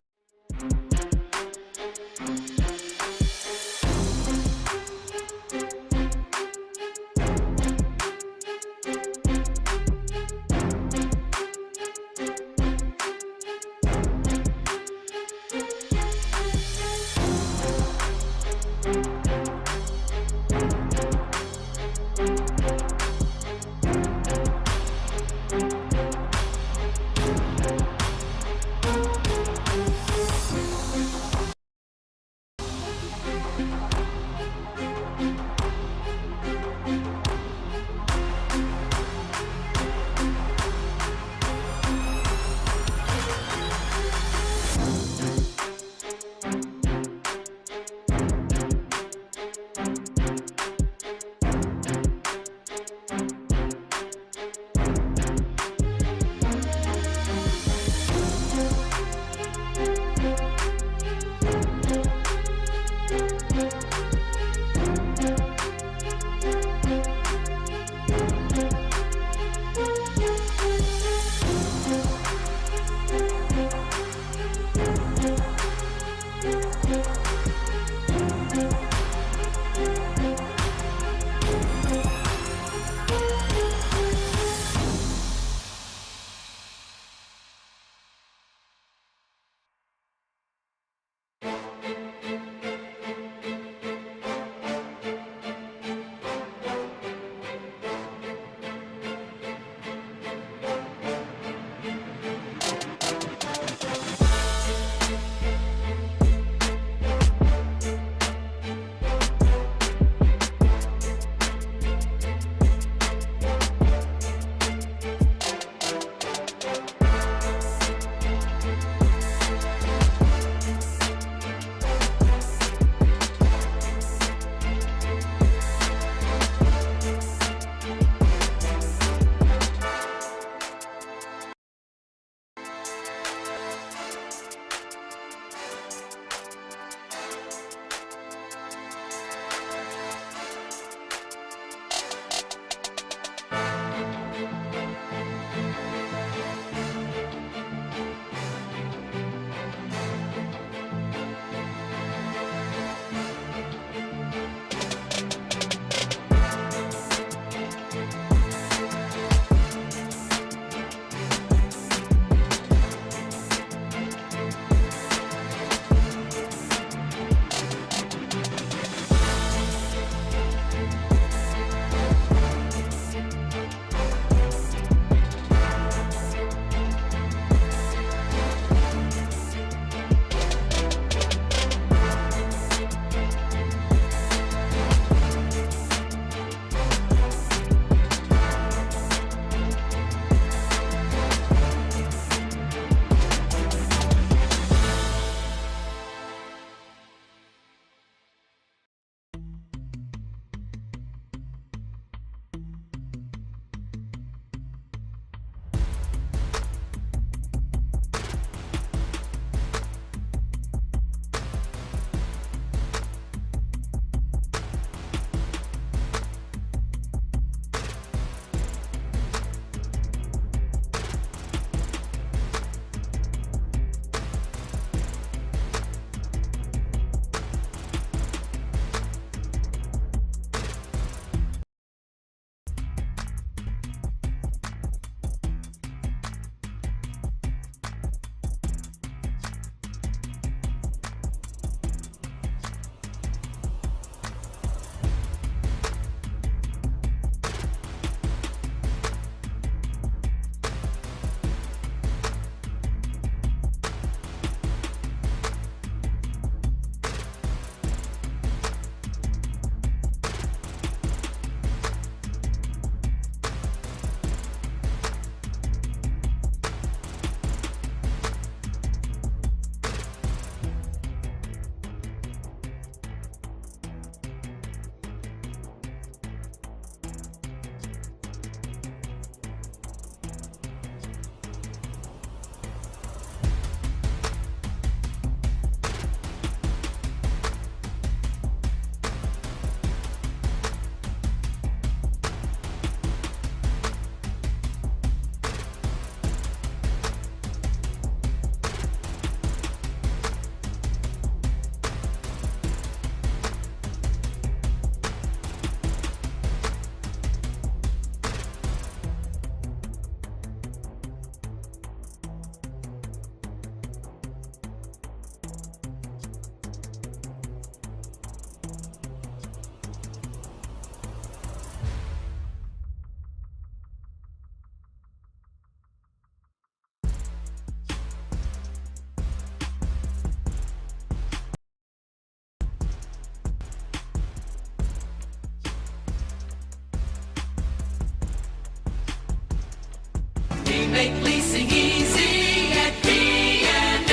make leasing easy at P&M.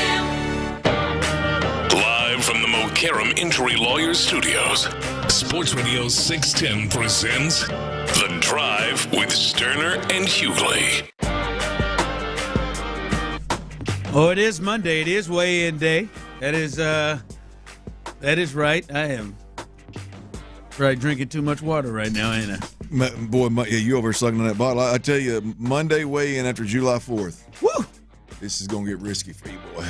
Live from the Mokaram Injury Lawyers Studios, Sports Radio 610 presents The Drive with Stoerner and Hughley. Oh, it is Monday. It is weigh-in day. That is right. I am probably drinking too much water right now, ain't I? Boy, yeah, you over sucking on that bottle. I tell you, Monday weigh-in after July 4th. Woo! This is going to get risky for you, boy.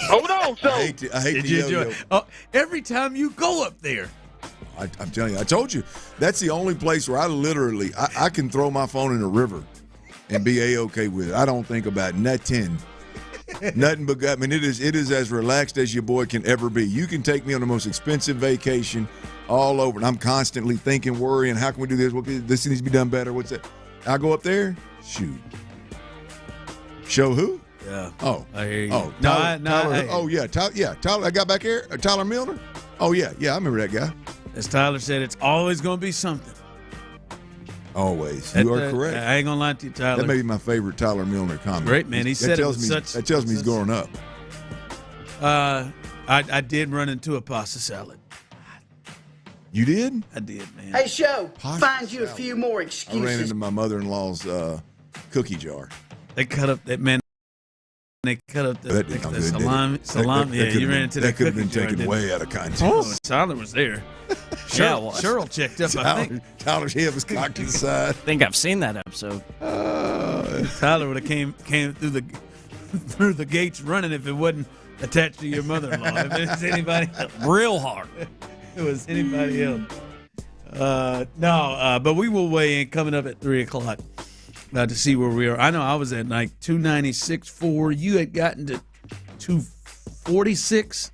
Hold on, so. I hate the yo-yo. Every time you go up there. I'm telling you, I told you, that's the only place where I can throw my phone in a river and be A-okay with it. I don't think about nothing. Nothing but, I mean, it is as relaxed as your boy can ever be. You can take me on the most expensive vacation all over, and I'm constantly thinking, worrying, how can we do this? This needs to be done better. What's that? I go up there, shoot. Show who? Yeah. Oh. I hear you. Oh, Tyler. Tyler, I got back here. Tyler Milner? Oh, yeah, I remember that guy. As Tyler said, it's always going to be something. Always. You are correct. I ain't going to lie to you, Tyler. That may be my favorite Tyler Milner comment. Great, man. He said that tells me he's growing up. I did run into a pasta salad. You did? I did, man. Hey, Show, Pasta find you a few more I excuses. ran into my mother-in-law's cookie jar. They cut up that, man. They cut up the salami. Yeah, you ran into that could have been taken way out of context. Oh, Tyler was there. Cheryl checked up, I think. Tyler's head was cocked to the side. I think I've seen that episode. Tyler would have came through the gates running if it wasn't attached to your mother-in-law. If it was anybody else. Real hard. If it was anybody else. But we will weigh in coming up at 3 o'clock to see where we are. I know I was at like 296.4. You had gotten to 246.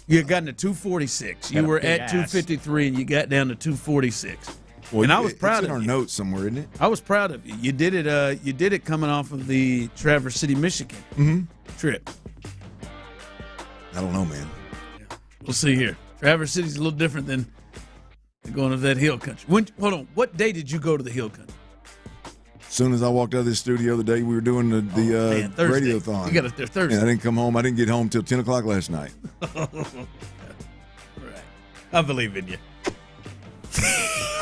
You had gotten to 246. You were at 253, and you got down to 246. Well, and I was proud of you. It's in our notes somewhere, isn't it? I was proud of you. You did it. You did it coming off of the Traverse City, Michigan trip. I don't know, man. We'll see here. Traverse City's a little different than going to that hill country. Hold on. What day did you go to the hill country? As soon as I walked out of this studio the day we were doing the radiothon. You got it there Thursday. And I didn't come home. I didn't get home till 10 o'clock last night. Right. I believe in you.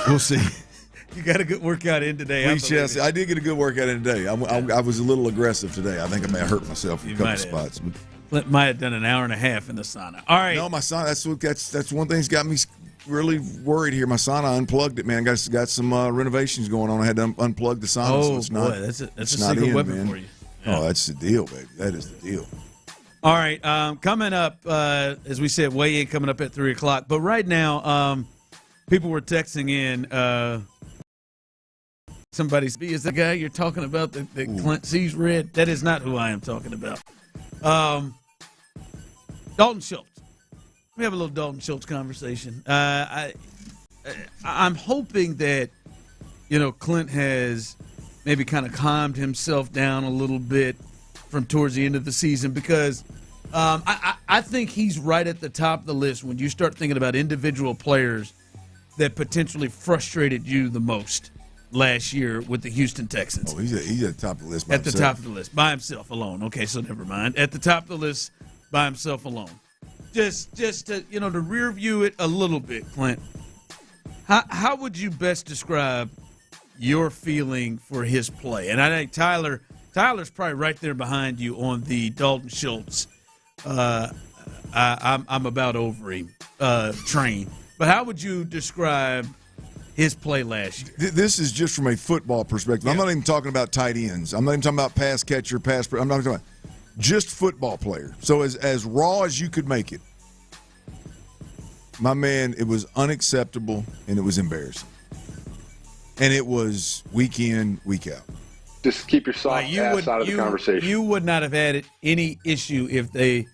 We'll see. You got a good workout in today. I did get a good workout in today. I was a little aggressive today. I think I may have hurt myself in a couple spots. But Clint might have done an hour and a half in the sauna. All right. No, my sauna. That's one thing that's got me really worried here. My sauna, I unplugged it, man. Got some renovations going on. I had to unplug the sauna. Oh, so it's not, boy, that's a in, secret weapon man. for you. Yeah. Oh, that's the deal, baby. That is the deal. All right, coming up, as we said, weigh in coming up at 3 o'clock. But right now, people were texting in. Somebody is the guy you're talking about that Clint sees red? That is not who I am talking about. Dalton Schultz. We have a little Dalton Schultz conversation. I'm hoping that, Clint has maybe kind of calmed himself down a little bit from towards the end of the season because I think he's right at the top of the list when you start thinking about individual players that potentially frustrated you the most last year with the Houston Texans. Oh, he's at the top of the list by himself. At the top of the list by himself alone. Okay, so never mind. At the top of the list by himself alone. Just to to rear view it a little bit, Clint. How would you best describe your feeling for his play? And I think Tyler's probably right there behind you on the Dalton Schultz. I'm about over him train. But how would you describe his play last year? This is just from a football perspective. Yeah. I'm not even talking about tight ends. I'm not even talking about pass catcher, I'm not talking about just football player. So as raw as you could make it, my man, it was unacceptable and it was embarrassing. And it was week in, week out. Just keep your soft ass out of the conversation. You would not have had any issue if they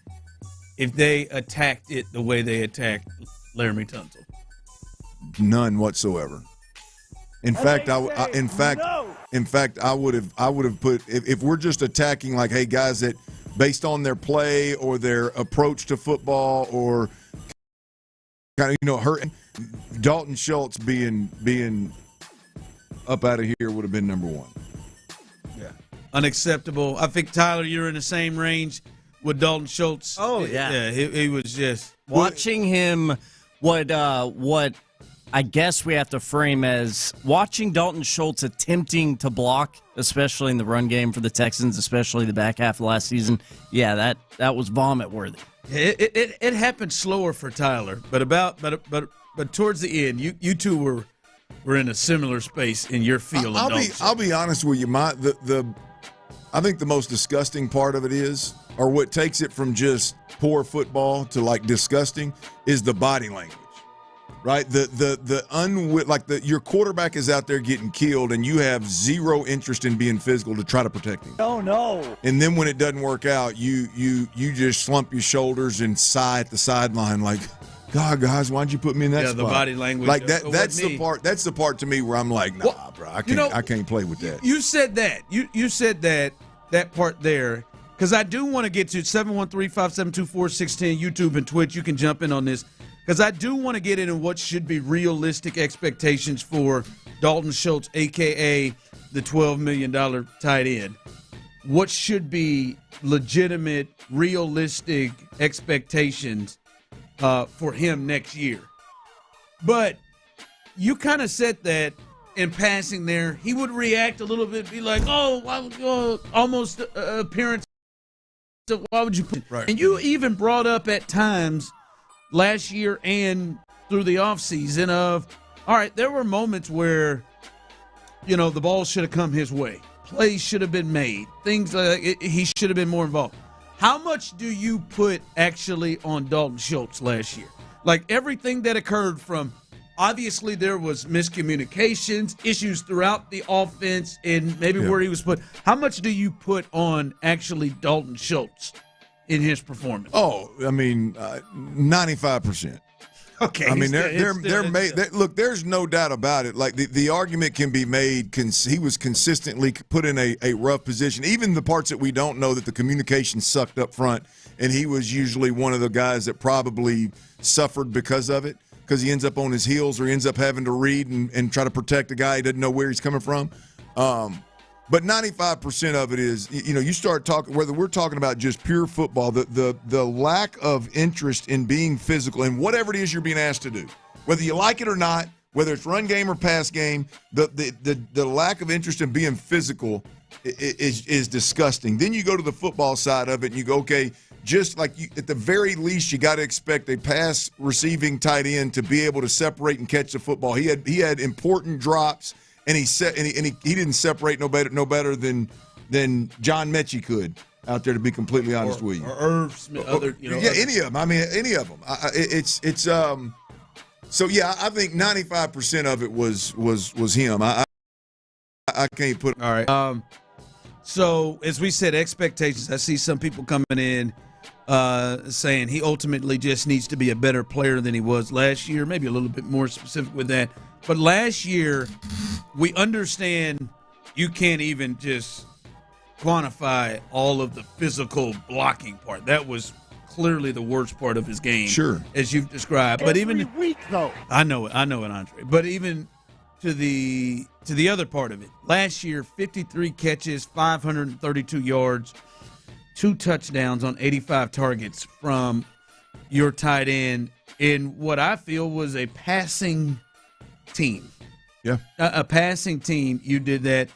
attacked it the way they attacked Laramie Tunsil. None whatsoever. In fact, I would have put if we're just attacking like, hey, guys that based on their play or their approach to football or kind of hurting, Dalton Schultz being up out of here would have been number one. Yeah. unacceptable. I think, Tyler, you're in the same range with Dalton Schultz. Oh, yeah. Yeah, he was just watching him. What I guess we have to frame as watching Dalton Schultz attempting to block, especially in the run game for the Texans, especially the back half of last season. Yeah, that was vomit worthy. It happened slower for Tyler, but towards the end, you two were in a similar space in your field. I'll be honest with you. I think the most disgusting part of it is, or what takes it from just poor football to like disgusting, is the body language. Right, your quarterback is out there getting killed, and you have zero interest in being physical to try to protect him. Oh no! And then when it doesn't work out, you just slump your shoulders and sigh at the sideline like, God, guys, why'd you put me in that spot? Yeah, the body language. Like that. That's the part. That's the part to me where I'm like, nah, bro, I can't play with that. You said that. You said that part there, because I do want to get to 713-572-4610 YouTube and Twitch. You can jump in on this. Because I do want to get into what should be realistic expectations for Dalton Schultz, a.k.a. the $12 million tight end. What should be legitimate, realistic expectations for him next year? But you kind of said that in passing there. He would react a little bit, be like, almost appearance. Why would you put it? Right. And you even brought up at times last year and through the offseason of, all right, there were moments where, the ball should have come his way. Plays should have been made. Things like he should have been more involved. How much do you put actually on Dalton Schultz last year? Like everything that occurred from, obviously there was miscommunications, issues throughout the offense, and maybe where he was put. How much do you put on actually Dalton Schultz in his performance? Oh, I mean, 95%. Okay. I mean, look, there's no doubt about it. Like the argument can be made. He was consistently put in a rough position. Even the parts that we don't know, that the communication sucked up front, and he was usually one of the guys that probably suffered because of it, because he ends up on his heels or he ends up having to read and try to protect a guy he doesn't know where he's coming from. But 95% of it is, you start talking, whether we're talking about just pure football, the lack of interest in being physical and whatever it is you're being asked to do, whether you like it or not, whether it's run game or pass game, the lack of interest in being physical is disgusting. Then you go to the football side of it and you go, okay, just like at the very least, you got to expect a pass receiving tight end to be able to separate and catch the football. He had important drops. And he didn't separate no better than John Mechie could out there, to be completely honest with you. Or Irv Smith, any of them. I mean, any of them. So yeah, I think 95% of it was him. I can't put. All right. So as we said, expectations. I see some people coming in saying he ultimately just needs to be a better player than he was last year. Maybe a little bit more specific with that. But last year, we understand you can't even just quantify all of the physical blocking part. That was clearly the worst part of his game, sure, as you've described. But Every week, though. I know it, Andre. But even to the other part of it, last year, 53 catches, 532 yards, 2 touchdowns on 85 targets from your tight end in what I feel was a passing team. Yeah. A passing team. You did that.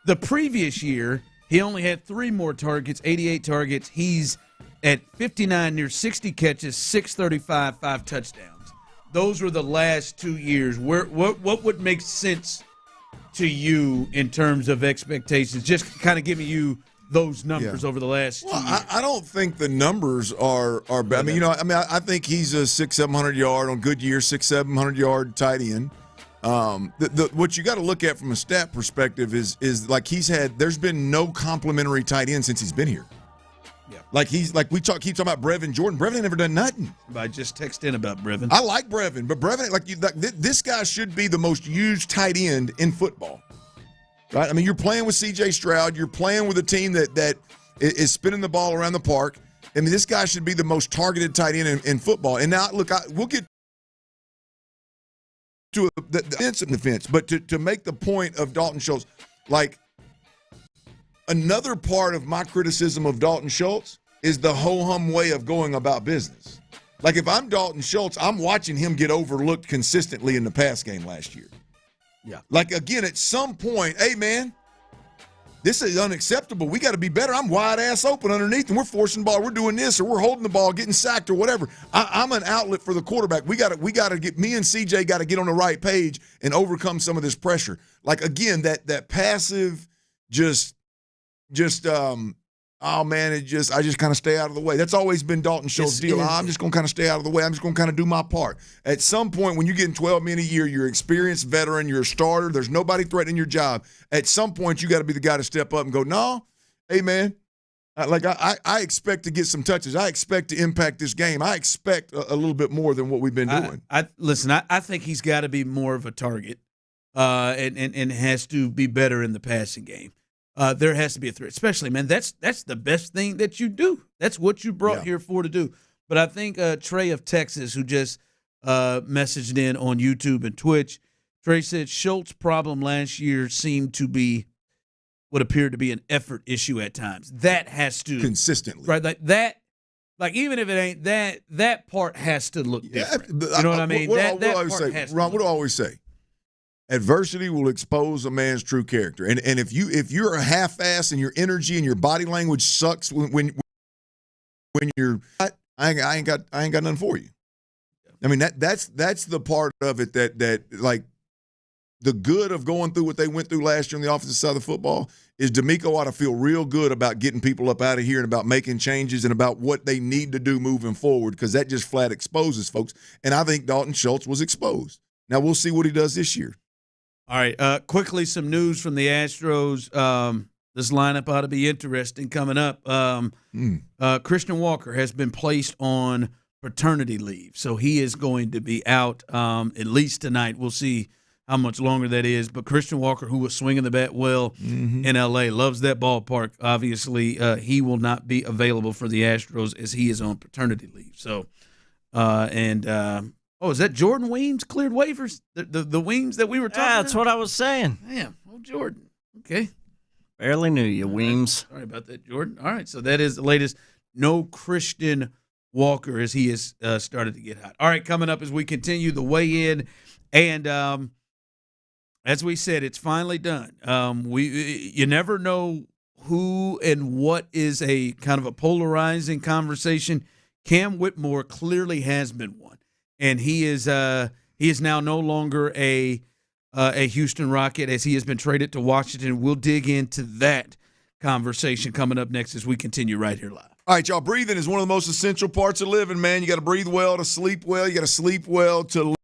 The previous year, he only had 3 more targets, 88 targets. He's at 59, near 60 catches, 635, 5 touchdowns. Those were the last 2 years. What would make sense to you in terms of expectations? Just kind of giving you those numbers over the last 2 years. I don't think the numbers are bad. I think he's a 600-700 yard on good year, 600-700 yard tight end. What you got to look at from a stat perspective is like there's been no complimentary tight end since he's been here. Yeah. Keep talking about Brevin Jordan. Brevin ain't never done nothing. I just texted in about Brevin. I like Brevin, but Brevin, this guy should be the most used tight end in football. Right? I mean, you're playing with C.J. Stroud. You're playing with a team that is spinning the ball around the park. I mean, this guy should be the most targeted tight end in football. And now, look, we'll get to the defense, but to make the point of Dalton Schultz, like, another part of my criticism of Dalton Schultz is the ho-hum way of going about business. Like, if I'm Dalton Schultz, I'm watching him get overlooked consistently in the pass game last year. Yeah. Like, again, at some point, hey, man, this is unacceptable. We got to be better. I'm wide ass open underneath, and we're forcing the ball. We're doing this, or we're holding the ball, getting sacked, or whatever. I'm an outlet for the quarterback. We got to get me and CJ got to get on the right page and overcome some of this pressure. Like, again, that passive, oh man, I just kind of stay out of the way. That's always been Dalton Schultz's deal. I'm just going to kind of stay out of the way. I'm just going to kind of do my part. At some point, when you're getting $12 million a year, you're an experienced veteran, you're a starter, there's nobody threatening your job. At some point, you got to be the guy to step up and go, no, hey man, I expect to get some touches. I expect to impact this game. I expect a little bit more than what we've been doing. Listen, I think he's got to be more of a target and has to be better in the passing game. There has to be a threat, especially, man, that's the best thing that you do. That's what you brought here for to do. But I think Trey of Texas, who just messaged in on YouTube and Twitch, Trey said Schultz's problem last year seemed to be what appeared to be an effort issue at times. That has to consistently, right? Like that, like even if it ain't that part has to look different. You know what I mean? What do I always say? Adversity will expose a man's true character, and if you're a half-ass and your energy and your body language sucks when you're, I ain't got nothing for you. I mean that's the part of it that like the good of going through what they went through last year on the offensive side of the football is D'Amico ought to feel real good about getting people up out of here and about making changes and about what they need to do moving forward, because that just flat exposes folks. And I think Dalton Schultz was exposed. Now we'll see what he does this year. All right, quickly, some news from the Astros. This lineup ought to be interesting coming up. Christian Walker has been placed on paternity leave, so he is going to be out at least tonight. We'll see how much longer that is. But Christian Walker, who was swinging the bat well in L.A., loves that ballpark. Obviously, he will not be available for the Astros as he is on paternity leave. So, oh, is that Jordan Weems cleared waivers? The Weems that we were talking about? That's what I was saying. Damn. Oh, Jordan. Okay. Barely knew you, Weems. Sorry about that, Jordan. All right, so that is the latest. No Christian Walker as he has started to get hot. All right, coming up as we continue the weigh-in. And as we said, it's finally done. You never know who and what is a kind of a polarizing conversation. Cam Whitmore clearly has been one. And he is now no longer a Houston Rocket as he has been traded to Washington. We'll dig into that conversation coming up next as we continue right here live. All right, y'all, breathing is one of the most essential parts of living, man. You got to breathe well to sleep well. You got to sleep well to live.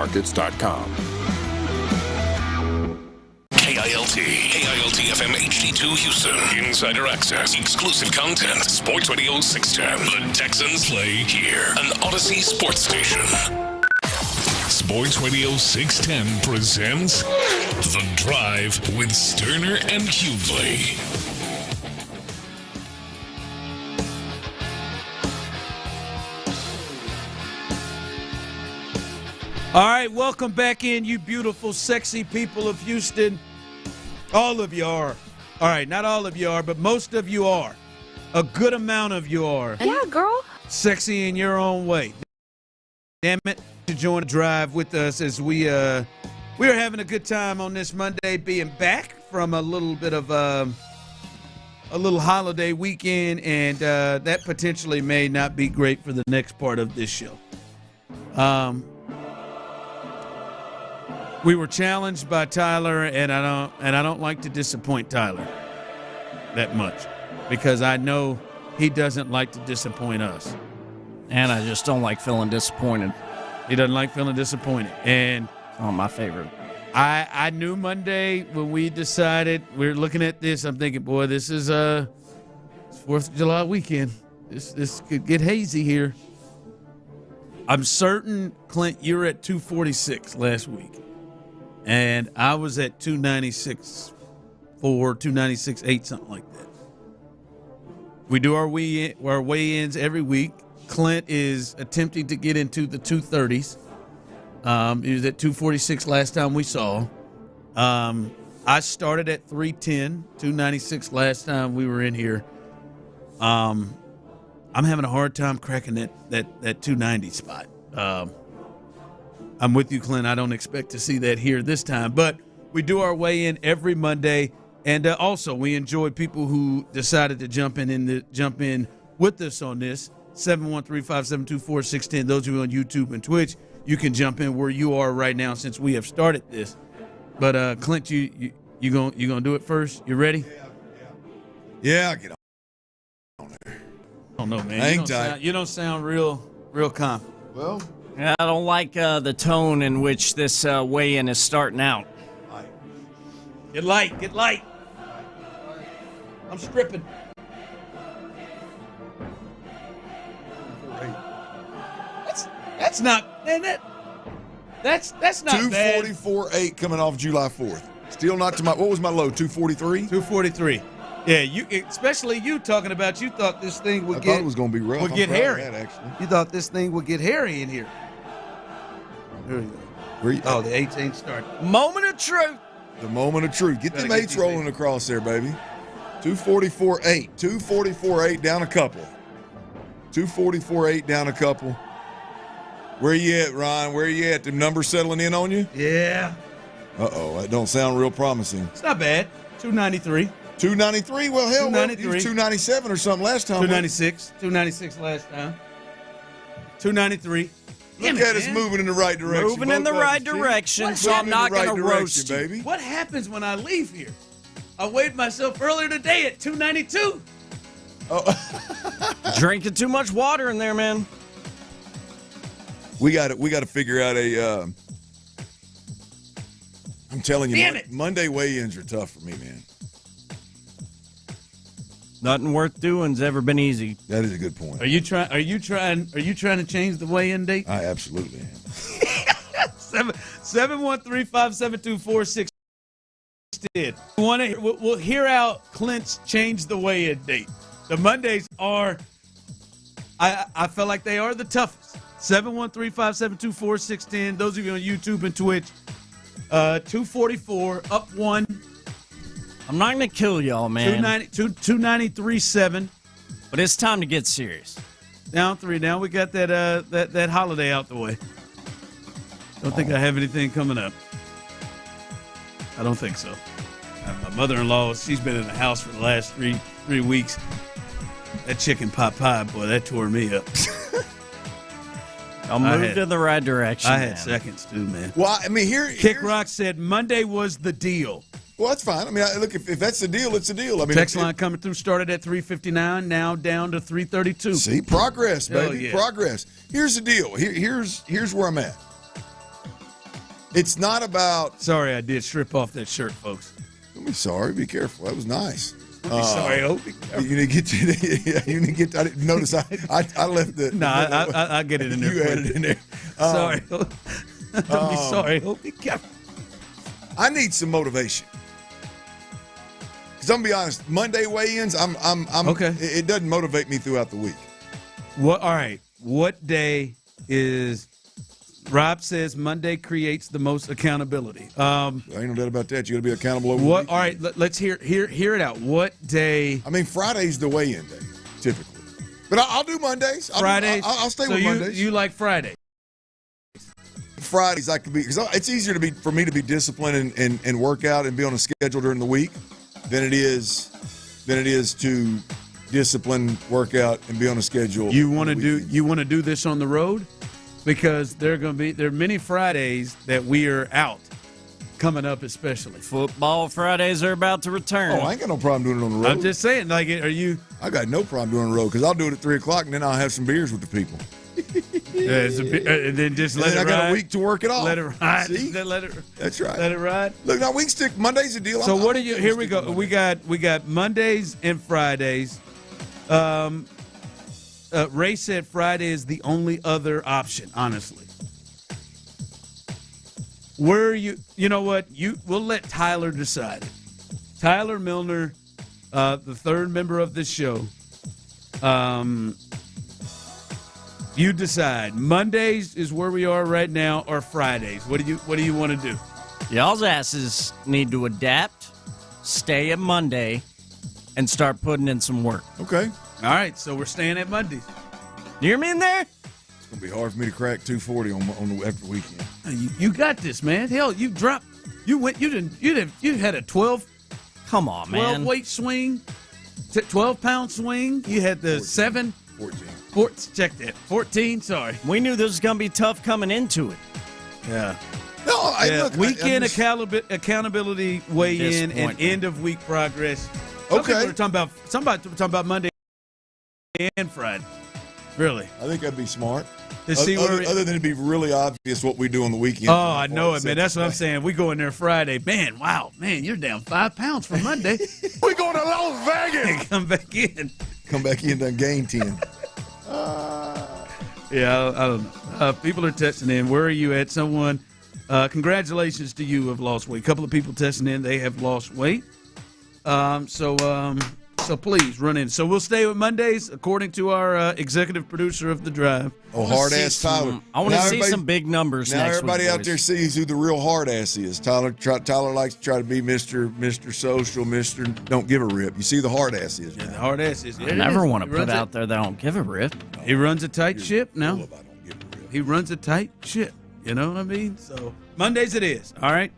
SportsMarkets.com. KILT FM HD2 Houston. Insider access, exclusive content. Sports Radio 610. The Texans play here. An Odyssey sports station. Sports Radio 610 presents The Drive with Stoerner and Hughley. All right, welcome back in, you beautiful, sexy people of Houston. All of you are. All right, not all of you are, but most of you are. A good amount of you are. Yeah, girl. Sexy in your own way. Damn it, to join the drive with us as we are having a good time on this Monday, being back from a little bit of a little holiday weekend, and that potentially may not be great for the next part of this show. We were challenged by Tyler, and I don't like to disappoint Tyler that much because I know he doesn't like to disappoint us. And I just don't like feeling disappointed. He doesn't like feeling disappointed. And my favorite. I knew Monday when we decided we were looking at this, I'm thinking, boy, this is 4th of July weekend. This could get hazy here. I'm certain, Clint, you were at 246 last week. And I was at 296.4, 296.8, something like that. We do our weigh-ins every week. Clint is attempting to get into the 230s. He was at 246 last time we saw. I started at 310, 296 last time we were in here. I'm having a hard time cracking that 290 spot. I'm with you, Clint. I don't expect to see that here this time. But we do our weigh-in every Monday. And also, we enjoy people who decided to jump in with us on this. 713-572-4610. Those of you on YouTube and Twitch, you can jump in where you are right now since we have started this. But Clint, you gonna do it first? You ready? Yeah, I'll get on there. I don't know, man. You don't sound real confident. Well, yeah, I don't like the tone in which this weigh-in is starting out. Get light. I'm stripping. That's not, man. That's not 244.8 coming off July 4th. Still not to my. What was my low? 243. 243. Yeah, you, especially you talking about. You thought this thing would thought it was going to be rough. Would get hairy. Actually, you thought this thing would get hairy in here. There we go. The 18 start. Moment of truth. The moment of truth. Get them eights rolling across there, baby. 244.8. 244.8 down a couple. 244.8 down a couple. Where you at, Ryan? Where you at? Them numbers settling in on you? Yeah. Uh-oh, that don't sound real promising. It's not bad. 293. 293? Well, hell, 293. He was 297 or something last time. 296. 296 last time. 293. Look at us moving in the right direction. Moving in the right direction, so I'm not going to roast you. Baby. What happens when I leave here? I weighed myself earlier today at 292. Oh. Drinking too much water in there, man. We got to figure out a. I'm telling you, Monday weigh-ins are tough for me, man. Nothing worth doing's ever been easy. That is a good point. Are you trying to change the weigh-in date? I absolutely am. 713-572-4610. We'll hear out Clint's change the weigh-in date. The Mondays are, I feel like they are the toughest. 713-572-4610. Those of you on YouTube and Twitch, 244 up 1. I'm not going to kill y'all, man. 293.7. But it's time to get serious. Down 3. Now we got that holiday out the way. Don't think I have anything coming up. I don't think so. My mother-in-law, she's been in the house for the last three weeks. That chicken pot pie, boy, that tore me up. I'll move in the right direction. I had seconds too, man. Well, I mean, Kick Rock said Monday was the deal. Well, that's fine. I mean, look, if that's the deal, it's a deal. I mean, text line coming through started at 359, now down to 332. See, progress, baby, yeah. progress. Here's the deal. Here's where I'm at. It's not about. Sorry, I did strip off that shirt, folks. Don't be sorry. Be careful. That was nice. Sorry, Opie. You need to get to. You need to get. To, I didn't notice. I left the. No, I get it in there. You added it in there. Sorry. Don't be sorry, Opie. I need some motivation. Because I'm gonna be honest, Monday weigh-ins, I'm okay. It doesn't motivate me throughout the week. What? All right. What day is? Rob says Monday creates the most accountability. Ain't no doubt about that. You got to be accountable over. What? All right. Let's hear it out. What day? I mean, Friday's the weigh-in day, typically. But I'll do Mondays. Fridays. I'll stay with Mondays. You like Friday? Fridays I could be because it's easier for me to be disciplined and work out and be on a schedule during the week than it is to discipline, work out, and be on a schedule. You want to do this on the road because there are many Fridays that we are out coming up, especially football Fridays are about to return. Oh, I ain't got no problem doing it on the road. I'm just saying, like, are you? I got no problem doing it on the road because I'll do it at 3:00 and then I'll have some beers with the people. Yeah, and then just let it ride. I got a week to work it off. Let it ride. See? That's right. Let it ride. Look, now we can stick Monday's a deal. So what are you? Here we go. We got Mondays and Fridays. Ray said Friday is the only other option. Honestly, where are you? You know what? We'll let Tyler decide. Tyler Milner, the third member of this show. You decide. Mondays is where we are right now, or Fridays. What do you want to do? Y'all's asses need to adapt, stay at Monday, and start putting in some work. Okay. All right, so we're staying at Mondays. You hear me in there? It's gonna be hard for me to crack 240 on the after weekend. You got this, man. Hell, you dropped. You went. You had a 12. Come on, man. 12 weight swing, 12-pound swing. You had the 14. 14. Check that. 14. Sorry. We knew this was gonna be tough coming into it. Yeah. No, look. Weekend accountability weigh-in and end of week progress. Okay. We're talking about Monday and Friday. Really? I think that'd be smart. To see other than it'd be really obvious what we do on the weekend. Oh, I know it, man. That's what I'm saying. We go in there Friday. Man, wow. Man, you're down 5 pounds from Monday. We're going to Las Vegas. Come back in. Done gain 10. Yeah, I don't know. People are texting in. Where are you at? Someone, congratulations to you, have lost weight. A couple of people texting in. They have lost weight. So please run in. So we'll stay with Mondays, according to our executive producer of The Drive. Oh, hard-ass Tyler. I want to see some big numbers now next everybody week, out there sees who the real hard-ass is. Tyler likes to try to be Mr. Social, Mr. Don't Give a Rip. You see the hard-ass is. Yeah, the hard-ass is. I never want to put out there that I don't give a rip. He runs a tight ship now. He runs a tight ship. You know what I mean? So Mondays it is. All right.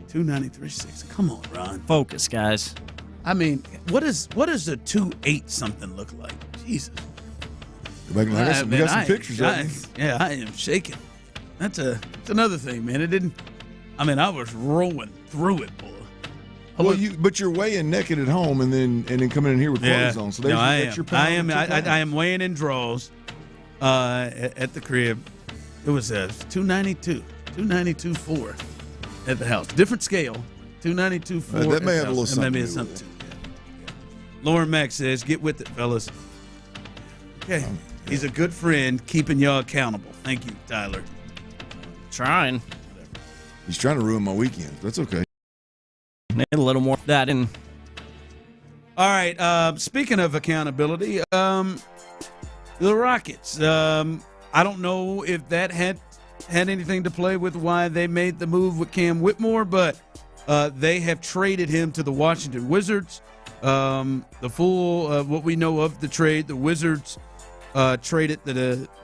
293.6. Come on, Ron. Focus, guys. I mean, what does a 2.8 something look like? Jesus. We got some pictures of it. Yeah, I am shaking. That's another thing, man. It didn't. I mean, I was rolling through it, boy. But you're weighing naked at home and then coming in here with clothes on. So that's your pound. I am weighing in draws at the crib. It was 292.4 at the house. Different scale. 292.4. That may have a little something. Maybe something too. Lauren Mack says, "Get with it, fellas." Okay, he's a good friend, keeping y'all accountable. Thank you, Tyler. Trying. He's trying to ruin my weekend. That's okay. Need a little more of that in. All right. Speaking of accountability, the Rockets. I don't know if that had anything to play with why they made the move with Cam Whitmore, but they have traded him to the Washington Wizards. The full what we know of the trade, the Wizards traded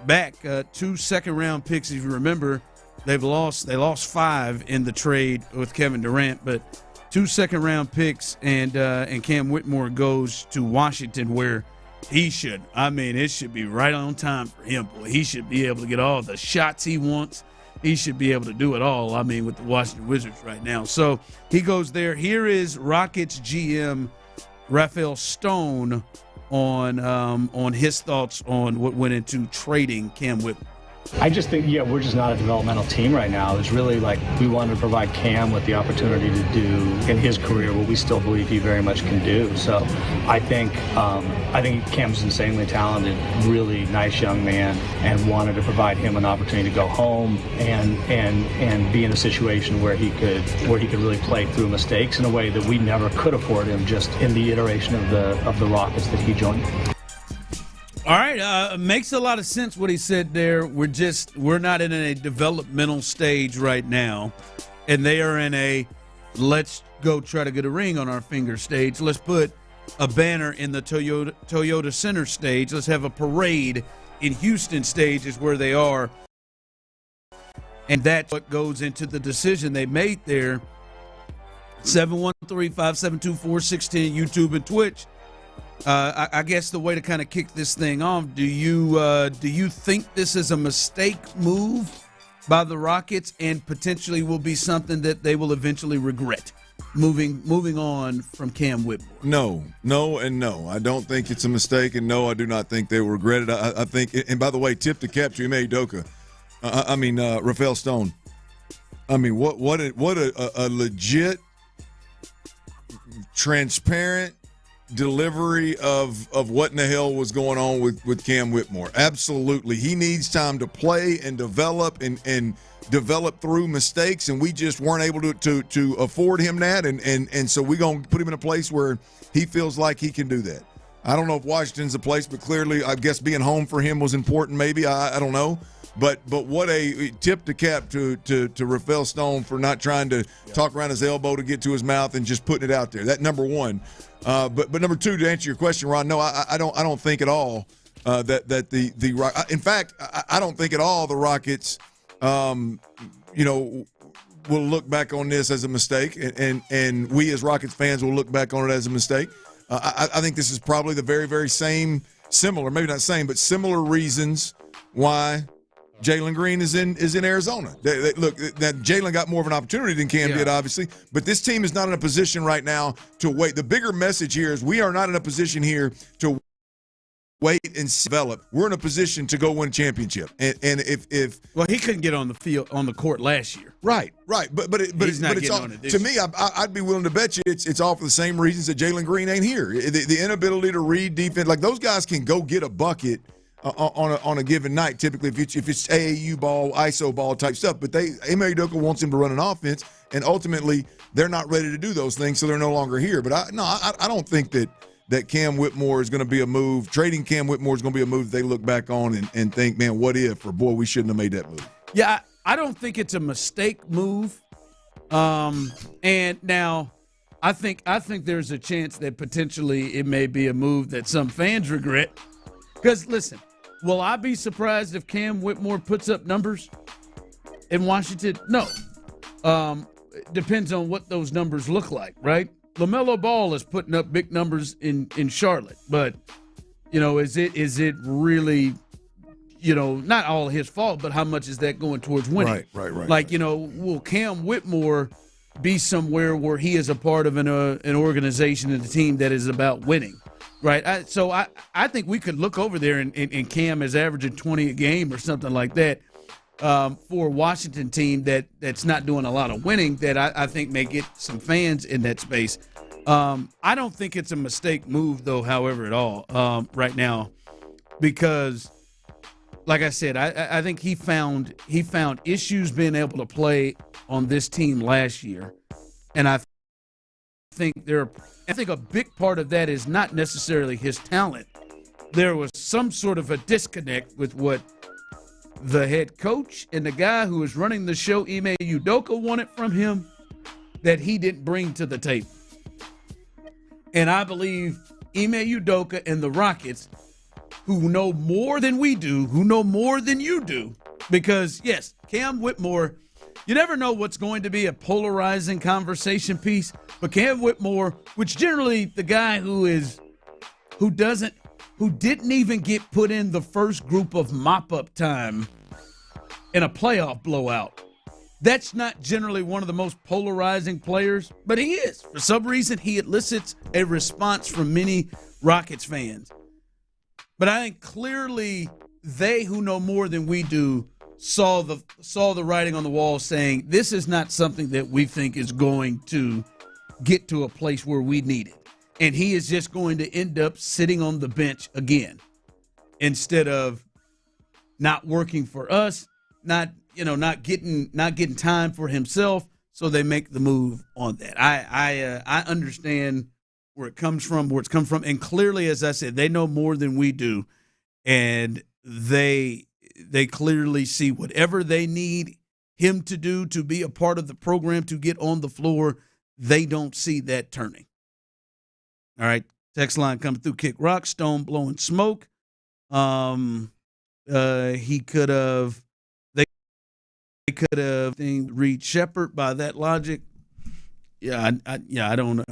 back 2 second-round picks. If you remember, they lost 5 in the trade with Kevin Durant, but 2 second-round picks, and Cam Whitmore goes to Washington, where he should. I mean, it should be right on time for him. Boy, he should be able to get all the shots he wants. He should be able to do it all. I mean, with the Washington Wizards right now. So he goes there. Here is Rockets GM Rafael Stone on his thoughts on what went into trading Cam Whitmore. I just think, we're just not a developmental team right now. It's really like we wanted to provide Cam with the opportunity to do in his career what we still believe he very much can do. So I think Cam's insanely talented, really nice young man, and wanted to provide him an opportunity to go home and be in a situation where he could really play through mistakes in a way that we never could afford him just in the iteration of the Rockets that he joined. All right, makes a lot of sense what he said there. We're not in a developmental stage right now, and they are in a let's go try to get a ring on our finger stage. Let's put a banner in the Toyota Center stage. Let's have a parade in Houston stage is where they are, and that's what goes into the decision they made there. 713-572-4610, YouTube and Twitch. I guess the way to kind of kick this thing off, do you think this is a mistake move by the Rockets and potentially will be something that they will eventually regret moving on from Cam Whitmore? No, and no. I don't think it's a mistake, and no, I do not think they will regret it. I think, and by the way, tip the cap to Ime Udoka. Rafael Stone. I mean, what a legit, transparent delivery of what in the hell was going on with Cam Whitmore. Absolutely. He needs time to play and develop and develop through mistakes, and we just weren't able to afford him that, and so we're going to put him in a place where he feels like he can do that. I don't know if Washington's a place, but clearly I guess being home for him was important maybe. I don't know. But what a tip to cap to Rafael Stone for not trying to talk around his elbow to get to his mouth and just putting it out there. That number one. But number two, to answer your question, Ron, no, I don't think at all that the in fact, I don't think at all the Rockets will look back on this as a mistake, and we as Rockets fans will look back on it as a mistake. I think this is probably the very, very similar, maybe not same, but similar reasons why Jalen Green is in Arizona. Look, that Jalen got more of an opportunity than Cam did, obviously, but this team is not in a position right now to wait. The bigger message here is we are not in a position here to wait and develop. We're in a position to go win a championship. And if well, he couldn't get on the field on the court last year. Right. But it's all, to me, I'd be willing to bet you it's all for the same reasons that Jalen Green ain't here. The inability to read defense, like those guys can go get a bucket on a given night, typically if it's AAU ball, ISO ball type stuff, but Ime Udoka wants him to run an offense, and ultimately they're not ready to do those things, so they're no longer here. But I don't think that Cam Whitmore is going to be a move. Trading Cam Whitmore is going to be a move that they look back on and think, man, what if? Or boy, we shouldn't have made that move. Yeah, I don't think it's a mistake move. And now I think there's a chance that potentially it may be a move that some fans regret. Because listen, will I be surprised if Cam Whitmore puts up numbers in Washington? No. Depends on what those numbers look like, right? LaMelo Ball is putting up big numbers in Charlotte, but is it really, not all his fault, but how much is that going towards winning? Right. Like, will Cam Whitmore be somewhere where he is a part of an organization and a team that is about winning? Right, I think we could look over there and Cam is averaging 20 a game or something like that for a Washington team that's not doing a lot of winning that I think may get some fans in that space. I don't think it's a mistake move, though, however, at all right now, because, like I said, I think he found issues being able to play on this team last year, and I think a big part of that is not necessarily his talent. There was some sort of a disconnect with what the head coach and the guy who was running the show, Ime Udoka, wanted from him that he didn't bring to the table. And I believe Ime Udoka and the Rockets, who know more than we do, who know more than you do, because, yes, Cam Whitmore, you never know what's going to be a polarizing conversation piece, but Cam Whitmore, which generally the guy who didn't even get put in the first group of mop-up time in a playoff blowout, that's not generally one of the most polarizing players, but he is. For some reason, he elicits a response from many Rockets fans. But I think clearly they who know more than we do saw the writing on the wall saying this is not something that we think is going to get to a place where we need it. And he is just going to end up sitting on the bench again instead of not working for us, not getting time for himself. So they make the move on that. I understand where it comes from, and clearly, as I said, they know more than we do, and they clearly see whatever they need him to do to be a part of the program to get on the floor. They don't see that turning. All right, text line coming through. Kick rock, Stone blowing smoke. He could have. They could have Reed Shepherd by that logic. Yeah, I don't.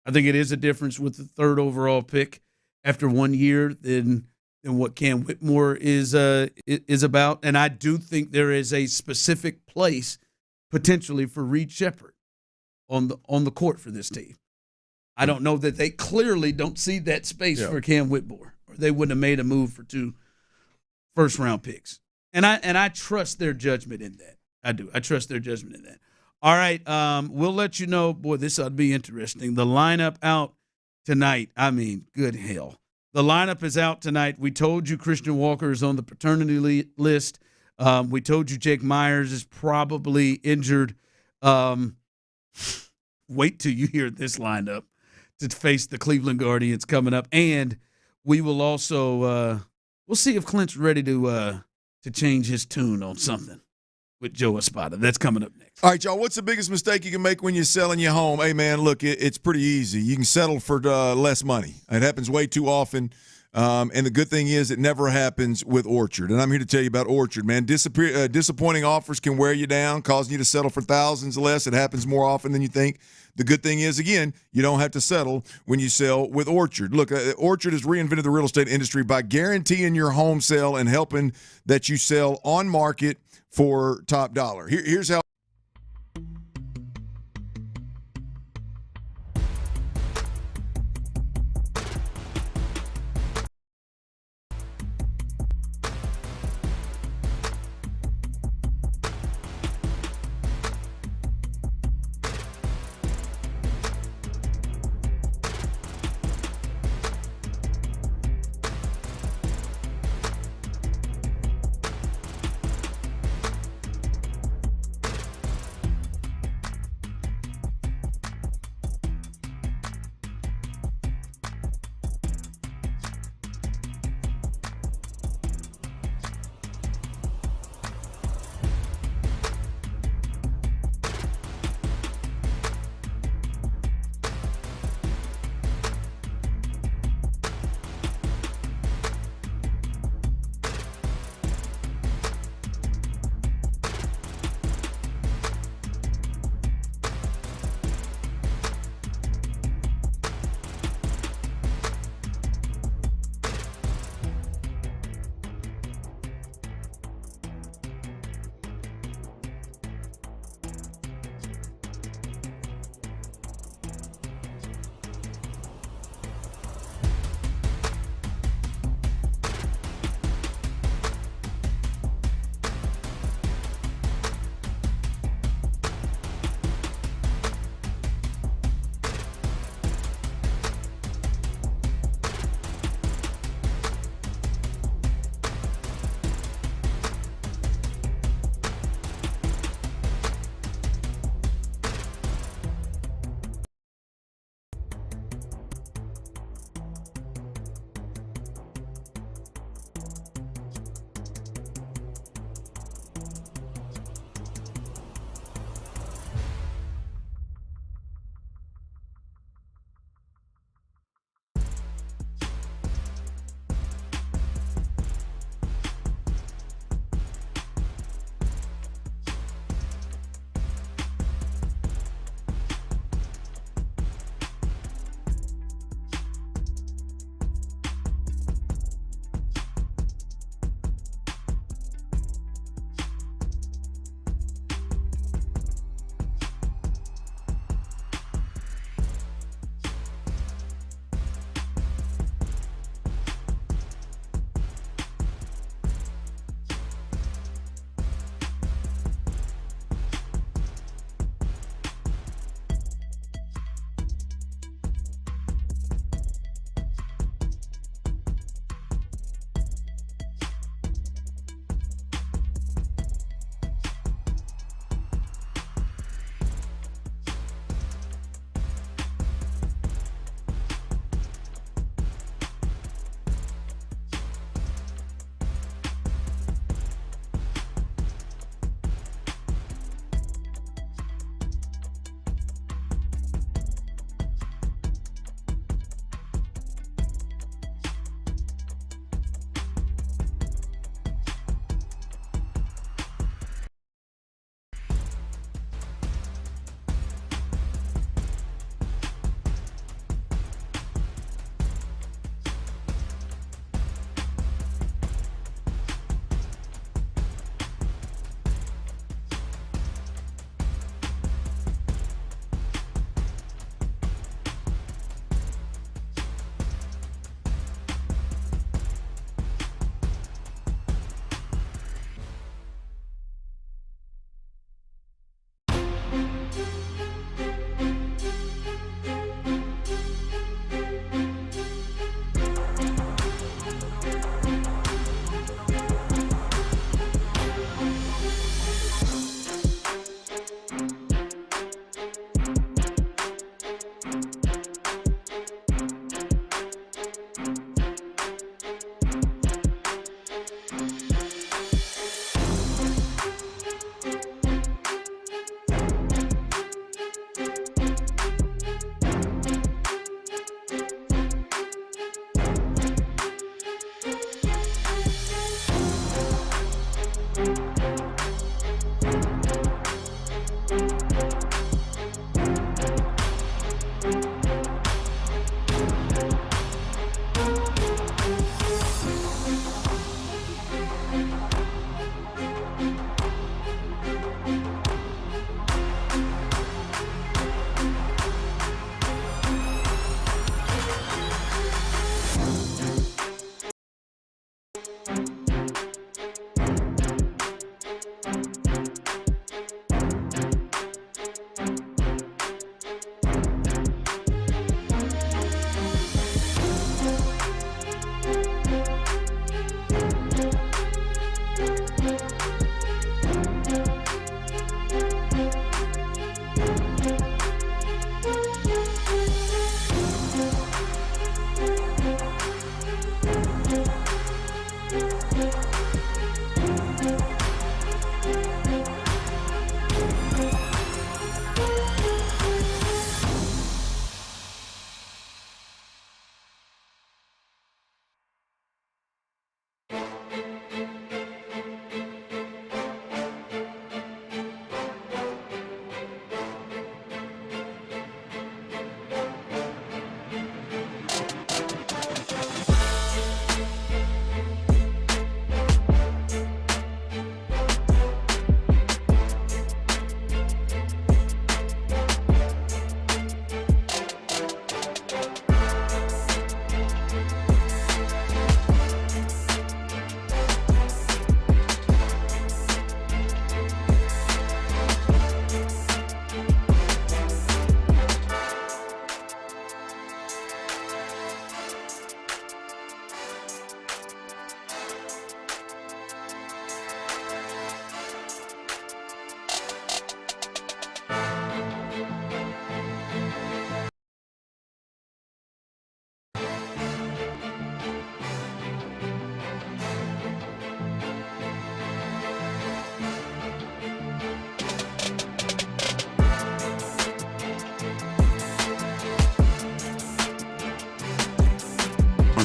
I think it is a difference with the third overall pick after 1 year than what Cam Whitmore is about. And I do think there is a specific place potentially for Reed Shepherd on the court for this team. I don't know that they clearly don't see that space for Cam Whitmore, or they wouldn't have made a move for 2 first-round picks. And I trust their judgment in that. I do. I trust their judgment in that. All right, we'll let you know. Boy, this ought to be interesting. The lineup out tonight. I mean, good hell. The lineup is out tonight. We told you Christian Walker is on the paternity list. We told you Jake Myers is probably injured. Wait till you hear this lineup to face the Cleveland Guardians coming up. And we will also we'll see if Clint's ready to change his tune on something with Joe Espada. That's coming up next. All right, y'all, what's the biggest mistake you can make when you're selling your home? Hey, man, look, it's pretty easy. You can settle for less money. It happens way too often. And the good thing is it never happens with Orchard. And I'm here to tell you about Orchard, man. Disappointing offers can wear you down, causing you to settle for thousands less. It happens more often than you think. The good thing is, again, you don't have to settle when you sell with Orchard. Look, Orchard has reinvented the real estate industry by guaranteeing your home sale and helping that you sell on market for top dollar. Here's how.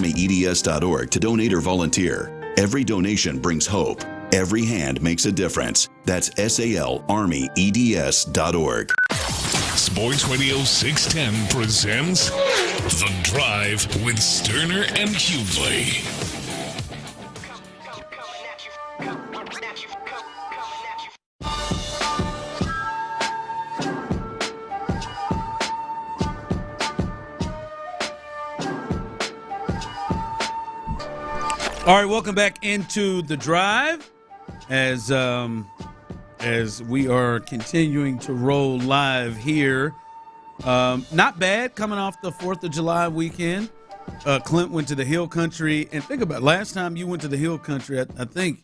ArmyEDS.org to donate or volunteer. Every donation brings hope. Every hand makes a difference. That's SALArmyEDS.org. Sports Radio 610 presents The Drive with Stoerner and Hughley. All right, welcome back into The Drive as we are continuing to roll live here. Not bad coming off the 4th of July weekend. Clint went to the Hill Country, and think about it, last time you went to the Hill Country, I think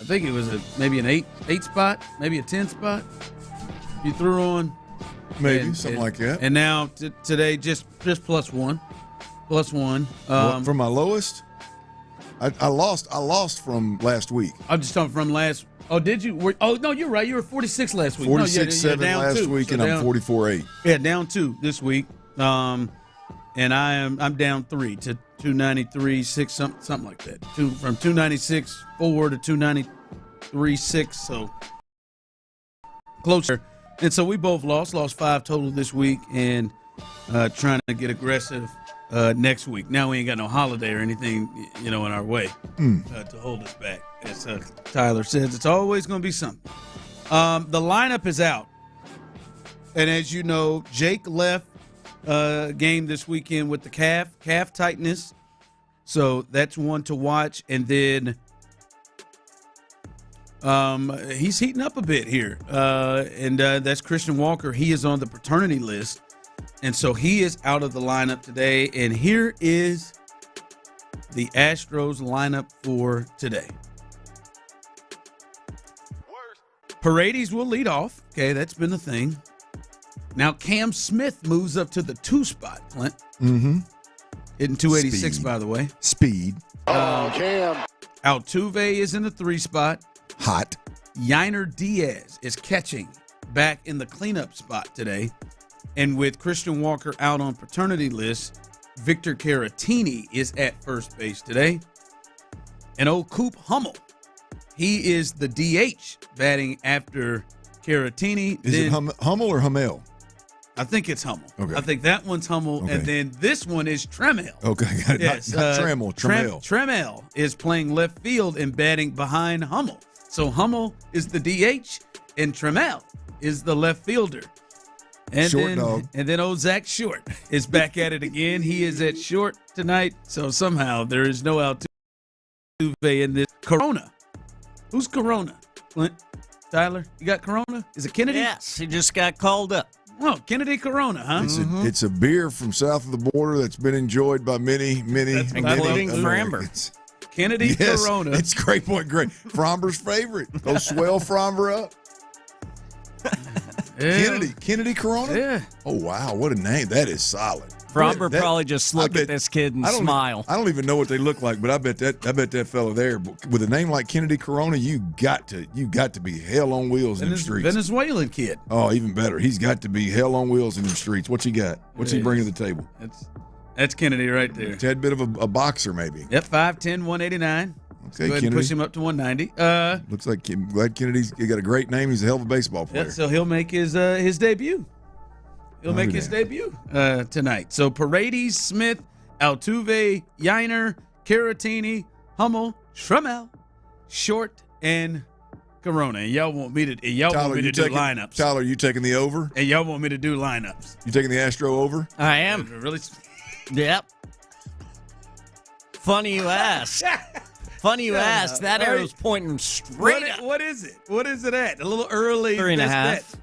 it was maybe an 8 spot, maybe a 10 spot. You threw on maybe something like that. And now today just plus one. From my lowest. I lost from last week. I'm just talking from last. Oh, did you? No, you're right. You were 46 last week. 46-7 last week, and I'm 44-8. Yeah, down 2 this week. And I'm down 3 to 293.6, something like that. From 296.4 to 293.6. So closer. And so we both lost 5 total this week, and trying to get aggressive next week. Now we ain't got no holiday or anything, in our way to hold us back. As Tyler says, it's always going to be something. The lineup is out. And as you know, Jake left game this weekend with the calf tightness. So that's one to watch. And then he's heating up a bit here. And that's Christian Walker. He is on the paternity list. And so he is out of the lineup today. And here is the Astros lineup for today. Paredes will lead off. Okay, that's been the thing. Now Cam Smith moves up to the 2 spot, Clint. Mm-hmm. Hitting 286, by the way. Speed. Cam. Altuve is in the 3 spot. Hot. Yainer Diaz is catching back in the cleanup spot today. And with Christian Walker out on paternity list, Victor Caratini is at first base today. And old Coop Hummel, he is the DH batting after Caratini. Is it Hummel or Hummel? I think it's Hummel. Okay. I think that one's Hummel, Okay. and then this one is Tremel. Okay, got it. Yes, Not Tremel. Tremel is playing left field and batting behind Hummel. So Hummel is the DH, and Tremel is the left fielder. And Short dog. And then old Zach Short is back at it again. He is at short tonight, so somehow there is no Altuve in this. Corona. Who's Corona? Clint? Tyler? You got Corona? Is it Kennedy? Yes, he just got called up. Oh, Kennedy Corona, huh? It's a beer from south of the border that's been enjoyed by many including Framber. Americans. Kennedy Corona. It's Great Point Great. Framber's favorite. Go swell Framber up. Yeah. Kennedy Corona? Yeah. Oh, wow. What a name. That is solid. Fromber probably just looked at this kid and smile. I don't even know what they look like, but I bet that fella there, with a name like Kennedy Corona, you got to be hell on wheels in the streets. Venezuelan kid. Oh, even better. He's got to be hell on wheels in the streets. What's he got? What's he bringing to the table? That's Kennedy right there. Tad bit of a boxer, maybe. Yep, 5'10", 189. Okay, go ahead and push him up to 190. Looks like glad Kennedy's got a great name. He's a hell of a baseball player. Yeah, so he'll make his debut. He'll make his debut tonight. So Paredes, Smith, Altuve, Yainer, Caratini, Hummel, Tremel, Short, and Corona. And y'all want me to do lineups. Tyler, you taking the over? And y'all want me to do lineups. You taking the Astro over? I am. Really? Yep. Funny you ask. Funny you ask. That arrow's pointing straight up. What is it? What is it at? A little early. 3.5.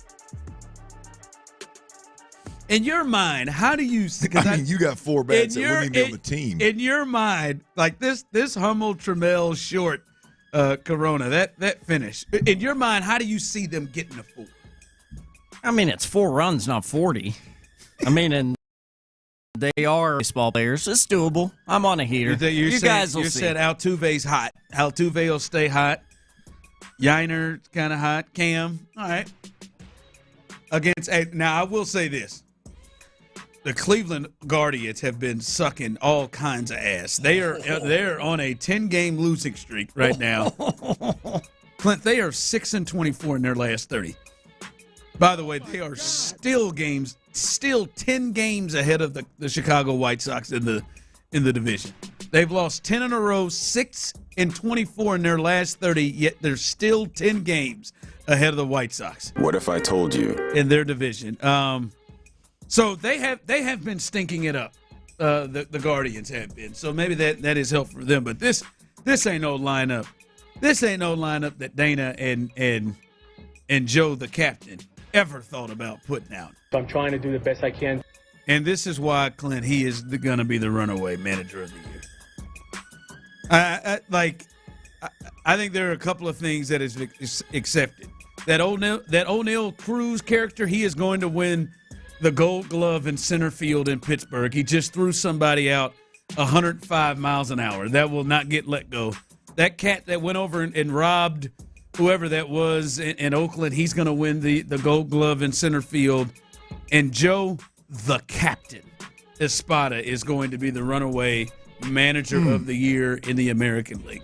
In your mind, how do you? I mean, you got 4 bats that wouldn't even be on the team. In your mind, like this Hummel, Tremel, Short, Corona, that finish. In your mind, how do you see them getting a 4? I mean, it's 4 runs, not 40. I mean, and they are baseball players. It's doable. I'm on a heater. You guys will see. You said Altuve's hot. Altuve will stay hot. Yainer's kind of hot. Cam, all right. Now, I will say this. The Cleveland Guardians have been sucking all kinds of ass. They're on a 10-game losing streak right now. Clint, they are 6-24 in their last 30. By the way, they are still 10 games ahead of the Chicago White Sox in the division. They've lost 10 in a row, 6-24 in their last 30, yet they're still 10 games ahead of the White Sox. What if I told you? In their division. So they have been stinking it up. The Guardians have been. So maybe that is helpful for them. But this ain't no lineup. This ain't no lineup that Dana and Joe, the captain, ever thought about putting out. I'm trying to do the best I can. And this is why, Clint, he is going to be the runaway manager of the year. I think there are a couple of things that is accepted. That O'Neal Cruz character, he is going to win the Gold Glove in center field in Pittsburgh. He just threw somebody out 105 miles an hour. That will not get let go. That cat that went over and robbed whoever that was in Oakland, he's going to win the Gold Glove in center field. And Joe, the captain, Espada, is going to be the runaway manager of the year in the American League.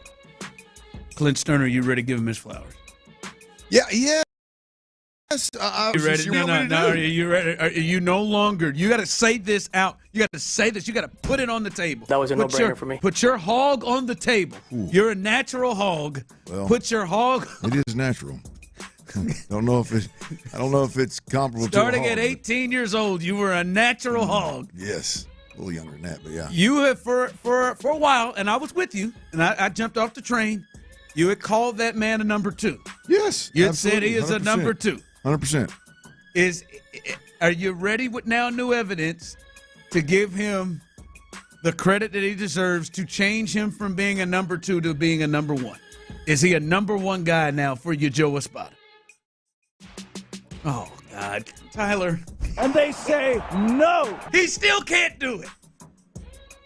Clint Stoerner, you ready to give him his flowers? Yeah. Yes. You ready? No. Are you ready? Are you no longer? You got to say this out. You got to say this. You got to put it on the table. That was a no-brainer for me. Put your hog on the table. Ooh. You're a natural hog. Well, put your hog. It is natural. I don't know if it's comparable. Starting to a hog, at 18 years old, you were a natural hog. Yes, a little younger than that, but yeah. You have for a while, and I was with you, and I jumped off the train. You had called that man a number 2. Yes, you had said he is 100%. A number 2. 100%. Are you ready with now new evidence to give him the credit that he deserves to change him from being a number 2 to being a number 1? Is he a number 1 guy now for you, Joe Espada? Oh, God. Tyler. And they say no. He still can't do it.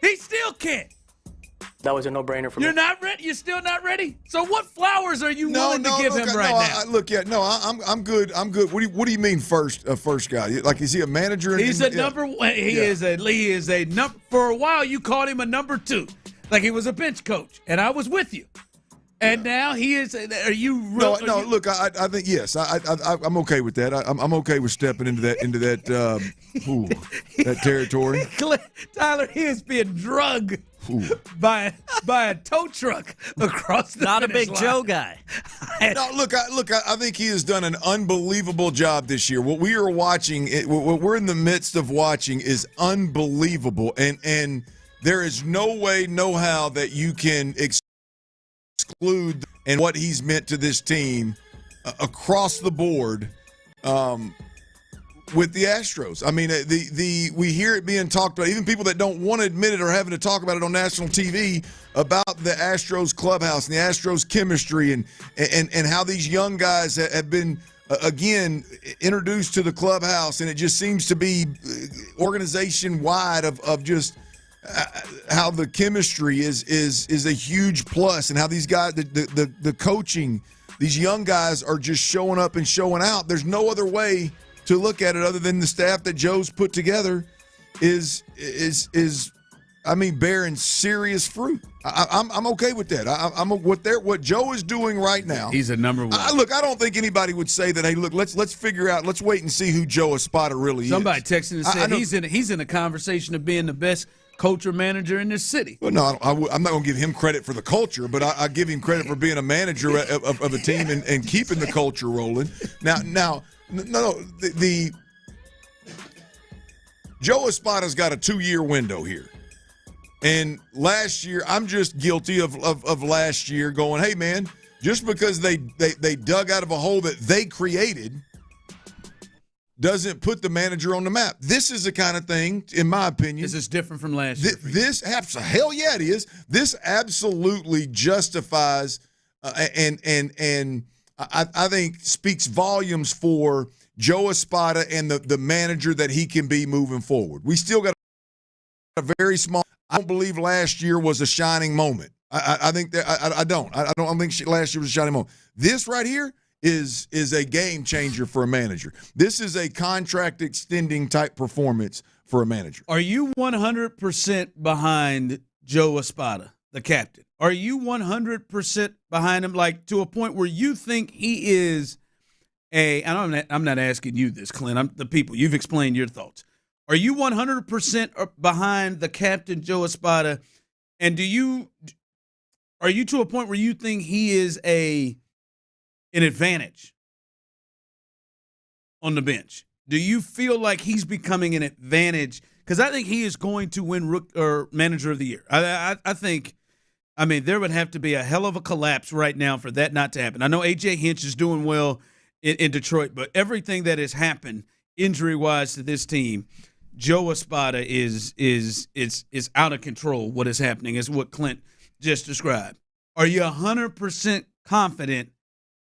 He still can't. That was a no-brainer for me. You're not ready? You're still not ready? So what flowers are you willing to give him right now? I'm good. I'm good. What do you mean first guy? Like, is he a manager? He's a number one. He is a number. For a while, you called him a number 2, like he was a bench coach, and I was with you. And now he is. Are you? Look, I think yes. I'm okay with that. I'm okay with stepping into that that territory. Tyler, he is being drugged by a tow truck across the Not a big line. Joe guy. No, look. I think he has done an unbelievable job this year. What we are watching, what we're in the midst of watching, is unbelievable, and there is no way, no how that you can exclude and what he's meant to this team across the board with the Astros. I mean, we hear it being talked about, even people that don't want to admit it are having to talk about it on national TV about the Astros clubhouse and the Astros chemistry and how these young guys have been again introduced to the clubhouse, and it just seems to be organization wide of just how the chemistry is a huge plus, and how these guys, the coaching, these young guys are just showing up and showing out. There's no other way to look at it other than the staff that Joe's put together is bearing serious fruit. I'm okay with that. What Joe is doing right now. He's a number one. I don't think anybody would say that. Hey, look, let's figure out. Let's wait and see who Joe Espada really is. Somebody texted and said he's in a conversation of being the best coach or manager in this city. Well, no, I'm not going to give him credit for the culture, but I give him credit for being a manager of a team and keeping the culture rolling. Now, the Joe Espada's got a 2-year window here. And last year, I'm just guilty of last year going, hey, man, just because they dug out of a hole that they created doesn't put the manager on the map. This is the kind of thing, in my opinion. This is different from last year. Hell yeah, it is. This absolutely justifies and I think speaks volumes for Joe Espada and the manager that he can be moving forward. We still got a very small. I don't believe last year was a shining moment. I think that I don't think last year was a shining moment. This right here is a game changer for a manager. This is a contract extending type performance for a manager. Are you 100% behind Joe Espada, the captain? Are you 100% behind him, like to a point where you think he is and I'm not asking you this, Clint. I'm the people. You've explained your thoughts. Are you 100% behind the captain, Joe Espada? And are you to a point where you think he is an advantage on the bench? Do you feel like he's becoming an advantage? Because I think he is going to win Manager of the Year. I think, there would have to be a hell of a collapse right now for that not to happen. I know A.J. Hinch is doing well in Detroit, but everything that has happened injury-wise to this team, Joe Espada is out of control. What is happening is what Clint just described. Are you 100% confident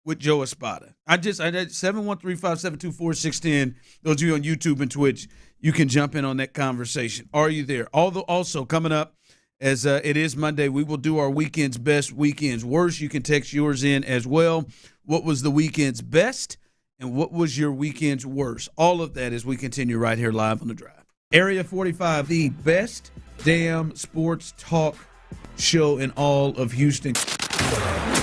with Joe Espada? I did 713-572-4610. Those of you on YouTube and Twitch, you can jump in on that conversation. Are you there? Also coming up, as it is Monday, we will do our weekend's best, weekend's worst. You can text yours in as well. What was the weekend's best, and what was your weekend's worst? All of that as we continue right here live on The Drive. Area 45, the best damn sports talk show in all of Houston.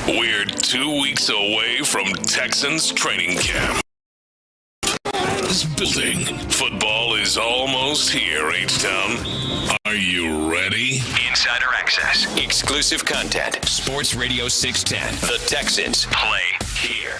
We're 2 weeks away from Texans training camp. This building. Football is almost here, H-Town. Are you ready? Insider access, exclusive content, Sports Radio 610. The Texans play here.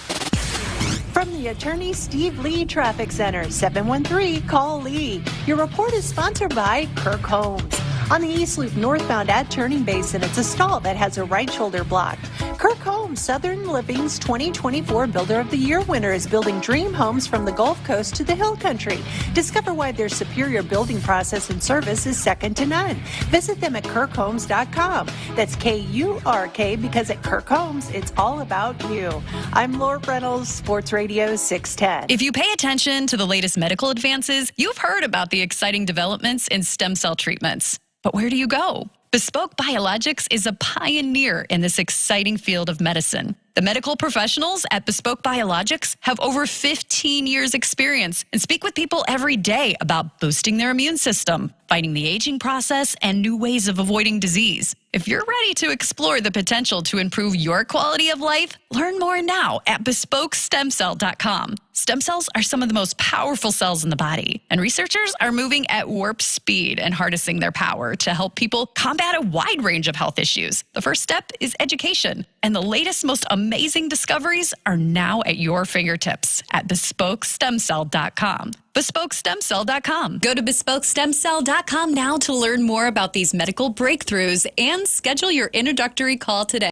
From the Attorney Steve Lee Traffic Center, 713-CALL-LEE. Your report is sponsored by Kirk Holmes. On the East Loop northbound at Turning Basin, it's a stall that has a right shoulder blocked. Kirk Holmes, Southern Living's 2024 Builder of the Year winner, is building dream homes from the Gulf Coast to the Hill Country. Discover why their superior building process and service is second to none. Visit them at kirkhomes.com. That's K-U-R-K, because at Kirk Holmes, it's all about you. I'm Laura Reynolds, Sports Radio 610. If you pay attention to the latest medical advances, you've heard about the exciting developments in stem cell treatments. But where do you go? Bespoke Biologics is a pioneer in this exciting field of medicine. The medical professionals at Bespoke Biologics have over 15 years experience and speak with people every day about boosting their immune system, fighting the aging process, and new ways of avoiding disease. If you're ready to explore the potential to improve your quality of life, learn more now at BespokeStemCell.com. Stem cells are some of the most powerful cells in the body, and researchers are moving at warp speed and harnessing their power to help people combat a wide range of health issues. The first step is education, and the latest, most amazing discoveries are now at your fingertips at BespokeStemCell.com. BespokeStemCell.com. Go to BespokeStemCell.com now to learn more about these medical breakthroughs and schedule your introductory call today.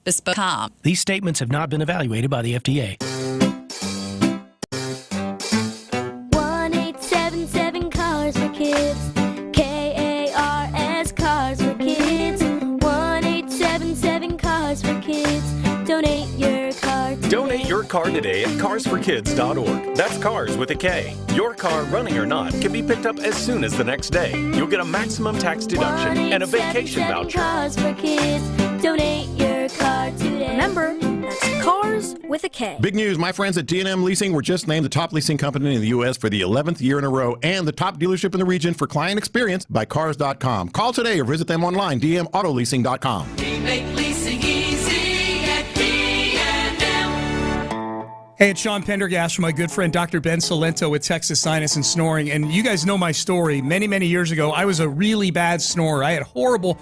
Bespoke.com. These statements have not been evaluated by the FDA. 1-877 Cars for Kids. KARS Cars for Kids. 1-877 Cars for Kids. Donate your car today. Donate your car today at carsforkids.org. That's cars with a K. Your car, running or not, can be picked up as soon as the next day. You'll get a maximum tax deduction and a vacation voucher. Cars for Kids. Donate your car today. Remember, that's cars with a K. Big news. My friends at D&M Leasing were just named the top leasing company in the U.S. for the 11th year in a row and the top dealership in the region for client experience by Cars.com. Call today or visit them online, dmautololeasing.com. We make leasing easy at P&M. Hey, it's Sean Pendergast from my good friend Dr. Ben Salento with Texas Sinus and Snoring. And you guys know my story. Many, many years ago, I was a really bad snorer. I had horrible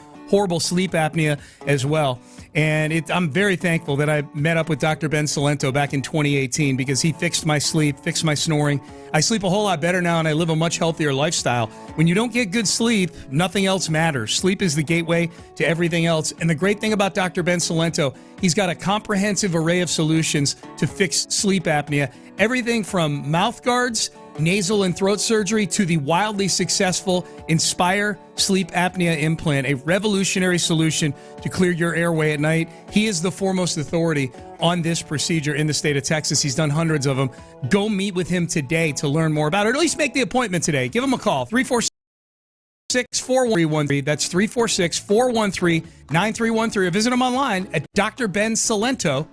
sleep apnea as well. And I'm very thankful that I met up with Dr. Ben Salento back in 2018 because he fixed my sleep, fixed my snoring. I sleep a whole lot better now and I live a much healthier lifestyle. When you don't get good sleep, nothing else matters. Sleep is the gateway to everything else. And the great thing about Dr. Ben Salento, he's got a comprehensive array of solutions to fix sleep apnea. Everything from mouth guards, nasal and throat surgery, to the wildly successful Inspire sleep apnea implant, a revolutionary solution to clear your airway at night. He is the foremost authority on this procedure in the state of Texas. He's done hundreds of them. Go meet with him today to learn more about it, or at least make the appointment today. Give him a call, 346-4113. That's 346-413-9313. Or visit him online at drbensalento.com.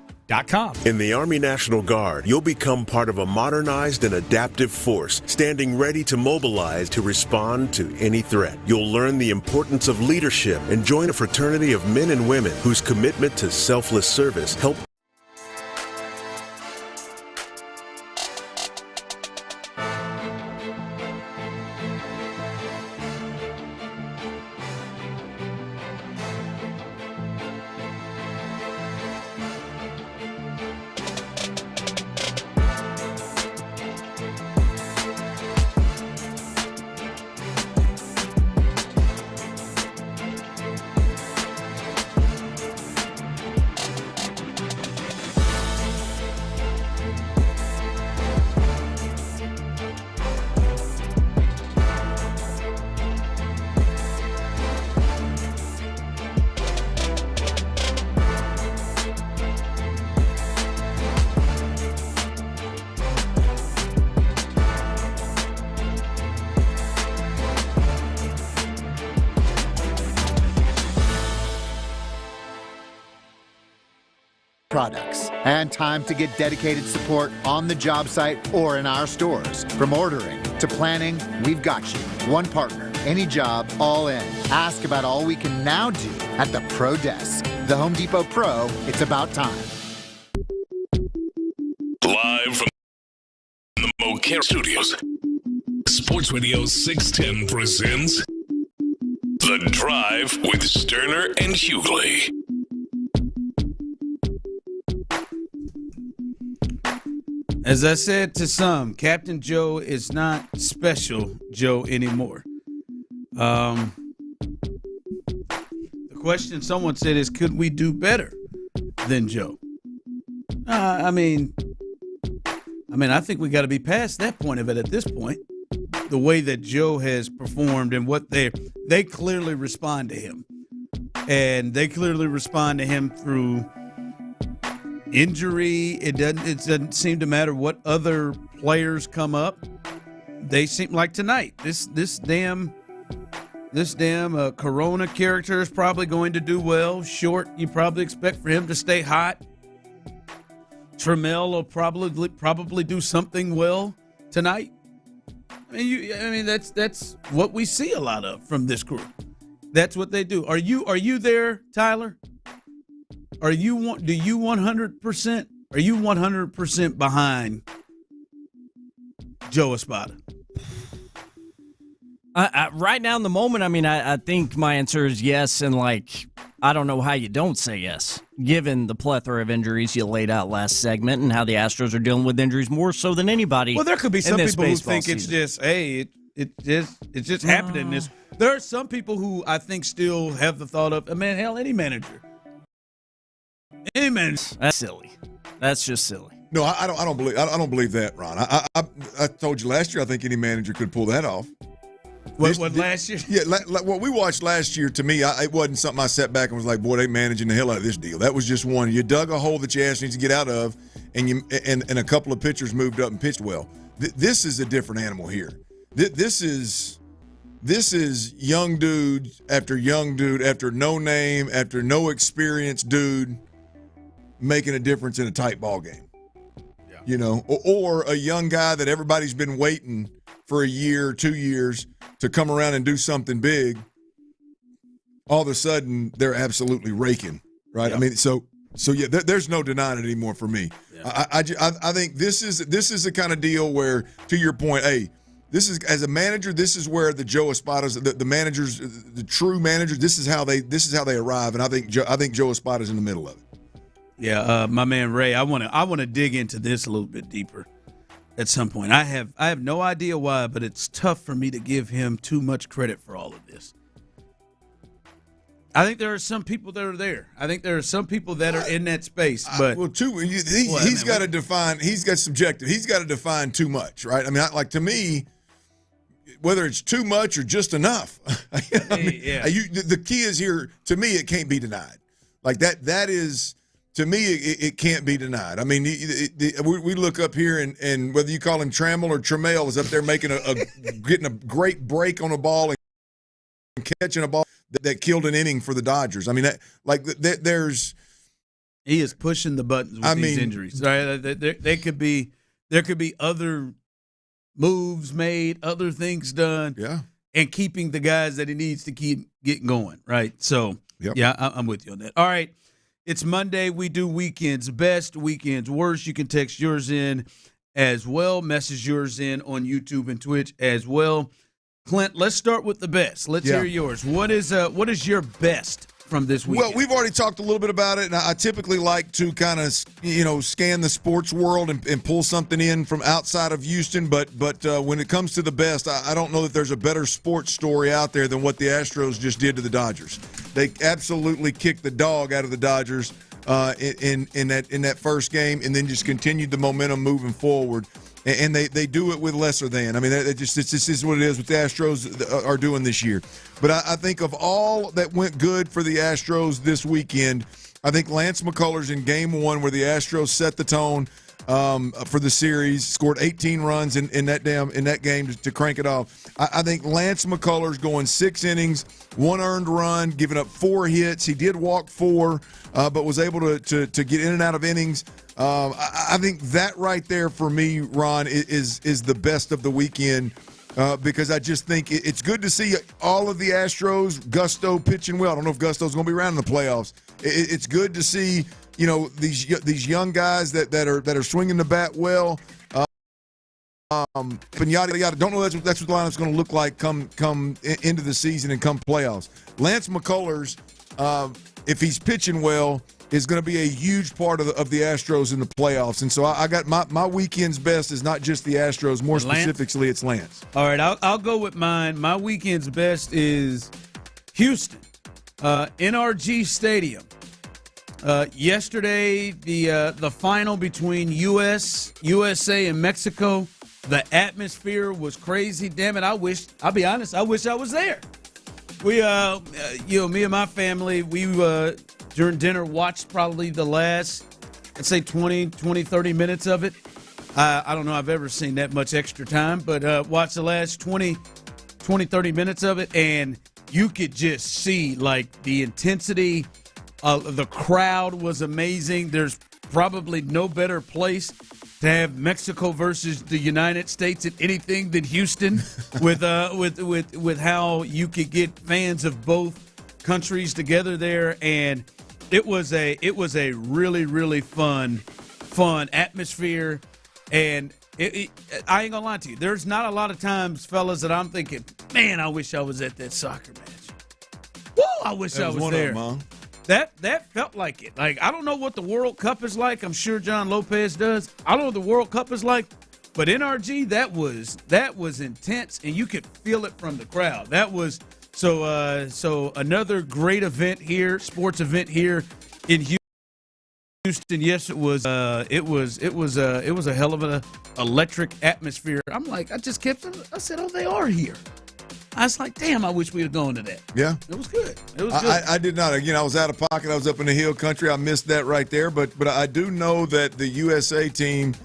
In the Army National Guard, you'll become part of a modernized and adaptive force, standing ready to mobilize to respond to any threat. You'll learn the importance of leadership and join a fraternity of men and women whose commitment to selfless service help. Products and time to get dedicated support on the job site or in our stores. From ordering to planning, we've got you. One partner, any job, all in. Ask about all we can now do at the Pro Desk. The Home Depot Pro, it's about time. Live from the Moquett Studios, Sports Radio 610 presents The Drive with Stoerner and Hughley. As I said to some, Captain Joe is not Special Joe anymore. The question someone said is, could we do better than Joe? I think we got to be past that point of it at this point. The way that Joe has performed and what they clearly respond to him. And they clearly respond to him through injury. It doesn't seem to matter what other players come up. They seem like tonight, this damn This damn Corona character is probably going to do well. Short, you probably expect for him to stay hot. Trammell will probably do something well tonight. I mean, that's what we see a lot of from this group. That's what they do. Are you there, Tyler? Do you 100%? Are you 100% behind Joe Espada? Right now in the moment, I mean, I think my answer is yes, and I don't know how you don't say yes, given the plethora of injuries you laid out last segment and how the Astros are dealing with injuries more so than anybody. Well, there could be some people who think season. it's just, hey, it's just happening. There are some people who I think still have the thought of, man, hell, any manager. That's silly. That's just silly. No, I don't believe that, Ron. I told you last year I think any manager could pull that off. What last year? Yeah, what we watched last year, to me, it wasn't something I sat back and was like, boy, they managing the hell out of this deal. That was just one. You dug a hole that your ass needs to get out of, and a couple of pitchers moved up and pitched well. This is a different animal here. This is young dude after no name, after no experience dude making a difference in a tight ball game. Yeah. You know, or a young guy that everybody's been waiting for a year, 2 years to come around and do something big. All of a sudden, they're absolutely raking, right? Yep. I mean, so yeah, there's no denying it anymore for me. Yeah. I think this is the kind of deal where, to your point, hey, this is, as a manager, this is where the Joe Espadas, the managers, the true managers, this is how they arrive, and I think Joe Espada's in the middle of it. Yeah, my man Ray, I want to dig into this a little bit deeper at some point. I have no idea why, but it's tough for me to give him too much credit for all of this. I think there are some people that are there. I think there are some people that are in that space. But he's got to define. He's got subjective. He's got to define too much, right? I mean, to me, whether it's too much or just enough. The key is here. To me, it can't be denied. Like that. That is. To me, it can't be denied. I mean, we look up here, and whether you call him Trammell or Trammell is up there making getting a great break on a ball and catching a ball that killed an inning for the Dodgers. I mean, he is pushing the buttons with these injuries. Right? There could be other moves made, other things done, and keeping the guys that he needs to keep getting going. Right. So yeah, I'm with you on that. All right. It's Monday. We do weekends best, weekends worst. You can text yours in as well. Message yours in on YouTube and Twitch as well. Clint, let's start with the best. Let's hear yours. What is your best from this weekend? Well, we've already talked a little bit about it, and I typically like to kind of scan the sports world and pull something in from outside of Houston. But when it comes to the best, I don't know that there's a better sports story out there than what the Astros just did to the Dodgers. They absolutely kicked the dog out of the Dodgers in that first game, and then just continued the momentum moving forward. And they do it with lesser than. I mean, this is what it is what the Astros are doing this year. But I think of all that went good for the Astros this weekend, I think Lance McCullers in Game 1, where the Astros set the tone for the series, scored 18 runs in that game to crank it off. I think Lance McCullers going 6 innings, 1 earned run, giving up 4 hits. He did walk 4, but was able to get in and out of innings. I think that right there for me, Ron, is the best of the weekend because I just think it's good to see all of the Astros, Gusto pitching well. I don't know if Gusto's going to be around in the playoffs. It's good to see these young guys that are swinging the bat well. But yada yada. Don't know that's what the lineup's going to look like come into the season and come playoffs. Lance McCullers, if he's pitching well, is going to be a huge part of the Astros in the playoffs. And so I got my weekend's best is not just the Astros. More specifically, it's Lance. All right, I'll go with mine. My weekend's best is Houston, NRG Stadium. Yesterday, the final between USA, and Mexico. The atmosphere was crazy. Damn it! I'll be honest. I wish I was there. We, me and my family, we during dinner watched probably the last, I'd say 20, 30 minutes of it. I don't know I've ever seen that much extra time, but watched the last 20, 30 minutes of it, and you could just see, like, the intensity. The crowd was amazing. There's probably no better place to have Mexico versus the United States at anything than Houston, with how you could get fans of both countries together there, and it was a really, really fun atmosphere. And I ain't gonna lie to you, there's not a lot of times, fellas, that I'm thinking, man, I wish I was at that soccer match. Woo, I wish I was there. That felt like it. Like, I don't know what the World Cup is like. I'm sure John Lopez does. I don't know what the World Cup is like, but NRG, that was intense, and you could feel it from the crowd. That was so another great event here, sports event here in Houston. Yes, it was a hell of an electric atmosphere. I'm like, I said, oh, they are here. I was like, damn, I wish we'd have gone to that. Yeah. It was good. It was good. I did not. Again, I was out of pocket. I was up in the hill country. I missed that right there. But I do know that the USA team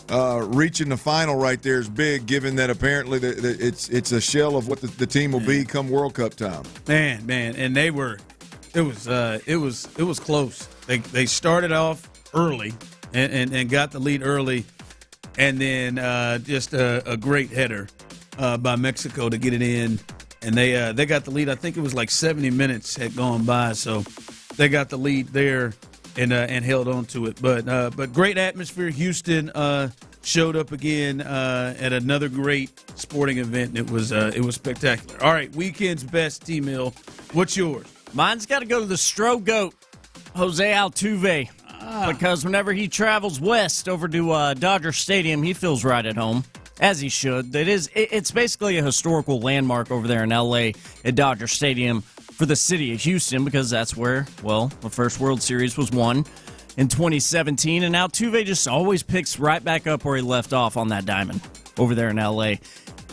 reaching the final right there is big, given that apparently it's a shell of what the team will be come World Cup time. Man, and they were – it was close. They started off early and got the lead early, and then just a great header by Mexico to get it in, and they got the lead. I think it was like 70 minutes had gone by, so they got the lead there and held on to it. But great atmosphere. Houston showed up again at another great sporting event. And it was spectacular. All right, weekend's best, T-Mill. What's yours? Mine's got to go to the Stro Goat, Jose Altuve, because whenever he travels west over to Dodger Stadium, he feels right at home. As he should. It's basically a historical landmark over there in L.A. at Dodger Stadium for the city of Houston, because that's where, well, the first World Series was won in 2017. And Altuve just always picks right back up where he left off on that diamond over there in L.A.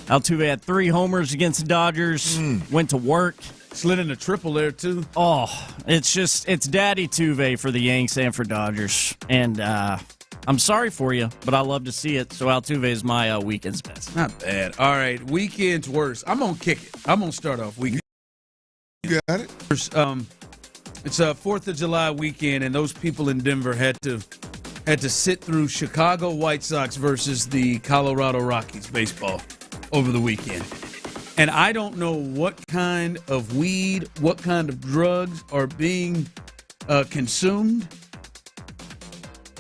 Altuve had 3 homers against the Dodgers, went to work. Slid in a triple there, too. Oh, it's Daddy Tuve for the Yanks and for Dodgers. And, I'm sorry for you, but I love to see it. So Altuve is my weekend's best. Not bad. All right, weekend's worst. I'm going to kick it. I'm going to start off weekend. You got it. It's a 4th of July weekend, and those people in Denver had to sit through Chicago White Sox versus the Colorado Rockies baseball over the weekend. And I don't know what kind of weed, what kind of drugs are being consumed.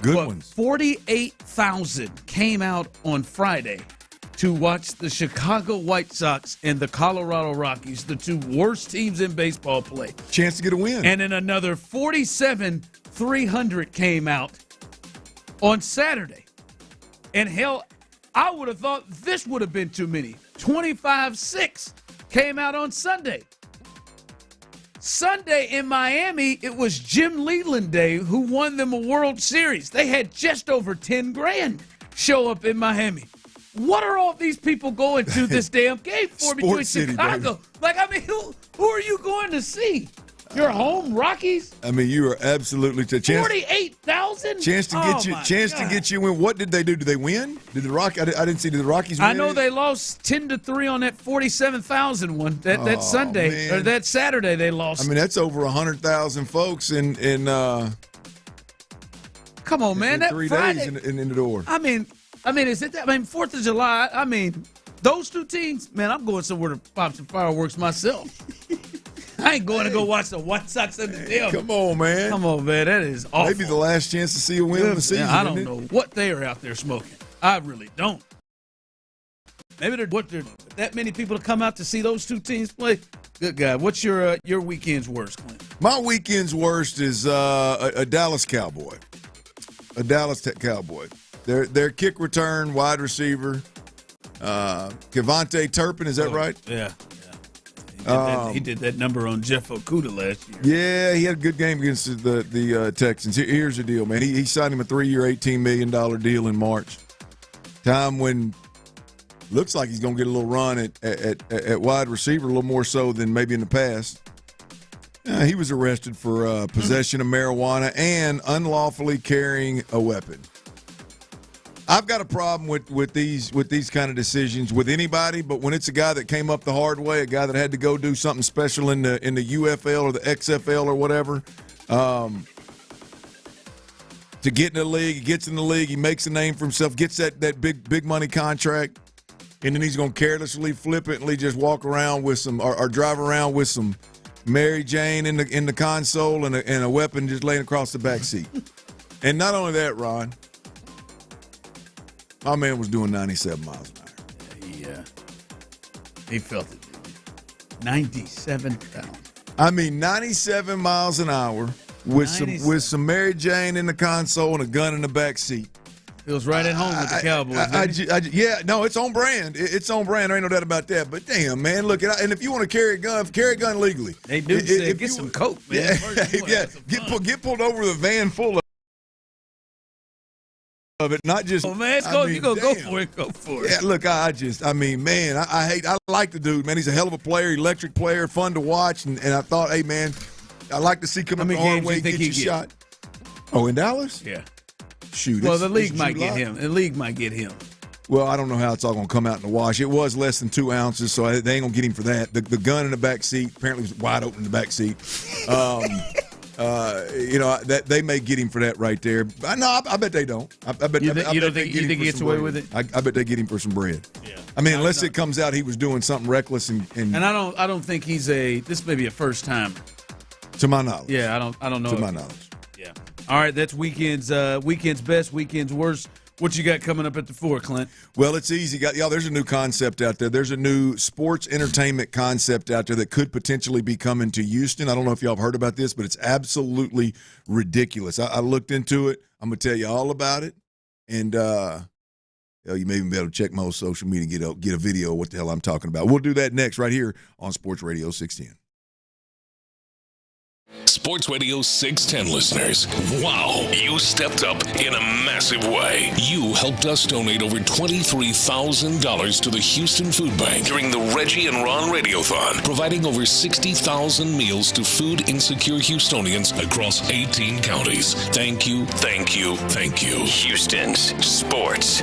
Good ones. 48,000 came out on Friday to watch the Chicago White Sox and the Colorado Rockies, the 2 worst teams in baseball, play. Chance to get a win. And then another 47,300 came out on Saturday. And hell, I would have thought this would have been too many. 25,600 came out on Sunday. Sunday in Miami, it was Jim Leland Day, who won them a World Series. They had just over 10 grand show up in Miami. What are all these people going to this damn game for between Chicago? Baby. Like, I mean, who are you going to see? Your home Rockies? I mean, you are absolutely 48,000. Chance to get you win. What did they do? Did they win? Did the Rock? I didn't see. Did the Rockies win? I know they lost 10-3 on that 47,000 one. That Sunday, man. Or that Saturday they lost. I mean, that's over 100,000 folks in come on, man. That 3 days in the door. I mean, is it that? I mean, 4th of July. I mean, those 2 teams. Man, I'm going somewhere to pop some fireworks myself. I ain't going to go watch the White Sox in the deal. Come on, man. That is awful. Maybe the last chance to see a win of the season. I don't know what they are out there smoking. I really don't. Maybe they're that many people to come out to see those 2 teams play. Good guy. What's your weekend's worst, Clint? My weekend's worst is a Dallas Cowboy. A Dallas Cowboy. Their kick return wide receiver, Kevontae Turpin. Is that right? Yeah. He did that number on Jeff Okudah last year. Yeah, he had a good game against the Texans. Here's the deal, man. He signed him a 3-year, $18 million deal in March. Time when looks like he's going to get a little run at wide receiver, a little more so than maybe in the past. He was arrested for possession of marijuana and unlawfully carrying a weapon. I've got a problem with these kind of decisions with anybody, but when it's a guy that came up the hard way, a guy that had to go do something special in the UFL or the XFL or whatever, to get in the league, he gets in the league, he makes a name for himself, gets that big money contract, and then he's going to carelessly, flippantly just walk around with some or drive around with some Mary Jane in the console and a weapon just laying across the back seat. And not only that, Ron, my man was doing 97 miles an hour. He felt it. 97,000. I mean, 97 miles an hour with some Mary Jane in the console and a gun in the back seat. Feels right at home with the Cowboys. Yeah, no, it's on brand. It's on brand. There ain't no doubt about that. But damn, man, look, and if you want to carry a gun legally. They do say get some coke, man. Get pulled over with a van full of it, not just. Oh man, you gonna go for it? Go for it. Yeah, look, I like the dude, man. He's a hell of a player, electric player, fun to watch, and I thought, hey, man, I like to see come up the hard way, get your shot. Oh, in Dallas? Yeah. Shoot. Well, the league might get him. The league might get him. Well, I don't know how it's all going to come out in the wash. It was less than 2 ounces, so they ain't going to get him for that. The gun in the back seat apparently was wide open in the back seat. That they may get him for that right there. No, I bet they don't. I bet you think he gets away with it? I bet they get him for some bread. Yeah. I mean, unless it comes out he was doing something reckless and I don't think this may be a first time. To my knowledge. Yeah, I don't know. To my knowledge. Yeah. All right, that's weekend's best, weekend's worst. What you got coming up at the 4, Clint? Well, it's easy. There's a new concept out there. There's a new sports entertainment concept out there that could potentially be coming to Houston. I don't know if y'all have heard about this, but it's absolutely ridiculous. I looked into it. I'm going to tell you all about it. And you may even be able to check my old social media and get a video of what the hell I'm talking about. We'll do that next right here on Sports Radio 610. Sports Radio 610 listeners, wow, you stepped up in a massive way. You helped us donate over $23,000 to the Houston Food Bank during the Reggie and Ron Radiothon, providing over 60,000 meals to food insecure Houstonians across 18 counties. Thank you, thank you, thank you. Houston's Sports.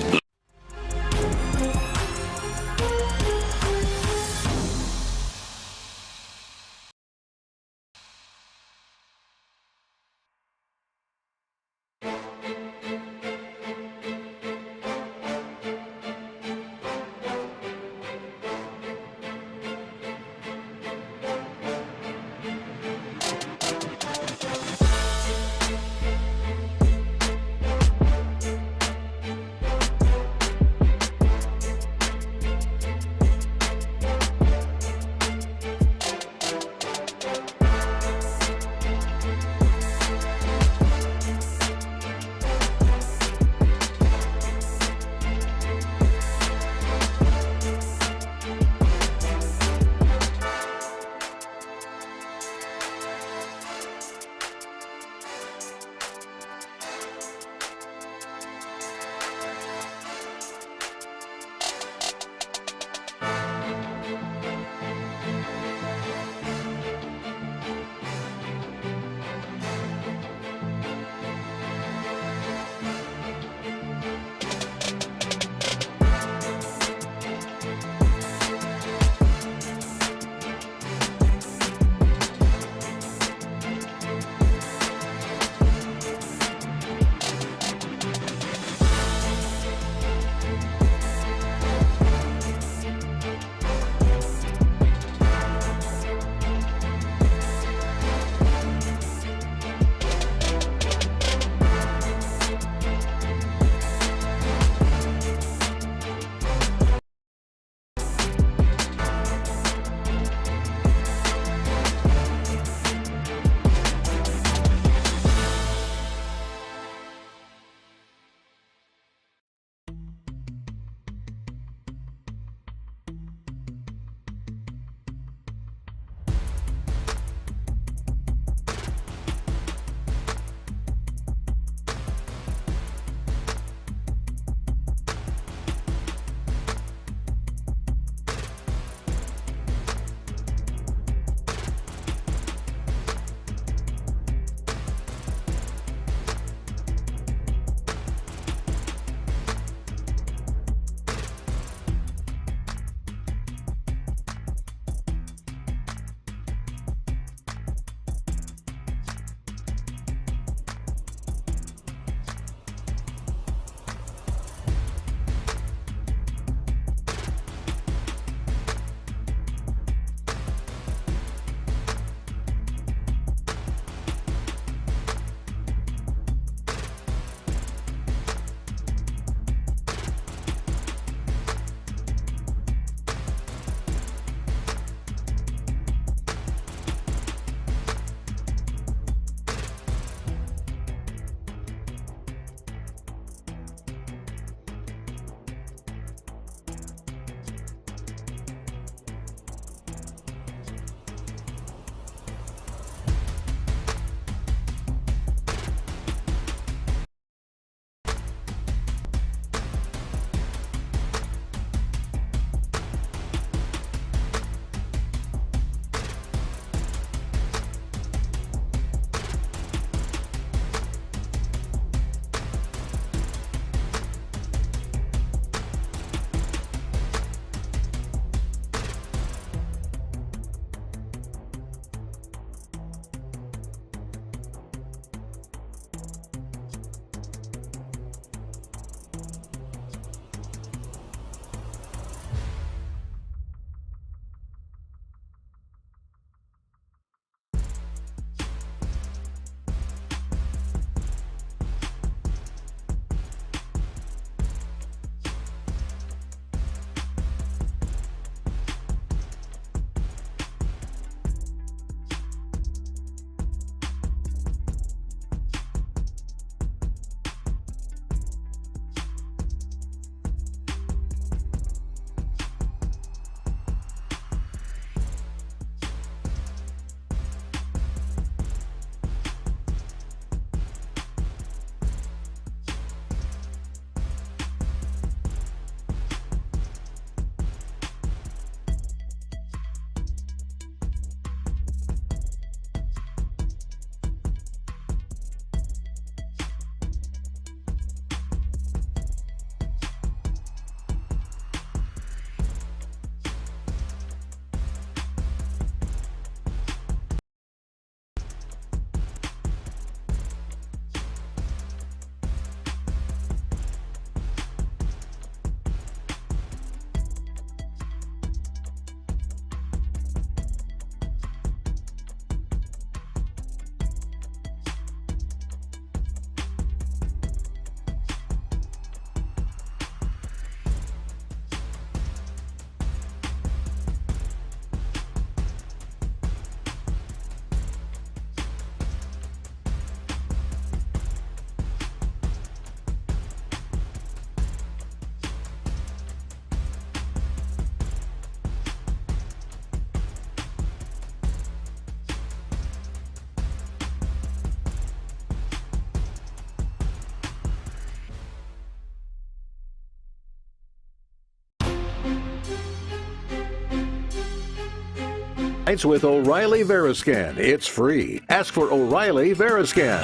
With O'Reilly Veriscan. It's free. Ask for O'Reilly Veriscan.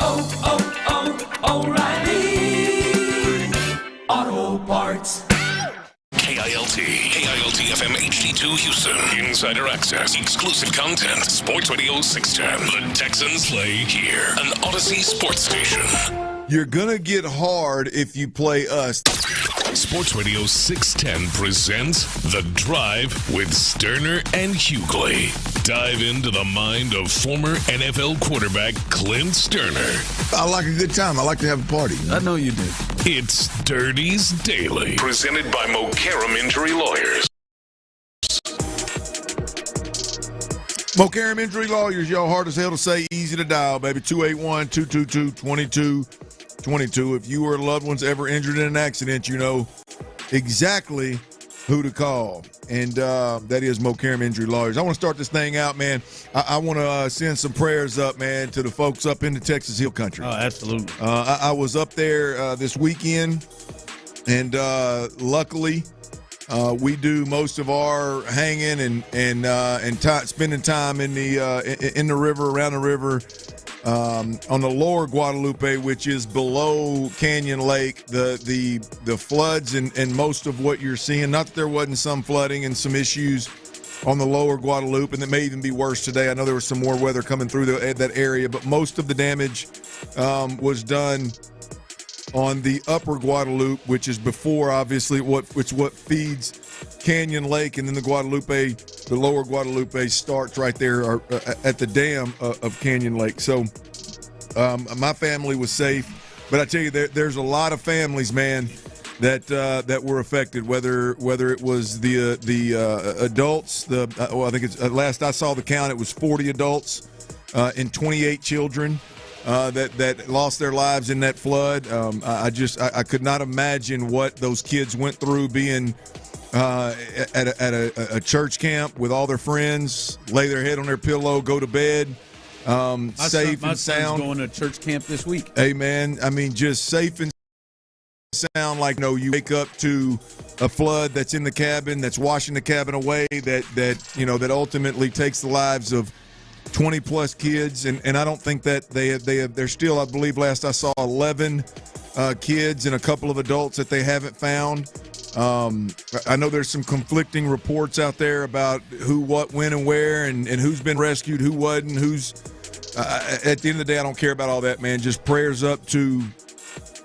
O'Reilly Auto Parts. KILT FM HD2 Houston. Insider access, exclusive content. Sports Radio 610. The Texans play here. An Odyssey sports station. You're going to get hard if you play us. Sports Radio 610 presents The Drive with Stoerner and Hughley. Dive into the mind of former NFL quarterback Clint Stoerner. I like a good time. I like to have a party. I know you do. It's Dirty's Daily, presented by Mokaram Injury Lawyers. Mokaram Injury Lawyers, y'all, hard as hell to say, easy to dial, baby. 281-222-2222. If you or loved ones ever injured in an accident, you know exactly who to call. And that is Mokaram Injury Lawyers. I want to start this thing out, man. I want to send some prayers up, man, to the folks up in the Texas Hill Country. Oh, absolutely. I was up there this weekend, and luckily we do most of our hanging and spending time in the river, around the river, on the lower Guadalupe, which is below Canyon Lake. The floods and most of what you're seeing, not that there wasn't some flooding and some issues on the lower Guadalupe, and it may even be worse today. I know there was some more weather coming through that area, but most of the damage was done on the upper Guadalupe, which is before, obviously, what feeds Canyon Lake, and then the lower Guadalupe starts right there at the dam of Canyon Lake. So my family was safe, but I tell you, there's a lot of families, man, that were affected. Whether it was the adults, I think it's last I saw the count, it was 40 adults and 28 children that lost their lives in that flood. I could not imagine what those kids went through being at a church camp with all their friends, lay their head on their pillow, go to bed, safe and sound. Going to church camp this week. Hey, man, I mean, just safe and sound. Like, you wake up to a flood that's in the cabin, that's washing the cabin away, that ultimately takes the lives of 20-plus kids, and I don't think that they're still, I believe last I saw, 11 kids and a couple of adults that they haven't found. I know there's some conflicting reports out there about who, what, when, and where, and who's been rescued, who wasn't, who's at the end of the day, I don't care about all that, man. Just prayers up to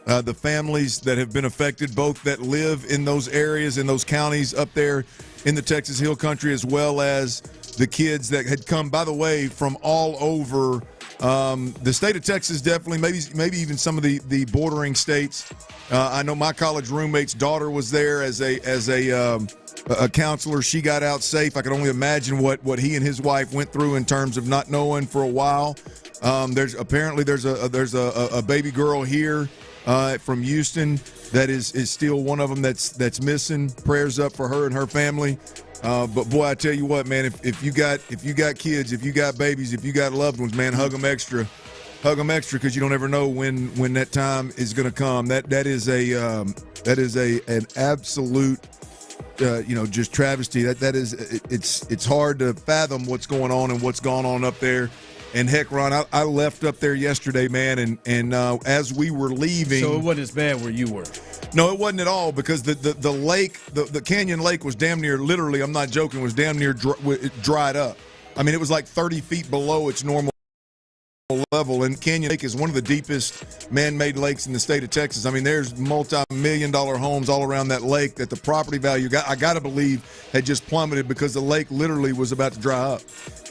the families that have been affected, both that live in those areas, in those counties up there in the Texas Hill Country, as well as the kids that had come, by the way, from all over the state of Texas, definitely, maybe even some of the bordering states. I know my college roommate's daughter was there as a counselor. She got out safe. I can only imagine what he and his wife went through in terms of not knowing for a while. There's a baby girl here from Houston that is still one of them that's missing. Prayers up for her and her family. But boy, I tell you what, man, if you got kids, if you got babies, if you got loved ones, man, hug them extra, because you don't ever know when that time is going to come. That is an absolute just travesty. It's hard to fathom what's going on and what's gone on up there. And heck, Ron, I left up there yesterday, man, and as we were leaving, so it wasn't as bad where you were. No, it wasn't at all, because the lake, the Canyon Lake was damn near, literally, I'm not joking, was damn near dried up. I mean, it was like 30 feet below its normal level, and Canyon Lake is one of the deepest man-made lakes in the state of Texas. I mean, there's multi-million-dollar homes all around that lake that the property value, I got to believe, had just plummeted because the lake literally was about to dry up.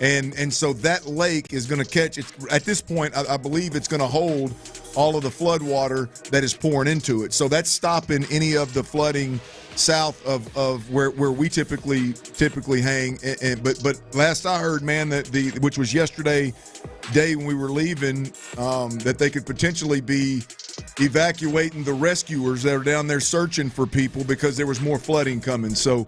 And so that lake is going to catch, at this point, I believe it's going to hold all of the flood water that is pouring into it. So that's stopping any of the flooding south of where we typically hang. But last I heard, man, that which was yesterday day when we were leaving, that they could potentially be evacuating the rescuers that are down there searching for people because there was more flooding coming. So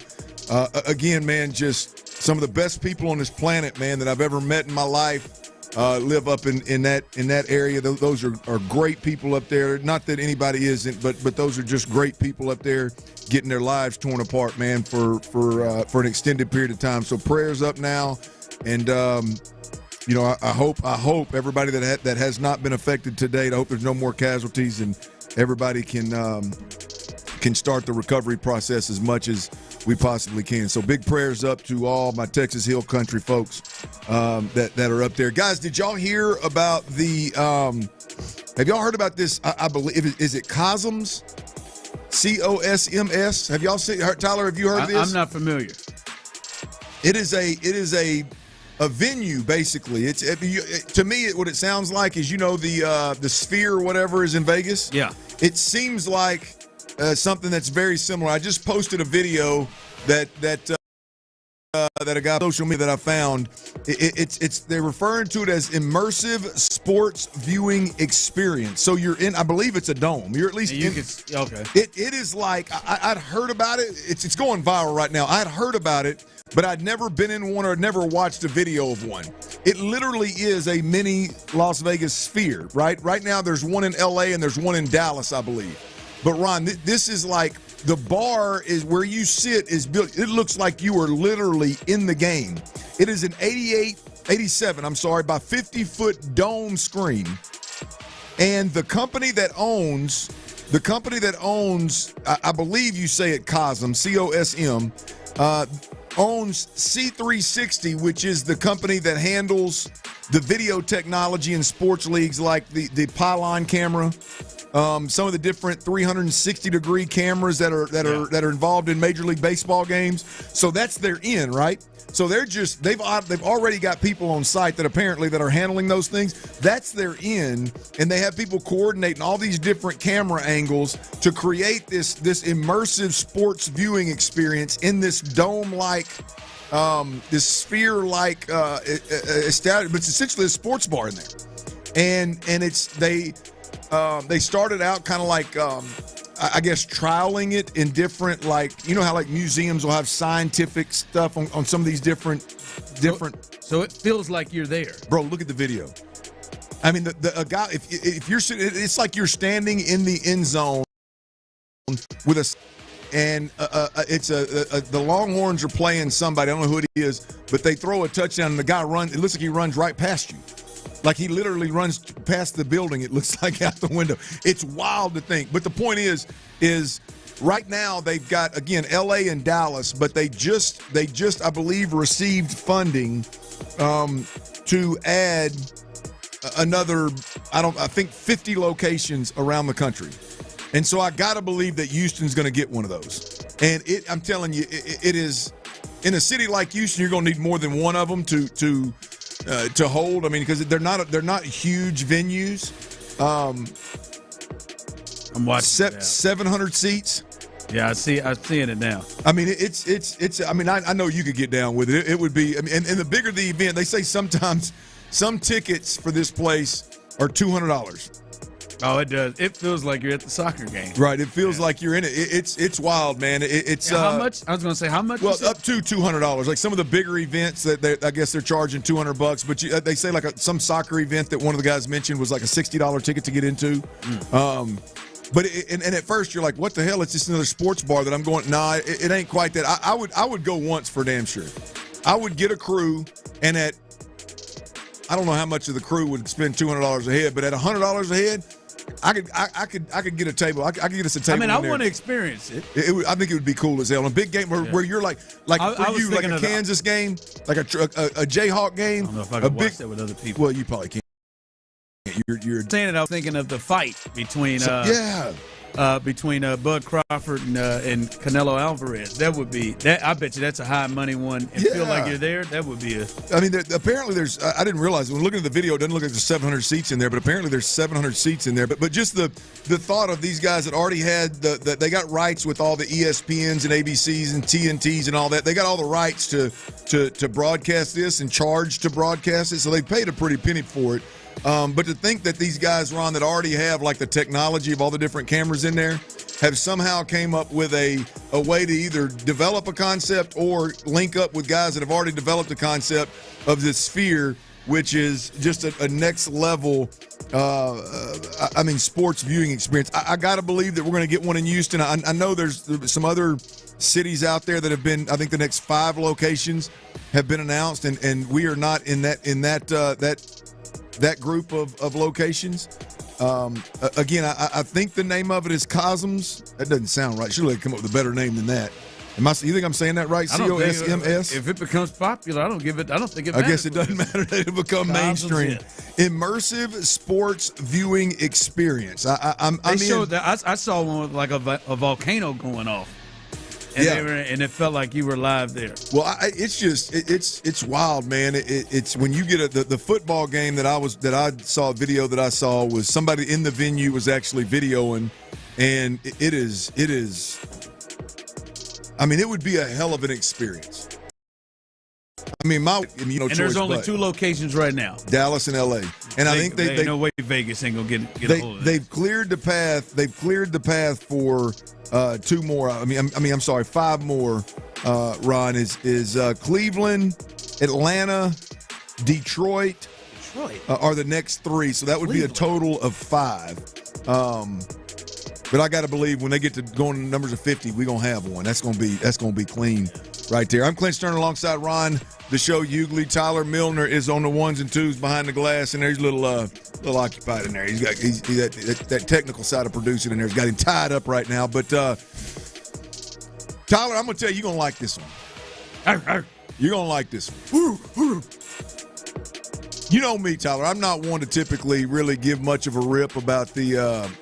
again, man, just some of the best people on this planet, man, that I've ever met in my life. Live up in that area. Those are great people up there. Not that anybody isn't, but those are just great people up there getting their lives torn apart, man, for an extended period of time. So prayers up now And I hope everybody that has not been affected to date, I hope there's no more casualties and everybody can start the recovery process as much as we possibly can. So big prayers up to all my Texas Hill Country folks that are up there. Guys, did y'all hear about the have y'all heard about this? I believe, is it Cosms? COSMS? Have y'all seen, Tyler, have you heard of this? I'm not familiar. It is a venue, basically. To me, what it sounds like is, the Sphere or whatever is in Vegas. Yeah. It seems like something that's very similar. I just posted a video that a guy on social media that I found. They're referring to it as immersive sports viewing experience. So you're in, I believe it's a dome. You're at least okay. It is like I'd heard about it. It's going viral right now. I'd heard about it, but I'd never been in one or never watched a video of one. It literally is a mini Las Vegas Sphere, right? Right now there's one in LA and there's one in Dallas, I believe. But Ron, this is like the bar is where you sit is built. It looks like you are literally in the game. It is an 87 by 50-foot dome screen. And the company that owns, I believe you say it COSM, COSM, owns C360, which is the company that handles the video technology in sports leagues like the pylon camera. Some of the different 360-degree cameras that are involved in Major League Baseball games. So that's their in, right? So they've already got people on site that are handling those things. That's their in, and they have people coordinating all these different camera angles to create this immersive sports viewing experience in this dome-like, this sphere-like establishment. But it's essentially a sports bar in there, and they started out kind of like, I guess, trialing it in different, like, how like museums will have scientific stuff on some of these different. So it feels like you're there, bro. Look at the video. I mean, a guy. If you're sitting, it's like you're standing in the end zone with the Longhorns are playing somebody. I don't know who it is, but they throw a touchdown and the guy runs. It looks like he runs right past you. Like he literally runs past the building, it looks like, out the window. It's wild to think. But the point is right now they've got, again, LA and Dallas, but they just I believe received funding to add another, I think 50 locations around the country. And so I got to believe that Houston's going to get one of those. And I'm telling you, it is, in a city like Houston, you're going to need more than one of them to hold. I mean, because they're not huge venues. I'm watching 700 seats. Yeah, I'm seeing it now. I mean, it's. I mean, I know you could get down with it. It would be. I mean, and the bigger the event, they say sometimes some tickets for this place are $200. Oh, it does. It feels like you're at the soccer game. Right. It feels like you're in it. It's wild, man. It's how much? I was going to say how much. Well, up to $200. Like some of the bigger events that I guess they're charging $200. But they say like some soccer event that one of the guys mentioned was like a $60 ticket to get into. But at first you're like, what the hell? It's just another sports bar that I'm going. Nah, it ain't quite that. I would go once for damn sure. I would get a crew, and I don't know how much of the crew would spend $200 a head, but at $100 a head, I could get a table. I could get us a table. I mean, I want to experience it. I think it would be cool as hell. A big game where you're like for you, like a Kansas game, like a Jayhawk game. I don't know if I could watch that with other people. Well, you probably can't. You're saying it. I was thinking of the fight between Bud Crawford and Canelo Alvarez. That would be that. I bet you that's a high money one. And feel like you're there. That would be a. I mean, apparently there's. I didn't realize when looking at the video, it doesn't look like there's 700 seats in there, but apparently there's 700 seats in there. But just the thought of these guys that already had they got rights with all the ESPNs and ABCs and TNTs and all that. They got all the rights to broadcast this and charge to broadcast it, so they paid a pretty penny for it. But to think that these guys, Ron, that already have like the technology of all the different cameras in there, have somehow came up with a way to either develop a concept or link up with guys that have already developed a concept of this sphere which is just a next level. Sports viewing experience. I got to believe that we're going to get one in Houston. I know there's some other cities out there that have been. I think the next 5 locations have been announced, and we are not in that group of locations. Again, I think the name of it is Cosms. That doesn't sound right. Surely they come up with a better name than that. You think I'm saying that right? COSMS. If it becomes popular, I don't think it matters. I guess it doesn't matter that it'll become mainstream. Immersive sports viewing experience. I saw one with like a volcano going off. And it felt like you were live there. Well, it's wild, man. It's when you get the football game that I saw was somebody in the venue was actually videoing, and it is. I mean, it would be a hell of an experience. I mean, there's only 2 locations right now, Dallas and LA, and I think they no way Vegas ain't gonna get a hold of it. They've cleared the path. They've cleared the path for 2 more. I'm sorry, 5 more. Ron is Cleveland, Atlanta, Detroit are the next 3. So that would be a total of 5. But I got to believe when they get to going to numbers of 50, we're gonna have one. That's gonna be clean right there. I'm Clint Stoerner alongside Ron, the show Hughley. Tyler Milner is on the 1s and 2s behind the glass, and there's a little occupied in there. He's got that technical side of producing in there. He's got him tied up right now. But Tyler, I'm gonna tell you, you're gonna like this one. You're gonna like this one. You know me, Tyler. I'm not one to typically really give much of a rip about the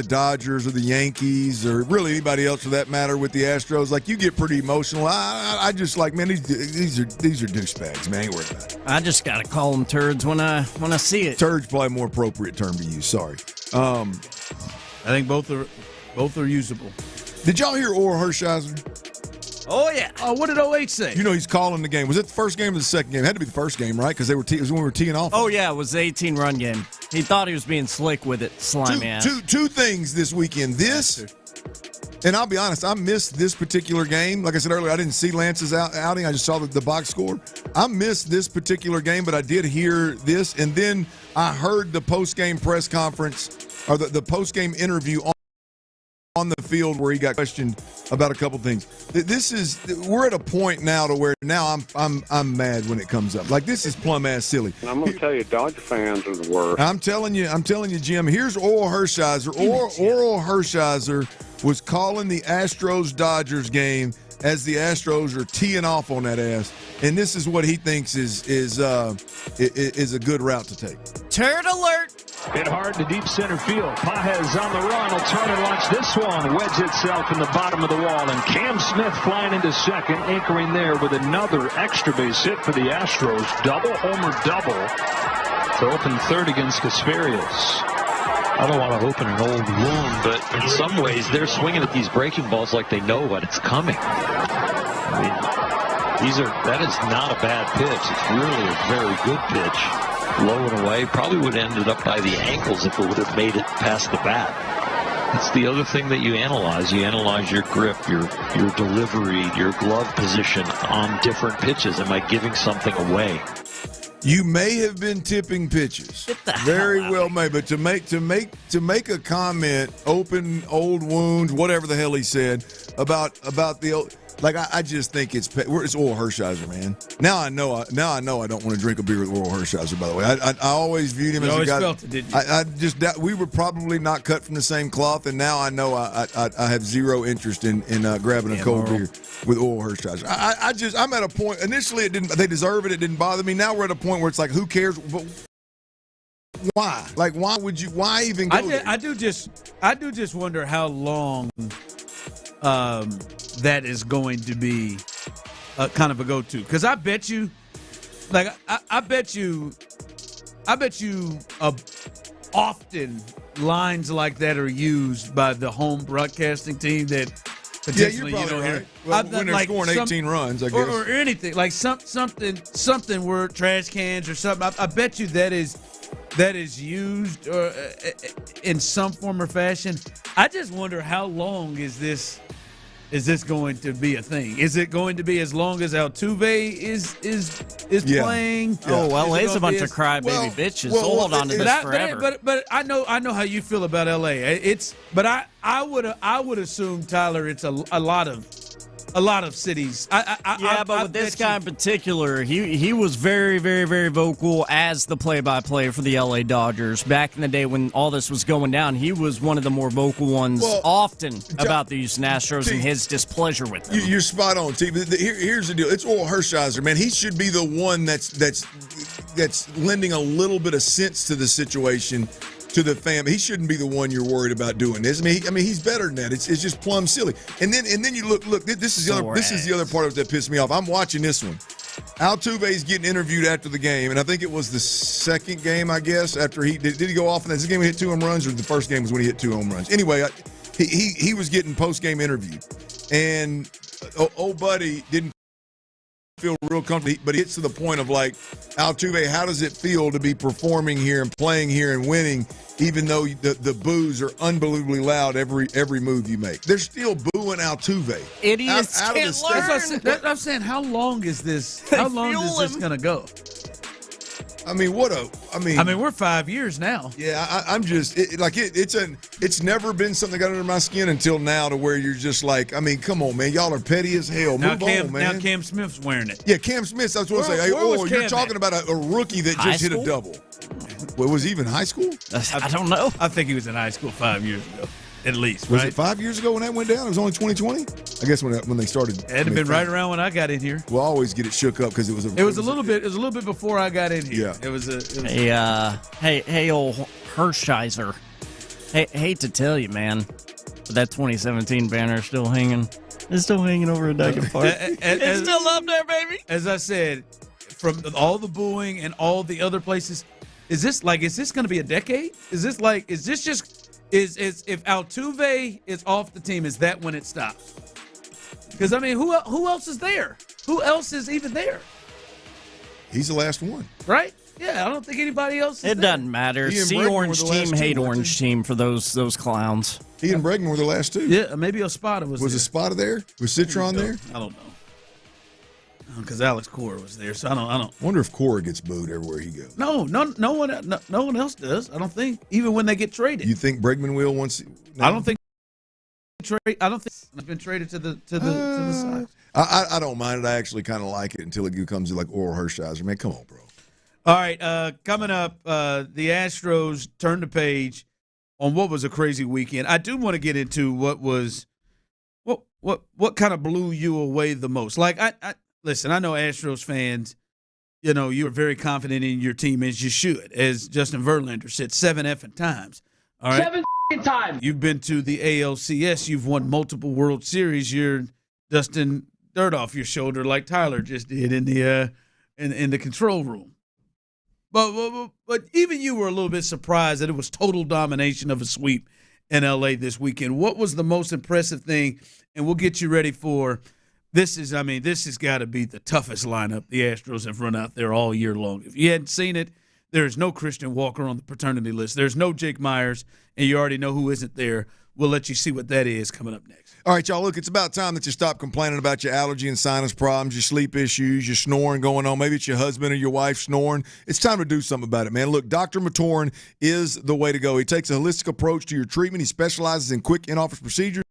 Dodgers or the Yankees or really anybody else for that matter with the Astros. Like, you get pretty emotional. I just like, man, these are douchebags, man. Ain't worried about it. I just gotta call them turds when I see it. Turds probably a more appropriate term to use. Sorry. I think both are usable. Did y'all hear Orr Hershiser? Oh yeah. Oh, what did OH say? You know he's calling the game. Was it the first game or the second game? It had to be the first game, right? Because it was when we were teeing off. Oh yeah, it was the 18-run game. He thought he was being slick with it, slimy ass. Two things this weekend. And I'll be honest, I missed this particular game. Like I said earlier, I didn't see Lance's outing. I just saw the box score. I missed this particular game, but I did hear this. And then I heard the post-game press conference or the post-game interview on the field where he got questioned about a couple things. We're at a point now to where now I'm mad when it comes up. Like, this is plumb ass silly. And I'm going to tell you, Dodger fans are the worst. I'm telling you, Jim. Here's Orr Hershiser. Orr Hershiser was calling the Astros-Dodgers game as the Astros are teeing off on that ass, and this is what he thinks is a good route to take. Turd alert! Hit hard to deep center field. Pages on the run. Will turn and launch this one. Wedge itself in the bottom of the wall. And Cam Smith flying into second, anchoring there with another extra base hit for the Astros. Double homer double to open third against Casparius. I don't want to open an old wound, but in some ways they're swinging at these breaking balls like they know what it's coming. I mean, that is not a bad pitch. It's really a very good pitch. Low and away, probably would have ended up by the ankles if it would have made it past the bat. It's the other thing that you analyze. You analyze your grip, your delivery, your glove position on different pitches. Am I giving something away? You may have been tipping pitches. Very well may, but to make a comment, open old wounds, whatever the hell he said about the old. Like, I just think it's Orr Hershiser, man. Now I know I don't want to drink a beer with Orr Hershiser, by the way. I always viewed him as a guy. Felt it, didn't you? We were probably not cut from the same cloth, and now I know I have zero interest in grabbing a cold beer with Orr Hershiser. I'm at a point. Initially, they deserve it. It didn't bother me. Now we're at a point where it's like, who cares? But why? Like, why even go there? I do just wonder how long that is going to be kind of a go-to. Because I bet you, like, I bet you often lines like that are used by the home broadcasting team that potentially, you're probably right. Well, when they're scoring 18 runs, I guess. Or anything. Like something where trash cans or something. I bet you that is used in some form or fashion. I just wonder how long is this is this going to be a thing? Is it going to be as long as Altuve is playing? Yeah. Oh, LA's a bunch of crybaby bitches. They'll hold on to this forever. But I know how you feel about LA. I would assume, Tyler, it's a lot of cities. But with this guy in particular, he was very, very, very vocal as the play-by-play for the LA Dodgers. Back in the day when all this was going down, he was one of the more vocal ones often about the Houston Astros and his displeasure with them. You're spot on, T. But here's the deal. It's Oral Hershiser, man. He should be the one that's lending a little bit of sense to the situation, to the family. He shouldn't be the one you're worried about doing this. I mean, he's better than that. It's just plumb silly. And then you look. This is the other part of it that pissed me off. I'm watching this one. Altuve's getting interviewed after the game, and I think it was the second game, I guess. After did he go off in this game? He hit 2 home runs, or the first game was when he hit 2 home runs. Anyway, he was getting post game interviewed, and old buddy didn't feel real comfortable, but he gets to the point of like, Altuve, how does it feel to be performing here and playing here and winning, even though the boos are unbelievably loud every move you make? They're still booing Altuve. Idiots can't learn. I'm saying, how long is this? How long is this going to go? I mean, we're 5 years now. Yeah, I'm just it's never been something that got under my skin until now, to where you're just like, I mean, come on, man, y'all are petty as hell. Move on, man. Now Cam Smith's wearing it. Yeah, Cam Smith. I was going to say, you're talking about a rookie that just hit a double. Well, was he even high school? I don't know. I think he was in high school 5 years ago, at least. Was it 5 years ago when that went down? It was only 2020. I guess when they started. It had been right around when I got in here. We'll always get it shook up because it was a little bit before I got in here. Yeah. Hey, old Hershiser. Hate to tell you, man, but that 2017 banner is still hanging. It's still hanging over a Dyken Park. It's still up there, baby. As I said, from all the booing and all the other places, is this going to be a decade? Is if Altuve is off the team, is that when it stops? Because, I mean, who else is there? Who else is even there? He's the last one. Right? Yeah, I don't think anybody else is It there. doesn't matter. See Orange Team, hate Orange Team for those clowns. He and Bregman were the last two. Yeah, maybe Espada was there. Was Espada there? Was Citron there? I don't know. Because Alex Cora was there, so I don't. Wonder if Cora gets booed everywhere he goes. No one else does. I don't think. Even when they get traded. You think Bregman will once? No? I don't think it's been traded to the side. I don't mind it. I actually kind of like it until it becomes like Oral Hershiser. Man, come on, bro. All right, coming up, the Astros turned the page on what was a crazy weekend. I do want to get into what kind of blew you away the most. Like, listen, I know Astros fans, you know, you are very confident in your team, as you should, as Justin Verlander said 7 effing times. All right? 7 times. You've been to the ALCS. You've won multiple World Series. You're dusting dirt off your shoulder like Tyler just did in the control room. But even you were a little bit surprised that it was total domination of a sweep in L.A. this weekend. What was the most impressive thing? And we'll get you ready for this. This has got to be the toughest lineup the Astros have run out there all year long. If you hadn't seen it, there is no Christian Walker on the paternity list. There's no Jake Myers, and you already know who isn't there. We'll let you see what that is coming up next. All right, y'all, look, it's about time that you stop complaining about your allergy and sinus problems, your sleep issues, your snoring going on. Maybe it's your husband or your wife snoring. It's time to do something about it, man. Look, Dr. Matoran is the way to go. He takes a holistic approach to your treatment. He specializes in quick in-office procedures.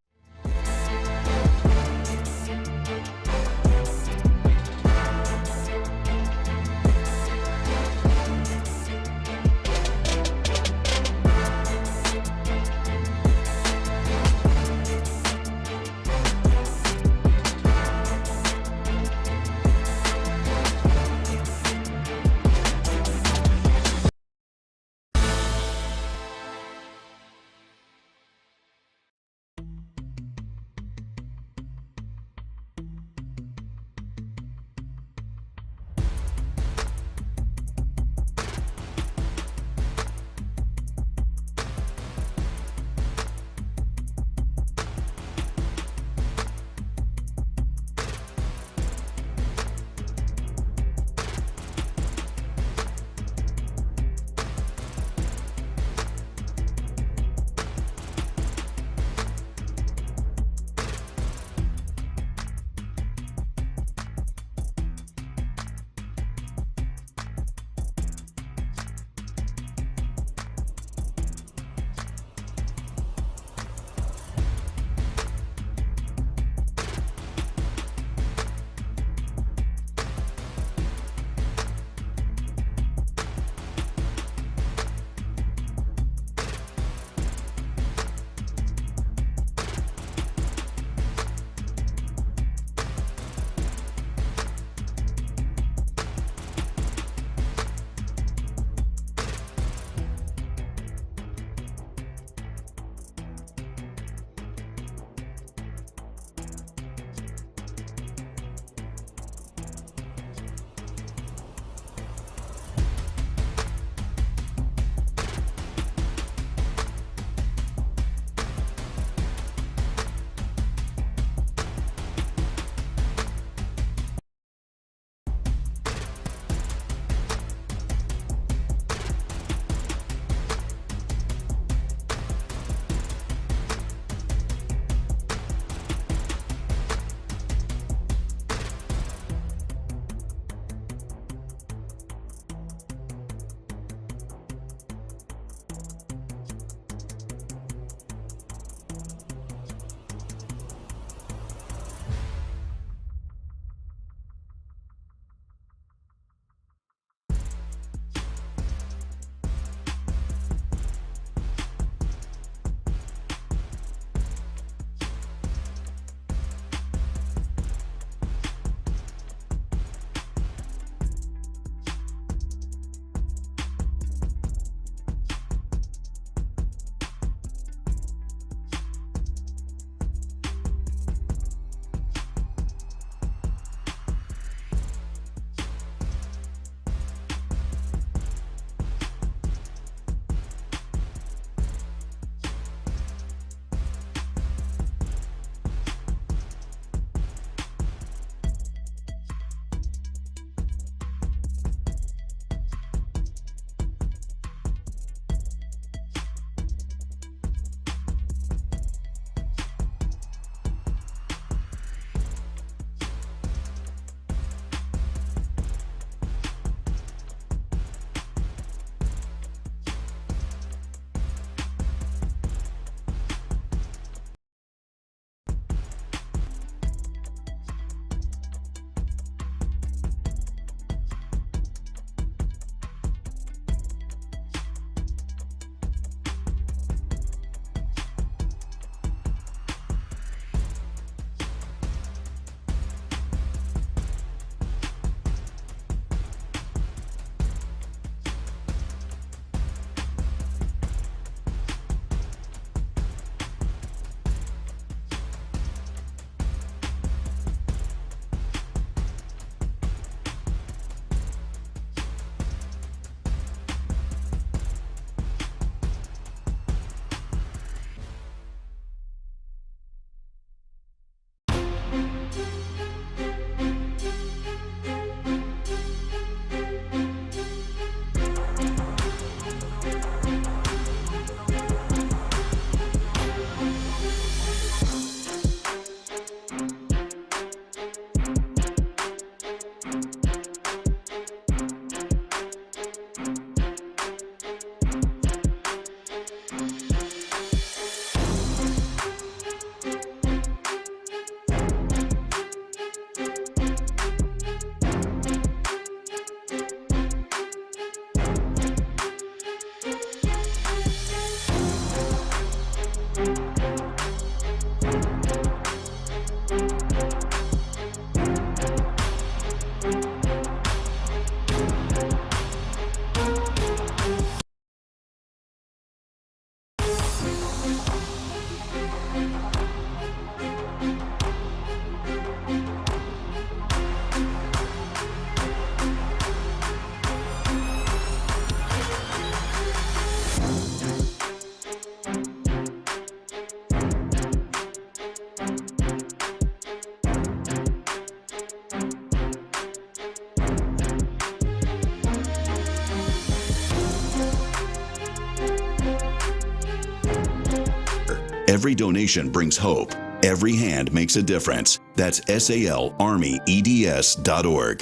Every donation brings hope. Every hand makes a difference. That's SALArmyEDS.org.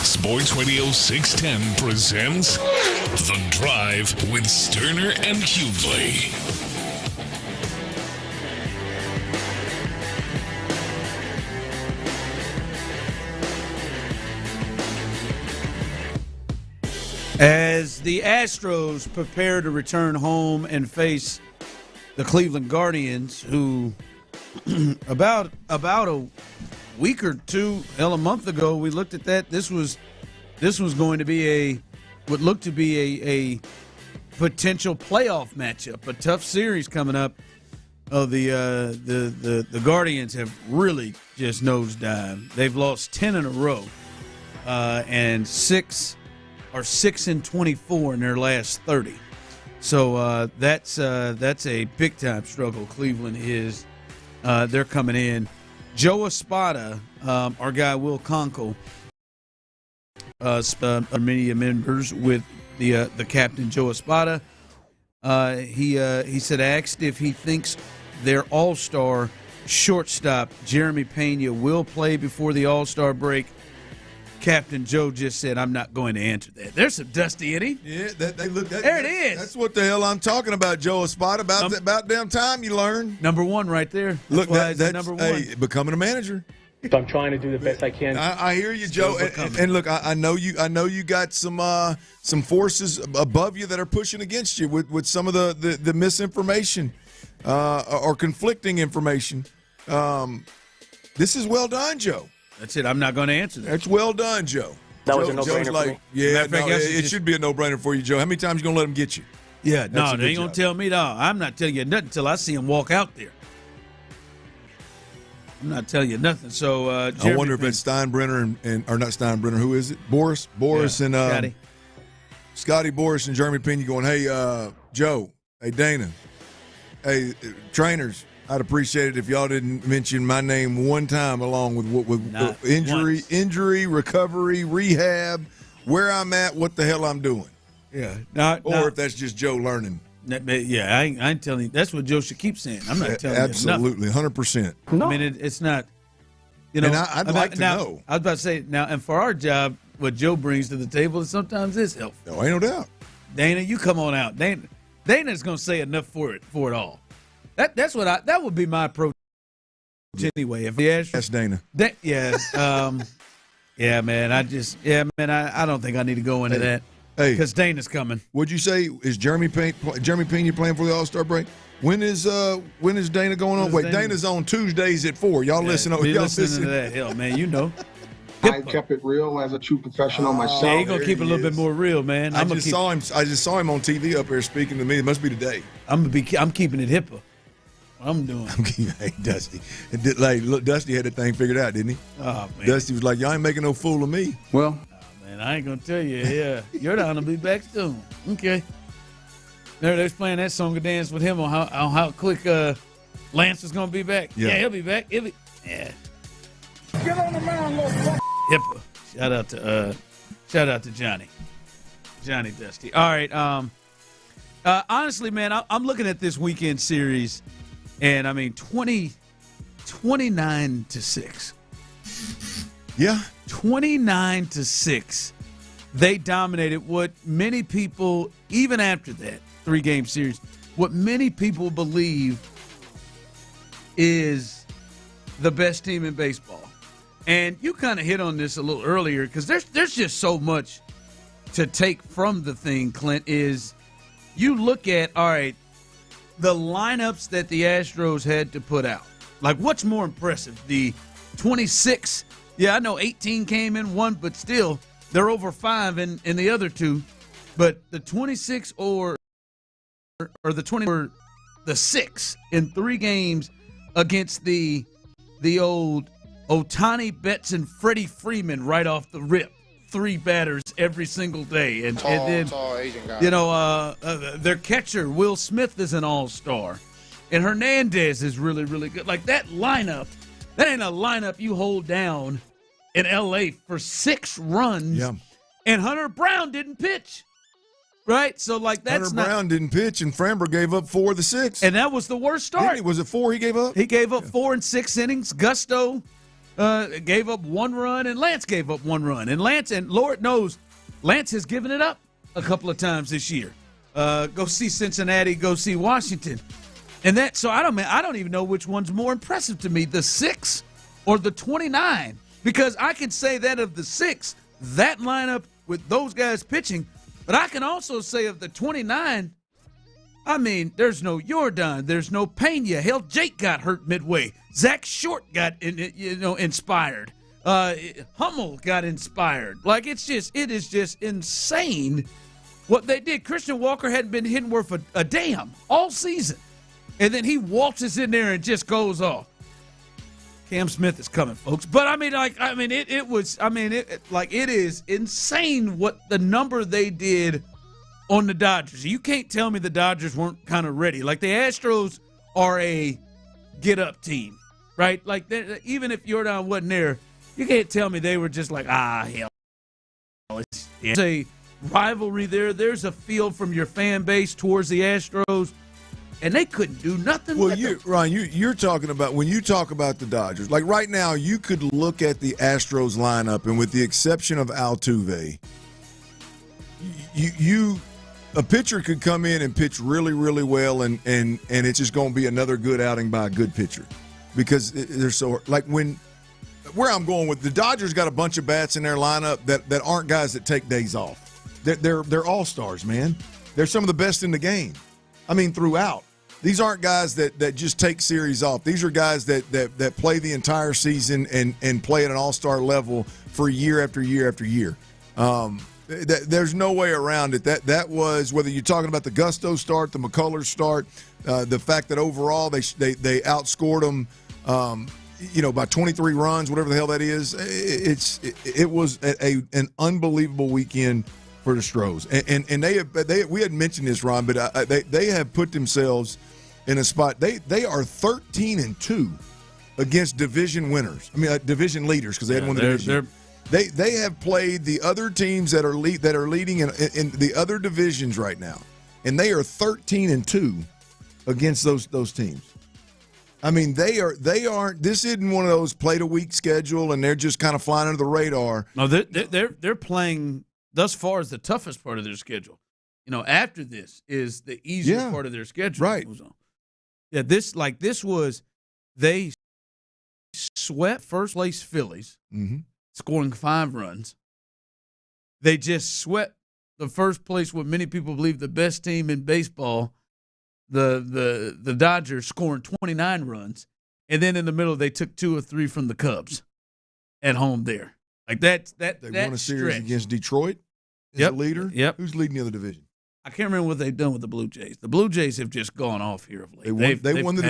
Sports Radio 610 presents The Drive with Stoerner and Hughley. As the Astros prepare to return home and face the Cleveland Guardians, who about a week or two, a month ago, we looked at that. This was going to be what looked to be a potential playoff matchup, a tough series coming up. The Guardians have really just nosedived. They've lost 10 in a row, and 6 and 24 in their last 30. So that's a big time struggle. Cleveland is. They're coming in. Joe Espada, our guy Will Conkle, many members with the captain Joe Espada. He said asked if he thinks their All-Star shortstop Jeremy Pena will play before the All-Star break. Captain Joe just said, "I'm not going to answer that." There's some Dusty in him. Yeah, there it is. That's what the hell I'm talking about, Joe Espada. About damn time you learn. Number one right there. Look, that's number one. Hey, becoming a manager. I'm trying to do the best I can. I hear you, Joe. And look, I know you got some forces above you that are pushing against you with some of the misinformation or conflicting information. This is well done, Joe. That's it. I'm not going to answer that. That's well done, Joe. That was a no-brainer Joe's for me. Yeah, it should be a no-brainer for you, Joe. How many times you going to let him get you? Yeah, they ain't going to tell me, no. I'm not telling you nothing until I see him walk out there. I'm not telling you nothing. So, I wonder if it's Steinbrenner or not Steinbrenner. Who is it? Boris and Scotty Boris and Jeremy Pena going, hey, Joe, hey, Dana, hey, trainers, I'd appreciate it if y'all didn't mention my name one time along with injury, recovery, rehab, where I'm at, what the hell I'm doing. Yeah. If that's just Joe learning. Yeah, I ain't telling you. That's what Joe should keep saying. I'm not telling you. Absolutely, 100%. No. I mean, it's not, And I'd like to know. I was about to say, now, and for our job, what Joe brings to the table is sometimes is helpful. No, ain't no doubt. Dana, you come on out. Dana's going to say enough for it all. That would be my approach anyway. If that's Dana. Yeah, man. I don't think I need to go into that. Hey, because Dana's coming. Would you say is Jeremy Pena playing for the All-Star break? When is Dana going on? Wait, Dana's on Tuesdays at 4. Y'all listen. Y'all listen to that. Hell, man, you know. I kept it real as a true professional myself. Yeah, he's gonna keep it a little bit more real, man. I just saw him on TV up there speaking to me. It must be today. I'm keeping it HIPAA. I'm doing. Hey, Dusty. Look, Dusty had that thing figured out, didn't he? Oh man. Dusty was like, y'all ain't making no fool of me. Well. Man, I ain't gonna tell you. Yeah, you're down to be back soon. Okay. They're playing that song and dance with him on how quick Lance is gonna be back. Yeah, he'll be back. Yeah. Get on the mound, little fuck. HIPAA. Shout out to Johnny Dusty. All right. Honestly, man, I'm looking at this weekend series, and I mean 29-6. Yeah. 29-6. They dominated what many people, even after that 3-game series, what many people believe is the best team in baseball. And you kind of hit on this a little earlier because there's just so much to take from the thing, Clint, is you look at, all right, the lineups that the Astros had to put out. Like, what's more impressive? The 26, I know 18 came in one, but still, they're over 5 in the other two. But the 26 or the 20 or the 6 in 3 games against the old Ohtani, Betts, and Freddie Freeman right off the rip. 3 batters every single day. And then, tall Asian guy. Their catcher, Will Smith, is an all-star. And Hernandez is really, really good. Like, that lineup, that ain't a lineup you hold down in L.A. for 6 runs. Yeah. And Hunter Brown didn't pitch. Right? So, like, that's Hunter Brown didn't pitch, and Framber gave up 4 of the 6. And that was the worst start. Was it 4 he gave up? He gave up 4 in 6 innings. Gusto gave up 1 run, and Lance gave up 1 run. And Lord knows, Lance has given it up a couple of times this year. Go see Cincinnati, go see Washington. And so I don't even know which one's more impressive to me, the 6 or the 29. Because I can say that of the 6, that lineup with those guys pitching, but I can also say of the 29, I mean, there's no Jordan, there's no Pena. Hell, Jake got hurt midway. Zach Short got inspired. Hummel got inspired. Like, it is just insane what they did. Christian Walker hadn't been hitting worth a damn all season, and then he waltzes in there and just goes off. Cam Smith is coming, folks. But it is insane what the number they did on the Dodgers. You can't tell me the Dodgers weren't kind of ready. Like, the Astros are a get-up team, right? Like, even if Jordan wasn't there, you can't tell me they were just like, hell. It's a rivalry there. There's a feel from your fan base towards the Astros. And they couldn't do nothing. Well, Ryan, you're talking about, when you talk about the Dodgers, like right now, you could look at the Astros lineup, and with the exception of Altuve, a pitcher could come in and pitch really, really well, and it's just going to be another good outing by a good pitcher, because they're so like where I'm going with the Dodgers got a bunch of bats in their lineup that aren't guys that take days off. They're all-stars, man. They're some of the best in the game. I mean, throughout. These aren't guys that just take series off. These are guys that play the entire season and play at an all-star level for year after year after year. There's no way around it. That was, whether you're talking about the Gusto start, the McCullers start, the fact that overall they outscored them, by 23 runs, whatever the hell that is. It was an unbelievable weekend for the Astros, and we had mentioned this, Ron, but they have put themselves in a spot. They are 13-2 against division winners. I mean, division leaders, because they had won the division. They have played the other teams that are leading in the other divisions right now, and they are 13-2 against those teams. I mean, they aren't. This isn't one of those play-to-week schedule, and they're just kind of flying under the radar. No, they're playing. Thus far is the toughest part of their schedule. After this is the easiest part of their schedule. Right. Yeah, they swept first-place Phillies, scoring 5 runs. They just swept the first place, what many people believe the best team in baseball, the Dodgers, scoring 29 runs. And then in the middle, they took 2 or 3 from the Cubs at home there. Like they won a series against Detroit as a leader. Yep. Who's leading the other division? I can't remember what they've done with the Blue Jays. The Blue Jays have just gone off here of late. They won the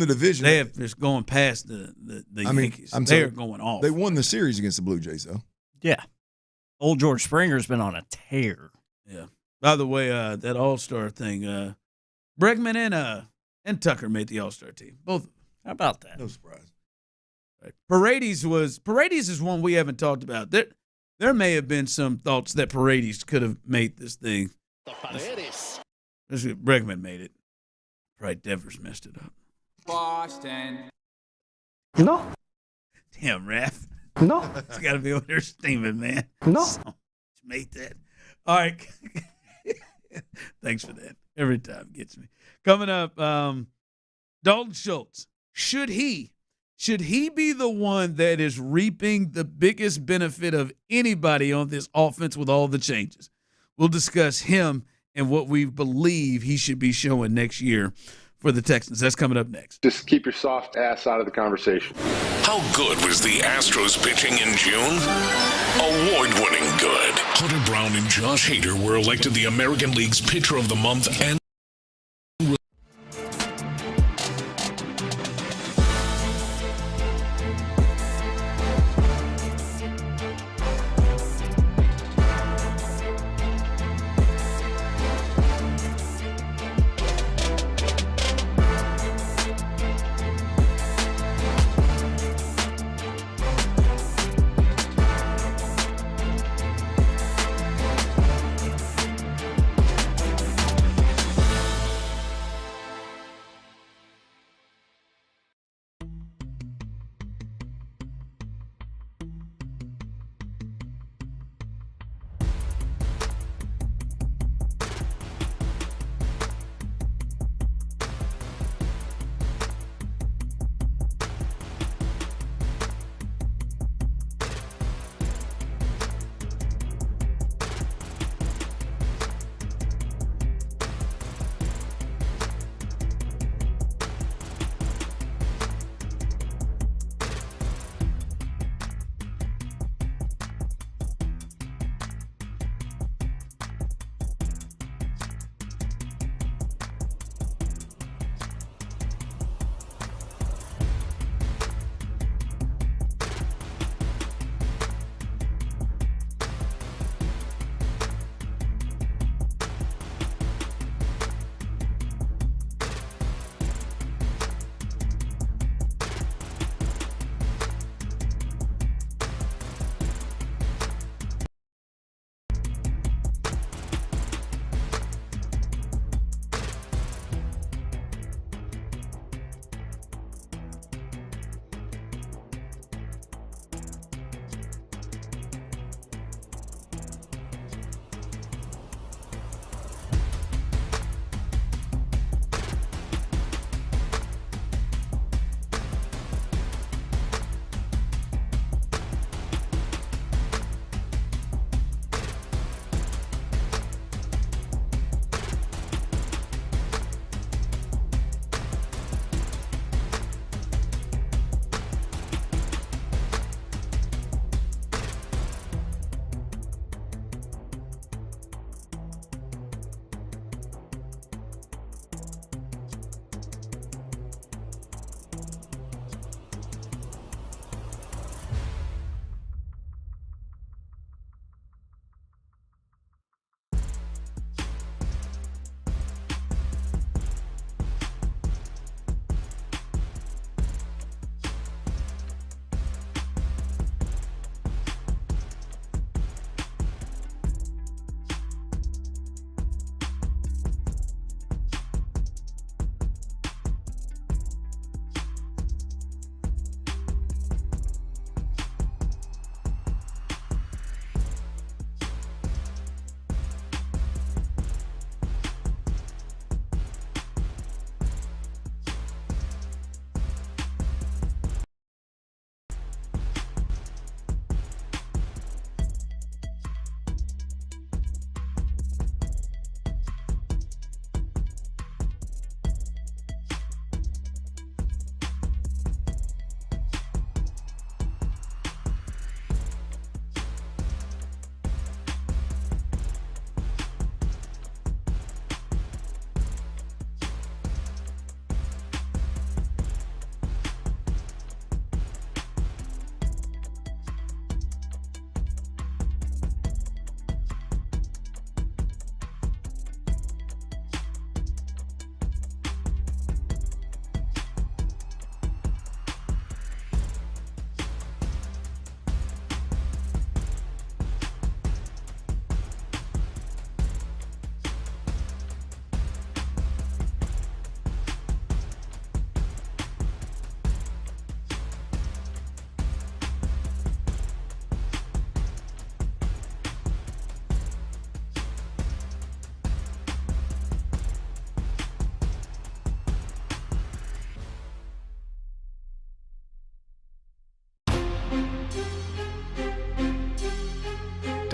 division. They have just gone past the Yankees. They're going off. They won the series against the Blue Jays, though. Yeah. Old George Springer's been on a tear. Yeah. By the way, that All-Star thing, Bregman and Tucker made the All-Star team. Both. How about that? No surprise. Paredes is one we haven't talked about. There may have been some thoughts that Paredes could have made this thing. Bregman made it. Right, Devers messed it up. Boston. No. Damn, Raph. No. It's got to be over there steaming, man. No. Made that. All right. Thanks for that. Every time gets me. Coming up, Dalton Schultz. Should he be the one that is reaping the biggest benefit of anybody on this offense with all the changes? We'll discuss him and what we believe he should be showing next year for the Texans. That's coming up next. Just keep your soft ass out of the conversation. How good was the Astros pitching in June? Award-winning good. Hunter Brown and Josh Hader were elected the American League's Pitcher of the Month and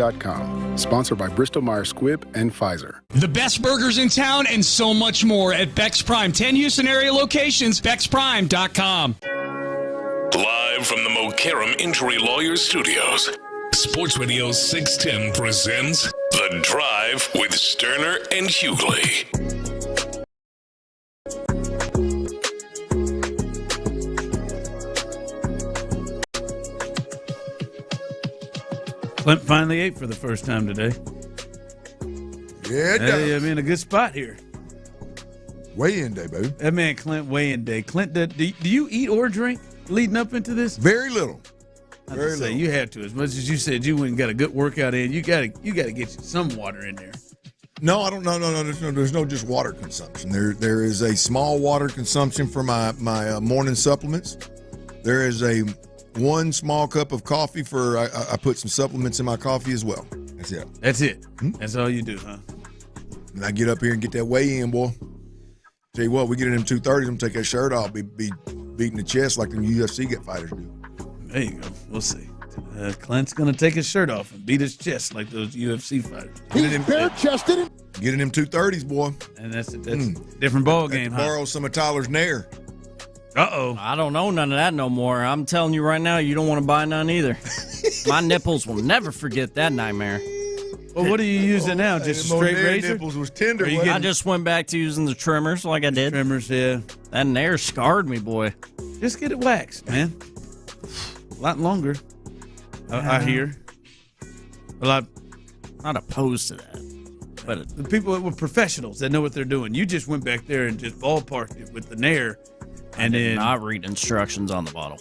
BexPrime.com. Sponsored by Bristol-Myers Squibb and Pfizer. The best burgers in town and so much more at Bex Prime. 10 Houston area locations, BexPrime.com. Live from the Mokaram Injury Lawyers Studios, Sports Radio 610 presents The Drive with Stoerner and Hughley. Clint finally ate for the first time today. Yeah, it Hey, does. I'm in a good spot here. Weigh-in day, baby. That man Clint weigh-in day. Clint, do you eat or drink leading up into this? Very little. Very little. You had to, as much as you said you went and got a good workout in. You got to get you some water in there. No, I don't. No. There's no just water consumption. There is a small water consumption for my morning supplements. There is one small cup of coffee for I put some supplements in my coffee as well. That's it. That's it. That's all you do, huh? And I get up here and get that weigh-in, boy. Tell you what, we get in them 230s, I'm gonna take that shirt off, be beating the chest like them UFC fighters do. There you go. We'll see. Clint's gonna take his shirt off and beat his chest like those UFC fighters. He's bare-chested. Get in them 230s, boy. And that's a different ball game. Borrow some of Tyler's Nair. Uh-oh. I don't know none of that no more. I'm telling you right now, you don't want to buy none either. My nipples will never forget that nightmare. Well, what are you using now? Just a straight razor? Nipples was tender. I just went back to using the trimmers like I did. Trimmers, yeah. That Nair scarred me, boy. Just get it waxed, man. A lot longer, I hear. Well, I'm not opposed to that. But the people that were professionals that know what they're doing. You just went back there and just ballparked it with the Nair. And did then not read instructions on the bottle.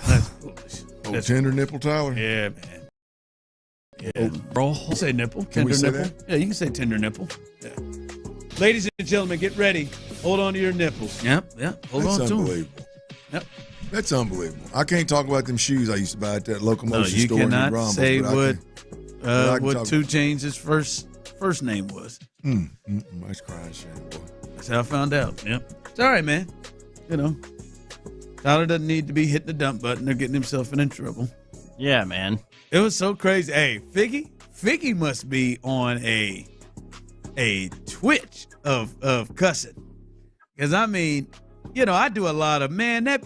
That's foolish. That's tender nipple, Tyler. Yeah, man. Yeah. Bro. You say nipple. Can we Tender say nipple. Yeah, you can say tender nipple. Yeah. Ladies and gentlemen, get ready. Hold on to your nipples. Yep. Hold That's on to them. unbelievable. Yep. That's unbelievable. I can't talk about them shoes I used to buy at that locomotion you store in cannot Romulus, say but what 2 Chainz' first name was. Nice crying shame, boy. That's how I found out. Yep. It's all right, man. You know, Tyler doesn't need to be hitting the dump button or getting himself in trouble. Yeah, man. It was so crazy. Hey, Figgy must be on a twitch of cussing. Because, I mean, you know, I do a lot of, man, that,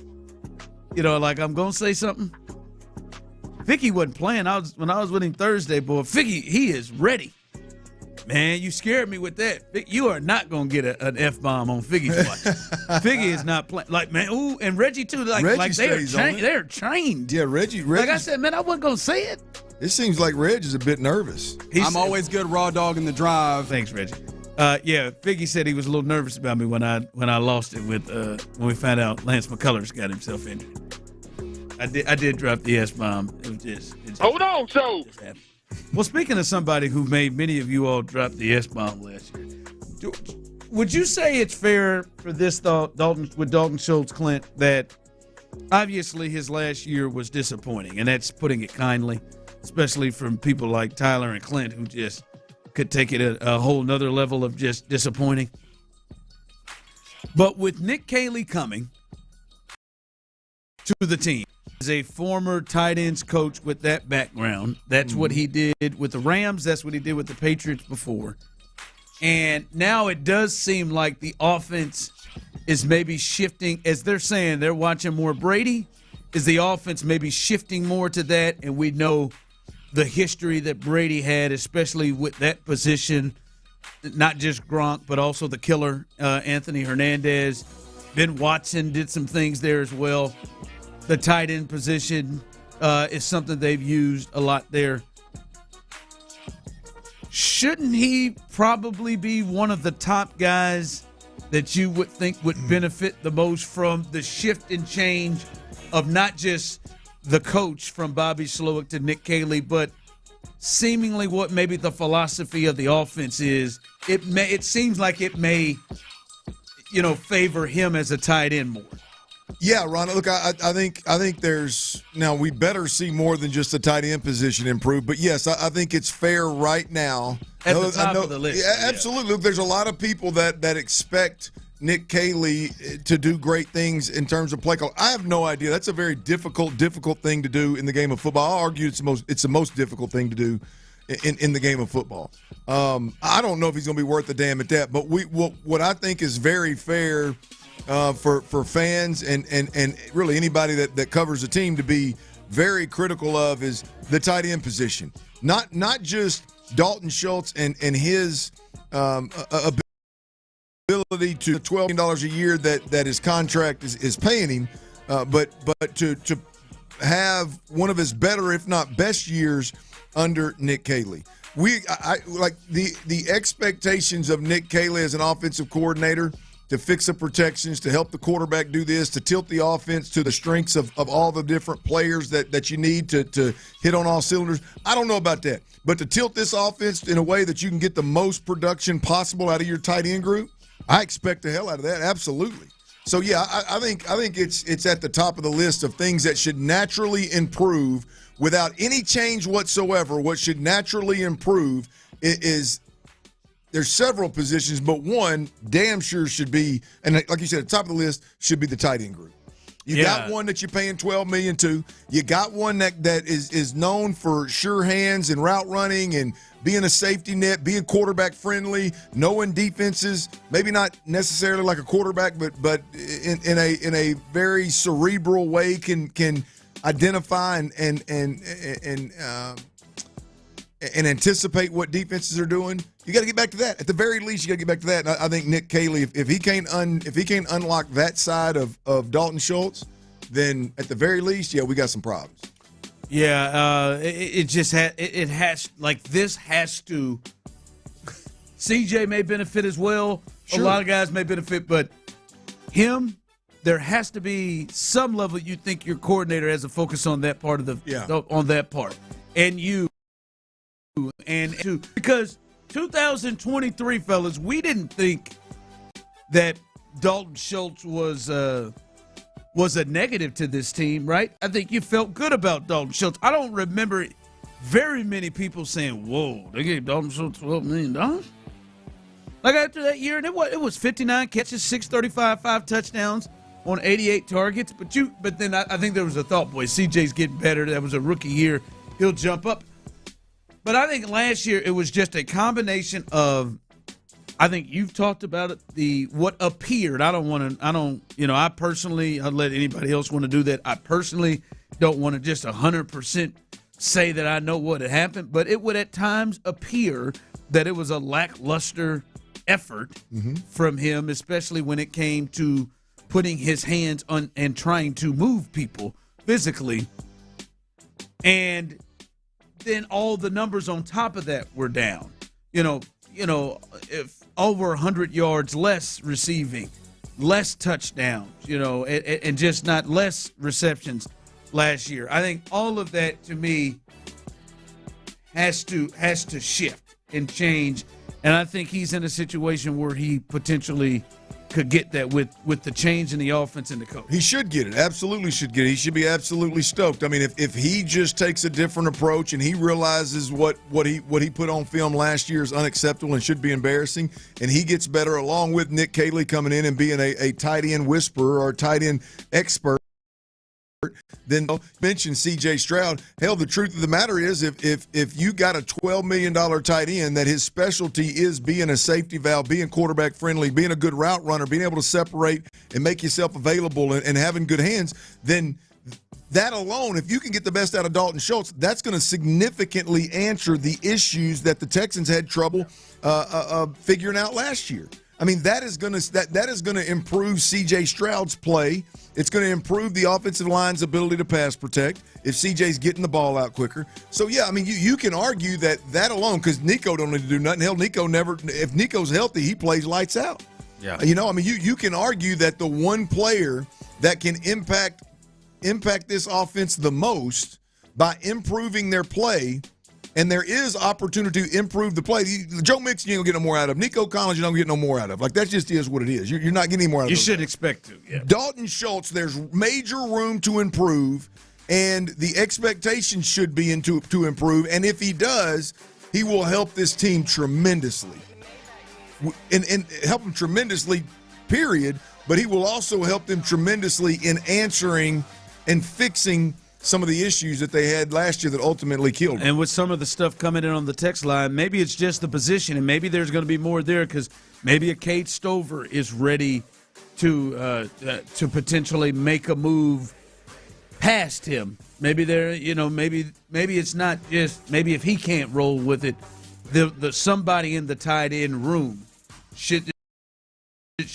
you know, like I'm going to say something. Figgy wasn't playing. When I was with him Thursday, boy, Figgy, he is ready. Man, you scared me with that. You are not going to get an F-bomb on Figgy's watch. Figgy is not playing. Like, man, ooh, and Reggie, too. Like they're trained. Yeah, Reggie. Like I said, man, I wasn't going to say it. It seems like Reg is a bit nervous. I'm always good raw dog in the drive. Thanks, Reggie. Yeah, Figgy said he was a little nervous about me when I lost it with when we found out Lance McCullers got himself injured. I did drop the S-bomb. It was just Hold on, so. Well, speaking of somebody who made many of you all drop the S-bomb last year, would you say it's fair for this Dalton Schultz, Clint, that obviously his last year was disappointing, and that's putting it kindly, especially from people like Tyler and Clint who just could take it a whole nother level of just disappointing. But with Nick Caley coming to the team, as a former tight ends coach with that background, that's what he did with the Rams. That's what he did with the Patriots before. And now it does seem like the offense is maybe shifting, as they're saying they're watching more Brady. Is the offense maybe shifting more to that? And we know the history that Brady had, especially with that position, not just Gronk, but also the killer, Anthony Hernandez. Ben Watson did some things there as well. The tight end position is something they've used a lot there. Shouldn't he probably be one of the top guys that you would think would benefit the most from the shift and change of not just the coach from Bobby Slowick to Nick Caley, but seemingly what maybe the philosophy of the offense is? It seems like it may, favor him as a tight end more. Yeah, Ron, look, I think there's – now we better see more than just the tight end position improve. But, yes, I think it's fair right now. At the top of the list. Yeah, absolutely. Look, there's a lot of people that expect Nick Caley to do great things in terms of play call? I have no idea. That's a very difficult thing to do in the game of football. I'll argue it's the most difficult thing to do in the game of football. I don't know if he's going to be worth a damn at that, but what I think is very fair for fans and really anybody that covers a team to be very critical of is the tight end position. Not just Dalton Schultz and his ability to $12 million a year that his contract is paying him, but to have one of his better, if not best, years under Nick Caley. I like the expectations of Nick Caley as an offensive coordinator to fix the protections, to help the quarterback do this, to tilt the offense to the strengths of all the different players that you need to hit on all cylinders. I don't know about that. But to tilt this offense in a way that you can get the most production possible out of your tight end group, I expect the hell out of that, absolutely. So, yeah, I think it's at the top of the list of things that should naturally improve without any change whatsoever. What should naturally improve is there's several positions, but one damn sure should be, and like you said, at the top of the list should be the tight end group. You got one that you're paying $12 million to. You got one that is known for sure hands and route running and being a safety net, being quarterback friendly, knowing defenses, maybe not necessarily like a quarterback, but in a very cerebral way can identify and anticipate what defenses are doing. You got to get back to that. At the very least, you got to get back to that. And I think Nick Caley, if he can't unlock that side of Dalton Schultz, then at the very least, we got some problems. Yeah, it has this has to. CJ may benefit as well. Sure. A lot of guys may benefit, but him, there has to be some level. You think your coordinator has a focus on that part of on that part, and because 2023, fellas, we didn't think that Dalton Schultz was a negative to this team, right? I think you felt good about Dalton Schultz. I don't remember very many people saying, "Whoa, they gave Dalton Schultz $12 million." Like after that year, and it was 59 catches, 635, 5 touchdowns on 88 targets. But then I think there was a thought, boy, CJ's getting better. That was a rookie year. He'll jump up. But I think last year it was just a combination of, I think you've talked about it, what appeared. I personally, I'd let anybody else want to do that. I personally don't want to just 100% say that I know what had happened, but it would at times appear that it was a lackluster effort from him, especially when it came to putting his hands on and trying to move people physically. And then all the numbers on top of that were down. If over 100 yards less receiving, less touchdowns, and just not less receptions last year. I think all of that to me has to shift and change. And I think he's in a situation where he potentially could get that with the change in the offense and the coach. He should get it. Absolutely should get it. He should be absolutely stoked. I mean, if he just takes a different approach and he realizes what he put on film last year is unacceptable and should be embarrassing, and he gets better along with Nick Caley coming in and being a tight end whisperer or tight end expert, then mention C.J. Stroud. Hell, the truth of the matter is if you got a $12 million tight end that his specialty is being a safety valve, being quarterback friendly, being a good route runner, being able to separate and make yourself available and having good hands, then that alone, if you can get the best out of Dalton Schultz, that's going to significantly answer the issues that the Texans had trouble figuring out last year. I mean, that is going to improve C.J. Stroud's play. It's going to improve the offensive line's ability to pass protect if C.J.'s getting the ball out quicker. So, yeah, I mean, you can argue that alone, because Nico don't need to do nothing. Hell, if Nico's healthy, he plays lights out. Yeah. You can argue that the one player that can impact this offense the most by improving their play, and there is opportunity to improve the play. Joe Mixon, you don't get no more out of. Nico Collins, you don't get no more out of. Like, that just is what it is. You're not getting any more out of. You should expect to, yeah. Dalton Schultz, there's major room to improve, and the expectation should be to improve. And if he does, he will help this team tremendously. And help him tremendously period, but he will also help them tremendously in answering and fixing some of the issues that they had last year that ultimately killed them. And with some of the stuff coming in on the text line, maybe it's just the position, and maybe there's going to be more there because maybe a Cade Stover is ready to potentially make a move past him. Maybe maybe it's not just maybe if he can't roll with it, the somebody in the tight end room should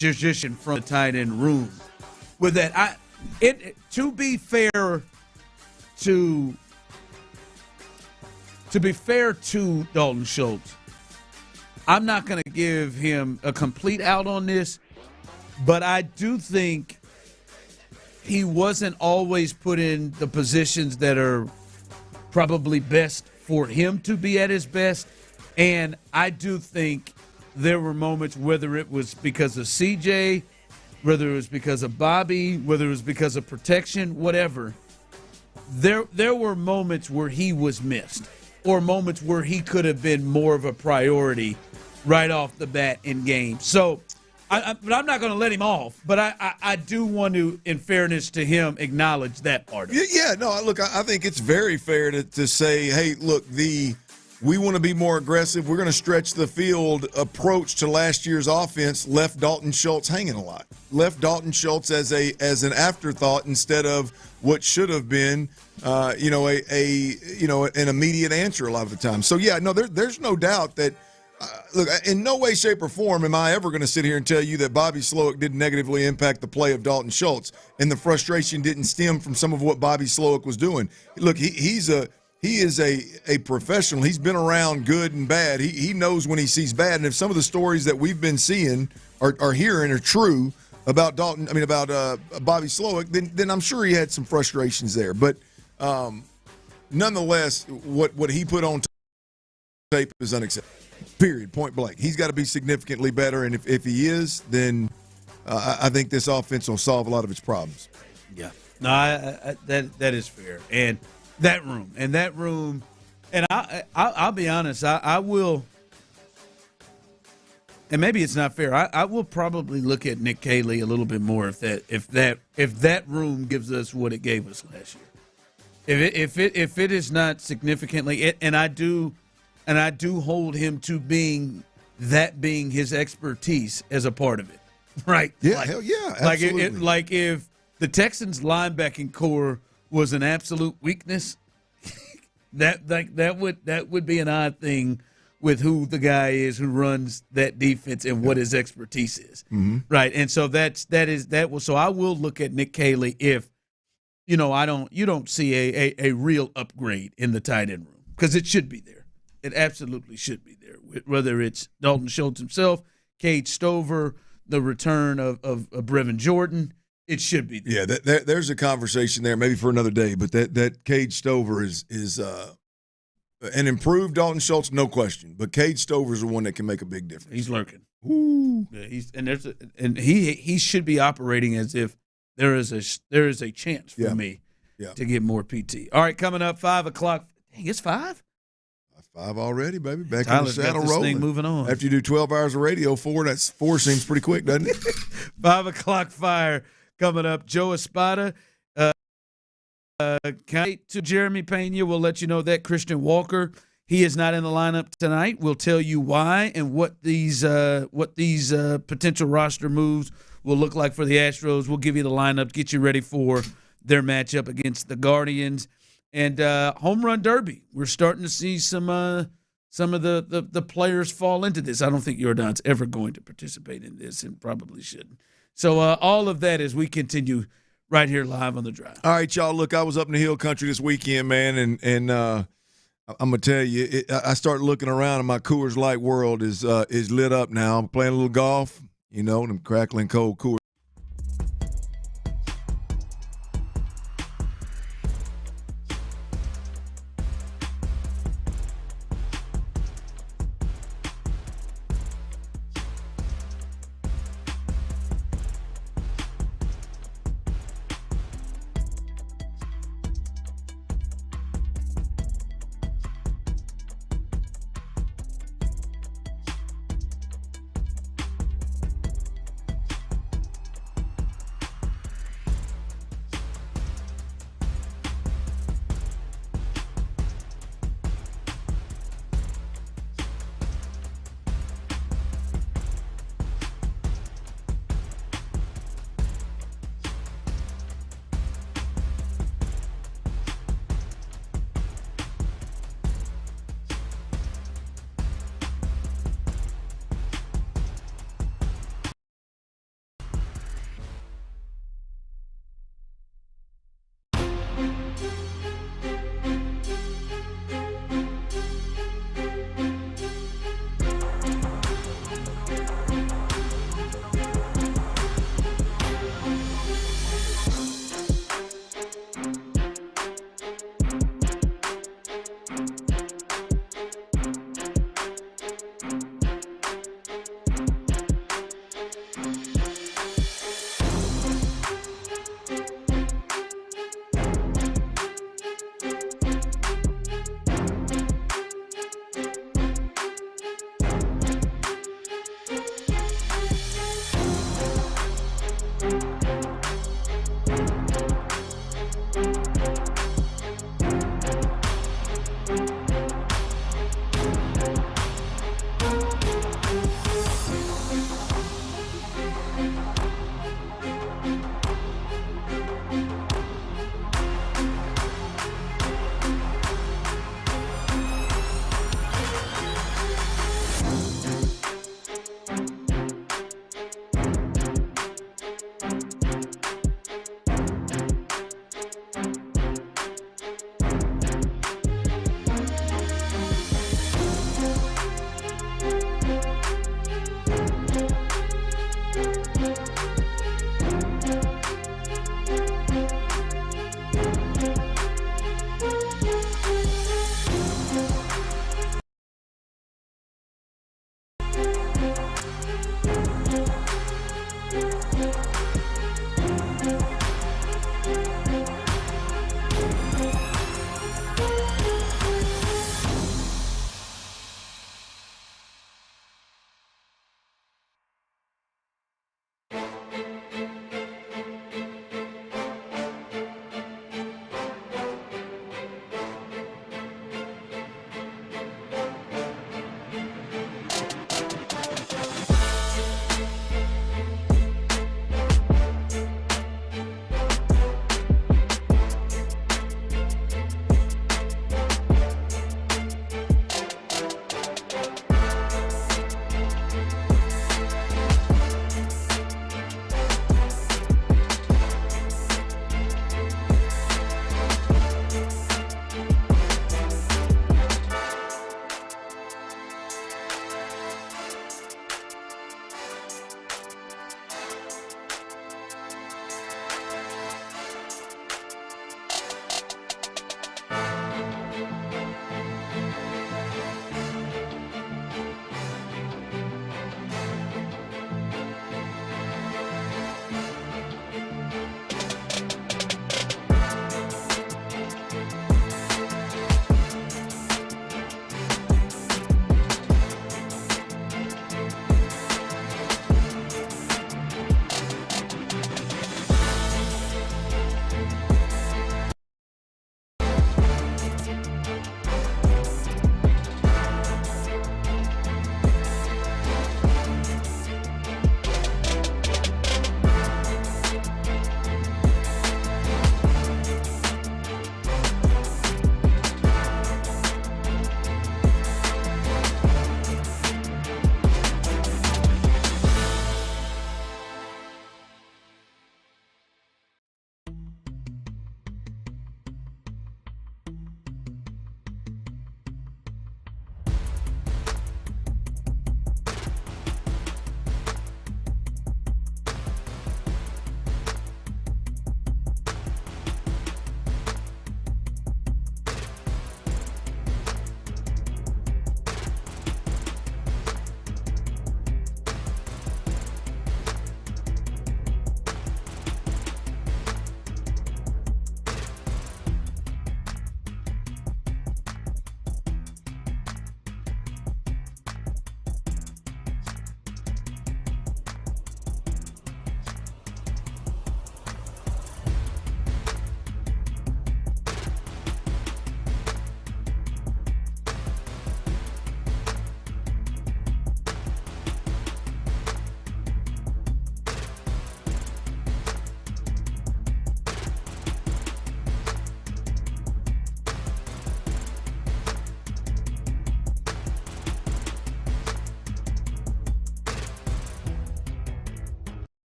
transition from the tight end room. With that, to be fair to Dalton Schultz, I'm not going to give him a complete out on this, but I do think he wasn't always put in the positions that are probably best for him to be at his best. And I do think there were moments, whether it was because of CJ, whether it was because of Bobby, whether it was because of protection, whatever, there were moments where he was missed or moments where he could have been more of a priority right off the bat in games. So, but I'm not going to let him off. But I do want to, in fairness to him, acknowledge that part of it. Yeah, no, look, I think it's very fair to say, hey, look, we want to be more aggressive. We're going to stretch the field approach to last year's offense left Dalton Schultz hanging a lot. Left Dalton Schultz as an afterthought instead of what should have been an immediate answer a lot of the time. So, yeah, no, there's no doubt that look, in no way, shape, or form am I ever going to sit here and tell you that Bobby Slowick didn't negatively impact the play of Dalton Schultz, and the frustration didn't stem from some of what Bobby Slowick was doing. Look, he is a professional. He's been around good and bad. He knows when he sees bad, and if some of the stories that we've been seeing are hearing are true about Bobby Slowick, then I'm sure he had some frustrations there. But nonetheless, what he put on tape is unacceptable. Period. Point blank. He's got to be significantly better, and if he is, then I think this offense will solve a lot of its problems. Yeah. No, that is fair. And that room, and I'll be honest, I will, and maybe it's not fair. I will probably look at Nick Caley a little bit more if that room gives us what it gave us last year. If it is not significantly, and I do hold him to being his expertise as a part of it, right? Yeah, hell yeah, absolutely. Like if the Texans linebacking core was an absolute weakness, that would be an odd thing with who the guy is who runs that defense and what his expertise is, right? And so so I will look at Nick Caley if you don't see a real upgrade in the tight end room because it should be there. It absolutely should be there, whether it's Dalton Schultz himself, Cade Stover, the return of Brevin Jordan. It should be there. Yeah, there's a conversation there maybe for another day, but that Cade Stover is an improved Dalton Schultz, no question. But Cade Stover is the one that can make a big difference. He's lurking. Ooh. Yeah, he should be operating as if there is a chance for me to get more PT. All right, coming up 5 o'clock. Dang, it's 5? 5 already, baby. Back Tyler's in the saddle got this rolling. thing moving on. After you do 12 hours of radio, 4 seems pretty quick, doesn't it? 5 o'clock fire coming up. Joe Espada, to Jeremy Pena. We'll let you know that Christian Walker, he is not in the lineup tonight. We'll tell you why and what these potential roster moves will look like for the Astros. We'll give you the lineup, get you ready for their matchup against the Guardians. And home run derby, we're starting to see some of the players fall into this. I don't think Jordan's ever going to participate in this and probably shouldn't. So all of that as we continue right here live on The Drive. All right, y'all. Look, I was up in the Hill Country this weekend, man, and I'm gonna tell you, I started looking around and my Coors Light world is lit up now. I'm playing a little golf, them crackling cold Coors.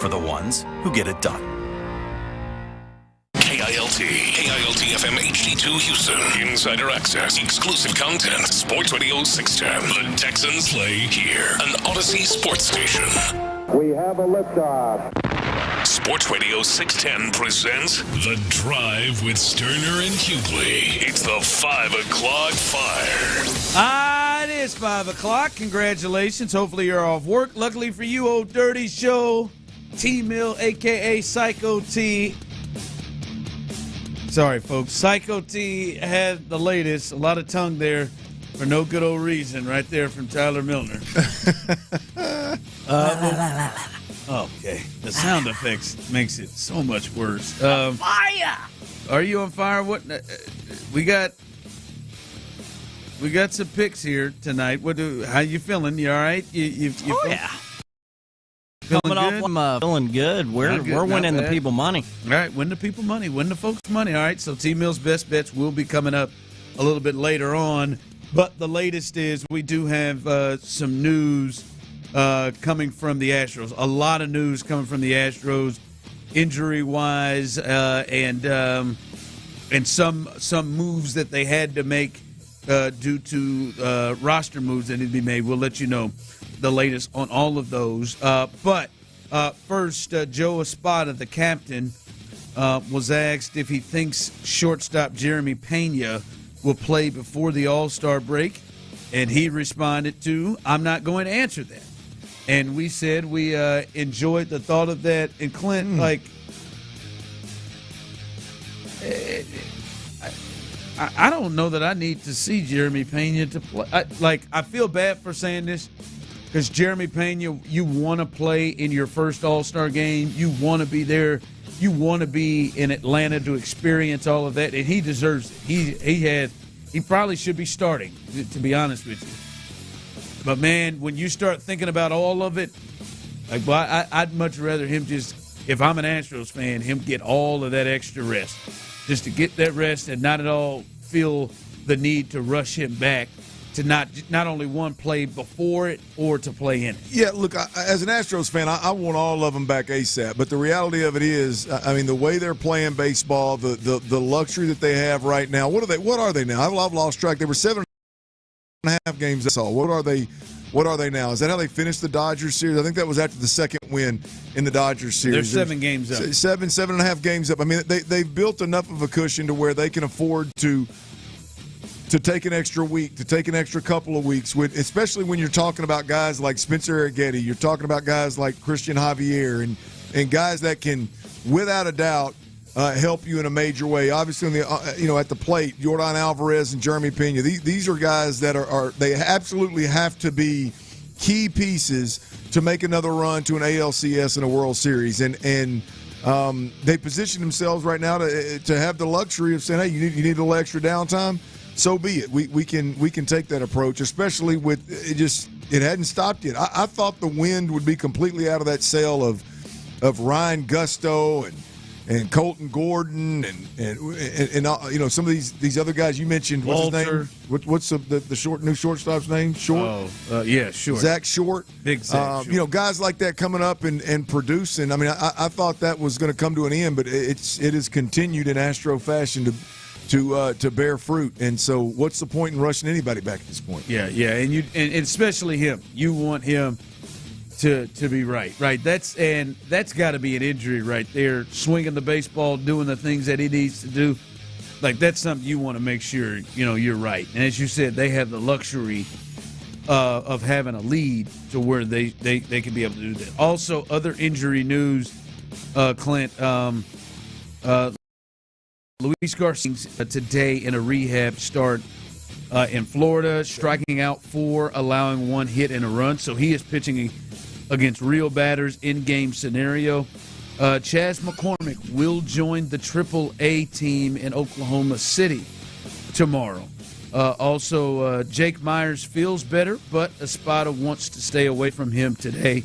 for the ones who get it done. KILT FM HD2 Houston. Insider access, exclusive content. Sports Radio 610. The Texans play here. An Odyssey sports station. We have a liftoff. Sports Radio 610 presents The Drive with Stoerner and Hughley. It's the 5 o'clock fire. It is 5 o'clock. Congratulations. Hopefully you're off work. Luckily for you, Old Dirty Show, T-Mill, a.k.a. Psycho T. Sorry, folks. Psycho T had the latest. A lot of tongue there for no good old reason right there from Tyler Milner. Okay. The sound effects makes it so much worse. Fire! Are you on fire? What? We got some picks here tonight. How you feeling? You all right? You yeah. Coming off, I'm feeling good. We're winning the people money. All right, win the people money. Win the folks money. All right, so T-Mill's best bets will be coming up a little bit later on. But the latest is we do have some news coming from the Astros. A lot of news coming from the Astros, injury-wise, and some moves that they had to make due to roster moves that need to be made. We'll let you know the latest on all of those. But first, Joe Espada, the captain, was asked if he thinks shortstop Jeremy Pena will play before the All-Star break, and he responded to, "I'm not going to answer that." And we said we enjoyed the thought of that. And Clint, I don't know that I need to see Jeremy Pena to play. I feel bad for saying this because Jeremy Pena, you want to play in your first All-Star game. You want to be there. You want to be in Atlanta to experience all of that, and he deserves it. He probably should be starting, to be honest with you. But, man, when you start thinking about all of it, I'd much rather him just, if I'm an Astros fan, him get all of that extra rest. Just to get that rest and not at all feel the need to rush him back to not only one play before it or to play in it. Yeah, look, as an Astros fan, I want all of them back ASAP. But the reality of it is, I mean, the way they're playing baseball, the luxury that they have right now. What are they now? I've lost track. They were 7.5 games. That's all. What are they now? Is that how they finished the Dodgers series? I think that was after the second win in the Dodgers series. They're 7 games up. 7.5 games up. I mean, they've built enough of a cushion to where they can afford to take an extra week, to take an extra couple of weeks, especially when you're talking about guys like Spencer Arrighetti, you're talking about guys like Christian Javier, and guys that can, without a doubt, help you in a major way. Obviously, at the plate, Yordan Alvarez and Jeremy Pena. These are guys that are they absolutely have to be key pieces to make another run to an ALCS and a World Series. And they position themselves right now to have the luxury of saying, hey, you need a little extra downtime. So be it. We can take that approach, especially with it hadn't stopped yet. I thought the wind would be completely out of that sail of Ryan Gusto and Colton Gordon and some of these other guys you mentioned. What's Walter. his name? What's the new shortstop's name? Short. Yeah, Short. Zach Short. Big Zach. Short. Guys like that coming up and producing. I mean, I thought that was going to come to an end, but it has continued in Astro fashion to bear fruit. And so, what's the point in rushing anybody back at this point? Yeah, and especially him. You want him to be right. That's got to be an injury right there. Swinging the baseball, doing the things that he needs to do. That's something you want to make sure you're right. And as you said, they have the luxury of having a lead to where they can be able to do that. Also, other injury news, Clint. Luis Garcia today in a rehab start in Florida, striking out 4, allowing 1 hit and a run. So he is pitching against real batters in-game scenario. Chas McCormick will join the Triple-A team in Oklahoma City tomorrow. Also, Jake Myers feels better, but Espada wants to stay away from him today.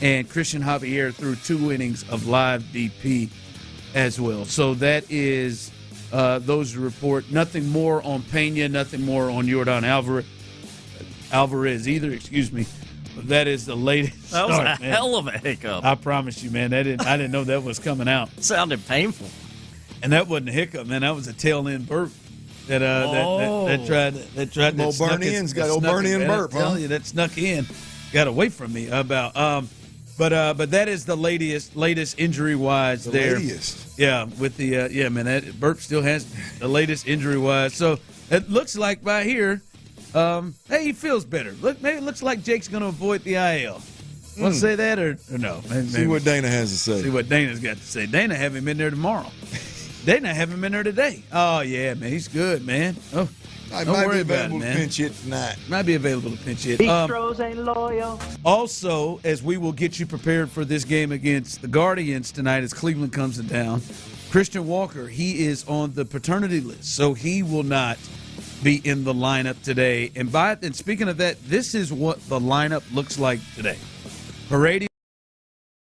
And Christian Javier threw 2 innings of live BP as well. So that is those report. Nothing more on Pena, nothing more on Yordan Alvarez either, That is the latest. That was start, a man. hell of a hiccup. I promise you, man. I didn't know that was coming out. It sounded painful. And that wasn't a hiccup, man. That was a tail end burp. That tried old burn in's got old burn in burp, huh? Tell you that snuck in, got away from me about. But that is the latest injury wise there. Latest. Yeah, with the man, that burp still has the latest injury wise. So it looks like by here, hey, he feels better. Maybe it looks like Jake's going to avoid the IL. Want to say that or no? Maybe. See what Dana has to say. See what Dana's got to say. Dana have him in there tomorrow. Dana have him in there today. Oh yeah, man, he's good, man. Oh, I don't might worry be about it, available man. to pinch hit tonight. Might be available to pinch hit. Astros ain't loyal. Also, as we will get you prepared for this game against the Guardians tonight as Cleveland comes to town, Christian Walker, he is on the paternity list, so he will not be in the lineup today. And speaking of that, this is what the lineup looks like today. Paredes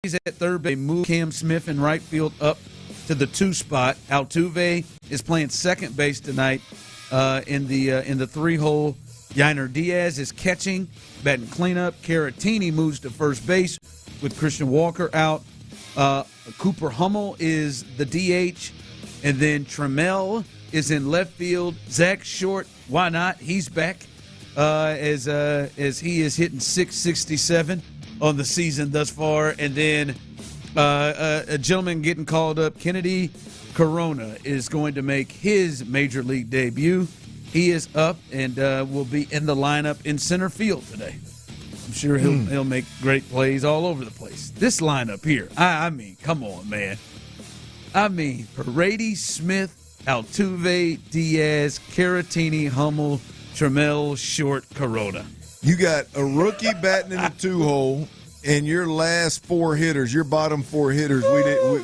at third base, move Cam Smith in right field up to the 2 spot. Altuve is playing second base tonight in the 3-hole. Yainer Diaz is catching, batting cleanup. Caratini moves to first base with Christian Walker out. Cooper Hummel is the DH, and then Trammell is in left field. Zach Short, why not? He's back as he is hitting .667 on the season thus far. And then a gentleman getting called up, Kennedy Corona, is going to make his major league debut. He is up and will be in the lineup in center field today. I'm sure he'll make great plays all over the place. This lineup here, I mean, come on, man. I mean, Paredes, Smith, Altuve, Diaz, Caratini, Hummel, Trammell, Short, Corona. You got a rookie batting in the 2-hole, and your last 4 hitters, your bottom 4 hitters,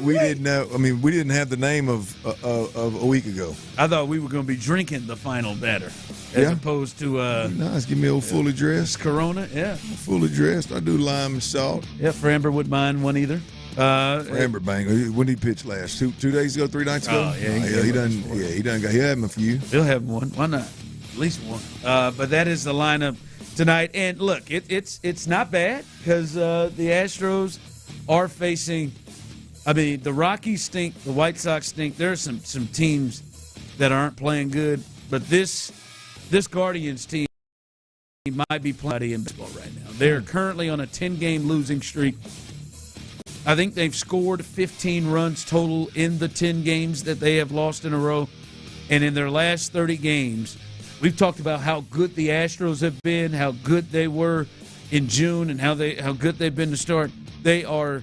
we didn't know. I mean, we didn't have the name of a week ago. I thought we were going to be drinking the final batter as opposed to nice. Give me a fully dressed Corona. Yeah, fully dressed. I do lime and salt. Yeah, Framber wouldn't mind one either. Framber bang. When did he pitch last? 2 days ago, 3 nights ago. Oh, yeah, he done. Yeah, he done. He'll have him a few. He'll have one. Why not? At least one. But that is the lineup tonight. And look, it's not bad because the Astros are facing. I mean, the Rockies stink. The White Sox stink. There are some teams that aren't playing good, but this Guardians team might be playing in baseball right now. They're currently on a 10-game losing streak. I think they've scored 15 runs total in the 10 games that they have lost in a row. And in their last 30 games, we've talked about how good the Astros have been, how good they were in June, and how good they've been to start. They are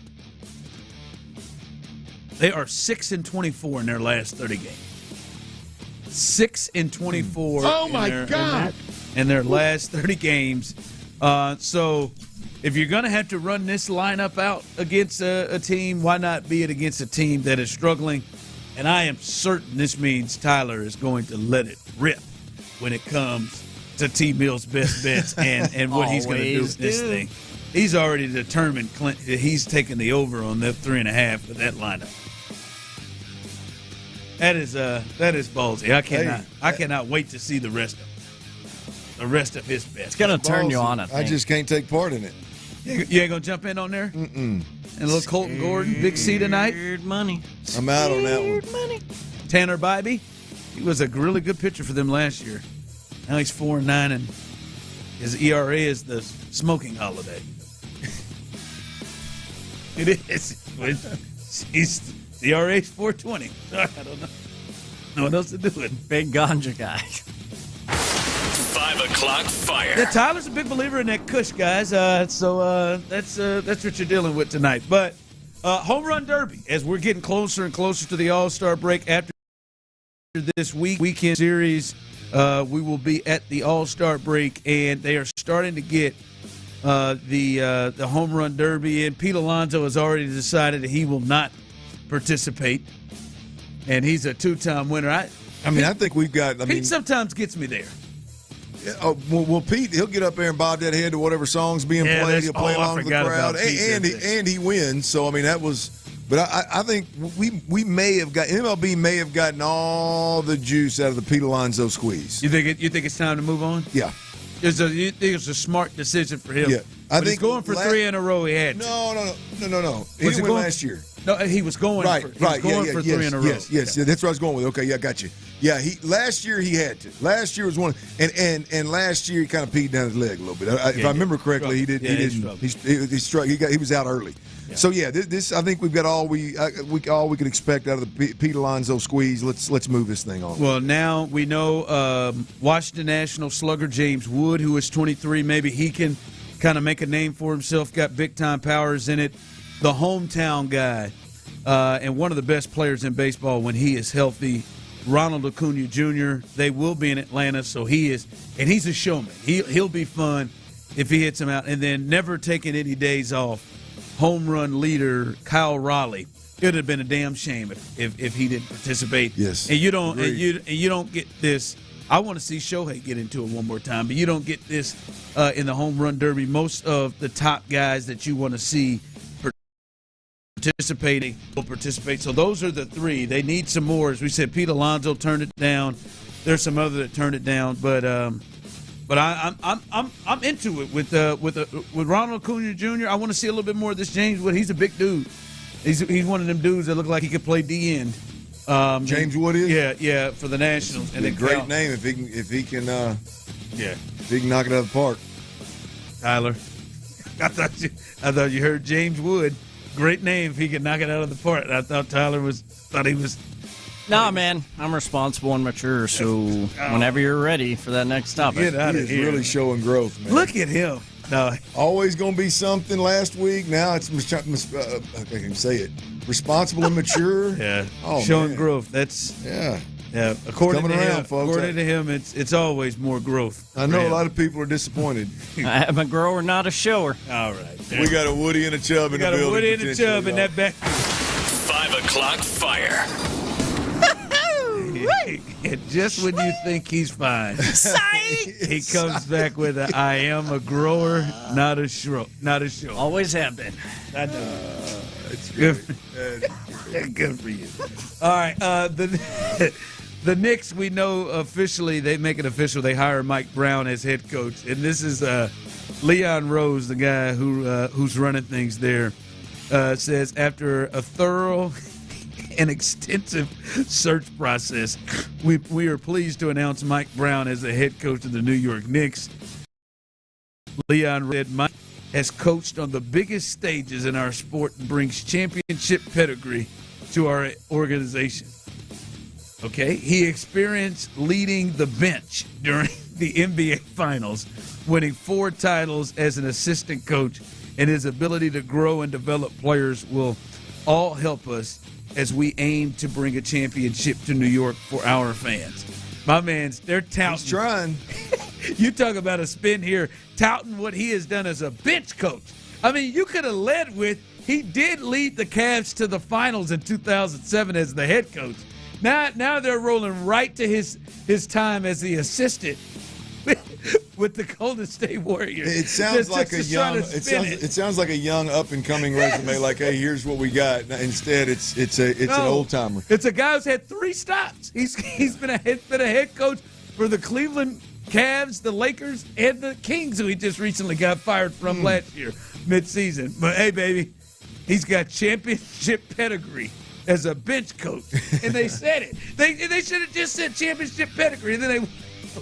6-24 in their last 30 games. 6-24. Oh my God! In their last 30 games. So if you're going to have to run this lineup out against a team, why not be it against a team that is struggling? And I am certain this means Tyler is going to let it rip when it comes to T. Mill's best bets and what he's going to do with this thing. He's already determined Clint, he's taking the over on that 3.5 for that lineup. That is ballsy. I cannot wait to see the rest of his bets. It's going to turn you on, I think. I just can't take part in it. You ain't going to jump in on there? Mm-mm. And a little Colton Gordon, Big C tonight? Weird money. I'm out on that one. Money. Tanner Bybee, he was a really good pitcher for them last year. Now he's 4-9, and his ERA is the smoking holiday. It is. The ERA is 4.20. I don't know what else to do with. Big ganja guy. 5 o'clock fire. Yeah, Tyler's a big believer in that Kush, guys. So that's what you're dealing with tonight. But home run derby, as we're getting closer and closer to the All-Star break after this weekend series, we will be at the All-Star break, and they are starting to get the home run derby in. Pete Alonso has already decided that he will not participate, and he's a 2-time winner. I think we've got. Pete sometimes gets me there. Well, Pete, he'll get up there and bob that head to whatever song's being played. He'll play along with the crowd, and he wins. So that was. But I think we may have got MLB may have gotten all the juice out of the Pete Alonso squeeze. You think it's time to move on? Yeah. It's a smart decision for him. Yeah, I think he's going for 3 in a row. He had to. No. He didn't win last year. No, he was going for 3 in a row. Yes, that's what I was going with. Okay, yeah, I got you. Yeah, last year he had to. Last year was one, and last year he kind of peed down his leg a little bit. If I remember correctly, he didn't. He struck. He was out early. Yeah. So yeah, this I think we've got all we could expect out of the Pete Alonso squeeze. Let's move this thing on. Well, now we know Washington National slugger James Wood, who is 23. Maybe he can kind of make a name for himself. Got big time powers in it. The hometown guy and one of the best players in baseball when he is healthy, Ronald Acuna Jr. They will be in Atlanta, so he's a showman. He'll be fun if he hits him out. And then never taking any days off, home run leader Kyle Raleigh. It would have been a damn shame if he didn't participate. Yes, and you don't get this. I want to see Shohei get into it one more time, but you don't get this in the home run derby. Most of the top guys that you want to see participating will participate. So those are the 3. They need some more. As we said, Pete Alonso turned it down. There's some other that turned it down, but I'm into it with Ronald Acuna Jr. I want to see a little bit more of this James Wood. He's a big dude. He's one of them dudes that look like he could play D-end. James Wood is? Yeah, for the Nationals. And a great name if he can knock it out of the park. Tyler, I thought you heard James Wood. Great name if he could knock it out of the park. I thought Tyler thought he was. Nah, man, I'm responsible and mature. So whenever you're ready for that next topic, get out of here. Really showing growth, man. Look at him. No, always gonna be something. Last week, now it's I can say it. Responsible and mature. Yeah, oh, showing man. growth. That's yeah. According to him, folks. According to him, it's always more growth. I know a lot of people are disappointed. I am a grower, not a shower. All right, we got a Woody and a Chubb in the building. We got a Woody and a Chubb in that back. 5 o'clock fire. Just when you think he's fine, he comes back with I am a grower, not a show. Always have been. I know. It's good. Good for you. All right. The Knicks, we know officially, they make it official. They hire Mike Brown as head coach, and this is Leon Rose, the guy who's running things there, says after a thorough and extensive search process, we are pleased to announce Mike Brown as the head coach of the New York Knicks. Leon said Mike has coached on the biggest stages in our sport and brings championship pedigree to our organization. Okay, he experienced leading the bench during the NBA Finals, winning 4 titles as an assistant coach, and his ability to grow and develop players will all help us as we aim to bring a championship to New York for our fans. My man's, they're touting. He's trying. You talk about a spin here, touting what he has done as a bench coach. I mean, you could have led with, he did lead the Cavs to the finals in 2007 as the head coach. Now they're rolling right to his time as the assistant with the Golden State Warriors. It sounds like a young. It sounds like a young up and coming resume. Like, hey, here's what we got. Instead, it's an old timer. It's a guy who's had 3 stops. He's been a head coach for the Cleveland Cavs, the Lakers, and the Kings, who he just recently got fired from last year, midseason. But hey, baby, he's got championship pedigree as a bench coach, and they said it. They should have just said championship pedigree, and then they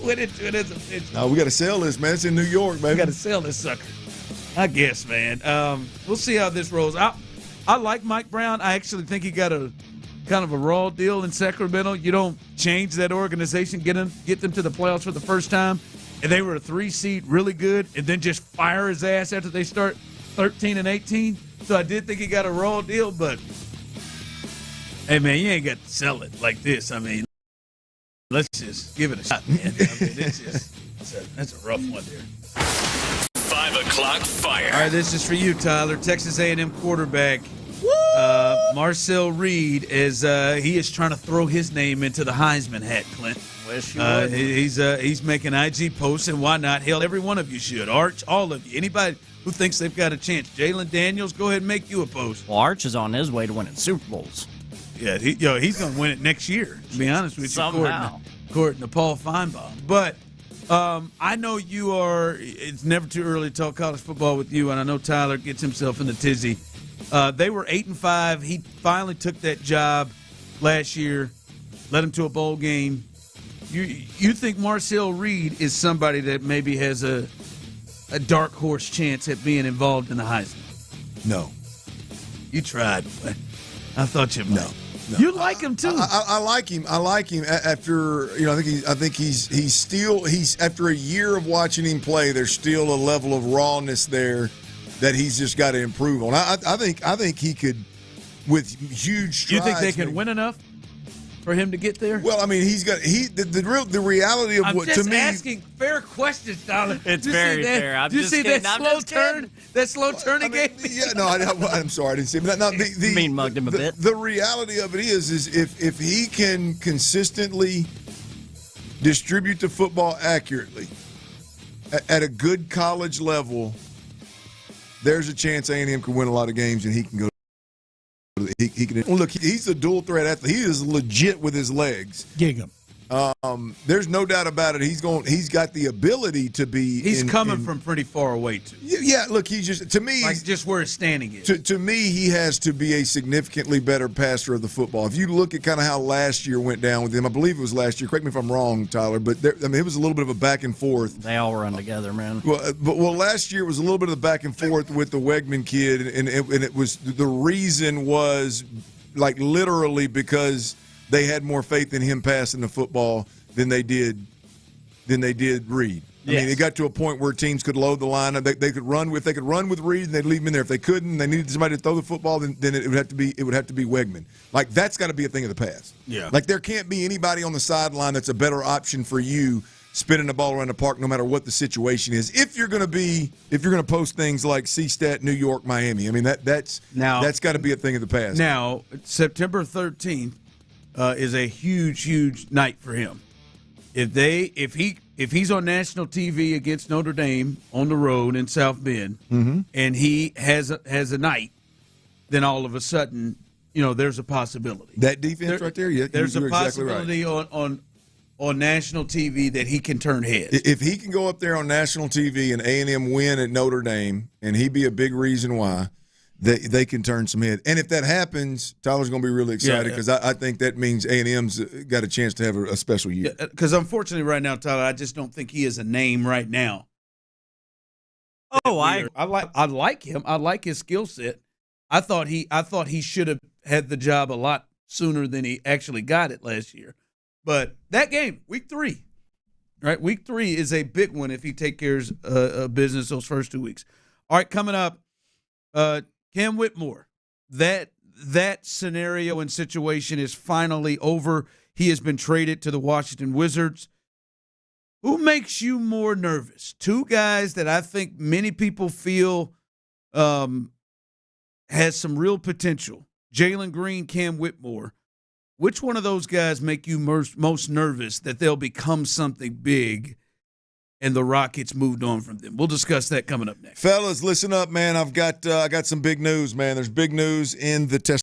went into it as a bench coach. No, we got to sell this, man. It's in New York, man. We got to sell this sucker, I guess, man. We'll see how this rolls. I like Mike Brown. I actually think he got a kind of a raw deal in Sacramento. You don't change that organization, get them to the playoffs for the first time, and they were a 3 seed, really good, and then just fire his ass after they start 13-18. So I did think he got a raw deal, but hey, man, you ain't got to sell it like this. I mean, let's just give it a shot, man. I mean, that's a rough one there. 5 o'clock fire. All right, this is for you, Tyler. Texas A&M quarterback Marcel Reed he is trying to throw his name into the Heisman hat, Clint. Wish you would. He's making IG posts, and why not? Hell, every one of you should. Arch, all of you. Anybody who thinks they've got a chance. Jalen Daniels, go ahead and make you a post. Well, Arch is on his way to winning Super Bowls. Yeah, he's going to win it next year, to be honest with you. Somehow. According to Paul Feinbaum. But I know you are. It's never too early to talk college football with you, and I know Tyler gets himself in a tizzy. They were 8-5. He finally took that job last year, led him to a bowl game. You think Marcel Reed is somebody that maybe has a dark horse chance at being involved in the Heisman? No. You tried. I thought you might. No. You like him too. I like him. I like him after I think he's still after a year of watching him play. There's still a level of rawness there that he's just got to improve on. I think he could with huge strides. You think they can win enough for him to get there? Well, I mean, the reality of what to me. I'm just asking fair questions, Tyler. It's very fair. Did you see that slow turn? That slow turn he gave me? Yeah, no, I'm sorry, I didn't see it. Now, mean mugged him a bit. The reality of it is if he can consistently distribute the football accurately at a good college level, there's a chance A&M can win a lot of games and he can go. He can look. He's a dual threat athlete. He is legit with his legs. Gig him. There's no doubt about it. He's got the ability to be. He's coming from pretty far away too. Yeah, look, he's just to me like just where his standing is. To me, he has to be a significantly better passer of the football. If you look at kind of how last year went down with him, I believe it was last year. Correct me if I'm wrong, Tyler, but it was a little bit of a back and forth. They all run together, man. Well, last year was a little bit of the back and forth with the Wegman kid, and it was the reason was like literally because they had more faith in him passing the football than they did Reed. I mean, it got to a point where teams could load the line. They could run with Reed, and they'd leave him in there. If they couldn't, they needed somebody to throw the football. Then it would have to be Wegman. Like that's got to be a thing of the past. Yeah. Like there can't be anybody on the sideline that's a better option for you spinning the ball around the park, no matter what the situation is. If you're going to post things like C-Stat, New York, Miami. I mean that's got to be a thing of the past. Now September 13th. Is a huge night for him. If he's on national TV against Notre Dame on the road in South Bend, and he has a night, then all of a sudden, there's a possibility. That defense right there, yeah, there's a possibility exactly right. on national TV that he can turn heads. If he can go up there on national TV and A&M win at Notre Dame, and he be a big reason why. They can turn some head. And if that happens, Tyler's going to be really excited because I think that means A&M's got a chance to have a special year. Because unfortunately right now, Tyler, I just don't think he is a name right now. Oh, I like him. I like his skill set. I thought he should have had the job a lot sooner than he actually got it last year. But that game, week 3, right? Week 3 is a big one if he takes care of business those first 2 weeks. All right, coming up, Cam Whitmore, that scenario and situation is finally over. He has been traded to the Washington Wizards. Who makes you more nervous? Two guys that I think many people feel has some real potential. Jalen Green, Cam Whitmore. Which one of those guys make you most nervous that they'll become something big and the Rockets moved on from them? We'll discuss that coming up next. Fellas, listen up, man. I got some big news, man. There's big news in the test.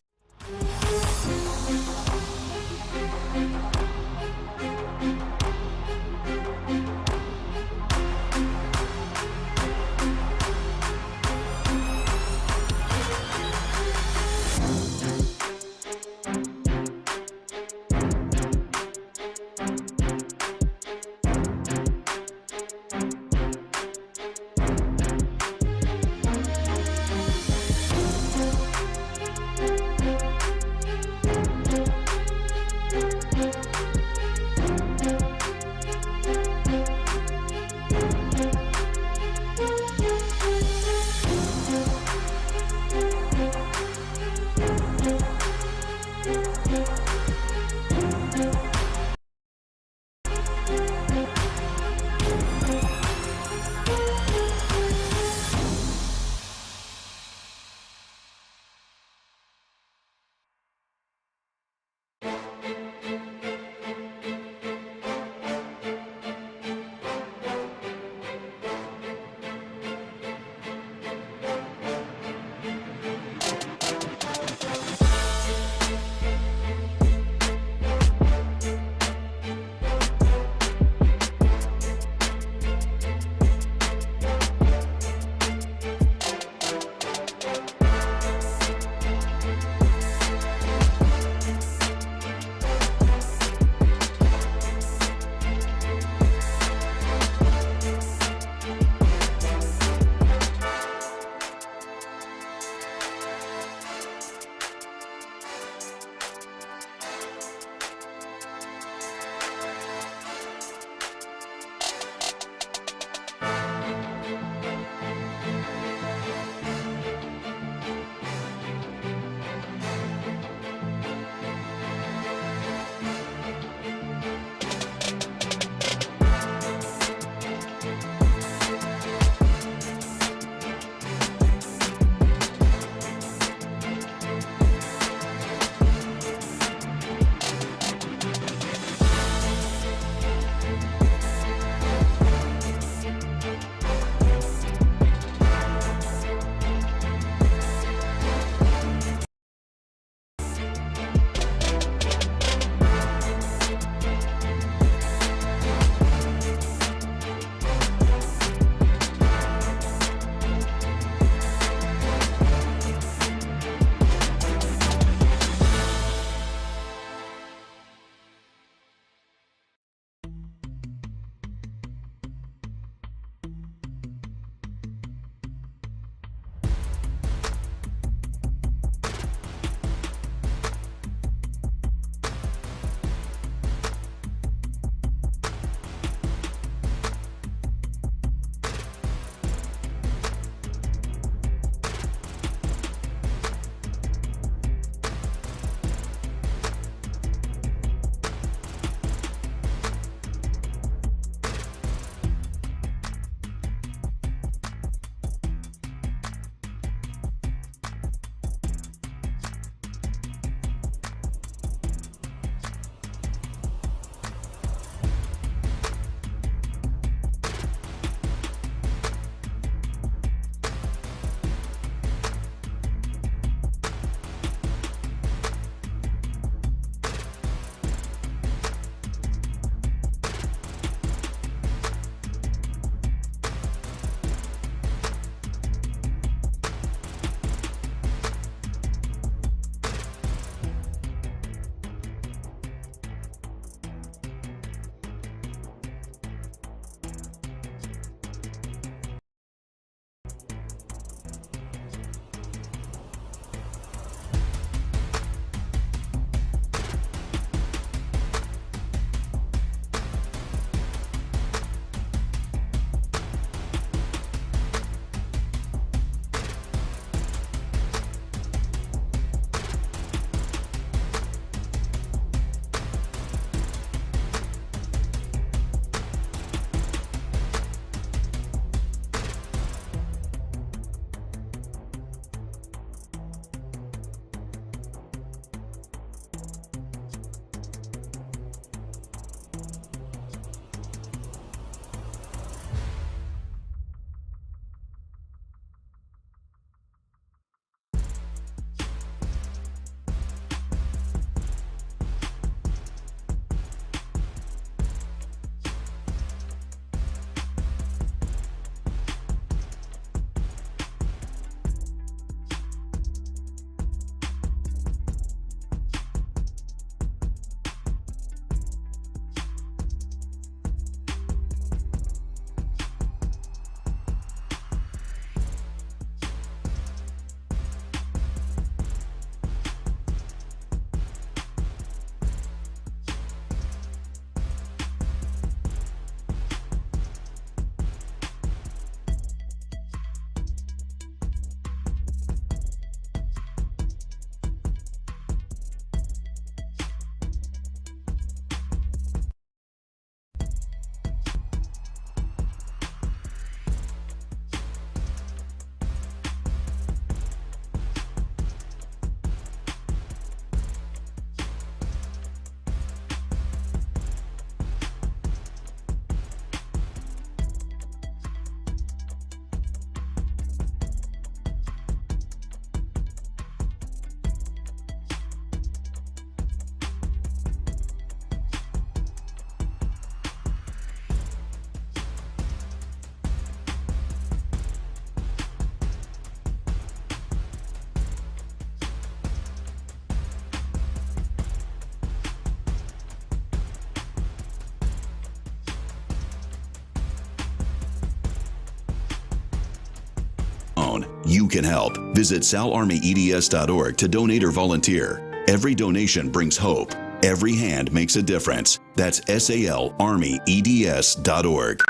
You can help. Visit salarmyeds.org to donate or volunteer. Every donation brings hope. Every hand makes a difference. That's salarmyeds.org.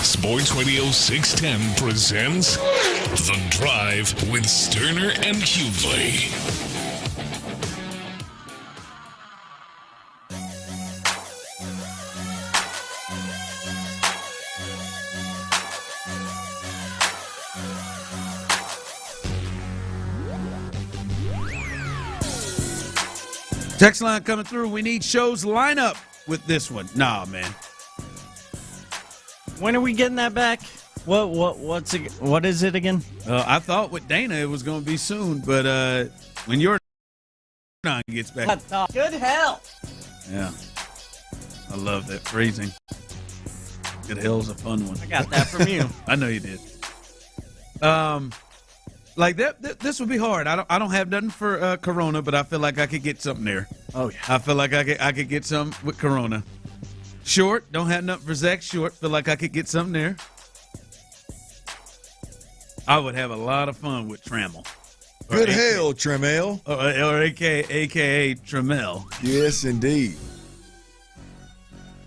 Sports Radio 610 presents The Drive with Stoerner and Hughley. Text line coming through. We need shows lineup with this one. Nah, man. When are we getting that back? What is it again? I thought with Dana it was going to be soon, but when your gets back. Good hell. Yeah. I love that phrasing. Good hell's a fun one. I got that from you. I know you did. Like that, this would be hard. I don't have nothing for Corona, but I feel like I could get something there. Oh yeah. I feel like I could get some with Corona. Short, don't have nothing for Zach Short. Feel like I could get something there. I would have a lot of fun with Trammell. Good hell, Trammell. Or AKA Trammell. Yes, indeed.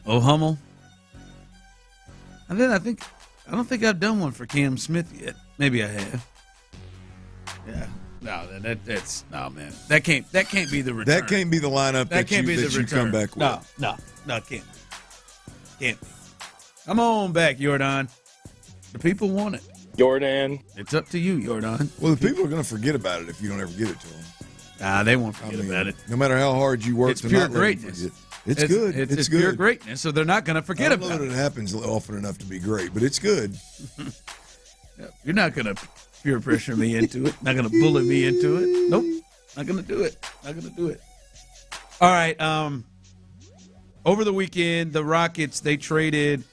Oh, Hummel. And then I don't think I've done one for Cam Smith yet. Maybe I have. Yeah. No, that's no, man. That can't be the return. That can't be the lineup that you come back with. No, it can't. Can't. Come on back, Jordan. The people want it. Jordan. It's up to you, Jordan. Well, the people are going to forget about it if you don't ever give it to them. They won't forget about it. No matter how hard you work, it's pure greatness. It's good. It's good. Pure greatness, so they're not going to forget about it. I don't know that it happens often enough to be great, but it's good. You're not going to peer pressure me into it. Not going to bully me into it. Nope. Not going to do it. Not going to do it. All right. Over the weekend, the Rockets, they traded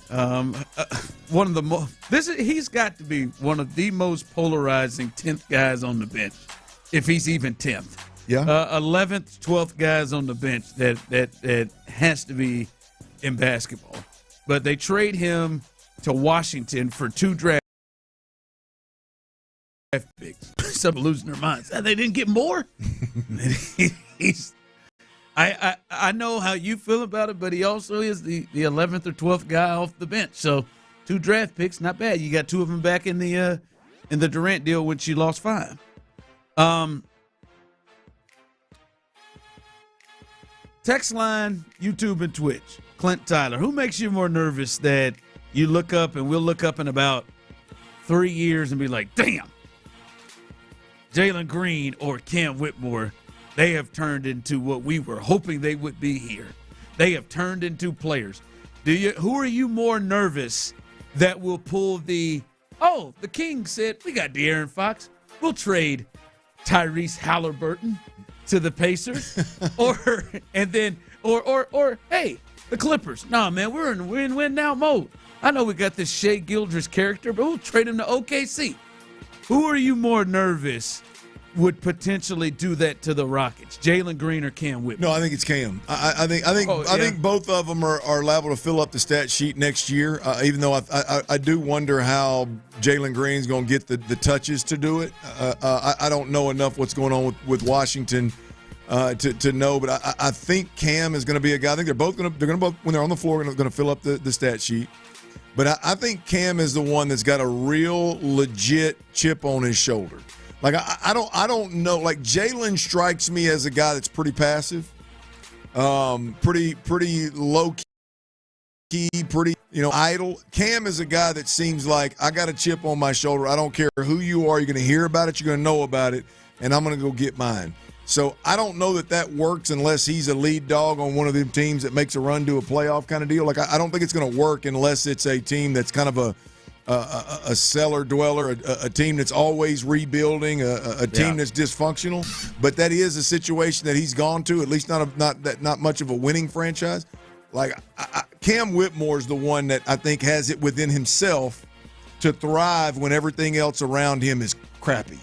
one of the most. He's got to be one of the most polarizing 10th guys on the bench, if he's even 10th. Yeah. 11th, 12th guys on the bench that has to be in basketball. But they trade him to Washington for 2 draft picks. Some are losing their minds. They didn't get more. I know how you feel about it, but he also is the 11th or 12th guy off the bench. So 2 draft picks, not bad. You got 2 of them back in the Durant deal when she lost 5. Text line, YouTube, and Twitch. Clint Tyler, who makes you more nervous that you look up and we'll look up in about 3 years and be like, damn, Jalen Green or Cam Whitmore, they have turned into what we were hoping they would be here. They have turned into players. Who are you more nervous that will pull the King said, we got De'Aaron Fox. We'll trade Tyrese Halliburton to the Pacers. or hey, the Clippers. Nah, man, we're in win-win now mode. I know we got this Shea Gildress character, but we'll trade him to OKC. Who are you more nervous would potentially do that to the Rockets? Jalen Green or Cam Whitmore? No, I think it's Cam. I think both of them are liable to fill up the stat sheet next year. Even though I do wonder how Jalen Green's going to get the touches to do it. I don't know enough what's going on with Washington to know, but I think Cam is going to be a guy. I think they're both going to when they're on the floor going to fill up the stat sheet. But I think Cam is the one that's got a real legit chip on his shoulder. Like I don't know. Like Jalen strikes me as a guy that's pretty passive, pretty low key, pretty idle. Cam is a guy that seems like I got a chip on my shoulder. I don't care who you are. You're going to hear about it. You're going to know about it, and I'm going to go get mine. So I don't know that works unless he's a lead dog on one of them teams that makes a run to a playoff kind of deal. Like I don't think it's going to work unless it's a team that's kind of a cellar dweller, a team that's always rebuilding, a team that's dysfunctional. But that is a situation that he's gone to, at least not much of a winning franchise. Like Cam Whitmore is the one that I think has it within himself to thrive when everything else around him is crappy.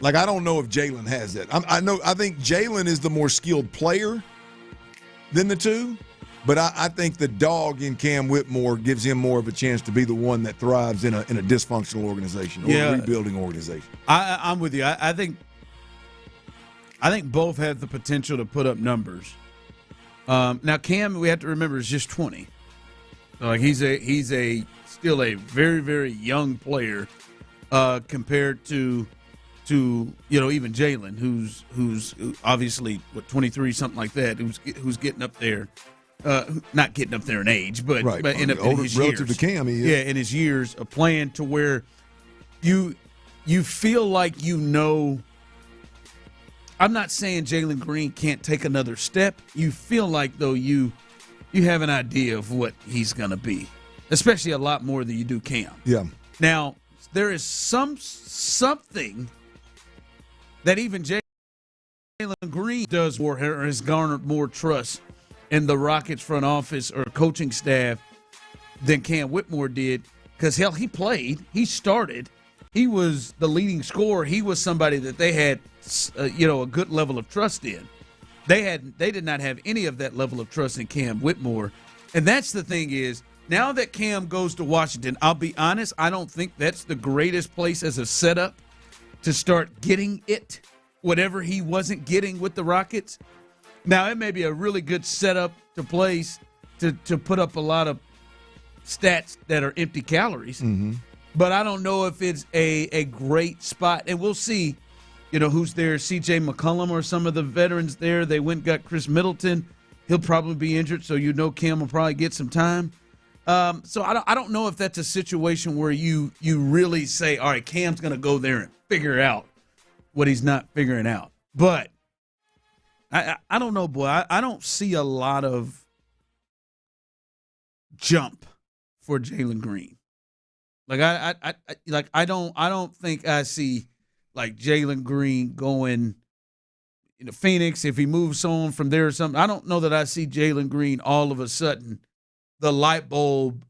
Like, I don't know if Jalen has that. I think Jalen is the more skilled player than the two, But I think the dog in Cam Whitmore gives him more of a chance to be the one that thrives in a dysfunctional organization or a rebuilding organization. I'm with you. I think both have the potential to put up numbers. Now Cam, we have to remember, is just 20. So like he's still a very, very young player compared to even Jalen, who's obviously 23, something like that, who's getting up there. Not getting up there in age, but in his relative years. to Cam, in his years of playing, to where you feel like I'm not saying Jalen Green can't take another step. You feel like though you have an idea of what he's going to be, especially a lot more than you do Cam. Yeah. Now there is something that even Jalen Green does or has garnered more trust in the Rockets front office or coaching staff than Cam Whitmore did, because hell, he played, he started, he was the leading scorer, he was somebody that they had a good level of trust in. They did not have any of that level of trust in Cam Whitmore, and that's the thing is, now that Cam goes to Washington, I'll be honest, I don't think that's the greatest place as a setup to start getting it, whatever he wasn't getting with the Rockets. Now, it may be a really good setup to place to put up a lot of stats that are empty calories, but I don't know if it's a great spot. And we'll see, who's there, C.J. McCollum or some of the veterans there. They went and got Chris Middleton. He'll probably be injured, so Cam will probably get some time. So I don't know if that's a situation where you really say, all right, Cam's going to go there and figure out what he's not figuring out. But I don't know, boy. I don't see a lot of jump for Jalen Green. Like I don't think I see like Jalen Green going Phoenix if he moves on from there or something. I don't know that I see Jalen Green all of a sudden the light bulb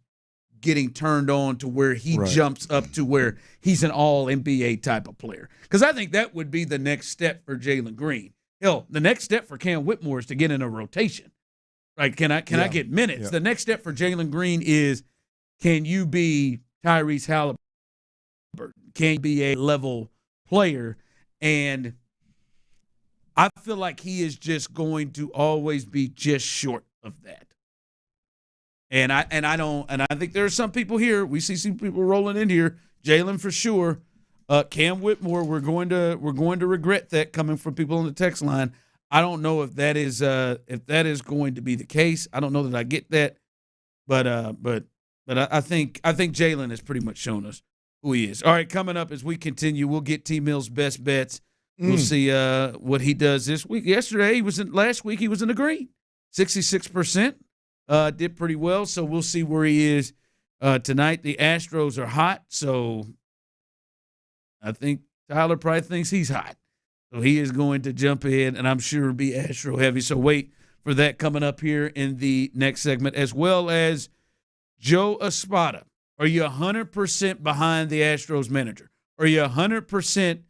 getting turned on to where he jumps up to where he's an all NBA type of player. Because I think that would be the next step for Jalen Green. Hell, the next step for Cam Whitmore is to get in a rotation. Right? Can I get minutes? Yeah. The next step for Jalen Green is, can you be Tyrese Halliburton? Can you be a level player? And I feel like he is just going to always be just short of that. And I think there are some people here. We see some people rolling in here. Jalen for sure. Cam Whitmore, we're going to regret that coming from people on the text line. I don't know if that is going to be the case. I don't know that I get that, but I think Jalen has pretty much shown us who he is. All right, coming up as we continue, we'll get T Mill's best bets. We'll see what he does this week. Last week he was in the green, 66%. Did pretty well, so we'll see where he is tonight. The Astros are hot, so I think Tyler probably thinks he's hot. So he is going to jump in, and I'm sure be Astro heavy. So wait for that coming up here in the next segment, as well as Joe Espada. Are you 100% behind the Astros manager? Are you 100%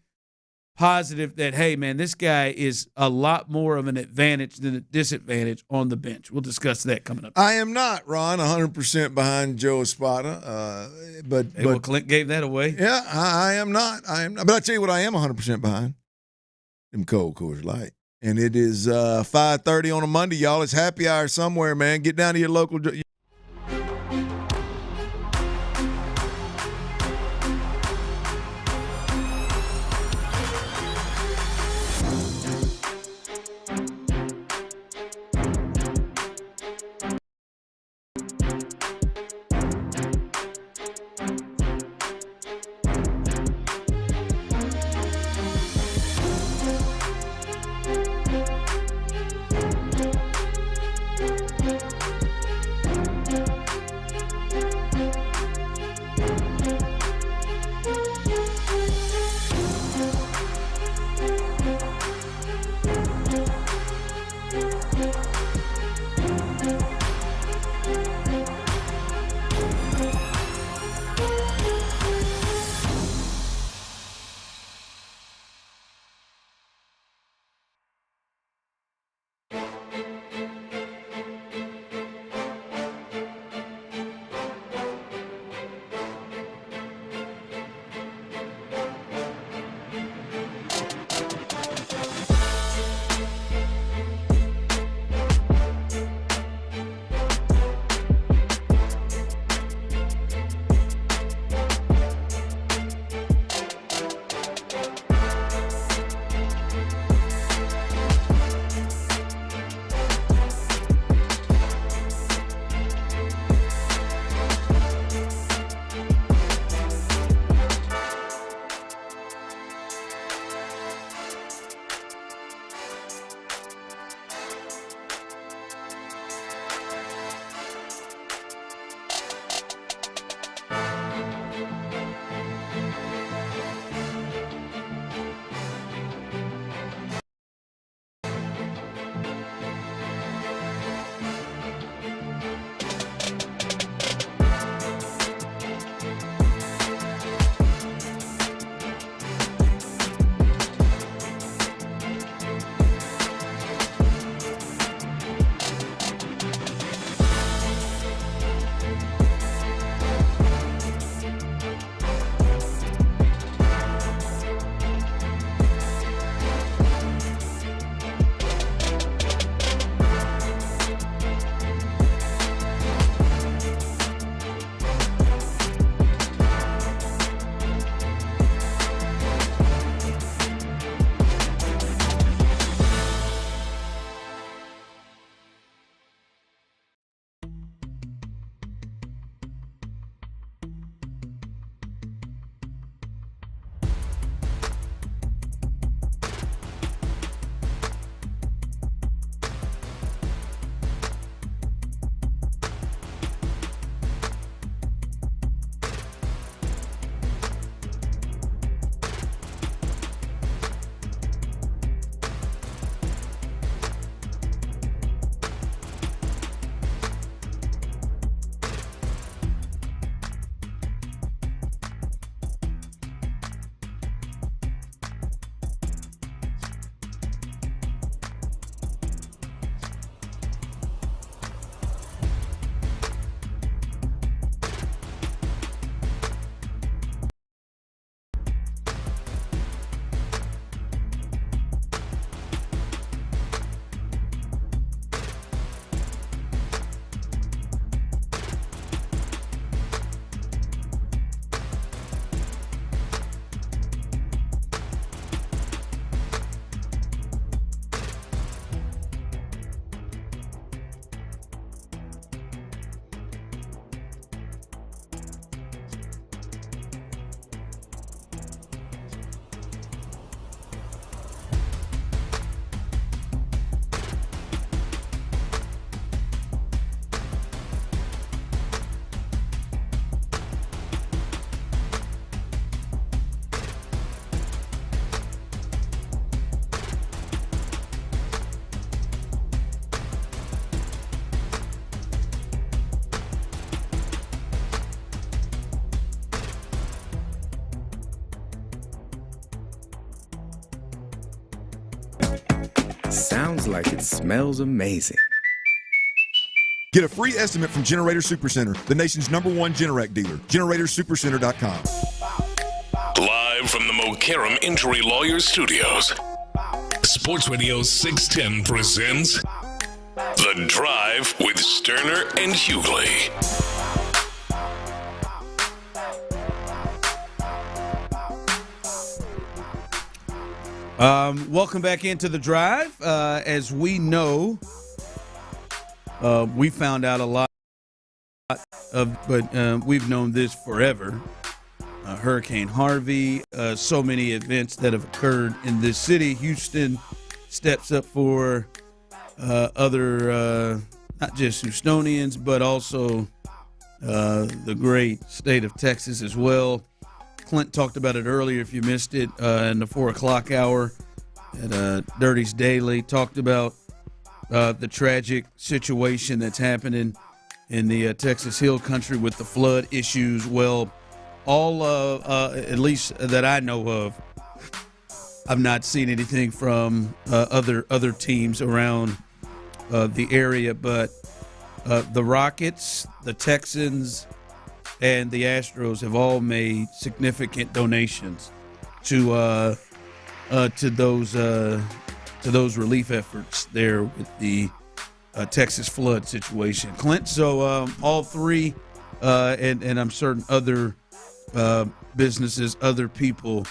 positive that, hey, man, this guy is a lot more of an advantage than a disadvantage on the bench? We'll discuss that coming up. I am not, Ron, 100% behind Joe Espada. But Clint gave that away. Yeah, I am not. But I tell you what, I am 100% behind. Them Cold Coors Light. And it is 5:30 on a Monday, y'all. It's happy hour somewhere, man. Get down to your local. Sounds like it smells amazing. Get a free estimate from Generator Supercenter, the nation's #1 Generac dealer. GeneratorSupercenter.com. Live from the Mokaram Injury Lawyers Studios, Sports Radio 610 presents The Drive with Stoerner and Hughley. Welcome back into The Drive. As we know, we found out a lot but we've known this forever. Hurricane Harvey, so many events that have occurred in this city. Houston steps up for other, not just Houstonians, but also the great state of Texas as well. Clint talked about it earlier if you missed it in the 4 o'clock hour at Dirty's Daily. Talked about the tragic situation that's happening in the Texas Hill Country with the flood issues. Well, all at least that I know of, I've not seen anything from other teams around the area, but the Rockets, the Texans, and the Astros have all made significant donations to those relief efforts there with the Texas flood situation. Clint, so all three, and I'm certain other businesses, other people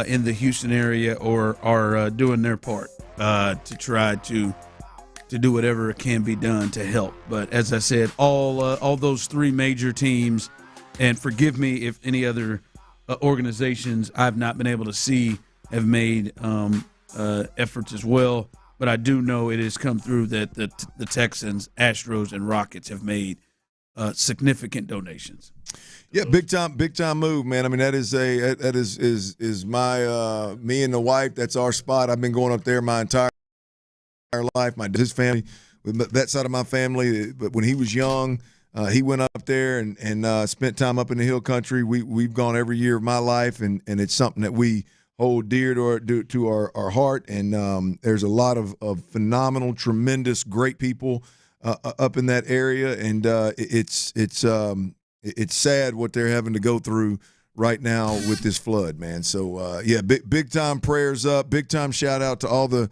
in the Houston area are doing their part to try to do whatever can be done to help. But as I said, all those three major teams, and forgive me if any other organizations I've not been able to see have made efforts as well. But I do know it has come through that the Texans, Astros, and Rockets have made significant donations. Yeah, big time move, man. I mean, that is my me and the wife. That's our spot. I've been going up there my entire life. His family, with that side of my family. But when he was young, he went up there and spent time up in the Hill Country. We've gone every year of my life, and it's something that we hold dear to our heart. And there's a lot of phenomenal, tremendous, great people up in that area, and it's sad what they're having to go through right now with this flood, man. So big time prayers up, big time shout out to all the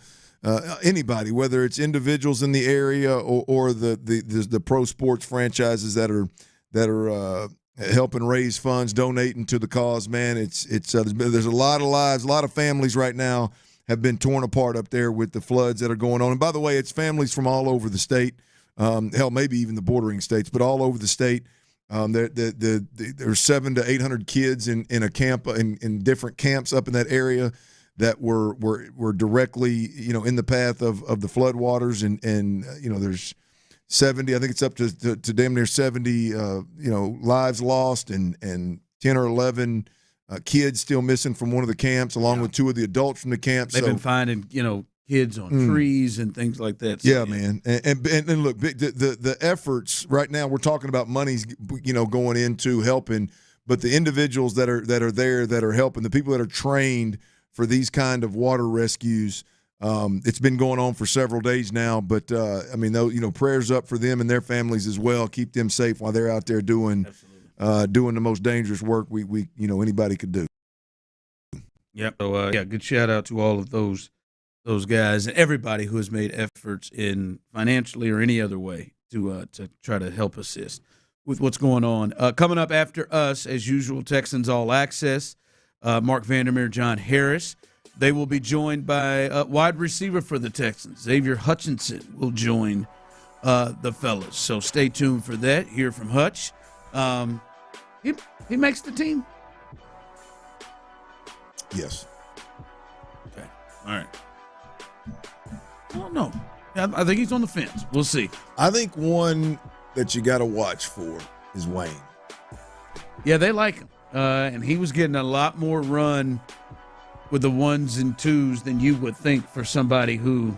anybody, whether it's individuals in the area or the pro sports franchises that are helping raise funds, donating to the cause, man. There's a lot of lives, a lot of families right now have been torn apart up there with the floods that are going on. And by the way, it's families from all over the state, hell, maybe even the bordering states, but all over the state. There's 700 to 800 kids in a camp in different camps up in that area that were directly in the path of the flood waters, and there's 70, I think it's up to damn near 70 lives lost, and 10 or 11 kids still missing from one of the camps, along with two of the adults from the camp. They've been finding kids on trees and things like that. So, yeah, man. And look, the efforts right now, we're talking about money's going into helping, but the individuals that are there that are helping, the people that are trained for these kind of water rescues, it's been going on for several days now. But prayers up for them and their families as well. Keep them safe while they're out there doing the most dangerous work we anybody could do. Yep. So good shout out to all of those guys and everybody who has made efforts in financially or any other way to try to help assist with what's going on. Coming up after us, as usual, Texans All Access. Mark Vandermeer, John Harris. They will be joined by wide receiver for the Texans, Xavier Hutchinson, will join the fellas. So stay tuned for that. Hear from Hutch. He makes the team? Yes. Okay. All right. I don't know. I think he's on the fence. We'll see. I think one that you got to watch for is Wayne. Yeah, they like him. And he was getting a lot more run with the ones and twos than you would think for somebody who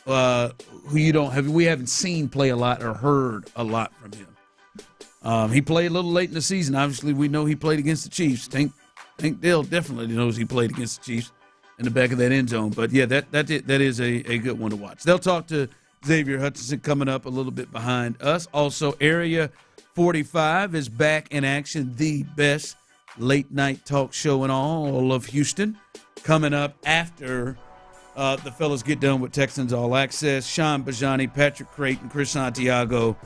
you don't have. We haven't seen play a lot or heard a lot from him. He played a little late in the season. Obviously, we know he played against the Chiefs. Tank Dell definitely knows he played against the Chiefs. in the back of that end zone. But, yeah, that is a good one to watch. They'll talk to Xavier Hutchinson coming up a little bit behind us. Also, Area 45 is back in action, the best late-night talk show in all of Houston, coming up after the fellas get done with Texans All Access. Sean Bijani, Patrick Creighton, Chris Santiago,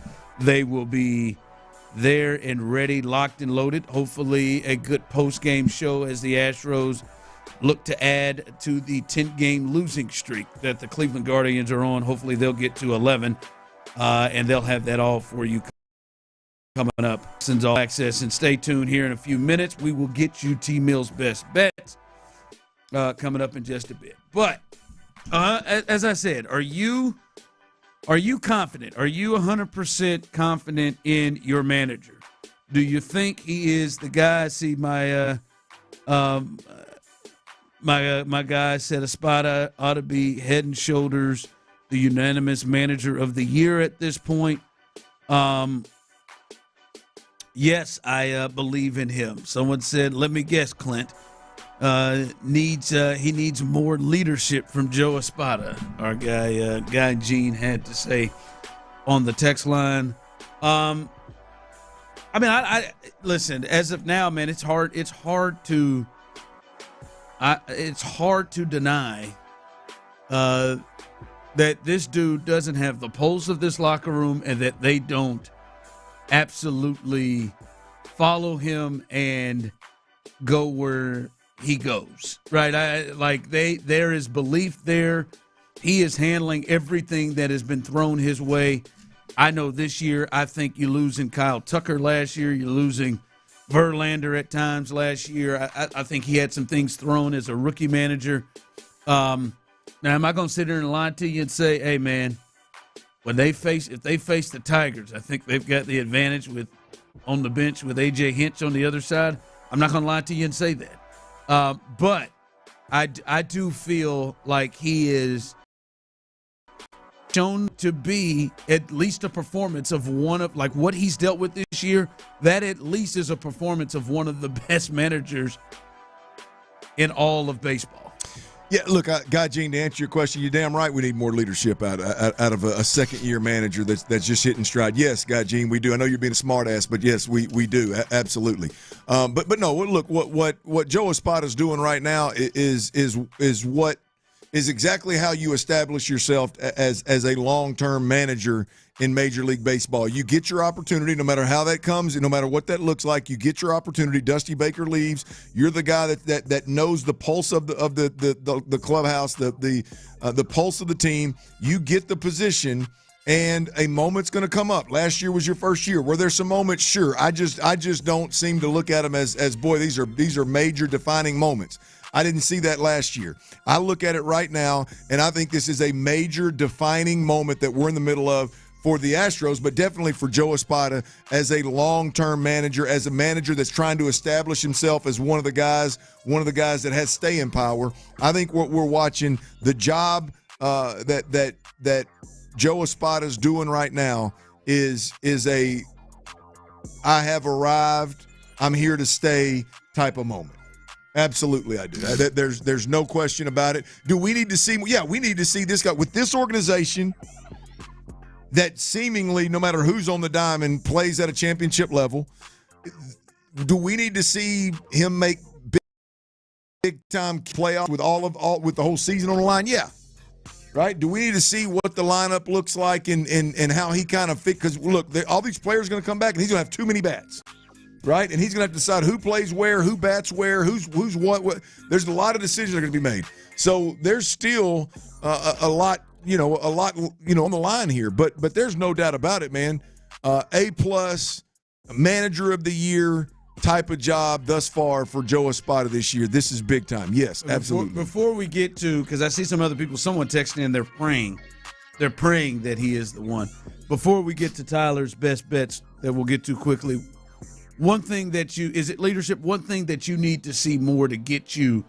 they will be there and ready, locked and loaded. Hopefully a good post-game show as the Astros look to add to the 10-game losing streak that the Cleveland Guardians are on. Hopefully they'll get to 11, and they'll have that all for you coming up. Texans All Access, and stay tuned here in a few minutes. We will get you T-Mill's best bets coming up in just a bit. But as I said, are you confident? Are you 100% confident in your manager? Do you think he is the guy? I see my guy said Espada ought to be head and shoulders the unanimous manager of the year at this point. Yes, I believe in him. Someone said, let me guess, Clint. He needs more leadership from Joe Espada. Our guy Gene had to say on the text line. I listen. As of now, man, it's hard to deny that this dude doesn't have the pulse of this locker room, and that they don't absolutely follow him and go where he goes, right? There is belief there. He is handling everything that has been thrown his way. I know this year, I think you're losing Kyle Tucker last year. You're losing Verlander at times last year. I think he had some things thrown as a rookie manager. Now, am I going to sit there and lie to you and say, hey, man, if they face the Tigers, I think they've got the advantage on the bench with A.J. Hinch on the other side? I'm not going to lie to you and say that. But I do feel like he is shown to be at least a performance of one of, like, what he's dealt with this year. That at least is a performance of one of the best managers in all of baseball. Yeah, look, Guy Gene, to answer your question, you're damn right we need more leadership out of a second-year manager that's just hitting stride. Yes, Guy Gene, we do. I know you're being a smart-ass, but yes, we do, absolutely. But no, look, what Joe Espada's doing right now is exactly how you establish yourself as a long-term manager in Major League Baseball. You get your opportunity, no matter how that comes, and no matter what that looks like. You get your opportunity. Dusty Baker leaves. You're the guy that knows the pulse of the clubhouse, the pulse of the team. You get the position, and a moment's going to come up. Last year was your first year. Were there some moments? Sure. I just don't seem to look at them as boy, these are major defining moments. I didn't see that last year. I look at it right now, and I think this is a major defining moment that we're in the middle of for the Astros, but definitely for Joe Espada as a long-term manager, as a manager that's trying to establish himself as one of the guys that has staying power. I think what we're watching, the job that Joe Espada's doing right now is a I have arrived, I'm here to stay type of moment. Absolutely, I do. There's no question about it. Do we need to see? Yeah, we need to see this guy with this organization that seemingly, no matter who's on the diamond, plays at a championship level. Do we need to see him make big time playoffs with the whole season on the line? Yeah. Right? Do we need to see what the lineup looks like and how he kind of fit? Because look, all these players are going to come back and he's going to have too many bats. Right? And he's going to have to decide who plays where, who bats where, who's what. There's a lot of decisions that are going to be made. So there's still a lot on the line here. But there's no doubt about it, man. A+ manager of the year type of job thus far for Joe Espada this year. This is big time. Yes, absolutely. Before we get to, because I see some other people, someone texting in, they're praying that he is the one. Before we get to Tyler's best bets that we'll get to quickly, one thing is it leadership? One thing that you need to see more to get you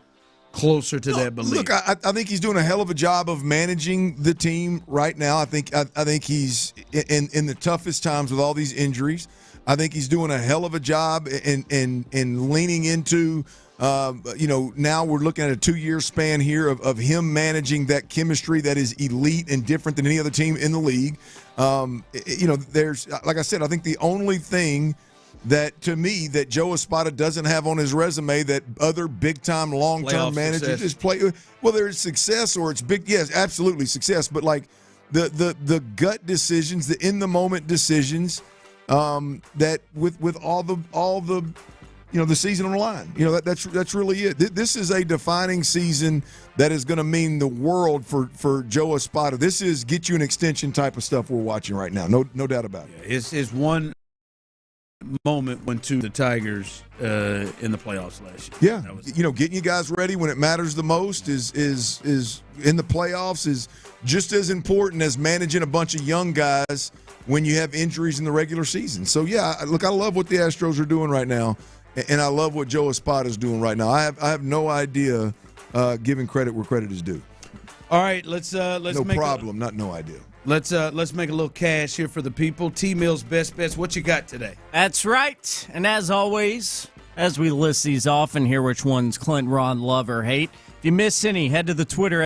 closer to that belief. Look, I think he's doing a hell of a job of managing the team right now. I think he's in the toughest times with all these injuries. I think he's doing a hell of a job in leaning into Now we're looking at a 2-year span here of him managing that chemistry that is elite and different than any other team in the league. There's, like I said, I think the only thing that, to me, that Joe Espada doesn't have on his resume that other big-time, long-term Playoff managers success. just play. Well, there's success or it's big. Yes, absolutely success. But like the gut decisions, the in-the-moment decisions, that with all the the season on the line. That's really it. This is a defining season that is going to mean the world for Joe Espada. This is get you an extension type of stuff we're watching right now. No doubt about it. His one moment went to the Tigers in the playoffs last year. Yeah, getting you guys ready when it matters the most is in the playoffs is just as important as managing a bunch of young guys when you have injuries in the regular season. So yeah, look, I love what the Astros are doing right now, and I love what Joe Espada is doing right now. I have no idea giving credit where credit is due. All right, let's no make problem, not no idea. Let's make a little cash here for the people. T-Mill's Best Bets. What you got today? That's right. And as always, as we list these off and hear which ones Clint, Ron, love, or hate, if you miss any, head to the Twitter